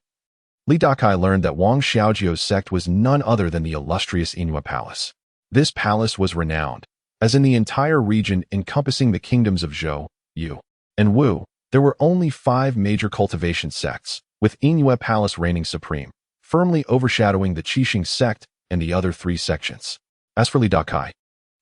Li Dakai learned that Wang Xiaojiu's sect was none other than the illustrious Yinwei Palace. This palace was renowned, as in the entire region encompassing the kingdoms of Zhou, Yu, and Wu, there were only 5 major cultivation sects, with Yinwei Palace reigning supreme, firmly overshadowing the Qixing sect and the other 3 sections. As for Li Dakai,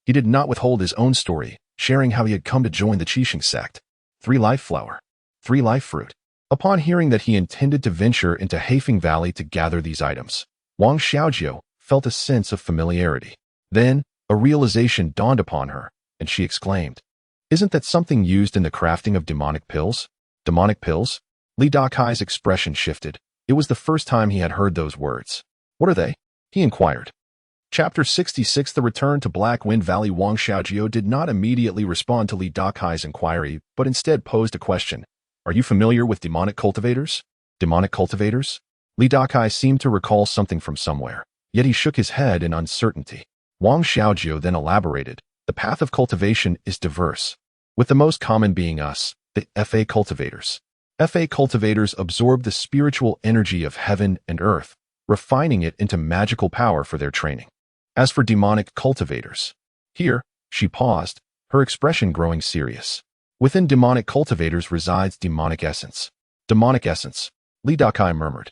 he did not withhold his own story, sharing how he had come to join the Qixing sect. 3 life flower, 3 life fruit. Upon hearing that he intended to venture into Heifeng Valley to gather these items, Wang Xiaojiu felt a sense of familiarity. Then, a realization dawned upon her, and she exclaimed, "Isn't that something used in the crafting of demonic pills?" "Demonic pills?" Li Dakai's expression shifted. It was the first time he had heard those words. "What are they?" he inquired. Chapter 66 The Return to Black Wind Valley. Wang Xiaojiu did not immediately respond to Li Dakai's inquiry, but instead posed a question. "Are you familiar with demonic cultivators?" "Demonic cultivators?" Li Dakai seemed to recall something from somewhere, yet he shook his head in uncertainty. Wang Xiaojiu then elaborated, "The path of cultivation is diverse, with the most common being us, the Fa cultivators. Fa cultivators absorb the spiritual energy of heaven and earth, refining it into magical power for their training. As for demonic cultivators," here, she paused, her expression growing serious. "Within demonic cultivators resides demonic essence." "Demonic essence," Li Dakai murmured,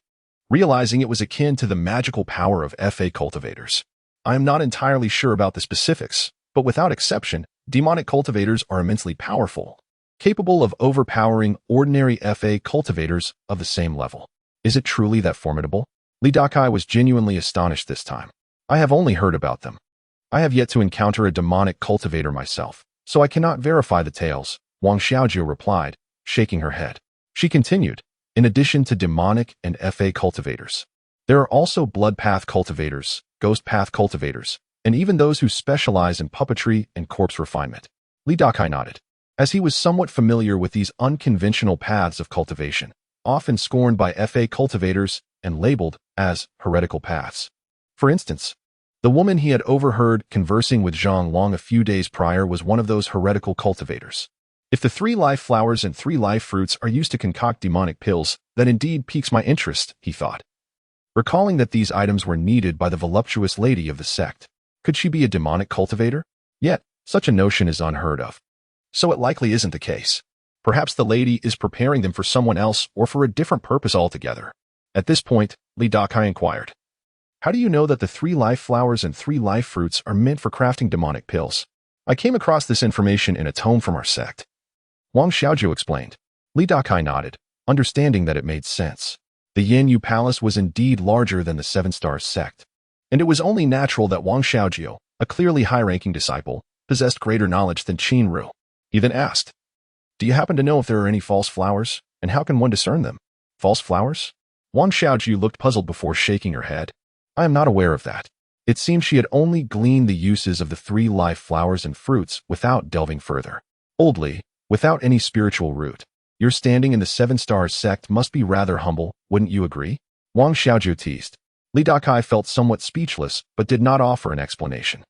realizing it was akin to the magical power of Fa cultivators. "I am not entirely sure about the specifics, but without exception, demonic cultivators are immensely powerful, capable of overpowering ordinary Fa cultivators of the same level." "Is it truly that formidable?" Li Dakai was genuinely astonished this time. "I have only heard about them. I have yet to encounter a demonic cultivator myself, so I cannot verify the tales," Wang Xiaojiu replied, shaking her head. She continued, In addition to demonic and FA cultivators, there are also blood path cultivators, ghost path cultivators, and even those who specialize in puppetry and corpse refinement. Dakai nodded, as he was somewhat familiar with these unconventional paths of cultivation, often scorned by FA cultivators and labeled as heretical paths. For instance, the woman he had overheard conversing with Zhang Long a few days prior was one of those heretical cultivators. If the 3 life flowers and 3 life fruits are used to concoct demonic pills, that indeed piques my interest, he thought. Recalling that these items were needed by the voluptuous lady of the sect, could she be a demonic cultivator? Yet, such a notion is unheard of. So it likely isn't the case. Perhaps the lady is preparing them for someone else or for a different purpose altogether. At this point, Dakai inquired, "How do you know that the 3 life flowers and 3 life fruits are meant for crafting demonic pills? I came across this information in a tome from our sect." Wang Xiaojiu explained. Dakai nodded, understanding that it made sense. The Yanyu Palace was indeed larger than the 7 Stars sect, and it was only natural that Wang Xiaojiu, a clearly high-ranking disciple, possessed greater knowledge than Qinru. He then asked, "Do you happen to know if there are any false flowers, and how can one discern them?" "False flowers?" Wang Xiaojiu looked puzzled before shaking her head. "I am not aware of that." It seemed she had only gleaned the uses of the 3 life flowers and fruits without delving further. Boldly, without any spiritual root. Your standing in the 7 Stars sect must be rather humble, wouldn't you agree? Wang Xiaojiu teased. Dakai felt somewhat speechless, but did not offer an explanation.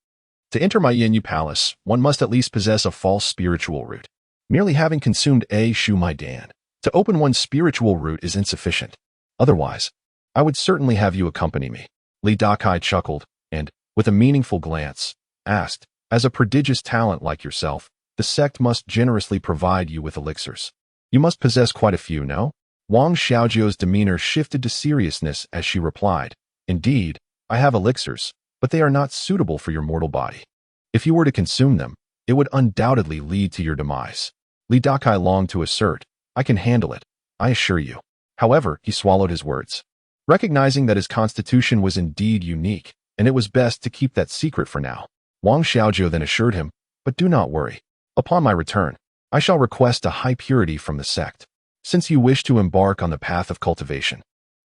To enter my Yanyu Palace, one must at least possess a false spiritual root. Merely having consumed a Shu Mai Dan to open one's spiritual root is insufficient. Otherwise, I would certainly have you accompany me. Dakai chuckled and, with a meaningful glance, asked, "As a prodigious talent like yourself, the sect must generously provide you with elixirs. You must possess quite a few, no?" Wang Xiaojiu's demeanor shifted to seriousness as she replied, "Indeed, I have elixirs, but they are not suitable for your mortal body. If you were to consume them, it would undoubtedly lead to your demise." Dakai longed to assert, "I can handle it, I assure you." However, he swallowed his words, recognizing that his constitution was indeed unique, and it was best to keep that secret for now. Wang Xiaojiu then assured him, "But do not worry. Upon my return, I shall request a high purity from the sect. Since you wish to embark on the path of cultivation,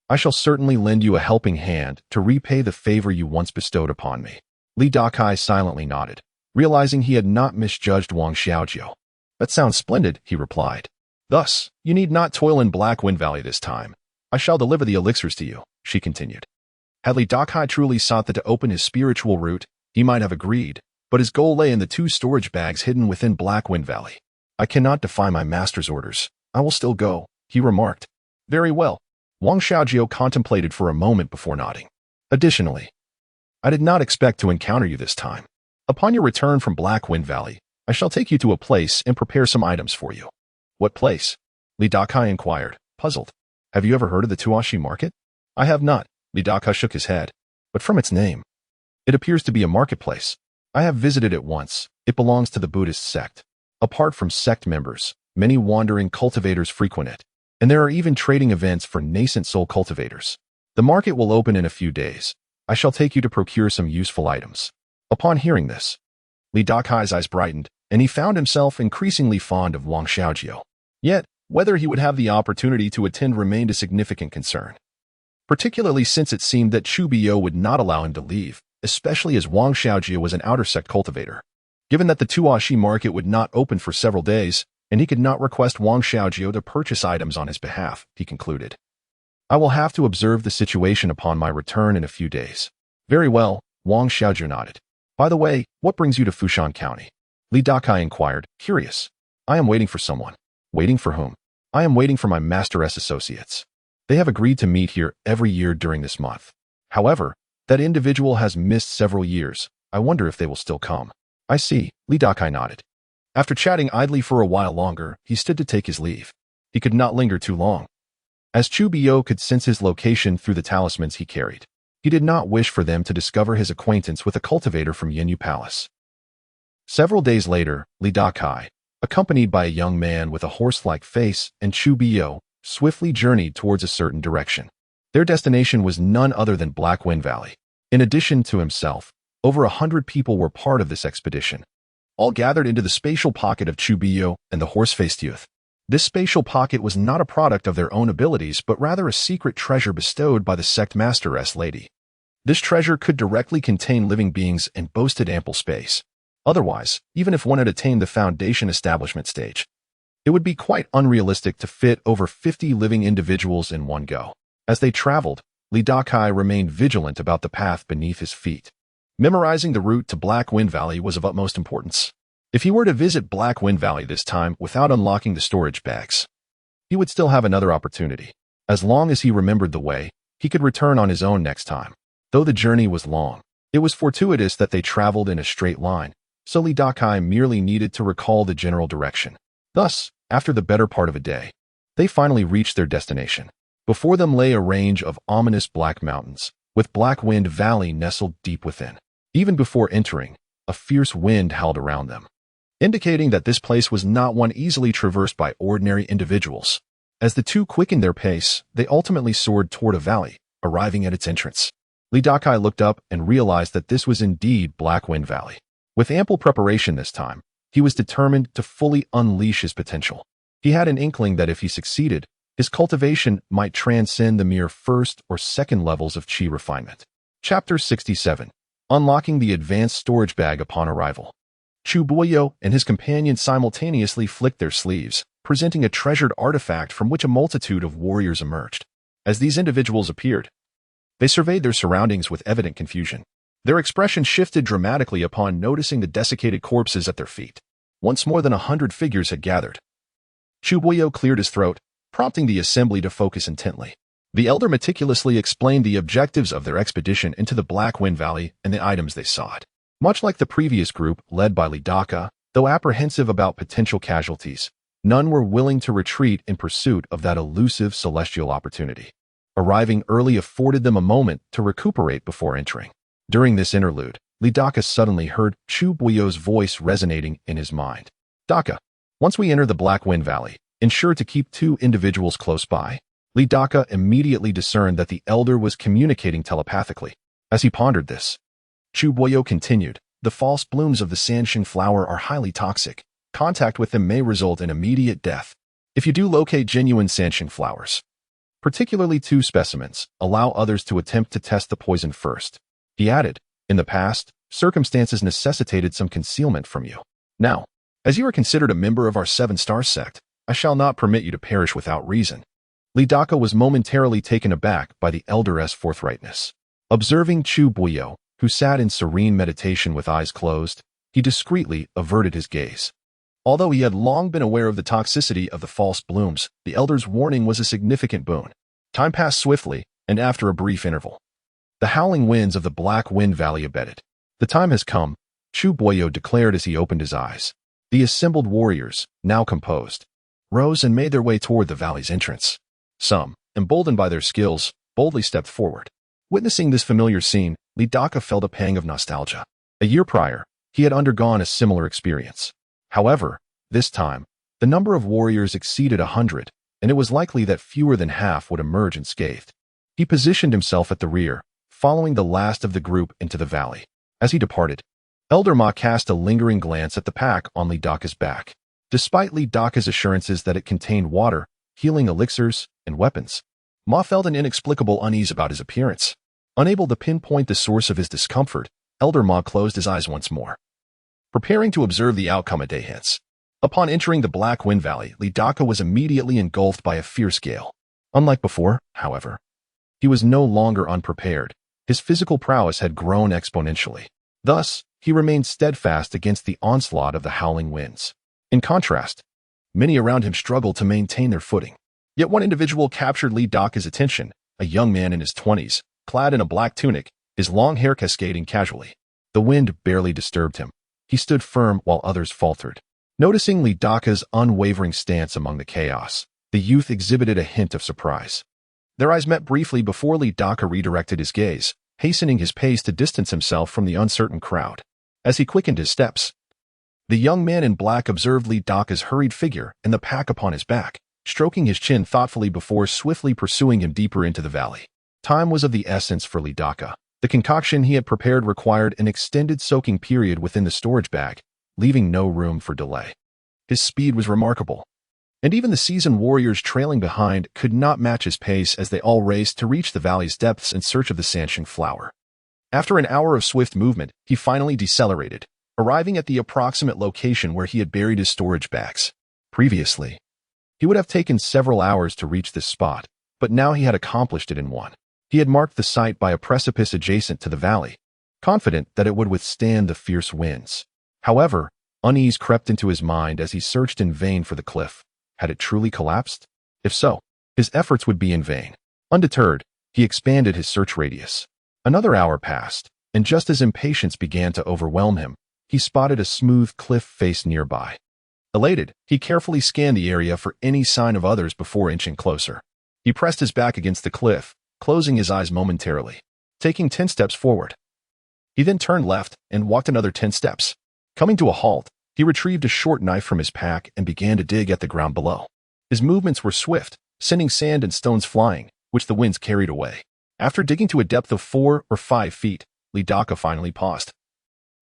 I shall certainly lend you a helping hand to repay the favor you once bestowed upon me." Dakai silently nodded, realizing he had not misjudged Wang Xiaojiu. "That sounds splendid," he replied. "Thus, you need not toil in Black Wind Valley this time. I shall deliver the elixirs to you," she continued. Had Dakai truly sought that to open his spiritual root, he might have agreed, but his goal lay in the 2 storage bags hidden within Black Wind Valley. "I cannot defy my master's orders. I will still go," he remarked. "Very well." Wang Xiaojiu contemplated for a moment before nodding. "Additionally, I did not expect to encounter you this time. Upon your return from Black Wind Valley, I shall take you to a place and prepare some items for you." "What place?" Dakai inquired, puzzled. "Have you ever heard of the Tuashi market?" "I have not." Dakai shook his head. "But from its name, it appears to be a marketplace. I have visited it once. It belongs to the Buddhist sect. Apart from sect members, many wandering cultivators frequent it, and there are even trading events for nascent soul cultivators. The market will open in a few days. I shall take you to procure some useful items." Upon hearing this, Dakai's eyes brightened, and he found himself increasingly fond of Wang Xiaojiu. Yet, whether he would have the opportunity to attend remained a significant concern, particularly since it seemed that Chu Biao would not allow him to leave, especially as Wang Xiaojiu was an outer sect cultivator. Given that the Tuashi market would not open for several days, and he could not request Wang Xiaojiu to purchase items on his behalf, he concluded, "I will have to observe the situation upon my return in a few days." "Very well," Wang Xiaojiu nodded. "By the way, what brings you to Fushan County?" Dakai inquired, curious. "I am waiting for someone." "Waiting for whom?" "I am waiting for my Master S associates. They have agreed to meet here every year during this month. However, that individual has missed several years. I wonder if they will still come." "I see," Dakai nodded. After chatting idly for a while longer, he stood to take his leave. He could not linger too long. As Chu Biao could sense his location through the talismans he carried, he did not wish for them to discover his acquaintance with a cultivator from Yanyu Palace. Several days later, Dakai, accompanied by a young man with a horse-like face and Chu Biao, swiftly journeyed towards a certain direction. Their destination was none other than Black Wind Valley. In addition to himself, over 100 people were part of this expedition, all gathered into the spatial pocket of Chu Biao and the horse-faced youth. This spatial pocket was not a product of their own abilities, but rather a secret treasure bestowed by the sect masteress lady. This treasure could directly contain living beings and boasted ample space. Otherwise, even if one had attained the foundation establishment stage, it would be quite unrealistic to fit over 50 living individuals in one go. As they traveled, Dakai remained vigilant about the path beneath his feet. Memorizing the route to Black Wind Valley was of utmost importance. If he were to visit Black Wind Valley this time without unlocking the storage bags, he would still have another opportunity. As long as he remembered the way, he could return on his own next time. Though the journey was long, it was fortuitous that they traveled in a straight line, so Dakai merely needed to recall the general direction. Thus, after the better part of a day, they finally reached their destination. Before them lay a range of ominous black mountains, with Black Wind Valley nestled deep within. Even before entering, a fierce wind howled around them, indicating that this place was not one easily traversed by ordinary individuals. As the two quickened their pace, they ultimately soared toward a valley, arriving at its entrance. Dakai looked up and realized that this was indeed Black Wind Valley. With ample preparation this time, he was determined to fully unleash his potential. He had an inkling that if he succeeded, his cultivation might transcend the mere first or second levels of chi refinement. Chapter 67. Unlocking the advanced storage bag upon arrival. Chubuyo and his companion simultaneously flicked their sleeves, presenting a treasured artifact from which a multitude of warriors emerged. As these individuals appeared, they surveyed their surroundings with evident confusion. Their expression shifted dramatically upon noticing the desiccated corpses at their feet. Once more than 100 figures had gathered. Chubuyo cleared his throat, prompting the assembly to focus intently. The elder meticulously explained the objectives of their expedition into the Black Wind Valley and the items they sought. Much like the previous group led by Dakai, though apprehensive about potential casualties, none were willing to retreat in pursuit of that elusive celestial opportunity. Arriving early afforded them a moment to recuperate before entering. During this interlude, Dakai suddenly heard Chubuyo's voice resonating in his mind. Dakai, once we enter the Black Wind Valley, ensure to keep 2 individuals close by. Dakai immediately discerned that the elder was communicating telepathically. As he pondered this, Chubuyo continued, the false blooms of the Ascension flower are highly toxic. Contact with them may result in immediate death. If you do locate genuine Ascension flowers, particularly 2 specimens, allow others to attempt to test the poison first. He added, in the past, circumstances necessitated some concealment from you. Now, as you are considered a member of our 7-star sect, I shall not permit you to perish without reason. Dakai was momentarily taken aback by the elder's forthrightness. Observing Chubuyo, who sat in serene meditation with eyes closed, he discreetly averted his gaze. Although he had long been aware of the toxicity of the false blooms, the elder's warning was a significant boon. Time passed swiftly, and after a brief interval, the howling winds of the Black Wind Valley abated. The time has come, Chubuyo declared as he opened his eyes. The assembled warriors, now composed, rose and made their way toward the valley's entrance. Some, emboldened by their skills, boldly stepped forward. Witnessing this familiar scene, Dakai felt a pang of nostalgia. A year prior, he had undergone a similar experience. However, this time, the number of warriors exceeded 100, and it was likely that fewer than half would emerge unscathed. He positioned himself at the rear, following the last of the group into the valley. As he departed, Elder Ma cast a lingering glance at the pack on Dakai's back. Despite Dakai's assurances that it contained water, healing elixirs, and weapons, Ma felt an inexplicable unease about his appearance. Unable to pinpoint the source of his discomfort, Elder Ma closed his eyes once more, preparing to observe the outcome a day hence. Upon entering the Black Wind Valley, Dakai was immediately engulfed by a fierce gale. Unlike before, however, he was no longer unprepared. His physical prowess had grown exponentially. Thus, he remained steadfast against the onslaught of the howling winds. In contrast, many around him struggled to maintain their footing. Yet one individual captured Dakai's attention, a young man in his 20s, clad in a black tunic, his long hair cascading casually. The wind barely disturbed him. He stood firm while others faltered. Noticing Dakai's unwavering stance among the chaos, the youth exhibited a hint of surprise. Their eyes met briefly before Dakai redirected his gaze, hastening his pace to distance himself from the uncertain crowd. As he quickened his steps, the young man in black observed Dakai's hurried figure and the pack upon his back, stroking his chin thoughtfully before swiftly pursuing him deeper into the valley. Time was of the essence for Dakai. The concoction he had prepared required an extended soaking period within the storage bag, leaving no room for delay. His speed was remarkable. and even the seasoned warriors trailing behind could not match his pace as they all raced to reach the valley's depths in search of the Sansheng flower. After an hour of swift movement, he finally decelerated, arriving at the approximate location where he had buried his storage bags. Previously, he would have taken several hours to reach this spot, but now he had accomplished it in one. He had marked the site by a precipice adjacent to the valley, confident that it would withstand the fierce winds. However, unease crept into his mind as he searched in vain for the cliff. Had it truly collapsed? If so, his efforts would be in vain. Undeterred, he expanded his search radius. Another hour passed, and just as impatience began to overwhelm him, he spotted a smooth cliff face nearby. Elated, he carefully scanned the area for any sign of others before inching closer. He pressed his back against the cliff, closing his eyes momentarily. Taking 10 steps forward, he then turned left and walked another 10 steps. Coming to a halt, he retrieved a short knife from his pack and began to dig at the ground below. His movements were swift, sending sand and stones flying, which the winds carried away. After digging to a depth of 4 or 5 feet, Dakai finally paused,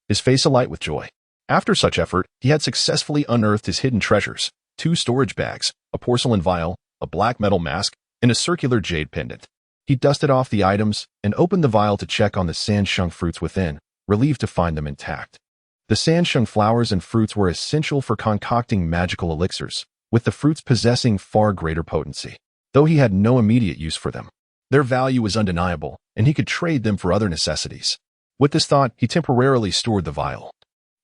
his face alight with joy. After such effort, he had successfully unearthed his hidden treasures: 2 storage bags, a porcelain vial, a black metal mask, and a circular jade pendant. He dusted off the items and opened the vial to check on the Sansheng fruits within, relieved to find them intact. The Sansheng flowers and fruits were essential for concocting magical elixirs, with the fruits possessing far greater potency. Though he had no immediate use for them, their value was undeniable, and he could trade them for other necessities. With this thought, he temporarily stored the vial.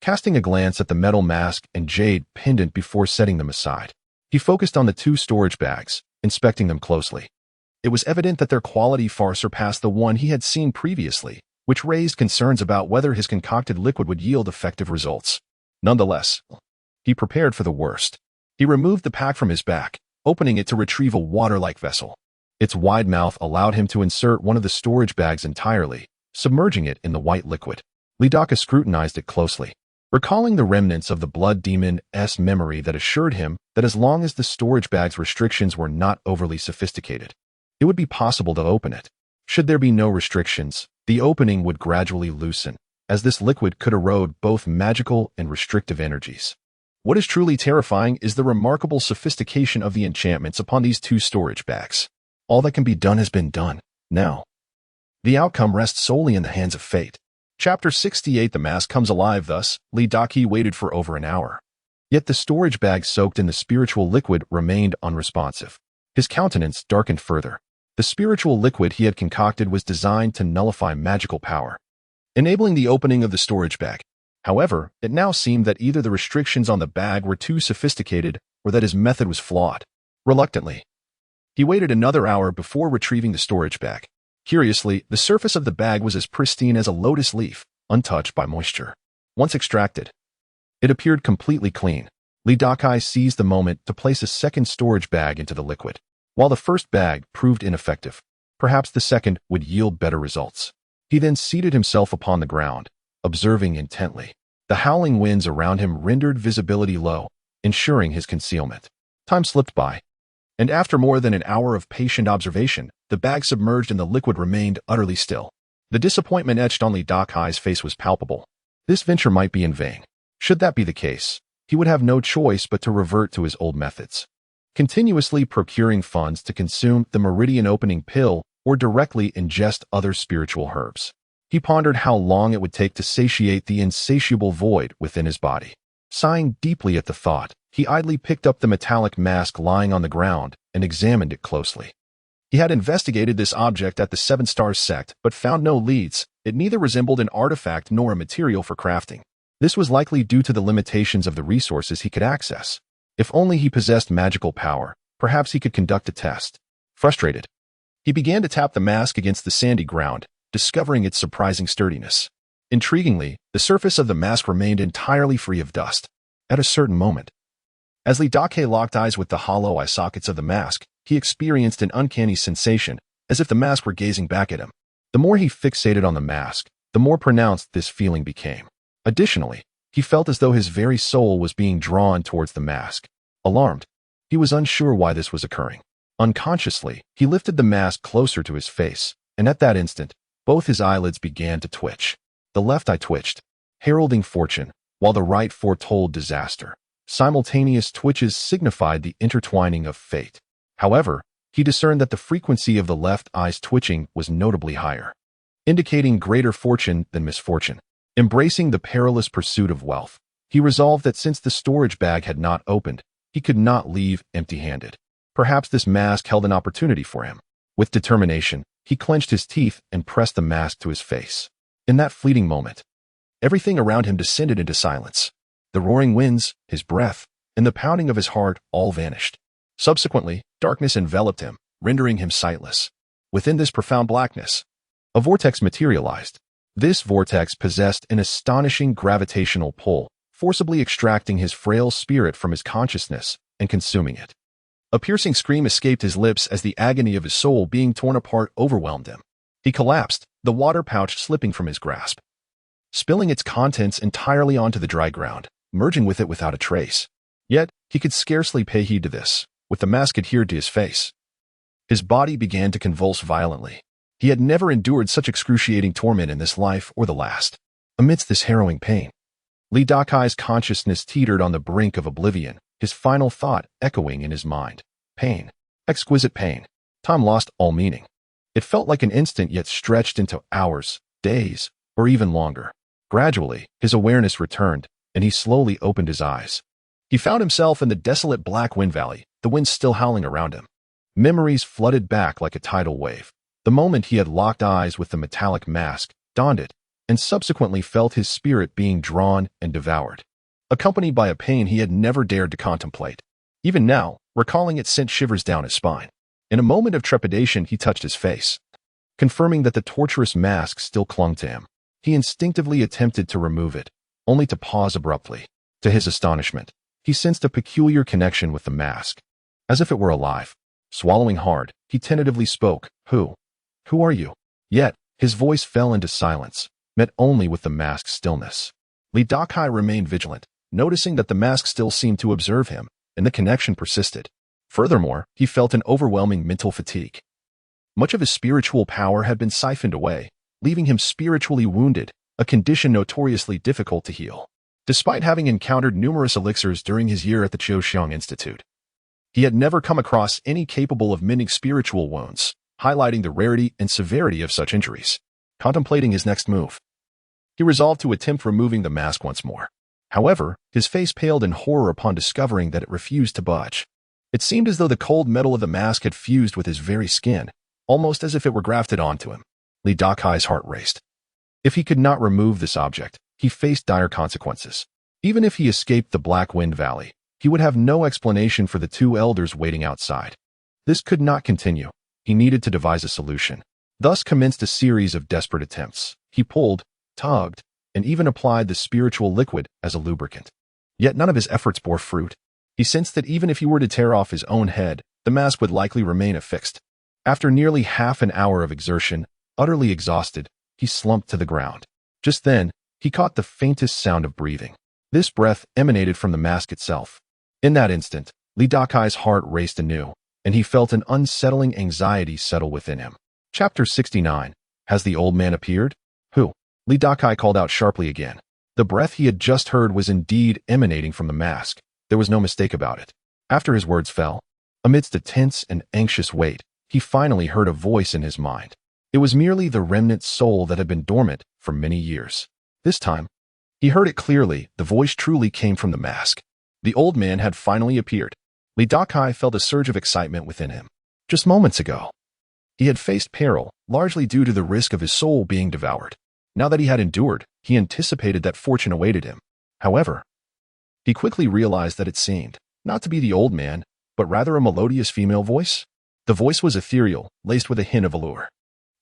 Casting a glance at the metal mask and jade pendant before setting them aside, he focused on the 2 storage bags, inspecting them closely. It was evident that their quality far surpassed the one he had seen previously, which raised concerns about whether his concocted liquid would yield effective results. Nonetheless, he prepared for the worst. He removed the pack from his back, opening it to retrieve a water-like vessel. Its wide mouth allowed him to insert one of the storage bags entirely, submerging it in the white liquid. Dakai scrutinized it closely, recalling the remnants of the blood demon's memory that assured him that as long as the storage bag's restrictions were not overly sophisticated, it would be possible to open it. Should there be no restrictions, the opening would gradually loosen, as this liquid could erode both magical and restrictive energies. What is truly terrifying is the remarkable sophistication of the enchantments upon these 2 storage bags. All that can be done has been done. Now, the outcome rests solely in the hands of fate. Chapter 68. The mask comes alive. Thus, Dakai waited for over an hour. Yet the storage bag soaked in the spiritual liquid remained unresponsive. His countenance darkened further. The spiritual liquid he had concocted was designed to nullify magical power, enabling the opening of the storage bag. However, it now seemed that either the restrictions on the bag were too sophisticated or that his method was flawed. Reluctantly, he waited another hour before retrieving the storage bag. Curiously, the surface of the bag was as pristine as a lotus leaf, untouched by moisture. Once extracted, it appeared completely clean. Dakai seized the moment to place a second storage bag into the liquid. While the first bag proved ineffective, perhaps the second would yield better results. He then seated himself upon the ground, observing intently. The howling winds around him rendered visibility low, ensuring his concealment. Time slipped by, and after more than an hour of patient observation, the bag submerged in the liquid remained utterly still. The disappointment etched on Dakai's face was palpable. This venture might be in vain. Should that be the case, he would have no choice but to revert to his old methods, continuously procuring funds to consume the meridian opening pill or directly ingest other spiritual herbs. He pondered how long it would take to satiate the insatiable void within his body. Sighing deeply at the thought, he idly picked up the metallic mask lying on the ground and examined it closely. He had investigated this object at the 7 Stars sect, but found no leads. It neither resembled an artifact nor a material for crafting. This was likely due to the limitations of the resources he could access. If only he possessed magical power, perhaps he could conduct a test. Frustrated, he began to tap the mask against the sandy ground, discovering its surprising sturdiness. Intriguingly, the surface of the mask remained entirely free of dust. At a certain moment, as Dakai locked eyes with the hollow eye sockets of the mask, he experienced an uncanny sensation, as if the mask were gazing back at him. The more he fixated on the mask, the more pronounced this feeling became. Additionally, he felt as though his very soul was being drawn towards the mask. Alarmed, he was unsure why this was occurring. Unconsciously, he lifted the mask closer to his face, and at that instant, both his eyelids began to twitch. The left eye twitched, heralding fortune, while the right foretold disaster. Simultaneous twitches signified the intertwining of fate. However, he discerned that the frequency of the left eye's twitching was notably higher, indicating greater fortune than misfortune. Embracing the perilous pursuit of wealth, he resolved that since the storage bag had not opened, he could not leave empty-handed. Perhaps this mask held an opportunity for him. With determination, he clenched his teeth and pressed the mask to his face. In that fleeting moment, everything around him descended into silence. The roaring winds, his breath, and the pounding of his heart all vanished. Subsequently, darkness enveloped him, rendering him sightless. Within this profound blackness, a vortex materialized. This vortex possessed an astonishing gravitational pull, forcibly extracting his frail spirit from his consciousness and consuming it. A piercing scream escaped his lips as the agony of his soul being torn apart overwhelmed him. He collapsed, the water pouch slipping from his grasp, spilling its contents entirely onto the dry ground, merging with it without a trace. Yet, he could scarcely pay heed to this, with the mask adhered to his face. His body began to convulse violently. He had never endured such excruciating torment in this life or the last. Amidst this harrowing pain, Dakai's consciousness teetered on the brink of oblivion, his final thought echoing in his mind. Pain. Exquisite pain. Time lost all meaning. It felt like an instant yet stretched into hours, days, or even longer. Gradually, his awareness returned, and he slowly opened his eyes. He found himself in the desolate Black Wind Valley, the wind still howling around him. Memories flooded back like a tidal wave. The moment he had locked eyes with the metallic mask, donned it, and subsequently felt his spirit being drawn and devoured, accompanied by a pain he had never dared to contemplate. Even now, recalling it sent shivers down his spine. In a moment of trepidation, he touched his face, confirming that the torturous mask still clung to him. He instinctively attempted to remove it, only to pause abruptly. To his astonishment, he sensed a peculiar connection with the mask, as if it were alive. Swallowing hard, he tentatively spoke, Who are you? Yet, his voice fell into silence, met only with the mask's stillness. Dakai remained vigilant, noticing that the mask still seemed to observe him, and the connection persisted. Furthermore, he felt an overwhelming mental fatigue. Much of his spiritual power had been siphoned away, leaving him spiritually wounded, a condition notoriously difficult to heal. Despite having encountered numerous elixirs during his year at the Xiang Institute, he had never come across any capable of mending spiritual wounds, highlighting the rarity and severity of such injuries. Contemplating his next move, he resolved to attempt removing the mask once more. However, his face paled in horror upon discovering that it refused to budge. It seemed as though the cold metal of the mask had fused with his very skin, almost as if it were grafted onto him. Dakai's heart raced. If he could not remove this object, he faced dire consequences. Even if he escaped the Black Wind Valley, he would have no explanation for the two elders waiting outside. This could not continue. He needed to devise a solution. Thus commenced a series of desperate attempts. He pulled, tugged, and even applied the spiritual liquid as a lubricant. Yet none of his efforts bore fruit. He sensed that even if he were to tear off his own head, the mask would likely remain affixed. After nearly half an hour of exertion, utterly exhausted, he slumped to the ground. Just then, he caught the faintest sound of breathing. This breath emanated from the mask itself. In that instant, Dakai's heart raced anew, and he felt an unsettling anxiety settle within him. Chapter 69. Has the old man appeared? Who? Dakai called out sharply again. The breath he had just heard was indeed emanating from the mask. There was no mistake about it. After his words fell, amidst a tense and anxious wait, he finally heard a voice in his mind. It was merely the remnant soul that had been dormant for many years. This time, he heard it clearly. The voice truly came from the mask. The old man had finally appeared. Dakai felt a surge of excitement within him. Just moments ago, he had faced peril, largely due to the risk of his soul being devoured. Now that he had endured, he anticipated that fortune awaited him. However, he quickly realized that it seemed not to be the old man, but rather a melodious female voice. The voice was ethereal, laced with a hint of allure.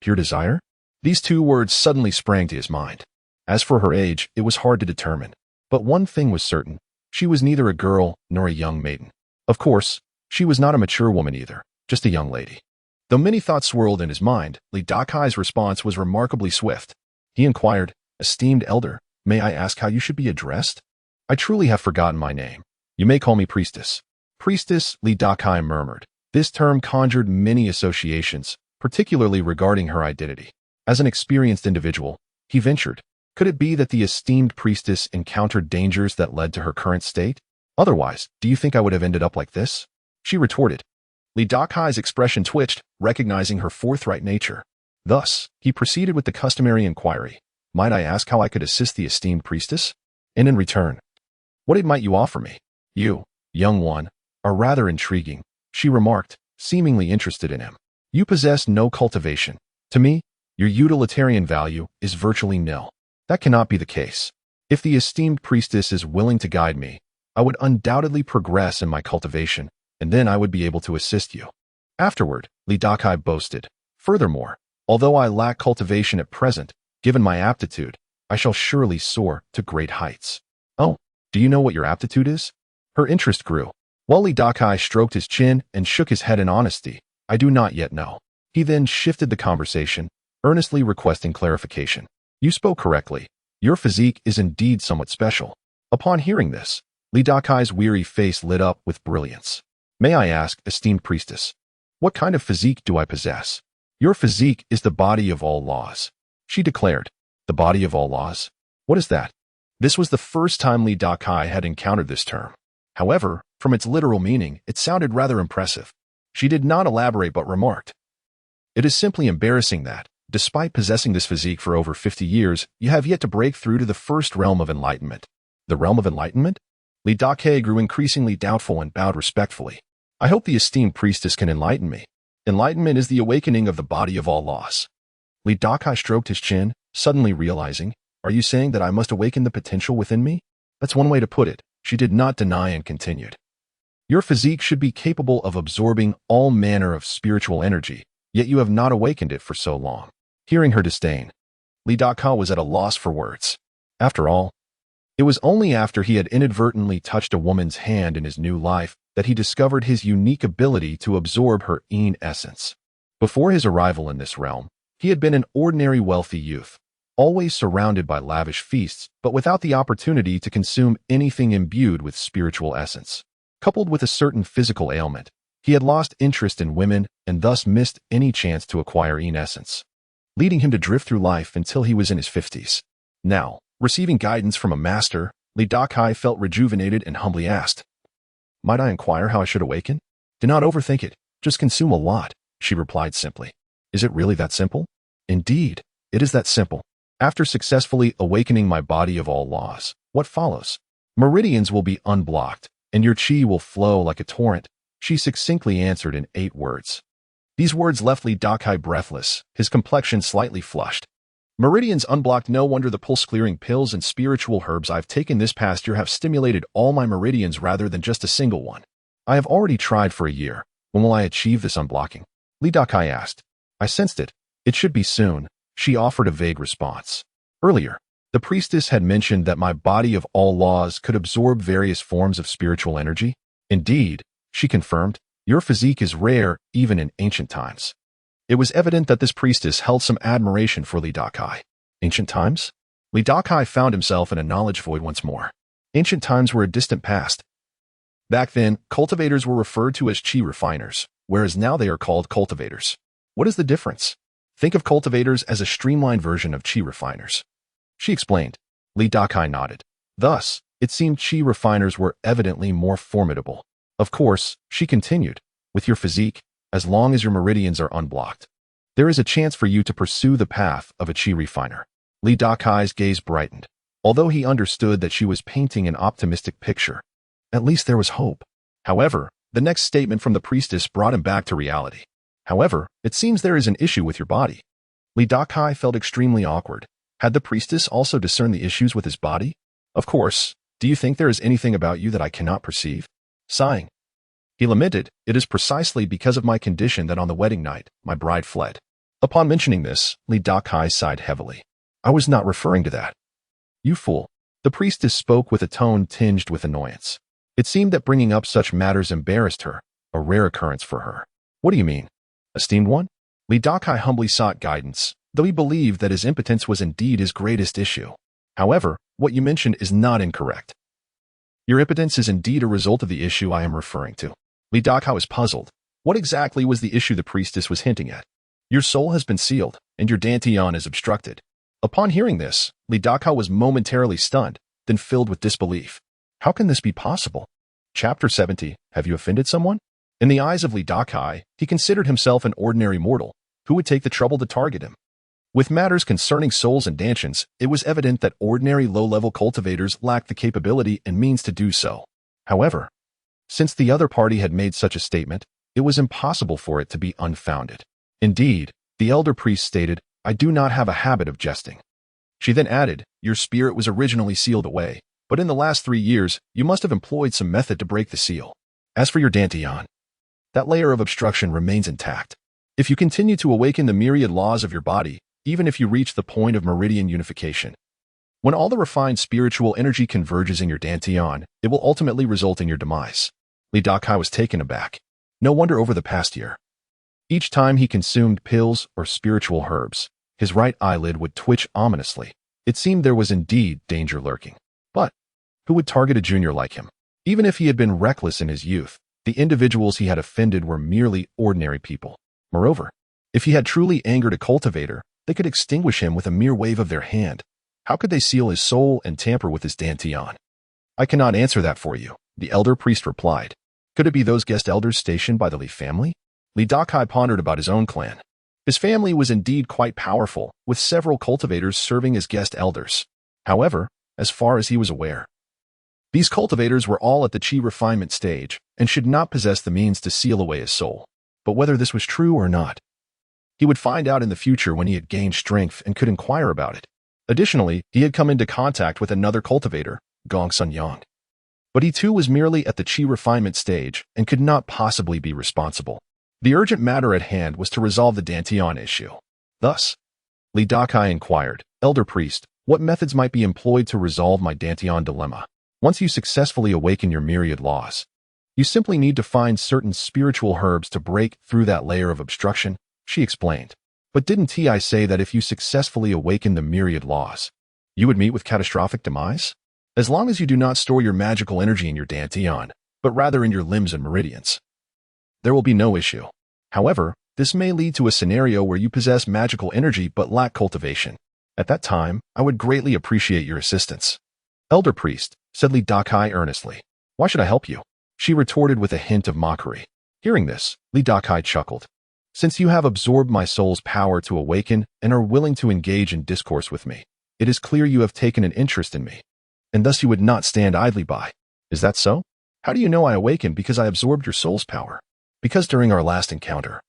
Pure desire? These two words suddenly sprang to his mind. As for her age, it was hard to determine. But one thing was certain. She was neither a girl nor a young maiden. Of course, she was not a mature woman either, just a young lady. Though many thoughts swirled in his mind, Dakai's response was remarkably swift. He inquired, Esteemed elder, may I ask how you should be addressed? I truly have forgotten my name. You may call me priestess. Priestess, Dakai murmured. This term conjured many associations, particularly regarding her identity. As an experienced individual, he ventured, could it be that the esteemed priestess encountered dangers that led to her current state? Otherwise, do you think I would have ended up like this? She retorted. Li Dakai's expression twitched, recognizing her forthright nature. Thus, he proceeded with the customary inquiry. Might I ask how I could assist the esteemed priestess? And in return, what aid might you offer me? You, young one, are rather intriguing, she remarked, seemingly interested in him. You possess no cultivation. To me, your utilitarian value is virtually nil. That cannot be the case. If the esteemed priestess is willing to guide me, I would undoubtedly progress in my cultivation, and then I would be able to assist you. Afterward, Li Dakai boasted. Furthermore, although I lack cultivation at present, given my aptitude, I shall surely soar to great heights. Oh, do you know what your aptitude is? Her interest grew. While Li Dakai stroked his chin and shook his head in honesty, I do not yet know. He then shifted the conversation, earnestly requesting clarification. You spoke correctly. Your physique is indeed somewhat special. Upon hearing this, Li Dakai's weary face lit up with brilliance. May I ask, esteemed priestess, what kind of physique do I possess? Your physique is the body of all laws, she declared. The body of all laws? What is that? This was the first time Li Dakai had encountered this term. However, from its literal meaning, it sounded rather impressive. She did not elaborate but remarked, it is simply embarrassing that, despite possessing this physique for over 50 years, you have yet to break through to the first realm of enlightenment. The realm of enlightenment? Li Dakai grew increasingly doubtful and bowed respectfully. I hope the esteemed priestess can enlighten me. Enlightenment is the awakening of the body of all laws. Li Dakai stroked his chin, suddenly realizing, are you saying that I must awaken the potential within me? That's one way to put it. She did not deny and continued. Your physique should be capable of absorbing all manner of spiritual energy, yet you have not awakened it for so long. Hearing her disdain, Li Dakai was at a loss for words. After all, it was only after he had inadvertently touched a woman's hand in his new life that he discovered his unique ability to absorb her yin essence. Before his arrival in this realm, he had been an ordinary wealthy youth, always surrounded by lavish feasts, but without the opportunity to consume anything imbued with spiritual essence. Coupled with a certain physical ailment, he had lost interest in women and thus missed any chance to acquire yin essence, leading him to drift through life until he was in his 50s. Now, receiving guidance from a master, Li Dakai felt rejuvenated and humbly asked, might I inquire how I should awaken? Do not overthink it, just consume a lot, she replied simply. Is it really that simple? Indeed, it is that simple. After successfully awakening my body of all laws, what follows? Meridians will be unblocked, and your chi will flow like a torrent, she succinctly answered in 8 words. These words left Li Dakai breathless, his complexion slightly flushed. Meridians unblocked. No wonder the pulse-clearing pills and spiritual herbs I've taken this past year have stimulated all my meridians rather than just a single one. I have already tried for a year. When will I achieve this unblocking? Li Dakai asked. I sensed it. It should be soon, she offered a vague response. Earlier, the priestess had mentioned that my body of all laws could absorb various forms of spiritual energy. Indeed, she confirmed, your physique is rare even in ancient times. It was evident that this priestess held some admiration for Li Dakai. Ancient times? Li Dakai found himself in a knowledge void once more. Ancient times were a distant past. Back then, cultivators were referred to as chi refiners, whereas now they are called cultivators. What is the difference? Think of cultivators as a streamlined version of chi refiners, she explained. Li Dakai nodded. Thus, it seemed chi refiners were evidently more formidable. Of course, she continued, with your physique, as long as your meridians are unblocked, there is a chance for you to pursue the path of a chi refiner. Li Dakai's gaze brightened. Although he understood that she was painting an optimistic picture, at least there was hope. However, the next statement from the priestess brought him back to reality. However, it seems there is an issue with your body. Li Dakai felt extremely awkward. Had the priestess also discerned the issues with his body? Of course. Do you think there is anything about you that I cannot perceive? Sighing, he lamented, it is precisely because of my condition that on the wedding night, my bride fled. Upon mentioning this, Li Dakai sighed heavily. I was not referring to that. You fool. The priestess spoke with a tone tinged with annoyance. It seemed that bringing up such matters embarrassed her, a rare occurrence for her. What do you mean? Esteemed one? Li Dakai humbly sought guidance, though he believed that his impotence was indeed his greatest issue. However, what you mentioned is not incorrect. Your impotence is indeed a result of the issue I am referring to. Li Dakai was puzzled. What exactly was the issue the priestess was hinting at? Your soul has been sealed, and your dantian is obstructed. Upon hearing this, Li Dakai was momentarily stunned, then filled with disbelief. How can this be possible? Chapter 70. Have you offended someone? In the eyes of Li Dakai, he considered himself an ordinary mortal who would take the trouble to target him. With matters concerning souls and dantians, it was evident that ordinary low-level cultivators lacked the capability and means to do so. However, since the other party had made such a statement, it was impossible for it to be unfounded. Indeed, the elder priest stated, "I do not have a habit of jesting." She then added, "Your spirit was originally sealed away, but in the last 3 years, you must have employed some method to break the seal. As for your dantian, that layer of obstruction remains intact. If you continue to awaken the myriad laws of your body, even if you reach the point of meridian unification, when all the refined spiritual energy converges in your dantian, it will ultimately result in your demise." Li Dakai was taken aback. No wonder over the past year, each time he consumed pills or spiritual herbs, his right eyelid would twitch ominously. It seemed there was indeed danger lurking. But who would target a junior like him? Even if he had been reckless in his youth, the individuals he had offended were merely ordinary people. Moreover, if he had truly angered a cultivator, they could extinguish him with a mere wave of their hand. How could they seal his soul and tamper with his dantian? "I cannot answer that for you," the elder priest replied. Could it be those guest elders stationed by the Li family? Li Dakai pondered about his own clan. His family was indeed quite powerful, with several cultivators serving as guest elders. However, as far as he was aware, these cultivators were all at the chi refinement stage and should not possess the means to seal away his soul. But whether this was true or not, he would find out in the future when he had gained strength and could inquire about it. Additionally, he had come into contact with another cultivator, Gong Sun Yang. But he too was merely at the chi refinement stage and could not possibly be responsible. The urgent matter at hand was to resolve the dantian issue. Thus, Li Dakai inquired, "Elder priest, what methods might be employed to resolve my dantian dilemma?" Once you successfully awaken your myriad laws, you simply need to find certain spiritual herbs to break through that layer of obstruction, she explained. But didn't I say that if you successfully awaken the myriad laws, you would meet with catastrophic demise? As long as you do not store your magical energy in your dantian, but rather in your limbs and meridians, there will be no issue. However, this may lead to a scenario where you possess magical energy but lack cultivation. At that time, I would greatly appreciate your assistance. "Elder priest," said Li Dakai earnestly, "why should I help you?" She retorted with a hint of mockery. Hearing this, Li Dakai chuckled. "Since you have absorbed my soul's power to awaken and are willing to engage in discourse with me, it is clear you have taken an interest in me, and thus you would not stand idly by. Is that so? How do you know I awakened because I absorbed your soul's power?" "Because during our last encounter,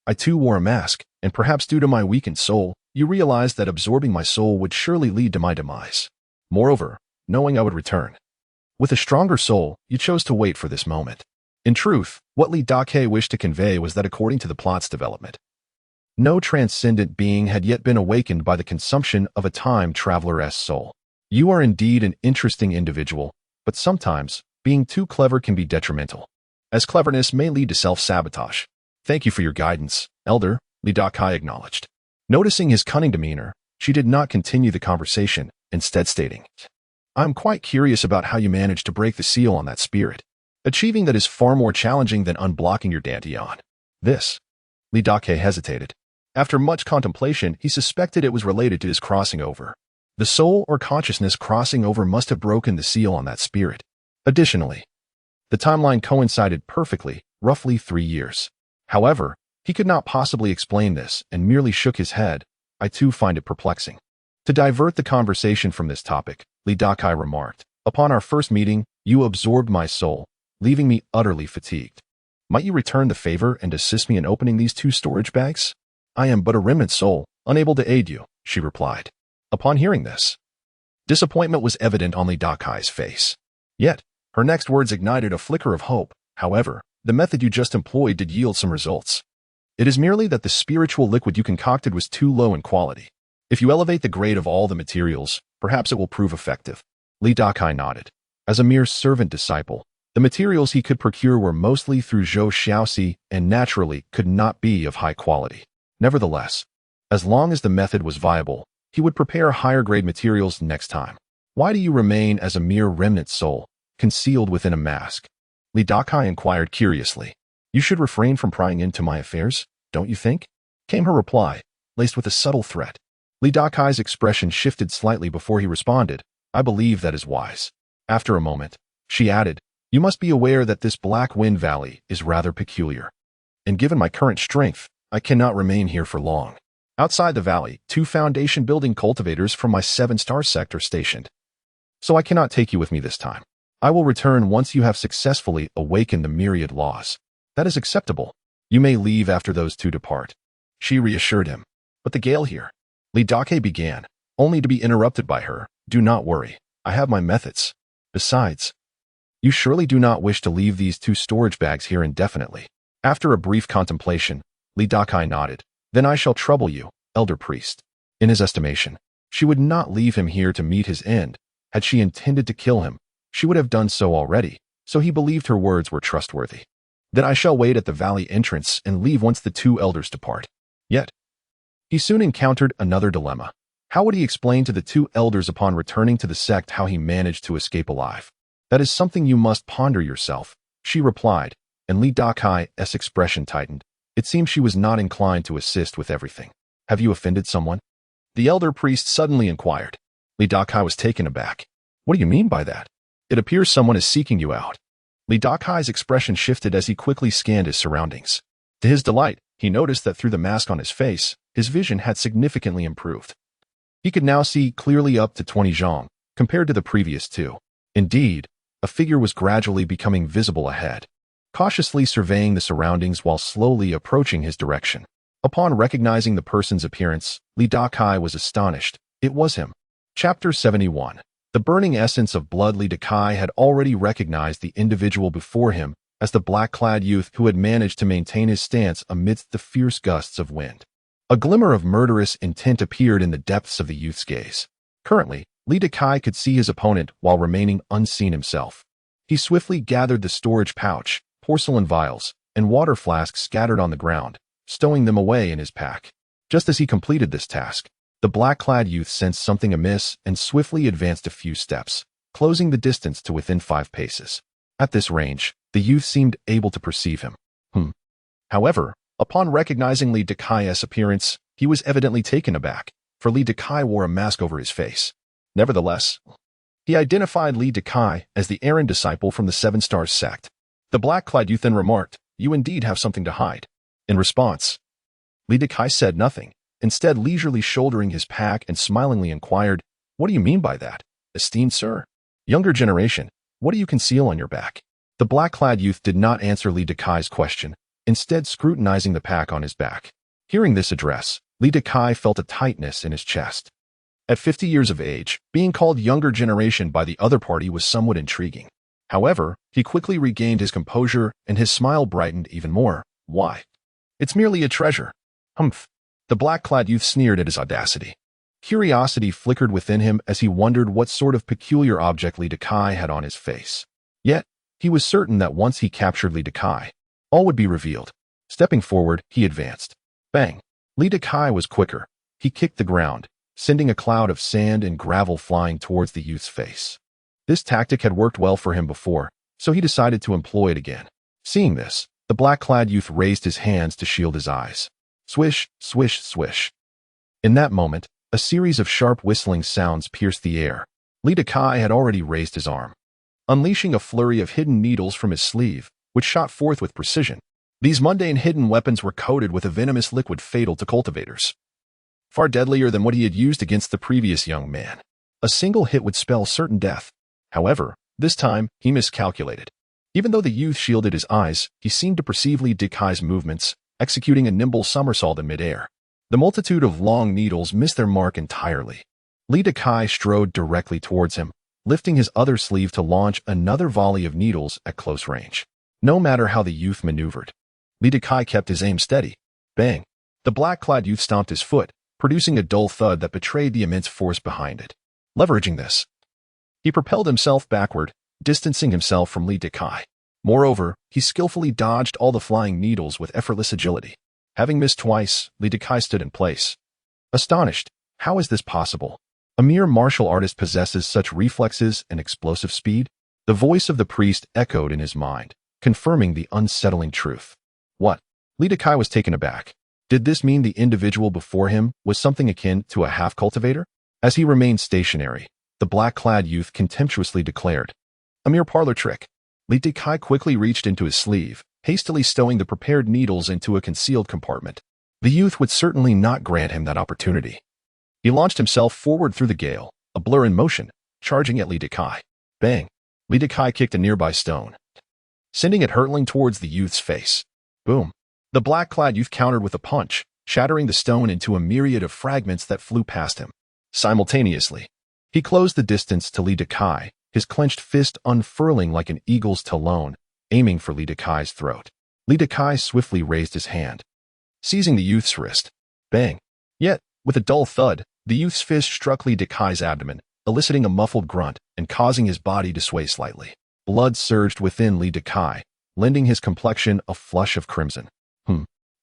I too wore a mask, and perhaps due to my weakened soul, you realized that absorbing my soul would surely lead to my demise. Moreover, knowing I would return with a stronger soul, you chose to wait for this moment." In truth, what Li Dakai wished to convey was that according to the plot's development, no transcendent being had yet been awakened by the consumption of a time traveler's soul. You are indeed an interesting individual, but sometimes, being too clever can be detrimental, as cleverness may lead to self-sabotage. "Thank you for your guidance, Elder," Li Dakai acknowledged. Noticing his cunning demeanor, she did not continue the conversation, instead stating, "I'm quite curious about how you managed to break the seal on that spirit. Achieving that is far more challenging than unblocking your dantian." This, Li Dakai hesitated. After much contemplation, he suspected it was related to his crossing over. The soul or consciousness crossing over must have broken the seal on that spirit. Additionally, the timeline coincided perfectly, roughly 3 years. However, he could not possibly explain this and merely shook his head. "I too find it perplexing." To divert the conversation from this topic, Li Dakai remarked, "Upon our first meeting, you absorbed my soul, leaving me utterly fatigued. Might you return the favor and assist me in opening these 2 storage bags?" "I am but a remnant soul, unable to aid you," she replied. Upon hearing this, disappointment was evident on Li Dakai's face. Yet, her next words ignited a flicker of hope. "However, the method you just employed did yield some results. It is merely that the spiritual liquid you concocted was too low in quality. If you elevate the grade of all the materials, perhaps it will prove effective." Li Dakai nodded. As a mere servant disciple, the materials he could procure were mostly through Zhou Xiaoxi and naturally could not be of high quality. Nevertheless, as long as the method was viable, he would prepare higher grade materials next time. "Why do you remain as a mere remnant soul, concealed within a mask?" Li Dakai inquired curiously. "You should refrain from prying into my affairs, don't you think?" came her reply, laced with a subtle threat. Li Dakai's expression shifted slightly before he responded, "I believe that is wise." After a moment, she added, You must be aware that this Black Wind Valley is rather peculiar. And given my current strength, I cannot remain here for long. Outside the valley, 2 foundation-building cultivators from my 7-star sector stationed. So I cannot take you with me this time. I will return once you have successfully awakened the myriad laws. That is acceptable. You may leave after those 2 depart. She reassured him. But the gale here. Dakai began, only to be interrupted by her. Do not worry. I have my methods. Besides, you surely do not wish to leave these 2 storage bags here indefinitely. After a brief contemplation, Dakai nodded. Then I shall trouble you, elder priest. In his estimation, she would not leave him here to meet his end. Had she intended to kill him, she would have done so already, so he believed her words were trustworthy. Then I shall wait at the valley entrance and leave once the 2 elders depart. Yet, he soon encountered another dilemma. How would he explain to the 2 elders upon returning to the sect how he managed to escape alive? That is something you must ponder yourself, she replied, and Dakai's expression tightened. It seemed she was not inclined to assist with everything. Have you offended someone? The elder priest suddenly inquired. Dakai was taken aback. What do you mean by that? It appears someone is seeking you out. Dakai's expression shifted as he quickly scanned his surroundings. To his delight, he noticed that through the mask on his face, his vision had significantly improved. He could now see clearly up to 20 zhong, compared to the previous 2. Indeed, a figure was gradually becoming visible ahead, cautiously surveying the surroundings while slowly approaching his direction. Upon recognizing the person's appearance, Dakai was astonished. It was him. Chapter 71. The burning essence of blood. Dakai had already recognized the individual before him as the black-clad youth who had managed to maintain his stance amidst the fierce gusts of wind. A glimmer of murderous intent appeared in the depths of the youth's gaze. Currently, Dakai could see his opponent while remaining unseen himself. He swiftly gathered the storage pouch, porcelain vials, and water flasks scattered on the ground, stowing them away in his pack. Just as he completed this task, the black-clad youth sensed something amiss and swiftly advanced a few steps, closing the distance to within 5 paces. At this range, the youth seemed able to perceive him. However, upon recognizing Dakai's appearance, he was evidently taken aback, for Dakai wore a mask over his face. Nevertheless, he identified Dakai as the errand disciple from the 7-star sect. The black-clad youth then remarked, "You indeed have something to hide." In response, Dakai said nothing, instead leisurely shouldering his pack and smilingly inquired, "What do you mean by that, esteemed sir? Younger generation, what do you conceal on your back?" The black-clad youth did not answer Dakai's question, instead scrutinizing the pack on his back. Hearing this address, Dakai felt a tightness in his chest. At 50 years of age, being called younger generation by the other party was somewhat intriguing. However, he quickly regained his composure and his smile brightened even more. "Why? It's merely a treasure." "Humph." The black-clad youth sneered at his audacity. Curiosity flickered within him as he wondered what sort of peculiar object Dakai had on his face. Yet, he was certain that once he captured Dakai, all would be revealed. Stepping forward, he advanced. Bang! Dakai was quicker. He kicked the ground, sending a cloud of sand and gravel flying towards the youth's face. This tactic had worked well for him before, so he decided to employ it again. Seeing this, the black-clad youth raised his hands to shield his eyes. Swish, swish, swish. In that moment, a series of sharp whistling sounds pierced the air. Dakai had already raised his arm, unleashing a flurry of hidden needles from his sleeve, which shot forth with precision. These mundane hidden weapons were coated with a venomous liquid fatal to cultivators, far deadlier than what he had used against the previous young man. A single hit would spell certain death. However, this time, he miscalculated. Even though the youth shielded his eyes, he seemed to perceive Dakai's movements, executing a nimble somersault in midair. The multitude of long needles missed their mark entirely. Dakai strode directly towards him, lifting his other sleeve to launch another volley of needles at close range. No matter how the youth maneuvered, Dakai kept his aim steady. Bang! The black-clad youth stomped his foot, producing a dull thud that betrayed the immense force behind it. Leveraging this, he propelled himself backward, distancing himself from Dakai. Moreover, he skillfully dodged all the flying needles with effortless agility. Having missed twice, Dakai stood in place. Astonished, how is this possible? A mere martial artist possesses such reflexes and explosive speed? The voice of the priest echoed in his mind, confirming the unsettling truth. What? Dakai was taken aback. Did this mean the individual before him was something akin to a half-cultivator? As he remained stationary, the black-clad youth contemptuously declared, "A mere parlor trick." Li Dakai quickly reached into his sleeve, hastily stowing the prepared needles into a concealed compartment. The youth would certainly not grant him that opportunity. He launched himself forward through the gale, a blur in motion, charging at Li Dakai. Bang! Li Dakai kicked a nearby stone, sending it hurtling towards the youth's face. Boom! The black-clad youth countered with a punch, shattering the stone into a myriad of fragments that flew past him. Simultaneously, he closed the distance to Li Dakai, his clenched fist unfurling like an eagle's talon, aiming for Li Dakai's throat. Li Dakai swiftly raised his hand, seizing the youth's wrist. Bang! Yet, with a dull thud, the youth's fist struck Li Dakai's abdomen, eliciting a muffled grunt and causing his body to sway slightly. Blood surged within Li Dakai, lending his complexion a flush of crimson.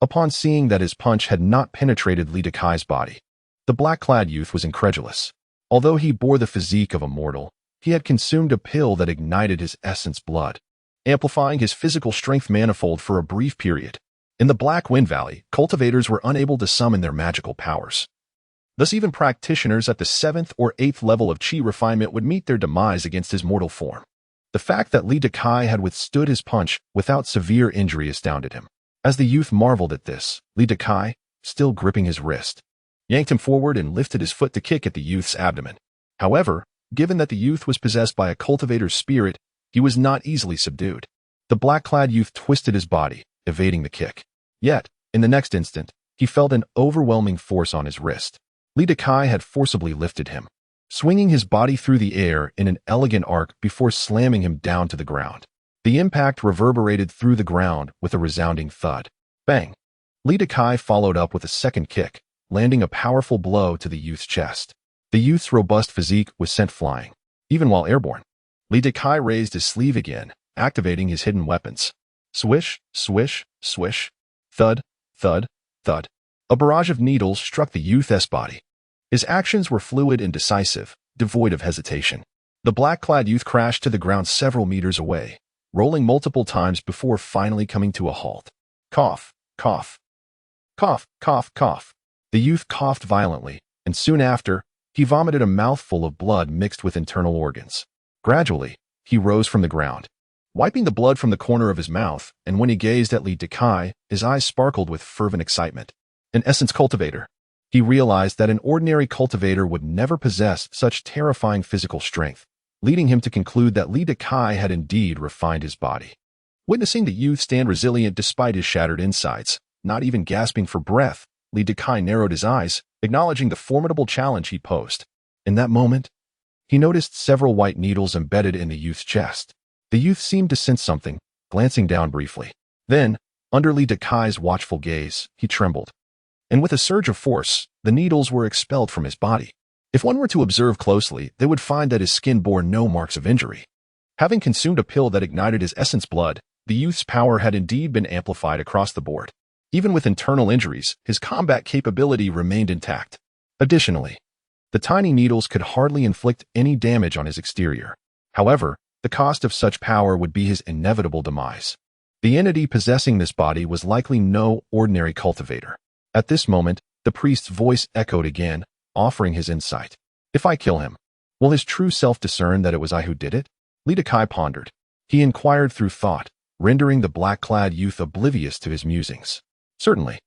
Upon seeing that his punch had not penetrated Li Dakai's body, the black-clad youth was incredulous. Although he bore the physique of a mortal, he had consumed a pill that ignited his essence blood, amplifying his physical strength manifold for a brief period. In the Black Wind Valley, cultivators were unable to summon their magical powers. Thus even practitioners at the 7th or 8th level of chi refinement would meet their demise against his mortal form. The fact that Li Dakai had withstood his punch without severe injury astounded him. As the youth marveled at this, Li Dakai, still gripping his wrist, yanked him forward and lifted his foot to kick at the youth's abdomen. However, given that the youth was possessed by a cultivator's spirit, he was not easily subdued. The black-clad youth twisted his body, evading the kick. Yet, in the next instant, he felt an overwhelming force on his wrist. Li Dakai had forcibly lifted him, swinging his body through the air in an elegant arc before slamming him down to the ground. The impact reverberated through the ground with a resounding thud. Bang! Li Dakai followed up with a second kick, landing a powerful blow to the youth's chest. The youth's robust physique was sent flying, even while airborne. Li Dakai raised his sleeve again, activating his hidden weapons. Swish, swish, swish. Thud, thud, thud. A barrage of needles struck the youth's body. His actions were fluid and decisive, devoid of hesitation. The black-clad youth crashed to the ground several meters away, rolling multiple times before finally coming to a halt. Cough, cough. Cough, cough, cough. The youth coughed violently, and soon after, he vomited a mouthful of blood mixed with internal organs. Gradually, he rose from the ground, wiping the blood from the corner of his mouth, and when he gazed at Li Dakai, his eyes sparkled with fervent excitement. An essence cultivator. He realized that an ordinary cultivator would never possess such terrifying physical strength, leading him to conclude that Li Dakai had indeed refined his body. Witnessing the youth stand resilient despite his shattered insides, not even gasping for breath, Li Dakai narrowed his eyes, acknowledging the formidable challenge he posed. In that moment, he noticed several white needles embedded in the youth's chest. The youth seemed to sense something, glancing down briefly. Then, under Li Dakai's watchful gaze, he trembled. And with a surge of force, the needles were expelled from his body. If one were to observe closely, they would find that his skin bore no marks of injury. Having consumed a pill that ignited his essence blood, the youth's power had indeed been amplified across the board. Even with internal injuries, his combat capability remained intact. Additionally, the tiny needles could hardly inflict any damage on his exterior. However, the cost of such power would be his inevitable demise. The entity possessing this body was likely no ordinary cultivator. At this moment, the priest's voice echoed again, offering his insight. If I kill him, will his true self discern that it was I who did it? Li Dakai pondered. He inquired through thought, rendering the black-clad youth oblivious to his musings. Certainly.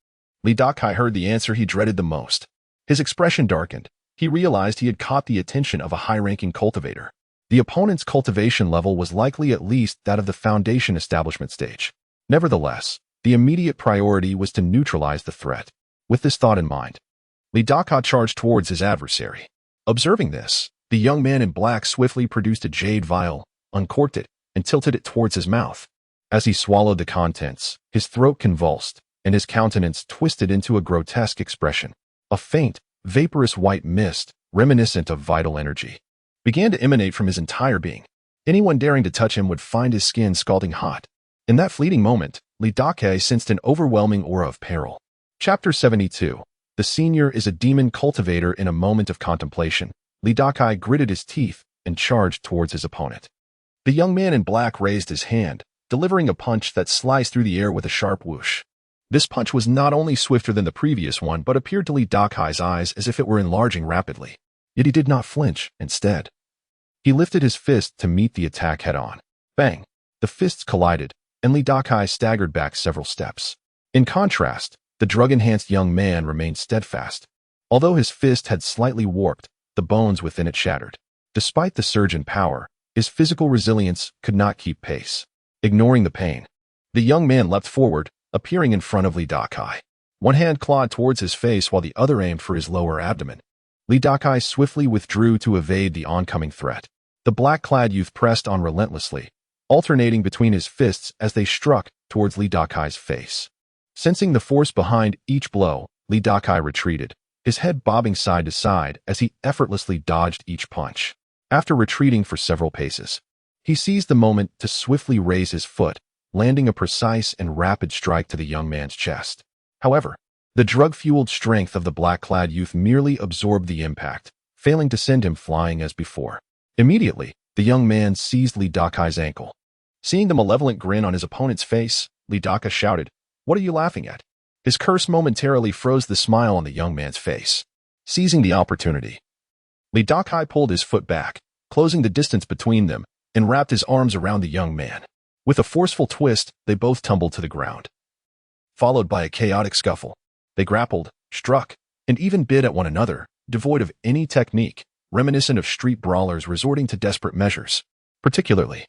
Li Dakai heard the answer he dreaded the most. His expression darkened. He realized he had caught the attention of a high-ranking cultivator. The opponent's cultivation level was likely at least that of the Foundation establishment stage. Nevertheless, the immediate priority was to neutralize the threat. With this thought in mind, Li Dakai charged towards his adversary. Observing this, the young man in black swiftly produced a jade vial, uncorked it, and tilted it towards his mouth. As he swallowed the contents, his throat convulsed, and his countenance twisted into a grotesque expression. A faint, vaporous white mist, reminiscent of vital energy, began to emanate from his entire being. Anyone daring to touch him would find his skin scalding hot. In that fleeting moment, Li Dakai sensed an overwhelming aura of peril. Chapter 72. The senior is a demon cultivator in a moment of contemplation. Li Dakai gritted his teeth and charged towards his opponent. The young man in black raised his hand, delivering a punch that sliced through the air with a sharp whoosh. This punch was not only swifter than the previous one, but appeared to Li Dakai's eyes as if it were enlarging rapidly. Yet he did not flinch. Instead, he lifted his fist to meet the attack head-on. Bang! The fists collided, and Li Dakai staggered back several steps. In contrast, the drug-enhanced young man remained steadfast. Although his fist had slightly warped, the bones within it shattered. Despite the surge in power, his physical resilience could not keep pace. Ignoring the pain, the young man leapt forward, appearing in front of Li Dakai. One hand clawed towards his face while the other aimed for his lower abdomen. Li Dakai swiftly withdrew to evade the oncoming threat. The black-clad youth pressed on relentlessly, alternating between his fists as they struck towards Li Dakai's face. Sensing the force behind each blow, Li Dakai retreated, his head bobbing side to side as he effortlessly dodged each punch. After retreating for several paces, he seized the moment to swiftly raise his foot, landing a precise and rapid strike to the young man's chest. However, the drug-fueled strength of the black-clad youth merely absorbed the impact, failing to send him flying as before. Immediately, the young man seized Li Dakai's ankle. Seeing the malevolent grin on his opponent's face, Li Dakai shouted, "What are you laughing at?" His curse momentarily froze the smile on the young man's face. Seizing the opportunity, Li Dakai pulled his foot back, closing the distance between them, and wrapped his arms around the young man. With a forceful twist, they both tumbled to the ground. Followed by a chaotic scuffle, they grappled, struck, and even bit at one another, devoid of any technique, reminiscent of street brawlers resorting to desperate measures. Particularly,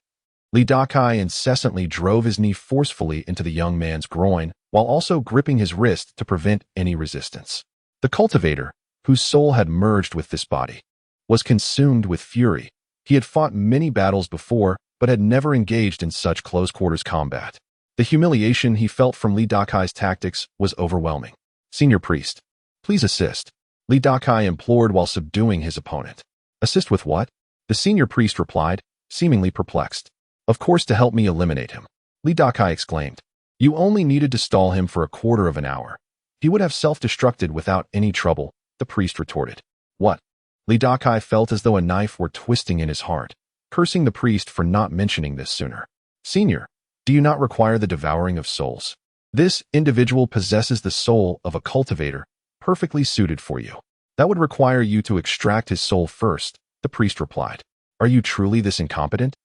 Li Dakai incessantly drove his knee forcefully into the young man's groin, while also gripping his wrist to prevent any resistance. The cultivator, whose soul had merged with this body, was consumed with fury. He had fought many battles before, but had never engaged in such close-quarters combat. The humiliation he felt from Li Dakai's tactics was overwhelming. "Senior priest, please assist," Li Dakai implored while subduing his opponent. "Assist with what?" The senior priest replied, seemingly perplexed. "Of course, to help me eliminate him," Li Dakai exclaimed. "You only needed to stall him for a quarter of an hour. He would have self-destructed without any trouble," the priest retorted. "What?" Li Dakai felt as though a knife were twisting in his heart, cursing the priest for not mentioning this sooner. "Senior, do you not require the devouring of souls? This individual possesses the soul of a cultivator, perfectly suited for you. That would require you to extract his soul first," the priest replied. "Are you truly this incompetent?"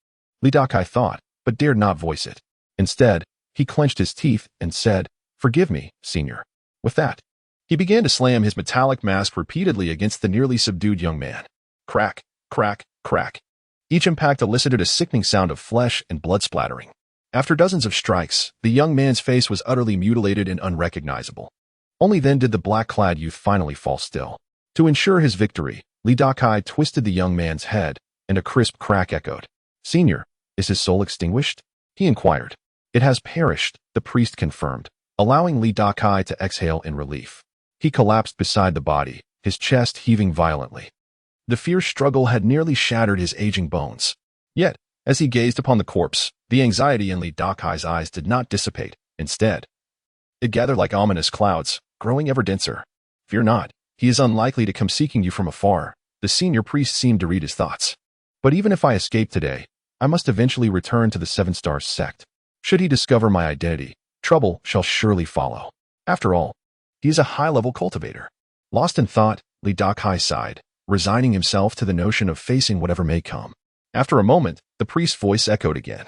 Li Dakai thought, but dared not voice it. Instead, he clenched his teeth and said, "Forgive me, senior." With that, he began to slam his metallic mask repeatedly against the nearly subdued young man. Crack, crack, crack. Each impact elicited a sickening sound of flesh and blood splattering. After dozens of strikes, the young man's face was utterly mutilated and unrecognizable. Only then did the black-clad youth finally fall still. To ensure his victory, Li Dakai twisted the young man's head, and a crisp crack echoed. "Senior, is his soul extinguished?" he inquired. "It has perished," the priest confirmed, allowing Li Dakai to exhale in relief. He collapsed beside the body, his chest heaving violently. The fierce struggle had nearly shattered his aging bones. Yet, as he gazed upon the corpse, the anxiety in Li Dakai's eyes did not dissipate. Instead, it gathered like ominous clouds, growing ever denser. "Fear not, he is unlikely to come seeking you from afar," the senior priest seemed to read his thoughts. "But even if I escape today, I must eventually return to the Seven Stars sect. Should he discover my identity, trouble shall surely follow. After all, he is a high-level cultivator." Lost in thought, Li Dakai sighed, resigning himself to the notion of facing whatever may come. After a moment, the priest's voice echoed again.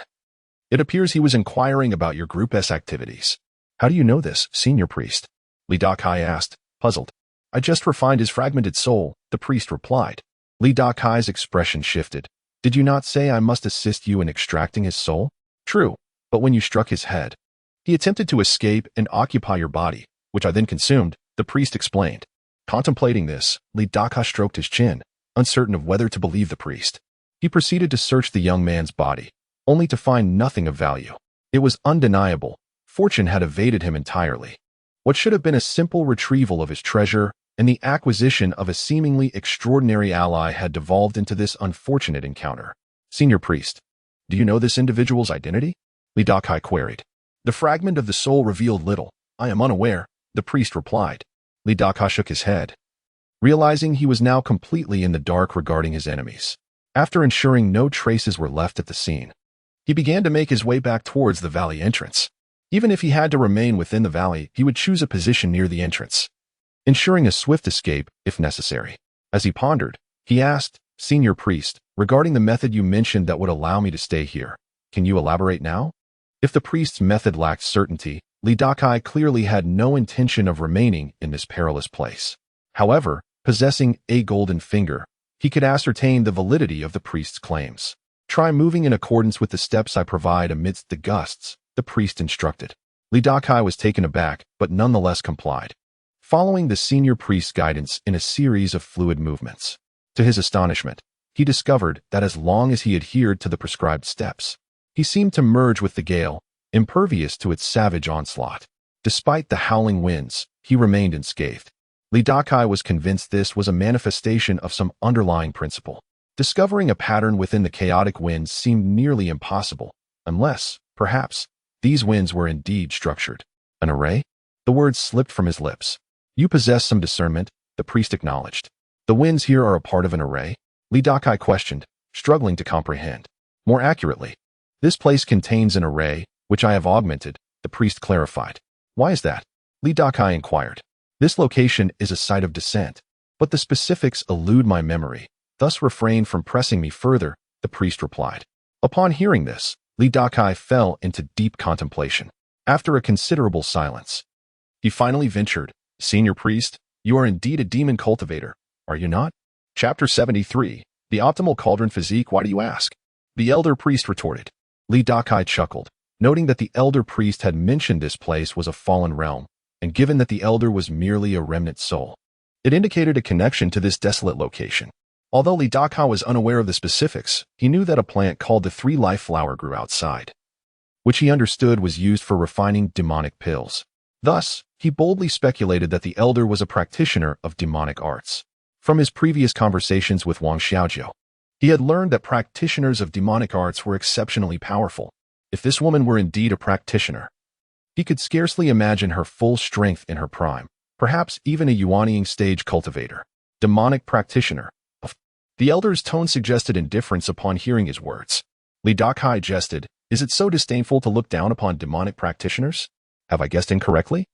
"It appears he was inquiring about your group's activities." "How do you know this, senior priest?" Li Dakai asked, puzzled. "I just refined his fragmented soul," the priest replied. Li Dakai's expression shifted. "Did you not say I must assist you in extracting his soul?" "True, but when you struck his head, he attempted to escape and occupy your body, which I then consumed," the priest explained. Contemplating this, Li Dakai stroked his chin, uncertain of whether to believe the priest. He proceeded to search the young man's body, only to find nothing of value. It was undeniable. Fortune had evaded him entirely. What should have been a simple retrieval of his treasure and the acquisition of a seemingly extraordinary ally had devolved into this unfortunate encounter. "Senior priest, do you know this individual's identity?" Li Dakai queried. "The fragment of the soul revealed little. I am unaware," the priest replied. Li Dakai shook his head, realizing he was now completely in the dark regarding his enemies. After ensuring no traces were left at the scene, he began to make his way back towards the valley entrance. Even if he had to remain within the valley, he would choose a position near the entrance, ensuring a swift escape if necessary. As he pondered, he asked, "Senior priest, regarding the method you mentioned that would allow me to stay here, Can you elaborate now? If the priest's method lacked certainty, Dakai clearly had no intention of remaining in this perilous place. However, possessing a golden finger, he could ascertain the validity of the priest's claims. Try moving in accordance with the steps I provide amidst the gusts, the priest instructed. Dakai was taken aback, but nonetheless complied, following the senior priest's guidance in a series of fluid movements. To his astonishment, he discovered that as long as he adhered to the prescribed steps, he seemed to merge with the gale, impervious to its savage onslaught. Despite the howling winds, he remained unscathed. Dakai was convinced this was a manifestation of some underlying principle. Discovering a pattern within the chaotic winds seemed nearly impossible, unless, perhaps, these winds were indeed structured. An array? The words slipped from his lips. You possess some discernment, the priest acknowledged. The winds here are a part of an array? Dakai questioned, struggling to comprehend. More accurately, this place contains an array, which I have augmented, the priest clarified. Why is that? Dakai inquired. This location is a site of descent, but the specifics elude my memory, thus refrain from pressing me further, the priest replied. Upon hearing this, Dakai fell into deep contemplation. After a considerable silence, he finally ventured, Senior priest, you are indeed a demon cultivator, are you not? Chapter 73, The Optimal Cauldron Physique, why do you ask? The elder priest retorted. Dakai chuckled, noting that the elder priest had mentioned this place was a fallen realm, and given that the elder was merely a remnant soul, it indicated a connection to this desolate location. Although Dakai was unaware of the specifics, he knew that a plant called the three-life flower grew outside, which he understood was used for refining demonic pills. Thus, he boldly speculated that the elder was a practitioner of demonic arts. From his previous conversations with Wang Xiaojiu, he had learned that practitioners of demonic arts were exceptionally powerful. If this woman were indeed a practitioner, he could scarcely imagine her full strength in her prime, perhaps even a Yuaniing stage cultivator. Demonic practitioner. The elder's tone suggested indifference upon hearing his words. Dakai jested, is it so disdainful to look down upon demonic practitioners? Have I guessed incorrectly?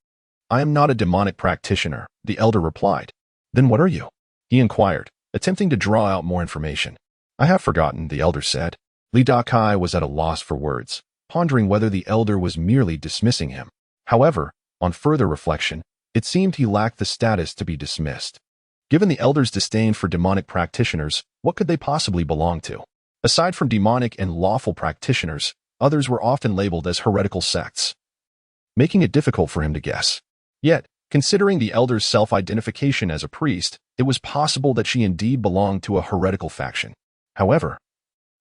I am not a demonic practitioner, the elder replied. Then what are you? He inquired, attempting to draw out more information. I have forgotten, the elder said. Dakai was at a loss for words, pondering whether the elder was merely dismissing him. However, on further reflection, it seemed he lacked the status to be dismissed. Given the elder's disdain for demonic practitioners, what could they possibly belong to? Aside from demonic and lawful practitioners, others were often labeled as heretical sects, making it difficult for him to guess. Yet, considering the elder's self-identification as a priest, it was possible that she indeed belonged to a heretical faction. However,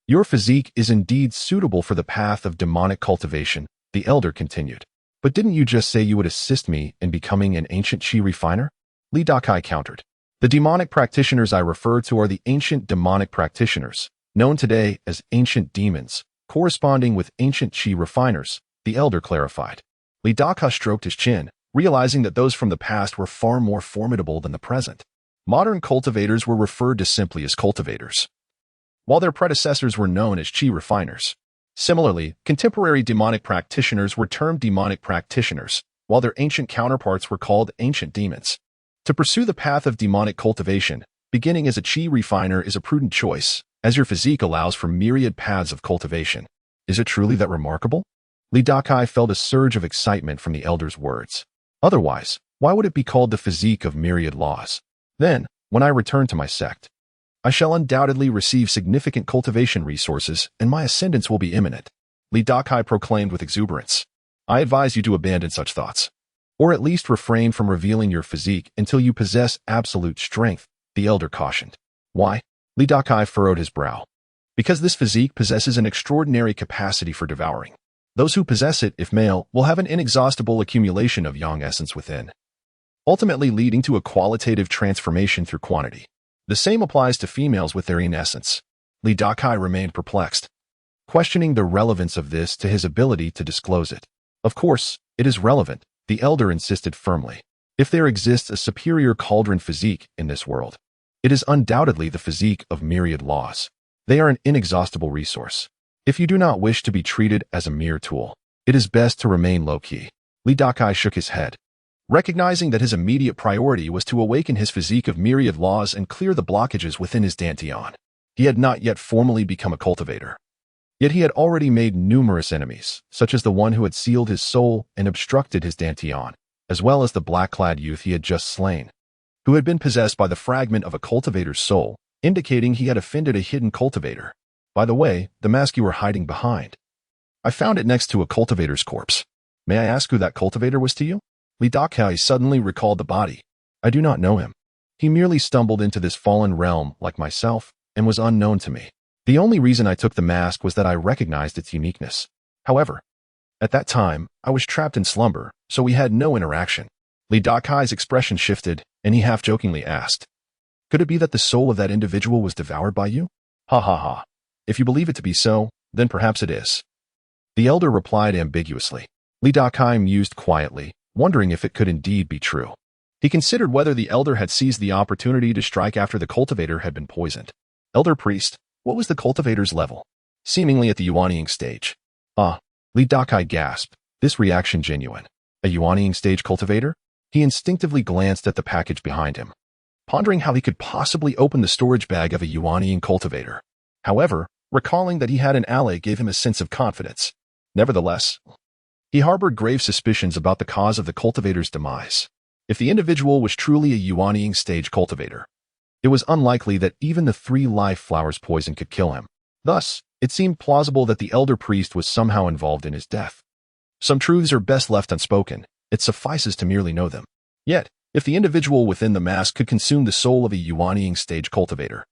your physique is indeed suitable for the path of demonic cultivation, the elder continued. But didn't you just say you would assist me in becoming an ancient chi refiner? Dakai countered. The demonic practitioners I refer to are the ancient demonic practitioners, known today as ancient demons, corresponding with ancient chi refiners, the elder clarified. Dakai stroked his chin, realizing that those from the past were far more formidable than the present. Modern cultivators were referred to simply as cultivators, while their predecessors were known as chi refiners. Similarly, contemporary demonic practitioners were termed demonic practitioners, while their ancient counterparts were called ancient demons. To pursue the path of demonic cultivation, beginning as a chi refiner is a prudent choice, as your physique allows for myriad paths of cultivation. Is it truly that remarkable? Dakai felt a surge of excitement from the elder's words. Otherwise, why would it be called the physique of myriad laws? Then, when I return to my sect, I shall undoubtedly receive significant cultivation resources, and my ascendance will be imminent. Dakai proclaimed with exuberance. I advise you to abandon such thoughts, or at least refrain from revealing your physique until you possess absolute strength, the elder cautioned. Why? Dakai furrowed his brow. Because this physique possesses an extraordinary capacity for devouring. Those who possess it, if male, will have an inexhaustible accumulation of yang essence within, ultimately leading to a qualitative transformation through quantity. The same applies to females with their yin essence. Dakai remained perplexed, questioning the relevance of this to his ability to disclose it. Of course, it is relevant, the elder insisted firmly. If there exists a superior cauldron physique in this world, it is undoubtedly the physique of myriad laws. They are an inexhaustible resource. If you do not wish to be treated as a mere tool, it is best to remain low-key. Dakai shook his head, recognizing that his immediate priority was to awaken his physique of myriad laws and clear the blockages within his dantian. He had not yet formally become a cultivator. Yet he had already made numerous enemies, such as the one who had sealed his soul and obstructed his dantian, as well as the black-clad youth he had just slain, who had been possessed by the fragment of a cultivator's soul, indicating he had offended a hidden cultivator. By the way, the mask you were hiding behind. I found it next to a cultivator's corpse. May I ask who that cultivator was to you? Dakai suddenly recalled the body. I do not know him. He merely stumbled into this fallen realm like myself and was unknown to me. The only reason I took the mask was that I recognized its uniqueness. However, at that time, I was trapped in slumber, so we had no interaction. Dakai's expression shifted, and he half-jokingly asked, could it be that the soul of that individual was devoured by you? Ha ha ha. If you believe it to be so, then perhaps it is. The elder replied ambiguously. Dakai mused quietly, wondering if it could indeed be true. He considered whether the elder had seized the opportunity to strike after the cultivator had been poisoned. Elder priest, what was the cultivator's level? Seemingly at the Yuanying stage. Dakai gasped, this reaction genuine. A Yuanying stage cultivator? He instinctively glanced at the package behind him, pondering how he could possibly open the storage bag of a Yuanying cultivator. However, recalling that he had an ally gave him a sense of confidence. Nevertheless, he harbored grave suspicions about the cause of the cultivator's demise. If the individual was truly a Yuanying stage cultivator, it was unlikely that even the 3 life flowers poison could kill him. Thus, it seemed plausible that the elder priest was somehow involved in his death. Some truths are best left unspoken. It suffices to merely know them. Yet, if the individual within the mask could consume the soul of a Yuanying stage cultivator,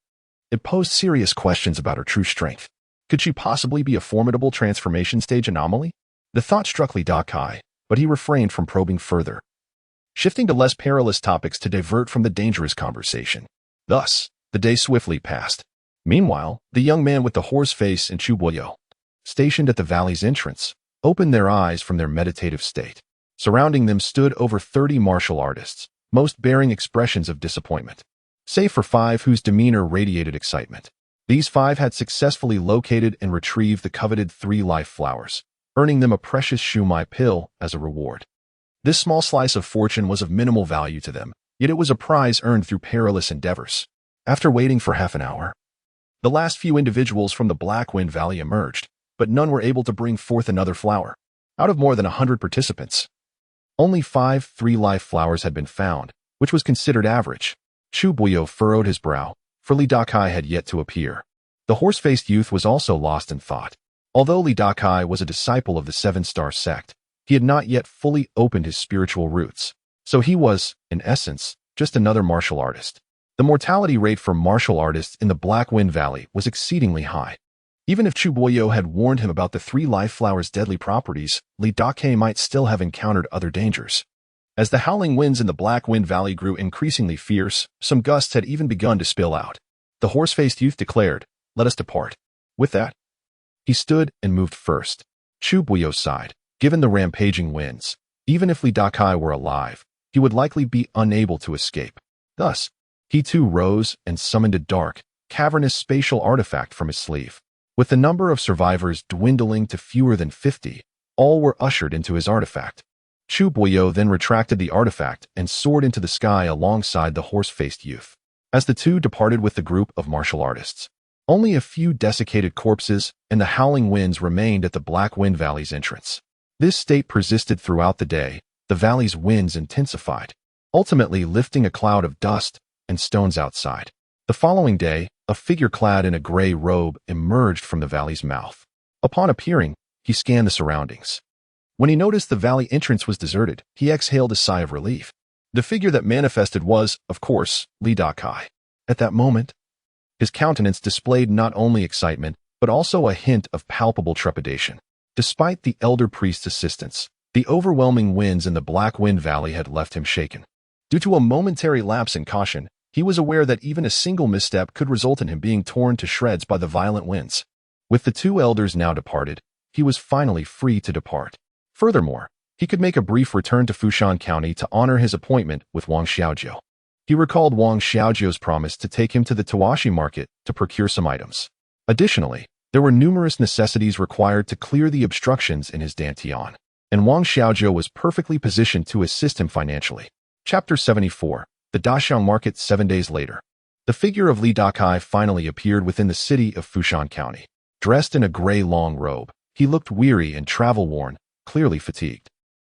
it posed serious questions about her true strength. Could she possibly be a formidable transformation stage anomaly? The thought struck Dakai, but he refrained from probing further, shifting to less perilous topics to divert from the dangerous conversation. Thus, the day swiftly passed. Meanwhile, the young man with the horse face and Chuboyo, stationed at the valley's entrance, opened their eyes from their meditative state. Surrounding them stood over 30 martial artists, most bearing expressions of disappointment, save for 5 whose demeanor radiated excitement. These 5 had successfully located and retrieved the coveted 3 life flowers, earning them a precious shumai pill as a reward. This small slice of fortune was of minimal value to them, yet it was a prize earned through perilous endeavors. After waiting for half an hour, the last few individuals from the Black Wind Valley emerged, but none were able to bring forth another flower. Out of more than 100 participants, only 5 3-life flowers had been found, which was considered average. Chubuyo furrowed his brow, for Dakai had yet to appear. The horse-faced youth was also lost in thought. Although Dakai was a disciple of the 7-star sect, he had not yet fully opened his spiritual roots, so he was, in essence, just another martial artist. The mortality rate for martial artists in the Black Wind Valley was exceedingly high. Even if Chuboyo had warned him about the 3 life flowers' deadly properties, Dakai might still have encountered other dangers. As the howling winds in the Black Wind Valley grew increasingly fierce, some gusts had even begun to spill out. The horse-faced youth declared, "Let us depart." With that, he stood and moved first. Chuboyo sighed. Given the rampaging winds, even if Dakai were alive, he would likely be unable to escape. Thus, he too rose and summoned a dark, cavernous spatial artifact from his sleeve. With the number of survivors dwindling to fewer than 50, all were ushered into his artifact. Chuboyo then retracted the artifact and soared into the sky alongside the horse-faced youth. As the two departed with the group of martial artists, only a few desiccated corpses and the howling winds remained at the Black Wind Valley's entrance. This state persisted throughout the day. The valley's winds intensified, ultimately lifting a cloud of dust and stones outside. The following day, a figure clad in a gray robe emerged from the valley's mouth. Upon appearing, he scanned the surroundings. When he noticed the valley entrance was deserted, he exhaled a sigh of relief. The figure that manifested was, of course, Dakai. At that moment, his countenance displayed not only excitement, but also a hint of palpable trepidation. Despite the elder priest's assistance, the overwhelming winds in the Black Wind Valley had left him shaken. Due to a momentary lapse in caution, he was aware that even a single misstep could result in him being torn to shreds by the violent winds. With the 2 elders now departed, he was finally free to depart. Furthermore, he could make a brief return to Fushan County to honor his appointment with Wang Xiaojiu. He recalled Wang Xiaojiu's promise to take him to the Tawashi market to procure some items. Additionally, there were numerous necessities required to clear the obstructions in his dantian, and Wang Xiaojiu was perfectly positioned to assist him financially. Chapter 74. The Daxiang Market 7 days later. The figure of Dakai finally appeared within the city of Fushan County. Dressed in a gray long robe, he looked weary and travel-worn, clearly fatigued.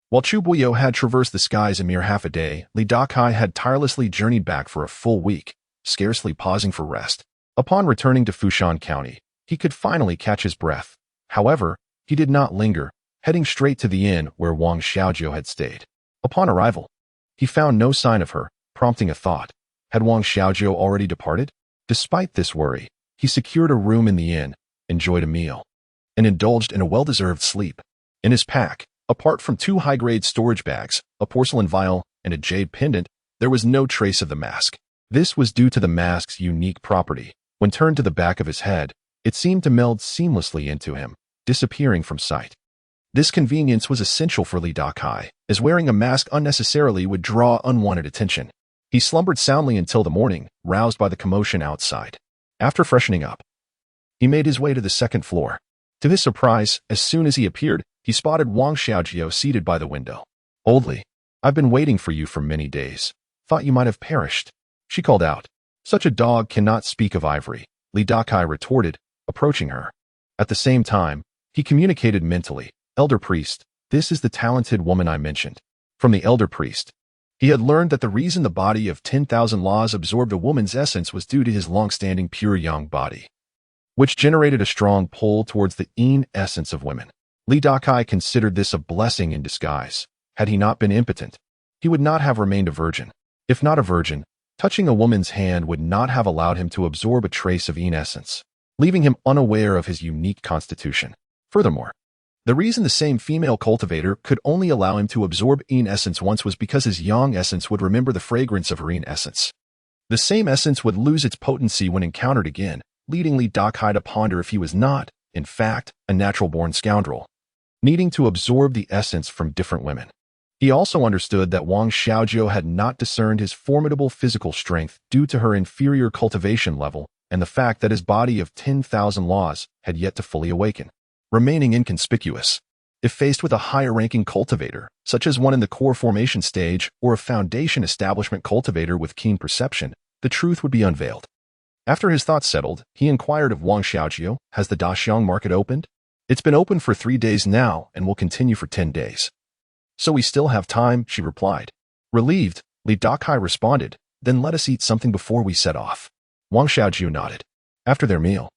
While Chubuyo had traversed the skies a mere half a day, Li Dakai had tirelessly journeyed back for a full week, scarcely pausing for rest. Upon returning to Fushan County, he could finally catch his breath. However, he did not linger, heading straight to the inn where Wang Xiaojiu had stayed. Upon arrival, he found no sign of her, prompting a thought. Had Wang Xiaojiu already departed? Despite this worry, he secured a room in the inn, enjoyed a meal, and indulged in a well-deserved sleep. In his pack, apart from 2 high-grade storage bags, a porcelain vial, and a jade pendant, there was no trace of the mask. This was due to the mask's unique property. When turned to the back of his head, it seemed to meld seamlessly into him, disappearing from sight. This convenience was essential for Li Dakai, as wearing a mask unnecessarily would draw unwanted attention. He slumbered soundly until the morning, roused by the commotion outside. After freshening up, he made his way to the second floor. To his surprise, as soon as he appeared, he spotted Wang Xiaojiu seated by the window. "Oldly, I've been waiting for you for many days. Thought you might have perished," she called out. "Such a dog cannot speak of ivory," Li Dakai retorted, approaching her. At the same time, he communicated mentally. "Elder priest, this is the talented woman I mentioned." From the elder priest, he had learned that the reason the body of 10,000 laws absorbed a woman's essence was due to his long-standing pure yang body, which generated a strong pull towards the yin essence of women. Li Dakai considered this a blessing in disguise. Had he not been impotent, he would not have remained a virgin. If not a virgin, touching a woman's hand would not have allowed him to absorb a trace of yin essence, leaving him unaware of his unique constitution. Furthermore, the reason the same female cultivator could only allow him to absorb yin essence once was because his yang essence would remember the fragrance of her yin essence. The same essence would lose its potency when encountered again, leading Li Dakai to ponder if he was not, in fact, a natural-born scoundrel, needing to absorb the essence from different women. He also understood that Wang Xiaojiu had not discerned his formidable physical strength due to her inferior cultivation level and the fact that his body of 10,000 laws had yet to fully awaken, remaining inconspicuous. If faced with a higher-ranking cultivator, such as one in the core formation stage or a foundation establishment cultivator with keen perception, the truth would be unveiled. After his thoughts settled, he inquired of Wang Xiaojiu, "Has the Daxiang market opened?" "It's been open for 3 days now and will continue for 10 days. "So we still have time," she replied. Relieved, Li Dakai responded, "Then let us eat something before we set off." Wang Xiaojiu nodded. After their meal,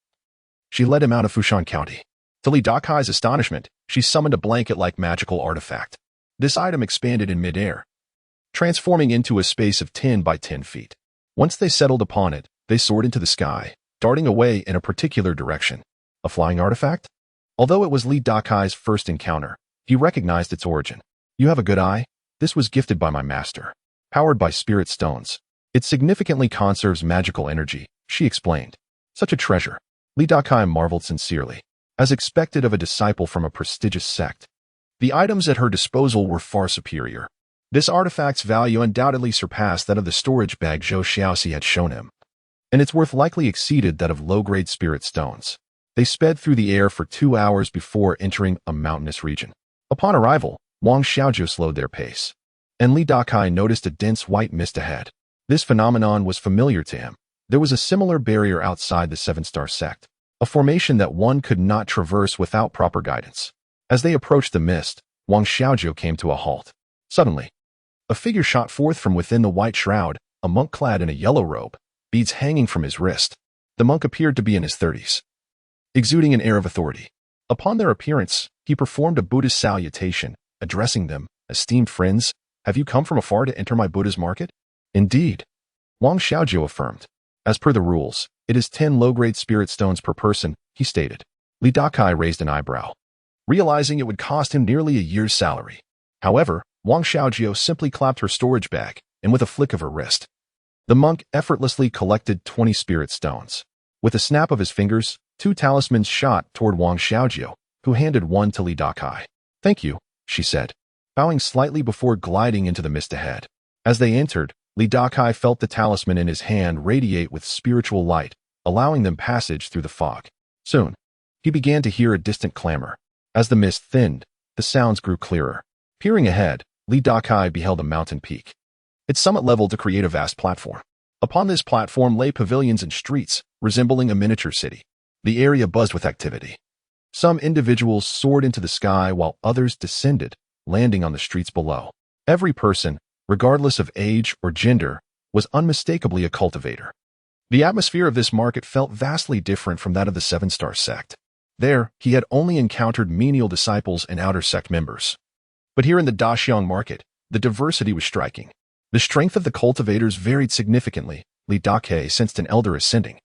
she led him out of Fushan County. To Li Dakai's astonishment, she summoned a blanket-like magical artifact. This item expanded in midair, transforming into a space of 10 by 10 feet. Once they settled upon it, they soared into the sky, darting away in a particular direction. A flying artifact? Although it was Li Dakai's first encounter, he recognized its origin. "You have a good eye? This was gifted by my master. Powered by spirit stones. It significantly conserves magical energy," she explained. "Such a treasure." Li Dakai marveled sincerely, as expected of a disciple from a prestigious sect. The items at her disposal were far superior. This artifact's value undoubtedly surpassed that of the storage bag Zhou Xiaoxi had shown him, and its worth likely exceeded that of low-grade spirit stones. They sped through the air for 2 hours before entering a mountainous region. Upon arrival, Wang Xiaojiu slowed their pace, and Li Dakai noticed a dense white mist ahead. This phenomenon was familiar to him. There was a similar barrier outside the Seven-Star sect, a formation that one could not traverse without proper guidance. As they approached the mist, Wang Xiaojiu came to a halt. Suddenly, a figure shot forth from within the white shroud, a monk clad in a yellow robe, beads hanging from his wrist. The monk appeared to be in his 30s, exuding an air of authority. Upon their appearance, he performed a Buddhist salutation, addressing them, "Esteemed friends, have you come from afar to enter my Buddha's market?" "Indeed," Wang Xiaojiu affirmed. "As per the rules, it is 10 low-grade spirit stones per person," he stated. Li Dakai raised an eyebrow, realizing it would cost him nearly a year's salary. However, Wang Xiaojiu simply clapped her storage bag, and with a flick of her wrist, the monk effortlessly collected 20 spirit stones. With a snap of his fingers, 2 talismans shot toward Wang Xiaojiu, who handed one to Li Dakai. "Thank you," she said, bowing slightly before gliding into the mist ahead. As they entered, Li Dakai felt the talisman in his hand radiate with spiritual light, allowing them passage through the fog. Soon, he began to hear a distant clamor. As the mist thinned, the sounds grew clearer. Peering ahead, Li Dakai beheld a mountain peak, its summit leveled to create a vast platform. Upon this platform lay pavilions and streets, resembling a miniature city. The area buzzed with activity. Some individuals soared into the sky while others descended, landing on the streets below. Every person, regardless of age or gender, was unmistakably a cultivator. The atmosphere of this market felt vastly different from that of the Seven-Star sect. There, he had only encountered menial disciples and outer sect members. But here in the Daxiang market, the diversity was striking. The strength of the cultivators varied significantly. Dakai sensed an elder ascending,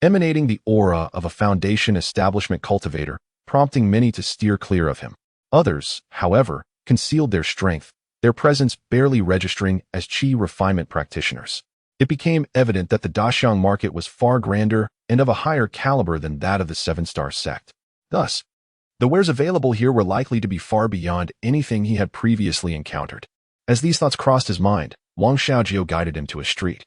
emanating the aura of a foundation establishment cultivator, prompting many to steer clear of him. Others, however, concealed their strength, their presence barely registering as chi refinement practitioners. It became evident that the Daxiang market was far grander and of a higher caliber than that of the Seven-Star sect. Thus, the wares available here were likely to be far beyond anything he had previously encountered. As these thoughts crossed his mind, Wang Xiaojio guided him to a street.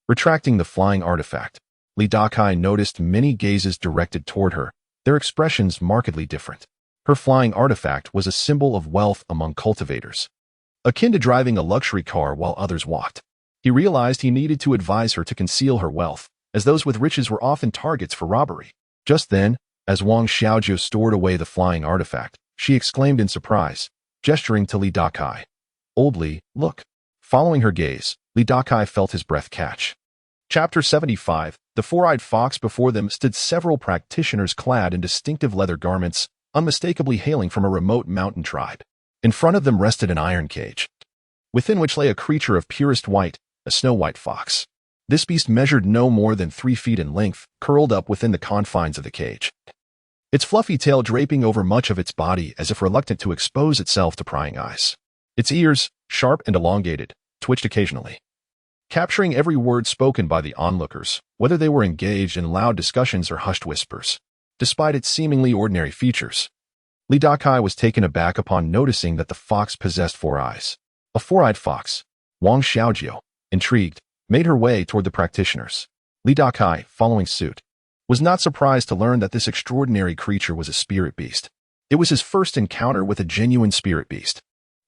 Retracting the flying artifact, Dakai noticed many gazes directed toward her, their expressions markedly different. Her flying artifact was a symbol of wealth among cultivators, akin to driving a luxury car while others walked. He realized he needed to advise her to conceal her wealth, as those with riches were often targets for robbery. Just then, as Wang Xiaojio stored away the flying artifact, she exclaimed in surprise, gesturing to Dakai. "Old Li, look." Following her gaze, Dakai felt his breath catch. Chapter 75. The four-eyed fox. Before them stood several practitioners clad in distinctive leather garments, unmistakably hailing from a remote mountain tribe. In front of them rested an iron cage, within which lay a creature of purest white, a snow-white fox. This beast measured no more than 3 feet in length, curled up within the confines of the cage, its fluffy tail draping over much of its body as if reluctant to expose itself to prying eyes. Its ears, sharp and elongated, twitched occasionally, capturing every word spoken by the onlookers, whether they were engaged in loud discussions or hushed whispers. Despite its seemingly ordinary features, Dakai was taken aback upon noticing that the fox possessed 4 eyes. A four-eyed fox. Wang Xiaojio, intrigued, made her way toward the practitioners. Dakai, following suit, was not surprised to learn that this extraordinary creature was a spirit beast. It was his first encounter with a genuine spirit beast.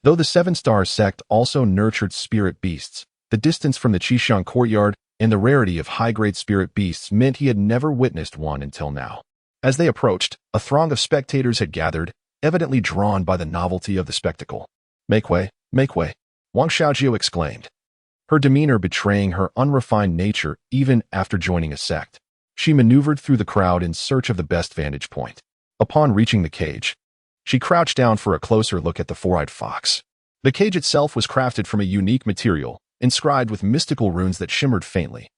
Though the Seven-Star sect also nurtured spirit beasts, the distance from the Qishan courtyard and the rarity of high-grade spirit beasts meant he had never witnessed one until now. As they approached, a throng of spectators had gathered, evidently drawn by the novelty of the spectacle. Make way, Wang Xiaojio exclaimed, her demeanor betraying her unrefined nature even after joining a sect. She maneuvered through the crowd in search of the best vantage point. Upon reaching the cage, she crouched down for a closer look at the four-eyed fox. The cage itself was crafted from a unique material, inscribed with mystical runes that shimmered faintly,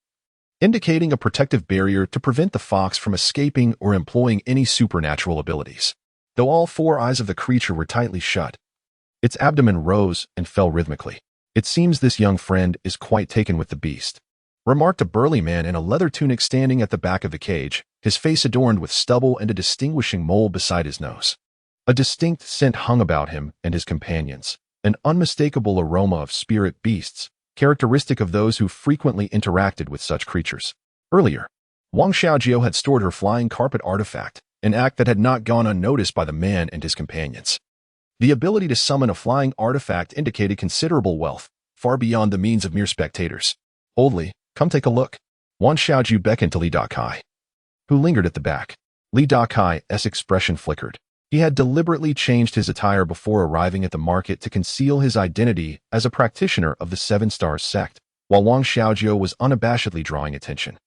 indicating a protective barrier to prevent the fox from escaping or employing any supernatural abilities. Though all 4 eyes of the creature were tightly shut, its abdomen rose and fell rhythmically. "It seems this young friend is quite taken with the beast," remarked a burly man in a leather tunic standing at the back of the cage, his face adorned with stubble and a distinguishing mole beside his nose. A distinct scent hung about him and his companions, an unmistakable aroma of spirit beasts, characteristic of those who frequently interacted with such creatures. Earlier, Wang Xiaojio had stored her flying carpet artifact, an act that had not gone unnoticed by the man and his companions. The ability to summon a flying artifact indicated considerable wealth, far beyond the means of mere spectators. "Old Li, come take a look." Wang Xiaojio beckoned to Dakai, who lingered at the back. Dakai's expression flickered. He had deliberately changed his attire before arriving at the market to conceal his identity as a practitioner of the Seven-Star sect, while Wang Xiaojio was unabashedly drawing attention.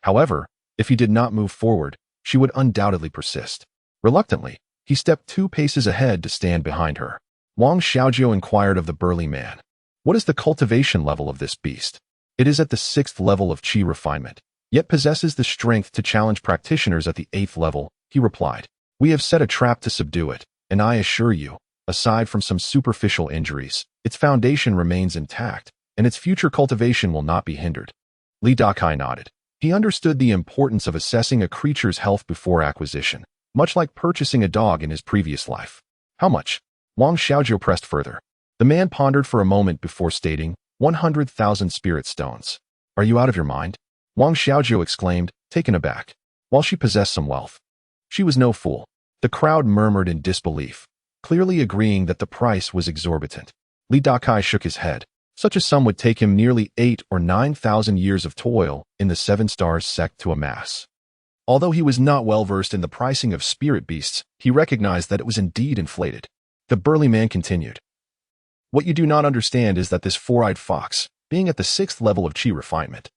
However, if he did not move forward, she would undoubtedly persist. Reluctantly, he stepped 2 paces ahead to stand behind her. Wang Xiaojio inquired of the burly man, "What is the cultivation level of this beast?" "It is at the 6th level of chi refinement, yet possesses the strength to challenge practitioners at the 8th level," he replied. "We have set a trap to subdue it, and I assure you, aside from some superficial injuries, its foundation remains intact, and its future cultivation will not be hindered." Dakai nodded. He understood the importance of assessing a creature's health before acquisition, much like purchasing a dog in his previous life. "How much?" Wang Xiaojio pressed further. The man pondered for a moment before stating, 100,000 spirit stones. "Are you out of your mind?" Wang Xiaojio exclaimed, taken aback. While she possessed some wealth, she was no fool. The crowd murmured in disbelief, clearly agreeing that the price was exorbitant. Dakai shook his head. Such a sum would take him nearly 8 or 9,000 years of toil in the Seven-Star sect to amass. Although he was not well versed in the pricing of spirit beasts, he recognized that it was indeed inflated. The burly man continued. What you do not understand is that this four-eyed fox, being at the 6th level of chi refinement,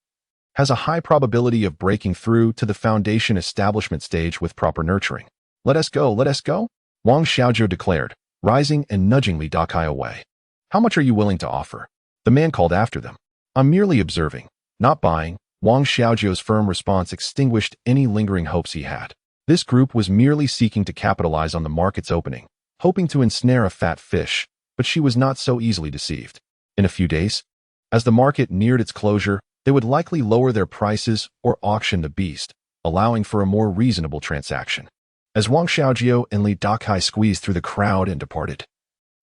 has a high probability of breaking through to the foundation establishment stage with proper nurturing. Let us go, let us go, Wang Xiaozhou declared, rising and nudging Li Dakai away. How much are you willing to offer? The man called after them. I'm merely observing, not buying. Wang Xiaozhou's firm response extinguished any lingering hopes he had. This group was merely seeking to capitalize on the market's opening, hoping to ensnare a fat fish, but she was not so easily deceived. In a few days, as the market neared its closure, they would likely lower their prices or auction the beast, allowing for a more reasonable transaction. As Wang Xiaozhou and Li Dakai squeezed through the crowd and departed,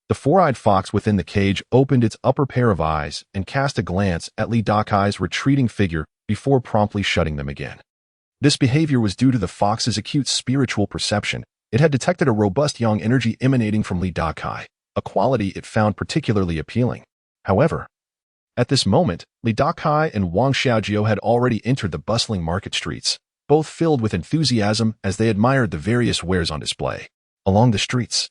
the four-eyed fox within the cage opened its upper pair of eyes and cast a glance at Li Dakai's retreating figure before promptly shutting them again. This behavior was due to the fox's acute spiritual perception. It had detected a robust yang energy emanating from Li Dakai, a quality it found particularly appealing. However, at this moment, Li Dakai and Wang Xiaozhou had already entered the bustling market streets, both filled with enthusiasm as they admired the various wares on display. Along the streets,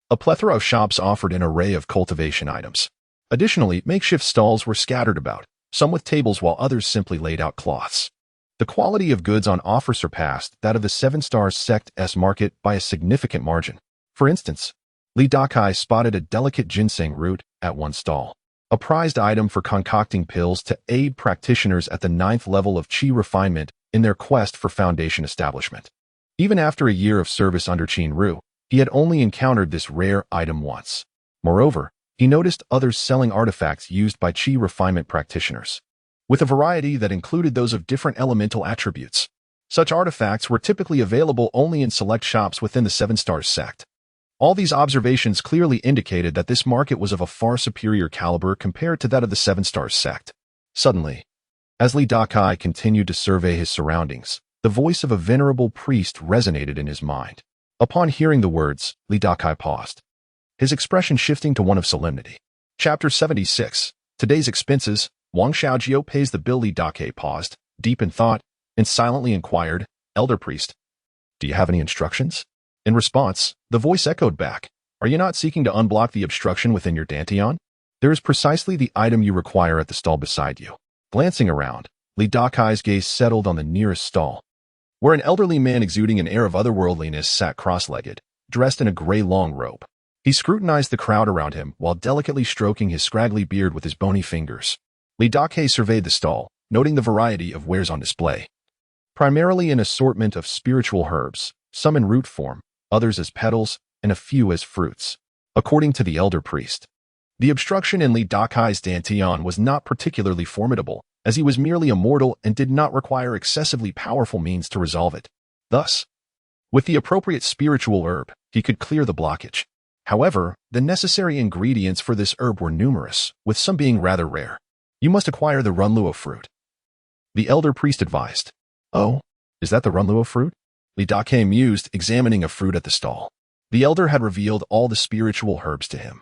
a plethora of shops offered an array of cultivation items. Additionally, makeshift stalls were scattered about, some with tables while others simply laid out cloths. The quality of goods on offer surpassed that of the 7-star sect's market by a significant margin. For instance, Li Dakai spotted a delicate ginseng root at one stall, a prized item for concocting pills to aid practitioners at the 9th level of chi refinement in their quest for foundation establishment. Even after a year of service under Qin Ru, he had only encountered this rare item once. Moreover, he noticed others selling artifacts used by chi refinement practitioners, with a variety that included those of different elemental attributes. Such artifacts were typically available only in select shops within the 7-star sect. All these observations clearly indicated that this market was of a far superior caliber compared to that of the 7-star sect. Suddenly, as Li Dakai continued to survey his surroundings, the voice of a venerable priest resonated in his mind. Upon hearing the words, Li Dakai paused, his expression shifting to one of solemnity. Chapter 76. Today's expenses. Wang Xiaozhou pays the bill. Li Dakai paused, deep in thought, and silently inquired, Elder Priest, do you have any instructions? In response, the voice echoed back, are you not seeking to unblock the obstruction within your dantian? There is precisely the item you require at the stall beside you. Glancing around, Li Dakai's gaze settled on the nearest stall, where an elderly man exuding an air of otherworldliness sat cross-legged, dressed in a gray long robe. He scrutinized the crowd around him while delicately stroking his scraggly beard with his bony fingers. Li Dakai surveyed the stall, noting the variety of wares on display. Primarily an assortment of spiritual herbs, some in root form, others as petals, and a few as fruits. According to the elder priest, the obstruction in Li Dakai's dantian was not particularly formidable, as he was merely a mortal and did not require excessively powerful means to resolve it. Thus, with the appropriate spiritual herb, he could clear the blockage. However, the necessary ingredients for this herb were numerous, with some being rather rare. You must acquire the runluo fruit, the elder priest advised. Oh, is that the runluo fruit? Li Dakai mused, examining a fruit at the stall. The elder had revealed all the spiritual herbs to him.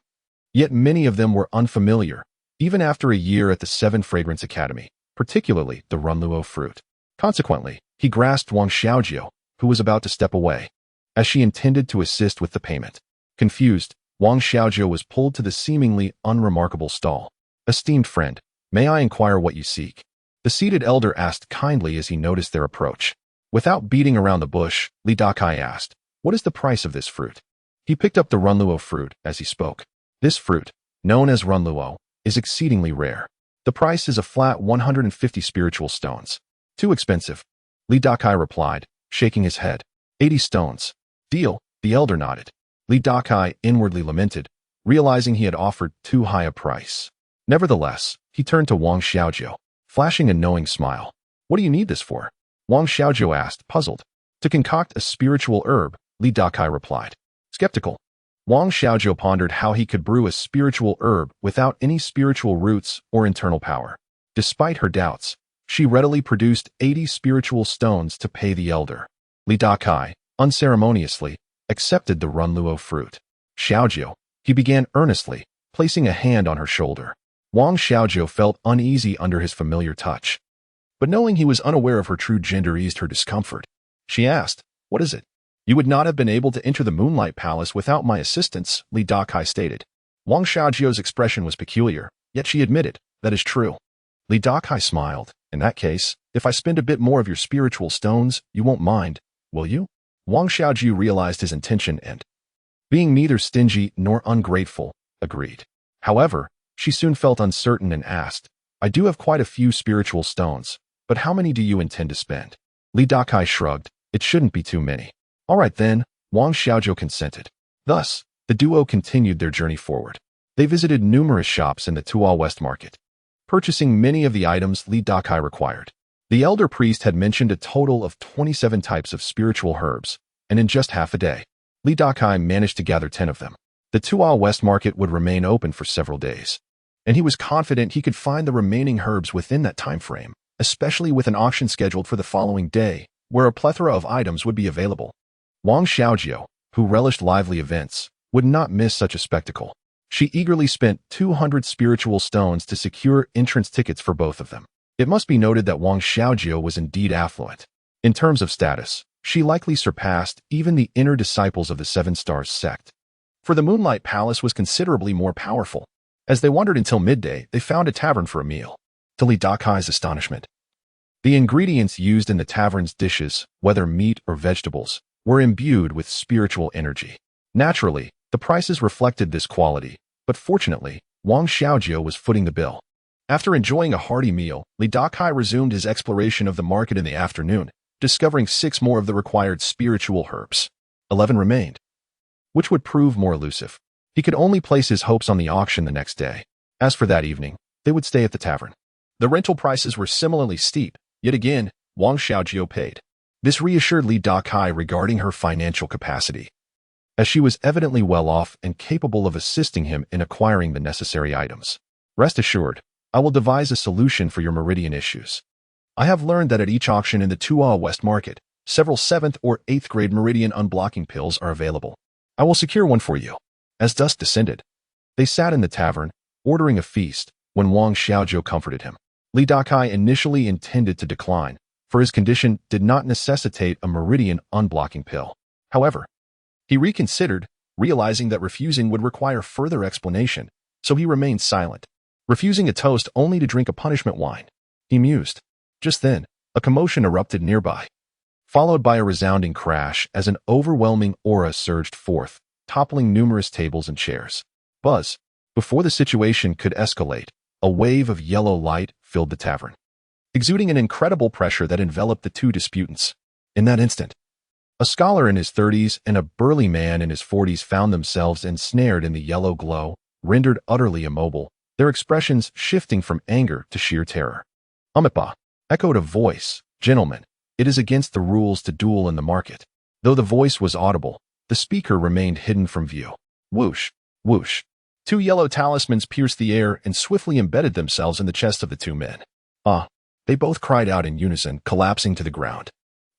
Yet many of them were unfamiliar, even after a year at the 7 Fragrance Academy, particularly the runluo fruit. Consequently, he grasped Wang Xiaozhou, who was about to step away, as she intended to assist with the payment. Confused, Wang Xiaozhou was pulled to the seemingly unremarkable stall. Esteemed friend, may I inquire what you seek? The seated elder asked kindly as he noticed their approach. Without beating around the bush, Li Dakai asked, what is the price of this fruit? He picked up the runluo fruit as he spoke. This fruit, known as runluo, is exceedingly rare. The price is a flat 150 spiritual stones. Too expensive, Li Dakai replied, shaking his head. 80 stones. Deal, the elder nodded. Li Dakai inwardly lamented, realizing he had offered too high a price. Nevertheless, he turned to Wang Xiaozhou, flashing a knowing smile. What do you need this for? Wang Xiaozhou asked, puzzled. To concoct a spiritual herb, Li Dakai replied. Skeptical, Wang Xiaozhou pondered how he could brew a spiritual herb without any spiritual roots or internal power. Despite her doubts, she readily produced 80 spiritual stones to pay the elder. Li Dakai, unceremoniously, accepted the runluo fruit. Xiaozhou, he began earnestly, placing a hand on her shoulder. Wang Xiaozhou felt uneasy under his familiar touch, but knowing he was unaware of her true gender eased her discomfort. She asked, "What is it?" "You would not have been able to enter the Moonlight Palace without my assistance," Li Dakai stated. Wang Xiaojio's expression was peculiar, yet she admitted, "That is true." Li Dakai smiled. "In that case, if I spend a bit more of your spiritual stones, you won't mind, will you?" Wang Xiaojio realized his intention and, being neither stingy nor ungrateful, agreed. However, she soon felt uncertain and asked, "I do have quite a few spiritual stones, but how many do you intend to spend?" Li Dakai shrugged. "It shouldn't be too many." "All right then," Wang Xiaojio consented. Thus, the duo continued their journey forward. They visited numerous shops in the Tuo West Market, purchasing many of the items Li Dakai required. The elder priest had mentioned a total of 27 types of spiritual herbs, and in just half a day, Li Dakai managed to gather 10 of them. The Tuo West Market would remain open for several days, and he was confident he could find the remaining herbs within that time frame, especially with an auction scheduled for the following day, where a plethora of items would be available. Wang Xiaojio, who relished lively events, would not miss such a spectacle. She eagerly spent 200 spiritual stones to secure entrance tickets for both of them. It must be noted that Wang Xiaojio was indeed affluent. In terms of status, she likely surpassed even the inner disciples of the Seven Stars sect. For the Moonlight Palace was considerably more powerful. As they wandered until midday, they found a tavern for a meal. To Li Dakai's astonishment, the ingredients used in the tavern's dishes, whether meat or vegetables, were imbued with spiritual energy. Naturally, the prices reflected this quality, but fortunately, Wang Xiaojio was footing the bill. After enjoying a hearty meal, Li Dakai resumed his exploration of the market in the afternoon, discovering 6 more of the required spiritual herbs. 11 remained, which would prove more elusive. He could only place his hopes on the auction the next day. As for that evening, they would stay at the tavern. The rental prices were similarly steep, yet again, Wang Xiaojio paid. This reassured Li Dakai regarding her financial capacity, as she was evidently well off and capable of assisting him in acquiring the necessary items. "Rest assured, I will devise a solution for your meridian issues. I have learned that at each auction in the Tuo West Market, several 7th or 8th grade meridian unblocking pills are available. I will secure one for you." As dusk descended, they sat in the tavern, ordering a feast, when Wang Xiaojio comforted him. Li Dakai initially intended to decline, for his condition did not necessitate a meridian unblocking pill. However, he reconsidered, realizing that refusing would require further explanation, so he remained silent, refusing a toast only to drink a punishment wine. He mused. Just then, a commotion erupted nearby, followed by a resounding crash as an overwhelming aura surged forth, toppling numerous tables and chairs. Buzz! Before the situation could escalate, a wave of yellow light filled the tavern, exuding an incredible pressure that enveloped the two disputants. In that instant, a scholar in his 30s and a burly man in his 40s found themselves ensnared in the yellow glow, rendered utterly immobile, their expressions shifting from anger to sheer terror. "Umitba," echoed a voice. "Gentlemen, it is against the rules to duel in the market." Though the voice was audible, the speaker remained hidden from view. Whoosh, whoosh. 2 yellow talismans pierced the air and swiftly embedded themselves in the chest of the 2 men. "Ah!" They both cried out in unison, collapsing to the ground.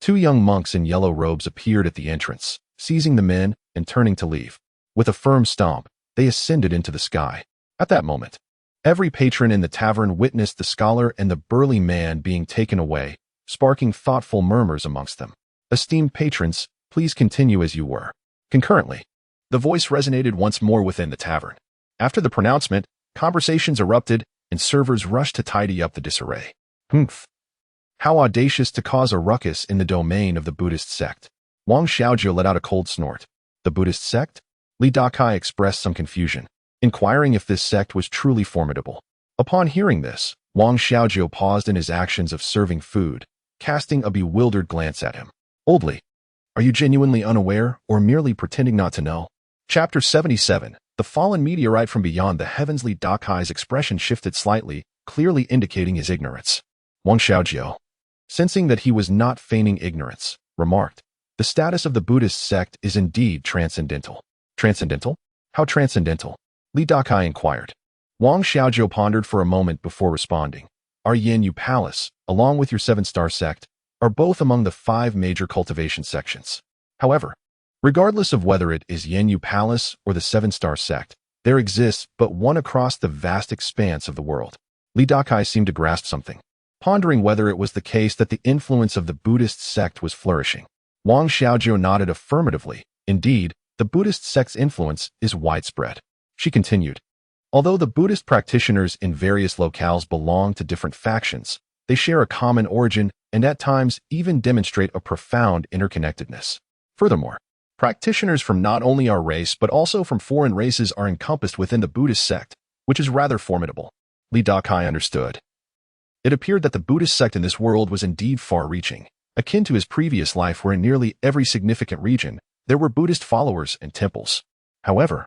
2 young monks in yellow robes appeared at the entrance, seizing the men and turning to leave. With a firm stomp, they ascended into the sky. At that moment, every patron in the tavern witnessed the scholar and the burly man being taken away, sparking thoughtful murmurs amongst them. "Esteemed patrons, please continue as you were." Concurrently, the voice resonated once more within the tavern. After the pronouncement, conversations erupted, and servers rushed to tidy up the disarray. "Humph! How audacious to cause a ruckus in the domain of the Buddhist sect." Wang Xiaojio let out a cold snort. "The Buddhist sect?" Li Dakai expressed some confusion, inquiring if this sect was truly formidable. Upon hearing this, Wang Xiaojio paused in his actions of serving food, casting a bewildered glance at him. "Old Li, are you genuinely unaware or merely pretending not to know?" Chapter 77. The fallen meteorite from beyond the heavens. Li Dakai's expression shifted slightly, clearly indicating his ignorance. Wang Xiaojio, sensing that he was not feigning ignorance, remarked, "The status of the Buddhist sect is indeed transcendental." "Transcendental? How transcendental?" Li Dakai inquired. Wang Xiaojio pondered for a moment before responding. "Our Yanyu Palace, along with your 7-star sect, are both among the 5 major cultivation sections. However, regardless of whether it is Yanyu Palace or the 7-star sect, there exists but one across the vast expanse of the world." Li Dakai seemed to grasp something, pondering whether it was the case that the influence of the Buddhist sect was flourishing. Wang Xiaojiu nodded affirmatively. Indeed, the Buddhist sect's influence is widespread. She continued. Although the Buddhist practitioners in various locales belong to different factions, they share a common origin and at times even demonstrate a profound interconnectedness. Furthermore, practitioners from not only our race but also from foreign races are encompassed within the Buddhist sect, which is rather formidable. Dakai understood. It appeared that the Buddhist sect in this world was indeed far-reaching, akin to his previous life where in nearly every significant region there were Buddhist followers and temples. However,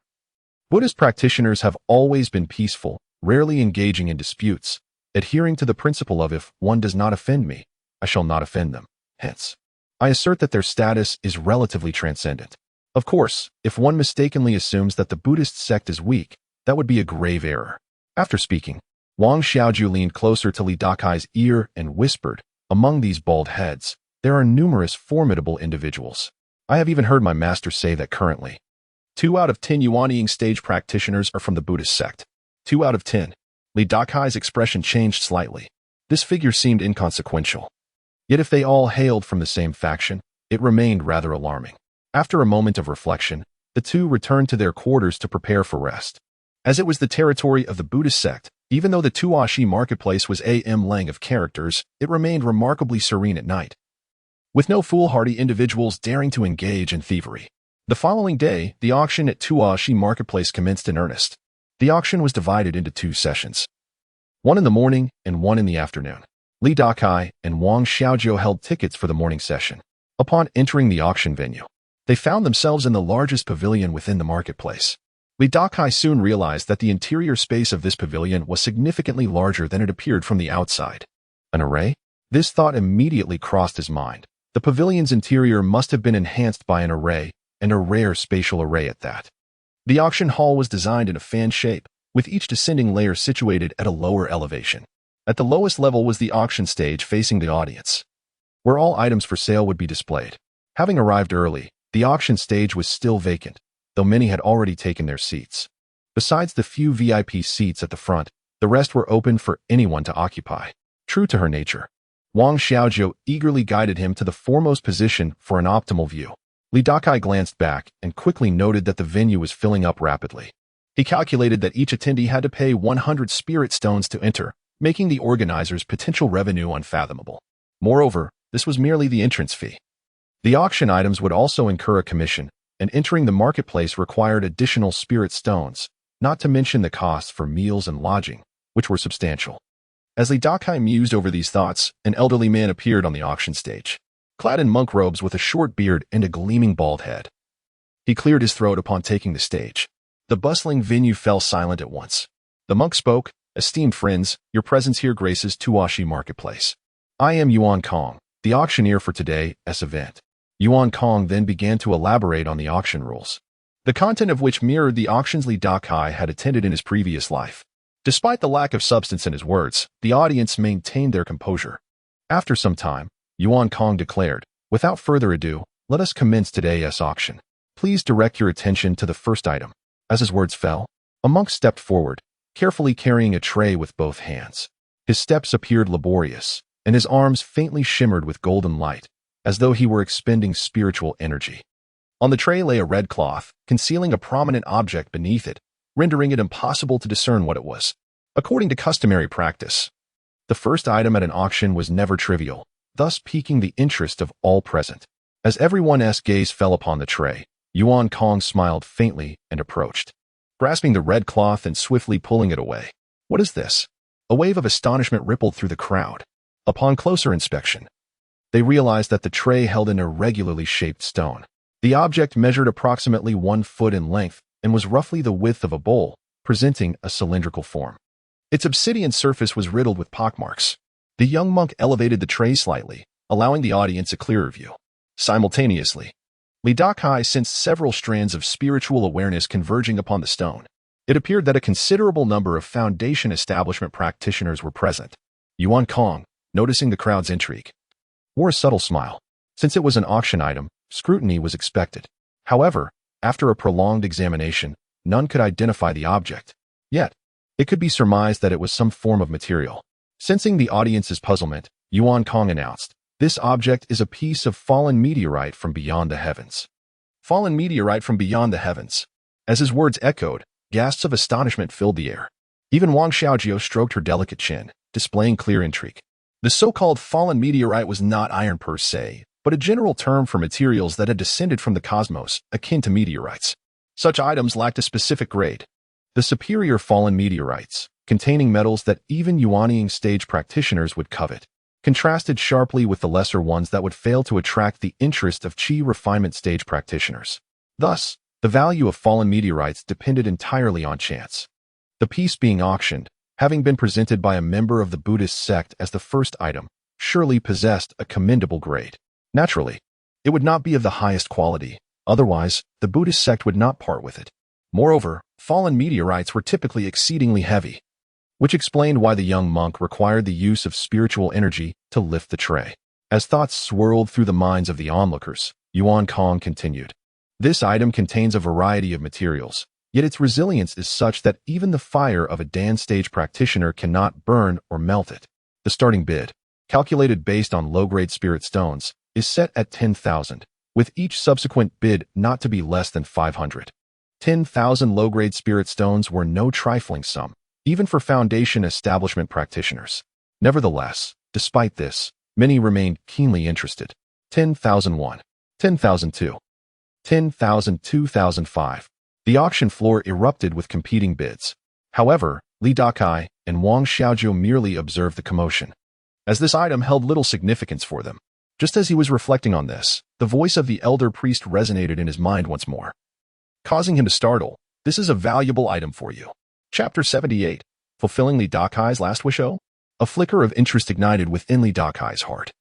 Buddhist practitioners have always been peaceful, rarely engaging in disputes, adhering to the principle of if one does not offend me, I shall not offend them. Hence, I assert that their status is relatively transcendent. Of course, if one mistakenly assumes that the Buddhist sect is weak, that would be a grave error. After speaking, Wang Xiaojiu leaned closer to Li Dakai's ear and whispered, among these bald heads, there are numerous formidable individuals. I have even heard my master say that currently 2 out of 10 Yuanying stage practitioners are from the Buddhist sect. 2 out of 10. Li Dakai's expression changed slightly. This figure seemed inconsequential. Yet if they all hailed from the same faction, it remained rather alarming. After a moment of reflection, the two returned to their quarters to prepare for rest. As it was the territory of the Buddhist sect, even though the Tuashi marketplace was a lang of characters, it remained remarkably serene at night, with no foolhardy individuals daring to engage in thievery. The following day, the auction at Tuashi marketplace commenced in earnest. The auction was divided into 2 sessions, one in the morning and one in the afternoon. Li Dakai and Wang Xiaojiu held tickets for the morning session. Upon entering the auction venue, they found themselves in the largest pavilion within the marketplace. Li Dakai soon realized that the interior space of this pavilion was significantly larger than it appeared from the outside. An array? This thought immediately crossed his mind. The pavilion's interior must have been enhanced by an array, and a rare spatial array at that. The auction hall was designed in a fan shape, with each descending layer situated at a lower elevation. At the lowest level was the auction stage facing the audience, where all items for sale would be displayed. Having arrived early, the auction stage was still vacant, though many had already taken their seats. Besides the few VIP seats at the front, the rest were open for anyone to occupy. True to her nature, Wang Xiaojiu eagerly guided him to the foremost position for an optimal view. Li Dakai glanced back and quickly noted that the venue was filling up rapidly. He calculated that each attendee had to pay 100 spirit stones to enter, making the organizers' potential revenue unfathomable. Moreover, this was merely the entrance fee. The auction items would also incur a commission, and entering the marketplace required additional spirit stones, not to mention the costs for meals and lodging, which were substantial. As Li Dakai mused over these thoughts, an elderly man appeared on the auction stage, clad in monk robes with a short beard and a gleaming bald head. He cleared his throat upon taking the stage. The bustling venue fell silent at once. The monk spoke, "Esteemed friends, your presence here graces Tuashi Marketplace. I am Yuan Kong, the auctioneer for today's event." Yuan Kong then began to elaborate on the auction rules, the content of which mirrored the auctions Li Dakai had attended in his previous life. Despite the lack of substance in his words, the audience maintained their composure. After some time, Yuan Kong declared, "Without further ado, let us commence today's auction. Please direct your attention to the first item." As his words fell, a monk stepped forward, carefully carrying a tray with both hands. His steps appeared laborious, and his arms faintly shimmered with golden light, as though he were expending spiritual energy. On the tray lay a red cloth, concealing a prominent object beneath it, rendering it impossible to discern what it was. According to customary practice, the first item at an auction was never trivial, thus piquing the interest of all present. As everyone's gaze fell upon the tray, Yuan Kong smiled faintly and approached, grasping the red cloth and swiftly pulling it away. "What is this?" A wave of astonishment rippled through the crowd. Upon closer inspection, they realized that the tray held an irregularly shaped stone. The object measured approximately 1 foot in length and was roughly the width of a bowl, presenting a cylindrical form. Its obsidian surface was riddled with pockmarks. The young monk elevated the tray slightly, allowing the audience a clearer view. Simultaneously, Li Dakai sensed several strands of spiritual awareness converging upon the stone. It appeared that a considerable number of Foundation establishment practitioners were present. Yuan Kong, noticing the crowd's intrigue, wore a subtle smile. Since it was an auction item, scrutiny was expected. However, after a prolonged examination, none could identify the object. Yet, it could be surmised that it was some form of material. Sensing the audience's puzzlement, Yuan Kong announced, This object is a piece of fallen meteorite from beyond the heavens. Fallen meteorite from beyond the heavens. As his words echoed, gasps of astonishment filled the air. Even Wang Xiaojio stroked her delicate chin, displaying clear intrigue. The so-called fallen meteorite was not iron per se, but a general term for materials that had descended from the cosmos, akin to meteorites. Such items lacked a specific grade. The superior fallen meteorites, containing metals that even Yuanying stage practitioners would covet, contrasted sharply with the lesser ones that would fail to attract the interest of Qi refinement stage practitioners. Thus, the value of fallen meteorites depended entirely on chance. The piece being auctioned, having been presented by a member of the Buddhist sect as the first item, surely possessed a commendable grade. Naturally, it would not be of the highest quality, otherwise the Buddhist sect would not part with it. Moreover, fallen meteorites were typically exceedingly heavy, which explained why the young monk required the use of spiritual energy to lift the tray. As thoughts swirled through the minds of the onlookers, Yuan Kong continued. This item contains a variety of materials, yet its resilience is such that even the fire of a Dan stage practitioner cannot burn or melt it. The starting bid, calculated based on low-grade spirit stones, is set at 10,000, with each subsequent bid not to be less than 500. 10,000 low-grade spirit stones were no trifling sum, even for foundation establishment practitioners. Nevertheless, despite this, many remained keenly interested. 10,001, 10,002, 10,000, 2005. The auction floor erupted with competing bids. However, Li Dakai and Wang Xiaojio merely observed the commotion, as this item held little significance for them. Just as he was reflecting on this, the voice of the elder priest resonated in his mind once more, causing him to startle. This is a valuable item for you. Chapter 78. Fulfilling Li Dakai's last wish. A flicker of interest ignited within Li Dakai's heart.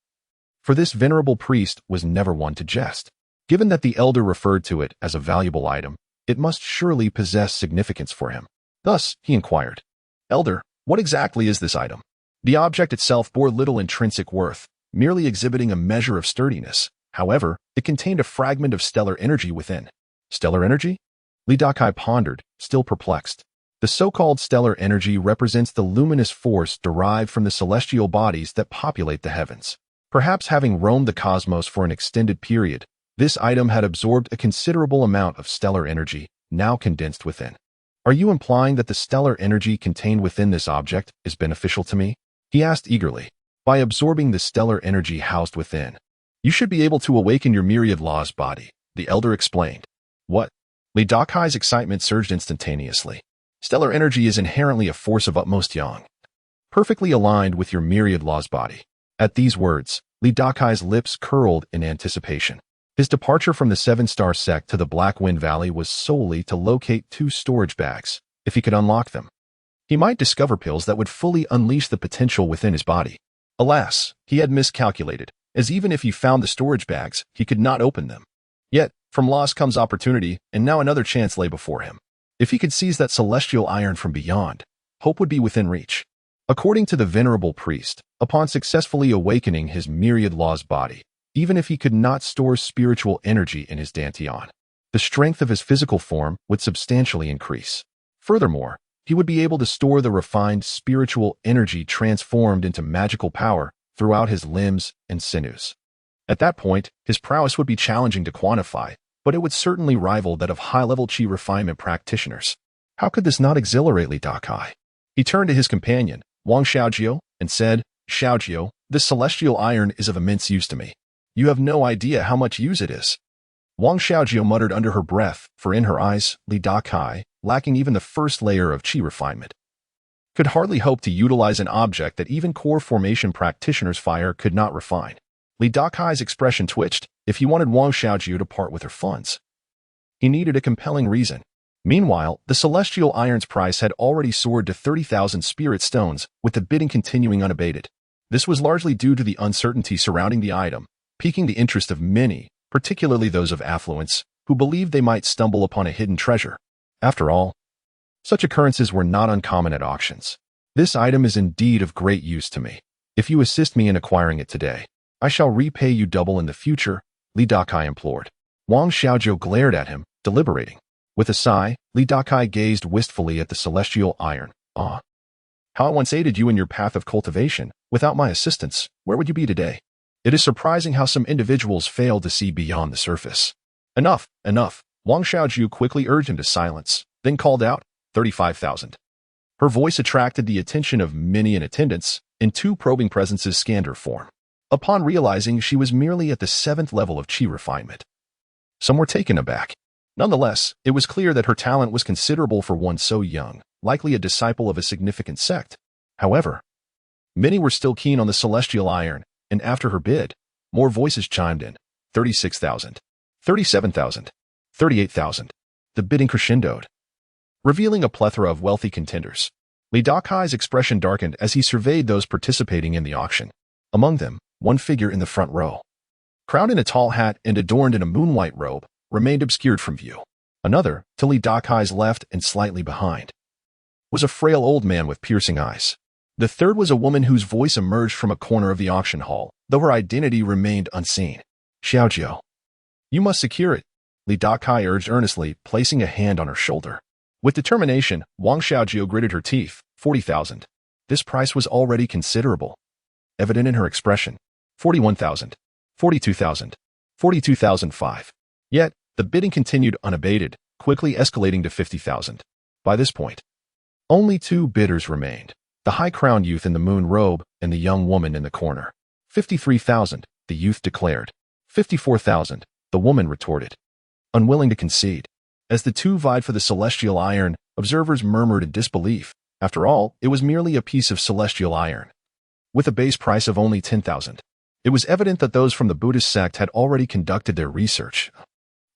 For this venerable priest was never one to jest. Given that the elder referred to it as a valuable item, it must surely possess significance for him. Thus, he inquired, "Elder, what exactly is this item?" The object itself bore little intrinsic worth, merely exhibiting a measure of sturdiness. However, it contained a fragment of stellar energy within. Stellar energy? Li Dakai pondered, still perplexed. The so-called stellar energy represents the luminous force derived from the celestial bodies that populate the heavens. Perhaps having roamed the cosmos for an extended period, this item had absorbed a considerable amount of stellar energy, now condensed within. Are you implying that the stellar energy contained within this object is beneficial to me? He asked eagerly. By absorbing the stellar energy housed within, you should be able to awaken your myriad laws body, the elder explained. What? Li Dakai's excitement surged instantaneously. Stellar energy is inherently a force of utmost yang, perfectly aligned with your myriad laws body. At these words, Li Dakai's lips curled in anticipation. His departure from the seven-star sect to the Black Wind Valley was solely to locate 2 storage bags. If he could unlock them, he might discover pills that would fully unleash the potential within his body. Alas, he had miscalculated, as even if he found the storage bags, he could not open them. Yet, from loss comes opportunity, and now another chance lay before him. If he could seize that celestial iron from beyond, hope would be within reach. According to the venerable priest, upon successfully awakening his myriad laws body, even if he could not store spiritual energy in his dantian, the strength of his physical form would substantially increase. Furthermore, he would be able to store the refined spiritual energy transformed into magical power throughout his limbs and sinews. At that point, his prowess would be challenging to quantify, but it would certainly rival that of high-level Qi refinement practitioners. How could this not exhilarate Li Dakai? He turned to his companion, Wang Xiaojio, and said, "Xiaojio, this celestial iron is of immense use to me. You have no idea how much use it is." Wang Xiaojio muttered under her breath, for in her eyes, Li Dakai, lacking even the first layer of Qi refinement, could hardly hope to utilize an object that even core formation practitioners' fire could not refine. Li Dakai's expression twitched. If he wanted Wang Xiaojio to part with her funds, he needed a compelling reason. Meanwhile, the celestial iron's price had already soared to 30,000 spirit stones, with the bidding continuing unabated. This was largely due to the uncertainty surrounding the item, piquing the interest of many, particularly those of affluence, who believed they might stumble upon a hidden treasure. After all, such occurrences were not uncommon at auctions. This item is indeed of great use to me. If you assist me in acquiring it today, I shall repay you double in the future, Li Dakai implored. Wang Xiaojio glared at him, deliberating. With a sigh, Li Dakai gazed wistfully at the celestial iron. Ah, how I once aided you in your path of cultivation. Without my assistance, where would you be today? It is surprising how some individuals fail to see beyond the surface. Enough, enough. Wang Xiaoju quickly urged him to silence, then called out, 35,000. Her voice attracted the attention of many in attendance, and two probing presences scanned her form. Upon realizing she was merely at the 7th level of qi refinement, some were taken aback. Nonetheless, it was clear that her talent was considerable for one so young, likely a disciple of a significant sect. However, many were still keen on the celestial iron, and after her bid, more voices chimed in. 36,000. 37,000. 38,000. The bidding crescendoed, revealing a plethora of wealthy contenders. Li Dakai's expression darkened as he surveyed those participating in the auction. Among them, one figure in the front row, crowned in a tall hat and adorned in a moon-white robe, remained obscured from view. Another, to Li Dakai's left and slightly behind, was a frail old man with piercing eyes. The third was a woman whose voice emerged from a corner of the auction hall, though her identity remained unseen. Xiaojiu, you must secure it, Li Dakai urged earnestly, placing a hand on her shoulder. With determination, Wang Xiaojiu gritted her teeth. 40,000. This price was already considerable, evident in her expression. 41,000. 42,000. 42,005. Yet, the bidding continued unabated, quickly escalating to 50,000. By this point, only two bidders remained, the high-crowned youth in the moon robe and the young woman in the corner. 53,000, the youth declared. 54,000, the woman retorted, unwilling to concede. As the two vied for the celestial iron, observers murmured in disbelief. After all, it was merely a piece of celestial iron, with a base price of only 10,000. It was evident that those from the Buddhist sect had already conducted their research,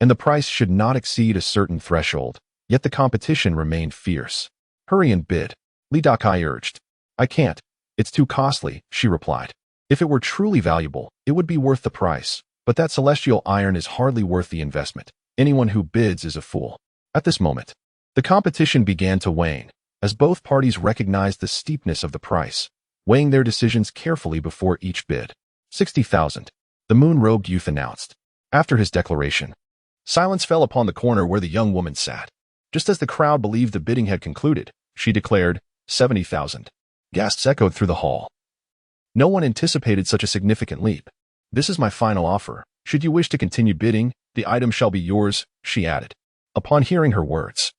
and the price should not exceed a certain threshold, yet the competition remained fierce. Hurry and bid, Li Dakai urged. I can't. It's too costly, she replied. If it were truly valuable, it would be worth the price, but that celestial iron is hardly worth the investment. Anyone who bids is a fool. At this moment, the competition began to wane, as both parties recognized the steepness of the price, weighing their decisions carefully before each bid. 60,000, the moon-robed youth announced. After his declaration, silence fell upon the corner where the young woman sat. Just as the crowd believed the bidding had concluded, she declared, 70,000. Gasps echoed through the hall. No one anticipated such a significant leap. This is my final offer. Should you wish to continue bidding, the item shall be yours, she added. Upon hearing her words,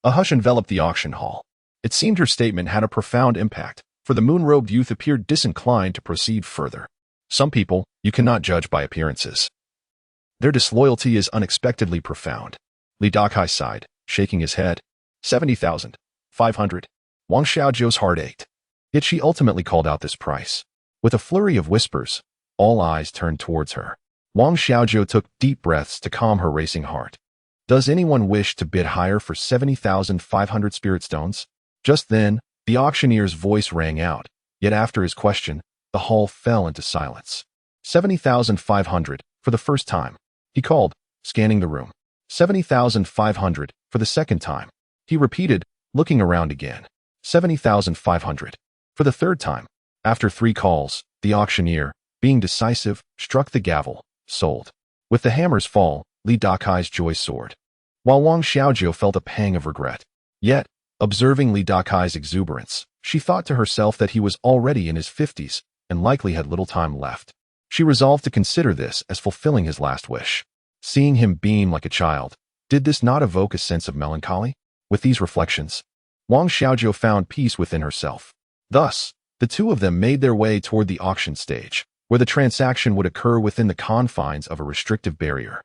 a hush enveloped the auction hall. It seemed her statement had a profound impact, for the moon-robed youth appeared disinclined to proceed further. Some people, you cannot judge by appearances. Their disloyalty is unexpectedly profound. Li Dakai sighed, shaking his head. 70,000. 500. Wang Xiaojiu's heart ached. Yet she ultimately called out this price. With a flurry of whispers, all eyes turned towards her. Wang Xiaojiu took deep breaths to calm her racing heart. Does anyone wish to bid higher for 70,500 spirit stones? Just then, the auctioneer's voice rang out, yet after his question, the hall fell into silence. 70,500, for the first time, he called, scanning the room. 70,500, for the second time, he repeated, looking around again. 70,500, for the third time. After 3 calls, the auctioneer, being decisive, struck the gavel. Sold. With the hammer's fall, Li Dakai's joy soared, while Wang Xiaojiu felt a pang of regret. Yet, observing Li Dakai's exuberance, she thought to herself that he was already in his 50s and likely had little time left. She resolved to consider this as fulfilling his last wish. Seeing him beam like a child, did this not evoke a sense of melancholy? With these reflections, Wang Xiaojiu found peace within herself. Thus, the two of them made their way toward the auction stage, where the transaction would occur within the confines of a restrictive barrier.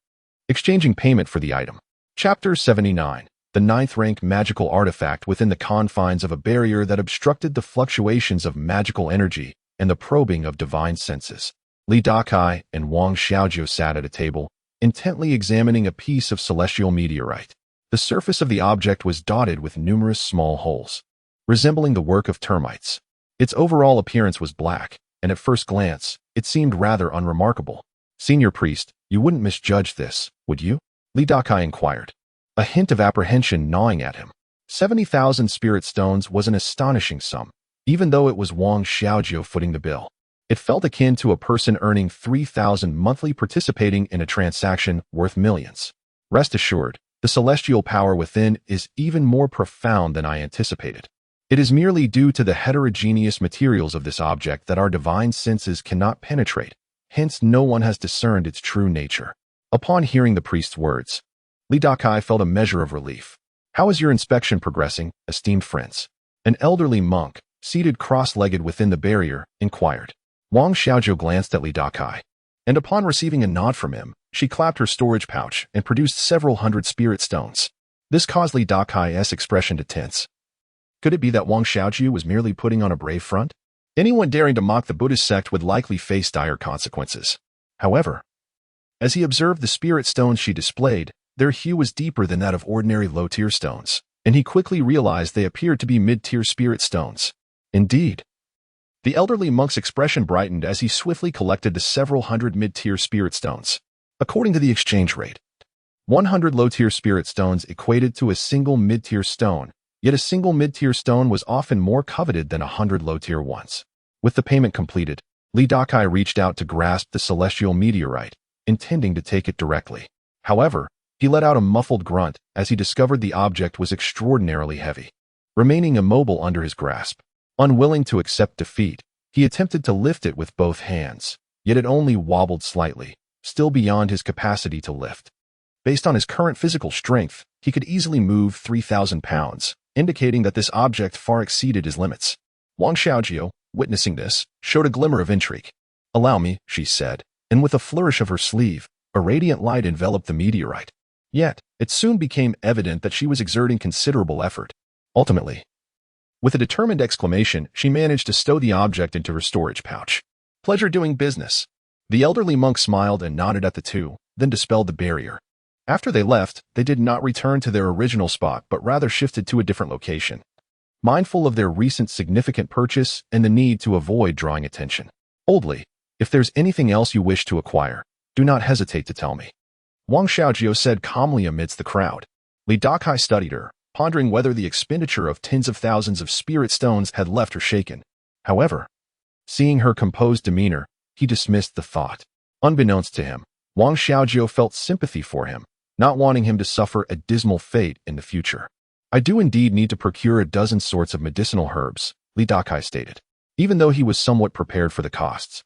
Exchanging payment for the item. Chapter 79. The 9th-rank magical artifact within the confines of a barrier that obstructed the fluctuations of magical energy and the probing of divine senses. Li Dakai and Wang Xiaojiu sat at a table, intently examining a piece of celestial meteorite. The surface of the object was dotted with numerous small holes, resembling the work of termites. Its overall appearance was black, and at first glance, it seemed rather unremarkable. Senior priest, you wouldn't misjudge this, would you? Li Dakai inquired, a hint of apprehension gnawing at him. 70,000 spirit stones was an astonishing sum, even though it was Wang Xiaojiu footing the bill. It felt akin to a person earning 3,000 monthly participating in a transaction worth millions. Rest assured, the celestial power within is even more profound than I anticipated. It is merely due to the heterogeneous materials of this object that our divine senses cannot penetrate, hence no one has discerned its true nature. Upon hearing the priest's words, Dakai felt a measure of relief. How is your inspection progressing, esteemed friends? An elderly monk, seated cross-legged within the barrier, inquired. Wang Xiaojiu glanced at Dakai, and upon receiving a nod from him, she clapped her storage pouch and produced several hundred spirit stones. This caused Dakai's expression to tense. Could it be that Wang Xiaojiu was merely putting on a brave front? Anyone daring to mock the Buddhist sect would likely face dire consequences. However, as he observed the spirit stones she displayed, their hue was deeper than that of ordinary low-tier stones, and he quickly realized they appeared to be mid-tier spirit stones. Indeed, the elderly monk's expression brightened as he swiftly collected the several hundred mid-tier spirit stones. According to the exchange rate, 100 low-tier spirit stones equated to a single mid-tier stone, yet a single mid-tier stone was often more coveted than 100 low-tier ones. With the payment completed, Dakai reached out to grasp the celestial meteorite, intending to take it directly. However, he let out a muffled grunt as he discovered the object was extraordinarily heavy. Remaining immobile under his grasp, unwilling to accept defeat, he attempted to lift it with both hands, yet it only wobbled slightly, still beyond his capacity to lift. Based on his current physical strength, he could easily move 3,000 pounds, indicating that this object far exceeded his limits. Wang Xiaojiu, witnessing this, showed a glimmer of intrigue. "Allow me," she said, and with a flourish of her sleeve, a radiant light enveloped the meteorite. Yet, it soon became evident that she was exerting considerable effort. Ultimately, with a determined exclamation, she managed to stow the object into her storage pouch. "Pleasure doing business." The elderly monk smiled and nodded at the two, then dispelled the barrier. After they left, they did not return to their original spot but rather shifted to a different location, mindful of their recent significant purchase and the need to avoid drawing attention. "Oldly, if there's anything else you wish to acquire, do not hesitate to tell me," Wang Xiaojiu said calmly amidst the crowd. Dakai studied her, pondering whether the expenditure of tens of thousands of spirit stones had left her shaken. However, seeing her composed demeanor, he dismissed the thought. Unbeknownst to him, Wang Xiaojiu felt sympathy for him, not wanting him to suffer a dismal fate in the future. "I do indeed need to procure a dozen sorts of medicinal herbs," Dakai stated, even though he was somewhat prepared for the costs.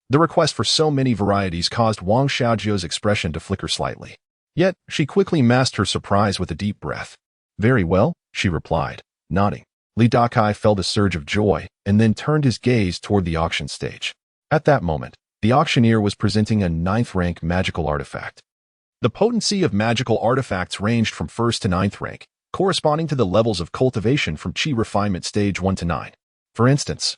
The request for so many varieties caused Wang Xiaojiu's expression to flicker slightly. Yet, she quickly masked her surprise with a deep breath. "Very well," she replied, nodding. Dakai felt a surge of joy and then turned his gaze toward the auction stage. At that moment, the auctioneer was presenting a 9th-rank magical artifact. The potency of magical artifacts ranged from 1st to 9th rank, corresponding to the levels of cultivation from Qi refinement stage 1 to 9. For instance,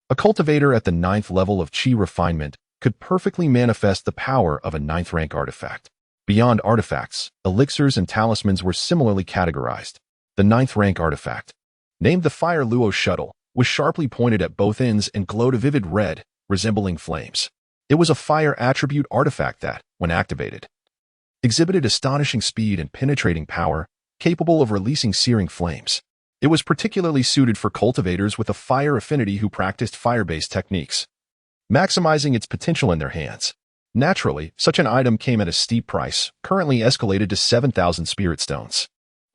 a cultivator at the 9th level of Qi refinement could perfectly manifest the power of a 9th-rank artifact. Beyond artifacts, elixirs and talismans were similarly categorized. The 9th-rank artifact, named the Fire Luo Shuttle, was sharply pointed at both ends and glowed a vivid red, resembling flames. It was a fire attribute artifact that, when activated, exhibited astonishing speed and penetrating power, capable of releasing searing flames. It was particularly suited for cultivators with a fire affinity who practiced fire-based techniques, maximizing its potential in their hands. Naturally, such an item came at a steep price, currently escalated to 7,000 spirit stones.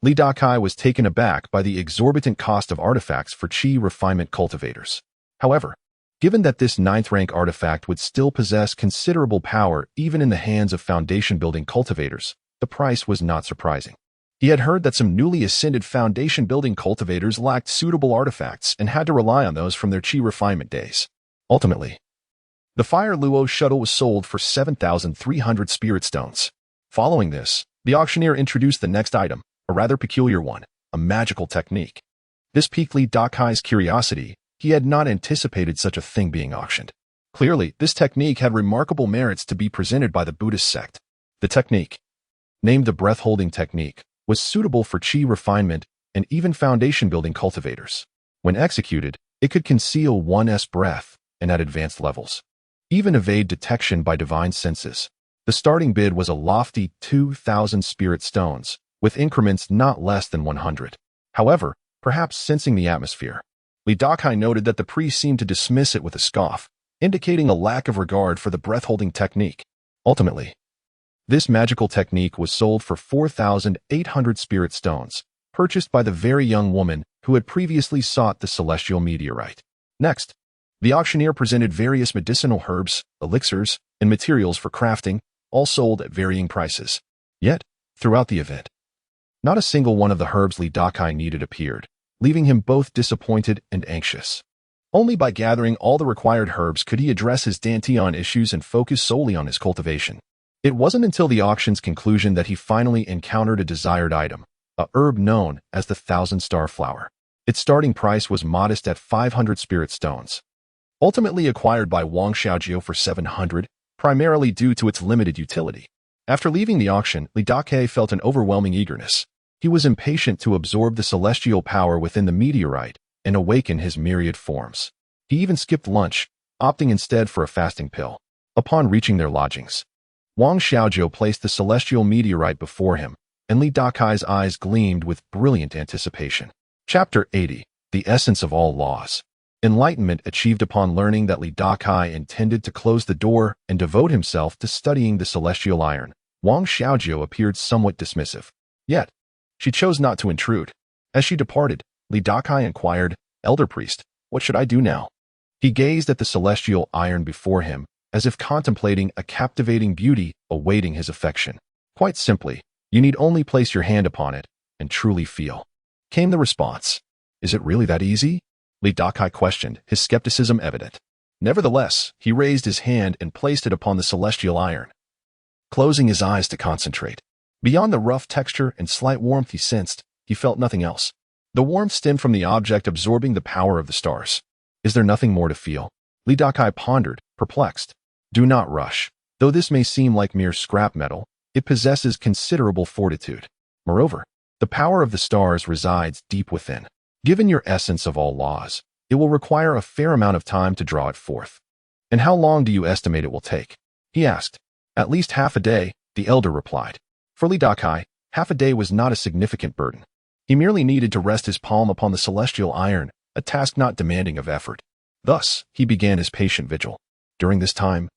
Dakai was taken aback by the exorbitant cost of artifacts for Qi refinement cultivators. However, given that this 9th-rank artifact would still possess considerable power even in the hands of foundation-building cultivators, the price was not surprising. He had heard that some newly ascended foundation-building cultivators lacked suitable artifacts and had to rely on those from their Qi refinement days. Ultimately, the Fire Luo Shuttle was sold for 7,300 spirit stones. Following this, the auctioneer introduced the next item, a rather peculiar one, a magical technique. This piqued Dakai's curiosity. He had not anticipated such a thing being auctioned. Clearly, this technique had remarkable merits to be presented by the Buddhist sect. The technique, named the breath-holding technique, was suitable for Qi refinement and even foundation-building cultivators. When executed, it could conceal one's breath and at advanced levels even evade detection by divine senses. The starting bid was a lofty 2,000 spirit stones, with increments not less than 100. However, perhaps sensing the atmosphere, Dakai noted that the priest seemed to dismiss it with a scoff, indicating a lack of regard for the breath-holding technique. Ultimately, this magical technique was sold for 4,800 spirit stones, purchased by the very young woman who had previously sought the celestial meteorite. Next, The auctioneer presented various medicinal herbs, elixirs, and materials for crafting, all sold at varying prices. Yet, throughout the event, not a single one of the herbs Dakai needed appeared, leaving him both disappointed and anxious. Only by gathering all the required herbs could he address his Dantian issues and focus solely on his cultivation. It wasn't until the auction's conclusion that he finally encountered a desired item, a herb known as the Thousand-Star Flower. Its starting price was modest at 500 spirit stones. Ultimately acquired by Wang Xiaojiu for 700, primarily due to its limited utility. After leaving the auction, Dakai felt an overwhelming eagerness. He was impatient to absorb the celestial power within the meteorite and awaken his myriad forms. He even skipped lunch, opting instead for a fasting pill. Upon reaching their lodgings, Wang Xiaojiu placed the celestial meteorite before him, and Dakai's eyes gleamed with brilliant anticipation. Chapter 80. The Essence of All Laws. Enlightenment achieved upon learning that Dakai intended to close the door and devote himself to studying the celestial iron. Wang Xiaojiu appeared somewhat dismissive. Yet, she chose not to intrude. As she departed, Dakai inquired, "Elder Priest, what should I do now?" He gazed at the celestial iron before him, as if contemplating a captivating beauty awaiting his affection. Quite simply, you need only place your hand upon it and truly feel. Came the response. Is it really that easy? Dakai questioned, his skepticism evident. Nevertheless, he raised his hand and placed it upon the celestial iron, closing his eyes to concentrate. Beyond the rough texture and slight warmth he sensed, he felt nothing else. The warmth stemmed from the object absorbing the power of the stars. Is there nothing more to feel? Dakai pondered, perplexed. Do not rush. Though this may seem like mere scrap metal, it possesses considerable fortitude. Moreover, the power of the stars resides deep within. Given your essence of all laws, it will require a fair amount of time to draw it forth. And how long do you estimate it will take? He asked. At least half a day, the elder replied. For Dakai, half a day was not a significant burden. He merely needed to rest his palm upon the celestial iron, a task not demanding of effort. Thus, he began his patient vigil. During this time,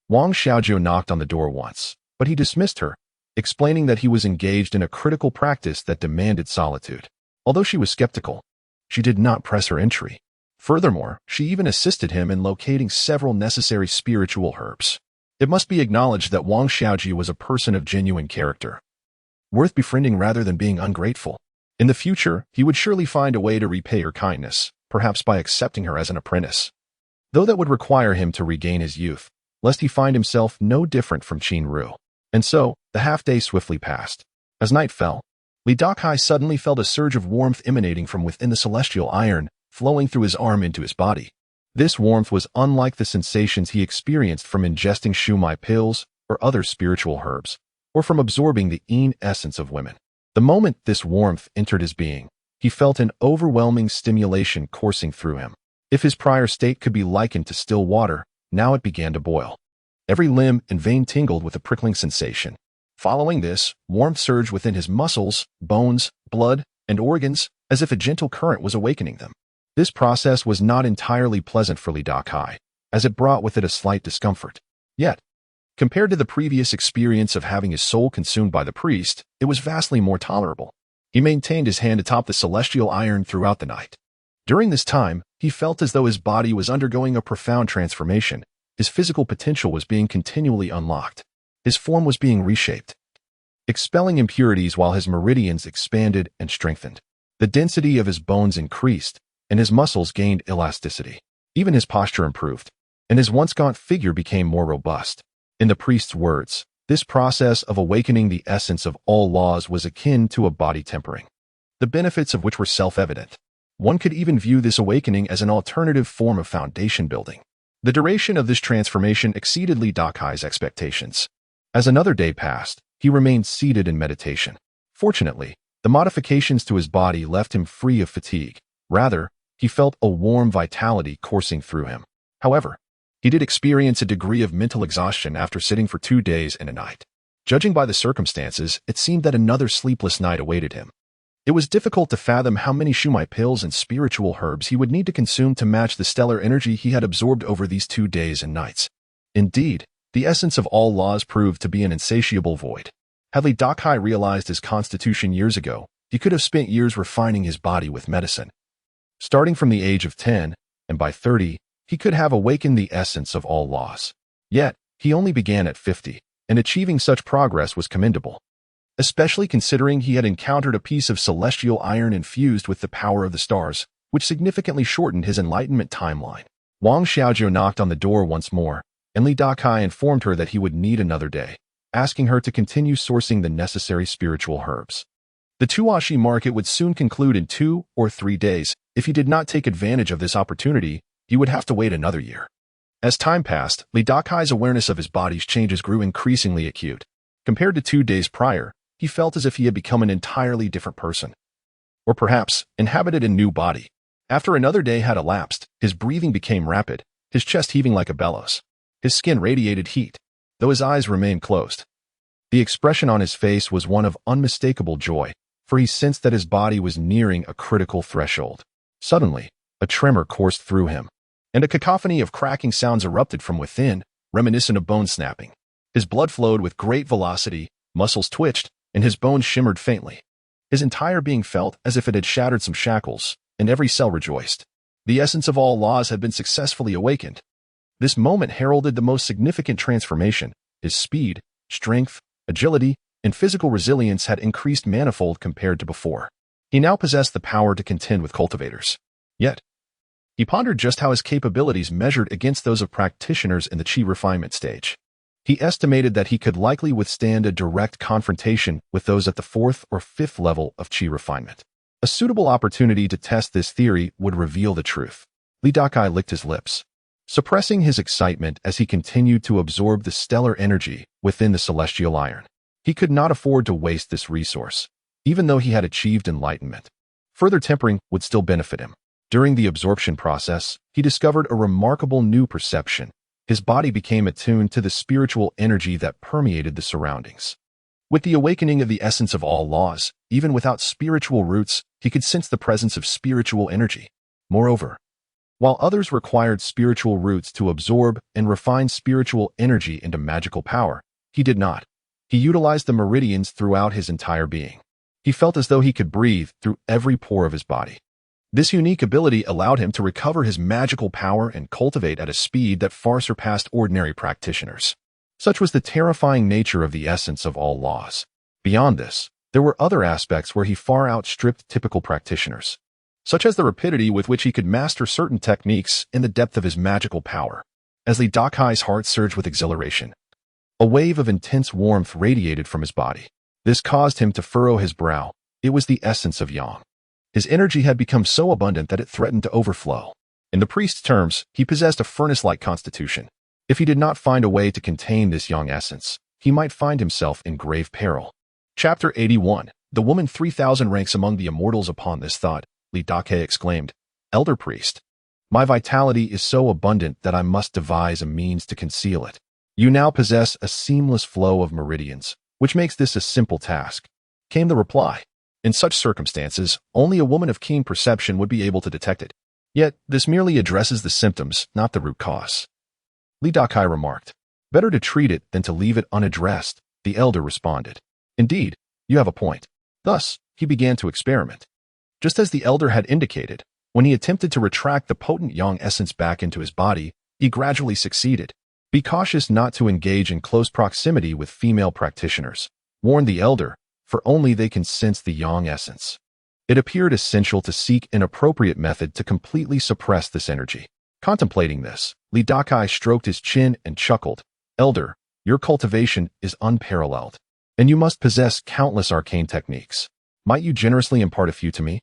Wang Xiaojiu knocked on the door once, but he dismissed her, explaining that he was engaged in a critical practice that demanded solitude. Although she was skeptical, she did not press her entry. Furthermore, she even assisted him in locating several necessary spiritual herbs. It must be acknowledged that Wang Xiaoji was a person of genuine character, worth befriending rather than being ungrateful. In the future, he would surely find a way to repay her kindness, perhaps by accepting her as an apprentice. Though that would require him to regain his youth, lest he find himself no different from Qin Ru. And so, the half-day swiftly passed. As night fell, Dakai suddenly felt a surge of warmth emanating from within the celestial iron, flowing through his arm into his body. This warmth was unlike the sensations he experienced from ingesting shumai pills or other spiritual herbs, or from absorbing the yin essence of women. The moment this warmth entered his being, he felt an overwhelming stimulation coursing through him. If his prior state could be likened to still water, now it began to boil. Every limb and vein tingled with a prickling sensation. Following this, warmth surged within his muscles, bones, blood, and organs, as if a gentle current was awakening them. This process was not entirely pleasant for Dakai, as it brought with it a slight discomfort. Yet, compared to the previous experience of having his soul consumed by the priest, it was vastly more tolerable. He maintained his hand atop the celestial iron throughout the night. During this time, he felt as though his body was undergoing a profound transformation. His physical potential was being continually unlocked. His form was being reshaped, expelling impurities while his meridians expanded and strengthened. The density of his bones increased, and his muscles gained elasticity. Even his posture improved, and his once gaunt figure became more robust. In the priest's words, this process of awakening the essence of all laws was akin to a body tempering, the benefits of which were self-evident. One could even view this awakening as an alternative form of foundation building. The duration of this transformation exceeded Dakai's expectations. As another day passed, he remained seated in meditation. Fortunately, the modifications to his body left him free of fatigue. Rather, he felt a warm vitality coursing through him. However, he did experience a degree of mental exhaustion after sitting for 2 days and a night. Judging by the circumstances, it seemed that another sleepless night awaited him. It was difficult to fathom how many shumai pills and spiritual herbs he would need to consume to match the stellar energy he had absorbed over these 2 days and nights. Indeed, the essence of all laws proved to be an insatiable void. Had Dakai realized his constitution years ago, he could have spent years refining his body with medicine. Starting from the age of 10, and by 30, he could have awakened the essence of all laws. Yet, he only began at 50, and achieving such progress was commendable, especially considering he had encountered a piece of celestial iron infused with the power of the stars, which significantly shortened his enlightenment timeline. Wang Xiaojiu knocked on the door once more, and Li Dakai informed her that he would need another day, asking her to continue sourcing the necessary spiritual herbs. The Tuashi market would soon conclude in 2 or 3 days. If he did not take advantage of this opportunity, he would have to wait another year. As time passed, Li Dakai's awareness of his body's changes grew increasingly acute. Compared to 2 days prior, he felt as if he had become an entirely different person. Or perhaps, inhabited a new body. After another day had elapsed, his breathing became rapid, his chest heaving like a bellows. His skin radiated heat, though his eyes remained closed. The expression on his face was one of unmistakable joy, for he sensed that his body was nearing a critical threshold. Suddenly, a tremor coursed through him, and a cacophony of cracking sounds erupted from within, reminiscent of bone snapping. His blood flowed with great velocity, muscles twitched, and his bones shimmered faintly. His entire being felt as if it had shattered some shackles, and every cell rejoiced. The essence of all laws had been successfully awakened. This moment heralded the most significant transformation. His speed, strength, agility, and physical resilience had increased manifold compared to before. He now possessed the power to contend with cultivators. Yet, he pondered just how his capabilities measured against those of practitioners in the chi refinement stage. He estimated that he could likely withstand a direct confrontation with those at the 4th or 5th level of chi refinement. A suitable opportunity to test this theory would reveal the truth. Li Dakai licked his lips, suppressing his excitement as he continued to absorb the stellar energy within the celestial iron. He could not afford to waste this resource, even though he had achieved enlightenment. Further tempering would still benefit him. During the absorption process, he discovered a remarkable new perception. His body became attuned to the spiritual energy that permeated the surroundings. With the awakening of the essence of all laws, even without spiritual roots, he could sense the presence of spiritual energy. Moreover, while others required spiritual roots to absorb and refine spiritual energy into magical power, he did not. He utilized the meridians throughout his entire being. He felt as though he could breathe through every pore of his body. This unique ability allowed him to recover his magical power and cultivate at a speed that far surpassed ordinary practitioners. Such was the terrifying nature of the essence of all laws. Beyond this, there were other aspects where he far outstripped typical practitioners, such as the rapidity with which he could master certain techniques and the depth of his magical power. As Li Dakai's heart surged with exhilaration, a wave of intense warmth radiated from his body. This caused him to furrow his brow. It was the essence of Yang. His energy had become so abundant that it threatened to overflow. In the priest's terms, he possessed a furnace-like constitution. If he did not find a way to contain this Yang essence, he might find himself in grave peril. Chapter 81. The woman 3,000 ranks among the immortals. Upon this thought, Li Dakai exclaimed, "Elder priest, my vitality is so abundant that I must devise a means to conceal it. You now possess a seamless flow of meridians, which makes this a simple task," came the reply. In such circumstances, only a woman of keen perception would be able to detect it. Yet, this merely addresses the symptoms, not the root cause. Li Dakai remarked. "Better to treat it than to leave it unaddressed," the elder responded. "Indeed, you have a point." Thus, he began to experiment. Just as the elder had indicated, when he attempted to retract the potent Yang essence back into his body, he gradually succeeded. "Be cautious not to engage in close proximity with female practitioners," warned the elder, "for only they can sense the Yang essence." It appeared essential to seek an appropriate method to completely suppress this energy. Contemplating this, Li Dakai stroked his chin and chuckled. "Elder, your cultivation is unparalleled, and you must possess countless arcane techniques. Might you generously impart a few to me?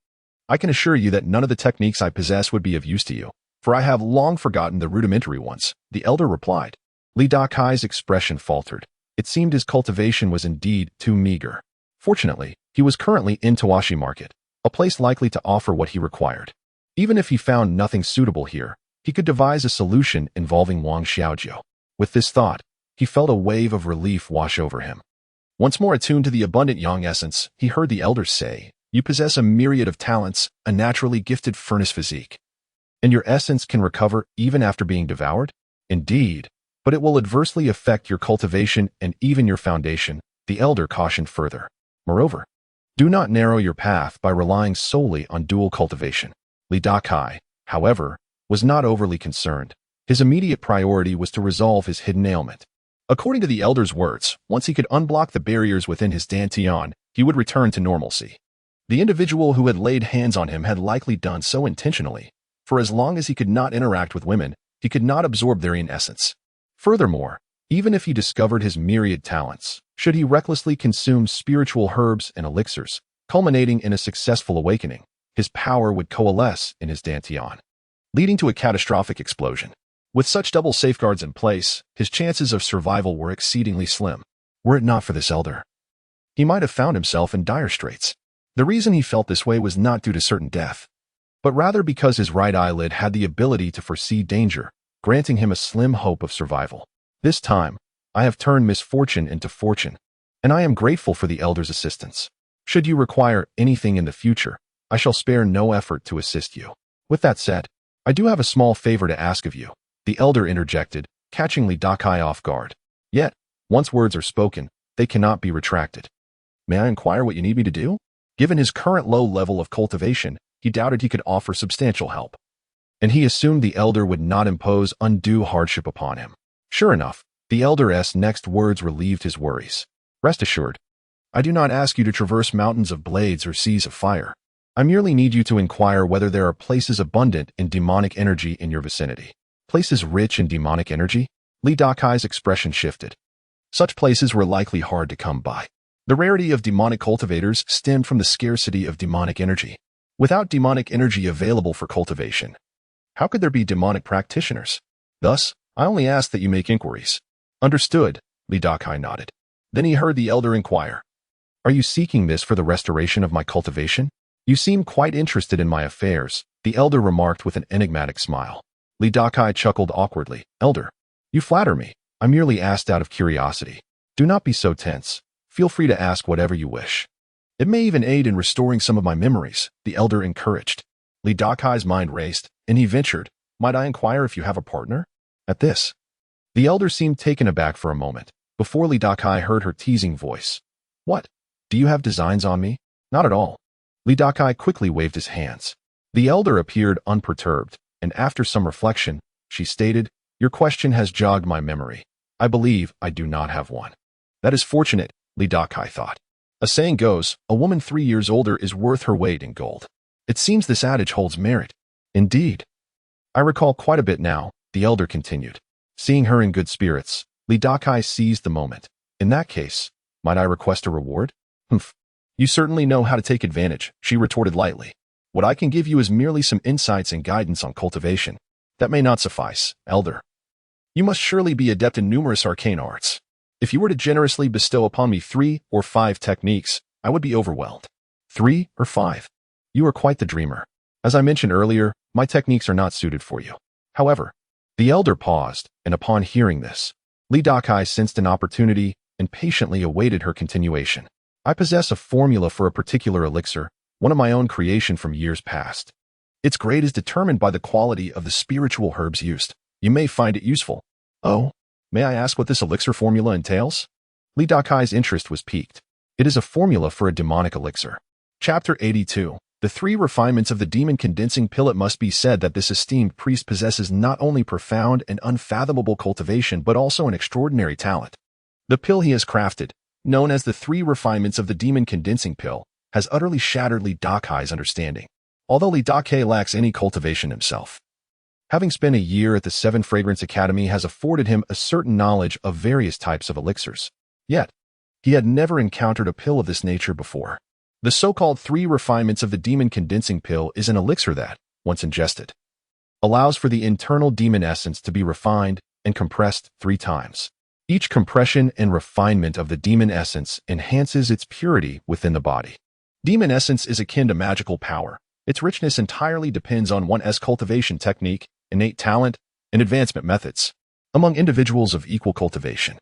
I can assure you that none of the techniques I possess would be of use to you, for I have long forgotten the rudimentary ones," the elder replied. Li Dakai's expression faltered. It seemed his cultivation was indeed too meager. Fortunately, he was currently in Tawashi Market, a place likely to offer what he required. Even if he found nothing suitable here, he could devise a solution involving Wang Xiaojiu. With this thought, he felt a wave of relief wash over him. Once more attuned to the abundant Yang essence, he heard the elders say, "You possess a myriad of talents, a naturally gifted furnace physique. And your essence can recover even after being devoured? Indeed, but it will adversely affect your cultivation and even your foundation," the elder cautioned further. "Moreover, do not narrow your path by relying solely on dual cultivation." Li Dakai, however, was not overly concerned. His immediate priority was to resolve his hidden ailment. According to the elder's words, once he could unblock the barriers within his dantian, he would return to normalcy. The individual who had laid hands on him had likely done so intentionally. For as long as he could not interact with women, he could not absorb their essence. Furthermore, even if he discovered his myriad talents, should he recklessly consume spiritual herbs and elixirs, culminating in a successful awakening, his power would coalesce in his dantian, leading to a catastrophic explosion. With such double safeguards in place, his chances of survival were exceedingly slim. Were it not for this elder, he might have found himself in dire straits. The reason he felt this way was not due to certain death, but rather because his right eyelid had the ability to foresee danger, granting him a slim hope of survival. This time, I have turned misfortune into fortune, and I am grateful for the elder's assistance. Should you require anything in the future, I shall spare no effort to assist you. With that said, I do have a small favor to ask of you, the elder interjected, catching Dakai off guard. Yet, once words are spoken, they cannot be retracted. May I inquire what you need me to do? Given his current low level of cultivation, he doubted he could offer substantial help, and he assumed the elder would not impose undue hardship upon him. Sure enough, the elder's next words relieved his worries. Rest assured, I do not ask you to traverse mountains of blades or seas of fire. I merely need you to inquire whether there are places abundant in demonic energy in your vicinity. Places rich in demonic energy? Dakai's expression shifted. Such places were likely hard to come by. The rarity of demonic cultivators stemmed from the scarcity of demonic energy. Without demonic energy available for cultivation, how could there be demonic practitioners? Thus, I only ask that you make inquiries. Understood, Dakai nodded. Then he heard the elder inquire. Are you seeking this for the restoration of my cultivation? You seem quite interested in my affairs, the elder remarked with an enigmatic smile. Dakai chuckled awkwardly. Elder, you flatter me. I merely asked out of curiosity. Do not be so tense. Feel free to ask whatever you wish. It may even aid in restoring some of my memories, the elder encouraged. Dakai's mind raced, and he ventured, Might I inquire if you have a partner? At this, the elder seemed taken aback for a moment, before Dakai heard her teasing voice. What? Do you have designs on me? Not at all. Dakai quickly waved his hands. The elder appeared unperturbed, and after some reflection, she stated, Your question has jogged my memory. I believe I do not have one. That is fortunate, Dakai thought. A saying goes, a woman 3 years older is worth her weight in gold. It seems this adage holds merit. Indeed. I recall quite a bit now, the elder continued. Seeing her in good spirits, Dakai seized the moment. In that case, might I request a reward? Humph. You certainly know how to take advantage, she retorted lightly. What I can give you is merely some insights and guidance on cultivation. That may not suffice, elder. You must surely be adept in numerous arcane arts. If you were to generously bestow upon me 3 or 5 techniques, I would be overwhelmed. 3 or 5? You are quite the dreamer. As I mentioned earlier, my techniques are not suited for you. However, the elder paused, and upon hearing this, Dakai sensed an opportunity and patiently awaited her continuation. I possess a formula for a particular elixir, one of my own creation from years past. Its grade is determined by the quality of the spiritual herbs used. You may find it useful. Oh, may I ask what this elixir formula entails? Dakai's interest was piqued. It is a formula for a demonic elixir. Chapter 82. The 3 refinements of the demon condensing pill. It must be said that this esteemed priest possesses not only profound and unfathomable cultivation but also an extraordinary talent. The pill he has crafted, known as the 3 refinements of the demon condensing pill, has utterly shattered Dakai's understanding. Although Dakai lacks any cultivation himself, having spent a year at the 7 Fragrance Academy has afforded him a certain knowledge of various types of elixirs. Yet, he had never encountered a pill of this nature before. The so-called 3 refinements of the demon condensing pill is an elixir that, once ingested, allows for the internal demon essence to be refined and compressed 3 times. Each compression and refinement of the demon essence enhances its purity within the body. Demon essence is akin to magical power. Its richness entirely depends on one's cultivation technique, innate talent, and advancement methods. Among individuals of equal cultivation,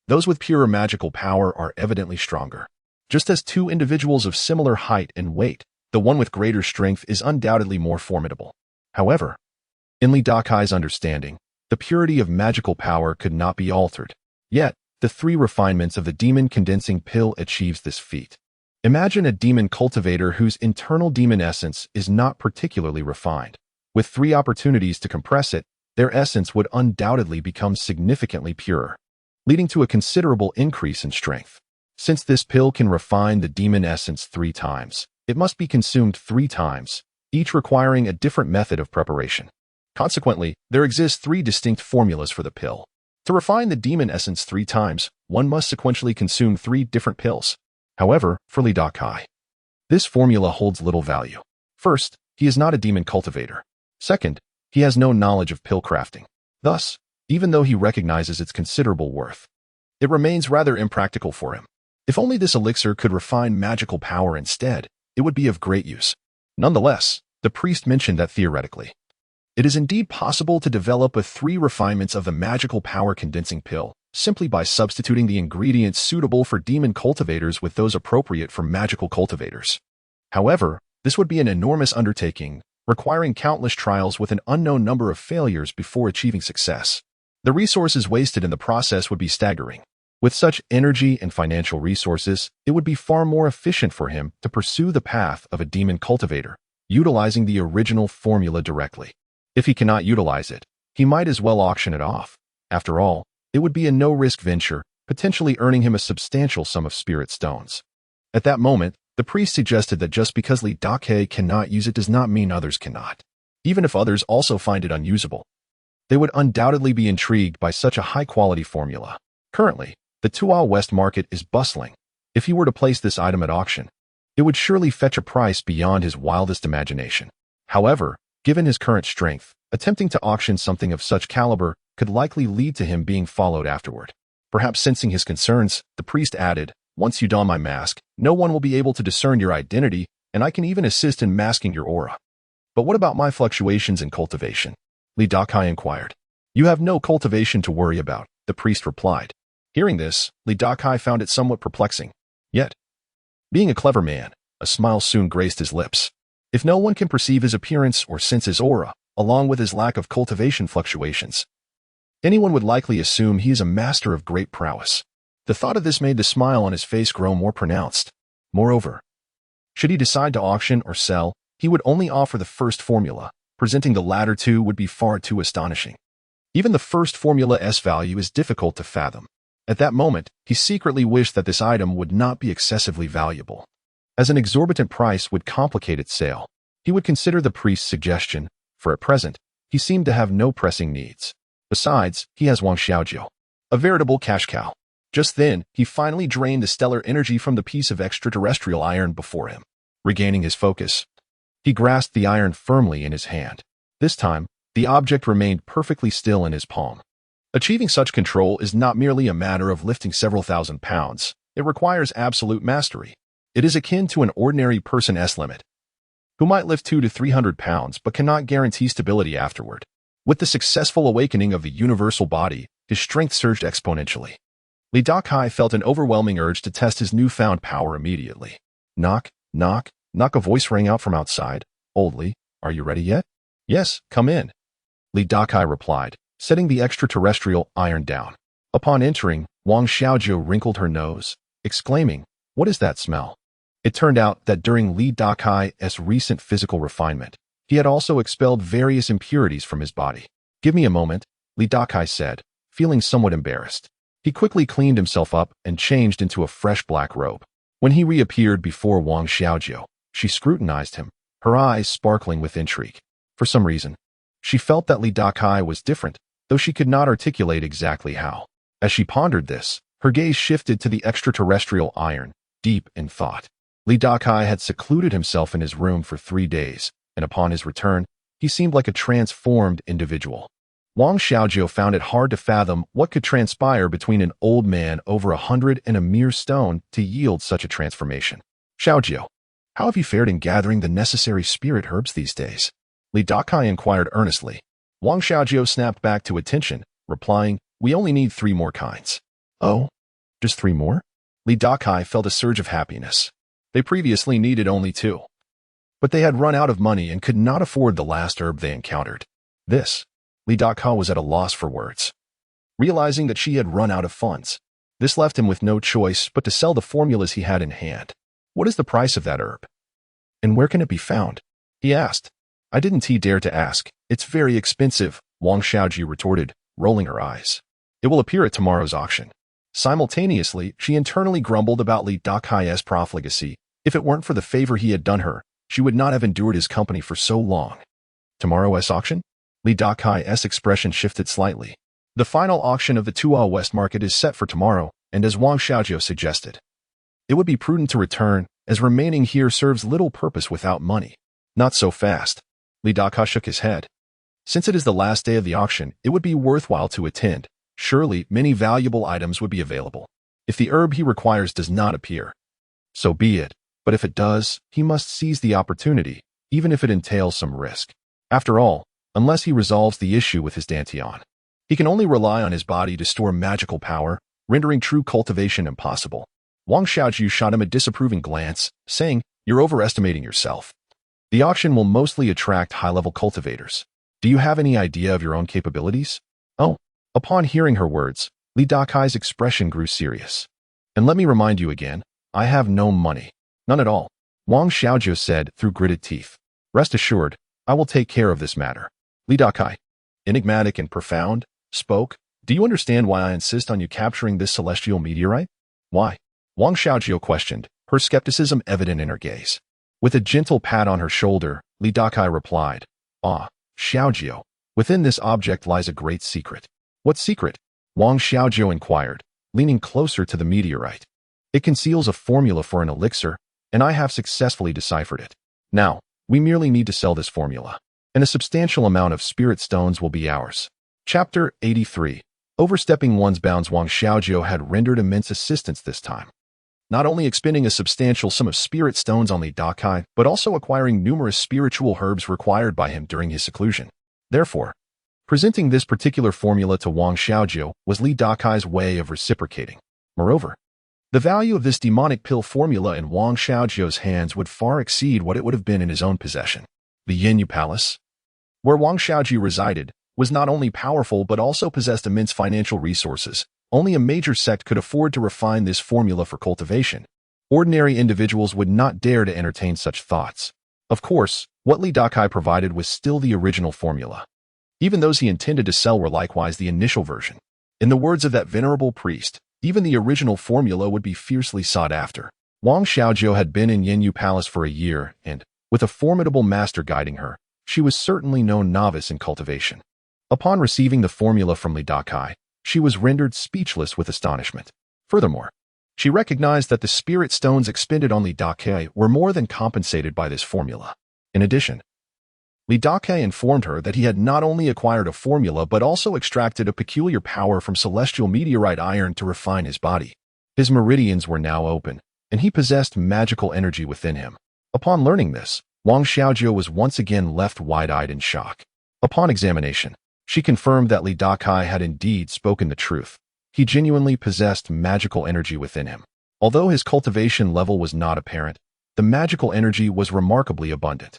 those with purer magical power are evidently stronger. Just as 2 individuals of similar height and weight, the one with greater strength is undoubtedly more formidable. However, in Dakai's understanding, the purity of magical power could not be altered. Yet, the 3 refinements of the demon condensing pill achieves this feat. Imagine a demon cultivator whose internal demon essence is not particularly refined. With 3 opportunities to compress it, their essence would undoubtedly become significantly purer, leading to a considerable increase in strength. Since this pill can refine the demon essence 3 times, it must be consumed 3 times, each requiring a different method of preparation. Consequently, there exist 3 distinct formulas for the pill. To refine the demon essence 3 times, one must sequentially consume 3 different pills. However, for Li Dakai, this formula holds little value. First, he is not a demon cultivator. Second, he has no knowledge of pill crafting. Thus, even though he recognizes its considerable worth, it remains rather impractical for him. If only this elixir could refine magical power instead, it would be of great use. Nonetheless, the priest mentioned that theoretically, it is indeed possible to develop a 3 refinements of the magical power condensing pill, simply by substituting the ingredients suitable for demon cultivators with those appropriate for magical cultivators. However, this would be an enormous undertaking, requiring countless trials with an unknown number of failures before achieving success. The resources wasted in the process would be staggering. With such energy and financial resources, it would be far more efficient for him to pursue the path of a demon cultivator, utilizing the original formula directly. If he cannot utilize it, he might as well auction it off. After all, it would be a no-risk venture, potentially earning him a substantial sum of spirit stones. At that moment, the priest suggested that just because Li Dakai cannot use it does not mean others cannot. Even if others also find it unusable, they would undoubtedly be intrigued by such a high-quality formula. Currently, the Tuao West market is bustling. If he were to place this item at auction, it would surely fetch a price beyond his wildest imagination. However, given his current strength, attempting to auction something of such caliber could likely lead to him being followed afterward. Perhaps sensing his concerns, the priest added, "Once you don my mask, no one will be able to discern your identity, and I can even assist in masking your aura." "But what about my fluctuations in cultivation?" Li Dakai inquired. "You have no cultivation to worry about," the priest replied. Hearing this, Li Dakai found it somewhat perplexing. Yet, being a clever man, a smile soon graced his lips. If no one can perceive his appearance or sense his aura, along with his lack of cultivation fluctuations, anyone would likely assume he is a master of great prowess. The thought of this made the smile on his face grow more pronounced. Moreover, should he decide to auction or sell, he would only offer the first formula. Presenting the latter 2 would be far too astonishing. Even the first formula's value is difficult to fathom. At that moment, he secretly wished that this item would not be excessively valuable, as an exorbitant price would complicate its sale. He would consider the priest's suggestion, for at present, he seemed to have no pressing needs. Besides, he has Wang Xiaojiu, a veritable cash cow. Just then, he finally drained the stellar energy from the piece of extraterrestrial iron before him. Regaining his focus, he grasped the iron firmly in his hand. This time, the object remained perfectly still in his palm. Achieving such control is not merely a matter of lifting several thousand pounds. It requires absolute mastery. It is akin to an ordinary person's limit, who might lift 200 to 300 pounds but cannot guarantee stability afterward. With the successful awakening of the universal body, his strength surged exponentially. Li Dakai felt an overwhelming urge to test his newfound power immediately. Knock, knock, knock, a voice rang out from outside. "Old Li, are you ready yet?" "Yes, come in," Li Dakai replied, setting the extraterrestrial iron down. Upon entering, Wang Xiaojiu wrinkled her nose, exclaiming, "What is that smell?" It turned out that during Li Dakai's recent physical refinement, he had also expelled various impurities from his body. "Give me a moment," Li Dakai said, feeling somewhat embarrassed. He quickly cleaned himself up and changed into a fresh black robe. When he reappeared before Wang Xiaojiu, she scrutinized him, her eyes sparkling with intrigue. For some reason, she felt that Li Dakai was different, though she could not articulate exactly how. As she pondered this, her gaze shifted to the extraterrestrial iron, deep in thought. Li Dakai had secluded himself in his room for 3 days, and upon his return, he seemed like a transformed individual. Wang Xiaojiu found it hard to fathom what could transpire between an old man over 100 and a mere stone to yield such a transformation. "Xiaojiu, how have you fared in gathering the necessary spirit herbs these days?" Li Dakai inquired earnestly. Wang Xiaojiu snapped back to attention, replying, "We only need 3 more kinds." "Oh, just 3 more?" Li Dakai felt a surge of happiness. They previously needed only 2. But they had run out of money and could not afford the last herb they encountered. Li Dakai was at a loss for words. Realizing that she had run out of funds, this left him with no choice but to sell the formulas he had in hand. "What is the price of that herb? And where can it be found?" he asked. I didn't dare to ask. It's very expensive, Wang Xiaoji retorted, rolling her eyes. It will appear at tomorrow's auction. Simultaneously, she internally grumbled about Li Dakai's profligacy. If it weren't for the favor he had done her, she would not have endured his company for so long. Tomorrow's auction? Li Dakai's expression shifted slightly. The final auction of the Tua West market is set for tomorrow, and as Wang Xiaojiu suggested, it would be prudent to return, as remaining here serves little purpose without money. Not so fast. Li Dakai shook his head. Since it is the last day of the auction, it would be worthwhile to attend. Surely, many valuable items would be available. If the herb he requires does not appear, so be it. But if it does, he must seize the opportunity, even if it entails some risk. After all, unless he resolves the issue with his Dantian, he can only rely on his body to store magical power, rendering true cultivation impossible. Wang Xiaoju shot him a disapproving glance, saying, "You're overestimating yourself. The auction will mostly attract high-level cultivators. Do you have any idea of your own capabilities?" Oh. Upon hearing her words, Li Dakai's expression grew serious. "And let me remind you again, I have no money. None at all," Wang Xiaoju said through gritted teeth. "Rest assured, I will take care of this matter." Li Dakai, enigmatic and profound, spoke, "Do you understand why I insist on you capturing this celestial meteorite?" "Why?" Wang Xiaojiu questioned, her skepticism evident in her gaze. With a gentle pat on her shoulder, Li Dakai replied, Xiaojiu, within this object lies a great secret." "What secret?" Wang Xiaojiu inquired, leaning closer to the meteorite. "It conceals a formula for an elixir, and I have successfully deciphered it. Now, we merely need to sell this formula, and a substantial amount of spirit stones will be ours." Chapter 83. Overstepping one's bounds. Wang Xiaojiu had rendered immense assistance this time, not only expending a substantial sum of spirit stones on Li Dakai, but also acquiring numerous spiritual herbs required by him during his seclusion. Therefore, presenting this particular formula to Wang Xiaojiu was Li Dakai's way of reciprocating. Moreover, the value of this demonic pill formula in Wang Xiaojiu's hands would far exceed what it would have been in his own possession. The Yinyu Palace, where Wang Xiaojiu resided, was not only powerful but also possessed immense financial resources. Only a major sect could afford to refine this formula for cultivation. Ordinary individuals would not dare to entertain such thoughts. Of course, what Li Dakai provided was still the original formula. Even those he intended to sell were likewise the initial version. In the words of that venerable priest, even the original formula would be fiercely sought after. Wang Xiaojiu had been in Yinyu Palace for a year, and, with a formidable master guiding her, she was certainly no novice in cultivation. Upon receiving the formula from Li Dakai, she was rendered speechless with astonishment. Furthermore, she recognized that the spirit stones expended on Li Dakai were more than compensated by this formula. In addition, Li Dakai informed her that he had not only acquired a formula but also extracted a peculiar power from celestial meteorite iron to refine his body. His meridians were now open, and he possessed magical energy within him. Upon learning this, Wang Xiaojiu was once again left wide-eyed in shock. Upon examination, she confirmed that Li Dakai had indeed spoken the truth. He genuinely possessed magical energy within him. Although his cultivation level was not apparent, the magical energy was remarkably abundant.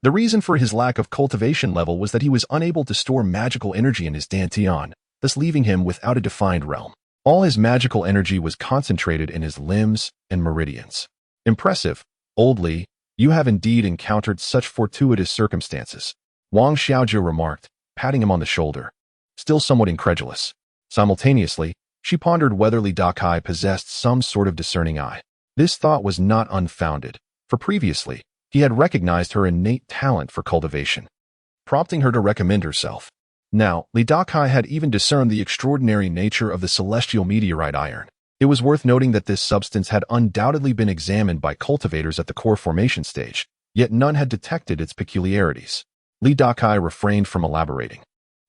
The reason for his lack of cultivation level was that he was unable to store magical energy in his Dantian, thus leaving him without a defined realm. All his magical energy was concentrated in his limbs and meridians. "Impressive, old Li, you have indeed encountered such fortuitous circumstances," Wang Xiaojiu remarked, patting him on the shoulder. Still somewhat incredulous. Simultaneously, she pondered whether Li Dakai possessed some sort of discerning eye. This thought was not unfounded, for previously, he had recognized her innate talent for cultivation, prompting her to recommend herself. Now, Li Dakai had even discerned the extraordinary nature of the celestial meteorite iron. It was worth noting that this substance had undoubtedly been examined by cultivators at the core formation stage, yet none had detected its peculiarities. Li Dakai refrained from elaborating,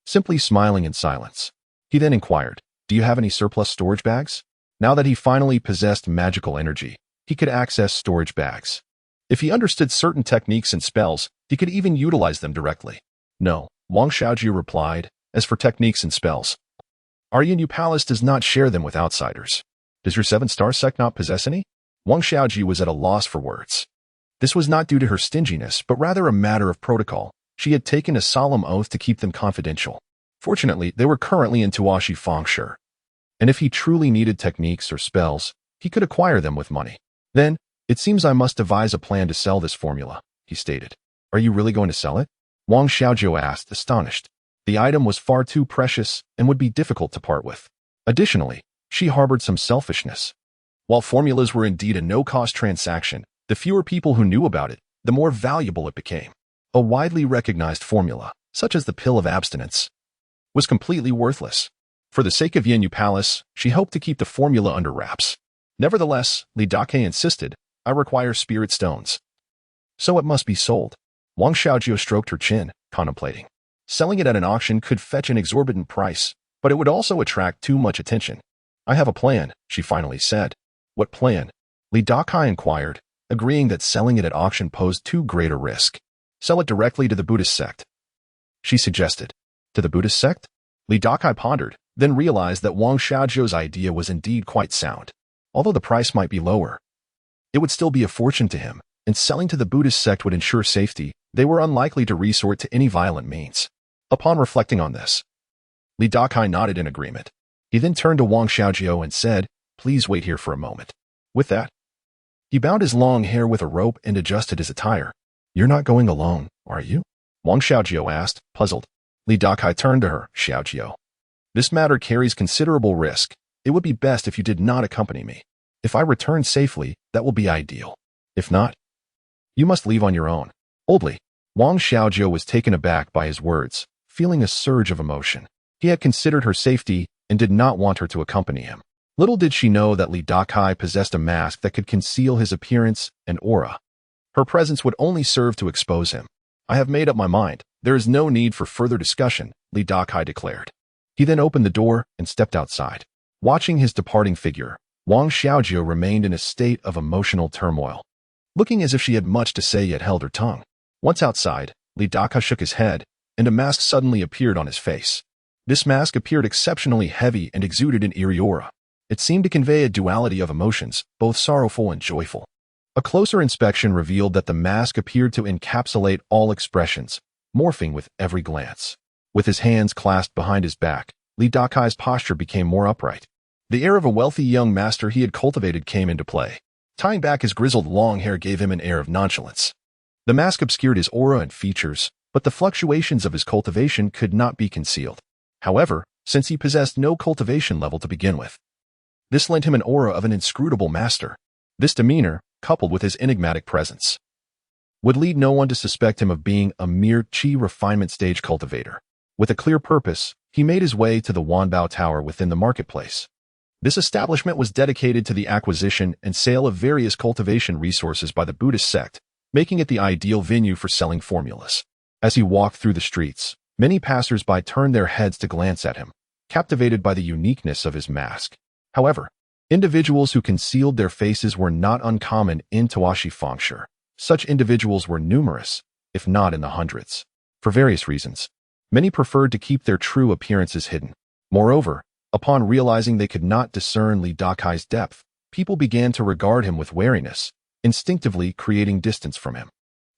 simply smiling in silence. He then inquired, "Do you have any surplus storage bags?" Now that he finally possessed magical energy, he could access storage bags. If he understood certain techniques and spells, he could even utilize them directly. "No," Wang Xiaojiu replied. "As for techniques and spells, our Yinyu Palace does not share them with outsiders." "Does your 7-star sect not possess any?" Wang Xiaojiu was at a loss for words. This was not due to her stinginess, but rather a matter of protocol. She had taken a solemn oath to keep them confidential. Fortunately, they were currently in Tuashi Fengshe, and if he truly needed techniques or spells, he could acquire them with money. "Then, it seems I must devise a plan to sell this formula," he stated. Are you really going to sell it? Wang Xiaojiu asked, astonished. The item was far too precious and would be difficult to part with. Additionally, she harbored some selfishness. While formulas were indeed a no-cost transaction, the fewer people who knew about it, the more valuable it became. A widely recognized formula, such as the pill of abstinence, was completely worthless. For the sake of Yanyu Palace, she hoped to keep the formula under wraps. Nevertheless, Dakai insisted, I require spirit stones. So it must be sold. Wang Xiaojiu stroked her chin, contemplating. Selling it at an auction could fetch an exorbitant price, but it would also attract too much attention. I have a plan, she finally said. What plan? Dakai inquired, agreeing that selling it at auction posed too great a risk. Sell it directly to the Buddhist sect, she suggested. To the Buddhist sect? Dakai pondered, then realized that Wang Xiaojiu's idea was indeed quite sound. Although the price might be lower, it would still be a fortune to him, and selling to the Buddhist sect would ensure safety. They were unlikely to resort to any violent means. Upon reflecting on this, Dakai nodded in agreement. He then turned to Wang Xiaojiu and said, please wait here for a moment. With that, he bound his long hair with a rope and adjusted his attire. You're not going alone, are you? Wang Xiaojiu asked, puzzled. Dakai turned to her, Xiaojiu. This matter carries considerable risk. It would be best if you did not accompany me. If I return safely, that will be ideal. If not, you must leave on your own. Boldly, Wang Xiaojiu was taken aback by his words, feeling a surge of emotion. He had considered her safety and did not want her to accompany him. Little did she know that Dakai possessed a mask that could conceal his appearance and aura. Her presence would only serve to expose him. I have made up my mind. There is no need for further discussion, Dakai declared. He then opened the door and stepped outside. Watching his departing figure, Wang Xiaojiu remained in a state of emotional turmoil, looking as if she had much to say yet held her tongue. Once outside, Dakai shook his head, and a mask suddenly appeared on his face. This mask appeared exceptionally heavy and exuded an eerie aura. It seemed to convey a duality of emotions, both sorrowful and joyful. A closer inspection revealed that the mask appeared to encapsulate all expressions, morphing with every glance. With his hands clasped behind his back, Dakai's posture became more upright. The air of a wealthy young master he had cultivated came into play. Tying back his grizzled long hair gave him an air of nonchalance. The mask obscured his aura and features, but the fluctuations of his cultivation could not be concealed. However, since he possessed no cultivation level to begin with, this lent him an aura of an inscrutable master. This demeanor, coupled with his enigmatic presence, would lead no one to suspect him of being a mere qi refinement stage cultivator. With a clear purpose, he made his way to the Wanbao Tower within the marketplace. This establishment was dedicated to the acquisition and sale of various cultivation resources by the Buddhist sect, making it the ideal venue for selling formulas. As he walked through the streets, many passers-by turned their heads to glance at him, captivated by the uniqueness of his mask. However, individuals who concealed their faces were not uncommon in Tawashi Fengshi. Such individuals were numerous, if not in the hundreds. For various reasons, many preferred to keep their true appearances hidden. Moreover, upon realizing they could not discern Dakai's depth, people began to regard him with wariness, instinctively creating distance from him.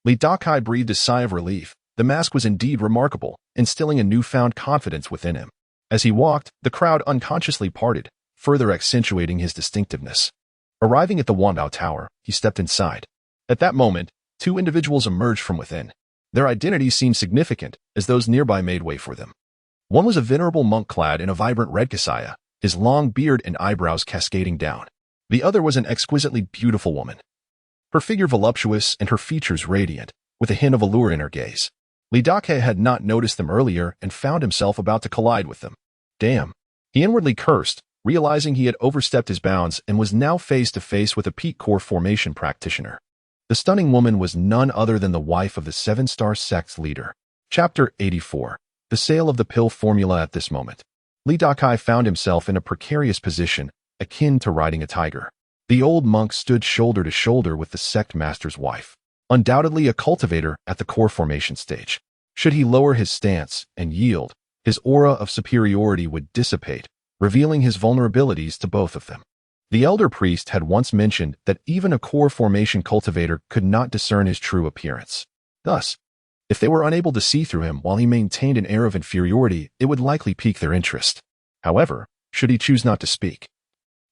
Dakai breathed a sigh of relief. The mask was indeed remarkable, instilling a newfound confidence within him. As he walked, the crowd unconsciously parted, further accentuating his distinctiveness. Arriving at the Wanbao Tower, he stepped inside. At that moment, two individuals emerged from within. Their identities seemed significant, as those nearby made way for them. One was a venerable monk clad in a vibrant red kasaya, his long beard and eyebrows cascading down. The other was an exquisitely beautiful woman, her figure voluptuous and her features radiant, with a hint of allure in her gaze. Dakai had not noticed them earlier and found himself about to collide with them. Damn. He inwardly cursed, realizing he had overstepped his bounds and was now face to face with a peak core formation practitioner. The stunning woman was none other than the wife of the seven-star sect's leader. Chapter 84. The sale of the pill formula. At this moment, Dakai found himself in a precarious position, akin to riding a tiger. The old monk stood shoulder to shoulder with the sect master's wife, undoubtedly a cultivator at the core formation stage. Should he lower his stance and yield, his aura of superiority would dissipate, revealing his vulnerabilities to both of them. The elder priest had once mentioned that even a core formation cultivator could not discern his true appearance. Thus, if they were unable to see through him while he maintained an air of inferiority, it would likely pique their interest. However, should he choose not to speak,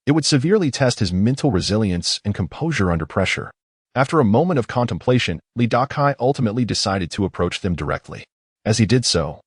it would severely test his mental resilience and composure under pressure. After a moment of contemplation, Dakai ultimately decided to approach them directly. As he did so,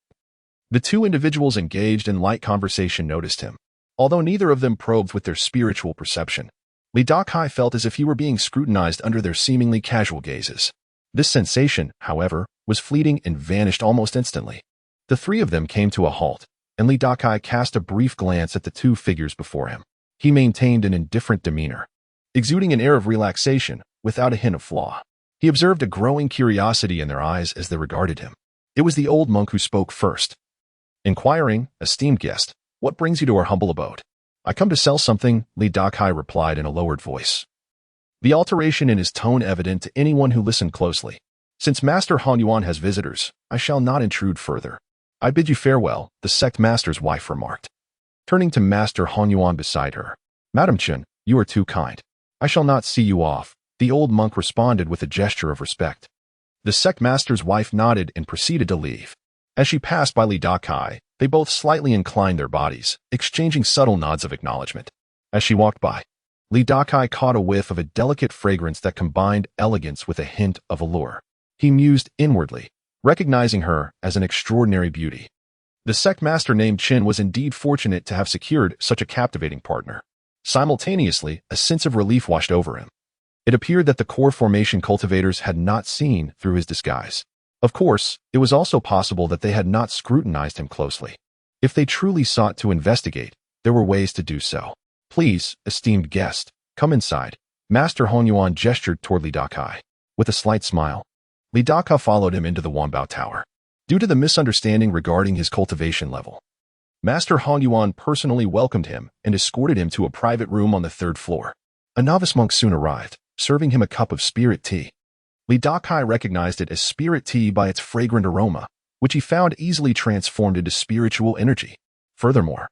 the two individuals engaged in light conversation noticed him. Although neither of them probed with their spiritual perception, Dakai felt as if he were being scrutinized under their seemingly casual gazes. This sensation, however, was fleeting and vanished almost instantly. The three of them came to a halt, and Dakai cast a brief glance at the two figures before him. He maintained an indifferent demeanor, exuding an air of relaxation without a hint of flaw. He observed a growing curiosity in their eyes as they regarded him. It was the old monk who spoke first. Inquiring, "Esteemed guest, what brings you to our humble abode?" "I come to sell something," Dakai replied in a lowered voice. The alteration in his tone evident to anyone who listened closely. "Since Master Hanyuan has visitors, I shall not intrude further. I bid you farewell," the sect master's wife remarked. Turning to Master Hanyuan beside her, "Madam Chen, you are too kind. I shall not see you off," the old monk responded with a gesture of respect. The sect master's wife nodded and proceeded to leave. As she passed by Dakai, they both slightly inclined their bodies, exchanging subtle nods of acknowledgement. As she walked by, Dakai caught a whiff of a delicate fragrance that combined elegance with a hint of allure. He mused inwardly, recognizing her as an extraordinary beauty. The sect master named Chin was indeed fortunate to have secured such a captivating partner. Simultaneously, a sense of relief washed over him. It appeared that the core formation cultivators had not seen through his disguise. Of course, it was also possible that they had not scrutinized him closely. If they truly sought to investigate, there were ways to do so. "Please, esteemed guest, come inside." Master Honyuan gestured toward Dakai. With a slight smile, Dakai followed him into the Wanbao Tower. Due to the misunderstanding regarding his cultivation level, Master Honyuan personally welcomed him and escorted him to a private room on the third floor. A novice monk soon arrived, serving him a cup of spirit tea. Dakai recognized it as spirit tea by its fragrant aroma, which he found easily transformed into spiritual energy. Furthermore,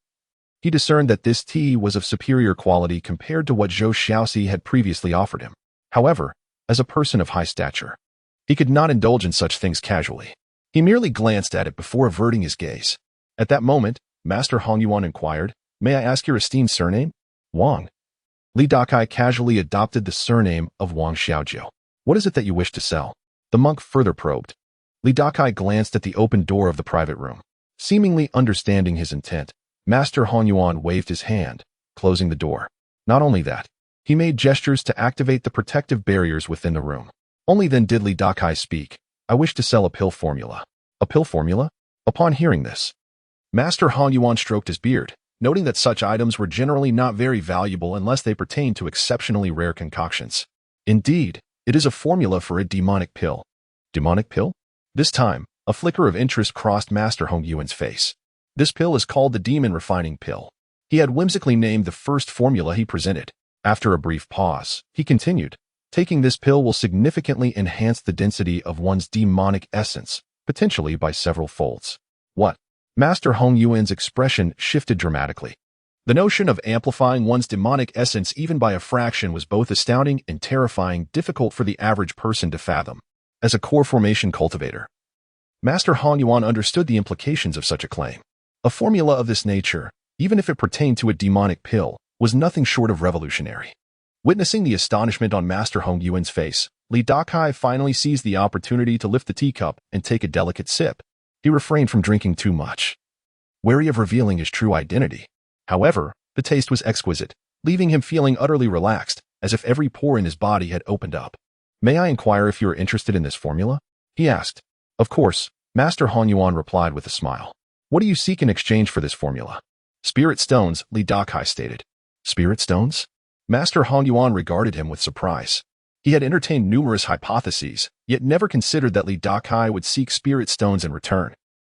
he discerned that this tea was of superior quality compared to what Zhou Xiaoxi had previously offered him. However, as a person of high stature, he could not indulge in such things casually. He merely glanced at it before averting his gaze. At that moment, Master Honyuan inquired, "May I ask your esteemed surname?" "Wang." Dakai casually adopted the surname of Wang Xiaojiu. "What is it that you wish to sell?" The monk further probed. Dakai glanced at the open door of the private room. Seemingly understanding his intent, Master Honyuan waved his hand, closing the door. Not only that, he made gestures to activate the protective barriers within the room. Only then did Dakai speak. "I wish to sell a pill formula." "A pill formula?" Upon hearing this, Master Honyuan stroked his beard, noting that such items were generally not very valuable unless they pertained to exceptionally rare concoctions. "Indeed, it is a formula for a demonic pill." "Demonic pill?" This time, a flicker of interest crossed Master Hongyuan's face. "This pill is called the Demon Refining Pill." He had whimsically named the first formula he presented. After a brief pause, he continued, "Taking this pill will significantly enhance the density of one's demonic essence, potentially by several folds." "What?" Master Hongyuan's expression shifted dramatically. The notion of amplifying one's demonic essence even by a fraction was both astounding and terrifying, difficult for the average person to fathom. As a core formation cultivator, Master Honyuan understood the implications of such a claim. A formula of this nature, even if it pertained to a demonic pill, was nothing short of revolutionary. Witnessing the astonishment on Master Hongyuan's face, Dakai finally seized the opportunity to lift the teacup and take a delicate sip. He refrained from drinking too much, wary of revealing his true identity. However, the taste was exquisite, leaving him feeling utterly relaxed, as if every pore in his body had opened up. "May I inquire if you are interested in this formula?" he asked. "Of course," Master Honyuan replied with a smile. "What do you seek in exchange for this formula?" "Spirit stones," Dakai stated. "Spirit stones?" Master Honyuan regarded him with surprise. He had entertained numerous hypotheses, yet never considered that Dakai would seek spirit stones in return.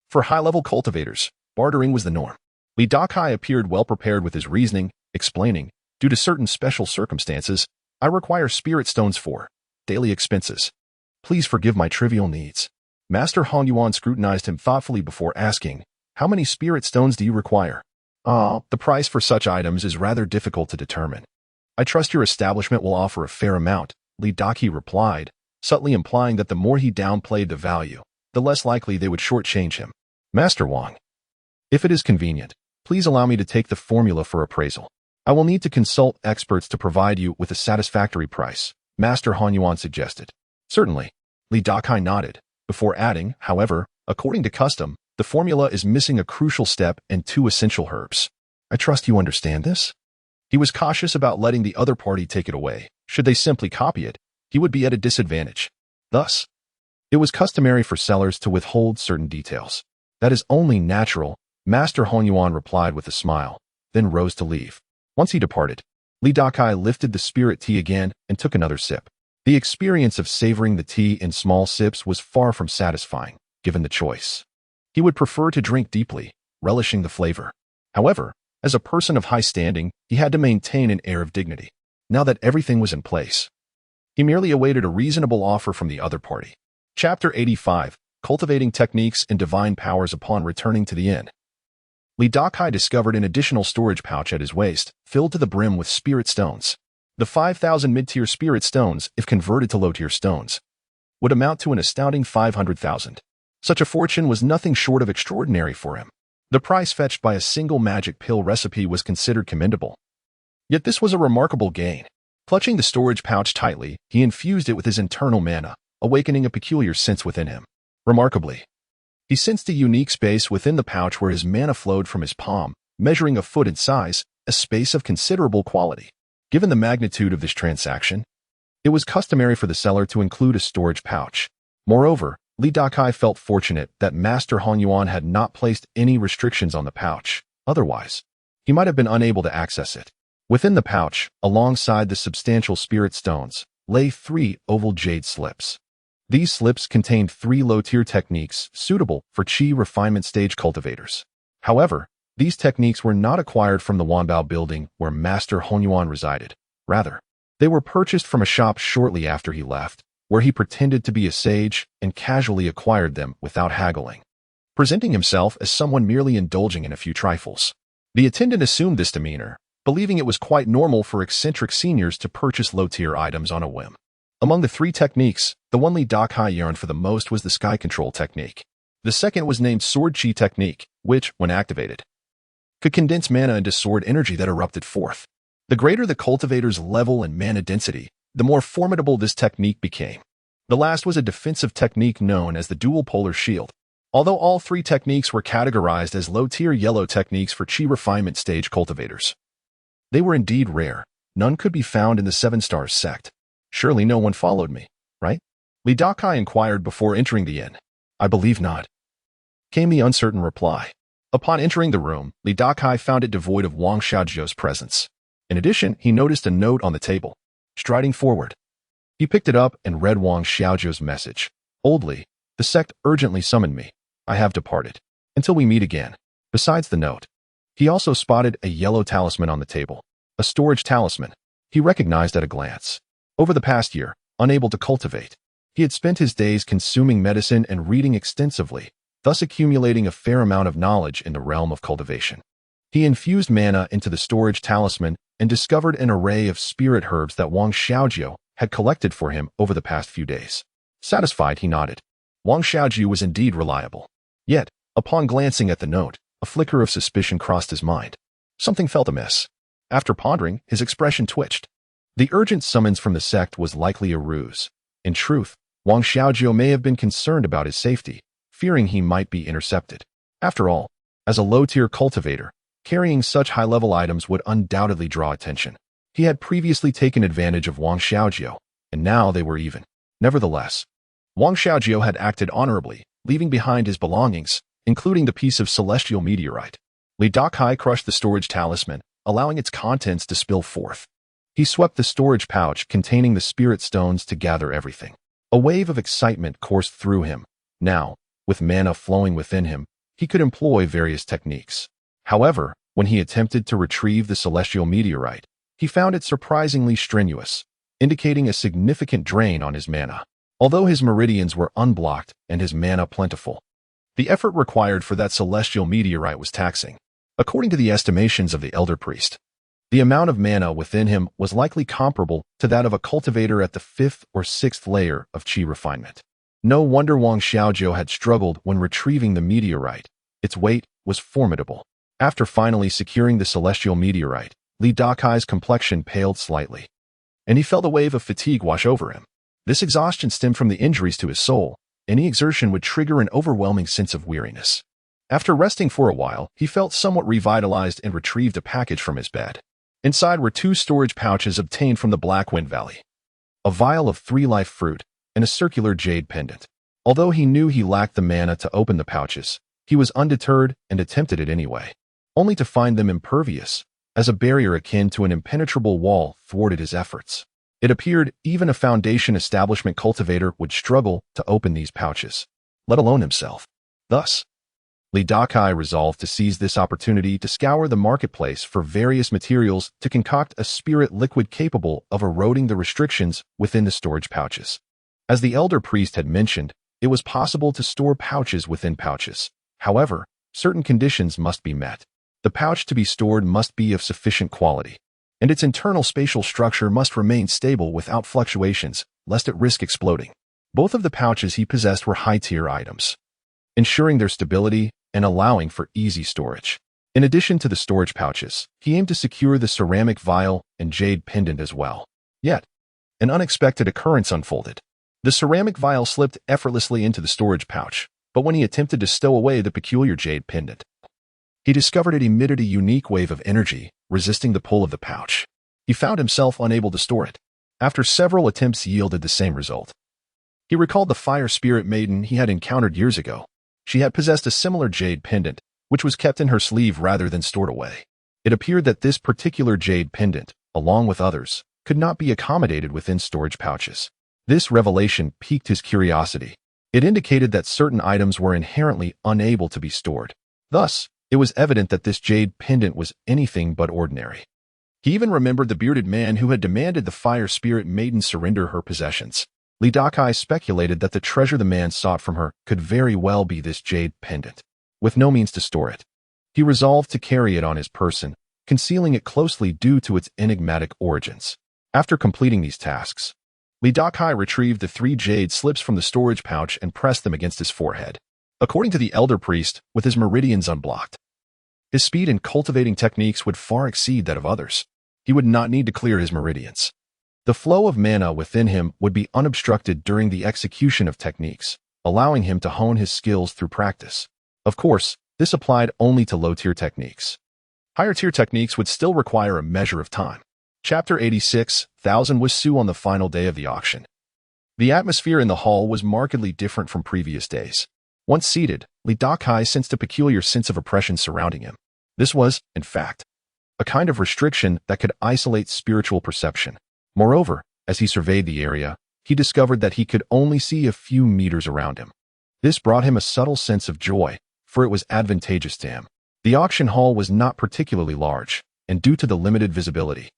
For high-level cultivators, bartering was the norm. Dakai appeared well prepared with his reasoning, explaining, "Due to certain special circumstances, I require spirit stones for daily expenses. Please forgive my trivial needs." Master Honyuan scrutinized him thoughtfully before asking, "How many spirit stones do you require?" The price for such items is rather difficult to determine. "I trust your establishment will offer a fair amount," Dakai replied, subtly implying that the more he downplayed the value, the less likely they would shortchange him. "Master Wang, if it is convenient, please allow me to take the formula for appraisal. I will need to consult experts to provide you with a satisfactory price," Master Hanyuan suggested. Certainly. Li Dakai nodded, before adding, however, according to custom, the formula is missing a crucial step and 2 essential herbs. I trust you understand this? He was cautious about letting the other party take it away. Should they simply copy it, he would be at a disadvantage. Thus, it was customary for sellers to withhold certain details. That is only natural, Master Honyuan replied with a smile, then rose to leave. Once he departed, Li Dakai lifted the spirit tea again and took another sip. The experience of savoring the tea in small sips was far from satisfying, given the choice. He would prefer to drink deeply, relishing the flavor. However, as a person of high standing, he had to maintain an air of dignity. Now that everything was in place, he merely awaited a reasonable offer from the other party. Chapter 85, Cultivating Techniques and Divine Powers. Upon returning to the inn, Li Dakai discovered an additional storage pouch at his waist, filled to the brim with spirit stones. The 5,000 mid-tier spirit stones, if converted to low-tier stones, would amount to an astounding 500,000. Such a fortune was nothing short of extraordinary for him. The price fetched by a single magic pill recipe was considered commendable. Yet this was a remarkable gain. Clutching the storage pouch tightly, he infused it with his internal mana, awakening a peculiar sense within him. Remarkably, he sensed a unique space within the pouch where his mana flowed from his palm, measuring a foot in size, a space of considerable quality. Given the magnitude of this transaction, it was customary for the seller to include a storage pouch. Moreover, Li Dakai felt fortunate that Master Honyuan had not placed any restrictions on the pouch. Otherwise, he might have been unable to access it. Within the pouch, alongside the substantial spirit stones, lay 3 oval jade slips. These slips contained 3 low-tier techniques suitable for Qi refinement stage cultivators. However, these techniques were not acquired from the Wanbao building where Master Honyuan resided. Rather, they were purchased from a shop shortly after he left, where he pretended to be a sage and casually acquired them without haggling, presenting himself as someone merely indulging in a few trifles. The attendant assumed this demeanor, believing it was quite normal for eccentric seniors to purchase low-tier items on a whim. Among the 3 techniques, the one Li Dakai yearned for the most was the Sky Control technique. The second was named Sword Qi technique, which, when activated, could condense mana into sword energy that erupted forth. The greater the cultivator's level and mana density, the more formidable this technique became. The last was a defensive technique known as the Dual Polar Shield. Although all 3 techniques were categorized as low-tier yellow techniques for Qi refinement stage cultivators, they were indeed rare. None could be found in the 7 Stars sect. Surely no one followed me, right? Li Dakai inquired before entering the inn. I believe not, came the uncertain reply. Upon entering the room, Li Dakai found it devoid of Wang Xiaozhou's presence. In addition, he noticed a note on the table. Striding forward, he picked it up and read Wang Xiaozhou's message. Old Li, the sect urgently summoned me. I have departed. Until we meet again. Besides the note, he also spotted a yellow talisman on the table. A storage talisman. He recognized at a glance. Over the past year, unable to cultivate, he had spent his days consuming medicine and reading extensively, thus accumulating a fair amount of knowledge in the realm of cultivation. He infused mana into the storage talisman and discovered an array of spirit herbs that Wang Xiaozhou had collected for him over the past few days. Satisfied, he nodded. Wang Xiaozhou was indeed reliable. Yet, upon glancing at the note, a flicker of suspicion crossed his mind. Something felt amiss. After pondering, his expression twitched. The urgent summons from the sect was likely a ruse. In truth, Wang Xiaozhou may have been concerned about his safety, fearing he might be intercepted. After all, as a low-tier cultivator, carrying such high-level items would undoubtedly draw attention. He had previously taken advantage of Wang Xiaozhou, and now they were even. Nevertheless, Wang Xiaozhou had acted honorably, leaving behind his belongings, including the piece of celestial meteorite. Li Dakai crushed the storage talisman, allowing its contents to spill forth. He swept the storage pouch containing the spirit stones to gather everything. A wave of excitement coursed through him. Now, with mana flowing within him, he could employ various techniques. However, when he attempted to retrieve the celestial meteorite, he found it surprisingly strenuous, indicating a significant drain on his mana. Although his meridians were unblocked and his mana plentiful, the effort required for that celestial meteorite was taxing. According to the estimations of the elder priest, the amount of mana within him was likely comparable to that of a cultivator at the 5th or 6th layer of Qi refinement. No wonder Wang Xiaozhou had struggled when retrieving the meteorite. Its weight was formidable. After finally securing the celestial meteorite, Li Dakai's complexion paled slightly, and he felt a wave of fatigue wash over him. This exhaustion stemmed from the injuries to his soul. Any exertion would trigger an overwhelming sense of weariness. After resting for a while, he felt somewhat revitalized and retrieved a package from his bed. Inside were 2 storage pouches obtained from the Black Wind Valley, a vial of 3 life fruit, and a circular jade pendant. Although he knew he lacked the mana to open the pouches, he was undeterred and attempted it anyway, only to find them impervious, as a barrier akin to an impenetrable wall thwarted his efforts. It appeared even a Foundation establishment cultivator would struggle to open these pouches, let alone himself. Thus, Dakai resolved to seize this opportunity to scour the marketplace for various materials to concoct a spirit liquid capable of eroding the restrictions within the storage pouches. As the elder priest had mentioned, it was possible to store pouches within pouches. However, certain conditions must be met. The pouch to be stored must be of sufficient quality, and its internal spatial structure must remain stable without fluctuations, lest it risk exploding. Both of the pouches he possessed were high-tier items, ensuring their stability and allowing for easy storage. In addition to the storage pouches, he aimed to secure the ceramic vial and jade pendant as well. Yet, an unexpected occurrence unfolded. The ceramic vial slipped effortlessly into the storage pouch, but when he attempted to stow away the peculiar jade pendant, he discovered it emitted a unique wave of energy, resisting the pull of the pouch. He found himself unable to store it. After several attempts yielded the same result. He recalled the fire spirit maiden he had encountered years ago. She had possessed a similar jade pendant, which was kept in her sleeve rather than stored away. It appeared that this particular jade pendant, along with others, could not be accommodated within storage pouches. This revelation piqued his curiosity. It indicated that certain items were inherently unable to be stored. Thus, it was evident that this jade pendant was anything but ordinary. He even remembered the bearded man who had demanded the fire spirit maiden surrender her possessions. Dakai speculated that the treasure the man sought from her could very well be this jade pendant. With no means to store it, he resolved to carry it on his person, concealing it closely due to its enigmatic origins. After completing these tasks, Dakai retrieved the 3 jade slips from the storage pouch and pressed them against his forehead. According to the elder priest, with his meridians unblocked, his speed in cultivating techniques would far exceed that of others. He would not need to clear his meridians. The flow of mana within him would be unobstructed during the execution of techniques, allowing him to hone his skills through practice. Of course, this applied only to low-tier techniques. Higher-tier techniques would still require a measure of time. Chapter 86, 1000 Wisu on the final day of the auction. The atmosphere in the hall was markedly different from previous days. Once seated, Dakai sensed a peculiar sense of oppression surrounding him. This was, in fact, a kind of restriction that could isolate spiritual perception. Moreover, as he surveyed the area, he discovered that he could only see a few meters around him. This brought him a subtle sense of joy, for it was advantageous to him. The auction hall was not particularly large, and due to the limited visibility,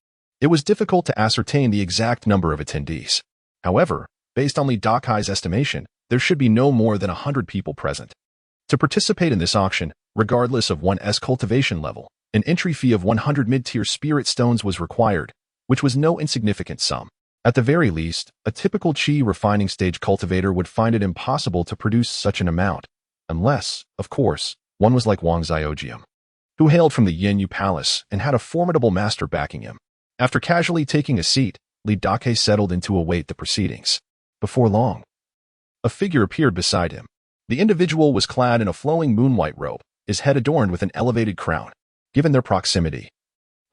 it was difficult to ascertain the exact number of attendees. However, based on Dakai's estimation, there should be no more than 100 people present. To participate in this auction, regardless of one's cultivation level, an entry fee of 100 mid-tier spirit stones was required, which was no insignificant sum. At the very least, a typical chi refining stage cultivator would find it impossible to produce such an amount, unless, of course, one was like Wang Ziojium, who hailed from the Yenyu Palace and had a formidable master backing him. After casually taking a seat, Dakai settled in to await the proceedings. Before long, a figure appeared beside him. The individual was clad in a flowing moon-white robe, his head adorned with an elevated crown. Given their proximity,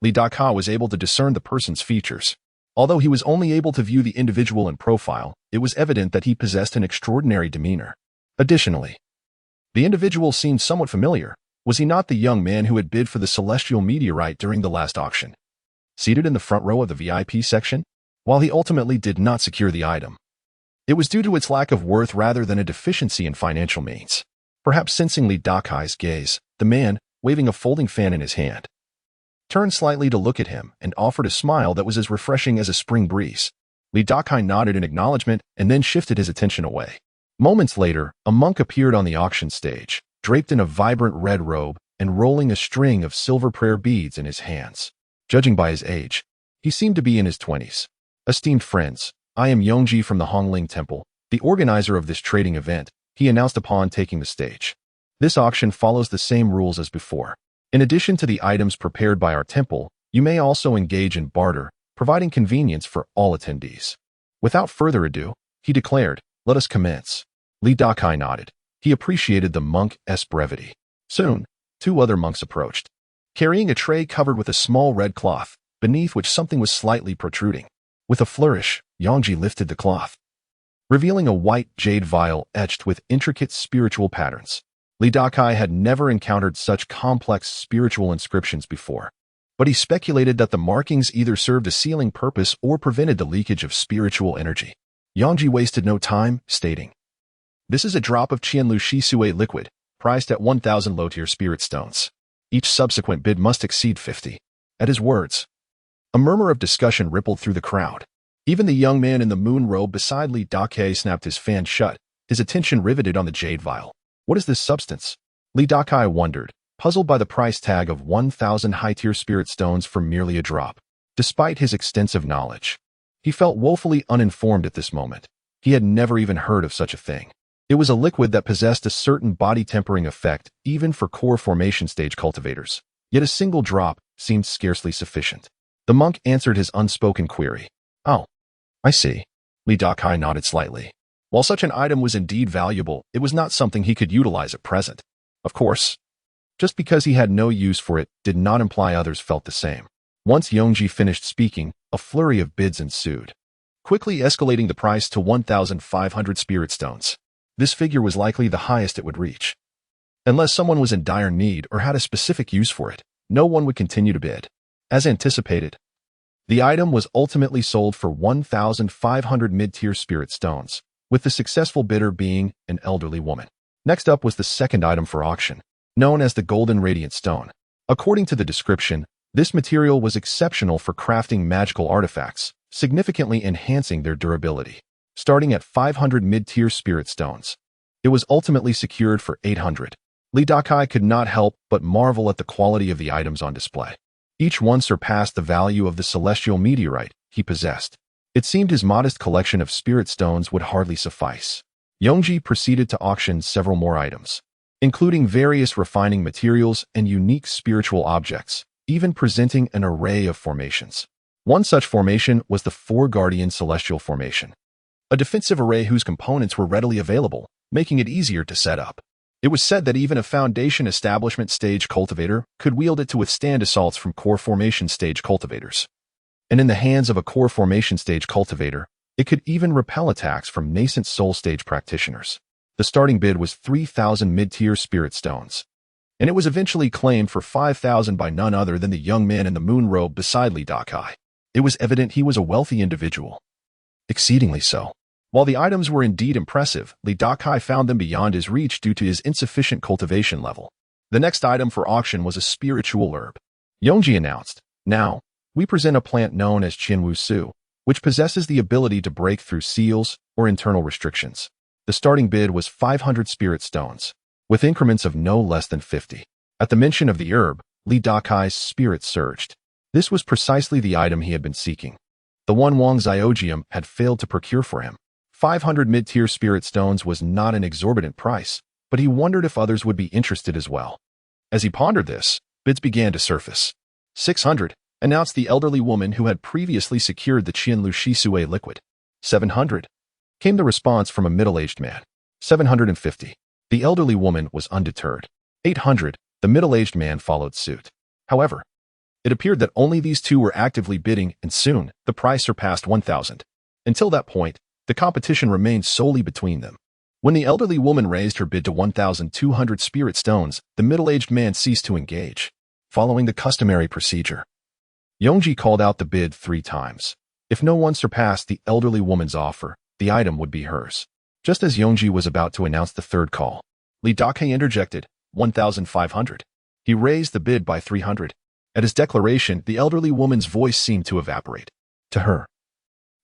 Dakai was able to discern the person's features. Although he was only able to view the individual in profile, it was evident that he possessed an extraordinary demeanor. Additionally, the individual seemed somewhat familiar. Was he not the young man who had bid for the celestial meteorite during the last auction, seated in the front row of the VIP section? While he ultimately did not secure the item, it was due to its lack of worth rather than a deficiency in financial means. Perhaps sensing Dakai's gaze, the man, waving a folding fan in his hand, turned slightly to look at him and offered a smile that was as refreshing as a spring breeze. Dakai nodded in acknowledgement and then shifted his attention away. Moments later, a monk appeared on the auction stage, draped in a vibrant red robe and rolling a string of silver prayer beads in his hands. Judging by his age, he seemed to be in his 20s. Esteemed friends, I am Yongji from the Hongling Temple, the organizer of this trading event, he announced upon taking the stage. This auction follows the same rules as before. In addition to the items prepared by our temple, you may also engage in barter, providing convenience for all attendees. Without further ado, he declared, "Let us commence." Li Dakai nodded. He appreciated the monk's brevity. Soon, two other monks approached, carrying a tray covered with a small red cloth, beneath which something was slightly protruding. With a flourish, Yongji lifted the cloth, revealing a white jade vial etched with intricate spiritual patterns. Li Dakai had never encountered such complex spiritual inscriptions before, but he speculated that the markings either served a sealing purpose or prevented the leakage of spiritual energy. Yongji wasted no time, stating, "This is a drop of Qianlu Shisue liquid, priced at 1,000 low-tier spirit stones. Each subsequent bid must exceed 50. At his words, a murmur of discussion rippled through the crowd. Even the young man in the moon robe beside Li Dakai snapped his fan shut, his attention riveted on the jade vial. What is this substance? Li Dakai wondered, puzzled by the price tag of 1,000 high-tier spirit stones for merely a drop. Despite his extensive knowledge, he felt woefully uninformed at this moment. He had never even heard of such a thing. It was a liquid that possessed a certain body-tempering effect even for core formation stage cultivators. Yet a single drop seemed scarcely sufficient. The monk answered his unspoken query. "Oh, I see." Li Dakai nodded slightly. While such an item was indeed valuable, it was not something he could utilize at present. Of course, just because he had no use for it did not imply others felt the same. Once Yongji finished speaking, a flurry of bids ensued, quickly escalating the price to 1,500 spirit stones. This figure was likely the highest it would reach. Unless someone was in dire need or had a specific use for it, no one would continue to bid. As anticipated, the item was ultimately sold for 1,500 mid-tier spirit stones, with the successful bidder being an elderly woman. Next up was the second item for auction, known as the Golden Radiant Stone. According to the description, this material was exceptional for crafting magical artifacts, significantly enhancing their durability. Starting at 500 mid-tier spirit stones, it was ultimately secured for 800. Li Dakai could not help but marvel at the quality of the items on display. Each one surpassed the value of the celestial meteorite he possessed. It seemed his modest collection of spirit stones would hardly suffice. Yongji proceeded to auction several more items, including various refining materials and unique spiritual objects, even presenting an array of formations. One such formation was the Four Guardian Celestial Formation, a defensive array whose components were readily available, making it easier to set up. It was said that even a foundation establishment stage cultivator could wield it to withstand assaults from core formation stage cultivators. And in the hands of a core formation stage cultivator, it could even repel attacks from nascent soul stage practitioners. The starting bid was 3,000 mid-tier spirit stones, and it was eventually claimed for 5,000 by none other than the young man in the moon robe beside Li Dakai. It was evident he was a wealthy individual. Exceedingly so. While the items were indeed impressive, Li Dakai found them beyond his reach due to his insufficient cultivation level. The next item for auction was a spiritual herb. Yongji announced, "Now, we present a plant known as Qianwu Su, which possesses the ability to break through seals or internal restrictions." The starting bid was 500 spirit stones, with increments of no less than 50. At the mention of the herb, Li Dakai's spirit surged. This was precisely the item he had been seeking. The one Wang Zyogium had failed to procure for him. 500 mid-tier spirit stones was not an exorbitant price, but he wondered if others would be interested as well. As he pondered this, bids began to surface. 600, announced the elderly woman who had previously secured the Qianlu Shisue liquid. 700, came the response from a middle-aged man. 750, the elderly woman was undeterred. 800, the middle-aged man followed suit. However, it appeared that only these two were actively bidding, and soon, the price surpassed 1,000. Until that point, the competition remained solely between them. When the elderly woman raised her bid to 1,200 spirit stones, the middle-aged man ceased to engage. Following the customary procedure, Yongji called out the bid 3 times. If no one surpassed the elderly woman's offer, the item would be hers. Just as Yongji was about to announce the third call, Li Dakai interjected, 1,500. He raised the bid by 300. At his declaration, the elderly woman's voice seemed to evaporate. To her,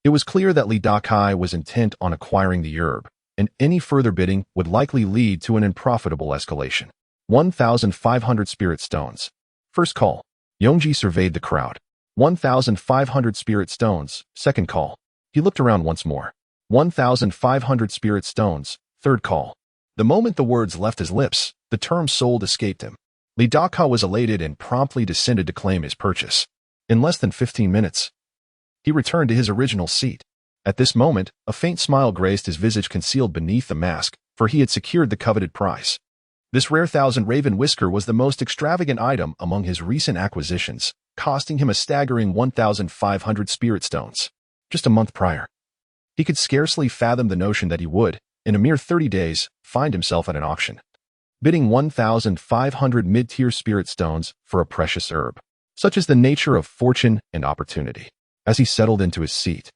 it was clear that Li Dakai was intent on acquiring the herb, and any further bidding would likely lead to an unprofitable escalation. 1,500 spirit stones. First call. Yongji surveyed the crowd. 1,500 spirit stones. Second call. He looked around once more. 1,500 spirit stones. Third call. The moment the words left his lips, the term sold escaped him. Li Dakai was elated and promptly descended to claim his purchase. In less than 15 minutes, He returned to his original seat. At this moment, a faint smile graced his visage concealed beneath the mask, for he had secured the coveted prize. This rare 1,000 raven whisker was the most extravagant item among his recent acquisitions, costing him a staggering 1,500 spirit stones. Just a month prior, he could scarcely fathom the notion that he would, in a mere 30 days, find himself at an auction, bidding 1,500 mid-tier spirit stones for a precious herb. Such is the nature of fortune and opportunity. As he settled into his seat,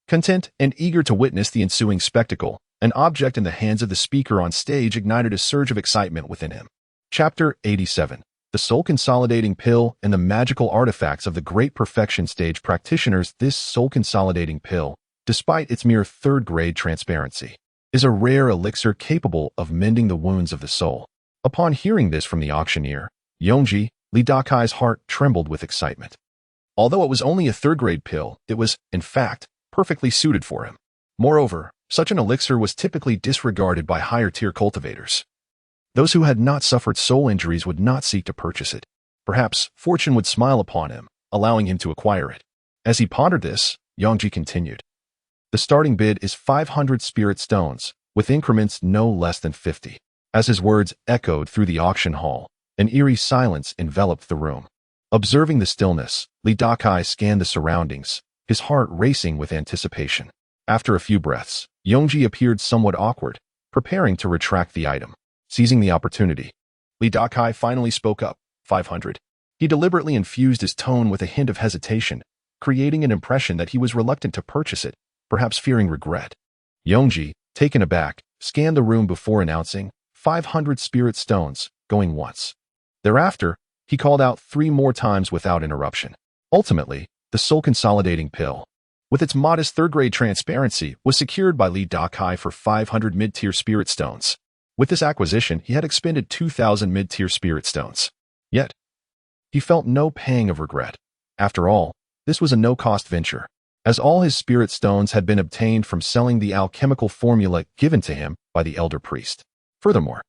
content and eager to witness the ensuing spectacle, an object in the hands of the speaker on stage ignited a surge of excitement within him. Chapter 87. The Soul-Consolidating Pill and the Magical Artifacts of the Great Perfection Stage Practitioners. This soul-consolidating pill, despite its mere third-grade transparency, is a rare elixir capable of mending the wounds of the soul. Upon hearing this from the auctioneer, Yongji, Li Dakai's heart trembled with excitement. Although it was only a third-grade pill, it was, in fact, perfectly suited for him. Moreover, such an elixir was typically disregarded by higher-tier cultivators. Those who had not suffered soul injuries would not seek to purchase it. Perhaps fortune would smile upon him, allowing him to acquire it. As he pondered this, Yongji continued. The starting bid is 500 spirit stones, with increments no less than 50. As his words echoed through the auction hall, an eerie silence enveloped the room. Observing the stillness, Li Dakai scanned the surroundings, his heart racing with anticipation. After a few breaths, Yongji appeared somewhat awkward, preparing to retract the item. Seizing the opportunity, Li Dakai finally spoke up. 500. He deliberately infused his tone with a hint of hesitation, creating an impression that he was reluctant to purchase it, perhaps fearing regret. Yongji, taken aback, scanned the room before announcing, 500 spirit stones, going once. Thereafter, he called out 3 more times without interruption. Ultimately, the soul-consolidating pill, with its modest third-grade transparency, was secured by Li Dakai for 500 mid-tier spirit stones. With this acquisition, he had expended 2,000 mid-tier spirit stones. Yet, he felt no pang of regret. After all, this was a no-cost venture, as all his spirit stones had been obtained from selling the alchemical formula given to him by the elder priest. Furthermore,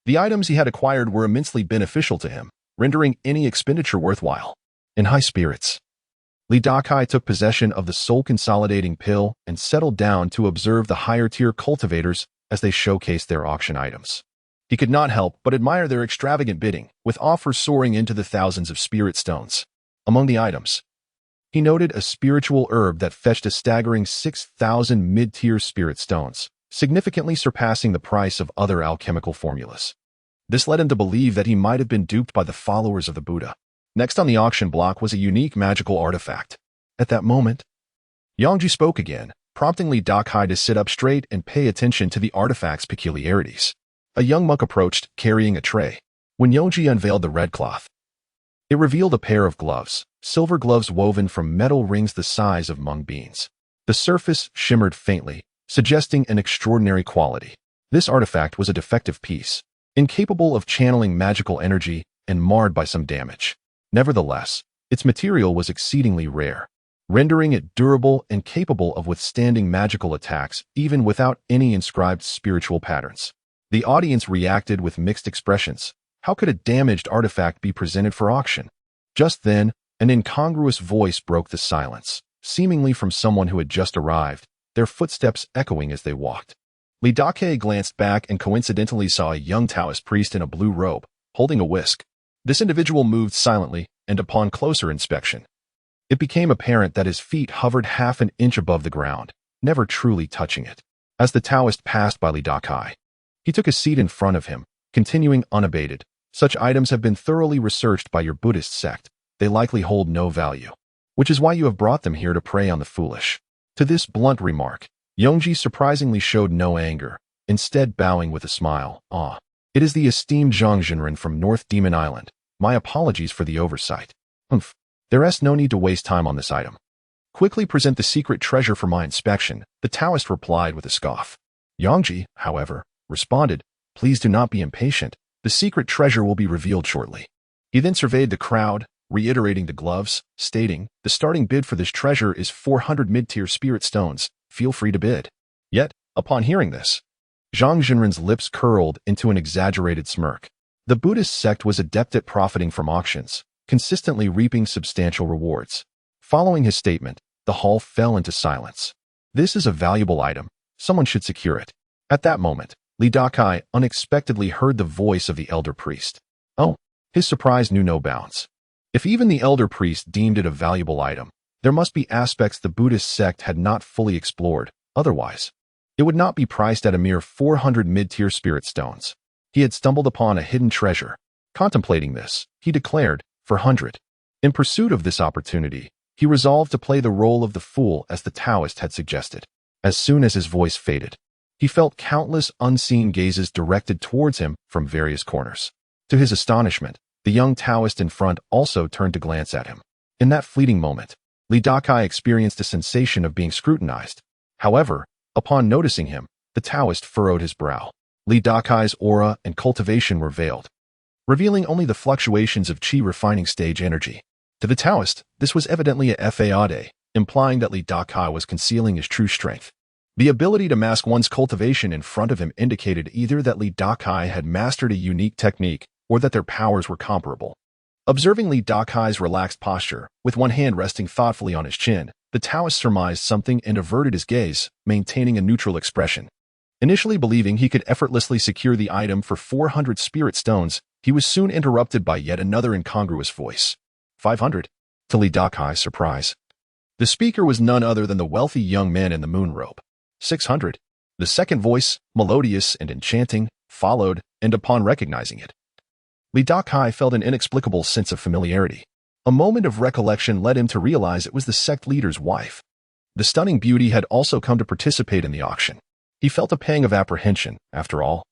the items he had acquired were immensely beneficial to him, rendering any expenditure worthwhile. In high spirits, Li Dakai took possession of the soul-consolidating pill and settled down to observe the higher-tier cultivators as they showcased their auction items. He could not help but admire their extravagant bidding, with offers soaring into the thousands of spirit stones. Among the items, he noted a spiritual herb that fetched a staggering 6,000 mid-tier spirit stones, significantly surpassing the price of other alchemical formulas. This led him to believe that he might have been duped by the followers of the Buddha. Next on the auction block was a unique magical artifact. At that moment, Yongji spoke again, prompting Li Dakai to sit up straight and pay attention to the artifact's peculiarities. A young monk approached, carrying a tray. When Yongji unveiled the red cloth, it revealed a pair of gloves, silver gloves woven from metal rings the size of mung beans. The surface shimmered faintly, suggesting an extraordinary quality. This artifact was a defective piece, incapable of channeling magical energy and marred by some damage. Nevertheless, its material was exceedingly rare, rendering it durable and capable of withstanding magical attacks even without any inscribed spiritual patterns. The audience reacted with mixed expressions. How could a damaged artifact be presented for auction? Just then, an incongruous voice broke the silence, seemingly from someone who had just arrived, their footsteps echoing as they walked. Li Dakai glanced back and coincidentally saw a young Taoist priest in a blue robe, holding a whisk. This individual moved silently, and upon closer inspection, it became apparent that his feet hovered half an inch above the ground, never truly touching it. As the Taoist passed by Li Dakai, he took a seat in front of him, continuing unabated. Such items have been thoroughly researched by your Buddhist sect. They likely hold no value, which is why you have brought them here to prey on the foolish. To this blunt remark, Yongji surprisingly showed no anger, instead bowing with a smile. Ah, it is the esteemed Zhang Jinren from North Demon Island. My apologies for the oversight. Humph. There is no need to waste time on this item. Quickly present the secret treasure for my inspection, the Taoist replied with a scoff. Yongji, however, responded, please do not be impatient. The secret treasure will be revealed shortly. He then surveyed the crowd, reiterating the gloves, stating, the starting bid for this treasure is 400 mid-tier spirit stones. Feel free to bid. Yet, upon hearing this, Zhang Jinren's lips curled into an exaggerated smirk. The Buddhist sect was adept at profiting from auctions, consistently reaping substantial rewards. Following his statement, the hall fell into silence. This is a valuable item. Someone should secure it. At that moment, Dakai unexpectedly heard the voice of the elder priest. Oh, his surprise knew no bounds. If even the elder priest deemed it a valuable item, there must be aspects the Buddhist sect had not fully explored. Otherwise, it would not be priced at a mere 400 mid-tier spirit stones. He had stumbled upon a hidden treasure. Contemplating this, he declared, for 100. In pursuit of this opportunity, he resolved to play the role of the fool as the Taoist had suggested. As soon as his voice faded, he felt countless unseen gazes directed towards him from various corners. To his astonishment, the young Taoist in front also turned to glance at him. In that fleeting moment, Dakai experienced a sensation of being scrutinized. However, upon noticing him, the Taoist furrowed his brow. Dakai's aura and cultivation were veiled, revealing only the fluctuations of qi refining stage energy. To the Taoist, this was evidently a fade, implying that Dakai was concealing his true strength. The ability to mask one's cultivation in front of him indicated either that Dakai had mastered a unique technique or that their powers were comparable. Observing Dakai's relaxed posture, with one hand resting thoughtfully on his chin, the Taoist surmised something and averted his gaze, maintaining a neutral expression. Initially believing he could effortlessly secure the item for 400 spirit stones, he was soon interrupted by yet another incongruous voice. 500. To Dakai's surprise, the speaker was none other than the wealthy young man in the moon robe. 600. The second voice, melodious and enchanting, followed, and upon recognizing it, Dakai felt an inexplicable sense of familiarity. A moment of recollection led him to realize it was the sect leader's wife. The stunning beauty had also come to participate in the auction. He felt a pang of apprehension, after all.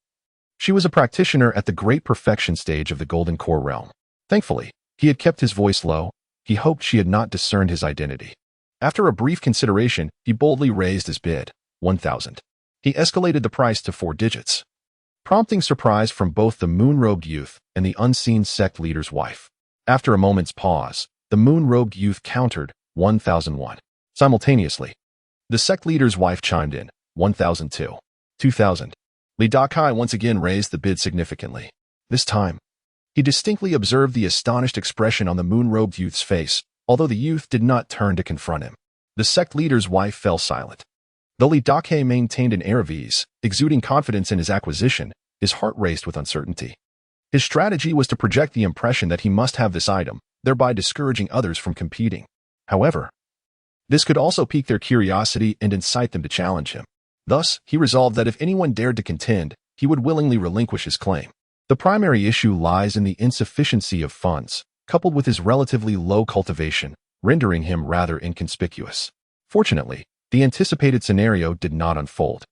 She was a practitioner at the great perfection stage of the Golden Core realm. Thankfully, he had kept his voice low. He hoped she had not discerned his identity. After a brief consideration, he boldly raised his bid, 1,000. He escalated the price to 4 digits, prompting surprise from both the moon-robed youth and the unseen sect leader's wife. After a moment's pause, the moon-robed youth countered 1,001. Simultaneously, the sect leader's wife chimed in, 1,002. 2,000. Dakai once again raised the bid significantly. This time, he distinctly observed the astonished expression on the moon-robed youth's face, although the youth did not turn to confront him. The sect leader's wife fell silent. Though Dakai maintained an air of ease, exuding confidence in his acquisition, his heart raced with uncertainty. His strategy was to project the impression that he must have this item, thereby discouraging others from competing. However, this could also pique their curiosity and incite them to challenge him. Thus, he resolved that if anyone dared to contend, he would willingly relinquish his claim. The primary issue lies in the insufficiency of funds, coupled with his relatively low cultivation, rendering him rather inconspicuous. Fortunately, the anticipated scenario did not unfold.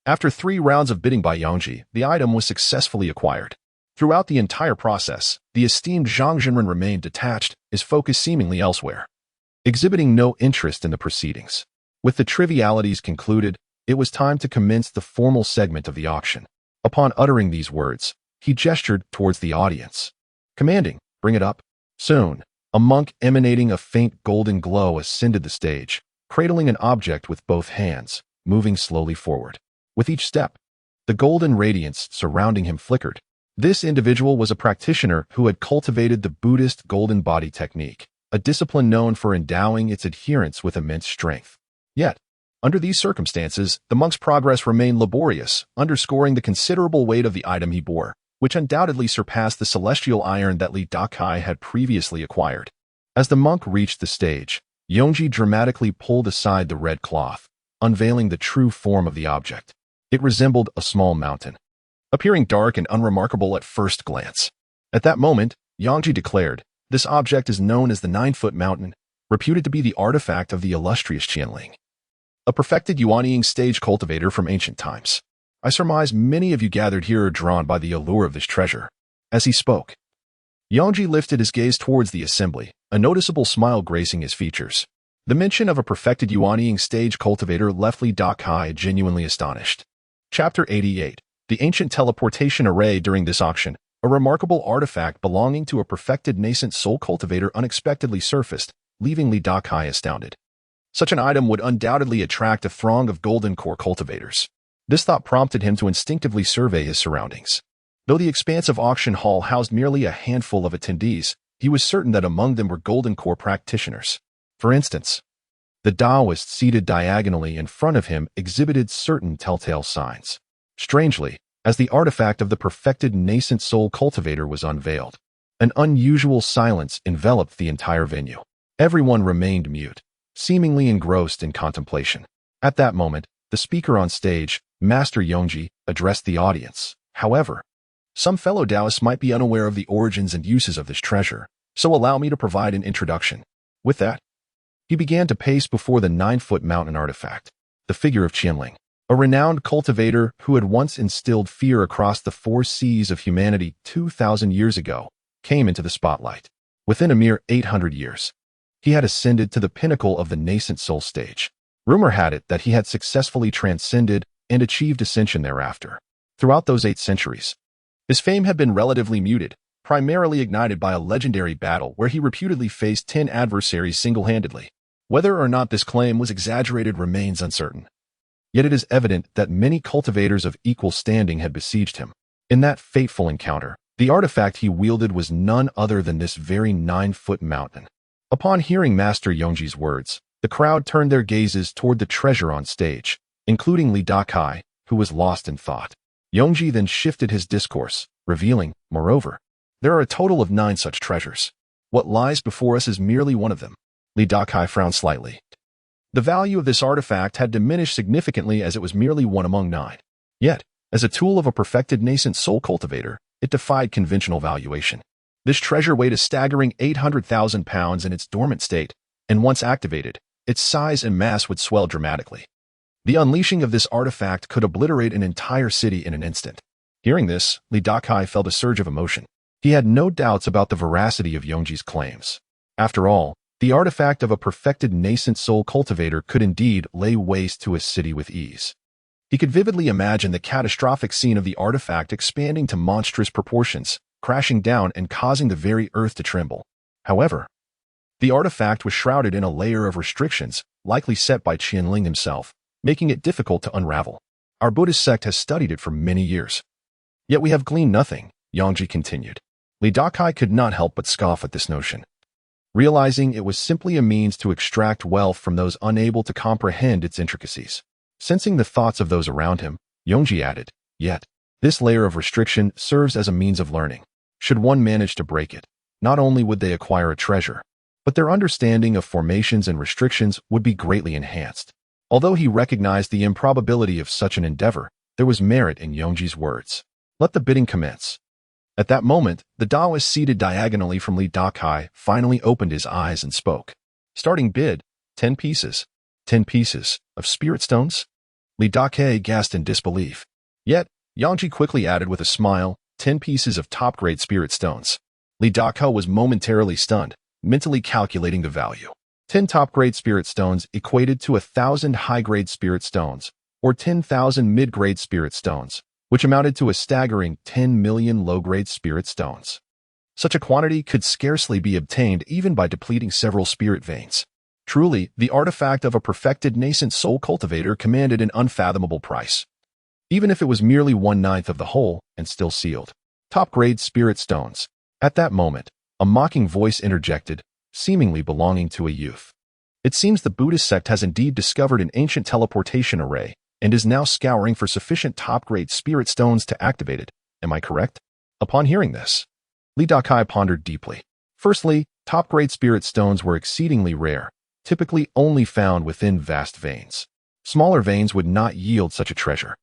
After 3 rounds of bidding by Yangji, the item was successfully acquired. Throughout the entire process, the esteemed Zhang Jinren remained detached, his focus seemingly elsewhere, exhibiting no interest in the proceedings. With the trivialities concluded, it was time to commence the formal segment of the auction. Upon uttering these words, he gestured towards the audience, commanding, "Bring it up." Soon, a monk emanating a faint golden glow ascended the stage, cradling an object with both hands, moving slowly forward. With each step, the golden radiance surrounding him flickered. This individual was a practitioner who had cultivated the Buddhist golden body technique, a discipline known for endowing its adherents with immense strength. Yet, under these circumstances, the monk's progress remained laborious, underscoring the considerable weight of the item he bore, which undoubtedly surpassed the celestial iron that Dakai had previously acquired. As the monk reached the stage, Yongji dramatically pulled aside the red cloth, unveiling the true form of the object. It resembled a small mountain, appearing dark and unremarkable at first glance. At that moment, Yongji declared, "This object is known as the 9-foot mountain, reputed to be the artifact of the illustrious Qianling, a perfected Yuanying stage cultivator from ancient times. I surmise many of you gathered here are drawn by the allure of this treasure." As he spoke, Yongji lifted his gaze towards the assembly, a noticeable smile gracing his features. The mention of a perfected Yuanying stage cultivator left Dakai genuinely astonished. Chapter 88. The ancient teleportation array during this auction, a remarkable artifact belonging to a perfected nascent soul cultivator unexpectedly surfaced, leaving Dakai astounded. Such an item would undoubtedly attract a throng of golden core cultivators. This thought prompted him to instinctively survey his surroundings. Though the expansive auction hall housed merely a handful of attendees, he was certain that among them were golden core practitioners. For instance, The Daoist seated diagonally in front of him exhibited certain telltale signs. Strangely, as the artifact of the perfected nascent soul cultivator was unveiled, an unusual silence enveloped the entire venue. Everyone remained mute, seemingly engrossed in contemplation. At that moment, the speaker on stage, Master Yongji, addressed the audience. However, some fellow Taoists might be unaware of the origins and uses of this treasure, so allow me to provide an introduction. With that, he began to pace before the 9-foot mountain artifact, the figure of Qianling, a renowned cultivator who had once instilled fear across the 4 seas of humanity 2,000 years ago, came into the spotlight. Within a mere 800 years, he had ascended to the pinnacle of the nascent soul stage. Rumor had it that he had successfully transcended and achieved ascension thereafter. Throughout those 8 centuries, his fame had been relatively muted, primarily ignited by a legendary battle where he reputedly faced 10 adversaries single-handedly. Whether or not this claim was exaggerated remains uncertain. Yet it is evident that many cultivators of equal standing had besieged him. In that fateful encounter, the artifact he wielded was none other than this very 9-foot mountain. Upon hearing Master Yongji's words, the crowd turned their gazes toward the treasure on stage, including Dakai, who was lost in thought. Yongji then shifted his discourse, revealing, moreover, there are a total of 9 such treasures. What lies before us is merely one of them. Dakai frowned slightly. The value of this artifact had diminished significantly as it was merely one among 9. Yet, as a tool of a perfected nascent soul cultivator, it defied conventional valuation. This treasure weighed a staggering 800,000 pounds in its dormant state, and once activated, its size and mass would swell dramatically. The unleashing of this artifact could obliterate an entire city in an instant. Hearing this, Dakai felt a surge of emotion. He had no doubts about the veracity of Yongji's claims. After all, the artifact of a perfected nascent soul cultivator could indeed lay waste to a city with ease. He could vividly imagine the catastrophic scene of the artifact expanding to monstrous proportions, crashing down and causing the very earth to tremble. However, the artifact was shrouded in a layer of restrictions, likely set by Qianling himself, making it difficult to unravel. Our Buddhist sect has studied it for many years. Yet we have gleaned nothing, Yongji continued. Dakai could not help but scoff at this notion, realizing it was simply a means to extract wealth from those unable to comprehend its intricacies. Sensing the thoughts of those around him, Yongji added, yet, this layer of restriction serves as a means of learning. Should one manage to break it, not only would they acquire a treasure, but their understanding of formations and restrictions would be greatly enhanced. Although he recognized the improbability of such an endeavor, there was merit in Yongji's words. Let the bidding commence. At that moment, the Daoist seated diagonally from Dakai finally opened his eyes and spoke. Starting bid, 10 pieces. 10 pieces of spirit stones? Dakai gasped in disbelief. Yet, Yongji quickly added with a smile, 10 pieces of top-grade spirit stones. Dakai was momentarily stunned, mentally calculating the value. 10 top-grade spirit stones equated to 1,000 high-grade spirit stones, or 10,000 mid-grade spirit stones, which amounted to a staggering 10 million low-grade spirit stones. Such a quantity could scarcely be obtained even by depleting several spirit veins. Truly, the artifact of a perfected nascent soul cultivator commanded an unfathomable price. Even if it was merely 1/9 of the whole and still sealed. Top-grade spirit stones. At that moment, a mocking voice interjected, seemingly belonging to a youth. It seems the Buddhist sect has indeed discovered an ancient teleportation array and is now scouring for sufficient top-grade spirit stones to activate it. Am I correct? Upon hearing this, Dakai pondered deeply. Firstly, top-grade spirit stones were exceedingly rare, typically only found within vast veins. Smaller veins would not yield such a treasure,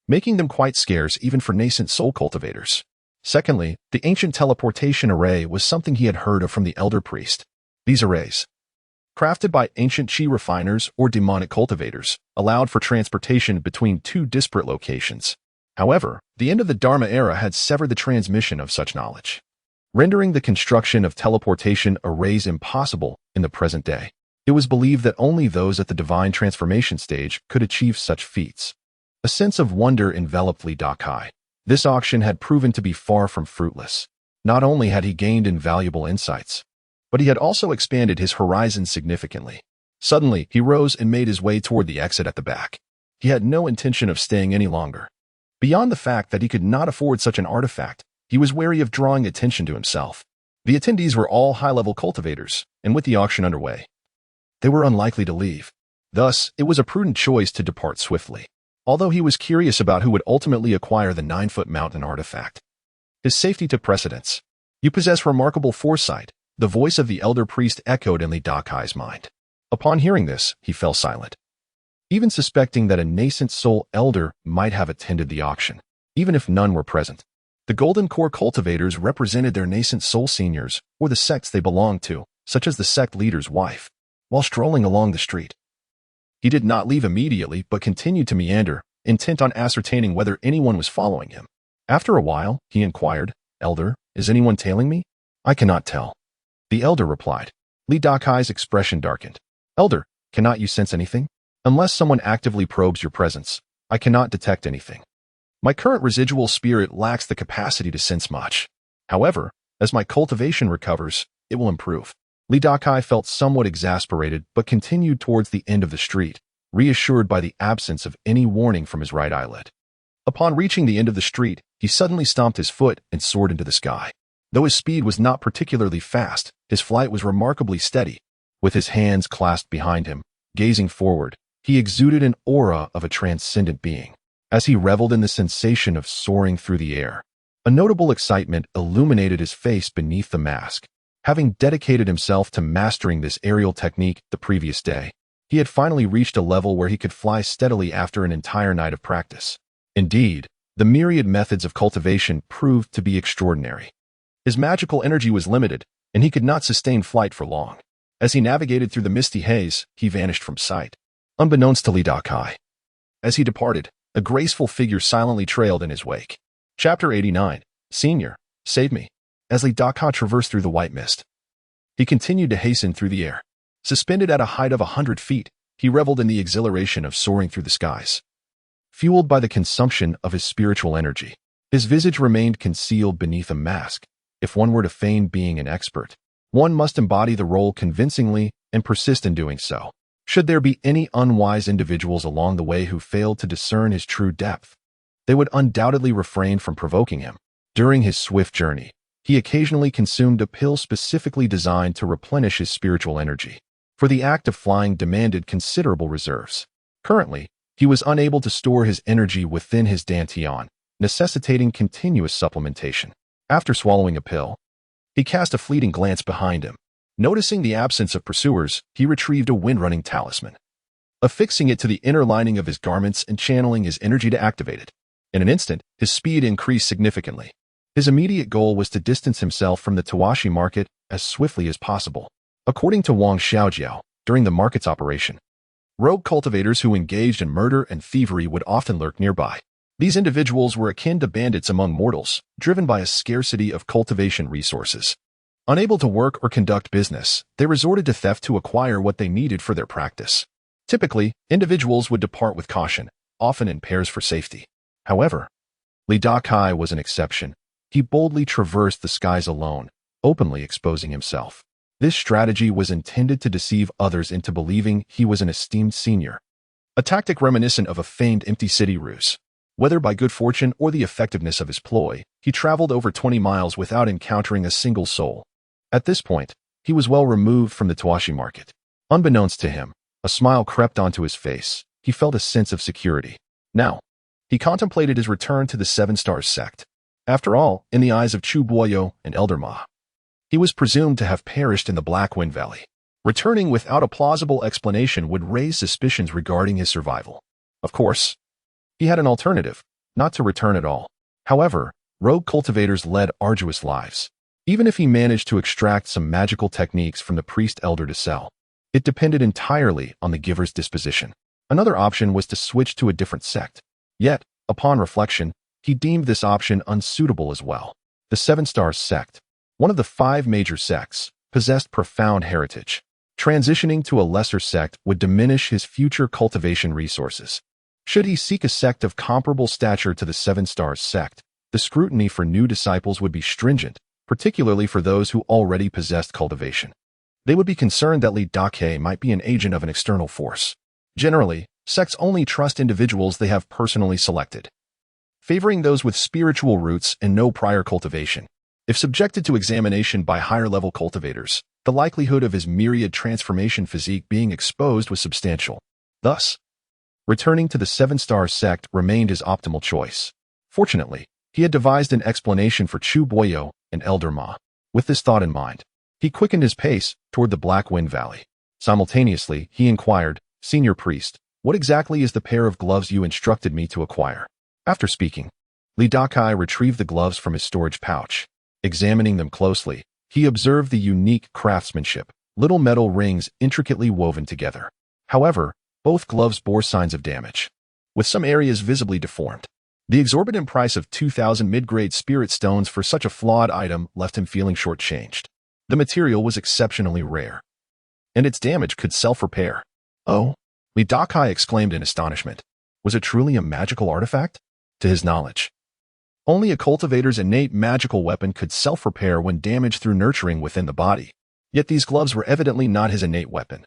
making them quite scarce even for nascent soul cultivators. Secondly, the ancient teleportation array was something he had heard of from the elder priest. These arrays, crafted by ancient chi refiners or demonic cultivators, allowed for transportation between 2 disparate locations. However, the end of the Dharma era had severed the transmission of such knowledge, rendering the construction of teleportation arrays impossible in the present day. It was believed that only those at the divine transformation stage could achieve such feats. A sense of wonder enveloped Dakai. This auction had proven to be far from fruitless. Not only had he gained invaluable insights, but he had also expanded his horizons significantly. Suddenly, he rose and made his way toward the exit at the back. He had no intention of staying any longer. Beyond the fact that he could not afford such an artifact, he was wary of drawing attention to himself. The attendees were all high-level cultivators, and with the auction underway, They were unlikely to leave. Thus, it was a prudent choice to depart swiftly. Although he was curious about who would ultimately acquire the 9-foot mountain artifact, his safety took precedence. You possess remarkable foresight, the voice of the elder priest echoed in Li Dakai's mind. Upon hearing this, he fell silent, even suspecting that a nascent soul elder might have attended the auction, even if none were present. The Golden Core cultivators represented their nascent soul seniors, or the sects they belonged to, such as the sect leader's wife. While strolling along the street, he did not leave immediately but continued to meander, intent on ascertaining whether anyone was following him. After a while, he inquired, "Elder, is anyone tailing me?" "I cannot tell." The elder replied. Li Dakai's expression darkened. "Elder, cannot you sense anything? Unless someone actively probes your presence, I cannot detect anything. My current residual spirit lacks the capacity to sense much. However, as my cultivation recovers, it will improve." Li Dakai felt somewhat exasperated but continued towards the end of the street, reassured by the absence of any warning from his right eyelid. Upon reaching the end of the street, he suddenly stomped his foot and soared into the sky. Though his speed was not particularly fast, his flight was remarkably steady. With his hands clasped behind him, gazing forward, he exuded an aura of a transcendent being. As he reveled in the sensation of soaring through the air, a notable excitement illuminated his face beneath the mask. Having dedicated himself to mastering this aerial technique the previous day, he had finally reached a level where he could fly steadily after an entire night of practice. Indeed, the myriad methods of cultivation proved to be extraordinary. His magical energy was limited, and he could not sustain flight for long. As he navigated through the misty haze, he vanished from sight, unbeknownst to Li Dakai. As he departed, a graceful figure silently trailed in his wake. Chapter 89. Senior, save me. As Li Dakai traversed through the white mist, he continued to hasten through the air. Suspended at a height of 100 feet, he reveled in the exhilaration of soaring through the skies. Fueled by the consumption of his spiritual energy, his visage remained concealed beneath a mask. If one were to feign being an expert, one must embody the role convincingly and persist in doing so. Should there be any unwise individuals along the way who failed to discern his true depth, they would undoubtedly refrain from provoking him. During his swift journey, he occasionally consumed a pill specifically designed to replenish his spiritual energy, for the act of flying demanded considerable reserves. Currently, he was unable to store his energy within his dantian, necessitating continuous supplementation. After swallowing a pill, he cast a fleeting glance behind him. Noticing the absence of pursuers, he retrieved a wind-running talisman, affixing it to the inner lining of his garments and channeling his energy to activate it. In an instant, his speed increased significantly. His immediate goal was to distance himself from the Tawashi market as swiftly as possible. According to Wang Xiaojiao, during the market's operation, rogue cultivators who engaged in murder and thievery would often lurk nearby. These individuals were akin to bandits among mortals, driven by a scarcity of cultivation resources. Unable to work or conduct business, they resorted to theft to acquire what they needed for their practice. Typically, individuals would depart with caution, often in pairs for safety. However, Li Dakai was an exception. He boldly traversed the skies alone, openly exposing himself. This strategy was intended to deceive others into believing he was an esteemed senior, a tactic reminiscent of a feigned empty city ruse. Whether by good fortune or the effectiveness of his ploy, he traveled over 20 miles without encountering a single soul. At this point, he was well removed from the Tawashi market. Unbeknownst to him, a smile crept onto his face. He felt a sense of security. Now, he contemplated his return to the Seven Stars sect. After all, in the eyes of Chu Boyo and Elder Ma, he was presumed to have perished in the Black Wind Valley. Returning without a plausible explanation would raise suspicions regarding his survival. Of course, he had an alternative, not to return at all. However, rogue cultivators led arduous lives. Even if he managed to extract some magical techniques from the priest elder to sell, it depended entirely on the giver's disposition. Another option was to switch to a different sect. Yet, upon reflection, he deemed this option unsuitable as well. The Seven Stars sect, one of the 5 major sects, possessed profound heritage. Transitioning to a lesser sect would diminish his future cultivation resources. Should he seek a sect of comparable stature to the Seven Stars sect, the scrutiny for new disciples would be stringent, particularly for those who already possessed cultivation. They would be concerned that Li Dakai might be an agent of an external force. Generally, sects only trust individuals they have personally selected, favoring those with spiritual roots and no prior cultivation. If subjected to examination by higher-level cultivators, the likelihood of his myriad transformation physique being exposed was substantial. Thus, returning to the seven-star sect remained his optimal choice. Fortunately, he had devised an explanation for Chu Boyo and Elder Ma. With this thought in mind, he quickened his pace toward the Black Wind Valley. Simultaneously, he inquired, "Senior priest, what exactly is the pair of gloves you instructed me to acquire?" After speaking, Li Dakai retrieved the gloves from his storage pouch. Examining them closely, he observed the unique craftsmanship, little metal rings intricately woven together. However, both gloves bore signs of damage, with some areas visibly deformed. The exorbitant price of 2,000 mid-grade spirit stones for such a flawed item left him feeling shortchanged. The material was exceptionally rare, and its damage could self-repair. "Oh," Li Dakai exclaimed in astonishment. Was it truly a magical artifact? To his knowledge, only a cultivator's innate magical weapon could self-repair when damaged through nurturing within the body. Yet these gloves were evidently not his innate weapon.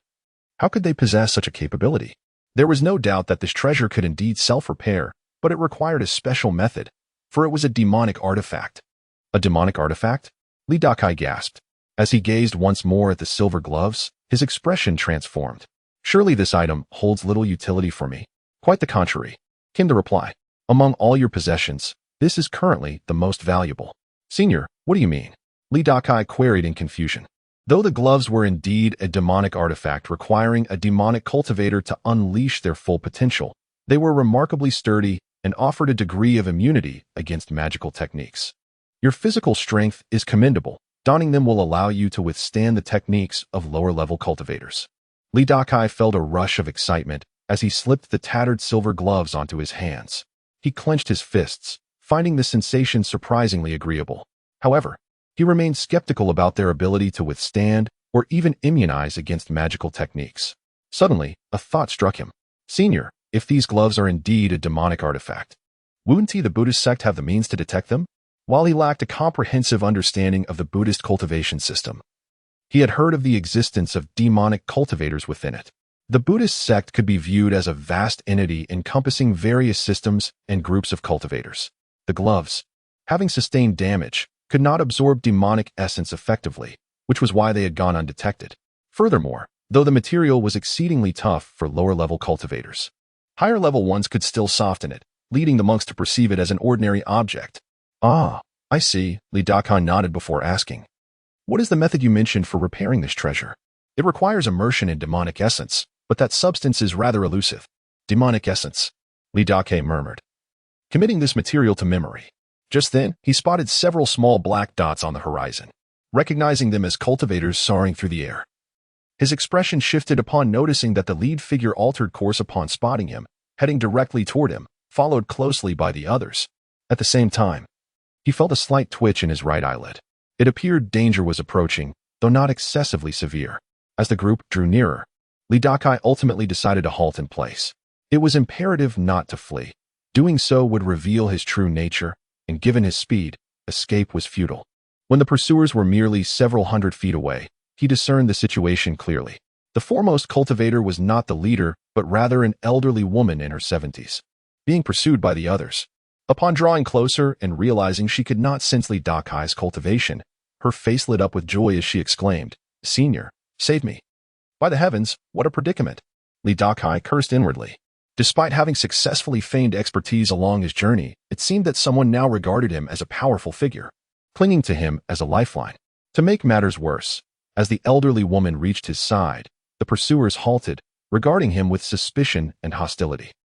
How could they possess such a capability? There was no doubt that this treasure could indeed self-repair, but it required a special method, for it was a demonic artifact. A demonic artifact? Li Dakai gasped. As he gazed once more at the silver gloves, his expression transformed. "Surely this item holds little utility for me." "Quite the contrary," came the reply. "Among all your possessions, this is currently the most valuable." "Senior, what do you mean?" Li Dakai queried in confusion. Though the gloves were indeed a demonic artifact requiring a demonic cultivator to unleash their full potential, they were remarkably sturdy and offered a degree of immunity against magical techniques. Your physical strength is commendable. Donning them will allow you to withstand the techniques of lower-level cultivators. Li Dakai felt a rush of excitement as he slipped the tattered silver gloves onto his hands. He clenched his fists, finding the sensation surprisingly agreeable. However, he remained skeptical about their ability to withstand or even immunize against magical techniques. Suddenly, a thought struck him. "Senior, if these gloves are indeed a demonic artifact, wouldn't the Buddhist sect have the means to detect them?" While he lacked a comprehensive understanding of the Buddhist cultivation system, he had heard of the existence of demonic cultivators within it. The Buddhist sect could be viewed as a vast entity encompassing various systems and groups of cultivators. The gloves, having sustained damage, could not absorb demonic essence effectively, which was why they had gone undetected. Furthermore, though the material was exceedingly tough for lower-level cultivators, higher-level ones could still soften it, leading the monks to perceive it as an ordinary object. "Ah, I see," Li Dakai nodded before asking. "What is the method you mentioned for repairing this treasure?" "It requires immersion in demonic essence, but that substance is rather elusive." "Demonic essence," Li Dakai murmured, committing this material to memory. Just then, he spotted several small black dots on the horizon, recognizing them as cultivators soaring through the air. His expression shifted upon noticing that the lead figure altered course upon spotting him, heading directly toward him, followed closely by the others. At the same time, he felt a slight twitch in his right eyelid. It appeared danger was approaching, though not excessively severe. As the group drew nearer, Li Dakai ultimately decided to halt in place. It was imperative not to flee. Doing so would reveal his true nature, and given his speed, escape was futile. When the pursuers were merely several hundred feet away, he discerned the situation clearly. The foremost cultivator was not the leader, but rather an elderly woman in her 70s, being pursued by the others. Upon drawing closer and realizing she could not sense Li Dakai's cultivation, her face lit up with joy as she exclaimed, "Senior, save me." By the heavens, what a predicament! Li Dakai cursed inwardly. Despite having successfully feigned expertise along his journey, it seemed that someone now regarded him as a powerful figure, clinging to him as a lifeline. To make matters worse, as the elderly woman reached his side, the pursuers halted, regarding him with suspicion and hostility.